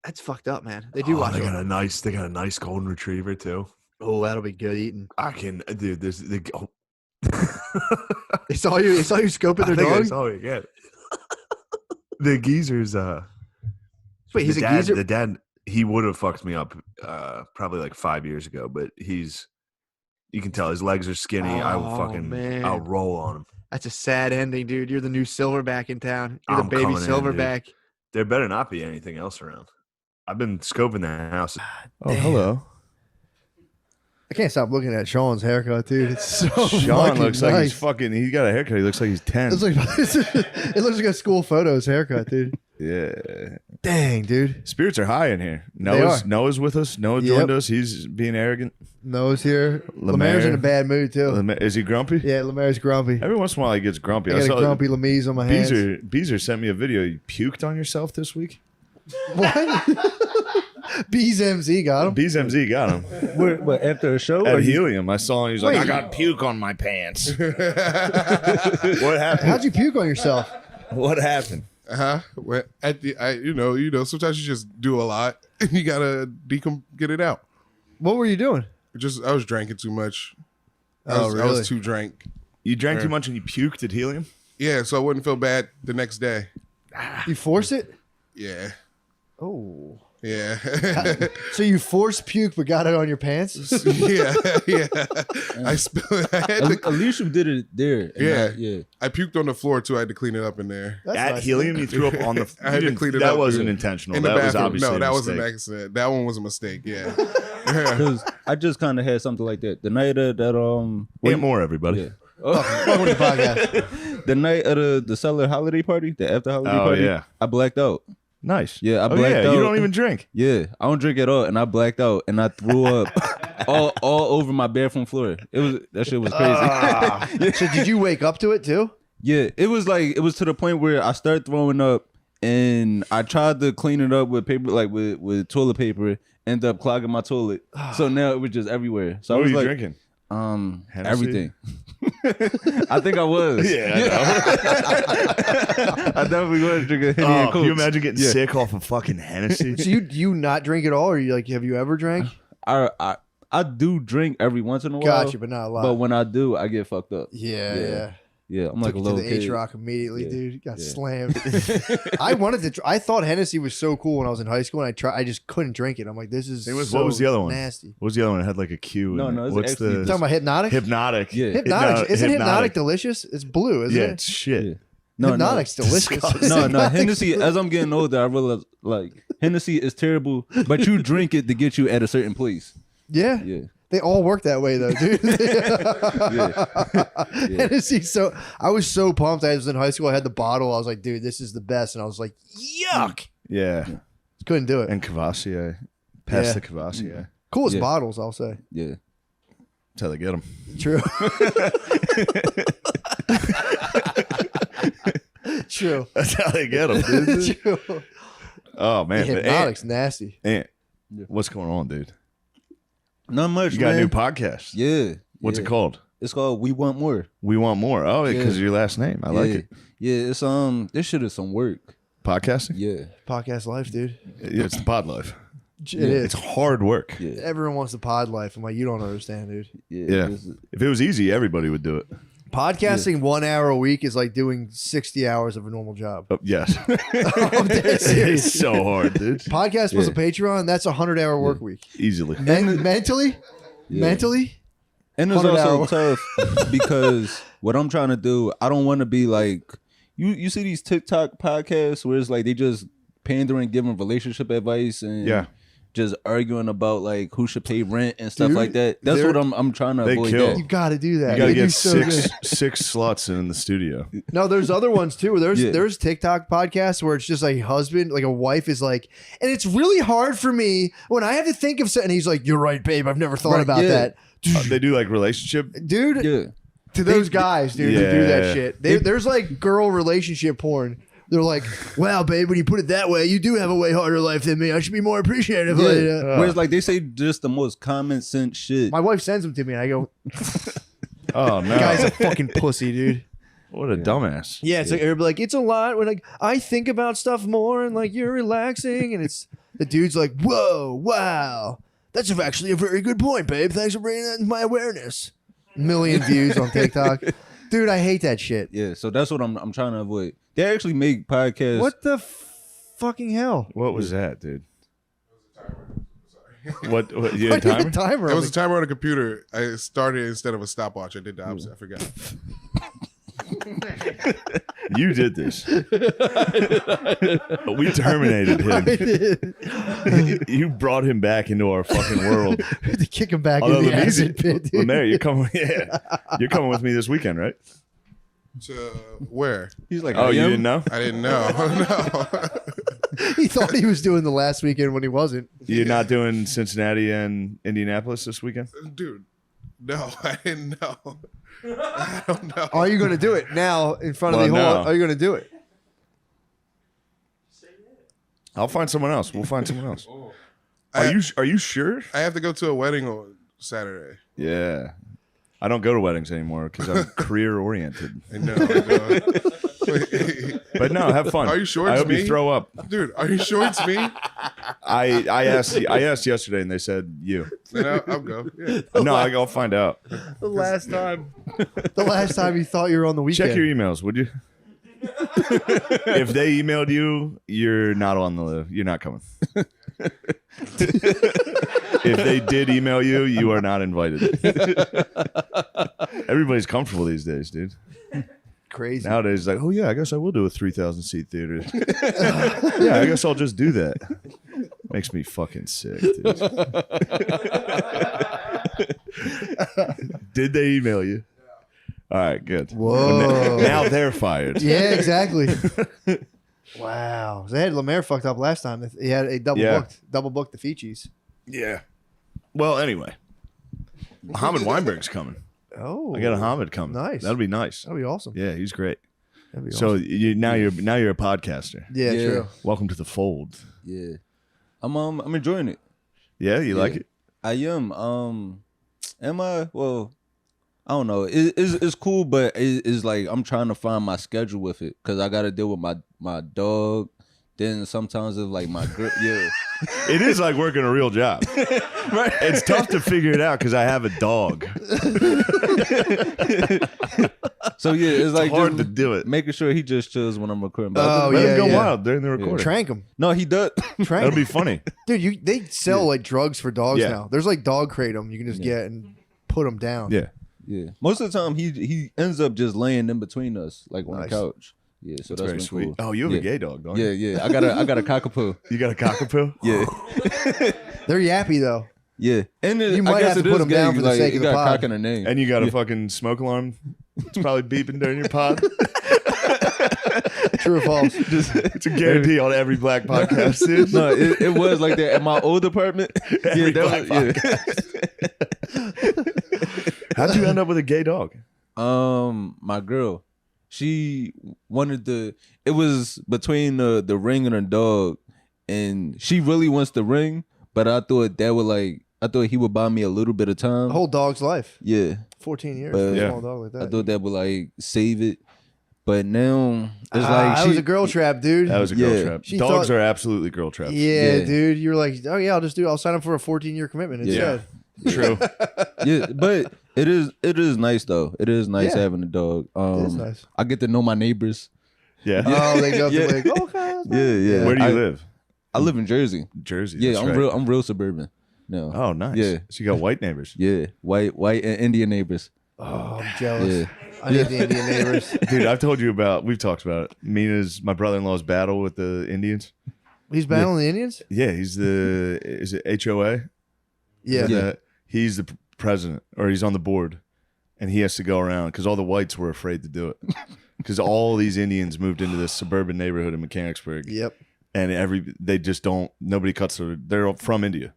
Speaker 17: that's fucked up, man. They do watch.
Speaker 8: They got a nice golden retriever too.
Speaker 17: Oh, that'll be good eating.
Speaker 8: I can, dude.
Speaker 17: They saw you scoping their dog.
Speaker 8: Oh yeah. The geezer's.
Speaker 17: Wait, he's
Speaker 8: the
Speaker 17: a
Speaker 8: dad,
Speaker 17: geezer?
Speaker 8: The dad, he would have fucked me up probably like 5 years ago, but you can tell his legs are skinny. I will
Speaker 17: man.
Speaker 8: I'll roll on him.
Speaker 17: That's a sad ending, dude. You're the new silverback in town. You're
Speaker 8: I'm
Speaker 17: the baby
Speaker 8: coming in, dude.
Speaker 17: silverback.
Speaker 8: There better not be anything else around. I've been scoping the house.
Speaker 2: Oh, hello.
Speaker 3: I can't stop looking at Sean's haircut, dude. It's so
Speaker 2: Sean
Speaker 3: fucking
Speaker 2: looks like he's
Speaker 3: nice.
Speaker 2: fucking. He got a haircut. He looks like he's 10.
Speaker 3: It looks like a school photos haircut, dude.
Speaker 2: Yeah.
Speaker 3: Dang, dude.
Speaker 2: Spirits are high in here.
Speaker 3: They are.
Speaker 2: Noah's with us. Noah
Speaker 3: Yep.
Speaker 2: joined us. He's being arrogant.
Speaker 3: Noah's here. Lemaire's in a bad mood too.
Speaker 2: Is he grumpy?
Speaker 3: Yeah, Lemaire's grumpy.
Speaker 2: Every once in a while he gets grumpy.
Speaker 3: I got a grumpy Lemise on my hands.
Speaker 2: Beezer sent me a video. You puked on yourself this week?
Speaker 3: What? Bees MZ got him.
Speaker 2: Bees MZ got him.
Speaker 11: What, after a show?
Speaker 2: At Helium, I saw him. He's like,
Speaker 3: Wait.
Speaker 2: I got puke on my pants. What happened?
Speaker 3: How'd you puke on yourself?
Speaker 2: What happened?
Speaker 6: Well, at the, sometimes you just do a lot. You gotta get it out.
Speaker 3: What were you doing?
Speaker 6: I was drinking too much.
Speaker 3: Oh,
Speaker 6: I
Speaker 3: really?
Speaker 6: was too drank.
Speaker 2: You drank too much and you puked at Helium?
Speaker 6: Yeah, so I wouldn't feel bad the next day.
Speaker 3: You force it?
Speaker 6: Yeah.
Speaker 3: Oh.
Speaker 6: Yeah.
Speaker 3: So you forced puke but got it on your pants?
Speaker 6: yeah. I spilled.
Speaker 11: At least you did it there. and
Speaker 6: Yeah. I puked on the floor too. I had to clean it up in there.
Speaker 3: That's
Speaker 2: At
Speaker 3: nice,
Speaker 2: Helium,
Speaker 3: man.
Speaker 2: you threw up on the.
Speaker 6: I had to clean it
Speaker 2: that
Speaker 6: up.
Speaker 2: wasn't intentional.
Speaker 6: In the
Speaker 2: That was
Speaker 6: bathroom.
Speaker 2: obviously
Speaker 6: No,
Speaker 2: a
Speaker 6: that was an
Speaker 2: mistake.
Speaker 6: accident. That one was a mistake. Yeah.
Speaker 11: Because I just kind of had something like that. The night of that
Speaker 2: Eat more, everybody.
Speaker 11: Yeah.
Speaker 3: Welcome to the podcast.
Speaker 11: the night of the Cellar holiday party, the after holiday party.
Speaker 2: Yeah.
Speaker 11: I blacked out.
Speaker 2: Nice.
Speaker 11: Yeah, I blacked out.
Speaker 2: You don't even drink.
Speaker 11: Yeah, I don't drink at all, and I blacked out, and I threw up all over my bathroom floor. That shit was crazy.
Speaker 3: So did you wake up to it too?
Speaker 11: Yeah, it was to the point where I started throwing up, and I tried to clean it up with paper, like with toilet paper. Ended up clogging my toilet, so now it was just everywhere. So
Speaker 2: What
Speaker 11: I was
Speaker 2: were you
Speaker 11: like,
Speaker 2: drinking? Hennessy?
Speaker 11: Everything. I think I was.
Speaker 2: Yeah, I know.
Speaker 11: I definitely was drinking Henny and
Speaker 2: Can you
Speaker 11: Cokes.
Speaker 2: imagine getting sick off of fucking Hennessy?
Speaker 3: So you not drink at all, or you like? Have you ever drank?
Speaker 11: I do drink every once in a while.
Speaker 3: Gotcha, but not a lot.
Speaker 11: But when I do, I get fucked up.
Speaker 3: Yeah.
Speaker 11: Yeah, I'm like
Speaker 3: Took
Speaker 11: a
Speaker 3: you
Speaker 11: little
Speaker 3: to the
Speaker 11: kid.
Speaker 3: H-Rock immediately,
Speaker 11: Yeah.
Speaker 3: dude. Got
Speaker 11: Yeah.
Speaker 3: slammed. I wanted to. I thought Hennessy was so cool when I was in high school, and I just couldn't drink it. I'm like, this is.
Speaker 2: What was the other one?
Speaker 3: Nasty.
Speaker 2: What was the other one? It had like a Q.
Speaker 11: No,
Speaker 2: in
Speaker 11: no,
Speaker 2: it.
Speaker 11: it's
Speaker 2: What's
Speaker 11: actually-
Speaker 2: the
Speaker 3: You talking about Hypnotic?
Speaker 2: Hypnotic?
Speaker 11: Yeah.
Speaker 3: Hypnotic. Isn't Hypnotic
Speaker 2: Hypnotic
Speaker 3: delicious? It's blue, isn't
Speaker 2: Yeah,
Speaker 3: it?
Speaker 2: it's shit.
Speaker 11: No,
Speaker 3: Hypnotic's delicious.
Speaker 2: Disgusting.
Speaker 11: No,
Speaker 3: Hypnotic's
Speaker 11: Hennessy.
Speaker 3: delicious.
Speaker 11: As I'm getting older, I realize like Hennessy is terrible, but you drink it to get you at a certain place.
Speaker 3: Yeah.
Speaker 11: Yeah.
Speaker 3: They all work that way though, dude.
Speaker 11: Yeah.
Speaker 3: Hennessy. So I was so pumped. I was in high school. I had the bottle. I was like, dude, this is the best. And I was like, yuck.
Speaker 2: Yeah.
Speaker 3: Couldn't do it.
Speaker 2: And Cavassier. Pass
Speaker 3: Yeah.
Speaker 2: the Cavassier.
Speaker 3: Coolest
Speaker 11: Yeah.
Speaker 3: bottles, I'll say.
Speaker 11: Yeah.
Speaker 2: That's how they get them.
Speaker 3: True. True.
Speaker 2: That's how they get them, dude.
Speaker 3: True.
Speaker 2: Oh, man.
Speaker 3: The
Speaker 2: But
Speaker 3: Hypnotic's nasty.
Speaker 2: Ant, what's going on, dude?
Speaker 11: Not much.
Speaker 2: You got a
Speaker 11: man.
Speaker 2: new podcast.
Speaker 11: Yeah.
Speaker 2: What's
Speaker 11: yeah.
Speaker 2: it called?
Speaker 11: It's called We Want More.
Speaker 2: We Want More. Oh, because
Speaker 11: Yeah.
Speaker 2: of your last name. I like
Speaker 11: Yeah.
Speaker 2: it.
Speaker 11: Yeah, it's this shit is some work.
Speaker 2: Podcasting?
Speaker 11: Yeah.
Speaker 3: Podcast life, dude.
Speaker 2: Yeah, it's the pod life.
Speaker 3: It is.
Speaker 2: It's hard work.
Speaker 11: Yeah.
Speaker 3: Everyone wants the pod life. I'm like, you don't understand, dude.
Speaker 2: Yeah. If it was easy, everybody would do it.
Speaker 3: Podcasting 1 hour a week is like doing 60 hours of a normal job.
Speaker 2: Oh, yes.
Speaker 3: I'm dead serious.
Speaker 2: It's so hard, dude.
Speaker 3: Podcast was a Patreon. That's a 100-hour work week.
Speaker 2: Easily.
Speaker 3: Mentally?
Speaker 11: Yeah.
Speaker 3: Mentally?
Speaker 11: And it's
Speaker 3: 100
Speaker 11: also tough because what I'm trying to do, I don't want to be like you see these TikTok podcasts where it's like they just pandering, giving relationship advice and
Speaker 2: Yeah.
Speaker 11: just arguing about like who should pay rent and stuff
Speaker 3: Dude,
Speaker 11: like that. That's
Speaker 3: they're-
Speaker 11: what I'm trying to
Speaker 2: they
Speaker 11: avoid.
Speaker 2: kill.
Speaker 11: That.
Speaker 3: You got to do that.
Speaker 2: You got to
Speaker 3: They do
Speaker 2: get
Speaker 3: so
Speaker 2: six
Speaker 3: good.
Speaker 2: six slots in the studio.
Speaker 3: No, there's other ones too.
Speaker 11: Yeah.
Speaker 3: There's TikTok podcasts where it's just like husband, like a wife is like, and it's really hard for me when I have to think of something. He's like, "You're right, babe. I've never thought
Speaker 11: Right,
Speaker 3: about
Speaker 11: yeah.
Speaker 3: that,
Speaker 2: They do like relationship.
Speaker 3: dude."
Speaker 11: Yeah.
Speaker 3: To those guys, dude, who do
Speaker 2: Yeah.
Speaker 3: that shit. There's like girl relationship porn. They're like, "Wow, babe, when you put it that way, you do have a way harder life than me. I should be more appreciative."
Speaker 11: Yeah.
Speaker 3: of it."
Speaker 11: Whereas like they say just the most common sense shit.
Speaker 3: My wife sends them to me, and I go,
Speaker 2: Oh, no.
Speaker 3: "The guy's a fucking pussy, dude."
Speaker 2: What a dumbass.
Speaker 3: Yeah, it's like everybody like it's a lot when like I think about stuff more and like you're relaxing and it's the dude's like, "Whoa, wow, that's actually a very good point, babe. Thanks for bringing that into my awareness." Million views on TikTok, dude. I hate that shit.
Speaker 11: Yeah, so that's what I'm trying to avoid. They actually make podcasts.
Speaker 3: What the fucking hell?
Speaker 2: What was that, dude? What you
Speaker 3: Why
Speaker 2: had
Speaker 3: do you
Speaker 2: a
Speaker 3: have a
Speaker 2: timer?
Speaker 3: timer?
Speaker 6: There
Speaker 3: on
Speaker 6: was a
Speaker 3: the-
Speaker 6: timer on the computer. I started instead of a stopwatch. I did the opposite. I forgot.
Speaker 2: You did this. We terminated him. You brought him back into our fucking world.
Speaker 3: to kick him back
Speaker 2: Although
Speaker 3: into the
Speaker 2: the
Speaker 3: acid pit. Dude.
Speaker 2: Lemaire, you're coming. Yeah, you're coming with me this weekend, right?
Speaker 6: To where?
Speaker 11: He's like,
Speaker 2: Oh, you didn't know?
Speaker 6: I didn't know. No.
Speaker 3: He thought he was doing the last weekend when he wasn't.
Speaker 2: You're not doing Cincinnati and Indianapolis this weekend?
Speaker 6: Dude, no, I didn't know. I don't know.
Speaker 3: Are you going to do it now in front of
Speaker 2: Well,
Speaker 3: the whole?
Speaker 2: no.
Speaker 3: Are you going to do it?
Speaker 2: I'll find someone else. We'll find someone else. Are you sure?
Speaker 6: I have to go to a wedding on Saturday.
Speaker 2: Yeah. I don't go to weddings anymore because I'm career oriented.
Speaker 6: I know. I know.
Speaker 2: But no, have fun.
Speaker 6: Are you sure
Speaker 2: I
Speaker 6: it's
Speaker 2: hope
Speaker 6: me?
Speaker 2: you throw up.
Speaker 6: Dude, are you sure it's me?
Speaker 2: I asked yesterday and they said you.
Speaker 6: Then I'll go. Yeah.
Speaker 2: No, I'll find out.
Speaker 3: The last time you thought you were on the weekend.
Speaker 2: Check your emails, would you? If they emailed you, you're not on the. You're not coming. If they did email you, you are not invited. Everybody's comfortable these days, dude.
Speaker 3: Crazy.
Speaker 2: Nowadays, it's like, oh yeah, I guess I will do a 3,000 seat theater. Yeah, I guess I'll just do that. Makes me fucking sick, dude. Did they email you? All right, good.
Speaker 3: Whoa.
Speaker 2: Now they're fired.
Speaker 3: Yeah, exactly. Wow. They had Lemaire fucked up last time. He had a double booked the Fitchis.
Speaker 2: Yeah. Well, anyway, Hamid Weinberg's coming.
Speaker 3: Oh,
Speaker 2: I got a Hamid coming.
Speaker 3: Nice.
Speaker 2: That'll be nice.
Speaker 3: That'll be awesome.
Speaker 2: Yeah, he's great.
Speaker 3: That'd be
Speaker 2: So
Speaker 3: awesome.
Speaker 2: now you're a podcaster.
Speaker 3: Yeah, true.
Speaker 2: Welcome to the fold.
Speaker 11: Yeah, I'm enjoying it.
Speaker 2: Yeah, you like it?
Speaker 11: I am. Am I? Well, I don't know. It's cool, but it's like I'm trying to find my schedule with it because I got to deal with my dog. Then sometimes it's like my girl. Yeah,
Speaker 2: it is like working a real job. Right? It's tough to figure it out because I have a dog.
Speaker 11: So yeah, it's like
Speaker 2: hard
Speaker 11: just
Speaker 2: to do it.
Speaker 11: Making sure he just chills when I'm recording.
Speaker 2: Let him go wild during the recording.
Speaker 3: Trank him.
Speaker 11: No, he does.
Speaker 3: Trank
Speaker 2: That'll be funny.
Speaker 3: Dude, they sell like drugs for dogs
Speaker 2: Yeah.
Speaker 3: now. There's like dog kratom you can just get and put them down.
Speaker 2: Yeah.
Speaker 11: Yeah. Most of the time, he ends up just laying in between us, like on the couch. Yeah, so that's
Speaker 2: very
Speaker 11: been
Speaker 2: sweet.
Speaker 11: cool.
Speaker 2: Oh, you have a gay dog, don't you?
Speaker 11: Yeah. I got a cockapoo.
Speaker 2: You got a cockapoo?
Speaker 11: Yeah.
Speaker 3: They're yappy though.
Speaker 11: Yeah, and
Speaker 3: You
Speaker 11: I
Speaker 3: might
Speaker 11: guess
Speaker 3: have to
Speaker 11: it
Speaker 3: put
Speaker 11: is
Speaker 3: them
Speaker 11: gay,
Speaker 3: down for the
Speaker 11: like,
Speaker 3: sake
Speaker 11: it
Speaker 3: of the
Speaker 11: got
Speaker 3: pod.
Speaker 11: cock in the name.
Speaker 2: And you got a fucking smoke alarm. It's probably beeping during your pod.
Speaker 3: True or false?
Speaker 2: It's a guarantee on every black podcast, dude.
Speaker 11: No, it was like that at my old apartment.
Speaker 2: Every
Speaker 11: that
Speaker 2: black How'd you end up with a gay dog?
Speaker 11: My girl, she wanted it was between the ring and her dog, and she really wants the ring, but I thought he would buy me a little bit of time.
Speaker 3: The whole dog's life.
Speaker 11: Yeah.
Speaker 3: 14 years
Speaker 11: But
Speaker 3: for a small dog like that.
Speaker 11: I thought that would like save it. But now it's like
Speaker 3: that was a girl trap, dude.
Speaker 2: That was a girl trap.
Speaker 3: She
Speaker 2: Dogs
Speaker 3: thought-
Speaker 2: are absolutely girl traps.
Speaker 3: Yeah, dude. You were like, oh yeah, I'll sign up for a 14-year commitment instead.
Speaker 2: True.
Speaker 11: Yeah, but it is nice though. It is nice
Speaker 3: Yeah.
Speaker 11: having a dog.
Speaker 3: It is nice.
Speaker 11: I get to know my neighbors.
Speaker 2: Yeah.
Speaker 3: Oh, they go
Speaker 11: Yeah.
Speaker 3: like, okay.
Speaker 11: Yeah.
Speaker 2: Where do you live?
Speaker 11: I live in Jersey.
Speaker 2: Jersey.
Speaker 11: Yeah,
Speaker 2: that's
Speaker 11: I'm
Speaker 2: right.
Speaker 11: real suburban. No.
Speaker 2: Oh, nice.
Speaker 11: Yeah.
Speaker 2: So you got white neighbors.
Speaker 11: Yeah, white and Indian neighbors.
Speaker 3: Oh, I'm jealous.
Speaker 11: Yeah.
Speaker 3: I need the Indian neighbors.
Speaker 2: Dude, we've talked about it. My brother-in-law's battle with the Indians.
Speaker 3: He's battling the Indians?
Speaker 2: Yeah, is it HOA?
Speaker 3: Yeah.
Speaker 2: He's the president, or he's on the board, and he has to go around because all the whites were afraid to do it because all these Indians moved into this suburban neighborhood in Mechanicsburg.
Speaker 3: Yep.
Speaker 2: And nobody cuts they're from India.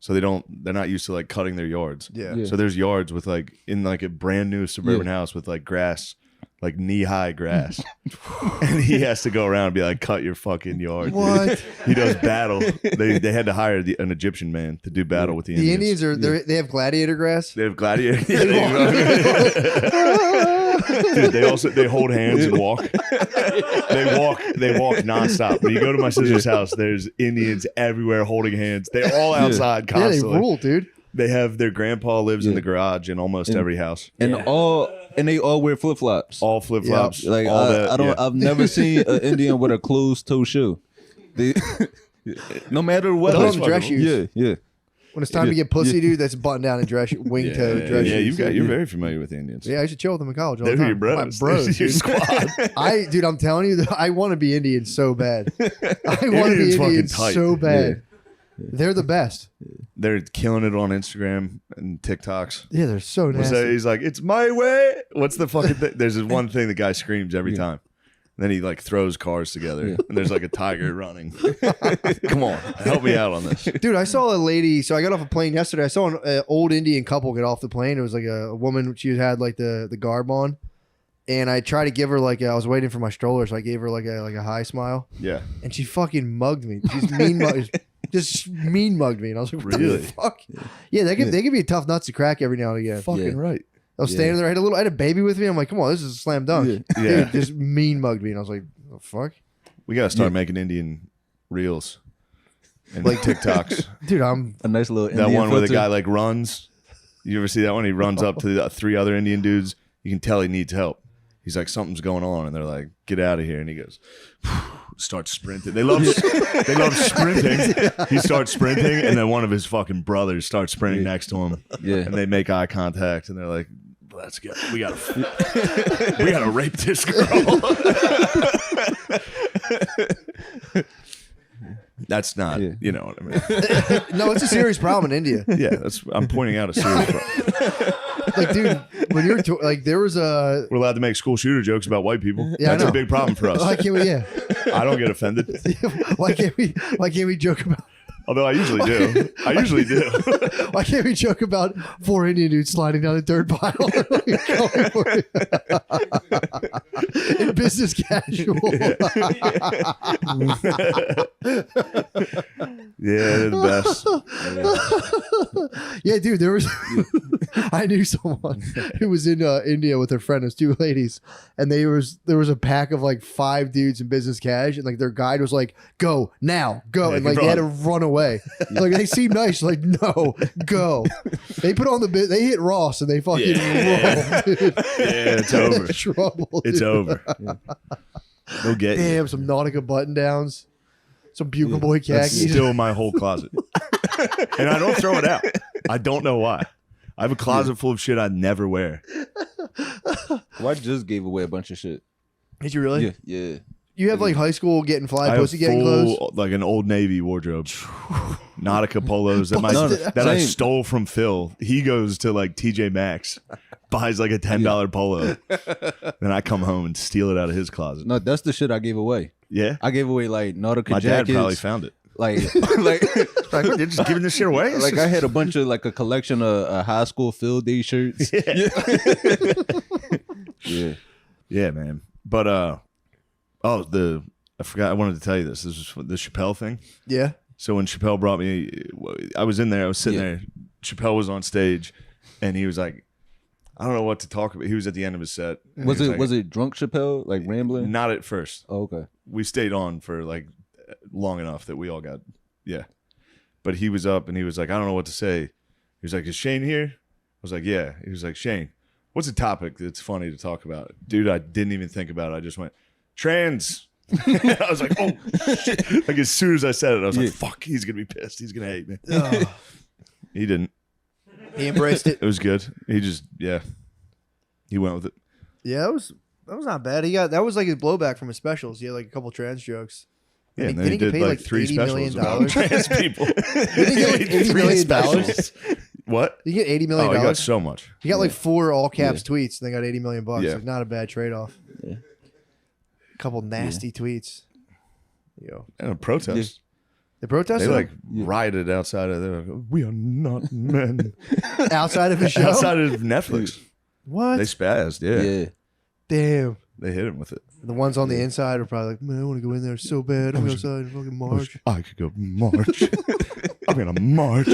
Speaker 2: So they're not used to like cutting their yards.
Speaker 3: Yeah.
Speaker 2: So there's yards with like in like a brand new suburban house with like grass, like knee high grass. And he has to go around and be like, cut your fucking yard.
Speaker 3: What?
Speaker 2: He does battle. They had to hire an Egyptian man to do battle with the
Speaker 3: The
Speaker 2: Indians.
Speaker 3: Indians they have gladiator grass.
Speaker 2: They have gladiator. Dude, they hold hands and walk. They walk nonstop. When you go to my sister's house, there's Indians everywhere holding hands. They're all outside constantly.
Speaker 3: Yeah, they rule, dude.
Speaker 2: They have their grandpa lives in the garage in almost every house.
Speaker 11: And they all wear flip flops.
Speaker 2: All flip flops.
Speaker 11: Like
Speaker 2: all
Speaker 11: I've never seen an Indian with a closed toe shoe. No matter what.
Speaker 3: Those are dress shoes.
Speaker 11: Yeah.
Speaker 3: When it's time to get pussy, dude, that's button down and dress wing toe dress shoes.
Speaker 2: You're very familiar with the Indians.
Speaker 3: Yeah, I used to chill with them in college all the
Speaker 2: They're
Speaker 3: time.
Speaker 2: your bros.
Speaker 3: My bros,
Speaker 2: Your
Speaker 3: dude.
Speaker 2: squad.
Speaker 3: Dude, I'm telling you, I want to be Indian so bad. I want to be
Speaker 2: Indians fucking
Speaker 3: Indian
Speaker 2: tight.
Speaker 3: so bad. They're the best.
Speaker 2: They're killing it on Instagram and TikToks.
Speaker 3: Yeah, they're so
Speaker 2: What's
Speaker 3: nasty.
Speaker 2: that? He's like, it's my way. What's the fucking thing? There's this one thing the guy screams every time. Then he like throws cars together and there's like a tiger running. Come on, help me out on this.
Speaker 3: Dude, I saw a lady. So I got off a plane yesterday. I saw an old Indian couple get off the plane. It was like a woman. She had like the garb on, and I tried to give her like I was waiting for my stroller, so I gave her like a high smile.
Speaker 2: Yeah,
Speaker 3: and she fucking mugged me. She's just mean mugged me, and I was like, what
Speaker 2: Really?
Speaker 3: the fuck? Yeah, they can be tough nuts to crack every now and again.
Speaker 2: Fucking right.
Speaker 3: I was standing there. I had a baby with me. I'm like, come on, this is a slam dunk.
Speaker 2: Yeah.
Speaker 3: Dude, just mean mugged me, and I was like, oh, fuck.
Speaker 2: We gotta start making Indian reels and
Speaker 3: Like-
Speaker 2: TikToks.
Speaker 3: Dude, I'm
Speaker 11: a nice little
Speaker 2: that
Speaker 11: Indian
Speaker 2: one where the
Speaker 11: filter.
Speaker 2: guy like runs. You ever see that one? He runs up to the three other Indian dudes. You can tell he needs help. He's like, something's going on, and they're like, get out of here. And he goes, starts sprinting. They love sprinting. He starts sprinting, and then one of his fucking brothers starts sprinting next to him.
Speaker 11: Yeah.
Speaker 2: And they make eye contact, and they're like, let's go. We gotta rape this girl. That's not, you know what I mean.
Speaker 3: no, it's a serious problem in India.
Speaker 2: Yeah, I'm pointing out a serious problem.
Speaker 3: Like, dude, when you're like, there was a.
Speaker 2: We're allowed to make school shooter jokes about white people.
Speaker 3: Yeah,
Speaker 2: That's
Speaker 3: I know.
Speaker 2: a big problem for us.
Speaker 3: Why can't we? Yeah.
Speaker 2: I don't get offended.
Speaker 3: Why can't we? Why can't we joke about?
Speaker 2: Although I usually do. I usually do.
Speaker 3: Why can't we joke about 4 Indian dudes sliding down a dirt pile? In business casual.
Speaker 2: Yeah, they're the
Speaker 3: best. Yeah, dude, there was. I knew someone who was in India with her friend. It was 2 ladies, and there was a pack of like 5 dudes in business cash, and like their guide was like, "Go now, go," and like they had to run away. Like they seem nice, like no, go. They put on the bit. They hit Ross, and they fucking roll, dude.
Speaker 2: Yeah, it's over.
Speaker 3: Trouble,
Speaker 2: It's
Speaker 3: dude.
Speaker 2: over. They'll get you.
Speaker 3: Damn, some Nautica button downs, some Bugle Boy
Speaker 2: That's
Speaker 3: khakis.
Speaker 2: still my whole closet. And I don't throw it out. I don't know why. I have a closet full of shit I never wear.
Speaker 11: Well, I just gave away a bunch of shit.
Speaker 3: Did you really?
Speaker 11: Yeah. Yeah.
Speaker 3: You have like high school getting fly
Speaker 2: I have
Speaker 3: pussy getting clothes.
Speaker 2: full, like an Old Navy wardrobe. Nautica polos that, I stole from Phil. He goes to like TJ Maxx, buys like a $10 polo. Then I come home and steal it out of his closet.
Speaker 11: No, that's the shit I gave away.
Speaker 2: Yeah?
Speaker 11: I gave away like Nautica
Speaker 2: My
Speaker 11: jackets.
Speaker 2: dad probably found it.
Speaker 11: Like,
Speaker 2: They're just giving this shit away.
Speaker 11: Like I had a bunch of like a collection of high school field day shirts.
Speaker 2: Yeah. Yeah, man. But I forgot I wanted to tell you this. This was the Chappelle thing.
Speaker 3: Yeah.
Speaker 2: So when Chappelle brought me, I was in there. I was sitting there. Chappelle was on stage, and he was like, "I don't know what to talk about." He was at the end of his set.
Speaker 11: Was it drunk Chappelle, like rambling?
Speaker 2: Not at first.
Speaker 11: Oh, okay.
Speaker 2: We stayed on for like long enough that we all got But he was up and he was like, "I don't know what to say." He was like, "Is Shane here?" I was like, "Yeah." He was like, "Shane, what's a topic that's funny to talk about?" Dude, I didn't even think about it. I just went, "Trans." I was like, "Oh shit!" Like as soon as I said it, I was like, "Fuck, he's gonna be pissed. He's gonna hate me."
Speaker 3: Oh.
Speaker 2: He didn't.
Speaker 3: He embraced it.
Speaker 2: It was good. He just he went with it.
Speaker 3: Yeah, that was not bad. That was like his blowback from his specials. He had like a couple trans jokes.
Speaker 2: Yeah, and then
Speaker 3: didn't
Speaker 2: he
Speaker 3: get
Speaker 2: did
Speaker 3: paid
Speaker 2: like 3
Speaker 3: $80 million?
Speaker 2: specials about trans people.
Speaker 3: Didn't he get like $80 million?
Speaker 2: What?
Speaker 3: You get $80 million.
Speaker 2: Oh, he got so much.
Speaker 3: He got like 4 all caps tweets, and they got $80 million.
Speaker 2: Yeah.
Speaker 3: Like not a bad trade off. Yeah. A couple nasty tweets. Yo.
Speaker 2: And a protest.
Speaker 3: The protest.
Speaker 2: They like rioted outside of there. We are not men.
Speaker 3: Outside of his show.
Speaker 2: Outside of Netflix.
Speaker 3: What?
Speaker 2: They spazzed. Yeah.
Speaker 3: Damn.
Speaker 2: They hit him with it.
Speaker 3: The ones on the inside are probably like, "Man, I want to go in there so bad. I'm go outside and fucking march."
Speaker 2: I could go march. I'm gonna march.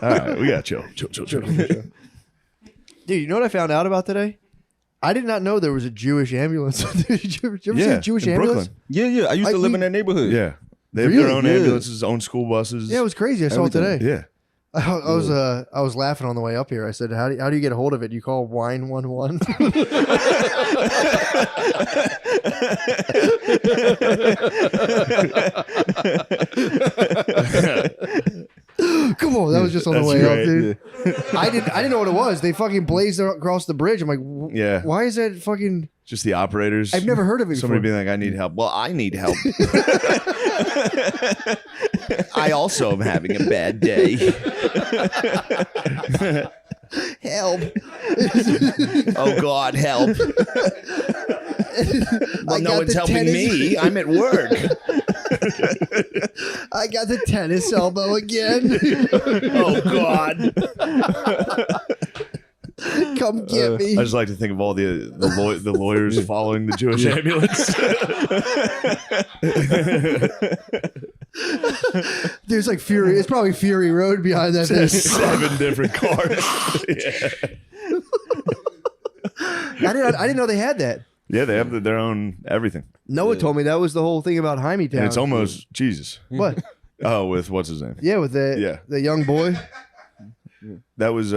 Speaker 2: All right, we got chill.
Speaker 3: Dude, you know what I found out about today? I did not know there was a Jewish ambulance. Did you ever see a Jewish
Speaker 2: in
Speaker 3: ambulance?
Speaker 2: Brooklyn.
Speaker 11: Yeah. I used to live in that neighborhood.
Speaker 2: Yeah, they have their own ambulances, own school buses.
Speaker 3: Yeah, it was crazy. I saw it today.
Speaker 2: Yeah.
Speaker 3: I was laughing on the way up here. I said, "How do you get a hold of it? You call Wine 11?" Come on, that was just on the way up, dude. I didn't know what it was. They fucking blazed across the bridge. I'm like,
Speaker 2: Yeah.
Speaker 3: why is that fucking?
Speaker 2: Just the operators.
Speaker 3: I've never heard of it
Speaker 2: Somebody
Speaker 3: before.
Speaker 2: being like, "I need help." Well, I need help. I also am having a bad day.
Speaker 3: Help!
Speaker 2: Oh God, help! Well, no one's helping me. I'm at work.
Speaker 3: I got the tennis elbow again.
Speaker 2: Oh God!
Speaker 3: Come get me.
Speaker 2: I just like to think of all the lawyers following the Jewish ambulance.
Speaker 3: There's like Fury. It's probably Fury Road behind that.
Speaker 2: There's 7 different cars.
Speaker 3: I didn't know they had that.
Speaker 2: Yeah, they have their own everything.
Speaker 3: Noah told me that was the whole thing about Jaime Town.
Speaker 2: And it's almost Jesus.
Speaker 3: What?
Speaker 2: Oh, with what's his name?
Speaker 3: Yeah, with the young boy.
Speaker 2: That was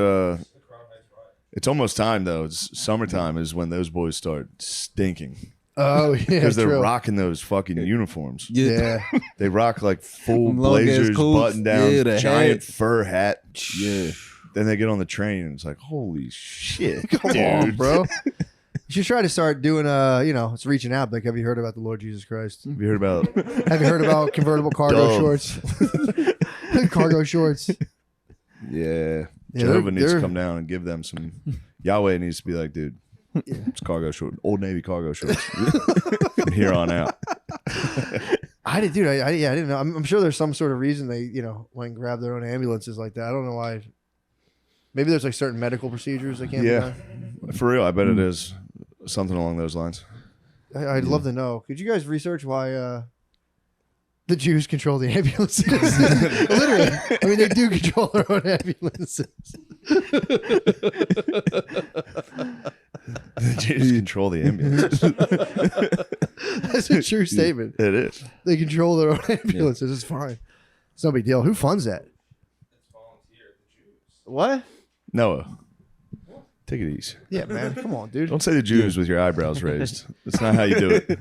Speaker 2: it's almost time though. It's summertime is when those boys start stinking.
Speaker 3: Oh yeah,
Speaker 2: because they're
Speaker 3: true.
Speaker 2: rocking those fucking uniforms.
Speaker 3: Yeah.
Speaker 2: They rock like full
Speaker 11: Long ass
Speaker 2: blazers,
Speaker 11: coats.
Speaker 2: button downs,
Speaker 11: Yeah, the
Speaker 2: giant
Speaker 11: hat.
Speaker 2: fur hat.
Speaker 11: Yeah.
Speaker 2: Then they get on the train and it's like, holy shit,
Speaker 3: Come
Speaker 2: dude.
Speaker 3: on, bro. You should try to start doing it's reaching out. Like, have you heard about the Lord Jesus Christ?
Speaker 2: Have you heard about?
Speaker 3: Have you heard about convertible cargo
Speaker 2: Dove.
Speaker 3: shorts? Cargo shorts.
Speaker 2: Yeah.
Speaker 3: Yeah,
Speaker 2: Jehovah needs to
Speaker 3: they're-
Speaker 2: come down and give them some. Yahweh needs to be like, dude, it's cargo shorts, Old Navy cargo shorts from here on out.
Speaker 3: I didn't know. I'm sure there's some sort of reason they, went and grabbed their own ambulances like that. I don't know why. Maybe there's like certain medical procedures that can't be done.
Speaker 2: For real. I bet it is something along those lines.
Speaker 3: I'd love to know. Could you guys research why the Jews control the ambulances? Literally. I mean, they do control their own ambulances.
Speaker 2: The Jews control the ambulances.
Speaker 3: That's a true statement.
Speaker 2: It is.
Speaker 3: They control their own ambulances. It's fine. It's no big deal. Who funds that? What?
Speaker 2: Noah. Take it easy.
Speaker 3: Yeah, man. Come on, dude.
Speaker 2: Don't say the Jews with your eyebrows raised. That's not how you do it.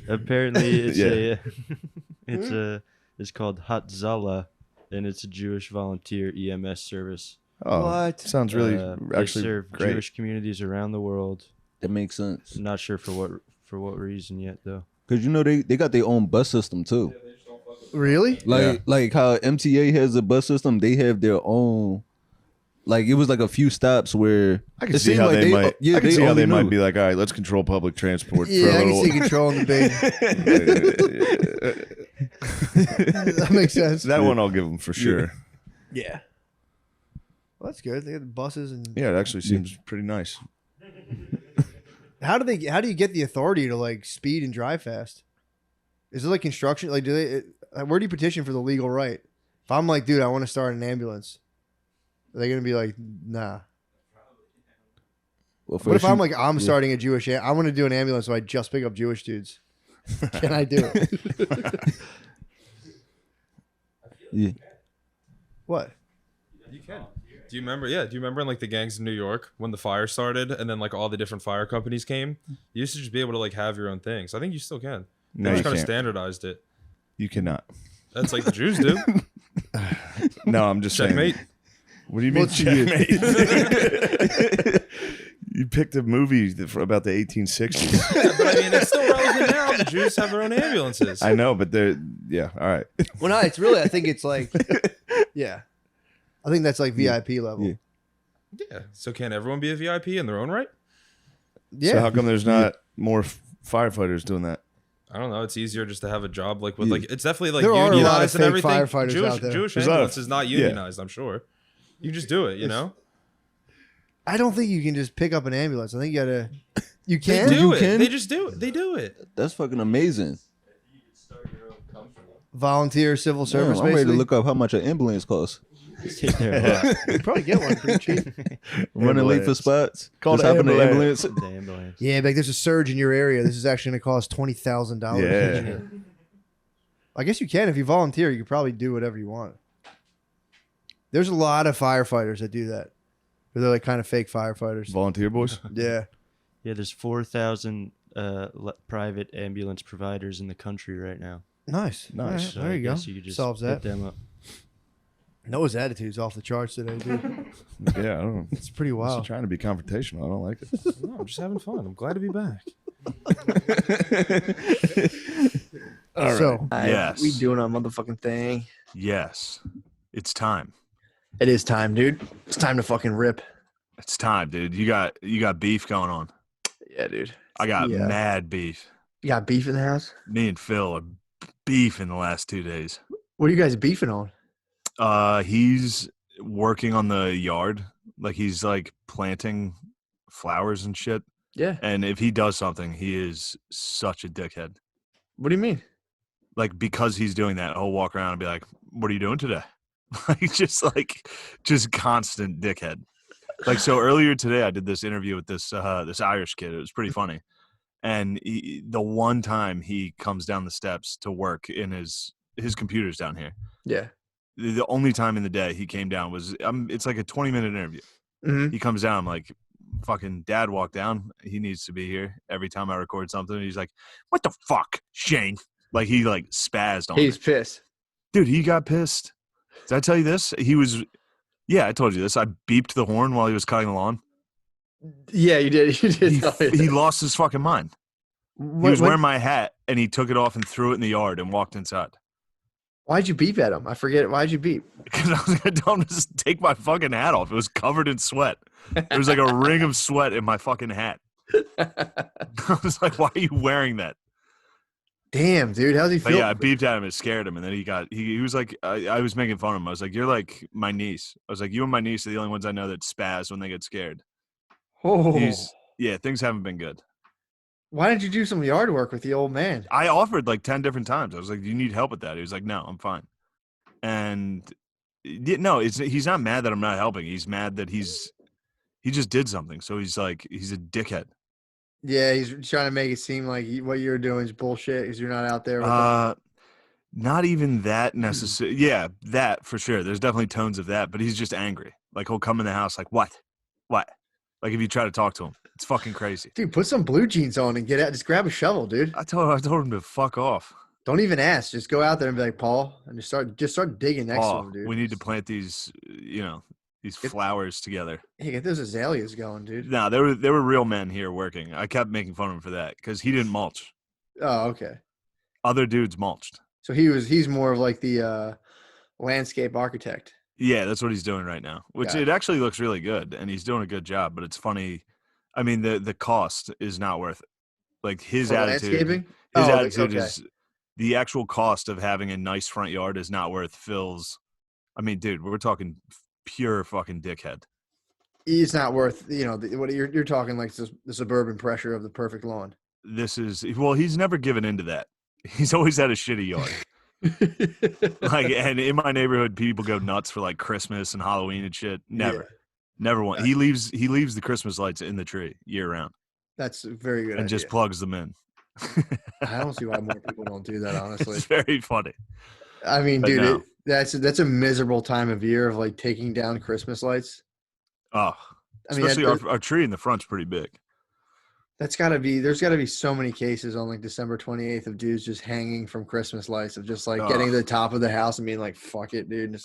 Speaker 7: Apparently, it's
Speaker 2: Yeah.
Speaker 7: it's called Hatzala, and it's a Jewish volunteer EMS service.
Speaker 2: Oh,
Speaker 3: What?
Speaker 2: Sounds really
Speaker 7: They
Speaker 2: actually
Speaker 7: serve
Speaker 2: great.
Speaker 7: Jewish communities around the world.
Speaker 11: That makes sense.
Speaker 7: Not sure for what reason yet, though.
Speaker 11: Cause they got their own bus system too.
Speaker 3: Really?
Speaker 11: Like how MTA has a bus system, they have their own. Like it was like a few stops where
Speaker 2: I can
Speaker 11: it
Speaker 2: see
Speaker 11: seemed
Speaker 2: how
Speaker 11: like
Speaker 2: they might.
Speaker 11: Yeah,
Speaker 2: I can see how
Speaker 11: only
Speaker 2: they might
Speaker 11: knew.
Speaker 2: be like, all right, let's control public transport.
Speaker 3: Yeah,
Speaker 2: for a
Speaker 3: I can
Speaker 2: little.
Speaker 3: see controlling the big. That makes sense.
Speaker 2: That one I'll give them for sure.
Speaker 3: Yeah. Well, that's good. They got the buses and.
Speaker 2: Yeah, it actually seems pretty nice.
Speaker 3: How do you get the authority to like speed and drive fast? Is it like construction? Like, where do you petition for the legal right? If I'm like, dude, I want to start an ambulance, are they gonna be like, nah?
Speaker 11: Well,
Speaker 3: What if I'm like, I'm starting a Jewish? I want to do an ambulance, so I just pick up Jewish dudes. Can I do it?
Speaker 11: Yeah.
Speaker 3: What?
Speaker 18: You can. Do you remember? Yeah. Do you remember in like the gangs in New York when the fire started and then like all the different fire companies came? You used to just be able to like have your own things. I think you still can.
Speaker 2: No,
Speaker 18: They
Speaker 2: you
Speaker 18: just kind of
Speaker 2: can't.
Speaker 18: standardized it.
Speaker 2: You cannot.
Speaker 18: That's like the Jews do.
Speaker 2: No, I'm just
Speaker 18: Checkmate.
Speaker 2: saying. What do you mean
Speaker 3: What's your-
Speaker 2: checkmate? You picked a movie about the 1860s.
Speaker 18: Yeah, but I mean, it's still relevant now. The Jews have their own ambulances.
Speaker 2: I know, but they're yeah. All right.
Speaker 3: Well, no, it's really. I think it's like, yeah. I think that's like VIP level.
Speaker 11: Yeah.
Speaker 18: Yeah. So can everyone be a VIP in their own right?
Speaker 3: Yeah.
Speaker 2: So how come there's not more firefighters doing that?
Speaker 18: I don't know. It's easier just to have a job like with like it's definitely like
Speaker 3: There are a lot of
Speaker 18: unionized and
Speaker 3: fake
Speaker 18: everything.
Speaker 3: firefighters
Speaker 18: Jewish,
Speaker 3: out there.
Speaker 18: Jewish
Speaker 2: There's a lot of-
Speaker 18: ambulance is not
Speaker 2: yeah.
Speaker 18: unionized. I'm sure. You just do it. You know.
Speaker 3: I don't think you can just pick up an ambulance. I think you gotta. You
Speaker 18: They
Speaker 3: can.
Speaker 18: do
Speaker 11: You
Speaker 18: it.
Speaker 11: can?
Speaker 18: They just do it. They do it.
Speaker 11: That's fucking amazing.
Speaker 3: Volunteer civil
Speaker 11: Damn,
Speaker 3: service.
Speaker 11: I'm ready to
Speaker 3: basically.
Speaker 11: look up how much an ambulance costs.
Speaker 3: You probably get one pretty cheap.
Speaker 11: Running late for
Speaker 2: Ambulance.
Speaker 11: spots.
Speaker 2: Called
Speaker 11: Just hop in the
Speaker 2: ambulance.
Speaker 11: ambulance.
Speaker 3: Yeah, like there's a surge in your area. This is actually going to cost $20,000.
Speaker 2: Yeah.
Speaker 3: I guess you can if you volunteer. You can probably do whatever you want. There's a lot of firefighters that do that. They're like kind of fake firefighters.
Speaker 2: Volunteer boys.
Speaker 3: Yeah.
Speaker 7: Yeah, there's 4,000 private ambulance providers in the country right now.
Speaker 3: Nice.
Speaker 2: Nice.
Speaker 3: All right,
Speaker 7: So
Speaker 3: there
Speaker 7: I
Speaker 3: you go.
Speaker 7: guess you could just
Speaker 3: Solves
Speaker 7: hit
Speaker 3: that.
Speaker 7: them up.
Speaker 3: Noah's attitude's off the charts today, dude.
Speaker 2: Yeah, I don't know.
Speaker 3: It's pretty wild.
Speaker 2: Trying to be confrontational. I don't like it.
Speaker 18: No, I'm just having fun. I'm glad to be back.
Speaker 2: All right.
Speaker 3: So,
Speaker 17: Yes. We doing our motherfucking thing.
Speaker 19: Yes. It's time.
Speaker 17: It is time, dude. It's time to fucking rip.
Speaker 19: It's time, dude. You got beef going on.
Speaker 17: Yeah, dude.
Speaker 19: I got
Speaker 17: Yeah.
Speaker 19: mad beef.
Speaker 17: You got beef in the house?
Speaker 19: Me and Phil are beef in the last 2 days.
Speaker 17: What are you guys beefing on?
Speaker 19: He's working on the yard. Like he's like planting flowers and shit.
Speaker 17: Yeah.
Speaker 19: And if he does something, he is such a dickhead.
Speaker 17: What do you mean?
Speaker 19: Like because he's doing that, he'll walk around and be like, "What are you doing today?" just constant dickhead. Like so earlier today, I did this interview with this Irish kid. It was pretty funny. And the one time he comes down the steps to work in his computer's down here.
Speaker 17: Yeah.
Speaker 19: The only time in the day he came down was it's like a 20-minute interview.
Speaker 17: Mhm.
Speaker 19: He comes down, I'm like, fucking dad walked down. He needs to be here every time I record something. He's like, "What the fuck, Shane?" Like he like spazzed on
Speaker 17: He's
Speaker 19: me.
Speaker 17: pissed.
Speaker 19: Dude, he got pissed. Did I tell you this? Yeah, I told you this. I beeped the horn while he was cutting the lawn.
Speaker 17: Yeah, you did. You did. tell me
Speaker 19: He
Speaker 17: that.
Speaker 19: lost his fucking mind. He was wearing my hat and he took it off and threw it in the yard and walked inside.
Speaker 17: Why'd you beep at him? I forget. Why'd you beep?
Speaker 19: Because I was going to tell him to just take my fucking hat off. It was covered in sweat. There was like a ring of sweat in my fucking hat. I was like, why are you wearing that?
Speaker 17: Damn, dude. How's he
Speaker 19: But
Speaker 17: feel?
Speaker 19: yeah, I beeped at him. It scared him. And then he was like, I was making fun of him. I was like, you're like my niece. I was like, you and my niece are the only ones I know that spaz when they get scared.
Speaker 17: Oh.
Speaker 19: Yeah, things haven't been good.
Speaker 17: Why didn't you do some yard work with the old man?
Speaker 19: I offered like 10 different times. I was like, do you need help with that? He was like, no, I'm fine. And no, he's not mad that I'm not helping. He's mad that he just did something. So he's like, he's a dickhead.
Speaker 17: Yeah, he's trying to make it seem like what you're doing is bullshit because you're not out there. With
Speaker 19: Not even that necessary. Yeah, that for sure. There's definitely tones of that, but he's just angry. Like he'll come in the house like, what? Like if you try to talk to him, it's fucking crazy.
Speaker 17: Dude, put some blue jeans on and get out. Just grab a shovel, dude.
Speaker 19: I told him to fuck off.
Speaker 17: Don't even ask. Just go out there and be like, Paul, and just start digging next to him, dude.
Speaker 19: We need to plant these, these flowers together.
Speaker 17: Hey, get those azaleas going, dude.
Speaker 19: No, there were real men here working. I kept making fun of him for that because he didn't mulch.
Speaker 17: Oh, okay.
Speaker 19: Other dudes mulched.
Speaker 17: So he's more of like the landscape architect.
Speaker 19: Yeah, that's what he's doing right now, which it actually looks really good, and he's doing a good job. But it's funny. I mean, the cost is not worth it. Like his attitude.
Speaker 17: Landscaping?
Speaker 19: His attitude is the actual cost of having a nice front yard is not worth Phil's. I mean, dude, we're talking pure fucking dickhead.
Speaker 17: It's not worth what you're talking like the suburban pressure of the perfect lawn.
Speaker 19: He's never given into that. He's always had a shitty yard. Like, and in my neighborhood, people go nuts for like Christmas and Halloween and shit. Never one. He leaves the Christmas lights in the tree year round.
Speaker 17: That's a very good.
Speaker 19: And just plugs them in.
Speaker 17: I don't see why more people don't do that. Honestly,
Speaker 19: it's very funny.
Speaker 17: I mean,
Speaker 19: But
Speaker 17: dude,
Speaker 19: no.
Speaker 17: that's a miserable time of year of like taking down Christmas lights.
Speaker 19: Oh, especially our tree in the front's pretty big.
Speaker 17: There's got to be so many cases on like December 28th of dudes just hanging from Christmas lights of just like getting to the top of the house and being like, fuck it, dude.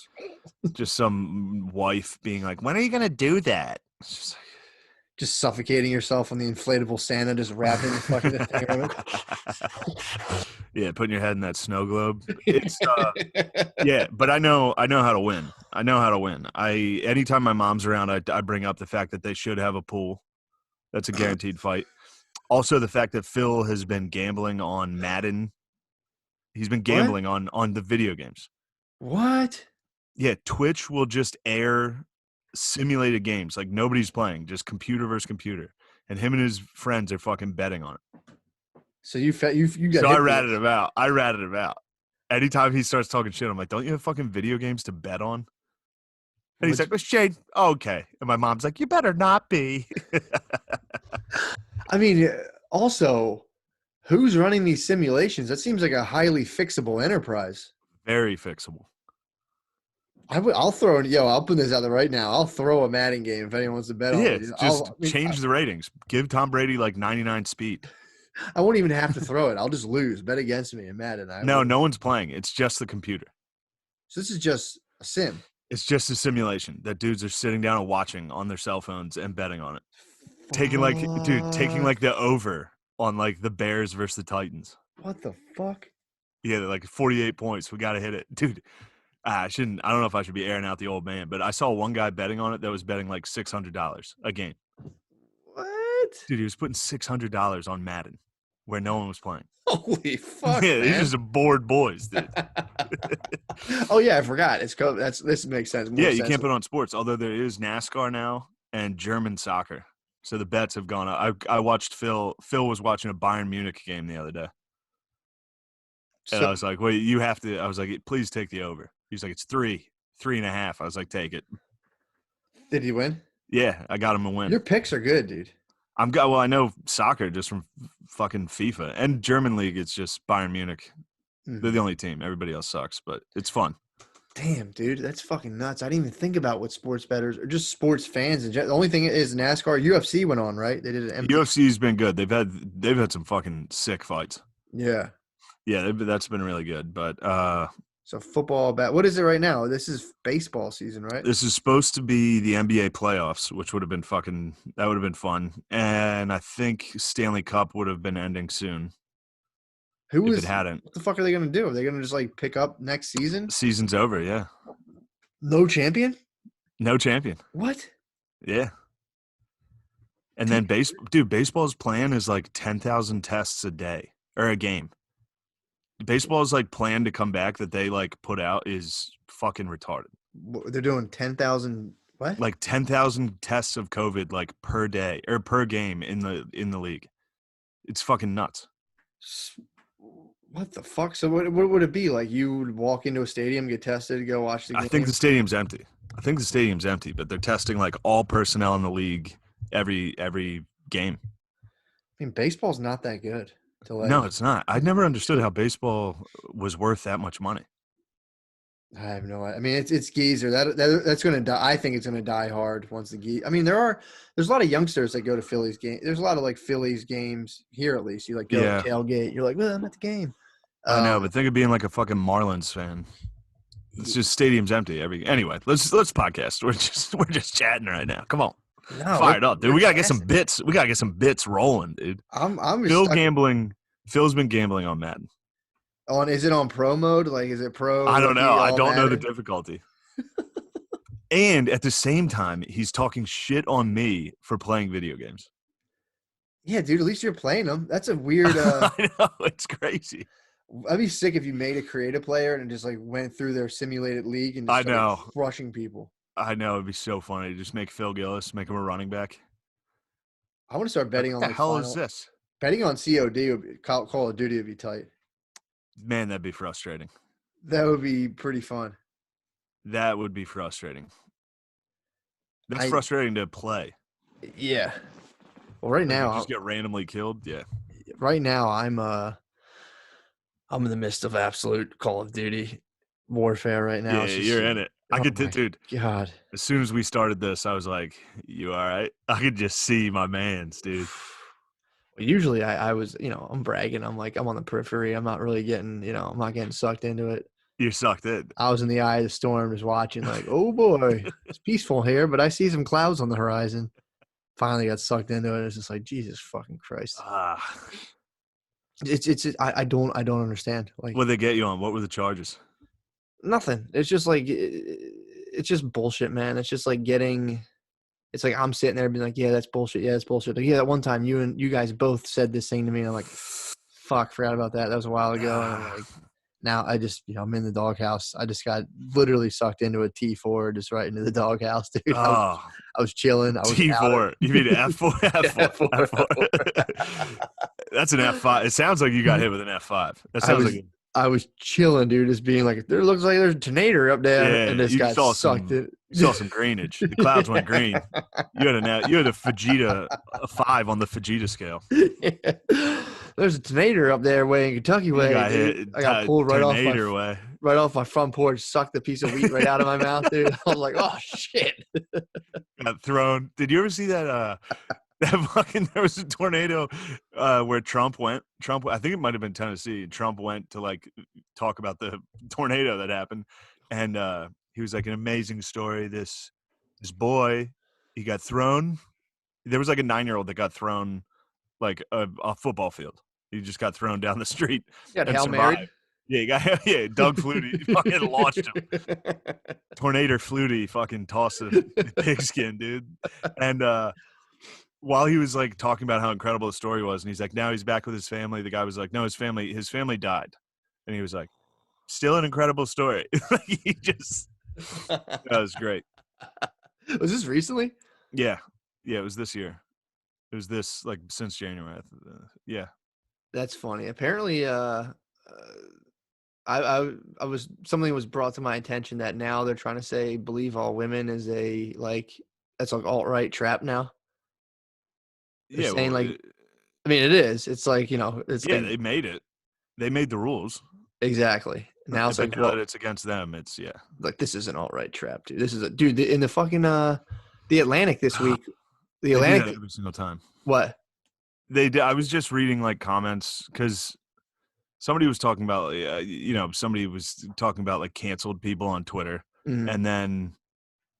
Speaker 19: Just some wife being like, when are you going to do that?
Speaker 17: Just suffocating yourself on the inflatable Santa, just wrapping the fucking thing around it.
Speaker 19: Yeah, putting your head in that snow globe. It's yeah, but I know how to win. Anytime my mom's around, I bring up the fact that they should have a pool. That's a guaranteed fight. Also, the fact that Phil has been gambling on Madden. He's been gambling on the video games.
Speaker 17: What?
Speaker 19: Yeah, Twitch will just air simulated games like nobody's playing, just computer versus computer, and him and his friends are fucking betting on it.
Speaker 17: So you got.
Speaker 19: So I ratted him out. Anytime he starts talking shit, I'm like, "Don't you have fucking video games to bet on?" And he's like, "Well, Shane, okay." And my mom's like, "You better not be."
Speaker 17: I mean, also, who's running these simulations? That seems like a highly fixable enterprise.
Speaker 19: Very fixable.
Speaker 17: I'll throw it. I'll put this out there right now. I'll throw a Madden game if anyone wants to bet on it.
Speaker 19: Just change the ratings. Give Tom Brady like 99 speed.
Speaker 17: I won't even have to throw it. I'll just lose. Bet against me in Madden.
Speaker 19: No one's playing. It's just the computer.
Speaker 17: So this is just a sim.
Speaker 19: It's just a simulation that dudes are sitting down and watching on their cell phones and betting on it. Taking like the over on like the Bears versus the Titans.
Speaker 17: What the fuck?
Speaker 19: Yeah, they're like 48 points. We got to hit it. Dude, I don't know if I should be airing out the old man, but I saw one guy betting on it that was betting like $600 a game.
Speaker 17: What?
Speaker 19: Dude, he was putting $600 on Madden where no one was playing.
Speaker 17: Holy fuck!
Speaker 19: Yeah,
Speaker 17: man.
Speaker 19: these are some bored boys, dude.
Speaker 17: Oh yeah, I forgot. This makes sense.
Speaker 19: Yeah, you can't put on sports. Although there is NASCAR now and German soccer, so the bets have gone up. I watched Phil. Phil was watching a Bayern Munich game the other day, and I was like, "Well, you have to." I was like, "Please take the over." He's like, "It's 3.5." I was like, "Take it."
Speaker 17: Did he win?
Speaker 19: Yeah, I got him a win.
Speaker 17: Your picks are good, dude.
Speaker 19: Well, I know soccer just from fucking FIFA and German league. It's just Bayern Munich. They're the only team. Everybody else sucks, but it's fun.
Speaker 17: Damn, dude, that's fucking nuts. I didn't even think about what sports bettors or just sports fans. The only thing is NASCAR, UFC went on, right? They did an
Speaker 19: UFC's been good. They've had some fucking sick fights.
Speaker 17: Yeah.
Speaker 19: Yeah, that's been really good. But
Speaker 17: so football, what is it right now? This is baseball season, right?
Speaker 19: This is supposed to be the NBA playoffs, which would have been that would have been fun. And I think Stanley Cup would have been ending soon.
Speaker 17: Who
Speaker 19: if
Speaker 17: is?
Speaker 19: it hadn't.
Speaker 17: What the fuck are they gonna do? Are they gonna just like pick up next season?
Speaker 19: Season's over. Yeah.
Speaker 17: No champion?
Speaker 19: No champion.
Speaker 17: What?
Speaker 19: Yeah. And then baseball's plan is like 10,000 tests a day or a game. Baseball's like plan to come back that they like put out is fucking retarded.
Speaker 17: They're doing 10,000. What?
Speaker 19: Like 10,000 tests of COVID like per day or per game in the league. It's fucking nuts.
Speaker 17: What the fuck? So what would it be? Like you would walk into a stadium, get tested, go watch the game?
Speaker 19: I think the stadium's empty. But they're testing like all personnel in the league every game.
Speaker 17: I mean, baseball's not that good. To like,
Speaker 19: No, it's not. I never understood how baseball was worth that much money.
Speaker 17: I have no idea. I mean, it's geezer. That's going to die. I think it's going to die hard once the geese. I mean, there's a lot of youngsters that go to Phillies games. There's a lot of like Phillies games here at least. You like go to tailgate. You're like, well, I'm at the game.
Speaker 19: I know, but think of being like a fucking Marlins fan. It's just stadium's empty anyway. Let's podcast. We're just chatting right now. Come on.
Speaker 17: No,
Speaker 19: fired up, dude. We gotta get some bits. We gotta get some bits rolling, dude. Phil's been gambling on Madden.
Speaker 17: Is it on pro mode? Like, is it pro?
Speaker 19: I don't know. I don't know the difficulty. And at the same time, he's talking shit on me for playing video games.
Speaker 17: Yeah, dude. At least you're playing them. That's a weird.
Speaker 19: I know, it's crazy.
Speaker 17: I'd be sick if you made a creative player and just like went through their simulated league and just started crushing people.
Speaker 19: I know, it'd be so funny. Just make Phil Gillis, make him a running back.
Speaker 17: I want to start betting on
Speaker 19: what the hell is this?
Speaker 17: Betting on COD would be, Call of Duty would be tight.
Speaker 19: Man, that'd be frustrating.
Speaker 17: That would be pretty fun.
Speaker 19: That would be frustrating. That's frustrating to play.
Speaker 17: Yeah. Well, right now
Speaker 19: you just get randomly killed. Yeah.
Speaker 17: Right now, I'm in the midst of absolute Call of Duty warfare right now.
Speaker 19: Yeah, you're in it. I could, dude.
Speaker 17: God.
Speaker 19: As soon as we started this, I was like, "You all right?" I could just see my man's, dude.
Speaker 17: Usually, I was, I'm bragging. I'm like, I'm on the periphery. I'm not really getting, I'm not getting sucked into it.
Speaker 19: You're sucked in.
Speaker 17: I was in the eye of the storm, just watching, like, oh boy, it's peaceful here, but I see some clouds on the horizon. Finally, got sucked into it. It's just like, Jesus fucking Christ. I don't understand. Like,
Speaker 19: what did they get you on? What were the charges?
Speaker 17: Nothing. It's just like it's just bullshit, man. It's just like it's like I'm sitting there being like, yeah, that's bullshit. Yeah, that's bullshit. Like, yeah, that one time you guys both said this thing to me, and I'm like, fuck, forgot about that. That was a while ago. And I'm like, now I just I'm in the doghouse. I just got literally sucked into a T4, just right into the doghouse, dude. I was chilling. I was
Speaker 19: T4. You mean F4? F4. That's an F5. It sounds like you got hit with an F5. That sounds
Speaker 17: I was chilling, dude, just being like, there looks like there's a tornado up there.
Speaker 19: Yeah,
Speaker 17: and this guy sucked it.
Speaker 19: You saw some greenage. The clouds went green. You had a Vegeta, a 5 on the Vegeta scale.
Speaker 17: Yeah. There's a tornado up there way in Kentucky way. I got pulled right off my front porch, sucked a piece of wheat right out of my mouth, dude. I was like, oh shit.
Speaker 19: Got thrown. Did you ever see that there was a tornado where Trump went. I think it might have been Tennessee. Trump went to like talk about the tornado that happened, and he was like, an amazing story. This boy, he got thrown. There was like a 9-year-old that got thrown like a football field. He just got thrown down the street.
Speaker 17: Got Hail Mary.
Speaker 19: Yeah, Doug Flutie fucking launched him. Tornado Flutie fucking tossed the pigskin, dude. And while he was like talking about how incredible the story was, and he's like, now he's back with his family. The guy was like, no, his family died. And he was like, still an incredible story. That was great.
Speaker 17: Was this recently?
Speaker 19: Yeah, it was this year. It was this like since January. Yeah.
Speaker 17: That's funny. Apparently, something was brought to my attention that now they're trying to say believe all women is that's like alt-right trap now. They're saying I mean, it is. It's like,
Speaker 19: they made it. They made the rules.
Speaker 17: Exactly. Now it's like,
Speaker 19: now that it's against them, it's
Speaker 17: like, this is an alt-right trap, dude. This is in the fucking the Atlantic this week. The Atlantic
Speaker 19: every single time.
Speaker 17: What?
Speaker 19: They did. I was just reading like comments because somebody was talking about, somebody was talking about like canceled people on Twitter, and then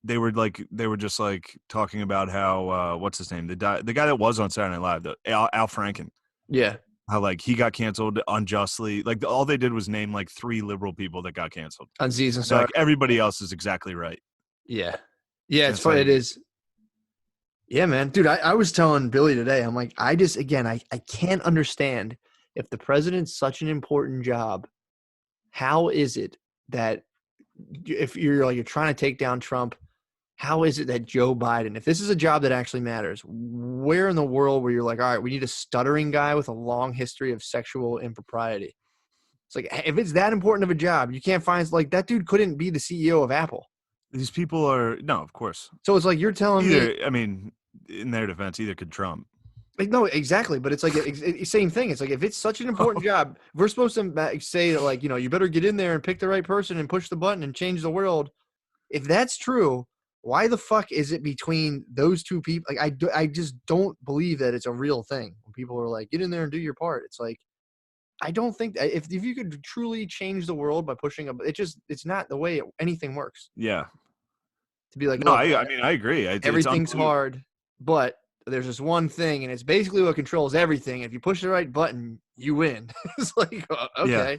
Speaker 19: they were just like talking about how what's his name, the guy that was on Saturday Night Live, Al Franken.
Speaker 17: Yeah.
Speaker 19: how like he got canceled unjustly. Like all they did was name like 3 liberal people that got canceled.
Speaker 17: Aziz and
Speaker 19: So, like
Speaker 17: Ansari.
Speaker 19: everybody else is exactly right.
Speaker 17: Yeah. Yeah, it's
Speaker 19: It's
Speaker 17: funny.
Speaker 19: like-
Speaker 17: It is. Yeah, man. Dude, I was telling Billy today, I'm like, I can't understand if the president's such an important job, how is it that if you're trying to take down Trump, how is it that Joe Biden, if this is a job that actually matters, where in the world where you're like, all right, we need a stuttering guy with a long history of sexual impropriety? It's like, if it's that important of a job, you can't find, like, that dude couldn't be the CEO of Apple.
Speaker 19: These people are no, of course.
Speaker 17: So it's like you're telling me.
Speaker 19: Either, I mean, in their defense, either could Trump.
Speaker 17: Like, no, exactly. But it's like same thing. It's like if it's such an important job, we're supposed to say that, like, you better get in there and pick the right person and push the button and change the world. If that's true, why the fuck is it between those two people? Like, I just don't believe that it's a real thing. When people are like, get in there and do your part. It's like, I don't think that if you could truly change the world by pushing it's not the way anything works.
Speaker 19: Yeah.
Speaker 17: To be like,
Speaker 19: no,
Speaker 17: look,
Speaker 19: I mean, I agree.
Speaker 17: Everything's hard, but there's this one thing, and it's basically what controls everything. If you push the right button, you win. It's like, okay.
Speaker 19: Yeah.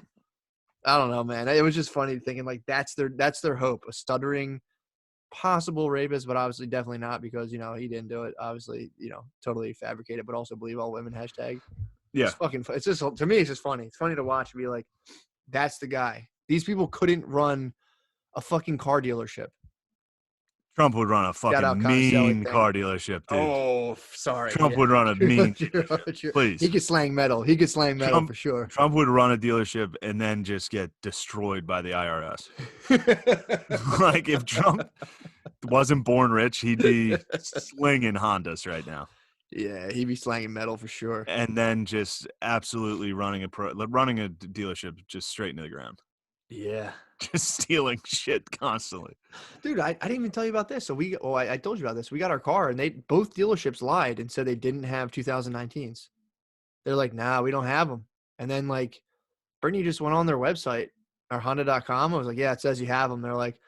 Speaker 17: I don't know, man. It was just funny thinking like that's their hope, a stuttering possible rapist, but obviously definitely not, because he didn't do it. Obviously, totally fabricated, but also believe all women hashtag.
Speaker 19: Yeah.
Speaker 17: It's fucking. It's just, to me, it's just funny. It's funny to watch and be like, that's the guy. These people couldn't run a fucking car dealership.
Speaker 19: Trump would run a fucking mean car dealership, dude.
Speaker 17: Oh, sorry.
Speaker 19: Trump would run a mean. Please.
Speaker 17: He could slang metal.
Speaker 19: Trump,
Speaker 17: for sure.
Speaker 19: Trump would run a dealership and then just get destroyed by the IRS. Like, if Trump wasn't born rich, he'd be slinging Hondas right now.
Speaker 17: Yeah, he'd be slanging metal for sure.
Speaker 19: And then just absolutely running a dealership just straight into the ground.
Speaker 17: Yeah.
Speaker 19: Just stealing shit constantly.
Speaker 17: Dude, I didn't even tell you about this. So I told you about this. We got our car, and both dealerships lied and said they didn't have 2019s. They're like, nah, we don't have them. And then, like, Brittany just went on their website, or Honda.com. I was like, yeah, it says you have them. They're like,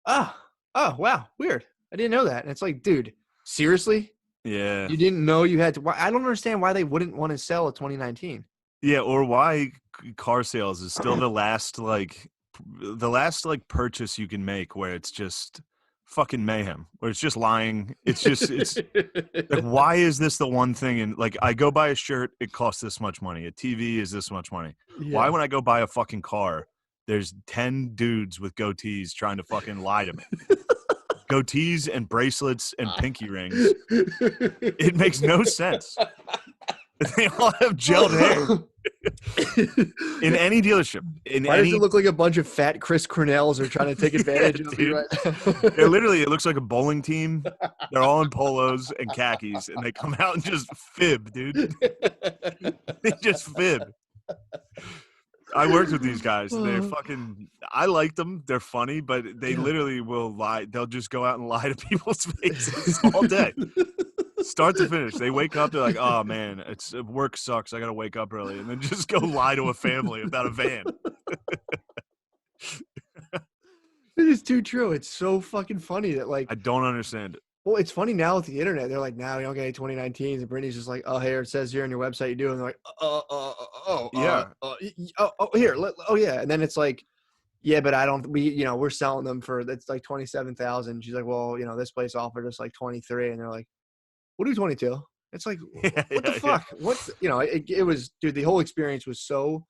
Speaker 17: oh, wow, weird. I didn't know that. And it's like, dude, seriously?
Speaker 19: Yeah.
Speaker 17: You didn't know you had to? I don't understand why they wouldn't want to sell a 2019.
Speaker 19: Yeah, or why car sales is still the last purchase you can make where it's just fucking mayhem, where it's just lying. It's like, why is this the one thing? And like, I go buy a shirt, it costs this much money. A TV is this much money.
Speaker 17: Yeah.
Speaker 19: Why, when I go buy a fucking car, there's 10 dudes with goatees trying to fucking lie to me? Goatees and bracelets and pinky rings. It makes no sense. They all have gelled hair. In any dealership.
Speaker 17: Why does it look like a bunch of fat Chris Cornells are trying to take advantage of you right now?
Speaker 19: They're literally, it looks like a bowling team. They're all in polos and khakis, and they come out and just fib, dude. They just fib. I worked with these guys. They're fucking. I like them. They're funny, but they literally will lie. They'll just go out and lie to people's faces all day, start to finish. They wake up. They're like, "Oh man, work sucks. I gotta wake up early," and then just go lie to a family about a van.
Speaker 17: It is too true. It's so fucking funny that, like,
Speaker 19: I don't understand it.
Speaker 17: Well, it's funny now with the internet. They're like, "Now we don't get any 2019s," and Brittany's just like, "Oh, here it says here on your website you do," and they're like, yeah, and then it's like, "Yeah, but I don't. We're selling them for that's like 27,000." She's like, "Well, this place offered us like 23," and they're like, "We'll do 22." It's like, what the fuck? What's it was, dude. The whole experience was so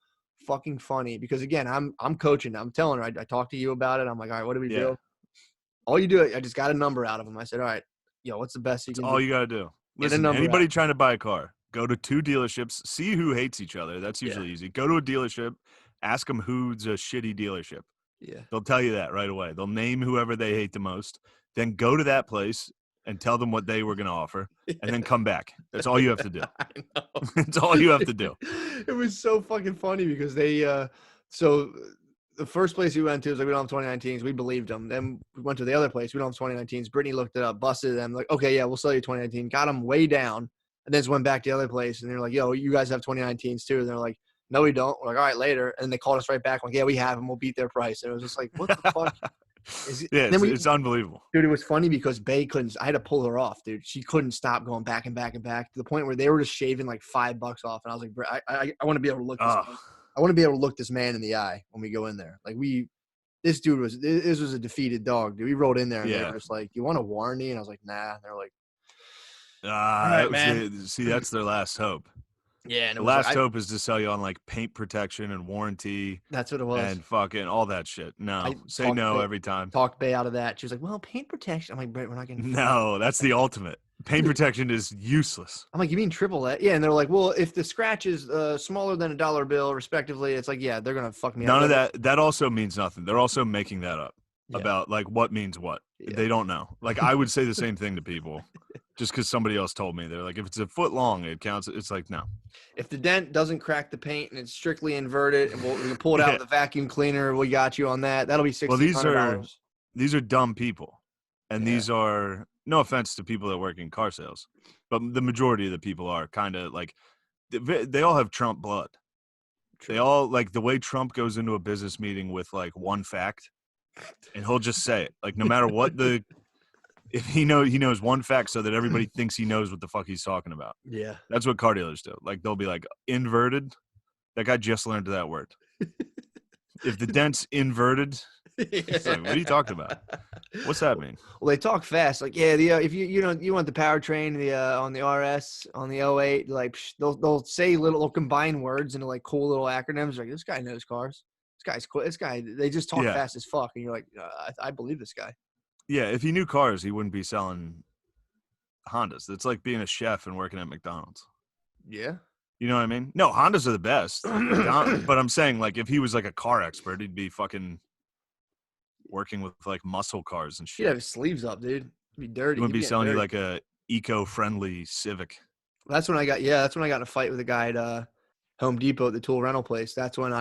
Speaker 17: fucking funny because, again, I'm coaching. I'm telling her. I talked to you about it. I'm like, all right, what do we do? All you do, I just got a number out of them. I said, all right, what's the best you can do?
Speaker 19: All you got to do. Listen, anybody trying to buy a car, go to 2 dealerships, see who hates each other. That's usually easy. Go to a dealership, ask them who's a shitty dealership.
Speaker 17: Yeah.
Speaker 19: They'll tell you that right away. They'll name whoever they hate the most. Then go to that place and tell them what they were going to offer, and then come back. That's all you have to do.
Speaker 17: I know.
Speaker 19: That's all you have to do.
Speaker 17: It was so fucking funny because they the first place we went to was like, we don't have 2019s. We believed them. Then we went to the other place. We don't have 2019s. Brittany looked it up, busted them. Like, okay, yeah, we'll sell you 2019. Got them way down. And then just went back to the other place. And they're like, yo, you guys have 2019s too. And they're like, no, we don't. We're like, all right, later. And they called us right back. Like, yeah, we have them. We'll beat their price. And it was just like, what the fuck?
Speaker 19: Yeah,
Speaker 17: then
Speaker 19: it's unbelievable.
Speaker 17: Dude, it was funny because Bay couldn't. I had to pull her off, dude. She couldn't stop going back and back and back to the point where they were just shaving like $5 off, and I was like, bro, I want to be able to look. I want to be able to look this man in the eye when we go in there. Like this was a defeated dog, dude. We rolled in there and they were just like, "You want a warranty?" And I was like, "Nah." And they're like,
Speaker 19: Right,
Speaker 17: man.
Speaker 19: see, that's their last hope.
Speaker 17: Yeah, and
Speaker 19: the
Speaker 17: it was
Speaker 19: last
Speaker 17: like,
Speaker 19: hope is to sell you on like paint protection and warranty.
Speaker 17: That's what it was.
Speaker 19: And fucking all that shit. No,
Speaker 17: I
Speaker 19: say
Speaker 17: talked
Speaker 19: no
Speaker 17: Bay-
Speaker 19: every time.
Speaker 17: Talked Bay out of that. She was like, "Well, paint protection." I'm like, "Brett, we're not getting."
Speaker 19: No, that's the ultimate. Paint protection is useless.
Speaker 17: I'm like, "You mean triple that?" Yeah, and they're like, "Well, if the scratch is smaller than $1 bill, respectively," it's like, "Yeah, they're gonna fuck me up."
Speaker 19: None of that. That also means nothing. They're also making that up about like what means what. They don't know. Like I would say the same thing to people, just because somebody else told me. They're like, if it's a foot long, it counts. It's like no.
Speaker 17: If the dent doesn't crack the paint and it's strictly inverted, and we can pull it out with the vacuum cleaner, we got you on that. That'll be $1,600.
Speaker 19: Well, these are dumb people, and these are no offense to people that work in car sales, but the majority of the people are kind of like they all have Trump blood. They all like the way Trump goes into a business meeting with like one fact, and he'll just say it like no matter what if he knows one fact so that everybody thinks he knows what the fuck he's talking about.
Speaker 17: Yeah.
Speaker 19: That's what car dealers do. Like they'll be like inverted. That guy just learned that word. If the dent's inverted, it's like, what are you talking about? What's that mean?
Speaker 17: Well, they talk fast. Like, yeah, if you want the powertrain, on the RS, on the 08, like they'll say they'll combine words into like cool little acronyms. Like, this guy knows cars. This guy's cool. This guy, they just talk fast as fuck, and you're like, I believe this guy.
Speaker 19: Yeah, if he knew cars, he wouldn't be selling Hondas. It's like being a chef and working at McDonald's.
Speaker 17: Yeah.
Speaker 19: You know what I mean? No, Hondas are the best. But I'm saying, like, if he was like a car expert, he'd be fucking working with like muscle cars and shit.
Speaker 17: He'd have his sleeves up, dude. He'd be dirty.
Speaker 19: He wouldn't
Speaker 17: He'd
Speaker 19: be selling
Speaker 17: dirty.
Speaker 19: you like a eco-friendly Civic.
Speaker 17: That's when I got in a fight with a guy at Home Depot at the tool rental place. That's when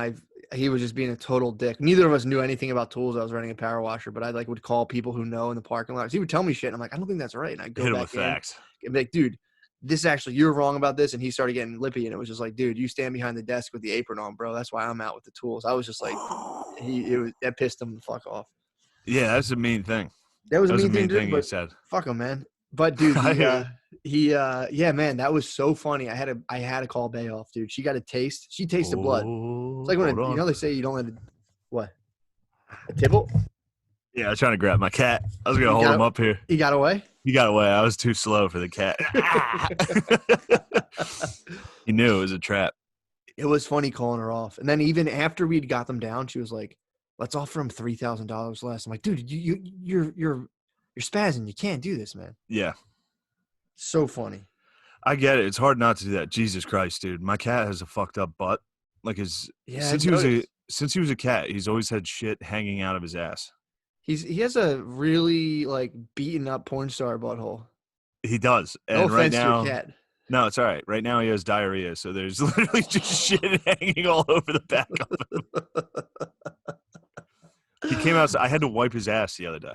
Speaker 17: he was just being a total dick. Neither of us knew anything about tools. I was running a power washer, but I like would call people who know in the parking lot. He would tell me shit, and I'm like, I don't think that's right. And I go
Speaker 19: Hit him
Speaker 17: back
Speaker 19: with facts.
Speaker 17: and be like, dude, this actually, you're wrong about this. And he started getting lippy, and it was just like, dude, you stand behind the desk with the apron on, bro. That's why I'm out with the tools. I was just like, that pissed him the fuck off.
Speaker 19: Yeah, that's a mean thing.
Speaker 17: That was a
Speaker 19: That's
Speaker 17: mean thing
Speaker 19: he
Speaker 17: but
Speaker 19: said.
Speaker 17: Fuck him, man. But dude, yeah, man, that was so funny. I had to call Bay off, dude. She got a taste. She tasted blood. It's like when they say you don't let a tibble.
Speaker 19: Yeah, I was trying to grab my cat. I was gonna hold him up here.
Speaker 17: He got away.
Speaker 19: He got away. I was too slow for the cat. He knew it was a trap.
Speaker 17: It was funny calling her off, and then even after we'd got them down, she was like, "Let's offer him $3,000 less." I'm like, "Dude, you're spazzing. You can't do this, man."
Speaker 19: Yeah.
Speaker 17: So funny.
Speaker 19: I get it. It's hard not to do that. Jesus Christ, dude. My cat has a fucked up butt. Like since he was a cat, he's always had shit hanging out of his ass.
Speaker 17: He has a really like beaten up porn star butthole.
Speaker 19: He does. And
Speaker 17: No
Speaker 19: right
Speaker 17: offense
Speaker 19: now,
Speaker 17: to your cat.
Speaker 19: no, it's all right. Right now he has diarrhea, so there's literally just shit hanging all over the back of him. He came out. I had to wipe his ass the other day.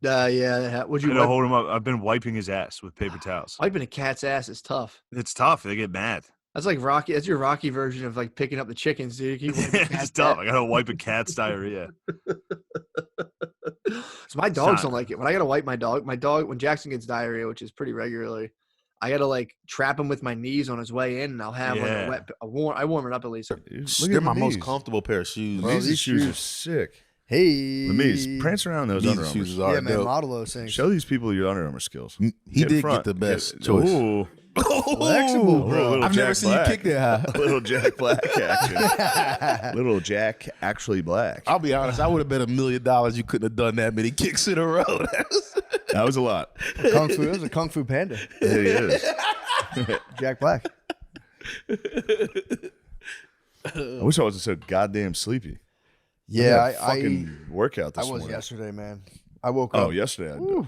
Speaker 17: Yeah. Would you
Speaker 19: I had to hold him up? I've been wiping his ass with paper towels.
Speaker 17: Wiping a cat's ass is tough.
Speaker 19: It's tough. They get mad.
Speaker 17: That's like Rocky. That's your Rocky version of like picking up the chickens, dude.
Speaker 19: It's tough. I gotta wipe a cat's diarrhea.
Speaker 17: So my dogs don't like it. When I gotta wipe my dog, when Jackson gets diarrhea, which is pretty regularly, I gotta like trap him with my knees on his way in, and I'll have like I warm it up at least.
Speaker 8: They're my most comfortable pair of shoes.
Speaker 2: Bro, these shoes are sick.
Speaker 3: Hey,
Speaker 2: Let me prance around those Under Armour.
Speaker 3: Yeah, man, model those things.
Speaker 2: Show these people your Under Armour skills.
Speaker 14: He did get the best choice.
Speaker 2: Ooh.
Speaker 3: Flexible, bro.
Speaker 14: I've never seen you kick that high.
Speaker 2: Little Jack Black action. Little Jack actually black.
Speaker 14: I'll be honest. I would have bet $1 million you couldn't have done that many kicks in a row.
Speaker 2: That was a lot.
Speaker 3: Kung Fu. It was a Kung Fu panda.
Speaker 2: Yeah, he is.
Speaker 3: Jack Black.
Speaker 2: I wish I wasn't so goddamn sleepy.
Speaker 3: Yeah,
Speaker 2: I fucking workout this morning.
Speaker 3: I was yesterday, man. I woke up.
Speaker 2: Oh, yesterday. I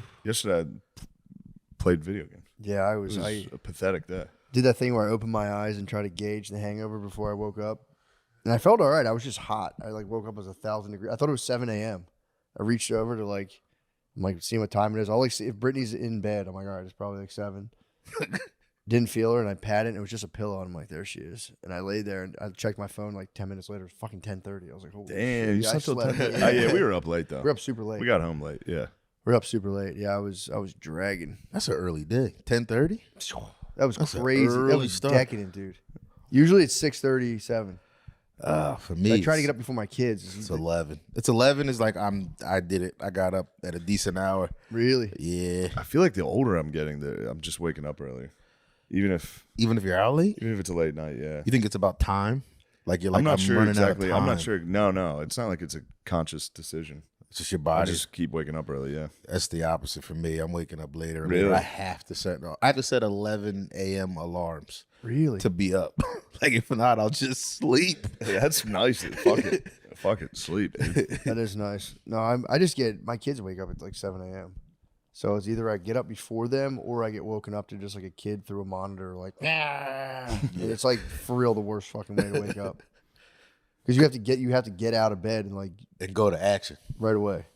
Speaker 2: played video games.
Speaker 3: Yeah,
Speaker 2: It was a pathetic day.
Speaker 3: Did that thing where I opened my eyes and tried to gauge the hangover before I woke up, and I felt all right. I was just hot. I like woke up as 1,000 degrees. I thought it was 7 a.m. I reached over to I'm seeing what time it is. I'll like see if Brittany's in bed. I'm like, all right, it's probably like 7. Didn't feel her, and I pat it, and it was just a pillow, and I'm like, there she is. And I laid there, and I checked my phone like 10 minutes later. It was fucking 10:30. I was like, holy
Speaker 2: Damn,
Speaker 3: shit.
Speaker 2: you
Speaker 3: Yeah, I
Speaker 2: slept till
Speaker 3: slept.
Speaker 2: 10:30. Oh, yeah, we were up late, though.
Speaker 3: We were up super late.
Speaker 2: We got home late, yeah.
Speaker 3: We were up super late. Yeah, I was dragging.
Speaker 9: That's an early day. 10:30.
Speaker 3: That was
Speaker 9: That's an
Speaker 3: crazy. That
Speaker 9: early
Speaker 3: was
Speaker 9: start.
Speaker 3: decadent, dude. Usually it's 6:37.
Speaker 9: For me,
Speaker 3: I try to get up before my kids.
Speaker 9: It's 11. It's 11 is like I did it. I got up at a decent hour.
Speaker 3: Really?
Speaker 9: Yeah.
Speaker 2: I feel like the older I'm getting, I'm just waking up earlier. Even if
Speaker 9: you're out late?
Speaker 2: Even if it's a late night, yeah.
Speaker 9: You think it's about time? Like you're like,
Speaker 2: I'm not sure
Speaker 9: running
Speaker 2: exactly.
Speaker 9: out of time.
Speaker 2: I'm not sure. No. It's not like it's a conscious decision.
Speaker 9: It's just your
Speaker 2: I
Speaker 9: body.
Speaker 2: just keep waking up early, yeah.
Speaker 9: That's the opposite for me. I'm waking up later. and
Speaker 2: Really?
Speaker 9: later. I have to set 11 a.m. alarms.
Speaker 3: Really?
Speaker 9: To be up. Like if not, I'll just sleep.
Speaker 2: Hey, that's nice. Fuck it. Fuck it. Sleep, dude.
Speaker 3: That is nice. No, I just get my kids wake up at like 7 a.m. So it's either I get up before them or I get woken up to just like a kid through a monitor, like, and it's like for real the worst fucking way to wake up. Because you have to get out of bed and
Speaker 9: go to action
Speaker 3: right away.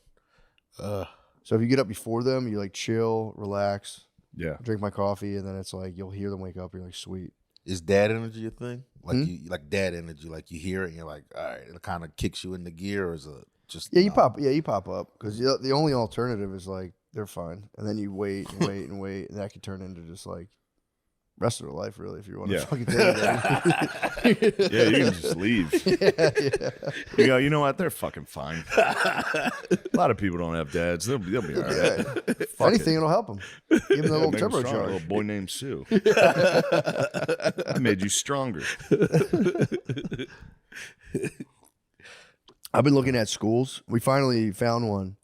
Speaker 3: So if you get up before them, you like chill, relax, drink my coffee, and then it's like you'll hear them wake up. You're like, sweet.
Speaker 9: Is dad energy a thing? Like you like dad energy, like you hear it and you're like, all right, it kind of kicks you into gear, or is it just
Speaker 3: You pop up because the only alternative is like they're fine, and then you wait and wait and wait, and that could turn into just like rest of their life, really, if you want to fucking take it.
Speaker 2: Yeah, you can just leave.
Speaker 3: Yeah.
Speaker 2: You go, you know what? They're fucking fine. A lot of people don't have dads. They'll be all right.
Speaker 3: If anything, it'll help them. Give them a little
Speaker 2: make 'em stronger. A
Speaker 3: turbocharge.
Speaker 2: little boy named Sue. I made you stronger.
Speaker 3: I've been looking at schools. We finally found one.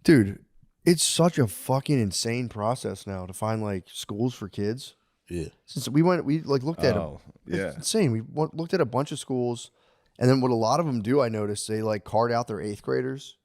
Speaker 3: Dude, it's such a fucking insane process now to find like schools for kids.
Speaker 9: Yeah.
Speaker 3: Since we looked at them.
Speaker 2: Oh, yeah.
Speaker 3: It's insane. We looked at a bunch of schools, and then what a lot of them do, I noticed, they like card out their 8th graders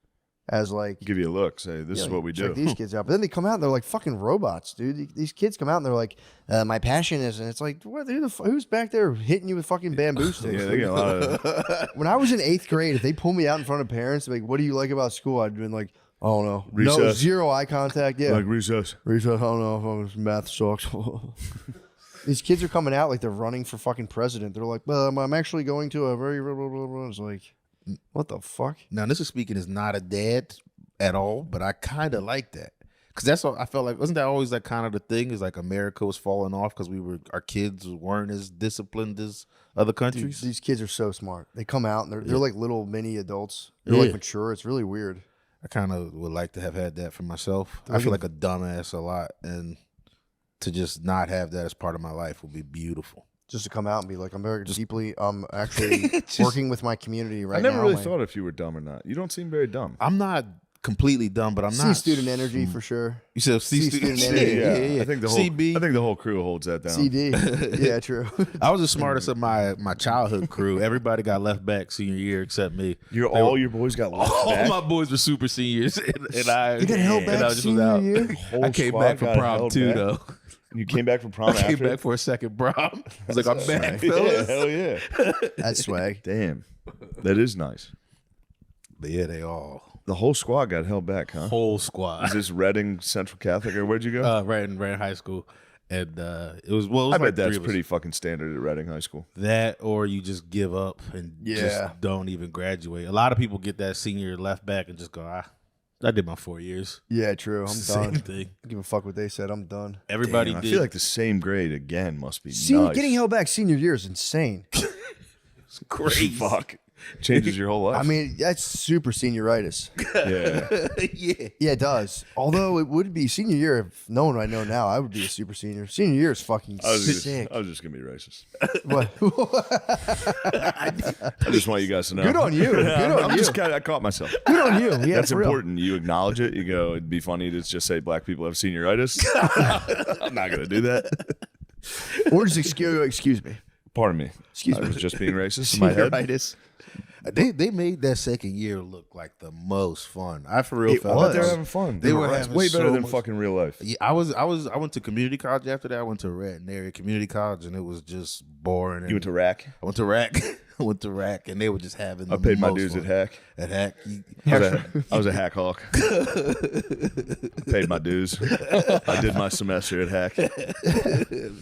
Speaker 3: as like
Speaker 2: give you a look. Say this is what we do.
Speaker 3: Check these kids out. But then they come out and they're like fucking robots, dude. These kids come out and they're like, my passion is, and it's like, what? Who's back there hitting you with fucking bamboo sticks?
Speaker 2: Yeah, they get a lot of.
Speaker 3: When I was in 8th grade, if they pulled me out in front of parents, like, what do you like about school? I'd been like, I don't know.
Speaker 2: Recess.
Speaker 3: No, zero eye contact. Yeah.
Speaker 2: Like recess.
Speaker 3: Recess. I don't know. Math sucks. These kids are coming out like they're running for fucking president. They're like, well, I'm actually going to a very. Blah, blah, blah, blah. It's like, what the fuck?
Speaker 9: Now, this is speaking as not a dad at all, but I kind of like that. Because that's what I felt like. Wasn't that always like kind of the thing? Is like America was falling off because our kids weren't as disciplined as other countries.
Speaker 3: Dude, these kids are so smart. They come out and they're like little mini adults. They're like mature. It's really weird.
Speaker 9: I kind of would like to have had that for myself. I feel like a dumbass a lot, and to just not have that as part of my life would be beautiful.
Speaker 3: Just to come out and be like, I'm very deeply, actually working with my community right
Speaker 2: I
Speaker 3: now.
Speaker 2: never really thought if you were dumb or not. You don't seem very dumb.
Speaker 9: I'm not completely dumb, but I'm not.
Speaker 3: C-student energy for sure.
Speaker 9: You said C-student
Speaker 3: energy.
Speaker 9: Yeah.
Speaker 2: I think the whole
Speaker 9: CB.
Speaker 2: I think the whole crew holds that down.
Speaker 3: CD. Yeah, true.
Speaker 9: I was the smartest of my childhood crew. Everybody got left back senior year except me.
Speaker 2: All your boys got left back?
Speaker 9: All my boys were super seniors, and I
Speaker 3: You got held back senior year?
Speaker 9: I came back from prom too, though.
Speaker 2: You came back from prom
Speaker 9: I came
Speaker 2: after?
Speaker 9: back for a second prom. I was like, I'm back,
Speaker 2: Yeah,
Speaker 9: fellas.
Speaker 2: hell yeah.
Speaker 3: That's swag.
Speaker 2: Damn. That is nice.
Speaker 9: But yeah, they all.
Speaker 2: The whole squad got held back, huh?
Speaker 5: Whole squad.
Speaker 2: Is this Reading Central Catholic, or where'd you go?
Speaker 5: Reading High School. And it was
Speaker 2: I
Speaker 5: like
Speaker 2: bet that's
Speaker 5: 3 of us.
Speaker 2: pretty fucking standard at Reading High School.
Speaker 5: That, or you just give up and just don't even graduate. A lot of people get that senior left back and just go, I did my 4 years.
Speaker 3: Yeah, true. I'm
Speaker 5: It's the
Speaker 3: done.
Speaker 5: same thing.
Speaker 3: I give a fuck what they said. I'm done.
Speaker 5: Everybody
Speaker 2: Damn,
Speaker 5: did.
Speaker 2: I feel like the same grade again must be
Speaker 3: Senior,
Speaker 2: nice.
Speaker 3: Getting held back senior year is insane.
Speaker 5: It's crazy.
Speaker 2: Fuck. Changes your whole life.
Speaker 3: I mean, that's super senioritis.
Speaker 2: Yeah.
Speaker 3: Yeah, it does. Although it would be senior year, if no one I know now, I would be a super senior. Senior year is fucking
Speaker 2: I was
Speaker 3: sick.
Speaker 2: just gonna be racist.
Speaker 3: What?
Speaker 2: I just want you guys to know.
Speaker 3: Good on you. Good on
Speaker 2: I'm
Speaker 3: you.
Speaker 2: just I caught myself.
Speaker 3: Good on you. Yeah,
Speaker 2: That's
Speaker 3: for real.
Speaker 2: important. You acknowledge it. You go, it'd be funny to just say black people have senioritis. I'm not gonna do that.
Speaker 3: Or just excuse me.
Speaker 2: Pardon me.
Speaker 3: Excuse
Speaker 2: I
Speaker 3: me.
Speaker 2: was just being racist in my head.
Speaker 3: Senioritis.
Speaker 9: They made that second year look like the most fun. I for real
Speaker 2: It
Speaker 9: felt
Speaker 2: was.
Speaker 9: like
Speaker 2: They were having fun.
Speaker 9: They were
Speaker 2: It's
Speaker 9: having
Speaker 2: way better
Speaker 9: so
Speaker 2: than
Speaker 9: much-
Speaker 2: fucking real life.
Speaker 9: Yeah, I went to community college after that. I went to Red Area Community College, and it was just boring.
Speaker 2: You went to RAC?
Speaker 9: I went to RAC.
Speaker 20: went to Rack, and they were just having.
Speaker 2: I
Speaker 20: the
Speaker 2: paid my
Speaker 20: most
Speaker 2: dues
Speaker 20: fun.
Speaker 2: at Hack.
Speaker 20: At Hack,
Speaker 2: I was a Hack Hawk. Paid my dues. I did my semester at Hack.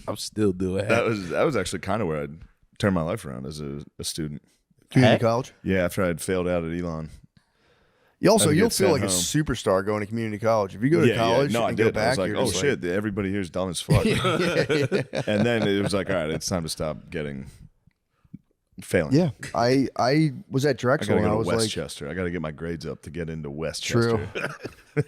Speaker 20: I'm still doing
Speaker 2: That
Speaker 20: Hack.
Speaker 2: was actually kind of where I turned my life around as a student.
Speaker 3: Community college?
Speaker 2: Yeah, after I'd failed out at Elon.
Speaker 3: You'll
Speaker 2: I had to
Speaker 3: feel
Speaker 2: get
Speaker 3: like
Speaker 2: sent
Speaker 3: a
Speaker 2: home.
Speaker 3: superstar going to community college. If you go to college
Speaker 2: no, I
Speaker 3: and
Speaker 2: did.
Speaker 3: go back,
Speaker 2: I was like,
Speaker 3: you're
Speaker 2: oh
Speaker 3: just
Speaker 2: shit, everybody here's dumb as fuck. And then it was like, all right, it's time to stop failing.
Speaker 3: Yeah, I was at Drexel
Speaker 2: I gotta
Speaker 3: and I
Speaker 2: go
Speaker 3: was
Speaker 2: to
Speaker 3: like,
Speaker 2: Westchester. I got to get my grades up to get into Westchester.
Speaker 3: true.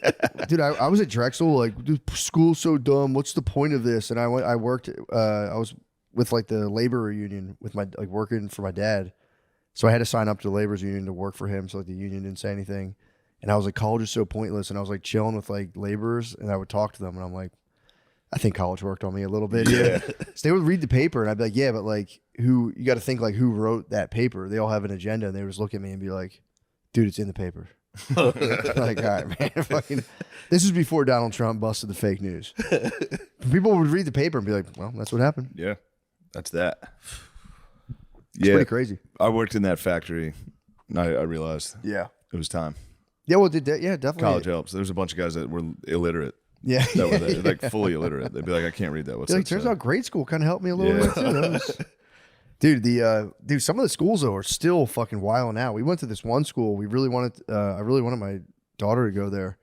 Speaker 3: Dude, I was at Drexel, like, dude, school's so dumb. What's the point of this? And I worked, I was with like the labor union with my, like, working for my dad. So I had to sign up to the laborers union to work for him. So like the union didn't say anything. And I was like, college is so pointless. And I was like chilling with like laborers and I would talk to them and I'm like, I think college worked on me a little bit.
Speaker 2: Yeah.
Speaker 3: So they would read the paper and I'd be like, yeah, but like you got to think like who wrote that paper? They all have an agenda and they would just look at me and be like, dude, it's in the paper. Like, all right, man, fucking, this is before Donald Trump busted the fake news. People would read the paper and be like, well, that's what happened.
Speaker 2: Yeah, that's that.
Speaker 3: It's pretty crazy.
Speaker 2: I worked in that factory. And I realized.
Speaker 3: Yeah.
Speaker 2: It was time.
Speaker 3: Yeah, well, yeah, definitely.
Speaker 2: College helps. There's a bunch of guys that were illiterate.
Speaker 3: Yeah.
Speaker 2: That were there, like fully illiterate. They'd be like, I can't read that. What's
Speaker 3: Like,
Speaker 2: that
Speaker 3: turns
Speaker 2: say?
Speaker 3: out grade school kind of helped me a little bit too. That was- dude, some of the schools though are still fucking wilding out. We went to this one school. We really wanted, I really wanted my daughter to go there,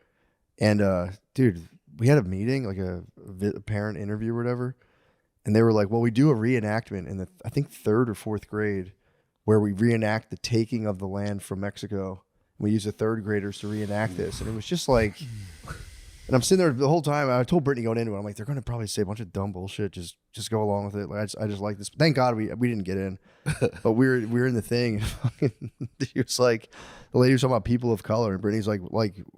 Speaker 3: and dude, we had a meeting, like a parent interview or whatever, and they were like, well, we do a reenactment in the I think 3rd or 4th grade, where we reenact the taking of the land from Mexico. We use the 3rd graders to reenact this, and it was just like. And I'm sitting there the whole time. I told Brittany going into it, I'm like, they're going to probably say a bunch of dumb bullshit. Just go along with it. Like, I just like this. Thank God we didn't get in, but we were in the thing. She was like, the lady was talking about people of color, and Brittany's like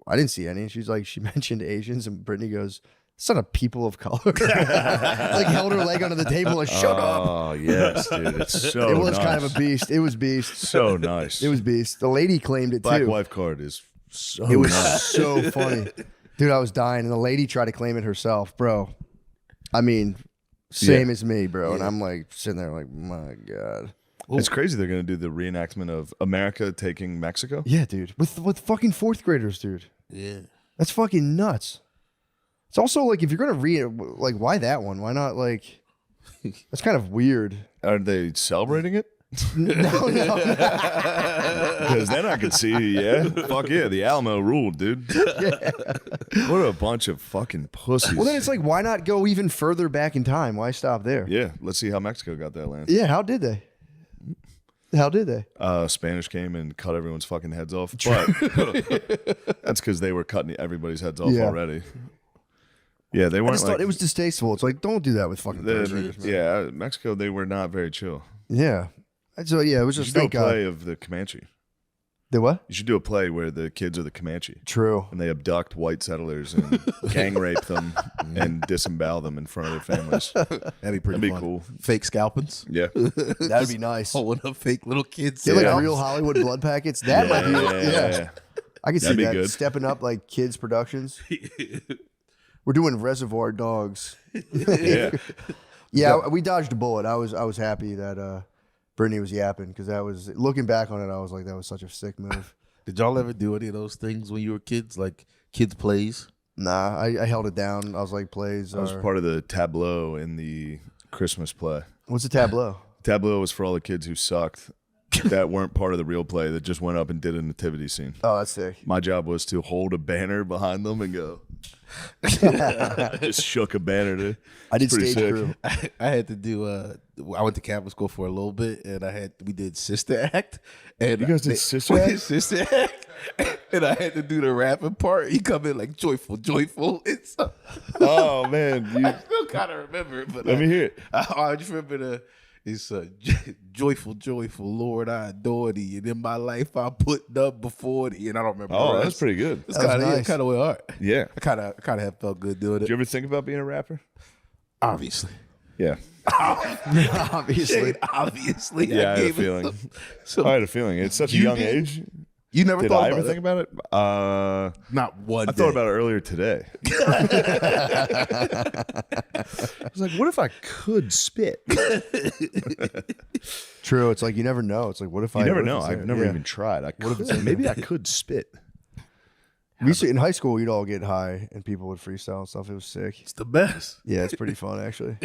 Speaker 3: I didn't see any. And she's like, she mentioned Asians, and Brittany goes, it's not a people of color. Like held her leg under the table and shut up.
Speaker 2: Oh yes, dude, it's so.
Speaker 3: It was
Speaker 2: nice.
Speaker 3: kind of a beast. It was beast.
Speaker 2: So nice.
Speaker 3: It was beast. The lady claimed it
Speaker 2: Black
Speaker 3: too.
Speaker 2: wife card is so.
Speaker 3: It was
Speaker 2: nice.
Speaker 3: so funny. Dude, I was dying, and the lady tried to claim it herself, bro. I mean, same as me, bro. And I'm like sitting there, like, my God,
Speaker 2: it's crazy. They're gonna do the reenactment of America taking Mexico.
Speaker 3: Yeah, dude, with fucking 4th graders, dude.
Speaker 20: Yeah,
Speaker 3: that's fucking nuts. It's also like if you're gonna read, like, why that one? Why not like? That's kind of weird.
Speaker 2: Are they celebrating it?
Speaker 3: No.
Speaker 2: Because then I could see, fuck yeah, the Alamo ruled, dude.
Speaker 3: Yeah.
Speaker 2: What a bunch of fucking pussies.
Speaker 3: Well, then it's like, why not go even further back in time? Why stop there?
Speaker 2: Yeah, let's see how Mexico got that land.
Speaker 3: Yeah, how did they? How did they?
Speaker 2: Spanish came and cut everyone's fucking heads off, but that's because they were cutting everybody's heads off already. Yeah, they
Speaker 3: I
Speaker 2: weren't
Speaker 3: just
Speaker 2: like
Speaker 3: thought it was distasteful. It's like, don't do that with fucking first graders, man.
Speaker 2: yeah, Mexico, they were not very chill.
Speaker 3: Yeah. So yeah, it was
Speaker 2: You
Speaker 3: just
Speaker 2: should do a
Speaker 3: thank God.
Speaker 2: play of the Comanche.
Speaker 3: The what?
Speaker 2: You should do a play where the kids are the Comanche.
Speaker 3: True.
Speaker 2: And they abduct white settlers and gang rape them and disembowel them in front of their families.
Speaker 20: That'd be pretty fun.
Speaker 2: Cool.
Speaker 20: Fake scalpings.
Speaker 2: Yeah.
Speaker 3: That'd be nice.
Speaker 20: Holding up fake little kids.
Speaker 3: They're like real Hollywood blood packets. That might be
Speaker 2: Yeah.
Speaker 3: I can see
Speaker 2: That'd be
Speaker 3: that
Speaker 2: good.
Speaker 3: stepping up like kids productions. We're doing Reservoir Dogs.
Speaker 2: Yeah.
Speaker 3: Yeah, we dodged a bullet. I was happy that Brittany was yapping because that was, looking back on it, I was like, that was such a sick move.
Speaker 20: Did y'all ever do any of those things when you were kids, like kids plays?
Speaker 3: Nah, I held it down. I was like, plays.
Speaker 2: I was part of the tableau in the Christmas play.
Speaker 3: What's a tableau?
Speaker 2: Tableau was for all the kids who sucked that weren't part of the real play that just went up and did a nativity scene.
Speaker 3: Oh, that's sick.
Speaker 2: My job was to hold a banner behind them and go. Just shook a banner. Dude.
Speaker 3: I did
Speaker 2: Pretty
Speaker 3: stage
Speaker 2: sick.
Speaker 3: crew.
Speaker 20: I had to do. I went to Catholic school for a little bit, and we did Sister Act. And
Speaker 2: You guys did Sister Act?
Speaker 20: Sister Act, and I had to do the rapping part. You come in like joyful. It's
Speaker 2: Oh man,
Speaker 20: I still kind of remember it, but
Speaker 2: Let me hear it.
Speaker 20: I just remember it's joyful, Lord, I adore thee, and in my life I put up before thee, and I don't remember.
Speaker 2: Oh,
Speaker 20: the
Speaker 2: that's
Speaker 20: rest.
Speaker 2: pretty good.
Speaker 20: It's
Speaker 2: That was
Speaker 20: kind of
Speaker 2: nice.
Speaker 20: kind of way hard.
Speaker 2: Yeah.
Speaker 20: I kind of have felt good doing it.
Speaker 2: Did you ever think about being a rapper?
Speaker 20: Obviously.
Speaker 2: Yeah.
Speaker 3: Obviously.
Speaker 20: Obviously.
Speaker 2: Yeah, I had a
Speaker 20: gave it
Speaker 2: feeling.
Speaker 20: some-
Speaker 2: I had a feeling. It's such a
Speaker 20: You
Speaker 2: young
Speaker 20: did?
Speaker 2: age.
Speaker 6: You never
Speaker 8: Did
Speaker 6: thought
Speaker 8: I
Speaker 6: about
Speaker 8: ever
Speaker 6: it?
Speaker 8: think about it?
Speaker 6: Not one.
Speaker 8: I thought about it earlier today. I was like, what if I could spit?
Speaker 3: True. It's like you never know. It's like, what if
Speaker 8: You
Speaker 3: I
Speaker 8: never
Speaker 3: what if
Speaker 8: know.
Speaker 3: it's
Speaker 8: I've
Speaker 3: there?
Speaker 8: never
Speaker 3: Yeah.
Speaker 8: even tried.
Speaker 3: What if it's in
Speaker 8: Maybe
Speaker 3: there?
Speaker 8: I could spit.
Speaker 3: We used to, in high school, we'd all get high and people would freestyle and stuff. It was sick.
Speaker 5: It's the best.
Speaker 3: Yeah, it's pretty fun actually.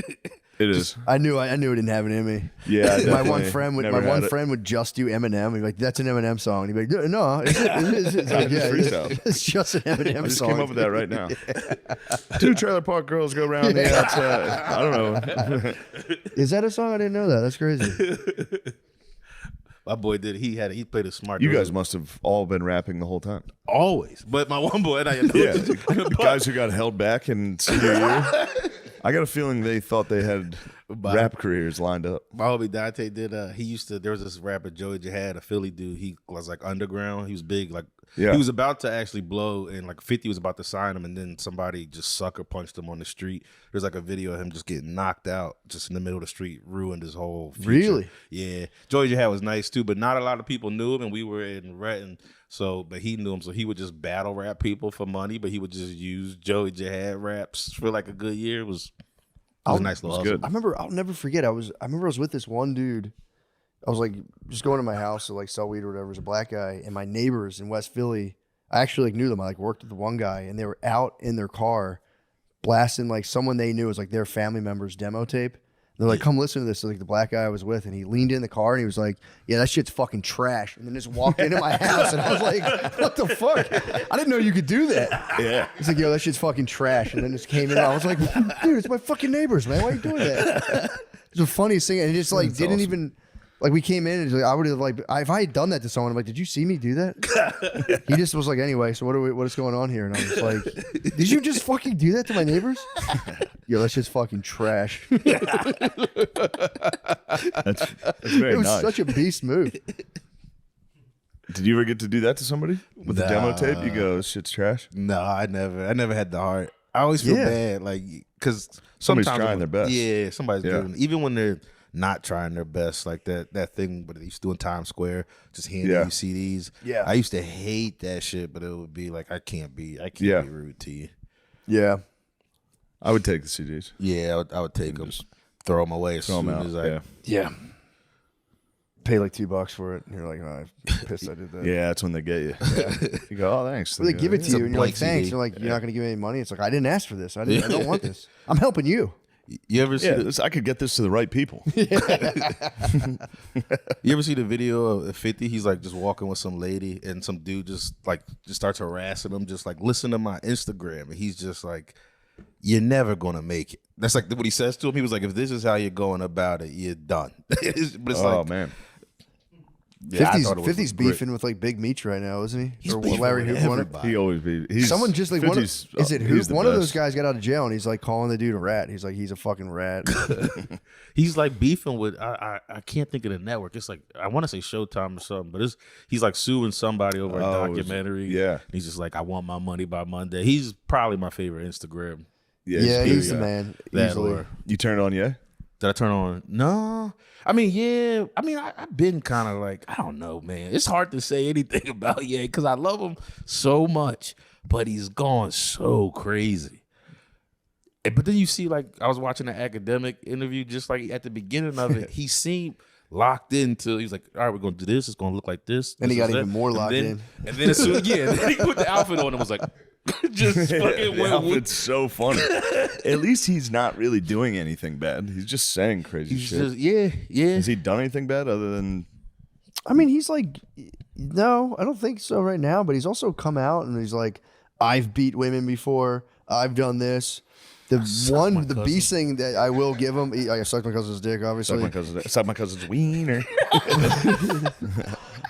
Speaker 8: It is.
Speaker 3: I knew it didn't have it in me.
Speaker 8: Yeah,
Speaker 3: my one
Speaker 8: definitely.
Speaker 3: friend would
Speaker 8: Never had it.
Speaker 3: would just do Eminem. He'd be like, "That's an Eminem song." And he'd be like, "No, it's like, yeah,
Speaker 8: freestyle.
Speaker 3: it's just an Eminem
Speaker 8: I just
Speaker 3: song."
Speaker 8: came up with that right now. Two trailer park girls go around the outside. I don't know.
Speaker 3: Is that a song? I didn't know that. That's crazy.
Speaker 5: My boy did. He played a smart.
Speaker 8: You guys must have all been rapping the whole time.
Speaker 5: always. But my one boy, and I know
Speaker 8: Yeah, guys who got held back in senior year. I got a feeling they thought they had rap careers lined up.
Speaker 5: my homie Dante did. He used to. There was this rapper Joey Jihad, a Philly dude. He was like underground. He was big. Like
Speaker 8: Yeah.
Speaker 5: he was about to actually blow, and like 50 was about to sign him, and then somebody just sucker punched him on the street. There's like a video of him just getting knocked out just in the middle of the street, ruined his whole future.
Speaker 3: Really?
Speaker 5: Yeah. Joey Jihad was nice too, but not a lot of people knew him, and we were in Retton. So, but he knew him, so he would just battle rap people for money, but he would just use Joey Jihad raps for like a good year. It was a nice little hustle.
Speaker 3: I remember. I'll never forget. I remember I was with this one dude. I was like just going to my house to like sell weed or whatever. It was a black guy, and my neighbors in West Philly. I actually like knew them. I like worked with the one guy, and they were out in their car blasting like someone they knew was like their family member's demo tape. They're like, "Come listen to this." So, like the black guy I was with, and he leaned in the car and he was like, "Yeah, that shit's fucking trash." And then just walked into my house, and I was like, "What the fuck? I didn't know you could do that."
Speaker 8: Yeah.
Speaker 3: He's like, "Yo, that shit's fucking trash." And then just came in. And I was like, "Dude, it's my fucking neighbors, man. Why are you doing that?" It's the funniest thing, and it just like
Speaker 8: That's
Speaker 3: didn't
Speaker 8: awesome.
Speaker 3: even. Like we came in, and like, I would have like if I had done that to someone, I'm like, "Did you see me do that?" He just was like, "Anyway, so what is going on here?" And I was like, "Did you just fucking do that to my neighbors?" Yo, that's just fucking trash.
Speaker 8: That's very
Speaker 3: It was
Speaker 8: nice.
Speaker 3: such a beast move.
Speaker 8: Did you ever get to do that to somebody with the demo
Speaker 5: Nah.
Speaker 8: tape? You go, "This shit's trash."
Speaker 5: No, I never had the heart. I always feel
Speaker 3: Yeah.
Speaker 5: bad, like because
Speaker 8: Somebody's
Speaker 5: sometimes
Speaker 8: trying their best.
Speaker 5: Yeah, somebody's
Speaker 8: Yeah.
Speaker 5: doing, even when they're not trying their best, like that thing what they used to do in Times Square, just handing
Speaker 8: Yeah.
Speaker 5: you CDs.
Speaker 3: Yeah.
Speaker 5: I used to hate that shit, but it would be like I can't be
Speaker 8: Yeah.
Speaker 5: rude to you.
Speaker 3: Yeah.
Speaker 8: I would take the CDs.
Speaker 5: Yeah, I would take them, throw them away as
Speaker 8: Throw 'em
Speaker 5: soon
Speaker 8: out,
Speaker 5: as I.
Speaker 8: yeah.
Speaker 3: Yeah. Pay like $2 for it, and you're like, "Oh, I'm pissed I did that."
Speaker 8: Yeah, that's when they get you. You go, "Oh, thanks."
Speaker 3: So they give it
Speaker 5: It's
Speaker 3: to
Speaker 5: a
Speaker 3: you, and you're like,
Speaker 5: blank
Speaker 3: "Thanks."
Speaker 5: CD.
Speaker 3: You're like, "You're not going to give me any money." It's like, "I didn't ask for this. I don't want this. I'm helping you."
Speaker 5: You ever see?
Speaker 8: Yeah, I could get this to the right people.
Speaker 5: You ever see the video of 50? He's like just walking with some lady, and some dude just starts harassing him, just like, "Listen to my Instagram," and he's just like, "You're never gonna make it." That's like what he says to him. He was like, "If this is how you're going about it, you're done." But it's
Speaker 8: Oh
Speaker 5: like,
Speaker 8: man.
Speaker 5: yeah, I
Speaker 3: 50's,
Speaker 5: thought it was
Speaker 3: 50's
Speaker 5: great.
Speaker 3: beefing with like Big Meech right now, isn't he?
Speaker 5: He's
Speaker 3: Or
Speaker 5: beefing
Speaker 3: Larry
Speaker 5: with
Speaker 3: Hoover.
Speaker 5: everybody.
Speaker 8: He always be. He's,
Speaker 3: Someone just like one of,
Speaker 8: 50's,
Speaker 3: is it
Speaker 8: he's
Speaker 3: who?
Speaker 8: the
Speaker 3: One of
Speaker 8: best.
Speaker 3: those guys got out of jail and he's like calling the dude a rat. He's like, he's a fucking rat.
Speaker 5: He's like beefing with I can't think of the network. It's like I want to say Showtime or something, but he's like suing somebody over a
Speaker 8: Oh, it was-
Speaker 5: documentary.
Speaker 8: yeah.
Speaker 5: He's just like, "I want my money by Monday." He's probably my favorite Instagram.
Speaker 3: Yeah, he's the man.
Speaker 5: That
Speaker 3: Easily.
Speaker 5: or
Speaker 8: You turned on, yeah?
Speaker 5: did I turn on? No. I mean, yeah. I mean, I've been kind of like, I don't know, man. It's hard to say anything about Ye because I love him so much, but he's gone so crazy. But then you see, like, I was watching an academic interview, just like at the beginning of it, he seemed locked into. He was like, "All right, we're gonna do this. It's gonna look like this."
Speaker 3: And he
Speaker 5: this
Speaker 3: got
Speaker 5: is
Speaker 3: even
Speaker 5: that."
Speaker 3: more
Speaker 5: And
Speaker 3: locked
Speaker 5: then-
Speaker 3: in.
Speaker 5: And then as soon, and then he put the outfit on and was like, just fucking
Speaker 8: The
Speaker 5: went.
Speaker 8: outfit's so funny. At least he's not really doing anything bad. He's just saying crazy
Speaker 5: He's
Speaker 8: shit.
Speaker 5: just, yeah.
Speaker 8: Has he done anything bad other than?
Speaker 3: I mean, he's like, no, I don't think so right now. But he's also come out and he's like, "I've beat women before. I've done this." The beast thing that I will give him, I sucked my cousin's dick, obviously.
Speaker 8: Suck my cousin's wiener.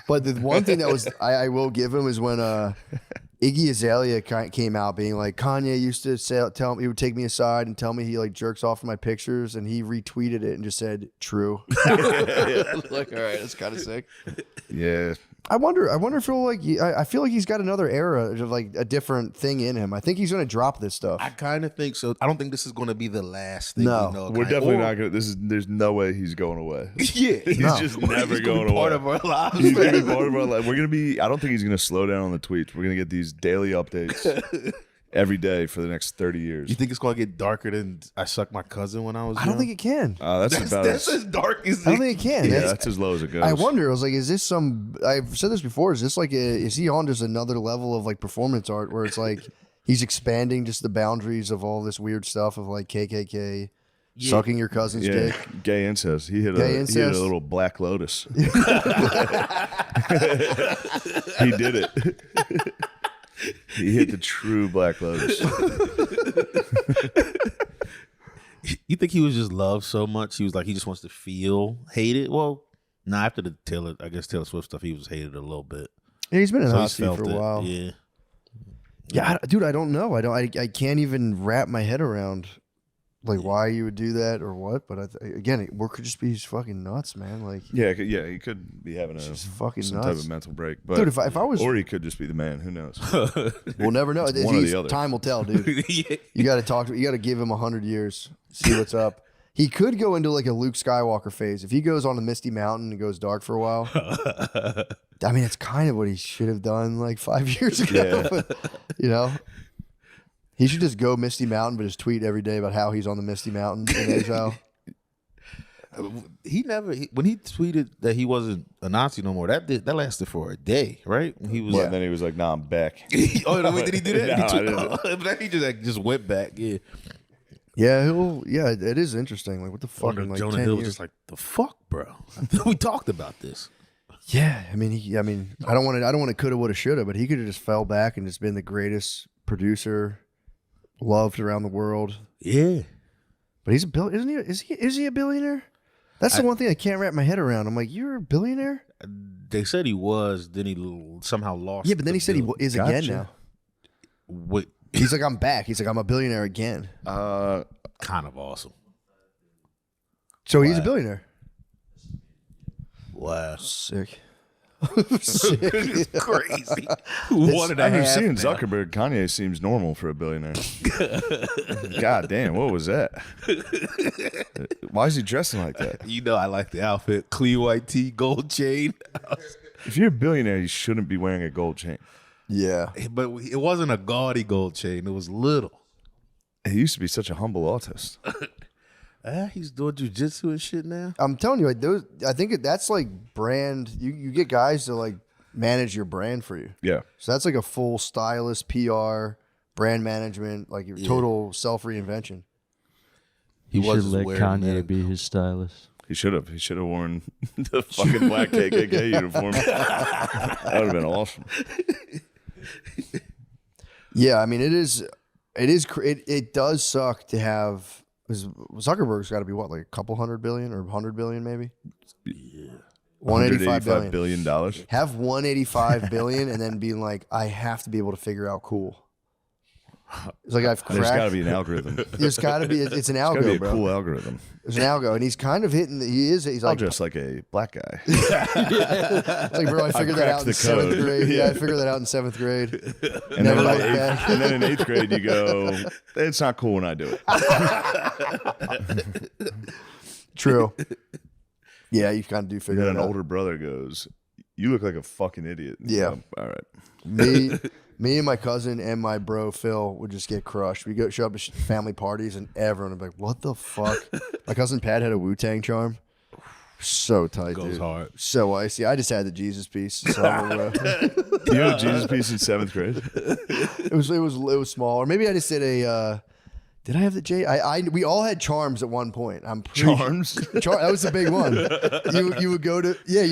Speaker 3: But the one thing that was I will give him is when Iggy Azalea came out being like, Kanye used to tell him, he would take me aside and tell me he like jerks off in my pictures, and he retweeted it and just said true. Like, all right, that's kind of sick.
Speaker 8: Yeah,
Speaker 3: I wonder if he'll like. I feel like he's got another era of like a different thing in him. I think he's gonna drop this stuff.
Speaker 20: I kind of think so. I don't think this is going to be the last thing.
Speaker 3: No.
Speaker 20: we know.
Speaker 2: We're definitely not gonna. There's no way he's going away.
Speaker 20: Yeah,
Speaker 2: he's just never
Speaker 20: He's gonna
Speaker 2: going
Speaker 20: be
Speaker 2: away.
Speaker 20: part of our lives.
Speaker 2: He's gonna be part of our life. We're gonna be. I don't think he's gonna slow down on the tweets. We're gonna get these daily updates every day for the next 30 years.
Speaker 20: You think it's going to get darker than I sucked my cousin when I was?
Speaker 3: I don't think it can.
Speaker 2: That's about
Speaker 20: as dark as
Speaker 3: I don't think it can.
Speaker 2: Yeah, that's as low as it goes.
Speaker 3: I wonder. I was like, is this some? I've said this before. Is this like is he on just another level of like performance art where it's like he's expanding just the boundaries of all this weird stuff of like KKK, sucking your cousin's dick,
Speaker 2: gay incest. He hit
Speaker 3: Gay
Speaker 2: a
Speaker 3: incest.
Speaker 2: little Black Lotus. He did it. He hit the true Black Lotus.
Speaker 20: You think he was just loved so much? He was like he just wants to feel hated. Well, after the Taylor Swift stuff, he was hated a little bit.
Speaker 3: Yeah, he's been in
Speaker 20: So
Speaker 3: the
Speaker 20: he's
Speaker 3: hot seat for
Speaker 20: felt
Speaker 3: a
Speaker 20: it.
Speaker 3: while.
Speaker 20: Yeah.
Speaker 3: Yeah, dude, I don't know. I can't even wrap my head around like why you would do that or what. But again, it could just be fucking nuts, man. Like,
Speaker 2: Yeah, he could be having
Speaker 3: fucking
Speaker 2: some
Speaker 3: nuts.
Speaker 2: type of mental break. But
Speaker 3: Dude, if I was,
Speaker 2: or he could just be the man. Who knows?
Speaker 3: we'll never know.
Speaker 2: It's one or the other.
Speaker 3: Time will tell, dude. You got to talk to. You got to give him 100 years, see what's up. He could go into like a Luke Skywalker phase if he goes on the Misty Mountain and goes dark for a while. I mean, it's kind of what he should have done like 5 years ago.
Speaker 2: Yeah.
Speaker 3: But, you know, he should just go Misty Mountain, but just tweet every day about how he's on the Misty Mountain in exile.
Speaker 20: He never when he tweeted that he wasn't a Nazi no more. That lasted for a day, right? He was.
Speaker 2: And then he was like, "Nah, I'm back."
Speaker 20: Oh, wait, did he do that?
Speaker 2: No,
Speaker 20: he
Speaker 2: I didn't.
Speaker 20: but then he just went back. Yeah.
Speaker 3: Yeah, it is interesting. Like, what the fuck? In like
Speaker 20: Jonah
Speaker 3: 10
Speaker 20: Hill
Speaker 3: years.
Speaker 20: was just like, the fuck, bro. I thought we talked about this.
Speaker 3: Yeah, I mean, I don't want to coulda, woulda, shoulda, but he could have just fell back and just been the greatest producer, loved around the world.
Speaker 20: Yeah,
Speaker 3: but he's a isn't he? Is he a billionaire? That's the one thing I can't wrap my head around. I'm like, you're a billionaire?
Speaker 20: They said he was. Then he somehow lost.
Speaker 3: Yeah, but then he said he is again now.
Speaker 20: Wait,
Speaker 3: he's like, I'm back. He's like, I'm a billionaire again.
Speaker 20: Kind of awesome.
Speaker 3: So he's a billionaire.
Speaker 20: Wow,
Speaker 3: sick.
Speaker 20: It's crazy.
Speaker 2: I mean, seeing Zuckerberg, Kanye seems normal for a billionaire. God damn, what was that? Why is he dressing like that?
Speaker 20: You know, I like the outfit. Clean white tee, gold chain.
Speaker 2: If you're a billionaire, you shouldn't be wearing a gold chain.
Speaker 3: Yeah,
Speaker 20: but it wasn't a gaudy gold chain. It was little.
Speaker 2: He used to be such a humble artist.
Speaker 20: He's doing jujitsu and shit now.
Speaker 3: I'm telling you, like I think that's like brand. You get guys to like manage your brand for you.
Speaker 2: Yeah.
Speaker 3: So that's like a full stylist, PR, brand management, like your total self reinvention.
Speaker 7: He should let Kanye be his stylist.
Speaker 2: He should have. He should have worn the fucking black KKK uniform. That would have been awesome.
Speaker 3: Yeah, I mean, it does suck to have. Zuckerberg's got to be what, like a couple $100 billion or 100 billion maybe?
Speaker 2: Yeah.
Speaker 3: $185
Speaker 2: billion.
Speaker 3: Have $185 billion and then being like, I have to be able to figure out cool. It's like I've cracked.
Speaker 2: There's got to be an algorithm.
Speaker 3: There's got to be. It's an algo,
Speaker 2: It's got to be a
Speaker 3: bro.
Speaker 2: cool algorithm.
Speaker 3: There's an algo, and he's kind of hitting. He's
Speaker 2: I'll
Speaker 3: like
Speaker 2: dress like a black guy.
Speaker 3: It's like, bro, I figured that out in seventh grade. Yeah, I figured that out in seventh grade.
Speaker 2: And
Speaker 3: Never
Speaker 2: then,
Speaker 3: looked back.
Speaker 2: and then in 8th grade, you go, it's not cool when I do it.
Speaker 3: True. Yeah, you kind of do figure
Speaker 2: And
Speaker 3: it
Speaker 2: then an
Speaker 3: out.
Speaker 2: older brother goes, you look like a fucking idiot.
Speaker 3: Yeah.
Speaker 2: All right.
Speaker 3: Me and my cousin and my bro Phil would just get crushed. We go show up to family parties and everyone would be like, "What the fuck?" My cousin Pat had a Wu-Tang charm. So tight,
Speaker 20: Goes
Speaker 3: dude.
Speaker 20: hard.
Speaker 3: So icy. I just had the Jesus piece. So,
Speaker 2: You had a Jesus piece in 7th grade?
Speaker 3: it was small, or maybe I just did a. Did I have the J? We all had charms at one point. I'm pretty
Speaker 2: Charms?
Speaker 3: That was the big one. You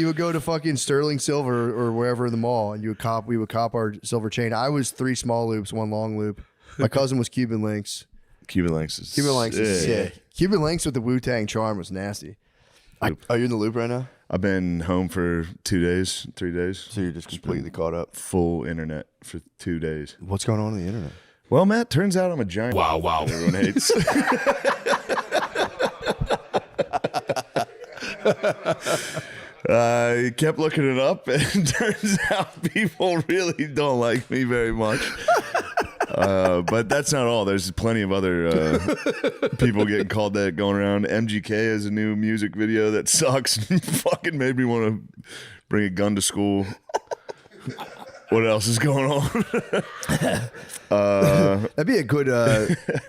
Speaker 3: would go to fucking Sterling Silver or wherever in the mall, and we would cop our silver chain. I was 3 small loops, 1 long loop. My cousin was Cuban links.
Speaker 2: Cuban links is
Speaker 3: sick. Cuban links with the Wu-Tang charm was nasty. Are you in the loop right now?
Speaker 2: I've been home for 2 days, 3 days.
Speaker 3: So you're just completely caught up.
Speaker 2: Full internet for 2 days.
Speaker 3: What's going on the internet?
Speaker 2: Well, Matt, turns out I'm a giant. Wow. Everyone hates. I kept looking it up, and turns out people really don't like me very much. But that's not all. There's plenty of other people getting called that going around. MGK has a new music video that sucks. Fucking made me want to bring a gun to school. What else is going on?
Speaker 3: That'd be a good,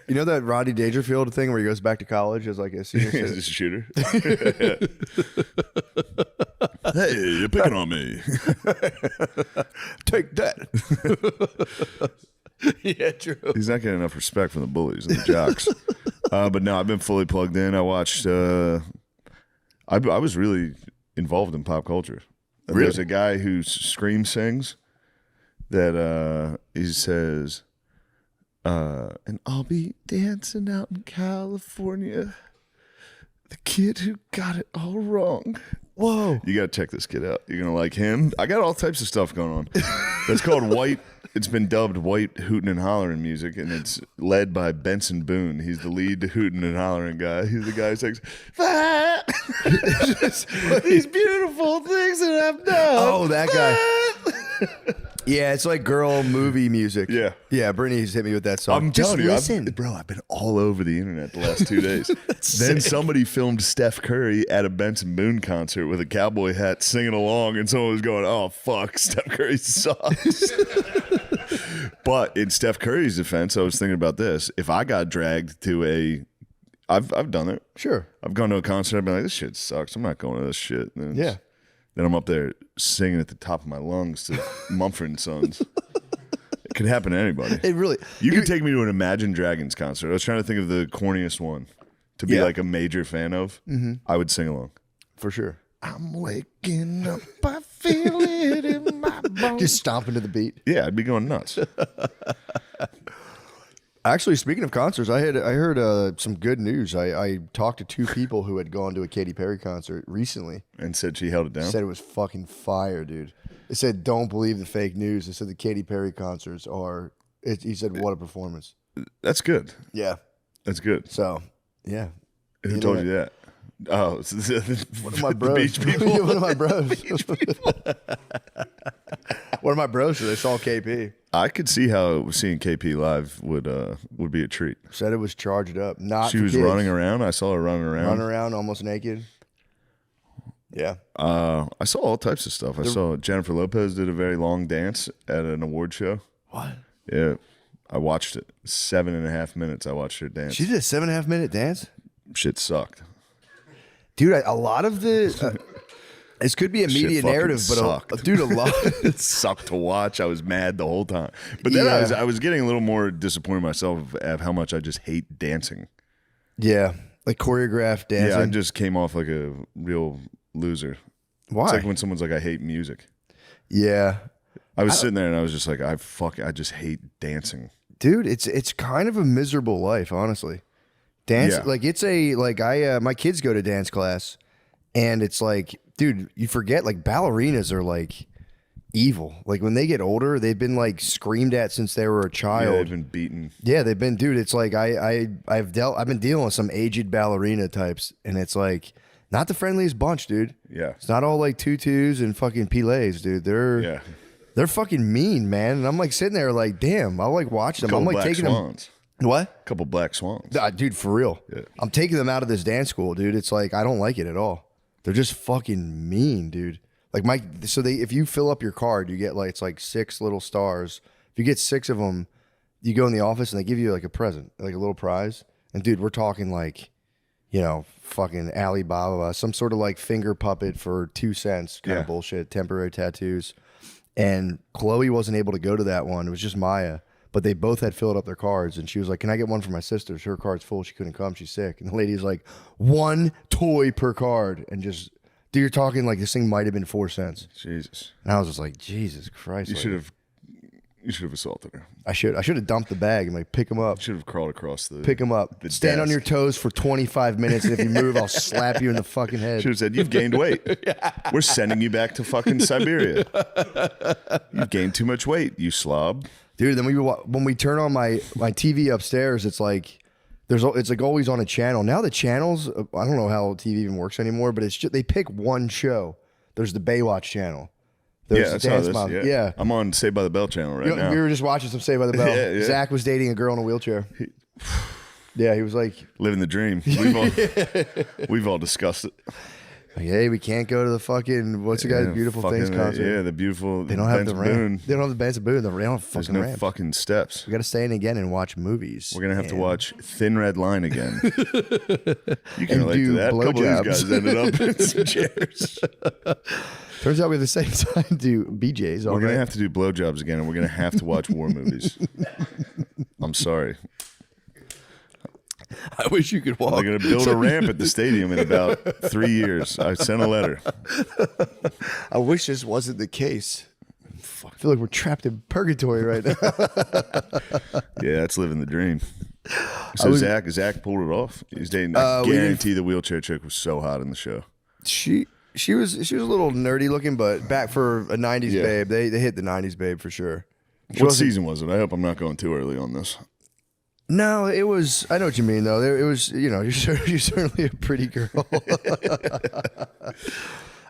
Speaker 3: you know, that Rodney Dangerfield thing where he goes back to college as like a senior
Speaker 2: He's a shooter. Hey, you're picking on me.
Speaker 3: Take that. Yeah, true.
Speaker 2: He's not getting enough respect from the bullies and the jocks. But no, I've been fully plugged in. I watched. I was really involved in pop culture.
Speaker 3: Really?
Speaker 2: There's a guy who scream sings that he says, and I'll be dancing out in California. The kid who got it all wrong.
Speaker 3: Whoa.
Speaker 2: You got to check this kid out. You're going to like him. I got all types of stuff going on. That's called White. It's been dubbed White Hootin' and Hollering Music, and it's led by Benson Boone. He's the lead hootin' and hollering guy. He's the guy who sings, these beautiful things that I've done.
Speaker 3: Oh, that guy. Yeah, it's like girl movie music.
Speaker 2: Yeah.
Speaker 3: Yeah, Brittany's hit me with that song.
Speaker 2: I'm
Speaker 3: Just
Speaker 2: telling you,
Speaker 3: listen.
Speaker 2: bro, I've been all over the internet the last 2 days. Then somebody filmed Steph Curry at a Benson Boone concert with a cowboy hat singing along, and someone was going, oh, fuck, Steph Curry sucks. But in Steph Curry's defense, I was thinking about this. If I got dragged to I've done it.
Speaker 3: Sure.
Speaker 2: I've gone to a concert, I've been like, this shit sucks. I'm not going to this shit. And
Speaker 3: Yeah.
Speaker 2: Then I'm up there singing at the top of my lungs to Mumford & Sons. It could happen to anybody.
Speaker 3: It really.
Speaker 2: You could take me to an Imagine Dragons concert. I was trying to think of the corniest one to be
Speaker 3: Yeah.
Speaker 2: like a major fan of.
Speaker 3: Mhm.
Speaker 2: I would sing along.
Speaker 3: For sure.
Speaker 2: I'm waking up, I feel it in my bones.
Speaker 3: Just stomping to the beat.
Speaker 2: Yeah, I'd be going nuts.
Speaker 3: Actually, speaking of concerts, I heard some good news. I talked to two people who had gone to a Katy Perry concert recently
Speaker 2: and said she held it down.
Speaker 3: Said it was fucking fire, dude. They said don't believe the fake news. They said the Katy Perry concerts are. He said what a performance.
Speaker 2: That's good.
Speaker 3: Yeah,
Speaker 2: that's good.
Speaker 3: So, yeah.
Speaker 2: Who told you that? Oh, it's
Speaker 3: one of my bros.
Speaker 2: The beach people.
Speaker 3: One of my bros. One of my bros. So they saw KP.
Speaker 2: I could see how seeing KP live would be a treat.
Speaker 3: Said it was charged up. Not.
Speaker 2: She
Speaker 3: for
Speaker 2: was
Speaker 3: kids.
Speaker 2: running around. I saw her running around.
Speaker 3: Running around almost naked. Yeah.
Speaker 2: I saw all types of stuff. I saw Jennifer Lopez did a very long dance at an award show.
Speaker 3: What?
Speaker 2: Yeah. I watched it. 7.5 minutes I watched her dance.
Speaker 3: She did a 7.5 minute dance?
Speaker 2: Shit sucked.
Speaker 3: Dude, a lot of the this could be a
Speaker 2: Shit
Speaker 3: media
Speaker 2: fucking
Speaker 3: narrative, but
Speaker 2: sucked.
Speaker 3: dude, a lot
Speaker 2: It sucked to watch. I was mad the whole time. But then
Speaker 3: Yeah.
Speaker 2: I was getting a little more disappointed myself at how much I just hate dancing.
Speaker 3: Yeah, like choreographed dancing.
Speaker 2: Yeah, I just came off like a real loser.
Speaker 3: Why?
Speaker 2: It's like when someone's like, I hate music.
Speaker 3: Yeah.
Speaker 2: I was sitting there and I was just like, I just hate dancing.
Speaker 3: Dude, it's kind of a miserable life, honestly. Dance
Speaker 2: Yeah.
Speaker 3: like it's a like my kids go to dance class, and it's like, dude, you forget like ballerinas are like evil. Like when they get older, they've been like screamed at since they were a child.
Speaker 2: Yeah, they've been beaten.
Speaker 3: Yeah, they've been, dude. It's like I've been dealing with some aged ballerina types, and it's like not the friendliest bunch, dude.
Speaker 2: Yeah,
Speaker 3: it's not all like tutus and fucking pilets, dude. They're fucking mean, man. And I'm like sitting there like, damn. I'll like watch them. I'm like
Speaker 2: Black
Speaker 3: taking
Speaker 2: Swans.
Speaker 3: them. What?
Speaker 2: Couple black swans.
Speaker 3: Dude, for real.
Speaker 2: Yeah.
Speaker 3: I'm taking them out of this dance school, dude. It's like I don't like it at all. They're just fucking mean, dude. Like if you fill up your card, you get like it's like 6 little stars. If you get 6 of them, you go in the office and they give you like a present, like a little prize. And dude, we're talking like, you know, fucking Alibaba, some sort of like finger puppet for 2 cents kind
Speaker 2: Yeah.
Speaker 3: of bullshit, temporary tattoos. And Chloe wasn't able to go to that one. It was just Maya. But they both had filled up their cards, and she was like, "Can I get one for my sister? Her card's full. She couldn't come. She's sick." And the lady's like, "1 toy per card," and just, dude, you're talking like this thing might have been 4 cents.
Speaker 2: Jesus.
Speaker 3: And I was just like, Jesus Christ!
Speaker 2: You
Speaker 3: like,
Speaker 2: should have assaulted her.
Speaker 3: I should have dumped the bag and like pick him up.
Speaker 2: Should have crawled across the.
Speaker 3: Pick him up.
Speaker 2: the
Speaker 3: Stand on
Speaker 2: desk.
Speaker 3: your toes for 25 minutes, and if you move, I'll slap you in the fucking head.
Speaker 2: Should have said, "You've gained weight. We're sending you back to fucking Siberia. You've gained too much weight, you slob."
Speaker 3: Dude, then when we turn on my TV upstairs, it's like it's like always on a channel. Now the channels, I don't know how TV even works anymore, but it's just they pick one show. There's the Baywatch channel. There's
Speaker 2: I
Speaker 3: the
Speaker 2: saw
Speaker 3: Dance
Speaker 2: this.
Speaker 3: Moms.
Speaker 2: Yeah.
Speaker 3: Yeah.
Speaker 2: I'm on Saved by the Bell channel right now.
Speaker 3: We were just watching some Saved by the Bell.
Speaker 2: Yeah.
Speaker 3: Zach was dating a girl in a wheelchair. Yeah, he was like
Speaker 2: living the dream. We've all discussed it.
Speaker 3: Hey, we can't go to the fucking what's the guy's Beautiful Things concert?
Speaker 2: Yeah, the beautiful.
Speaker 3: They don't have the
Speaker 2: Benson
Speaker 3: ramp.
Speaker 2: Boone.
Speaker 3: They don't have the Benson Boone. They don't have
Speaker 2: There's
Speaker 3: fucking
Speaker 2: no
Speaker 3: ramp.
Speaker 2: fucking steps.
Speaker 3: We got to stay in again and watch movies.
Speaker 2: We're gonna have to watch Thin Red Line again. You can
Speaker 3: And
Speaker 2: relate
Speaker 3: do
Speaker 2: to that. A couple of these
Speaker 3: blowjobs.
Speaker 2: guys ended up in some chairs.
Speaker 3: Turns out we have the same time to BJ's.
Speaker 2: We're gonna have to do blowjobs again, and we're gonna have to watch war movies. I'm sorry.
Speaker 3: I wish you could walk.
Speaker 2: They're gonna build a ramp at the stadium in about 3 years. I sent a letter.
Speaker 3: I wish this wasn't the case. I feel like we're trapped in purgatory right now.
Speaker 2: Yeah, that's living the dream. So Zach pulled it off. He's dating. I guarantee the wheelchair chick was so hot in the show.
Speaker 3: She was a little nerdy looking, but back for a '90s babe. They hit the '90s babe for sure.
Speaker 2: What season was it? I hope I'm not going too early on this.
Speaker 3: No, it was. I know what you mean, though. It was. You're certainly a pretty girl.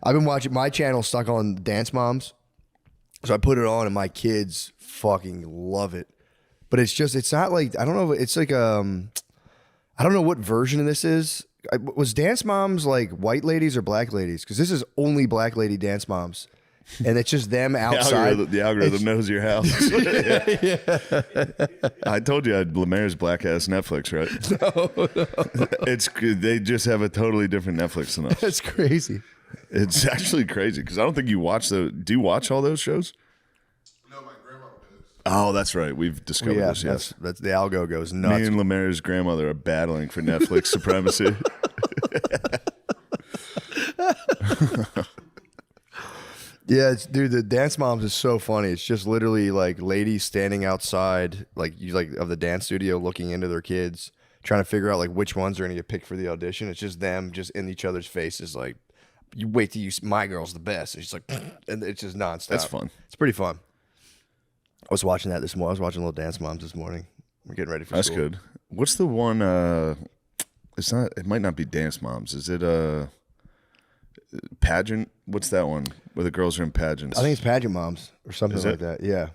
Speaker 3: I've been watching my channel stuck on Dance Moms, so I put it on, and my kids fucking love it. But it's not like I don't know. It's like I don't know what version of this is. Was Dance Moms like white ladies or black ladies? Because this is only black lady Dance Moms. And it's just them outside.
Speaker 2: The algorithm knows your house.
Speaker 3: Yeah.
Speaker 2: I told you I had Lemaire's black ass Netflix, right?
Speaker 3: No.
Speaker 2: It's they just have a totally different Netflix than us.
Speaker 3: That's crazy.
Speaker 2: It's actually crazy because I don't think you watch do you watch all those shows?
Speaker 6: No, my grandma does.
Speaker 2: Oh, that's right. We've discovered this. Yes,
Speaker 3: that's the algo goes nuts.
Speaker 2: Me and Lemaire's grandmother are battling for Netflix supremacy.
Speaker 3: Yeah, dude, the Dance Moms is so funny. It's just literally like ladies standing outside, like of the dance studio, looking into their kids, trying to figure out like which ones are going to get picked for the audition. It's just them, just in each other's faces, like, you wait till my girl's the best. And she's like, and it's just nonstop.
Speaker 2: That's fun.
Speaker 3: It's pretty fun. I was watching that this morning. I was watching Little Dance Moms this morning. We're getting ready for
Speaker 2: That's
Speaker 3: school.
Speaker 2: good. What's the one? It's not. It might not be Dance Moms. Is it pageant? What's that one where the girls are in pageants?
Speaker 3: I think it's Pageant Moms or something
Speaker 2: Is
Speaker 3: like
Speaker 2: it?
Speaker 3: that. Yeah,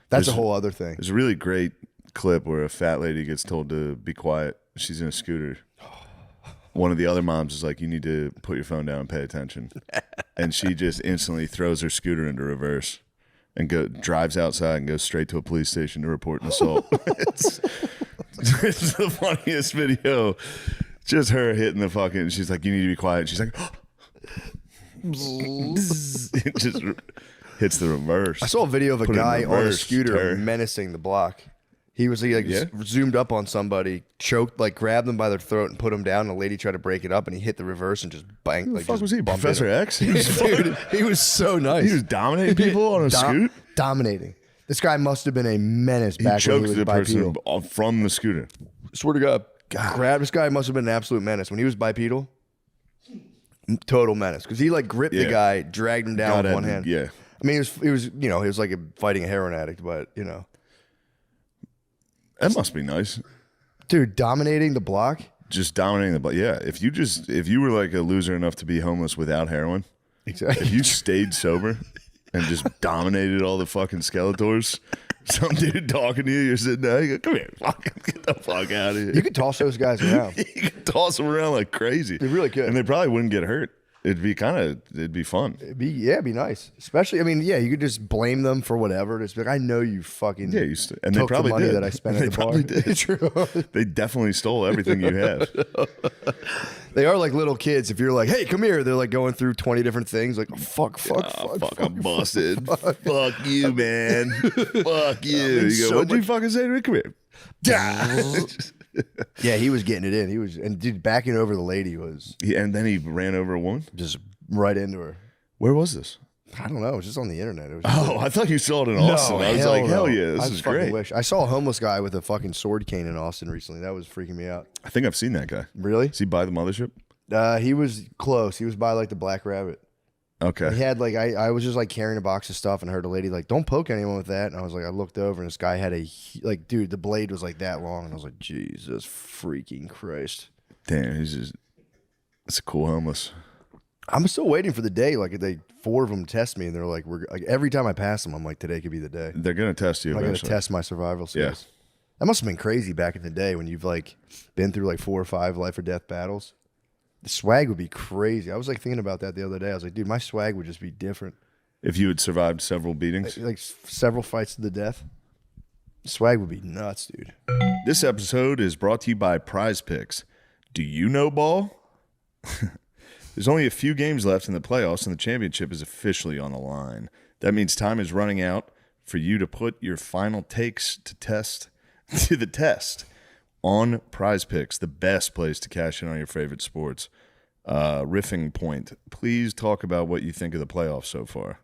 Speaker 3: that's a whole other thing.
Speaker 2: There's a really great clip where a fat lady gets told to be quiet. She's in a scooter. One of the other moms is like, "You need to put your phone down and pay attention," and she just instantly throws her scooter into reverse and drives outside and goes straight to a police station to report an assault. it's the funniest video. Just her hitting the fucking. She's like, "You need to be quiet." And she's like, it just hits the reverse.
Speaker 3: I saw a video of a
Speaker 2: Put it in
Speaker 3: guy on a
Speaker 2: reverse,
Speaker 3: scooter
Speaker 2: terror.
Speaker 3: menacing the block. He was like zoomed up on somebody, choked, like grabbed them by their throat and put them down. And a lady tried to break it up, and he hit the reverse and just banged.
Speaker 2: Who the
Speaker 3: Like,
Speaker 2: fuck
Speaker 3: just
Speaker 2: was he?
Speaker 3: bumped
Speaker 2: Professor
Speaker 3: into him.
Speaker 2: X? He was
Speaker 3: Dude, he was so nice.
Speaker 2: He was dominating people on a scoot?
Speaker 3: Dominating. This guy must have been a menace
Speaker 2: He
Speaker 3: back when
Speaker 2: choked
Speaker 3: he was
Speaker 2: the person
Speaker 3: bipedal.
Speaker 2: from the scooter.
Speaker 3: Swear to God. This guy must have been an absolute menace. When he was bipedal, total menace. Because he like gripped the
Speaker 2: Yeah.
Speaker 3: guy, dragged him down
Speaker 2: God
Speaker 3: with one
Speaker 2: had
Speaker 3: hand.
Speaker 2: to- yeah.
Speaker 3: I mean, he was like fighting a heroin addict, but
Speaker 2: That must be nice.
Speaker 3: Dude, dominating the block?
Speaker 2: Just dominating the block. Yeah. If you were like a loser enough to be homeless without heroin,
Speaker 3: exactly.
Speaker 2: If you stayed sober and just dominated all the fucking Skeletors, some dude talking to you, you're sitting there, you go, "Come here, fucking get the fuck out of here."
Speaker 3: You could toss those guys around.
Speaker 2: You could toss them around like crazy.
Speaker 3: They really could.
Speaker 2: And they probably wouldn't get hurt. It'd be fun.
Speaker 3: It'd be nice. Especially, I mean, you could just blame them for whatever. Just be like, I know you fucking
Speaker 2: and they
Speaker 3: took
Speaker 2: probably
Speaker 3: the money
Speaker 2: did.
Speaker 3: that I spent
Speaker 2: They
Speaker 3: at the bar.
Speaker 2: probably did.
Speaker 3: True.
Speaker 2: They definitely stole everything you have.
Speaker 3: They are like little kids. If you're like, "Hey, come here," they're like going through 20 different things. Like, oh, fuck,
Speaker 2: I'm busted. Fuck you, man. Fuck you.
Speaker 3: in
Speaker 2: You
Speaker 3: so
Speaker 2: go, "What'd you
Speaker 3: much-
Speaker 2: fucking say to me? Come here."
Speaker 3: Yeah, he was getting it in. He was, and dude, backing over the lady was.
Speaker 2: And then he ran over a woman?
Speaker 3: Just right into her.
Speaker 2: Where was this?
Speaker 3: I don't know. It was just on the internet. It was
Speaker 2: I thought you saw it in Austin. I was like, hell yeah, this
Speaker 3: I
Speaker 2: is
Speaker 3: fucking
Speaker 2: great.
Speaker 3: Wish. I saw a homeless guy with a fucking sword cane in Austin recently. That was freaking me out.
Speaker 2: I think I've seen that guy.
Speaker 3: Really?
Speaker 2: Is he by the mothership?
Speaker 3: He was close. He was by like the Black Rabbit.
Speaker 2: Okay.
Speaker 3: He had like I was just like carrying a box of stuff and heard a lady like, "Don't poke anyone with that." And I was like, I looked over and this guy had dude, the blade was like that long, and I was like, Jesus freaking Christ.
Speaker 2: Damn, it's a cool homeless.
Speaker 3: I'm still waiting for the day. Like they 4 of them test me, and they're like, "We're like every time I pass them, I'm like, today could be the day."
Speaker 2: They're gonna test you.
Speaker 3: I'm gonna
Speaker 2: eventually.
Speaker 3: test my survival skills.
Speaker 2: Yeah.
Speaker 3: That must have been crazy back in the day when you've like been through like 4 or 5 life or death battles. The swag would be crazy. I was like thinking about that the other day. I was like, dude, my swag would just be different.
Speaker 2: If you had survived several beatings,
Speaker 3: like several fights to the death, swag would be nuts, dude.
Speaker 2: This episode is brought to you by Prize Picks. Do you know ball? There's only a few games left in the playoffs, and the championship is officially on the line. That means time is running out for you to put your final takes to the test on Prize Picks, the best place to cash in on your favorite sports. Riffing point. Please talk about what you think of the playoffs so far.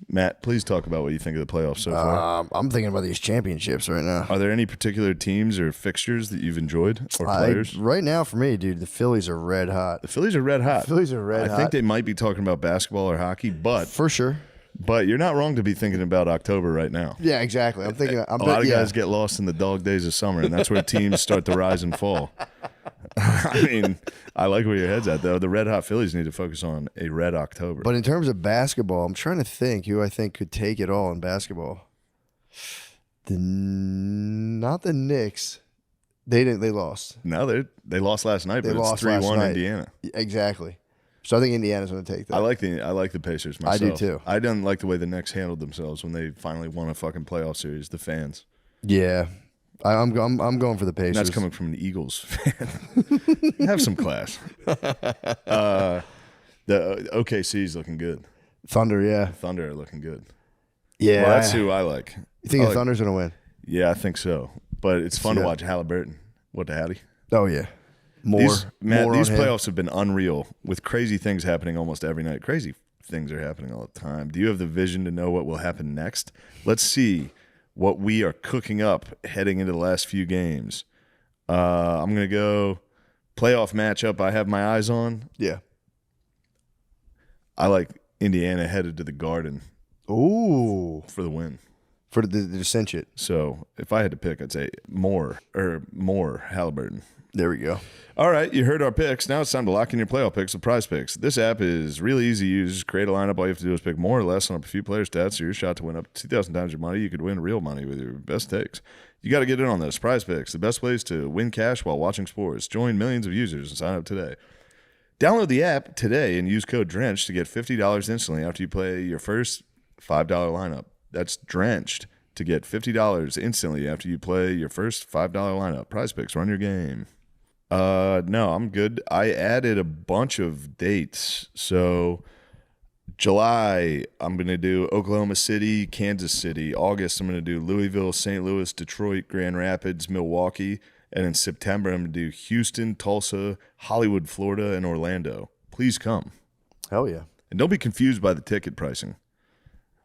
Speaker 2: Matt, please talk about what you think of the playoffs so far.
Speaker 3: I'm thinking about these championships right now.
Speaker 2: Are there any particular teams or fixtures that you've enjoyed or players?
Speaker 3: Right now, for me, dude, the Phillies are red hot.
Speaker 2: The Phillies are red hot.
Speaker 3: The Phillies are red hot.
Speaker 2: I think they might be talking about basketball or hockey, but
Speaker 3: for sure.
Speaker 2: But you're not wrong to be thinking about October right now.
Speaker 3: Yeah, exactly. I'm thinking.
Speaker 2: A lot of guys get lost in the dog days of summer, and that's where teams start to rise and fall. I mean, I like where your head's at, though. The red hot Phillies need to focus on a red October.
Speaker 3: But in terms of basketball, I'm trying to think who I think could take it all in basketball. Not the Knicks. They didn't. They lost.
Speaker 2: No, they lost last night. But it's 3-1 Indiana.
Speaker 3: Exactly. So I think Indiana's going to take that.
Speaker 2: I like the Pacers myself.
Speaker 3: I do too.
Speaker 2: I didn't like the way the Knicks handled themselves when they finally won a fucking playoff series. The fans.
Speaker 3: Yeah, I'm going for the Pacers.
Speaker 2: And that's coming from an Eagles fan. Have some class. The OKC's looking good.
Speaker 3: Thunder, yeah.
Speaker 2: Thunder are looking good.
Speaker 3: Yeah,
Speaker 2: well, that's who I like.
Speaker 3: You think the Thunder's going to win?
Speaker 2: Yeah, I think so. But it's fun to watch Halliburton. What the howdy?
Speaker 3: Oh yeah.
Speaker 2: These playoffs have been unreal with crazy things happening almost every night. Crazy things are happening all the time. Do you have the vision to know what will happen next? Let's see what we are cooking up heading into the last few games. I'm going to go playoff matchup I have my eyes on.
Speaker 3: Yeah.
Speaker 2: I like Indiana headed to the Garden.
Speaker 3: Ooh.
Speaker 2: For the win.
Speaker 3: For the cinch it.
Speaker 2: So if I had to pick, I'd say more Halliburton.
Speaker 3: There we go.
Speaker 2: All right, you heard our picks. Now it's time to lock in your playoff picks with Prize Picks. This app is really easy to use. Just create a lineup. All you have to do is pick more or less on a few player stats. So your shot to win up to 2,000 times your money. You could win real money with your best takes. You got to get in on this. Prize Picks, the best place to win cash while watching sports. Join millions of users and sign up today. Download the app today and use code DRENCHED to get $50 instantly after you play your first $5 lineup. That's DRENCHED to get $50 instantly after you play your first $5 lineup. Prize Picks, run your game. No, I'm good. I added a bunch of dates. So July, I'm going to do Oklahoma City, Kansas City. August, I'm going to do Louisville, St. Louis, Detroit, Grand Rapids, Milwaukee. And in September, I'm going to do Houston, Tulsa, Hollywood, Florida, and Orlando. Please come.
Speaker 3: Hell yeah.
Speaker 2: And don't be confused by the ticket pricing.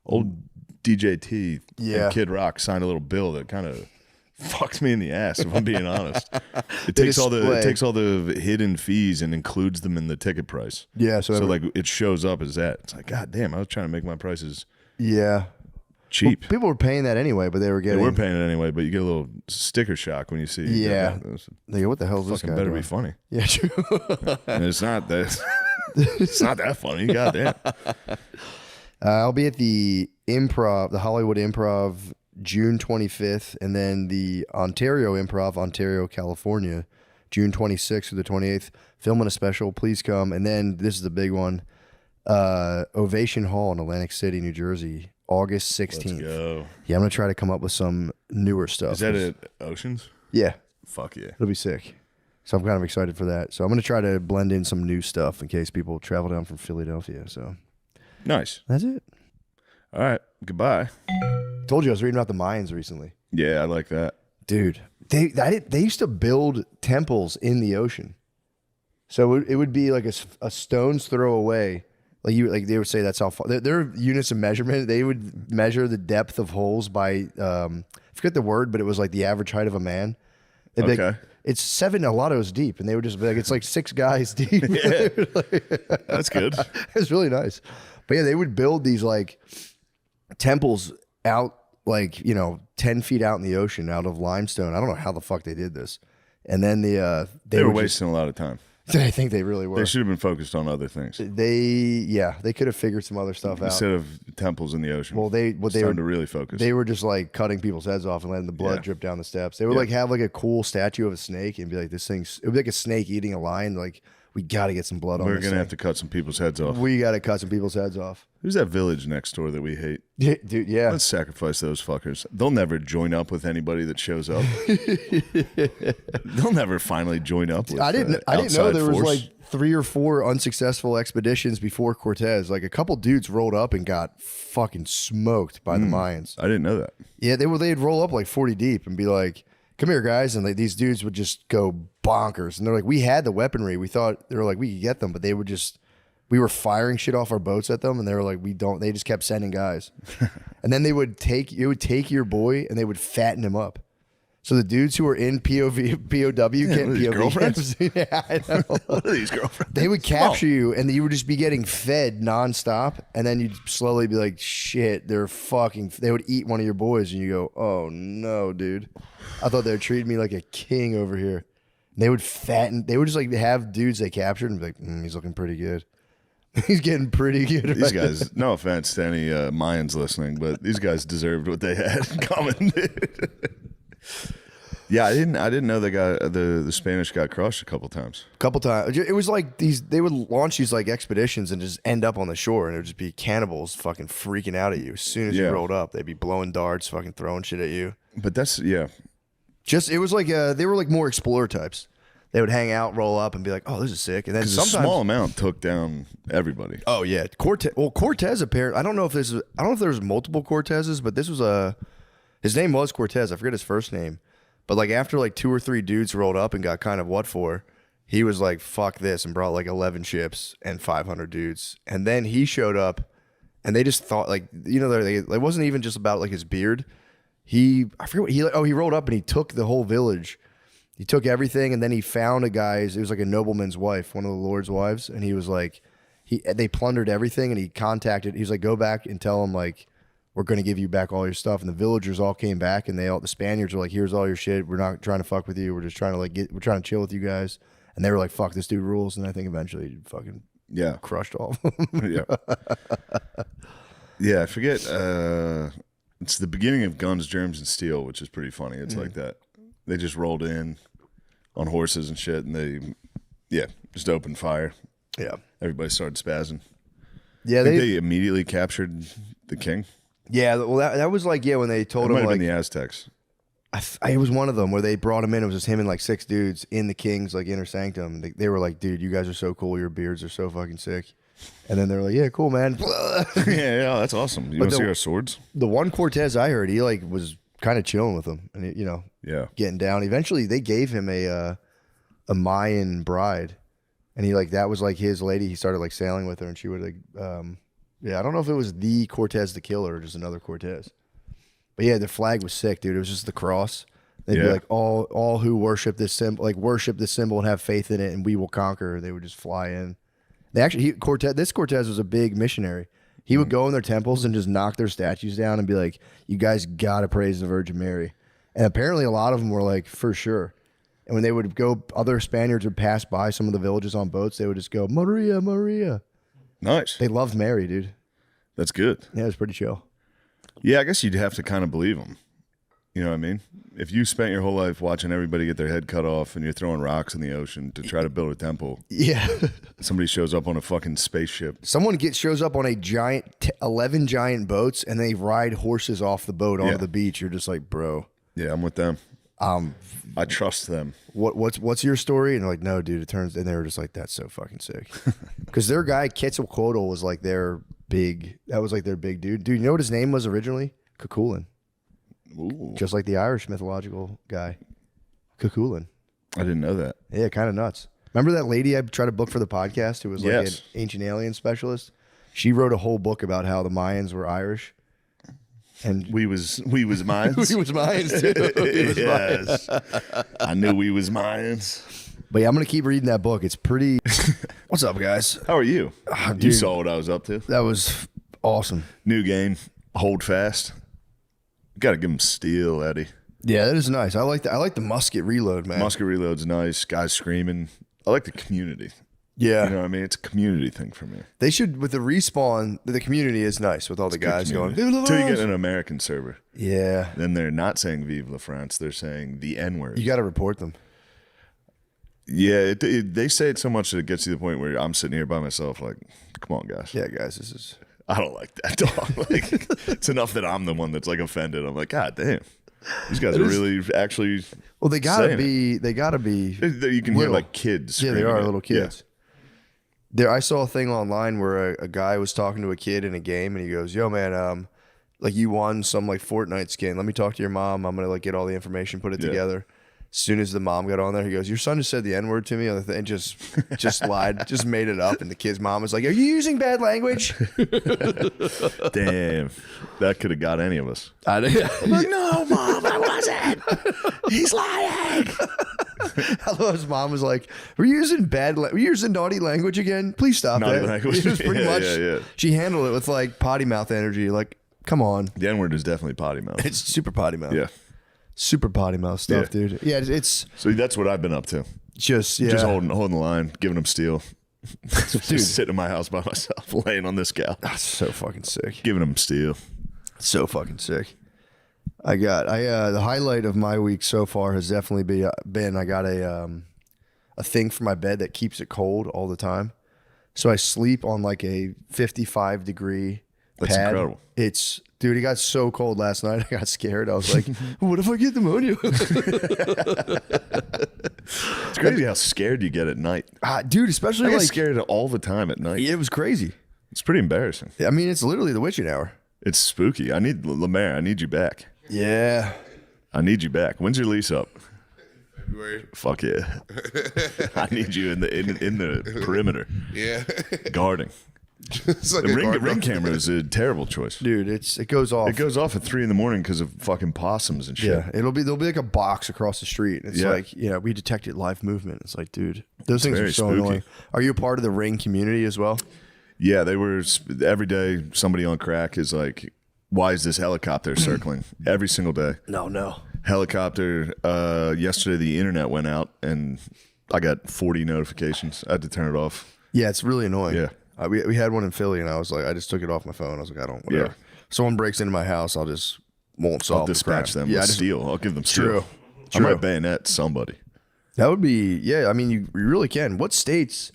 Speaker 2: Old DJT and Kid Rock signed a little bill that kind of fucks me in the ass, if I'm being honest. It takes all the hidden fees and includes them in the ticket price.
Speaker 3: Yeah,
Speaker 2: so like it shows up as that. It's like, God damn, I was trying to make my prices cheap.
Speaker 3: Well, people were paying that anyway, but they were getting.
Speaker 2: They were paying it anyway, but you get a little sticker shock when you see.
Speaker 3: Yeah, they go, what the hell is this guy
Speaker 2: better
Speaker 3: doing?
Speaker 2: be funny.
Speaker 3: Yeah, true.
Speaker 2: And it's not that. It's not that funny. Goddamn.
Speaker 3: I'll be at the Improv, the Hollywood Improv, June 25th, and then the Ontario Improv, Ontario, California, June 26th through the 28th. Filming a special, please come. And then this is the big one, Ovation Hall in Atlantic City, New Jersey, August 16th.
Speaker 2: Let's go.
Speaker 3: Yeah, I'm gonna try to come up with some newer stuff.
Speaker 2: Is that at Oceans?
Speaker 3: Yeah.
Speaker 2: Fuck yeah.
Speaker 3: It'll be sick. So I'm kind of excited for that. So I'm gonna try to blend in some new stuff in case people travel down from Philadelphia. So
Speaker 2: nice.
Speaker 3: That's it.
Speaker 2: All right. Goodbye.
Speaker 3: Told you I was reading about the Mayans recently.
Speaker 2: Yeah, I like that.
Speaker 3: Dude, they used to build temples in the ocean. So it would be like a stone's throw away. Like they would say that's how far. Their units of measurement, they would measure the depth of holes by I forget the word, but it was like the average height of a man. They'd be like, it's 7 Alatos deep, and they would just be like, it's like 6 guys deep.
Speaker 2: Yeah. That's good.
Speaker 3: It's really nice. But yeah, they would build these like temples out, like, 10 feet out in the ocean out of limestone. I don't know how the fuck they did this. And then they
Speaker 2: were
Speaker 3: would
Speaker 2: wasting a lot of time.
Speaker 3: I think they really were.
Speaker 2: They should have been focused on other things
Speaker 3: They could have figured some other stuff out
Speaker 2: instead of temples in the ocean.
Speaker 3: Well, they were
Speaker 2: to really focus.
Speaker 3: They were just like cutting people's heads off and letting the blood drip down the steps. They would like have like a cool statue of a snake and be like, "This thing's." It would be like a snake eating a lion. Like, we got to get some blood on.
Speaker 2: We're
Speaker 3: this
Speaker 2: gonna
Speaker 3: thing.
Speaker 2: have to cut some people's heads off.
Speaker 3: We got to cut some people's heads off.
Speaker 2: Who's that village next door that we hate?
Speaker 3: Dude, yeah.
Speaker 2: Let's sacrifice those fuckers. They'll never join up with anybody that shows up. They'll never finally join up with
Speaker 3: I didn't know
Speaker 2: outside
Speaker 3: there was
Speaker 2: force.
Speaker 3: like 3 or 4 unsuccessful expeditions before Cortez. Like a couple dudes rolled up and got fucking smoked by the Mayans.
Speaker 2: I didn't know that.
Speaker 3: Yeah, they'd roll up like 40 deep and be like, "Come here, guys," and like these dudes would just go bonkers. And they're like, "We had the weaponry. We thought they were like we could get them, but they would just." We were firing shit off our boats at them, and they were like, "We don't." They just kept sending guys, and then it would take your boy, and they would fatten him up. So the dudes who were in POW can't POV
Speaker 2: girlfriends?
Speaker 3: camps. Yeah, I know.
Speaker 2: What are these girlfriends?
Speaker 3: They would capture you, and you would just be getting fed nonstop, and then you'd slowly be like, "Shit, they're fucking." They would eat one of your boys, and you go, "Oh no, dude! I thought they were treating me like a king over here." They would fatten. They would just like have dudes they captured and be like, "He's looking pretty good." He's getting pretty good.
Speaker 2: These guys, no offense to any Mayans listening, but these guys deserved what they had coming. Yeah, I didn't know the Spanish got crushed a couple times.
Speaker 3: It was like they would launch these like expeditions and just end up on the shore, and it would just be cannibals fucking freaking out at you as soon as you rolled up. They'd be blowing darts, fucking throwing shit at you.
Speaker 2: But that's it
Speaker 3: was like they were like more explorer types. They would hang out, roll up, and be like, "Oh, this is sick." And then sometimes
Speaker 2: a small amount took down everybody.
Speaker 3: Oh yeah, Cortez apparently. I don't know if there was multiple Cortezes, but this was his name was Cortez. I forget his first name, but like after like 2 or 3 dudes rolled up and got kind of what for, he was like, "Fuck this," and brought like 11 ships and 500 dudes. And then he showed up, and they just thought like it wasn't even just about like his beard. I forget what he rolled up and he took the whole village. He took everything, and then he found a guy's. It was like a nobleman's wife, one of the lord's wives, and he was like, they plundered everything, and he contacted. He was like, "Go back and tell him like, we're going to give you back all your stuff." And the villagers all came back, and the Spaniards were like, "Here's all your shit. We're not trying to fuck with you. We're just trying to we're trying to chill with you guys." And they were like, "Fuck, this dude rules." And I think eventually he fucking crushed all of them.
Speaker 2: Yeah, I forget. It's the beginning of Guns, Germs, and Steel, which is pretty funny. It's like that. They just rolled in on horses and shit, and they just opened fire.
Speaker 3: Yeah, everybody
Speaker 2: started spazzing.
Speaker 3: Yeah,
Speaker 2: they immediately captured the king.
Speaker 3: Yeah, well, that was like when they told
Speaker 2: It
Speaker 3: him
Speaker 2: might have
Speaker 3: like
Speaker 2: been the Aztecs.
Speaker 3: it was one of them where they brought him in. It was just him and like 6 dudes in the king's like inner sanctum. They were like, "Dude, you guys are so cool. Your beards are so fucking sick." And then they're like, "Yeah, cool, man."
Speaker 2: yeah, that's awesome. You want to see our swords?
Speaker 3: The one Cortez I heard, he like was kind of chilling with them, and getting down. Eventually, they gave him a Mayan bride, and he like that was like his lady. He started like sailing with her, and she would like, I don't know if it was the Cortez the killer or just another Cortez, but yeah, the flag was sick, dude. It was just the cross. They'd be like, all who worship this symbol, and have faith in it, and we will conquer. They would just fly in. They actually this Cortez was a big missionary. He would go in their temples and just knock their statues down and be like, "You guys gotta praise the Virgin Mary." And apparently a lot of them were like, "For sure." And when they would go, other Spaniards would pass by some of the villages on boats. They would just go, "Maria, Maria."
Speaker 2: Nice.
Speaker 3: They loved Mary, dude.
Speaker 2: That's good.
Speaker 3: Yeah, it was pretty chill.
Speaker 2: Yeah, I guess you'd have to kind of believe them. You know what I mean? If you spent your whole life watching everybody get their head cut off and you're throwing rocks in the ocean to try to build a temple.
Speaker 3: Yeah.
Speaker 2: Somebody shows up on a fucking spaceship.
Speaker 3: Someone shows up on a giant, 11 giant boats, and they ride horses off the boat onto the beach. You're just like, bro.
Speaker 2: Yeah, I'm with them. I trust them.
Speaker 3: What's your story? And they're like, "No, dude, it turns," and they were just like, "That's so fucking sick." Because their guy, Quetzalcoatl, was like their big, dude. Dude, you know what his name was originally? Cuchulainn.
Speaker 2: Ooh.
Speaker 3: Just like the Irish mythological guy, Cuchulainn.
Speaker 2: I didn't know that.
Speaker 3: Yeah, kind of nuts. Remember that lady I tried to book for the podcast who was like
Speaker 2: Yes.
Speaker 3: an ancient alien specialist? She wrote a whole book about how the Mayans were Irish. And
Speaker 2: we was Mayans.
Speaker 3: We was Mayans too. We was
Speaker 2: Yes.
Speaker 3: Mayans.
Speaker 2: I knew we was Mayans.
Speaker 3: But yeah, I'm gonna keep reading that book. It's pretty. What's up, guys?
Speaker 2: How are you? You
Speaker 3: Dude,
Speaker 2: saw what I was up to.
Speaker 3: That was awesome.
Speaker 2: New game. Hold fast. Got to give him steel, Eddie.
Speaker 3: Yeah, that is nice. I like the musket reload, man.
Speaker 2: Musket reload's nice. Guys screaming. I like the community.
Speaker 3: Yeah.
Speaker 2: You know what I mean? It's a community thing for me.
Speaker 3: They should, with the respawn, the community is nice with all the guys going, "Vive la
Speaker 2: Until you
Speaker 3: France!"
Speaker 2: get an American server.
Speaker 3: Yeah.
Speaker 2: Then they're not saying Vive la France. They're saying the N-word.
Speaker 3: You got to report them.
Speaker 2: Yeah, they say it so much that it gets to the point where I'm sitting here by myself like, come on, guys.
Speaker 3: Yeah, guys, this is...
Speaker 2: I don't like that dog. Like, it's enough that I'm the one that's like offended. I'm like, God damn. These guys are really actually...
Speaker 3: Well, they gotta
Speaker 2: saying
Speaker 3: be. They gotta be.
Speaker 2: You can hear
Speaker 3: little.
Speaker 2: like kids.
Speaker 3: Yeah, they
Speaker 2: screaming
Speaker 3: are
Speaker 2: it.
Speaker 3: little kids. There, I saw a thing online where a guy was talking to a kid in a game, and he goes, "Yo, man, like you won some like Fortnite skin. Let me talk to your mom. I'm gonna like get all the information, put it together." As soon as the mom got on there, he goes, "Your son just said the N-word to me on the thing, just lied, just made it up." And the kid's mom was like, "Are you using bad language?"
Speaker 2: Damn, that could have got any of us.
Speaker 3: I'm like,
Speaker 9: no, Mom, I wasn't. He's lying.
Speaker 3: I love his mom was like, "We're using we're using naughty language again. Please stop
Speaker 2: Naughty
Speaker 3: that."
Speaker 2: language.
Speaker 3: It was pretty
Speaker 2: Yeah,
Speaker 3: much.
Speaker 2: yeah.
Speaker 3: She handled it with like potty mouth energy. Like, come on.
Speaker 2: The N-word is definitely potty mouth.
Speaker 3: It's super potty mouth.
Speaker 2: Yeah.
Speaker 3: Super potty mouth stuff, dude. Yeah, it's
Speaker 2: so that's what I've been up to.
Speaker 3: Just
Speaker 2: holding the line, giving them steel. Just sitting in my house by myself, laying on this couch.
Speaker 3: That's so fucking sick.
Speaker 2: Giving them steel.
Speaker 3: So fucking sick. The highlight of my week so far has definitely been I got a thing for my bed that keeps it cold all the time. So I sleep on like a 55 degree
Speaker 2: That's
Speaker 3: pad.
Speaker 2: incredible.
Speaker 3: Dude, it got so cold last night. I got scared. I was like, what if I get pneumonia?
Speaker 2: It's crazy how scared you get at night.
Speaker 3: Dude, especially
Speaker 2: I get
Speaker 3: like
Speaker 2: scared all the time at night.
Speaker 3: It was crazy.
Speaker 2: It's pretty embarrassing.
Speaker 3: I mean, it's literally the witching hour.
Speaker 2: It's spooky. I need Lemaire. I need you back.
Speaker 3: Yeah.
Speaker 2: I need you back. When's your lease up?
Speaker 6: February.
Speaker 2: Fuck yeah. I need you in the perimeter.
Speaker 6: Yeah.
Speaker 2: Guarding.
Speaker 6: It's like
Speaker 2: the
Speaker 6: a
Speaker 2: ring
Speaker 6: guard
Speaker 2: camera is a terrible choice.
Speaker 3: Dude, it goes off.
Speaker 2: It goes off at 3 a.m. because of fucking possums and shit.
Speaker 3: Yeah, there'll be like a box across the street. It's
Speaker 2: Yeah.
Speaker 3: like, we detected live movement. It's like, dude, those things
Speaker 2: very
Speaker 3: are so
Speaker 2: spooky.
Speaker 3: annoying. Are you a part of the ring community as well?
Speaker 2: Yeah, they were every day. Somebody on crack is like, "Why is this helicopter circling?" Every single day.
Speaker 3: No.
Speaker 2: Helicopter. Yesterday, the internet went out, and I got 40 notifications. I had to turn it off.
Speaker 3: Yeah, it's really annoying.
Speaker 2: Yeah.
Speaker 3: We had one in Philly, and I was like, I just took it off my phone. I was like, I don't, whatever.
Speaker 2: Yeah.
Speaker 3: Someone breaks into my house, I'll just won't solve
Speaker 2: I'll dispatch
Speaker 3: the crime.
Speaker 2: them with
Speaker 3: I just-
Speaker 2: steel. I'll give them steel.
Speaker 3: True.
Speaker 2: I might bayonet somebody.
Speaker 3: That would be, yeah. I mean, you really can. What states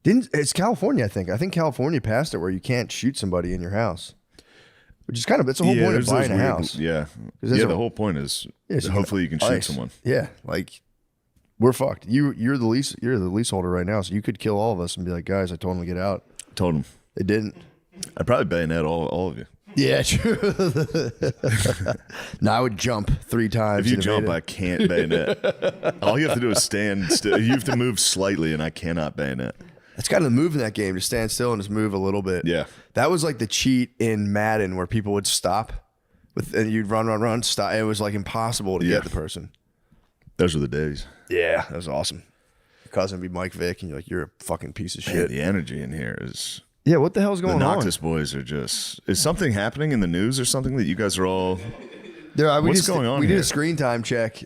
Speaker 3: it's California? I think California passed it where you can't shoot somebody in your house, which is kind of it's the whole point of
Speaker 2: there's those
Speaker 3: buying a
Speaker 2: weird-
Speaker 3: house.
Speaker 2: Yeah,
Speaker 3: 'Cause there's
Speaker 2: yeah.
Speaker 3: a-
Speaker 2: The whole point is
Speaker 3: so
Speaker 2: hopefully you can shoot
Speaker 3: ice.
Speaker 2: someone.
Speaker 3: Yeah, like we're fucked. You're the leaseholder right now, so you could kill all of us and be like, guys, I told them to get out.
Speaker 2: Told them
Speaker 3: they didn't.
Speaker 2: I'd probably bayonet all of you.
Speaker 3: Yeah, true. No, I would jump 3 times.
Speaker 2: If you
Speaker 3: and
Speaker 2: jump,
Speaker 3: evade
Speaker 2: I
Speaker 3: it.
Speaker 2: can't bayonet. All you have to do is stand still. You have to move slightly, and I cannot bayonet.
Speaker 3: That's kind of the move in that game, to stand still and just move a little bit.
Speaker 2: Yeah.
Speaker 3: That was like the cheat in Madden where people would stop and you'd run, stop. It was like impossible to get the person.
Speaker 2: Those were the days.
Speaker 3: Yeah, that was awesome. Your cousin would be Mike Vick, and you're like, you're a fucking piece of
Speaker 2: Man,
Speaker 3: shit.
Speaker 2: the energy in here is.
Speaker 3: Yeah, what the hell's going
Speaker 2: the
Speaker 3: on?
Speaker 2: Noctis boys are just. Is something happening in the news or something that you guys are all? What's going on
Speaker 3: We
Speaker 2: here?
Speaker 3: did a screen time check.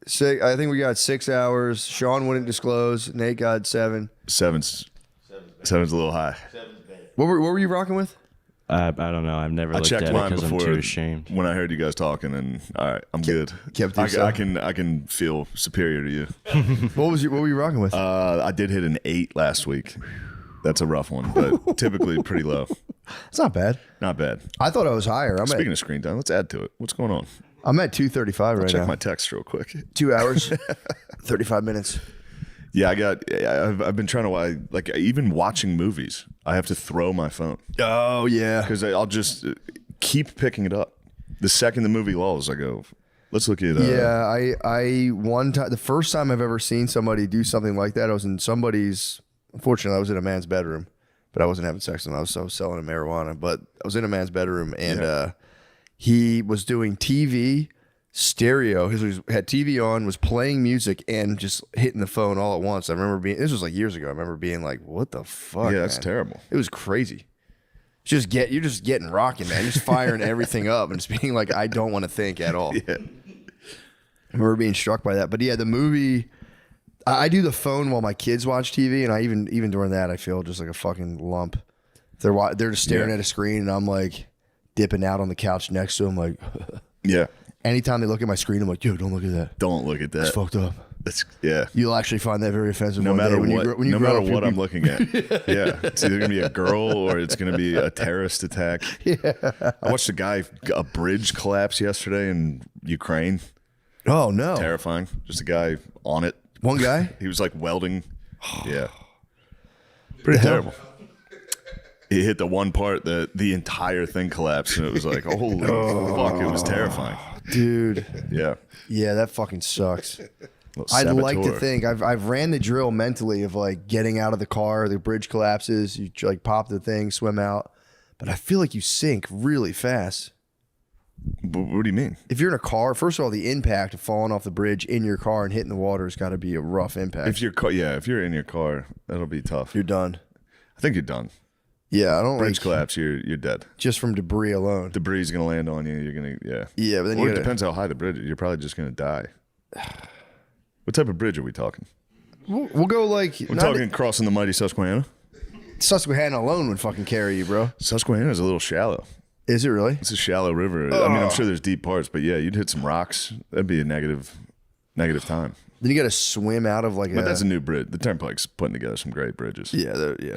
Speaker 3: I think we got 6 hours. Sean wouldn't disclose. Nate got 7.
Speaker 2: Seven's a little high.
Speaker 3: What were you rocking with?
Speaker 7: I don't know. I've never
Speaker 2: I
Speaker 7: looked
Speaker 2: checked
Speaker 7: at it
Speaker 2: mine
Speaker 7: because I'm
Speaker 2: before
Speaker 7: too ashamed.
Speaker 2: when I heard you guys talking, and all right, I'm good.
Speaker 3: kept
Speaker 2: I
Speaker 3: yourself.
Speaker 2: can feel superior to you.
Speaker 3: What were you rocking with?
Speaker 2: I did hit an 8 last week. That's a rough one, but typically pretty low.
Speaker 3: It's not bad.
Speaker 2: Not bad.
Speaker 3: I thought I was higher.
Speaker 2: Speaking of screen time, let's add to it. What's going on?
Speaker 3: I'm at 235 right
Speaker 2: Check
Speaker 3: now.
Speaker 2: my text real quick.
Speaker 3: 2 hours, 35 minutes.
Speaker 2: Yeah, I've been trying to like even watching movies. I have to throw my phone.
Speaker 3: Oh yeah,
Speaker 2: because I'll just keep picking it up. The second the movie lulls, I go, let's look at.
Speaker 3: Yeah, I one time, the first time I've ever seen somebody do something like that, I was in somebody's. Unfortunately, I was in a man's bedroom, but I wasn't having sex with him. I was selling him marijuana, but I was in a man's bedroom, and he was doing TV. Stereo. Had TV on, was playing music, and just hitting the phone all at once. I remember this was like years ago. I remember being like, "What the fuck?"
Speaker 2: Yeah, that's
Speaker 3: man?
Speaker 2: terrible.
Speaker 3: It was crazy. You're just getting rocking, man. Just firing everything up and just being like, I don't want to think at all.
Speaker 2: Yeah.
Speaker 3: I remember being struck by that. But yeah, the movie. I do the phone while my kids watch TV, and I even during that I feel just like a fucking lump. They're just staring at a screen, and I'm like dipping out on the couch next to them, like
Speaker 2: yeah.
Speaker 3: Anytime they look at my screen, I'm like, dude, don't look at that.
Speaker 2: Don't look at that.
Speaker 3: It's fucked up.
Speaker 2: It's yeah.
Speaker 3: You'll actually find that very offensive.
Speaker 2: No matter what, no matter
Speaker 3: up,
Speaker 2: what I'm looking at. Yeah, it's either gonna be a girl or it's gonna be a terrorist attack.
Speaker 3: Yeah.
Speaker 2: I watched a bridge collapse yesterday in Ukraine.
Speaker 3: Oh no!
Speaker 2: Terrifying. Just a guy on it.
Speaker 3: One guy.
Speaker 2: He was like welding. Yeah. Pretty terrible. He hit the one part that the entire thing collapsed, and it was like, holy fuck! It was terrifying,
Speaker 3: dude.
Speaker 2: Yeah.
Speaker 3: Yeah, that fucking sucks. I'd like to think I've ran the drill mentally of like getting out of the car, the bridge collapses, you like pop the thing, swim out, but I feel like you sink really fast.
Speaker 2: What do you mean?
Speaker 3: If you're in a car, first of all, the impact of falling off the bridge in your car and hitting the water has got to be a rough impact.
Speaker 2: If you're in your car, that'll be tough.
Speaker 3: You're done.
Speaker 2: I think you're done.
Speaker 3: Yeah, I don't
Speaker 2: bridge
Speaker 3: like
Speaker 2: collapse. You're dead
Speaker 3: just from debris alone.
Speaker 2: Debris is gonna land on you. You're gonna
Speaker 3: yeah. But then
Speaker 2: it depends how high the bridge is. You're probably just gonna die. What type of bridge are we talking?
Speaker 3: We'll go like
Speaker 2: we're talking crossing the mighty Susquehanna.
Speaker 3: Susquehanna alone would fucking carry you, bro.
Speaker 2: Susquehanna is a little shallow.
Speaker 3: Is it really?
Speaker 2: It's a shallow river. I mean, I'm sure there's deep parts, but yeah, you'd hit some rocks. That'd be a negative time.
Speaker 3: Then you got to swim out of like
Speaker 2: but that's a new bridge. The Turnpike's putting together some great bridges.
Speaker 3: Yeah.
Speaker 2: I mean,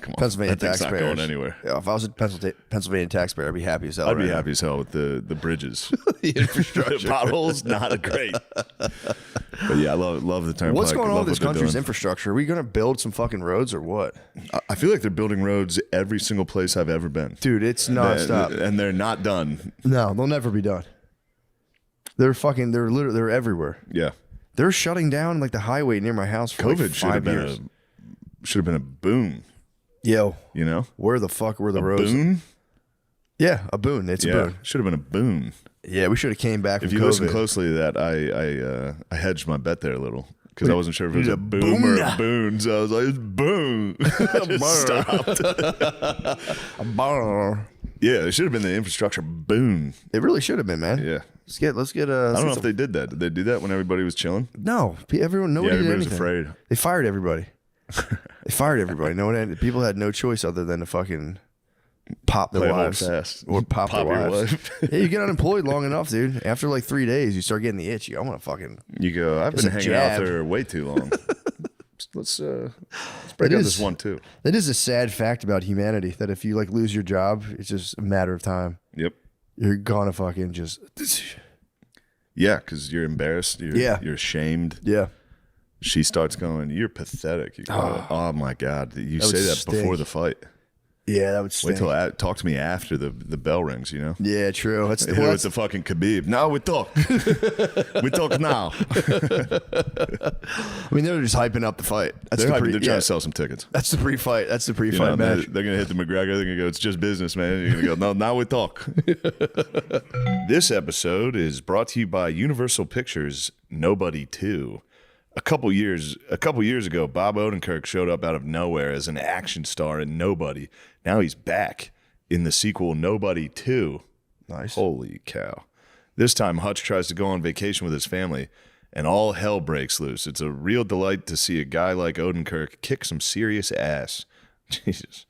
Speaker 2: come on.
Speaker 3: Pennsylvania
Speaker 2: That thing's not
Speaker 3: taxpayers.
Speaker 2: going anywhere.
Speaker 3: Yeah, if I was a Pennsylvania taxpayer, I'd be happy as hell.
Speaker 2: I'd be happy as hell with the bridges.
Speaker 3: The infrastructure.
Speaker 2: The potholes, not great. But yeah, I love the Turnpike.
Speaker 3: What's going on with this
Speaker 2: what they're
Speaker 3: country's
Speaker 2: doing.
Speaker 3: infrastructure? Are we going to build some fucking roads or what?
Speaker 2: I feel like they're building roads every single place I've ever been.
Speaker 3: Dude, it's nonstop.
Speaker 2: And they're not done.
Speaker 3: No, they'll never be done. They're everywhere.
Speaker 2: Yeah.
Speaker 3: They're shutting down like the highway near my house for
Speaker 2: COVID
Speaker 3: like
Speaker 2: should have
Speaker 3: 5
Speaker 2: been
Speaker 3: years.
Speaker 2: a boon.
Speaker 3: Yo,
Speaker 2: you know
Speaker 3: where the fuck were the roads?
Speaker 2: Boon?
Speaker 3: Yeah, a boon. It's a boon.
Speaker 2: Should have been a boon.
Speaker 3: Yeah, we should have came back.
Speaker 2: If
Speaker 3: from
Speaker 2: you
Speaker 3: COVID.
Speaker 2: listen closely to that, I hedged my bet there a little because I wasn't sure if it was a boom
Speaker 3: boon.
Speaker 2: or a boon. So I was like, it's boom. Just stopped. Yeah, it should have been the infrastructure boon.
Speaker 3: It really should have been, man.
Speaker 2: Yeah.
Speaker 3: Let's get.
Speaker 2: I don't know if they did that. Did they do that when everybody was chilling?
Speaker 3: No, nobody did
Speaker 2: everybody
Speaker 3: anything.
Speaker 2: was afraid.
Speaker 3: They fired everybody. No one. People had no choice other than to fucking pop their
Speaker 2: Play home
Speaker 3: wives
Speaker 2: fast.
Speaker 3: or pop their
Speaker 2: your
Speaker 3: wives.
Speaker 2: wife.
Speaker 3: Yeah, you get unemployed long enough, dude. After like 3 days, you start getting the itch. I want to fucking.
Speaker 2: You go. I've
Speaker 3: It's
Speaker 2: been
Speaker 3: a
Speaker 2: hanging
Speaker 3: jab.
Speaker 2: out there way too long. Let's break up this one too.
Speaker 3: That is a sad fact about humanity. That if you like lose your job, it's just a matter of time.
Speaker 2: Yep.
Speaker 3: You're gonna fucking just.
Speaker 2: Yeah, because you're embarrassed. You're ashamed.
Speaker 3: Yeah.
Speaker 2: She starts going, "You're pathetic." You go, oh my god! You
Speaker 3: That
Speaker 2: say
Speaker 3: would
Speaker 2: that before
Speaker 3: stink.
Speaker 2: the fight.
Speaker 3: Yeah, that would stink.
Speaker 2: Wait till talk to me after the bell rings. You know.
Speaker 3: Yeah, true. That's
Speaker 2: Hit it with the fucking Khabib. Now we talk. We talk now.
Speaker 3: I mean, they're just hyping up the fight.
Speaker 2: They're trying to sell some tickets.
Speaker 3: That's the pre-fight. That's the
Speaker 2: You
Speaker 3: pre-fight
Speaker 2: know,
Speaker 3: match.
Speaker 2: they're gonna hit the McGregor. They're gonna go, "It's just business, man." You're gonna go, "No, now we talk." This episode is brought to you by Universal Pictures' Nobody 2. A couple years ago, Bob Odenkirk showed up out of nowhere as an action star in Nobody. Now he's back in the sequel Nobody 2.
Speaker 3: Nice.
Speaker 2: Holy cow. This time, Hutch tries to go on vacation with his family, and all hell breaks loose. It's a real delight to see a guy like Odenkirk kick some serious ass. Jesus.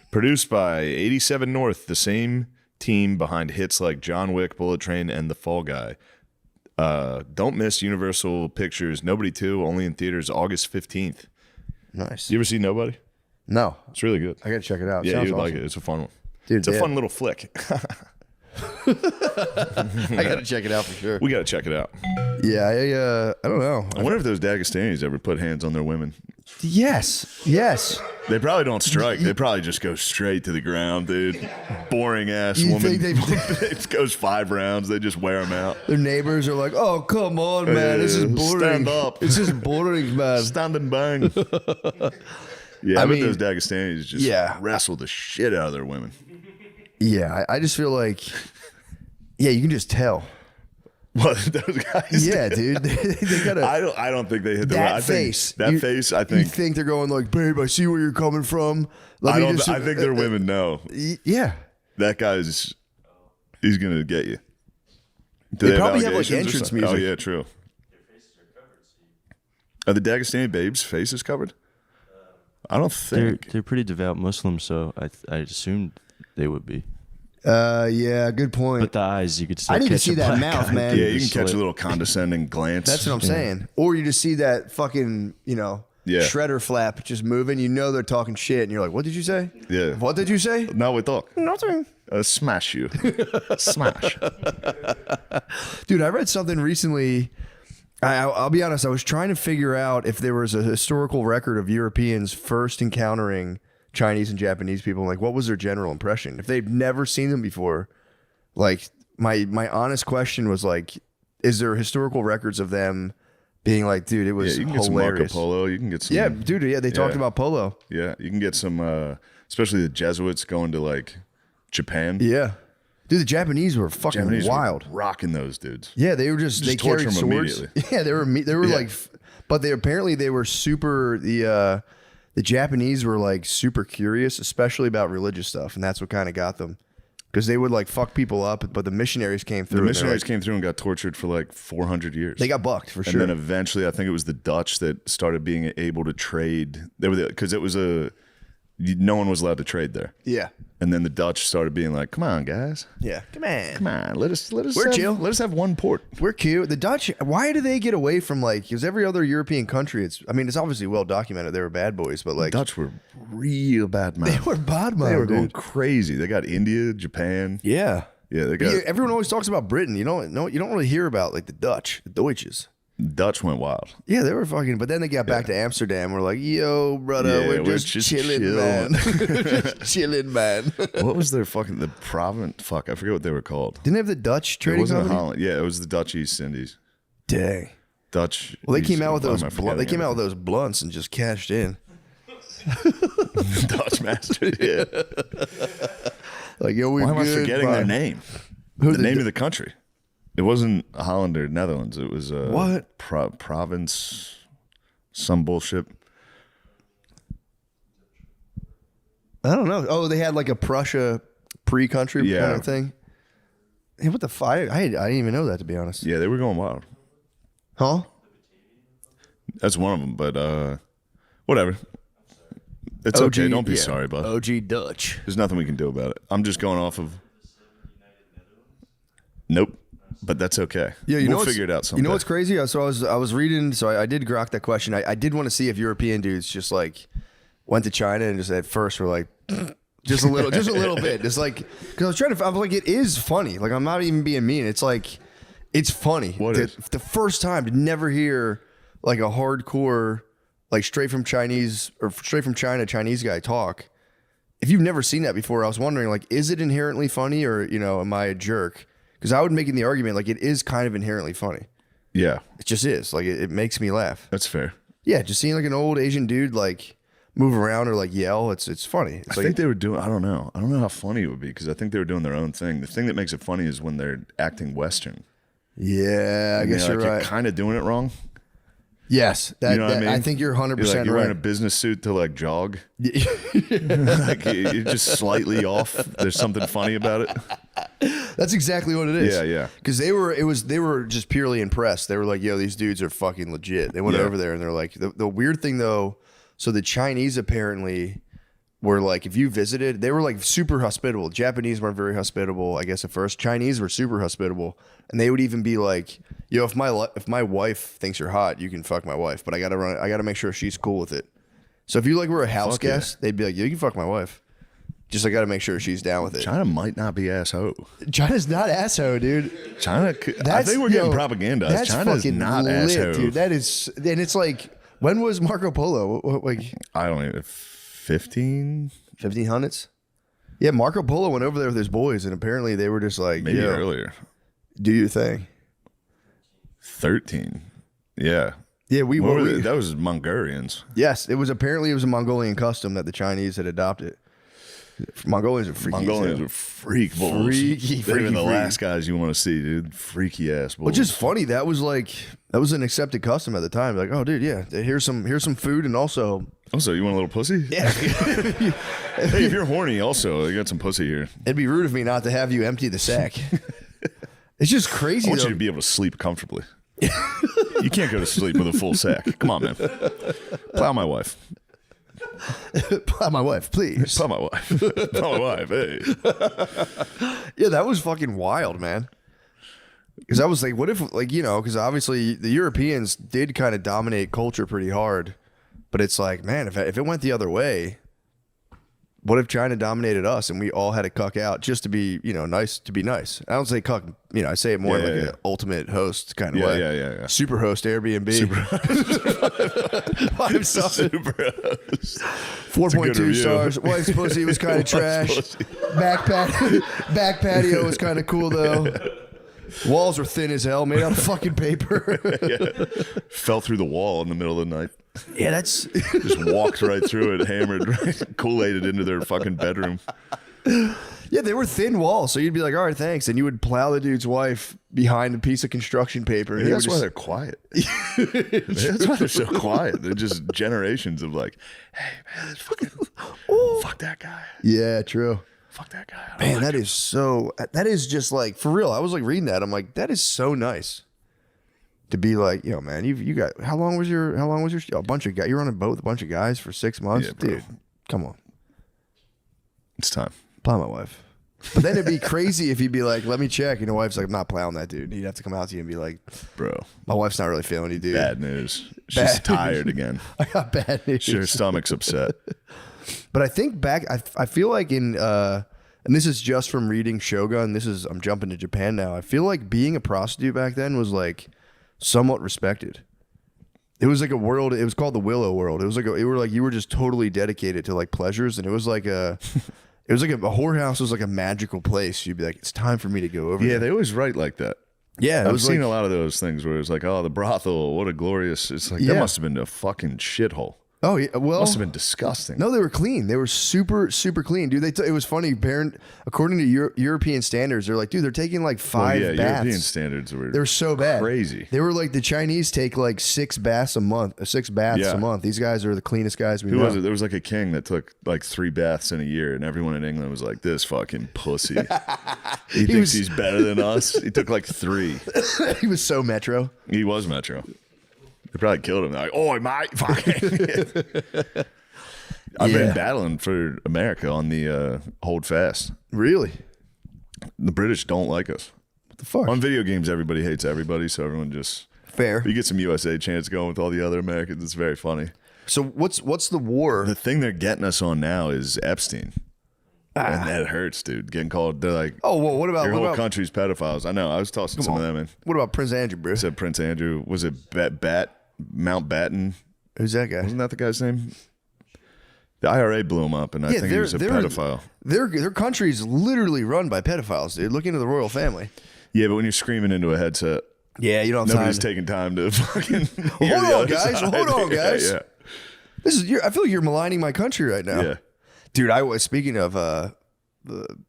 Speaker 2: Produced by 87 North, the same team behind hits like John Wick, Bullet Train, and The Fall Guy. Don't miss Universal Pictures Nobody 2, only in theaters August 15th.
Speaker 3: Nice.
Speaker 2: You ever see Nobody?
Speaker 3: No.
Speaker 2: It's really good.
Speaker 3: I gotta check it out.
Speaker 2: Yeah,
Speaker 3: Sounds
Speaker 2: you'd like
Speaker 3: awesome.
Speaker 2: it. It's a fun one.
Speaker 3: Dude,
Speaker 2: it's a fun little flick.
Speaker 3: I gotta check it out for sure.
Speaker 2: We gotta check it out.
Speaker 3: Yeah, I don't know.
Speaker 2: I wonder if those Dagestanis ever put hands on their women.
Speaker 3: Yes.
Speaker 2: They probably don't strike. They probably just go straight to the ground, dude. Boring ass
Speaker 3: You
Speaker 2: woman.
Speaker 3: think
Speaker 2: It goes 5 rounds. They just wear them out.
Speaker 3: Their neighbors are like, "Oh, come on, man, this is boring.
Speaker 2: Stand up.
Speaker 3: It's just boring, man.
Speaker 2: Stand and bang." Yeah,
Speaker 3: I
Speaker 2: I bet
Speaker 3: mean,
Speaker 2: those Dagestanis just wrestle the shit out of their women.
Speaker 3: Yeah, I just feel like, yeah, you can just tell.
Speaker 2: What those guys?
Speaker 3: Yeah, dude. They gotta.
Speaker 2: I don't think they hit the
Speaker 3: that
Speaker 2: I
Speaker 3: face.
Speaker 2: Think, that face. I think.
Speaker 3: You think they're going like, "Babe, I see where you're coming from."
Speaker 2: I think their women know.
Speaker 3: Yeah.
Speaker 2: That guy's. He's gonna get you. Do
Speaker 3: They probably have, like,
Speaker 2: allegations or
Speaker 3: entrance
Speaker 2: something?
Speaker 3: music.
Speaker 2: Oh yeah, true.
Speaker 8: Are the Dagestani babes' faces covered? I don't think.
Speaker 7: They're pretty devout Muslims, so I assumed they would be.
Speaker 3: Yeah, good point.
Speaker 7: But the eyes, you could still
Speaker 3: I need to
Speaker 7: catch
Speaker 3: see
Speaker 7: a
Speaker 3: that
Speaker 7: black
Speaker 3: mouth,
Speaker 7: eye
Speaker 3: man.
Speaker 7: through
Speaker 8: Yeah,
Speaker 7: the
Speaker 8: you can catch a
Speaker 7: slit.
Speaker 8: little condescending glance.
Speaker 3: That's what I'm saying. Or you just see that fucking,
Speaker 8: Yeah.
Speaker 3: shredder flap just moving. You know they're talking shit, and you're like, "What did you say?
Speaker 8: Yeah.
Speaker 3: What did you say?"
Speaker 8: Now we talk.
Speaker 3: Nothing.
Speaker 8: Smash you. Smash.
Speaker 3: Dude, I read something recently. I'll be honest. I was trying to figure out if there was a historical record of Europeans first encountering Chinese and Japanese people. Like, what was their general impression? If they've never seen them before, like my honest question was like, is there historical records of them being like, dude, it was
Speaker 8: you can get
Speaker 3: hilarious.
Speaker 8: some Marco Polo. You can get some.
Speaker 3: Yeah, dude. Yeah, they talked about polo.
Speaker 8: Yeah, you can get some, especially the Jesuits going to like Japan.
Speaker 3: Yeah, dude, the Japanese were fucking
Speaker 8: Japanese were
Speaker 3: wild,
Speaker 8: rocking those dudes.
Speaker 3: Yeah, they were they
Speaker 8: torture
Speaker 3: carried
Speaker 8: them
Speaker 3: swords.
Speaker 8: immediately.
Speaker 3: Yeah, they were
Speaker 8: Yeah.
Speaker 3: like, but they were super. The Japanese were like super curious, especially about religious stuff, and that's what kind of got them. Because they would like fuck people up, but the missionaries came through.
Speaker 8: The missionaries came through and got tortured for like 400 years.
Speaker 3: They got bucked for sure.
Speaker 8: And then eventually, I think it was the Dutch that started being able to trade. They were because it was no one was allowed to trade there.
Speaker 3: Yeah.
Speaker 8: And then the Dutch started being like, "Come on, guys.
Speaker 3: Yeah, come on.
Speaker 8: Let us.
Speaker 3: We're chill.
Speaker 8: Let us have one port.
Speaker 3: We're cute." The Dutch. Why do they get away from like? Because every other European country, it's obviously well documented. They were bad boys, but like
Speaker 8: Dutch were real bad mouth.
Speaker 3: They were bad mouth.
Speaker 8: They were going crazy. They got India, Japan.
Speaker 3: Yeah.
Speaker 8: Yeah, they got.
Speaker 3: Everyone always talks about Britain. You don't really hear about like the Dutch, the Deutsches.
Speaker 8: Dutch went wild.
Speaker 3: Yeah, they were fucking. But then they got back to Amsterdam. We're like, yo, brother,
Speaker 8: Yeah,
Speaker 3: we're
Speaker 8: we're
Speaker 3: just
Speaker 8: just
Speaker 3: chilling,
Speaker 8: chill.
Speaker 3: man. Just chilling, man.
Speaker 8: What was their the province? Fuck, I forget what they were called.
Speaker 3: Didn't they have the Dutch
Speaker 8: It
Speaker 3: trading
Speaker 8: wasn't
Speaker 3: company?
Speaker 8: Holland. Yeah, it was the Dutch East Indies.
Speaker 3: Dang.
Speaker 8: Dutch.
Speaker 3: Well, they
Speaker 8: East
Speaker 3: came out with
Speaker 8: Indies.
Speaker 3: those.
Speaker 8: Why am I
Speaker 3: They came out with
Speaker 8: forgetting
Speaker 3: those blunts and just cashed in.
Speaker 8: everything? Dutch master. Yeah.
Speaker 3: Like, yo, we're
Speaker 8: Why am I
Speaker 3: good,
Speaker 8: forgetting
Speaker 3: bye.
Speaker 8: their name?
Speaker 3: Who
Speaker 8: The name of the country. It wasn't Holland or Netherlands. It was
Speaker 3: What?
Speaker 8: Province, some bullshit.
Speaker 3: I don't know. Oh, they had like a Prussia pre-country
Speaker 8: Yeah.
Speaker 3: kind of thing. Hey, what the fuck? I didn't even know that, to be honest.
Speaker 8: Yeah, they were going wild.
Speaker 3: Huh?
Speaker 8: That's one of them, but whatever. It's
Speaker 3: OG,
Speaker 8: okay. Don't be
Speaker 3: yeah.
Speaker 8: sorry, bud.
Speaker 3: OG Dutch.
Speaker 8: There's nothing we can do about it. I'm just going off of. Nope. But that's okay.
Speaker 3: Yeah, you know
Speaker 8: we'll
Speaker 3: what's-
Speaker 8: figure it out someday.
Speaker 3: You know what's crazy? So I was reading. So I did grok that question. I did want to see if European dudes just like went to China and just at first were like just a little bit, just like because I was trying to. I was like, it is funny. Like I'm not even being mean. It's like it's funny.
Speaker 8: What is?
Speaker 3: The first time to never hear like a hardcore like straight from China Chinese guy talk. If you've never seen that before, I was wondering like, is it inherently funny or am I a jerk? Because I would make the argument like it is kind of inherently funny.
Speaker 8: Yeah.
Speaker 3: It just is. Like it makes me laugh.
Speaker 8: That's fair.
Speaker 3: Yeah, just seeing like an old Asian dude like move around or like yell, it's funny. It's
Speaker 8: I
Speaker 3: like
Speaker 8: think they were doing. I don't know how funny it would be because I think they were doing their own thing. The thing that makes it funny is when they're acting Western.
Speaker 3: yeah, I guess you're right.
Speaker 8: kind of doing it wrong.
Speaker 3: Yes, that,
Speaker 8: You know what I mean?
Speaker 3: I think you're 100%
Speaker 8: You're like, you're wearing a
Speaker 3: right.
Speaker 8: business suit to like jog. Like you're just slightly off. There's something funny about it.
Speaker 3: That's exactly what it is.
Speaker 8: Yeah.
Speaker 3: Because they were just purely impressed. They were like, yo, these dudes are fucking legit. They went
Speaker 8: Yeah.
Speaker 3: over there and they're like, the weird thing though, so the Chinese apparently were like, if you visited, they were like super hospitable. Japanese weren't very hospitable, I guess at first. Chinese were super hospitable. And they would even be like, yo, if my wife thinks you're hot, you can fuck my wife. But I gotta make sure she's cool with it. So if you like were a house
Speaker 8: Fuck yeah.
Speaker 3: guest, they'd be like, yo, you can fuck my wife. Just I gotta make sure she's down with it.
Speaker 8: China might not be asshole.
Speaker 3: China's not asshole, dude.
Speaker 8: China. I think we're getting propagandizized.
Speaker 3: That's
Speaker 8: China's
Speaker 3: fucking
Speaker 8: not
Speaker 3: lit,
Speaker 8: asshole.
Speaker 3: dude. That is, and it's like, when was Marco Polo? Like
Speaker 8: I don't even
Speaker 3: 1500s? Yeah, Marco Polo went over there with his boys, and apparently they were just like,
Speaker 8: maybe
Speaker 3: yo,
Speaker 8: earlier.
Speaker 3: do your thing.
Speaker 8: 13. Yeah.
Speaker 3: Yeah,
Speaker 8: that was Mongolians.
Speaker 3: Yes, it was a Mongolian custom that the Chinese had adopted. Mongolians are freaky.
Speaker 8: Mongolians are freak bulls. They're even the last guys you want to see, dude. Freaky ass bulls.
Speaker 3: Which is funny. That was an accepted custom at the time. Like, oh, dude, yeah, here's some food, and also
Speaker 8: you want a little pussy?
Speaker 3: Yeah.
Speaker 8: Hey, if you're horny, also you got some pussy here.
Speaker 3: It'd be rude of me not to have you empty the sack. It's just crazy.
Speaker 8: I want
Speaker 3: though.
Speaker 8: you to be able to sleep comfortably.
Speaker 2: You can't go to sleep with a full sack. Come on, man. Plow my wife.
Speaker 3: Plow my wife, please.
Speaker 2: Plow my wife. Plow my wife. Hey.
Speaker 3: Yeah, that was fucking wild, man. Because I was like, what if, like, you know, because obviously the Europeans did kind of dominate culture pretty hard. But it's like, man, if it went the other way, what if China dominated us and we all had to cuck out just to be, you know, nice to be nice? I don't say cuck, you know, I say it more an ultimate host kind of way.
Speaker 2: Yeah.
Speaker 3: Super host Airbnb.
Speaker 2: Super
Speaker 3: 5 stars.
Speaker 2: Super host.
Speaker 3: 4.2 stars. Wife's pussy was kind of trash. Back patio was kind of cool though. Walls were thin as hell, made out of fucking paper.
Speaker 2: Fell through the wall in the middle of the night.
Speaker 3: Yeah, that's
Speaker 2: just walked right through it, hammered, Kool-Aided into their fucking bedroom.
Speaker 3: Yeah, they were thin walls, so you'd be like, all right, thanks. And you would plow the dude's wife behind a piece of construction paper.
Speaker 2: Maybe that's why they're quiet. That's why they're so quiet. They're just generations of like, hey, man, that's fucking, fuck that guy.
Speaker 3: Yeah, true.
Speaker 2: Fuck that guy.
Speaker 3: Man, that is so, that is just like, for real. I was like reading that. I'm like, that is so nice. To be like, yo, man, you got, how long was your a bunch of guys? You were on a boat with a bunch of guys for 6 months?
Speaker 2: Yeah, bro.
Speaker 3: Dude, come on.
Speaker 2: It's time.
Speaker 3: Plow my wife. But then it'd be crazy if you'd be like, let me check. And your wife's like, I'm not plowing that dude. He'd have to come out to you and be like,
Speaker 2: bro,
Speaker 3: my wife's not really feeling you, dude.
Speaker 2: Bad news. She's tired again.
Speaker 3: I got bad news.
Speaker 2: Her stomach's upset.
Speaker 3: But I think back, I feel like in, and this is just from reading Shogun. I'm jumping to Japan now. I feel like being a prostitute back then was like somewhat respected. It was like a world. It was called the Willow World. It was like you were just totally dedicated to like pleasures, and it was like a whorehouse was like a magical place. You'd be like, it's time for me to go over.
Speaker 2: Yeah,
Speaker 3: there.
Speaker 2: they always write like that.
Speaker 3: Yeah,
Speaker 2: I've seen a lot of those things where it's like, oh, the brothel, what a glorious. It's like that must have been a fucking shithole.
Speaker 3: Oh yeah, well,
Speaker 2: must have been disgusting.
Speaker 3: No, they were clean. They were super clean, dude. It was funny. According to European standards, they're like, dude, they're taking like 5 baths.
Speaker 2: European standards
Speaker 3: They're so bad,
Speaker 2: crazy.
Speaker 3: They were like the Chinese take like 6 baths a month. These guys are the cleanest guys we know.
Speaker 2: Who was it? There was like a king that took like 3 baths in a year, and everyone in England was like, "This fucking pussy. He thinks he's better than us." He took like 3.
Speaker 3: He was so metro.
Speaker 2: He was metro. They probably killed him. They're like, "Oh, mate, fucking." I've been battling for America on the hold fast.
Speaker 3: Really?
Speaker 2: The British don't like us.
Speaker 3: What the fuck?
Speaker 2: On video games, everybody hates everybody, so everyone just
Speaker 3: fair.
Speaker 2: You get some USA chants going with all the other Americans. It's very funny.
Speaker 3: So what's the war?
Speaker 2: The thing they're getting us on now is Epstein. And that hurts, dude. Getting called, they're like,
Speaker 3: oh, well, what about
Speaker 2: your whole country's pedophiles? I know. I was tossing some of them in.
Speaker 3: What about Prince Andrew, bro?
Speaker 2: I said Prince Andrew. Was it Mountbatten?
Speaker 3: Who's that guy?
Speaker 2: Wasn't that the guy's name? The IRA blew him up, and I think he was a pedophile.
Speaker 3: Their country's literally run by pedophiles, dude. Look into the royal family.
Speaker 2: Yeah, but when you're screaming into a headset,
Speaker 3: yeah, you don't.
Speaker 2: Nobody's taking time to fucking.
Speaker 3: Hold on, guys.
Speaker 2: Yeah.
Speaker 3: This is. I feel like you're maligning my country right now.
Speaker 2: Yeah,
Speaker 3: dude. I was speaking of the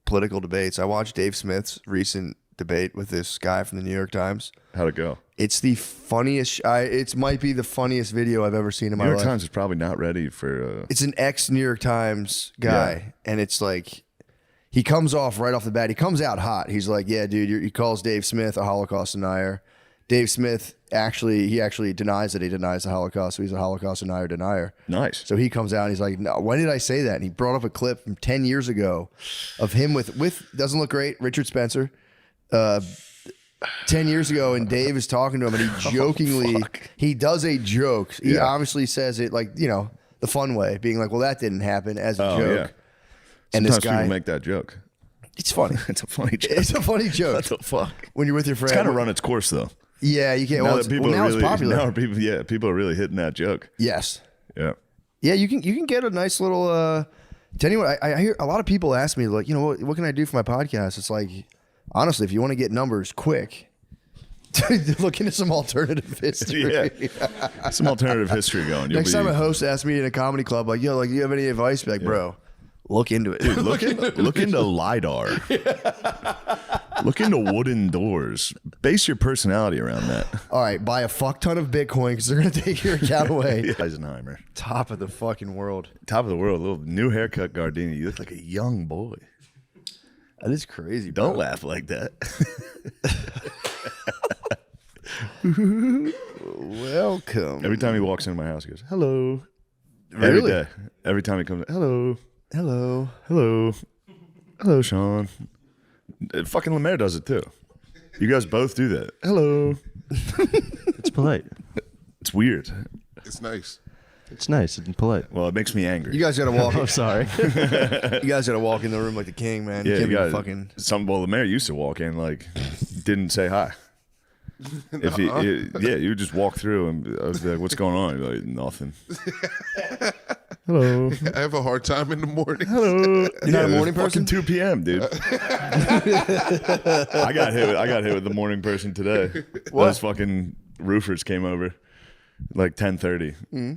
Speaker 3: political debates. I watched Dave Smith's recent debate with this guy from the New York Times.
Speaker 2: How'd it go?
Speaker 3: It's the funniest. It might be the funniest video I've ever seen in my life.
Speaker 2: New York Times is probably not ready for.
Speaker 3: It's an ex-New York Times guy, and it's like he comes off right off the bat. He comes out hot. He's like, "Yeah, dude." He calls Dave Smith a Holocaust denier. Dave Smith actually denies that he denies the Holocaust. So he's a Holocaust denier.
Speaker 2: Nice.
Speaker 3: So he comes out and he's like, "No, when did I say that?" And he brought up a clip from 10 years ago of him with doesn't look great, Richard Spencer. 10 years ago, and Dave is talking to him, and he jokingly he does a joke. He obviously says it like, you know, the fun way, being like, "Well, that didn't happen," as a joke.
Speaker 2: Yeah.
Speaker 3: And
Speaker 2: Sometimes
Speaker 3: this guy
Speaker 2: people make that joke.
Speaker 3: It's funny.
Speaker 2: It's a funny joke.
Speaker 3: It's a funny joke.
Speaker 2: What the fuck?
Speaker 3: When you're with your friend,
Speaker 2: It's kind of run its course though.
Speaker 3: Yeah, you can't.
Speaker 2: Now
Speaker 3: Well,
Speaker 2: that people
Speaker 3: now
Speaker 2: are really,
Speaker 3: it's popular.
Speaker 2: Now people are really hitting that joke.
Speaker 3: Yes.
Speaker 2: Yeah.
Speaker 3: Yeah, you can get a nice little. To anyone, I hear a lot of people ask me like, you know, what can I do for my podcast? It's like, honestly, if you want to get numbers quick, look into some alternative history.
Speaker 2: Yeah. Some alternative history going.
Speaker 3: Next time a host asks me in a comedy club, like, "Yo, like, you have any advice?" Be like, "Bro, look into it.
Speaker 2: Dude, look into LiDAR. Look into wooden doors. Base your personality around that.
Speaker 3: All right, buy a fuck ton of Bitcoin because they're gonna take your account away."
Speaker 2: Eisenheimer.
Speaker 3: Top of the fucking world.
Speaker 2: Top of the world. Little new haircut, Gardini. You look like a young boy.
Speaker 3: That is crazy, bro.
Speaker 2: Don't laugh like that.
Speaker 3: Welcome.
Speaker 2: Every time he walks into my house, he goes, "Hello."
Speaker 3: Really?
Speaker 2: Every day. Every time he comes, "Hello,
Speaker 3: hello,
Speaker 2: hello, hello, Sean." Fucking Lemaire does it too. You guys both do that. Hello.
Speaker 7: It's polite.
Speaker 2: It's weird.
Speaker 6: It's nice.
Speaker 7: It's nice and polite.
Speaker 2: Well, it makes me angry.
Speaker 3: You guys gotta walk.
Speaker 7: I'm sorry.
Speaker 3: You guys gotta walk in the room like the king, man.
Speaker 2: Yeah,
Speaker 3: you can't
Speaker 2: you
Speaker 3: be
Speaker 2: guys.
Speaker 3: fucking.
Speaker 2: Well, Lemaire used to walk in like, didn't say hi. If he, yeah, you would just walk through and I was like, "What's going on?" He'd be like, "Nothing." Hello.
Speaker 6: I have a hard time in the morning.
Speaker 2: Hello.
Speaker 3: You're not a morning person?
Speaker 2: 2 p.m., dude. I got hit with the morning person today.
Speaker 3: What?
Speaker 2: Those fucking roofers came over like 10:30,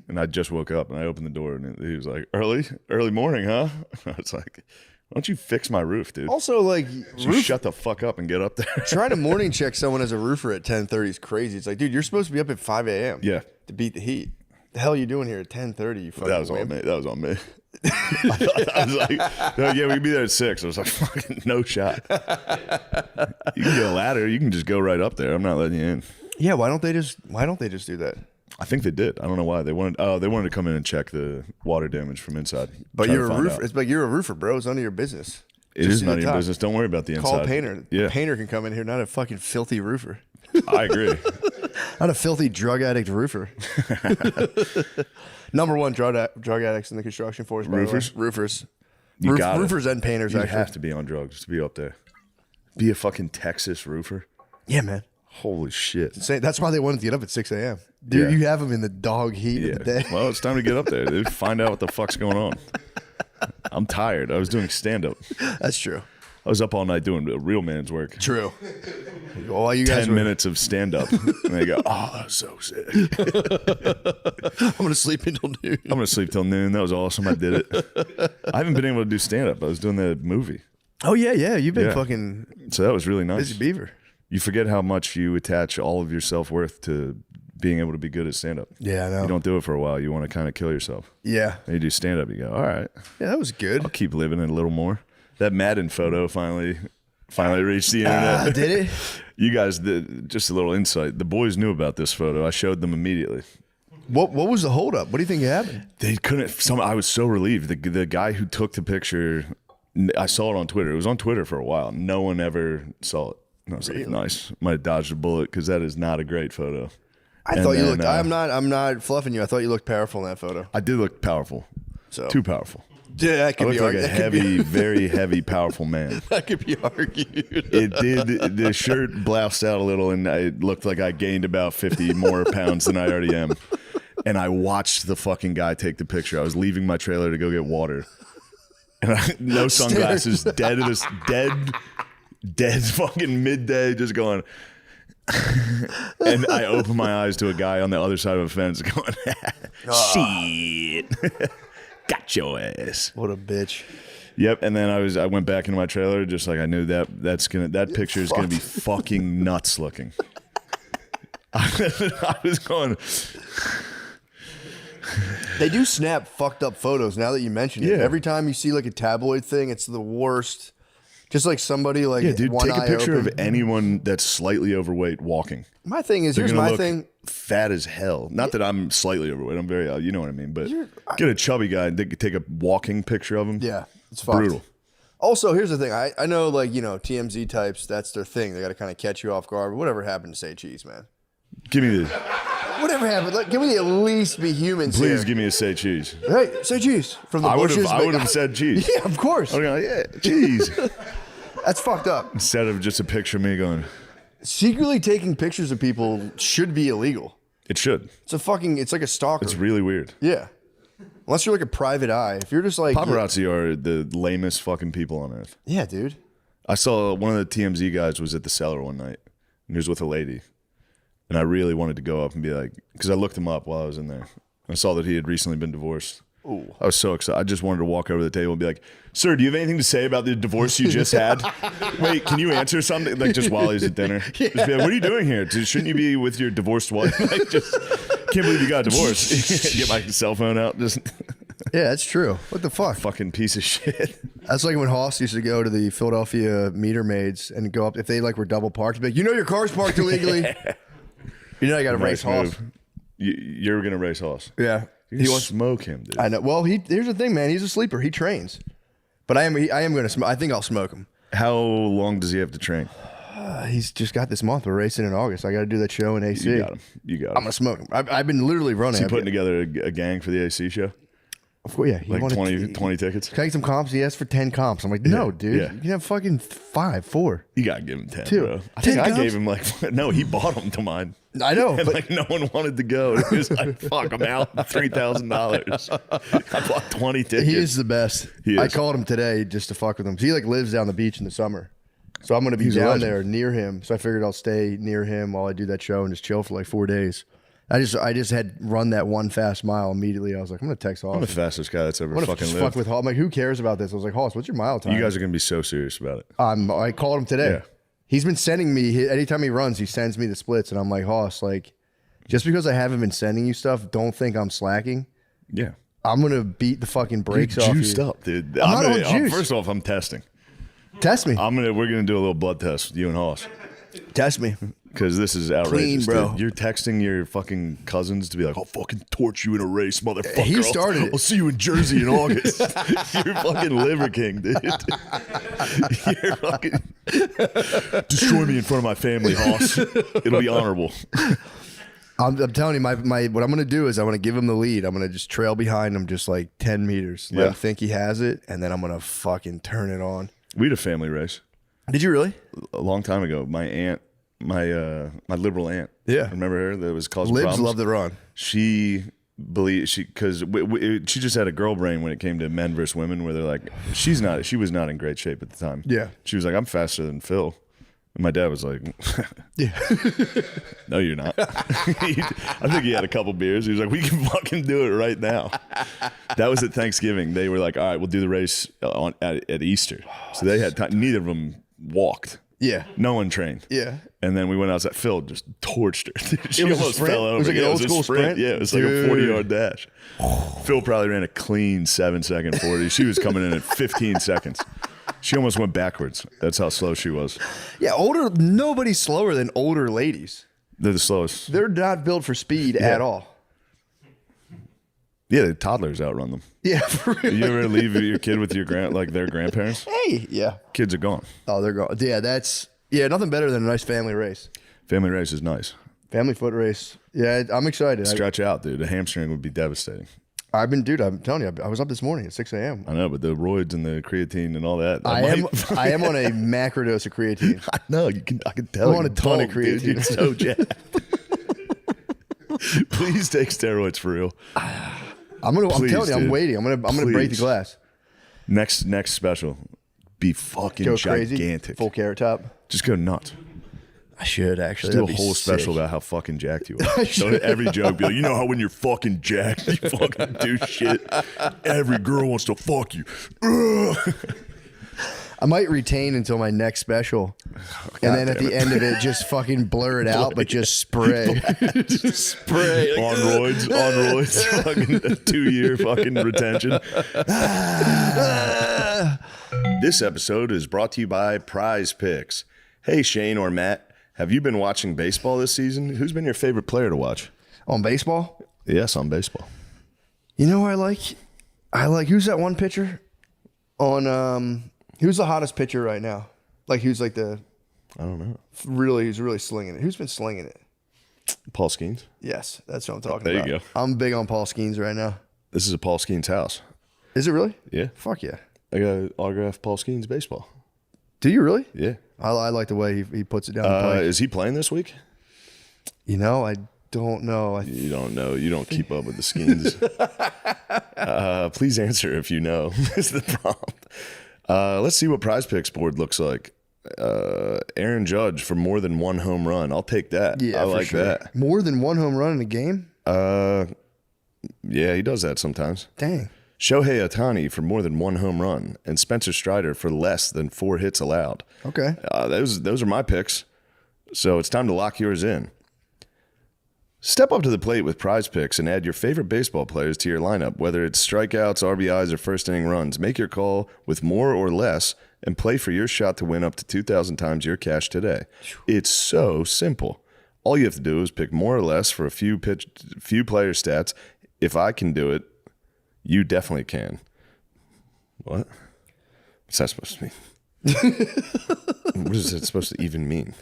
Speaker 2: and I just woke up and I opened the door and he was like, "Early morning, huh?" I was like, "Why don't you fix my roof, dude?"
Speaker 3: Also, like,
Speaker 2: Just shut the fuck up and get up there.
Speaker 3: trying to morning check someone as a roofer at 10:30 is crazy. It's like, dude, you're supposed to be up at 5 a.m.
Speaker 2: Yeah.
Speaker 3: to beat the heat. The hell are you doing here at 10:30? You fucking
Speaker 2: That was on
Speaker 3: wimp?
Speaker 2: me. That was on me. I was like, "No, yeah, we can be there at 6." I was like, "Fucking no shot." You can get a ladder. You can just go right up there. I'm not letting you in.
Speaker 3: Yeah, why don't they just do that?
Speaker 2: I think they did. I don't know why they wanted. Oh, they wanted to come in and check the water damage from inside.
Speaker 3: But
Speaker 2: Try to
Speaker 3: you're a
Speaker 2: find
Speaker 3: roofer.
Speaker 2: out.
Speaker 3: It's like you're a roofer, bro. It's none of your business.
Speaker 2: It
Speaker 3: Just
Speaker 2: is
Speaker 3: do
Speaker 2: none
Speaker 3: the
Speaker 2: of your
Speaker 3: top.
Speaker 2: business. Don't worry about the inside.
Speaker 3: Call a painter.
Speaker 2: Yeah,
Speaker 3: A painter can come in here, not a fucking filthy roofer.
Speaker 2: I agree.
Speaker 3: Not a filthy drug addict roofer. Number one drug addicts in the construction force. By
Speaker 2: Roofers?
Speaker 3: the way. Roofers.
Speaker 2: You got it.
Speaker 3: Roofers and painters.
Speaker 2: You
Speaker 3: actually
Speaker 2: have to be on drugs to be up there. Be a fucking Texas roofer.
Speaker 3: Yeah, man.
Speaker 2: Holy shit.
Speaker 3: That's why they wanted to get up at 6 a.m. Dude,
Speaker 2: Yeah.
Speaker 3: you have them in the dog heat
Speaker 2: Yeah.
Speaker 3: of the day.
Speaker 2: Well, it's time to get up there, dude. Find out what the fuck's going on. I'm tired. I was doing stand up.
Speaker 3: That's true.
Speaker 2: I was up all night doing a real man's work.
Speaker 3: True. Well, you guys
Speaker 2: 10 minutes of stand up. And they go, "Oh, that was so sick."
Speaker 3: I'm going to sleep until noon.
Speaker 2: I'm going to sleep till noon. That was awesome. I did it. I haven't been able to do stand up. I was doing the movie.
Speaker 3: Oh, yeah. You've been
Speaker 2: Yeah.
Speaker 3: fucking
Speaker 2: So that was really nice.
Speaker 3: busy beaver.
Speaker 2: You forget how much you attach all of your self-worth to being able to be good at stand-up.
Speaker 3: Yeah, I know.
Speaker 2: You don't do it for a while. You want to kind of kill yourself.
Speaker 3: Yeah.
Speaker 2: And you do stand-up. You go, "All right.
Speaker 3: Yeah, that was good.
Speaker 2: I'll keep living it a little more." That Madden photo finally reached the internet.
Speaker 3: Did it?
Speaker 2: You guys, just a little insight. The boys knew about this photo. I showed them immediately.
Speaker 3: What was the holdup? What do you think happened?
Speaker 2: They couldn't. I was so relieved. The guy who took the picture, I saw it on Twitter. It was on Twitter for a while. No one ever saw it. And I was like, nice. Might have dodged a bullet because that is not a great photo.
Speaker 3: I thought you looked. I'm not fluffing you. I thought you looked powerful in that photo.
Speaker 2: I did look powerful.
Speaker 3: So
Speaker 2: Too powerful.
Speaker 3: Yeah, that could
Speaker 2: I
Speaker 3: be
Speaker 2: looked like
Speaker 3: argued.
Speaker 2: a heavy, very heavy, powerful man.
Speaker 3: That could be argued.
Speaker 2: It did. The shirt bloused out a little, and it looked like I gained about 50 more pounds than I already am. And I watched the fucking guy take the picture. I was leaving my trailer to go get water, and no sunglasses, dead fucking midday, just going. And I opened my eyes to a guy on the other side of a fence going, "Shit, got your ass."
Speaker 3: What a bitch.
Speaker 2: Yep. And then I went back into my trailer, just like I knew that picture is gonna be fucking nuts looking. I was going.
Speaker 3: They do snap fucked up photos now that you mention it.
Speaker 2: Yeah.
Speaker 3: Every time you see like a tabloid thing, it's the worst. Just like somebody like
Speaker 2: Yeah, dude,
Speaker 3: one
Speaker 2: take a
Speaker 3: eye
Speaker 2: picture
Speaker 3: open.
Speaker 2: of anyone that's slightly overweight walking.
Speaker 3: My thing is,
Speaker 2: They're
Speaker 3: here's
Speaker 2: gonna
Speaker 3: my
Speaker 2: look
Speaker 3: thing.
Speaker 2: fat as hell. Not that I'm slightly overweight. I'm very, you know what I mean. But get a chubby guy and take a walking picture of him.
Speaker 3: Yeah, it's fucked.
Speaker 2: Brutal.
Speaker 3: Also, here's the thing. I know, like, you know, TMZ types, that's their thing. They got to kind of catch you off guard. But whatever happened to say cheese, man?
Speaker 2: Give me the.
Speaker 3: Whatever happened? Like, can we at least be humans
Speaker 2: Please
Speaker 3: here?
Speaker 2: give me a say cheese.
Speaker 3: Hey, say cheese from the
Speaker 2: I would
Speaker 3: bushes.
Speaker 2: have said cheese.
Speaker 3: Yeah, of course.
Speaker 2: I would have gone, yeah, cheese.
Speaker 3: That's fucked up.
Speaker 2: Instead of just a picture of me going.
Speaker 3: Secretly taking pictures of people should be illegal.
Speaker 2: It should.
Speaker 3: It's like a stalker.
Speaker 2: It's really weird.
Speaker 3: Yeah. Unless you're like a private eye. If you're just like
Speaker 2: Paparazzi are the lamest fucking people on earth.
Speaker 3: Yeah, dude.
Speaker 2: I saw one of the TMZ guys was at the cellar one night, and he was with a lady, and I really wanted to go up and be like, because I looked him up while I was in there. I saw that he had recently been divorced.
Speaker 3: Ooh.
Speaker 2: I was so excited. I just wanted to walk over to the table and be like, "Sir, do you have anything to say about the divorce you just had? Wait, can you answer something?" Like just while he's at dinner.
Speaker 3: Yeah.
Speaker 2: Just be like, "What are you doing here? Shouldn't you be with your divorced wife?" Like just can't believe you got divorced. Get my cell phone out. Just
Speaker 3: Yeah, that's true. What the fuck?
Speaker 2: Fucking piece of shit.
Speaker 3: That's like when Hoss used to go to the Philadelphia meter maids and go up if they like were double parked. Be like, you know your car's parked illegally. You know, I got to race Hoss.
Speaker 2: You're gonna race Hoss.
Speaker 3: Yeah,
Speaker 2: he wants to smoke him, dude.
Speaker 3: I know. Well, here's the thing, man. He's a sleeper. He trains, but I am going to smoke. I think I'll smoke him.
Speaker 2: How long does he have to train?
Speaker 3: He's just got this month. We're racing in August. I got to do that show in AC.
Speaker 2: You got him.
Speaker 3: I'm gonna smoke him. I've been literally running.
Speaker 2: Is he putting together a gang for the AC show?
Speaker 3: Of course, yeah. He
Speaker 2: Like
Speaker 3: wanted
Speaker 2: 20 tickets.
Speaker 3: Can I get some comps? He asked for 10 comps. I'm like, no, dude.
Speaker 2: yeah.
Speaker 3: You can have fucking 5, 4.
Speaker 2: You gotta give him 10,
Speaker 3: 2.
Speaker 2: bro. I think
Speaker 3: 10
Speaker 2: I
Speaker 3: comps?
Speaker 2: gave him like no. He bought them to mine.
Speaker 3: I know,
Speaker 2: and
Speaker 3: but
Speaker 2: like no one wanted to go. He was like, "Fuck, I'm out. $3,000." I bought 20 tickets.
Speaker 3: he is the best.
Speaker 2: He is.
Speaker 3: I called him today just to fuck with him. He like lives down the beach in the summer, so I'm gonna be
Speaker 2: He's a
Speaker 3: down
Speaker 2: legend.
Speaker 3: there near him. So I figured I'll stay near him while I do that show and just chill for like 4 days. I just had run that one fast mile immediately. I was like, I'm gonna text Hoss.
Speaker 2: I'm the fastest guy that's ever
Speaker 3: I'm gonna
Speaker 2: fucking
Speaker 3: just
Speaker 2: lived.
Speaker 3: fuck with Hoss. I'm like, who cares about this? I was like, Hoss, what's your mile time?
Speaker 2: You guys are gonna be so serious about it.
Speaker 3: I called him today.
Speaker 2: Yeah.
Speaker 3: He's been sending me anytime he runs, he sends me the splits, and I'm like, Hoss, like, just because I haven't been sending you stuff, don't think I'm slacking.
Speaker 2: Yeah,
Speaker 3: I'm gonna beat the fucking brakes
Speaker 2: You're
Speaker 3: off
Speaker 2: juiced
Speaker 3: you.
Speaker 2: up, dude.
Speaker 3: I'm not on juice.
Speaker 2: First off, I'm testing.
Speaker 3: Test me.
Speaker 2: We're gonna do a little blood test with you and Hoss.
Speaker 3: Test me.
Speaker 2: Because this is outrageous,
Speaker 3: Clean, bro.
Speaker 2: dude. You're texting your fucking cousins to be like, "I'll fucking torch you in a race, motherfucker."
Speaker 3: He started it.
Speaker 2: I'll see you in Jersey in August. You're fucking Liver King, dude. You're fucking destroy me in front of my family, Hoss. It'll be honorable.
Speaker 3: I'm telling you, my what I'm gonna do is I'm gonna give him the lead. I'm gonna just trail behind him just like 10 meters. Let him think he has it, and then I'm gonna fucking turn it on.
Speaker 2: We had a family race.
Speaker 3: Did you really?
Speaker 2: A long time ago. My aunt, my liberal aunt.
Speaker 3: Yeah.
Speaker 2: Remember her? That was causing
Speaker 3: Libs
Speaker 2: problems.
Speaker 3: love to run.
Speaker 2: She believed because she just had a girl brain when it came to men versus women, where they're like, she was not in great shape at the time.
Speaker 3: Yeah.
Speaker 2: She was like, I'm faster than Phil. And my dad was like,
Speaker 3: yeah.
Speaker 2: No, you're not. I think he had a couple beers. He was like, we can fucking do it right now. That was at Thanksgiving. They were like, all right, we'll do the race at Easter. So they had time. Neither of them walked.
Speaker 3: Yeah.
Speaker 2: No one trained.
Speaker 3: Yeah.
Speaker 2: And then we went outside. Phil just torched her. She
Speaker 3: It was a
Speaker 2: almost
Speaker 3: sprint?
Speaker 2: fell over.
Speaker 3: It was like an
Speaker 2: Yeah,
Speaker 3: old
Speaker 2: a
Speaker 3: school sprint?
Speaker 2: Yeah, it was like a 40-yard dash. Phil probably ran a clean 7-second 40. She was coming in at 15 seconds. She almost went backwards. That's how slow she was.
Speaker 3: Yeah, nobody's slower than older ladies.
Speaker 2: They're the slowest.
Speaker 3: They're not built for speed at all.
Speaker 2: Yeah, the toddlers outrun them.
Speaker 3: Yeah, for real.
Speaker 2: You ever leave your kid with your their grandparents?
Speaker 3: Hey, yeah.
Speaker 2: Kids are gone.
Speaker 3: Oh, they're gone. Yeah, nothing better than a nice family race.
Speaker 2: Family race is nice.
Speaker 3: Family foot race. Yeah, I'm excited.
Speaker 2: Stretch out, dude. A hamstring would be devastating.
Speaker 3: I'm telling you, I was up this morning at 6 a.m.
Speaker 2: I know, but the roids and the creatine and all that.
Speaker 3: I am on a macro dose of creatine.
Speaker 2: I know. I can tell.
Speaker 3: I'm on a ton of creatine.
Speaker 2: Dude, you're so jacked. Please take steroids for real.
Speaker 3: I'm telling you, I'm waiting. I'm gonna break the glass.
Speaker 2: Next special, be fucking
Speaker 3: Go
Speaker 2: gigantic.
Speaker 3: crazy. Full carrot top.
Speaker 2: Just go nuts.
Speaker 3: I should actually.
Speaker 2: Just do a
Speaker 3: That'd be
Speaker 2: whole special
Speaker 3: sick.
Speaker 2: about how fucking jacked you are. So every joke, be like, you know how when you're fucking jacked, you fucking do shit. Every girl wants to fuck you.
Speaker 3: I might retain until my next special, and then at the end of it, just fucking blur it out, but just spray.
Speaker 2: Just spray. On roids. Fucking a 2-year fucking retention. This episode is brought to you by Prize Picks. Hey, Shane or Matt, have you been watching baseball this season? Who's been your favorite player to watch?
Speaker 3: On baseball?
Speaker 2: Yes, on baseball.
Speaker 3: You know who I like who's that one pitcher? Who's the hottest pitcher right now? Like who's like I
Speaker 2: don't know.
Speaker 3: Who's really slinging it? Who's been slinging it?
Speaker 2: Paul Skeens.
Speaker 3: Yes, that's what I'm talking
Speaker 2: There
Speaker 3: about.
Speaker 2: you go.
Speaker 3: I'm big on Paul Skeens right now.
Speaker 2: This is a Paul Skeens house.
Speaker 3: Is it really?
Speaker 2: Yeah.
Speaker 3: Fuck yeah.
Speaker 2: I got an autographed Paul Skeens baseball.
Speaker 3: Do you really?
Speaker 2: Yeah.
Speaker 3: I like the way he puts it down the plate.
Speaker 2: Is he playing this week?
Speaker 3: You know, I don't know.
Speaker 2: You don't know. You don't keep up with the Skeens. Please answer if you know. Is the prompt. Let's see what Prize Picks board looks like. Aaron Judge for more than one home run. I'll take that.
Speaker 3: Yeah,
Speaker 2: I
Speaker 3: for
Speaker 2: like
Speaker 3: sure.
Speaker 2: that.
Speaker 3: More than one home run in a game?
Speaker 2: Yeah, he does that sometimes.
Speaker 3: Dang.
Speaker 2: Shohei Ohtani for more than one home run, and Spencer Strider for less than 4 hits allowed.
Speaker 3: Okay.
Speaker 2: Those are my picks. So it's time to lock yours in. Step up to the plate with Prize Picks and add your favorite baseball players to your lineup, whether it's strikeouts, RBIs, or first inning runs. Make your call with more or less and play for your shot to win up to 2,000 times your cash today. It's so simple.
Speaker 8: All you have to do is pick more or less for a few player stats. If I can do it, you definitely can. What? What's that supposed to mean? What is it supposed to even mean?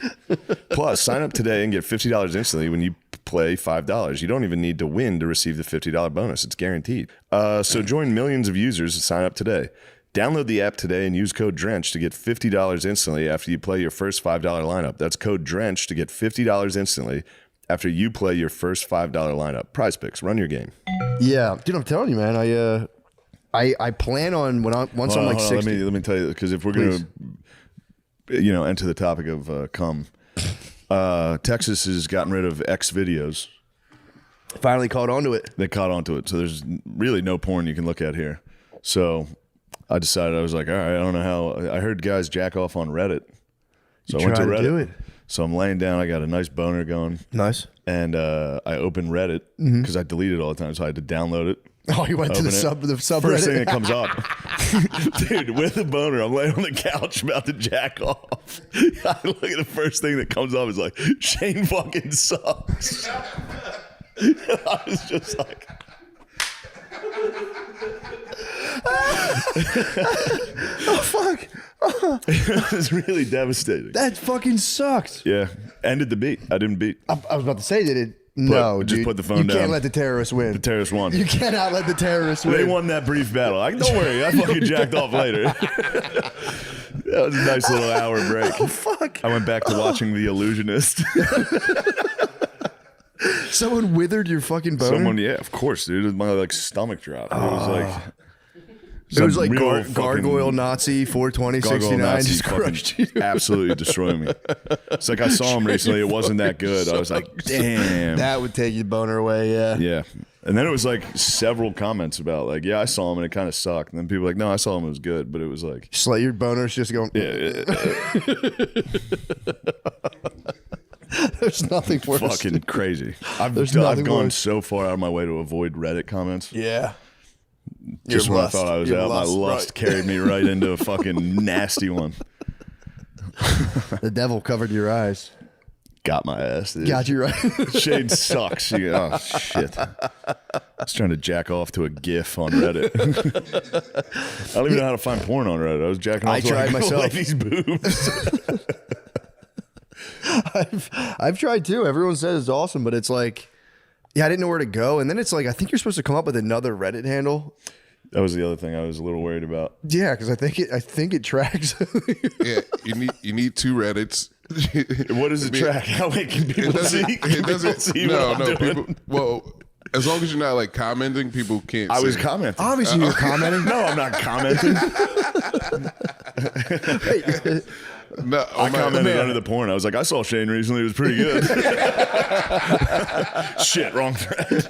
Speaker 8: Plus, sign up today and get $50 instantly when you play $5. You don't even need to win to receive the $50 bonus. It's guaranteed. So join millions of users and sign up today. Download the app today and use code DRENCH to get $50 instantly after you play your first $5 lineup. That's code DRENCH to get $50 instantly after you play your first $5 lineup. Prize Picks, run your game.
Speaker 3: Yeah, dude, I'm telling you, man. I plan on once I'm like 60.
Speaker 8: Let me tell you, because if we're gonna, enter the topic of cum, Texas has gotten rid of X videos.
Speaker 3: Finally caught onto it.
Speaker 8: They caught onto it, so there's really no porn you can look at here. So I decided, I was like, all right, I don't know how. I heard guys jack off on Reddit, so I went to Reddit. Do it. So I'm laying down. I got a nice boner going.
Speaker 3: Nice.
Speaker 8: And I opened Reddit because I delete it all the time, so I had to download it.
Speaker 3: Oh, you went to the subreddit.
Speaker 8: First thing that comes up, dude, with a boner, I'm laying on the couch about to jack off. I look at the first thing that comes up is like, Shane fucking sucks. I was just like,
Speaker 3: oh fuck.
Speaker 8: It was really devastating.
Speaker 3: That fucking sucks.
Speaker 8: Yeah, ended the beat. I didn't beat.
Speaker 3: I was about to say that it. No,
Speaker 8: just
Speaker 3: dude.
Speaker 8: put the phone down.
Speaker 3: You can't let the terrorists win.
Speaker 8: The terrorists won.
Speaker 3: You cannot let the terrorists win.
Speaker 8: They won that brief battle. Don't worry, I fucking jacked off later. That was a nice little hour break.
Speaker 3: Oh fuck!
Speaker 8: I went back to watching The Illusionist.
Speaker 3: Someone withered your fucking boner?
Speaker 8: Someone, yeah, of course, dude. My stomach dropped. It was like.
Speaker 3: It was like gargoyle Nazi 420 69 just crushed you.
Speaker 8: Absolutely destroyed me. It's like I saw him recently. It wasn't that good. I was like, damn.
Speaker 3: That would take your boner away, yeah.
Speaker 8: Yeah. And then it was like several comments about like, yeah, I saw him and it kind of sucked. And then people were like, no, I saw him, it was good. But it was like.
Speaker 3: Just let your boners just go.
Speaker 8: Yeah.
Speaker 3: There's nothing worse.
Speaker 8: Fucking crazy. I've gone so far out of my way to avoid Reddit comments.
Speaker 3: Yeah.
Speaker 8: Just when I thought I was out, my lust carried me right into a fucking nasty one.
Speaker 3: The devil covered your eyes.
Speaker 8: Got my ass, dude.
Speaker 3: Got you right.
Speaker 8: Shade sucks. Oh, shit. I was trying to jack off to a GIF on Reddit. I don't even know how to find porn on Reddit. I was jacking off
Speaker 3: I
Speaker 8: to
Speaker 3: tried
Speaker 8: like,
Speaker 3: myself.
Speaker 8: Ladies' boobs.
Speaker 3: I've tried too. Everyone says it's awesome, but it's like, yeah, I didn't know where to go. And then it's like, I think you're supposed to come up with another Reddit handle.
Speaker 8: That was the other thing I was a little worried about.
Speaker 3: Yeah, because I think it tracks.
Speaker 6: Yeah, you need two Reddits.
Speaker 8: What does it track? How many can people see?
Speaker 6: It doesn't. People. Well, as long as you're not like commenting, people can't.
Speaker 8: I
Speaker 6: see.
Speaker 8: was commenting.
Speaker 3: Obviously, you're commenting.
Speaker 8: No, I'm not commenting.
Speaker 6: No,
Speaker 8: I commented under the porn. I was like, I saw Shane recently. It was pretty good. Shit, wrong thread.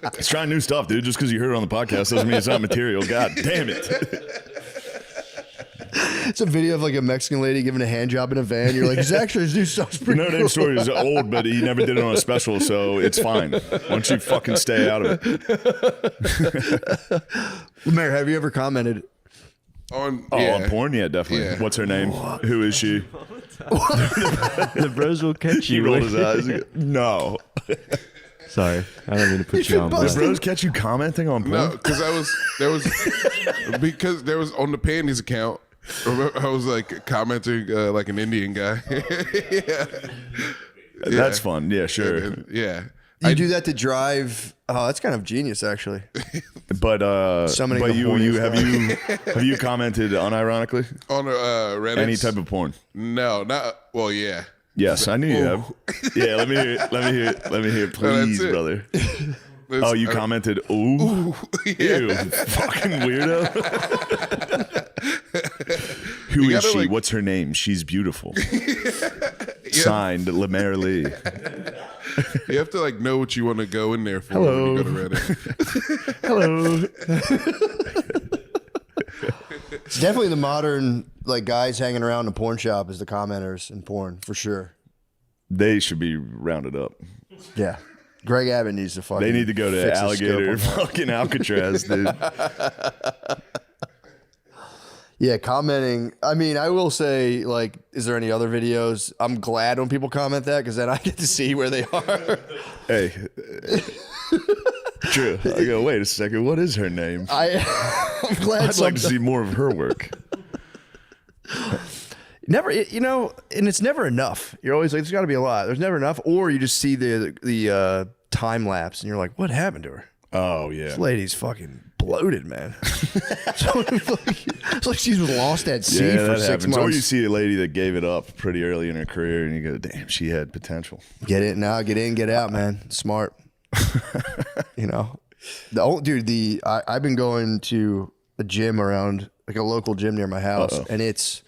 Speaker 8: Let's try new stuff, dude. Just because you heard it on the podcast doesn't mean it's not material. God damn it.
Speaker 3: It's a video of like a Mexican lady giving a hand job in a van. You're like, his new stuff's pretty
Speaker 8: No
Speaker 3: cool.
Speaker 8: Name Story is old, but he never did it on a special, so it's fine. Why don't you fucking stay out of it?
Speaker 3: Mayor, have you ever commented?
Speaker 6: On
Speaker 8: porn? Yeah, definitely.
Speaker 6: Yeah.
Speaker 8: What's her name? Who is she?
Speaker 7: The bros will catch
Speaker 8: He
Speaker 7: you.
Speaker 8: rolled his eyes. No.
Speaker 7: Sorry, I don't mean to put you on.
Speaker 8: The bros catch you commenting on porn?
Speaker 6: No, because there was on the panties account. I was like commenting like an Indian guy. Yeah.
Speaker 8: That's fun. Yeah, sure.
Speaker 6: Yeah.
Speaker 3: You do that to drive. Oh, that's kind of genius, actually.
Speaker 8: But
Speaker 3: Summoning
Speaker 8: but
Speaker 3: the
Speaker 8: you
Speaker 3: horniest
Speaker 8: have you commented unironically
Speaker 6: On Reddit.
Speaker 8: any type of porn?
Speaker 6: No, not well. Yeah.
Speaker 8: Yes, I knew you have. Yeah, let me hear it, please,
Speaker 6: it.
Speaker 8: brother. Oh, you commented, ooh,
Speaker 6: Yeah.
Speaker 8: ew, fucking weirdo. Who is she? What's her name? She's beautiful. Signed, Lemaire Lee.
Speaker 6: You have to like know what you want to go in there for
Speaker 8: Hello.
Speaker 6: when you go to Reddit.
Speaker 8: Hello.
Speaker 3: It's definitely the modern like guys hanging around in a porn shop is the commenters in porn for sure.
Speaker 8: They should be rounded up.
Speaker 3: Yeah. Greg Abbott needs to fucking.
Speaker 8: They need to go to
Speaker 3: fix his
Speaker 8: Alligator,
Speaker 3: scope on that.
Speaker 8: fucking Alcatraz, dude.
Speaker 3: Yeah, commenting. I mean, I will say, like, is there any other videos? I'm glad when people comment that because then I get to see where they are.
Speaker 2: Hey, true. I go, wait a second. What is her name?
Speaker 3: I'm glad.
Speaker 2: I'd like to see more of her work.
Speaker 3: Never, you know, and it's never enough. You're always like, there's got to be a lot. There's never enough, or you just see the time lapse, and you're like, what happened to her?
Speaker 2: Oh yeah,
Speaker 3: this lady's fucking bloated, man. It's like she was lost at sea for 6 months.
Speaker 2: Or you see a lady that gave it up pretty early in her career, and you go, damn, she had potential.
Speaker 3: Get it now, get in, get out, man. Smart. You know, I've been going to a gym around, like a local gym near my house, and it's.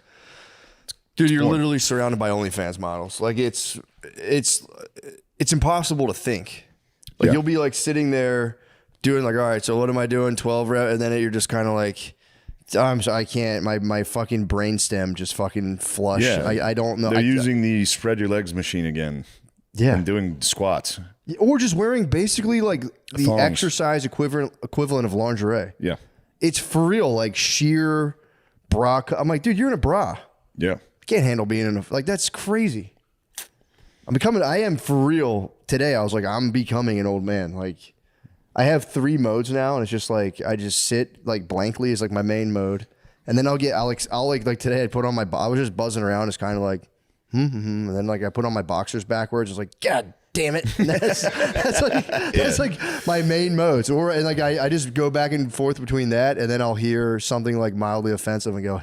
Speaker 3: Dude, you're literally surrounded by OnlyFans models. Like it's impossible to think. Like you'll be like sitting there doing like, all right, so what am I doing? 12 reps, and then you're just kind of like, I can't. My fucking brainstem just fucking flush.
Speaker 2: Yeah.
Speaker 3: I don't know.
Speaker 2: They're using the spread your legs machine again.
Speaker 3: Yeah.
Speaker 2: And doing squats.
Speaker 3: Or just wearing basically like the
Speaker 2: Thongs.
Speaker 3: exercise equivalent of lingerie.
Speaker 2: Yeah.
Speaker 3: It's for real, like sheer bra. I'm like, dude, you're in a bra.
Speaker 2: Yeah.
Speaker 3: Can't handle being in a, like, that's crazy. I am for real. Today I was like, I'm becoming an old man. Like I have 3 modes now, and it's just like, I just sit like blankly is like my main mode. And then I'll like today I put on I was just buzzing around. It's kind of like, and then like I put on my boxers backwards. It's like, God damn it. And that's like my main modes. And like I just go back and forth between that, and then I'll hear something like mildly offensive and go,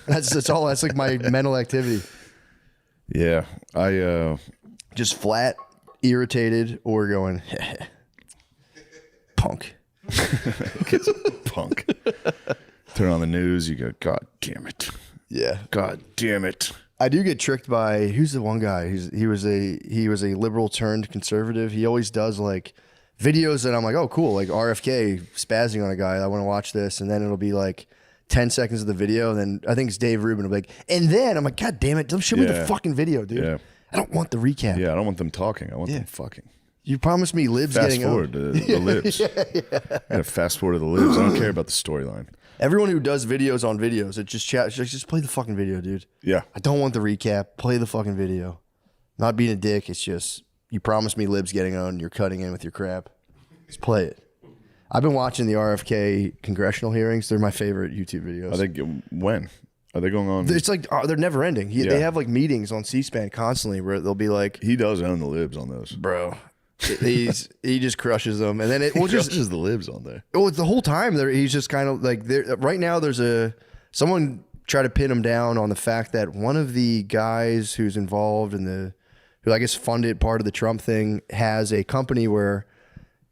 Speaker 3: that's all. That's like my mental activity.
Speaker 2: Yeah. I
Speaker 3: just flat, irritated, or going, punk.
Speaker 2: Punk. Turn on the news, you go, God damn it.
Speaker 3: Yeah.
Speaker 2: God damn it.
Speaker 3: I do get tricked by, who's the one guy? He was a liberal turned conservative. He always does like videos that I'm like, oh cool, like RFK spazzing on a guy. I want to watch this, and then it'll be like 10 seconds of the video, and then I think it's Dave Rubin will be like, and then I'm like, God damn it, don't show me the fucking video, dude.
Speaker 2: Yeah.
Speaker 3: I don't want the recap.
Speaker 2: Yeah, I don't want them talking. I want them fucking.
Speaker 3: You promised me libs
Speaker 2: Fast
Speaker 3: getting
Speaker 2: forward to the libs. I gotta fast forward to the libs. I don't care about the storyline.
Speaker 3: Everyone who does videos on videos, it just play the fucking video, dude.
Speaker 2: Yeah.
Speaker 3: I don't want the recap. Play the fucking video. Not being a dick. It's just, you promised me libs getting on. You're cutting in with your crap. Just play it. I've been watching the RFK congressional hearings. They're my favorite YouTube videos.
Speaker 2: Are they, when? Are they going on?
Speaker 3: It's like, they're never ending. They have like meetings on C-SPAN constantly where they'll be like,
Speaker 2: he does own the libs on those.
Speaker 3: Bro. He just crushes them, and then it will just
Speaker 2: crushes the libs on there.
Speaker 3: Oh, the whole time he's just kind of like right now. There's someone tried to pin him down on the fact that one of the guys who's involved in who I guess funded part of the Trump thing has a company where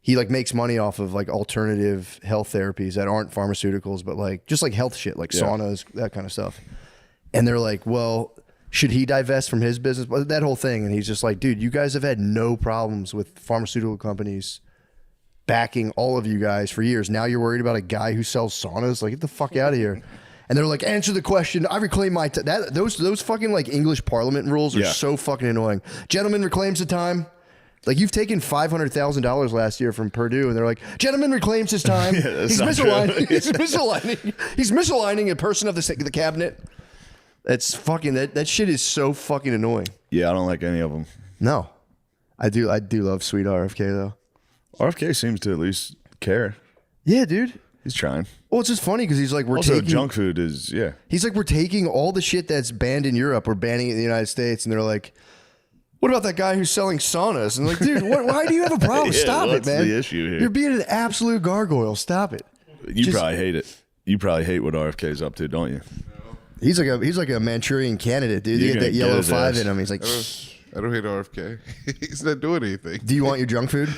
Speaker 3: he like makes money off of like alternative health therapies that aren't pharmaceuticals, but like just like health shit, like saunas, that kind of stuff. And they're like, well, should he divest from his business? That whole thing. And he's just like, dude, you guys have had no problems with pharmaceutical companies backing all of you guys for years. Now you're worried about a guy who sells saunas? Like, get the fuck out of here. And they're like, answer the question. I reclaim my time. Those fucking like English Parliament rules are so fucking annoying. Gentleman reclaims the time. Like, you've taken $500,000 last year from Purdue, and they're like, gentleman reclaims his time. He's misaligning. He's misaligning a person of the cabinet. That's fucking that shit is so fucking annoying.
Speaker 2: Yeah, I don't like any of them.
Speaker 3: No, I do love sweet RFK though.
Speaker 2: RFK seems to at least care.
Speaker 3: Yeah, dude.
Speaker 2: He's trying.
Speaker 3: Well, it's just funny because he's like,
Speaker 2: junk food is
Speaker 3: He's like, we're taking all the shit that's banned in Europe, we're banning it in the United States, and they're like, what about that guy who's selling saunas? And like, dude, why do you have a problem? Stop it, man.
Speaker 2: What's the issue here?
Speaker 3: You're being an absolute gargoyle. Stop it.
Speaker 2: You probably hate it. You probably hate what RFK's up to, don't you?
Speaker 3: He's like a Manchurian candidate, dude. You get that yellow 5 in him. He's like,
Speaker 6: I don't hate RFK. He's not doing anything.
Speaker 3: Do you want your junk food?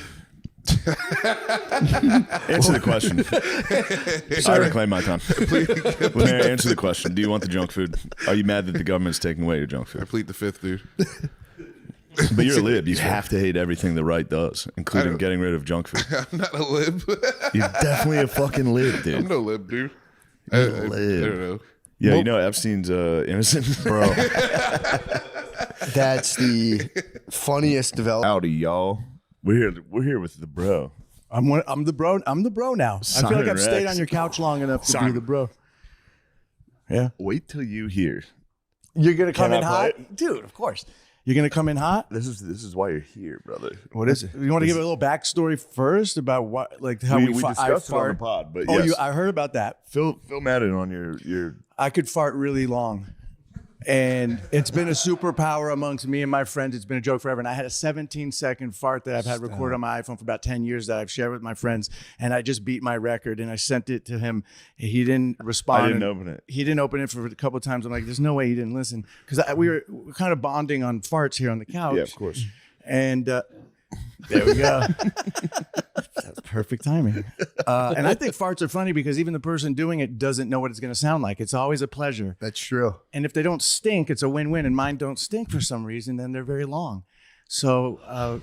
Speaker 2: Answer the question. I reclaim my time. Answer the question. Do you want the junk food? Are you mad that the government's taking away your junk food?
Speaker 6: I plead the fifth, dude.
Speaker 2: But you're a lib. You have to hate everything the right does, including getting rid of junk food.
Speaker 6: I'm not a lib.
Speaker 2: You're definitely a fucking lib, dude.
Speaker 6: I'm no lib, dude. I don't know.
Speaker 2: Yeah, you know Epstein's innocent,
Speaker 3: bro. That's the funniest development.
Speaker 2: Howdy, y'all. We're here with the bro.
Speaker 14: I'm the bro. I'm the bro now. I feel like I've stayed on your couch long enough to be the bro. Yeah.
Speaker 2: Wait till you hear.
Speaker 14: You're gonna come
Speaker 2: Can I
Speaker 14: in
Speaker 2: play
Speaker 14: hot, dude. Of course. You're gonna come in hot.
Speaker 2: This is why you're here, brother.
Speaker 14: What is it? You want to give a little backstory first about what, like how we
Speaker 2: discussed it on the pod, but
Speaker 14: oh,
Speaker 2: yes.
Speaker 14: I heard about that.
Speaker 2: Phil Madden on your.
Speaker 14: I could fart really long. And it's been a superpower amongst me and my friends. It's been a joke forever. And I had a 17-second fart that I've had recorded on my iPhone for about 10 years that I've shared with my friends. And I just beat my record and I sent it to him. He didn't respond.
Speaker 2: I didn't open it.
Speaker 14: He didn't open it for a couple of times. I'm like, there's no way he didn't listen. Because we were kind of bonding on farts here on the couch.
Speaker 2: Yeah, of course.
Speaker 14: And there we go. That's perfect timing. And I think farts are funny because even the person doing it doesn't know what it's going to sound like. It's always a pleasure.
Speaker 3: That's true.
Speaker 14: And if they don't stink, it's a win-win. And mine don't stink for some reason, then they're very long. So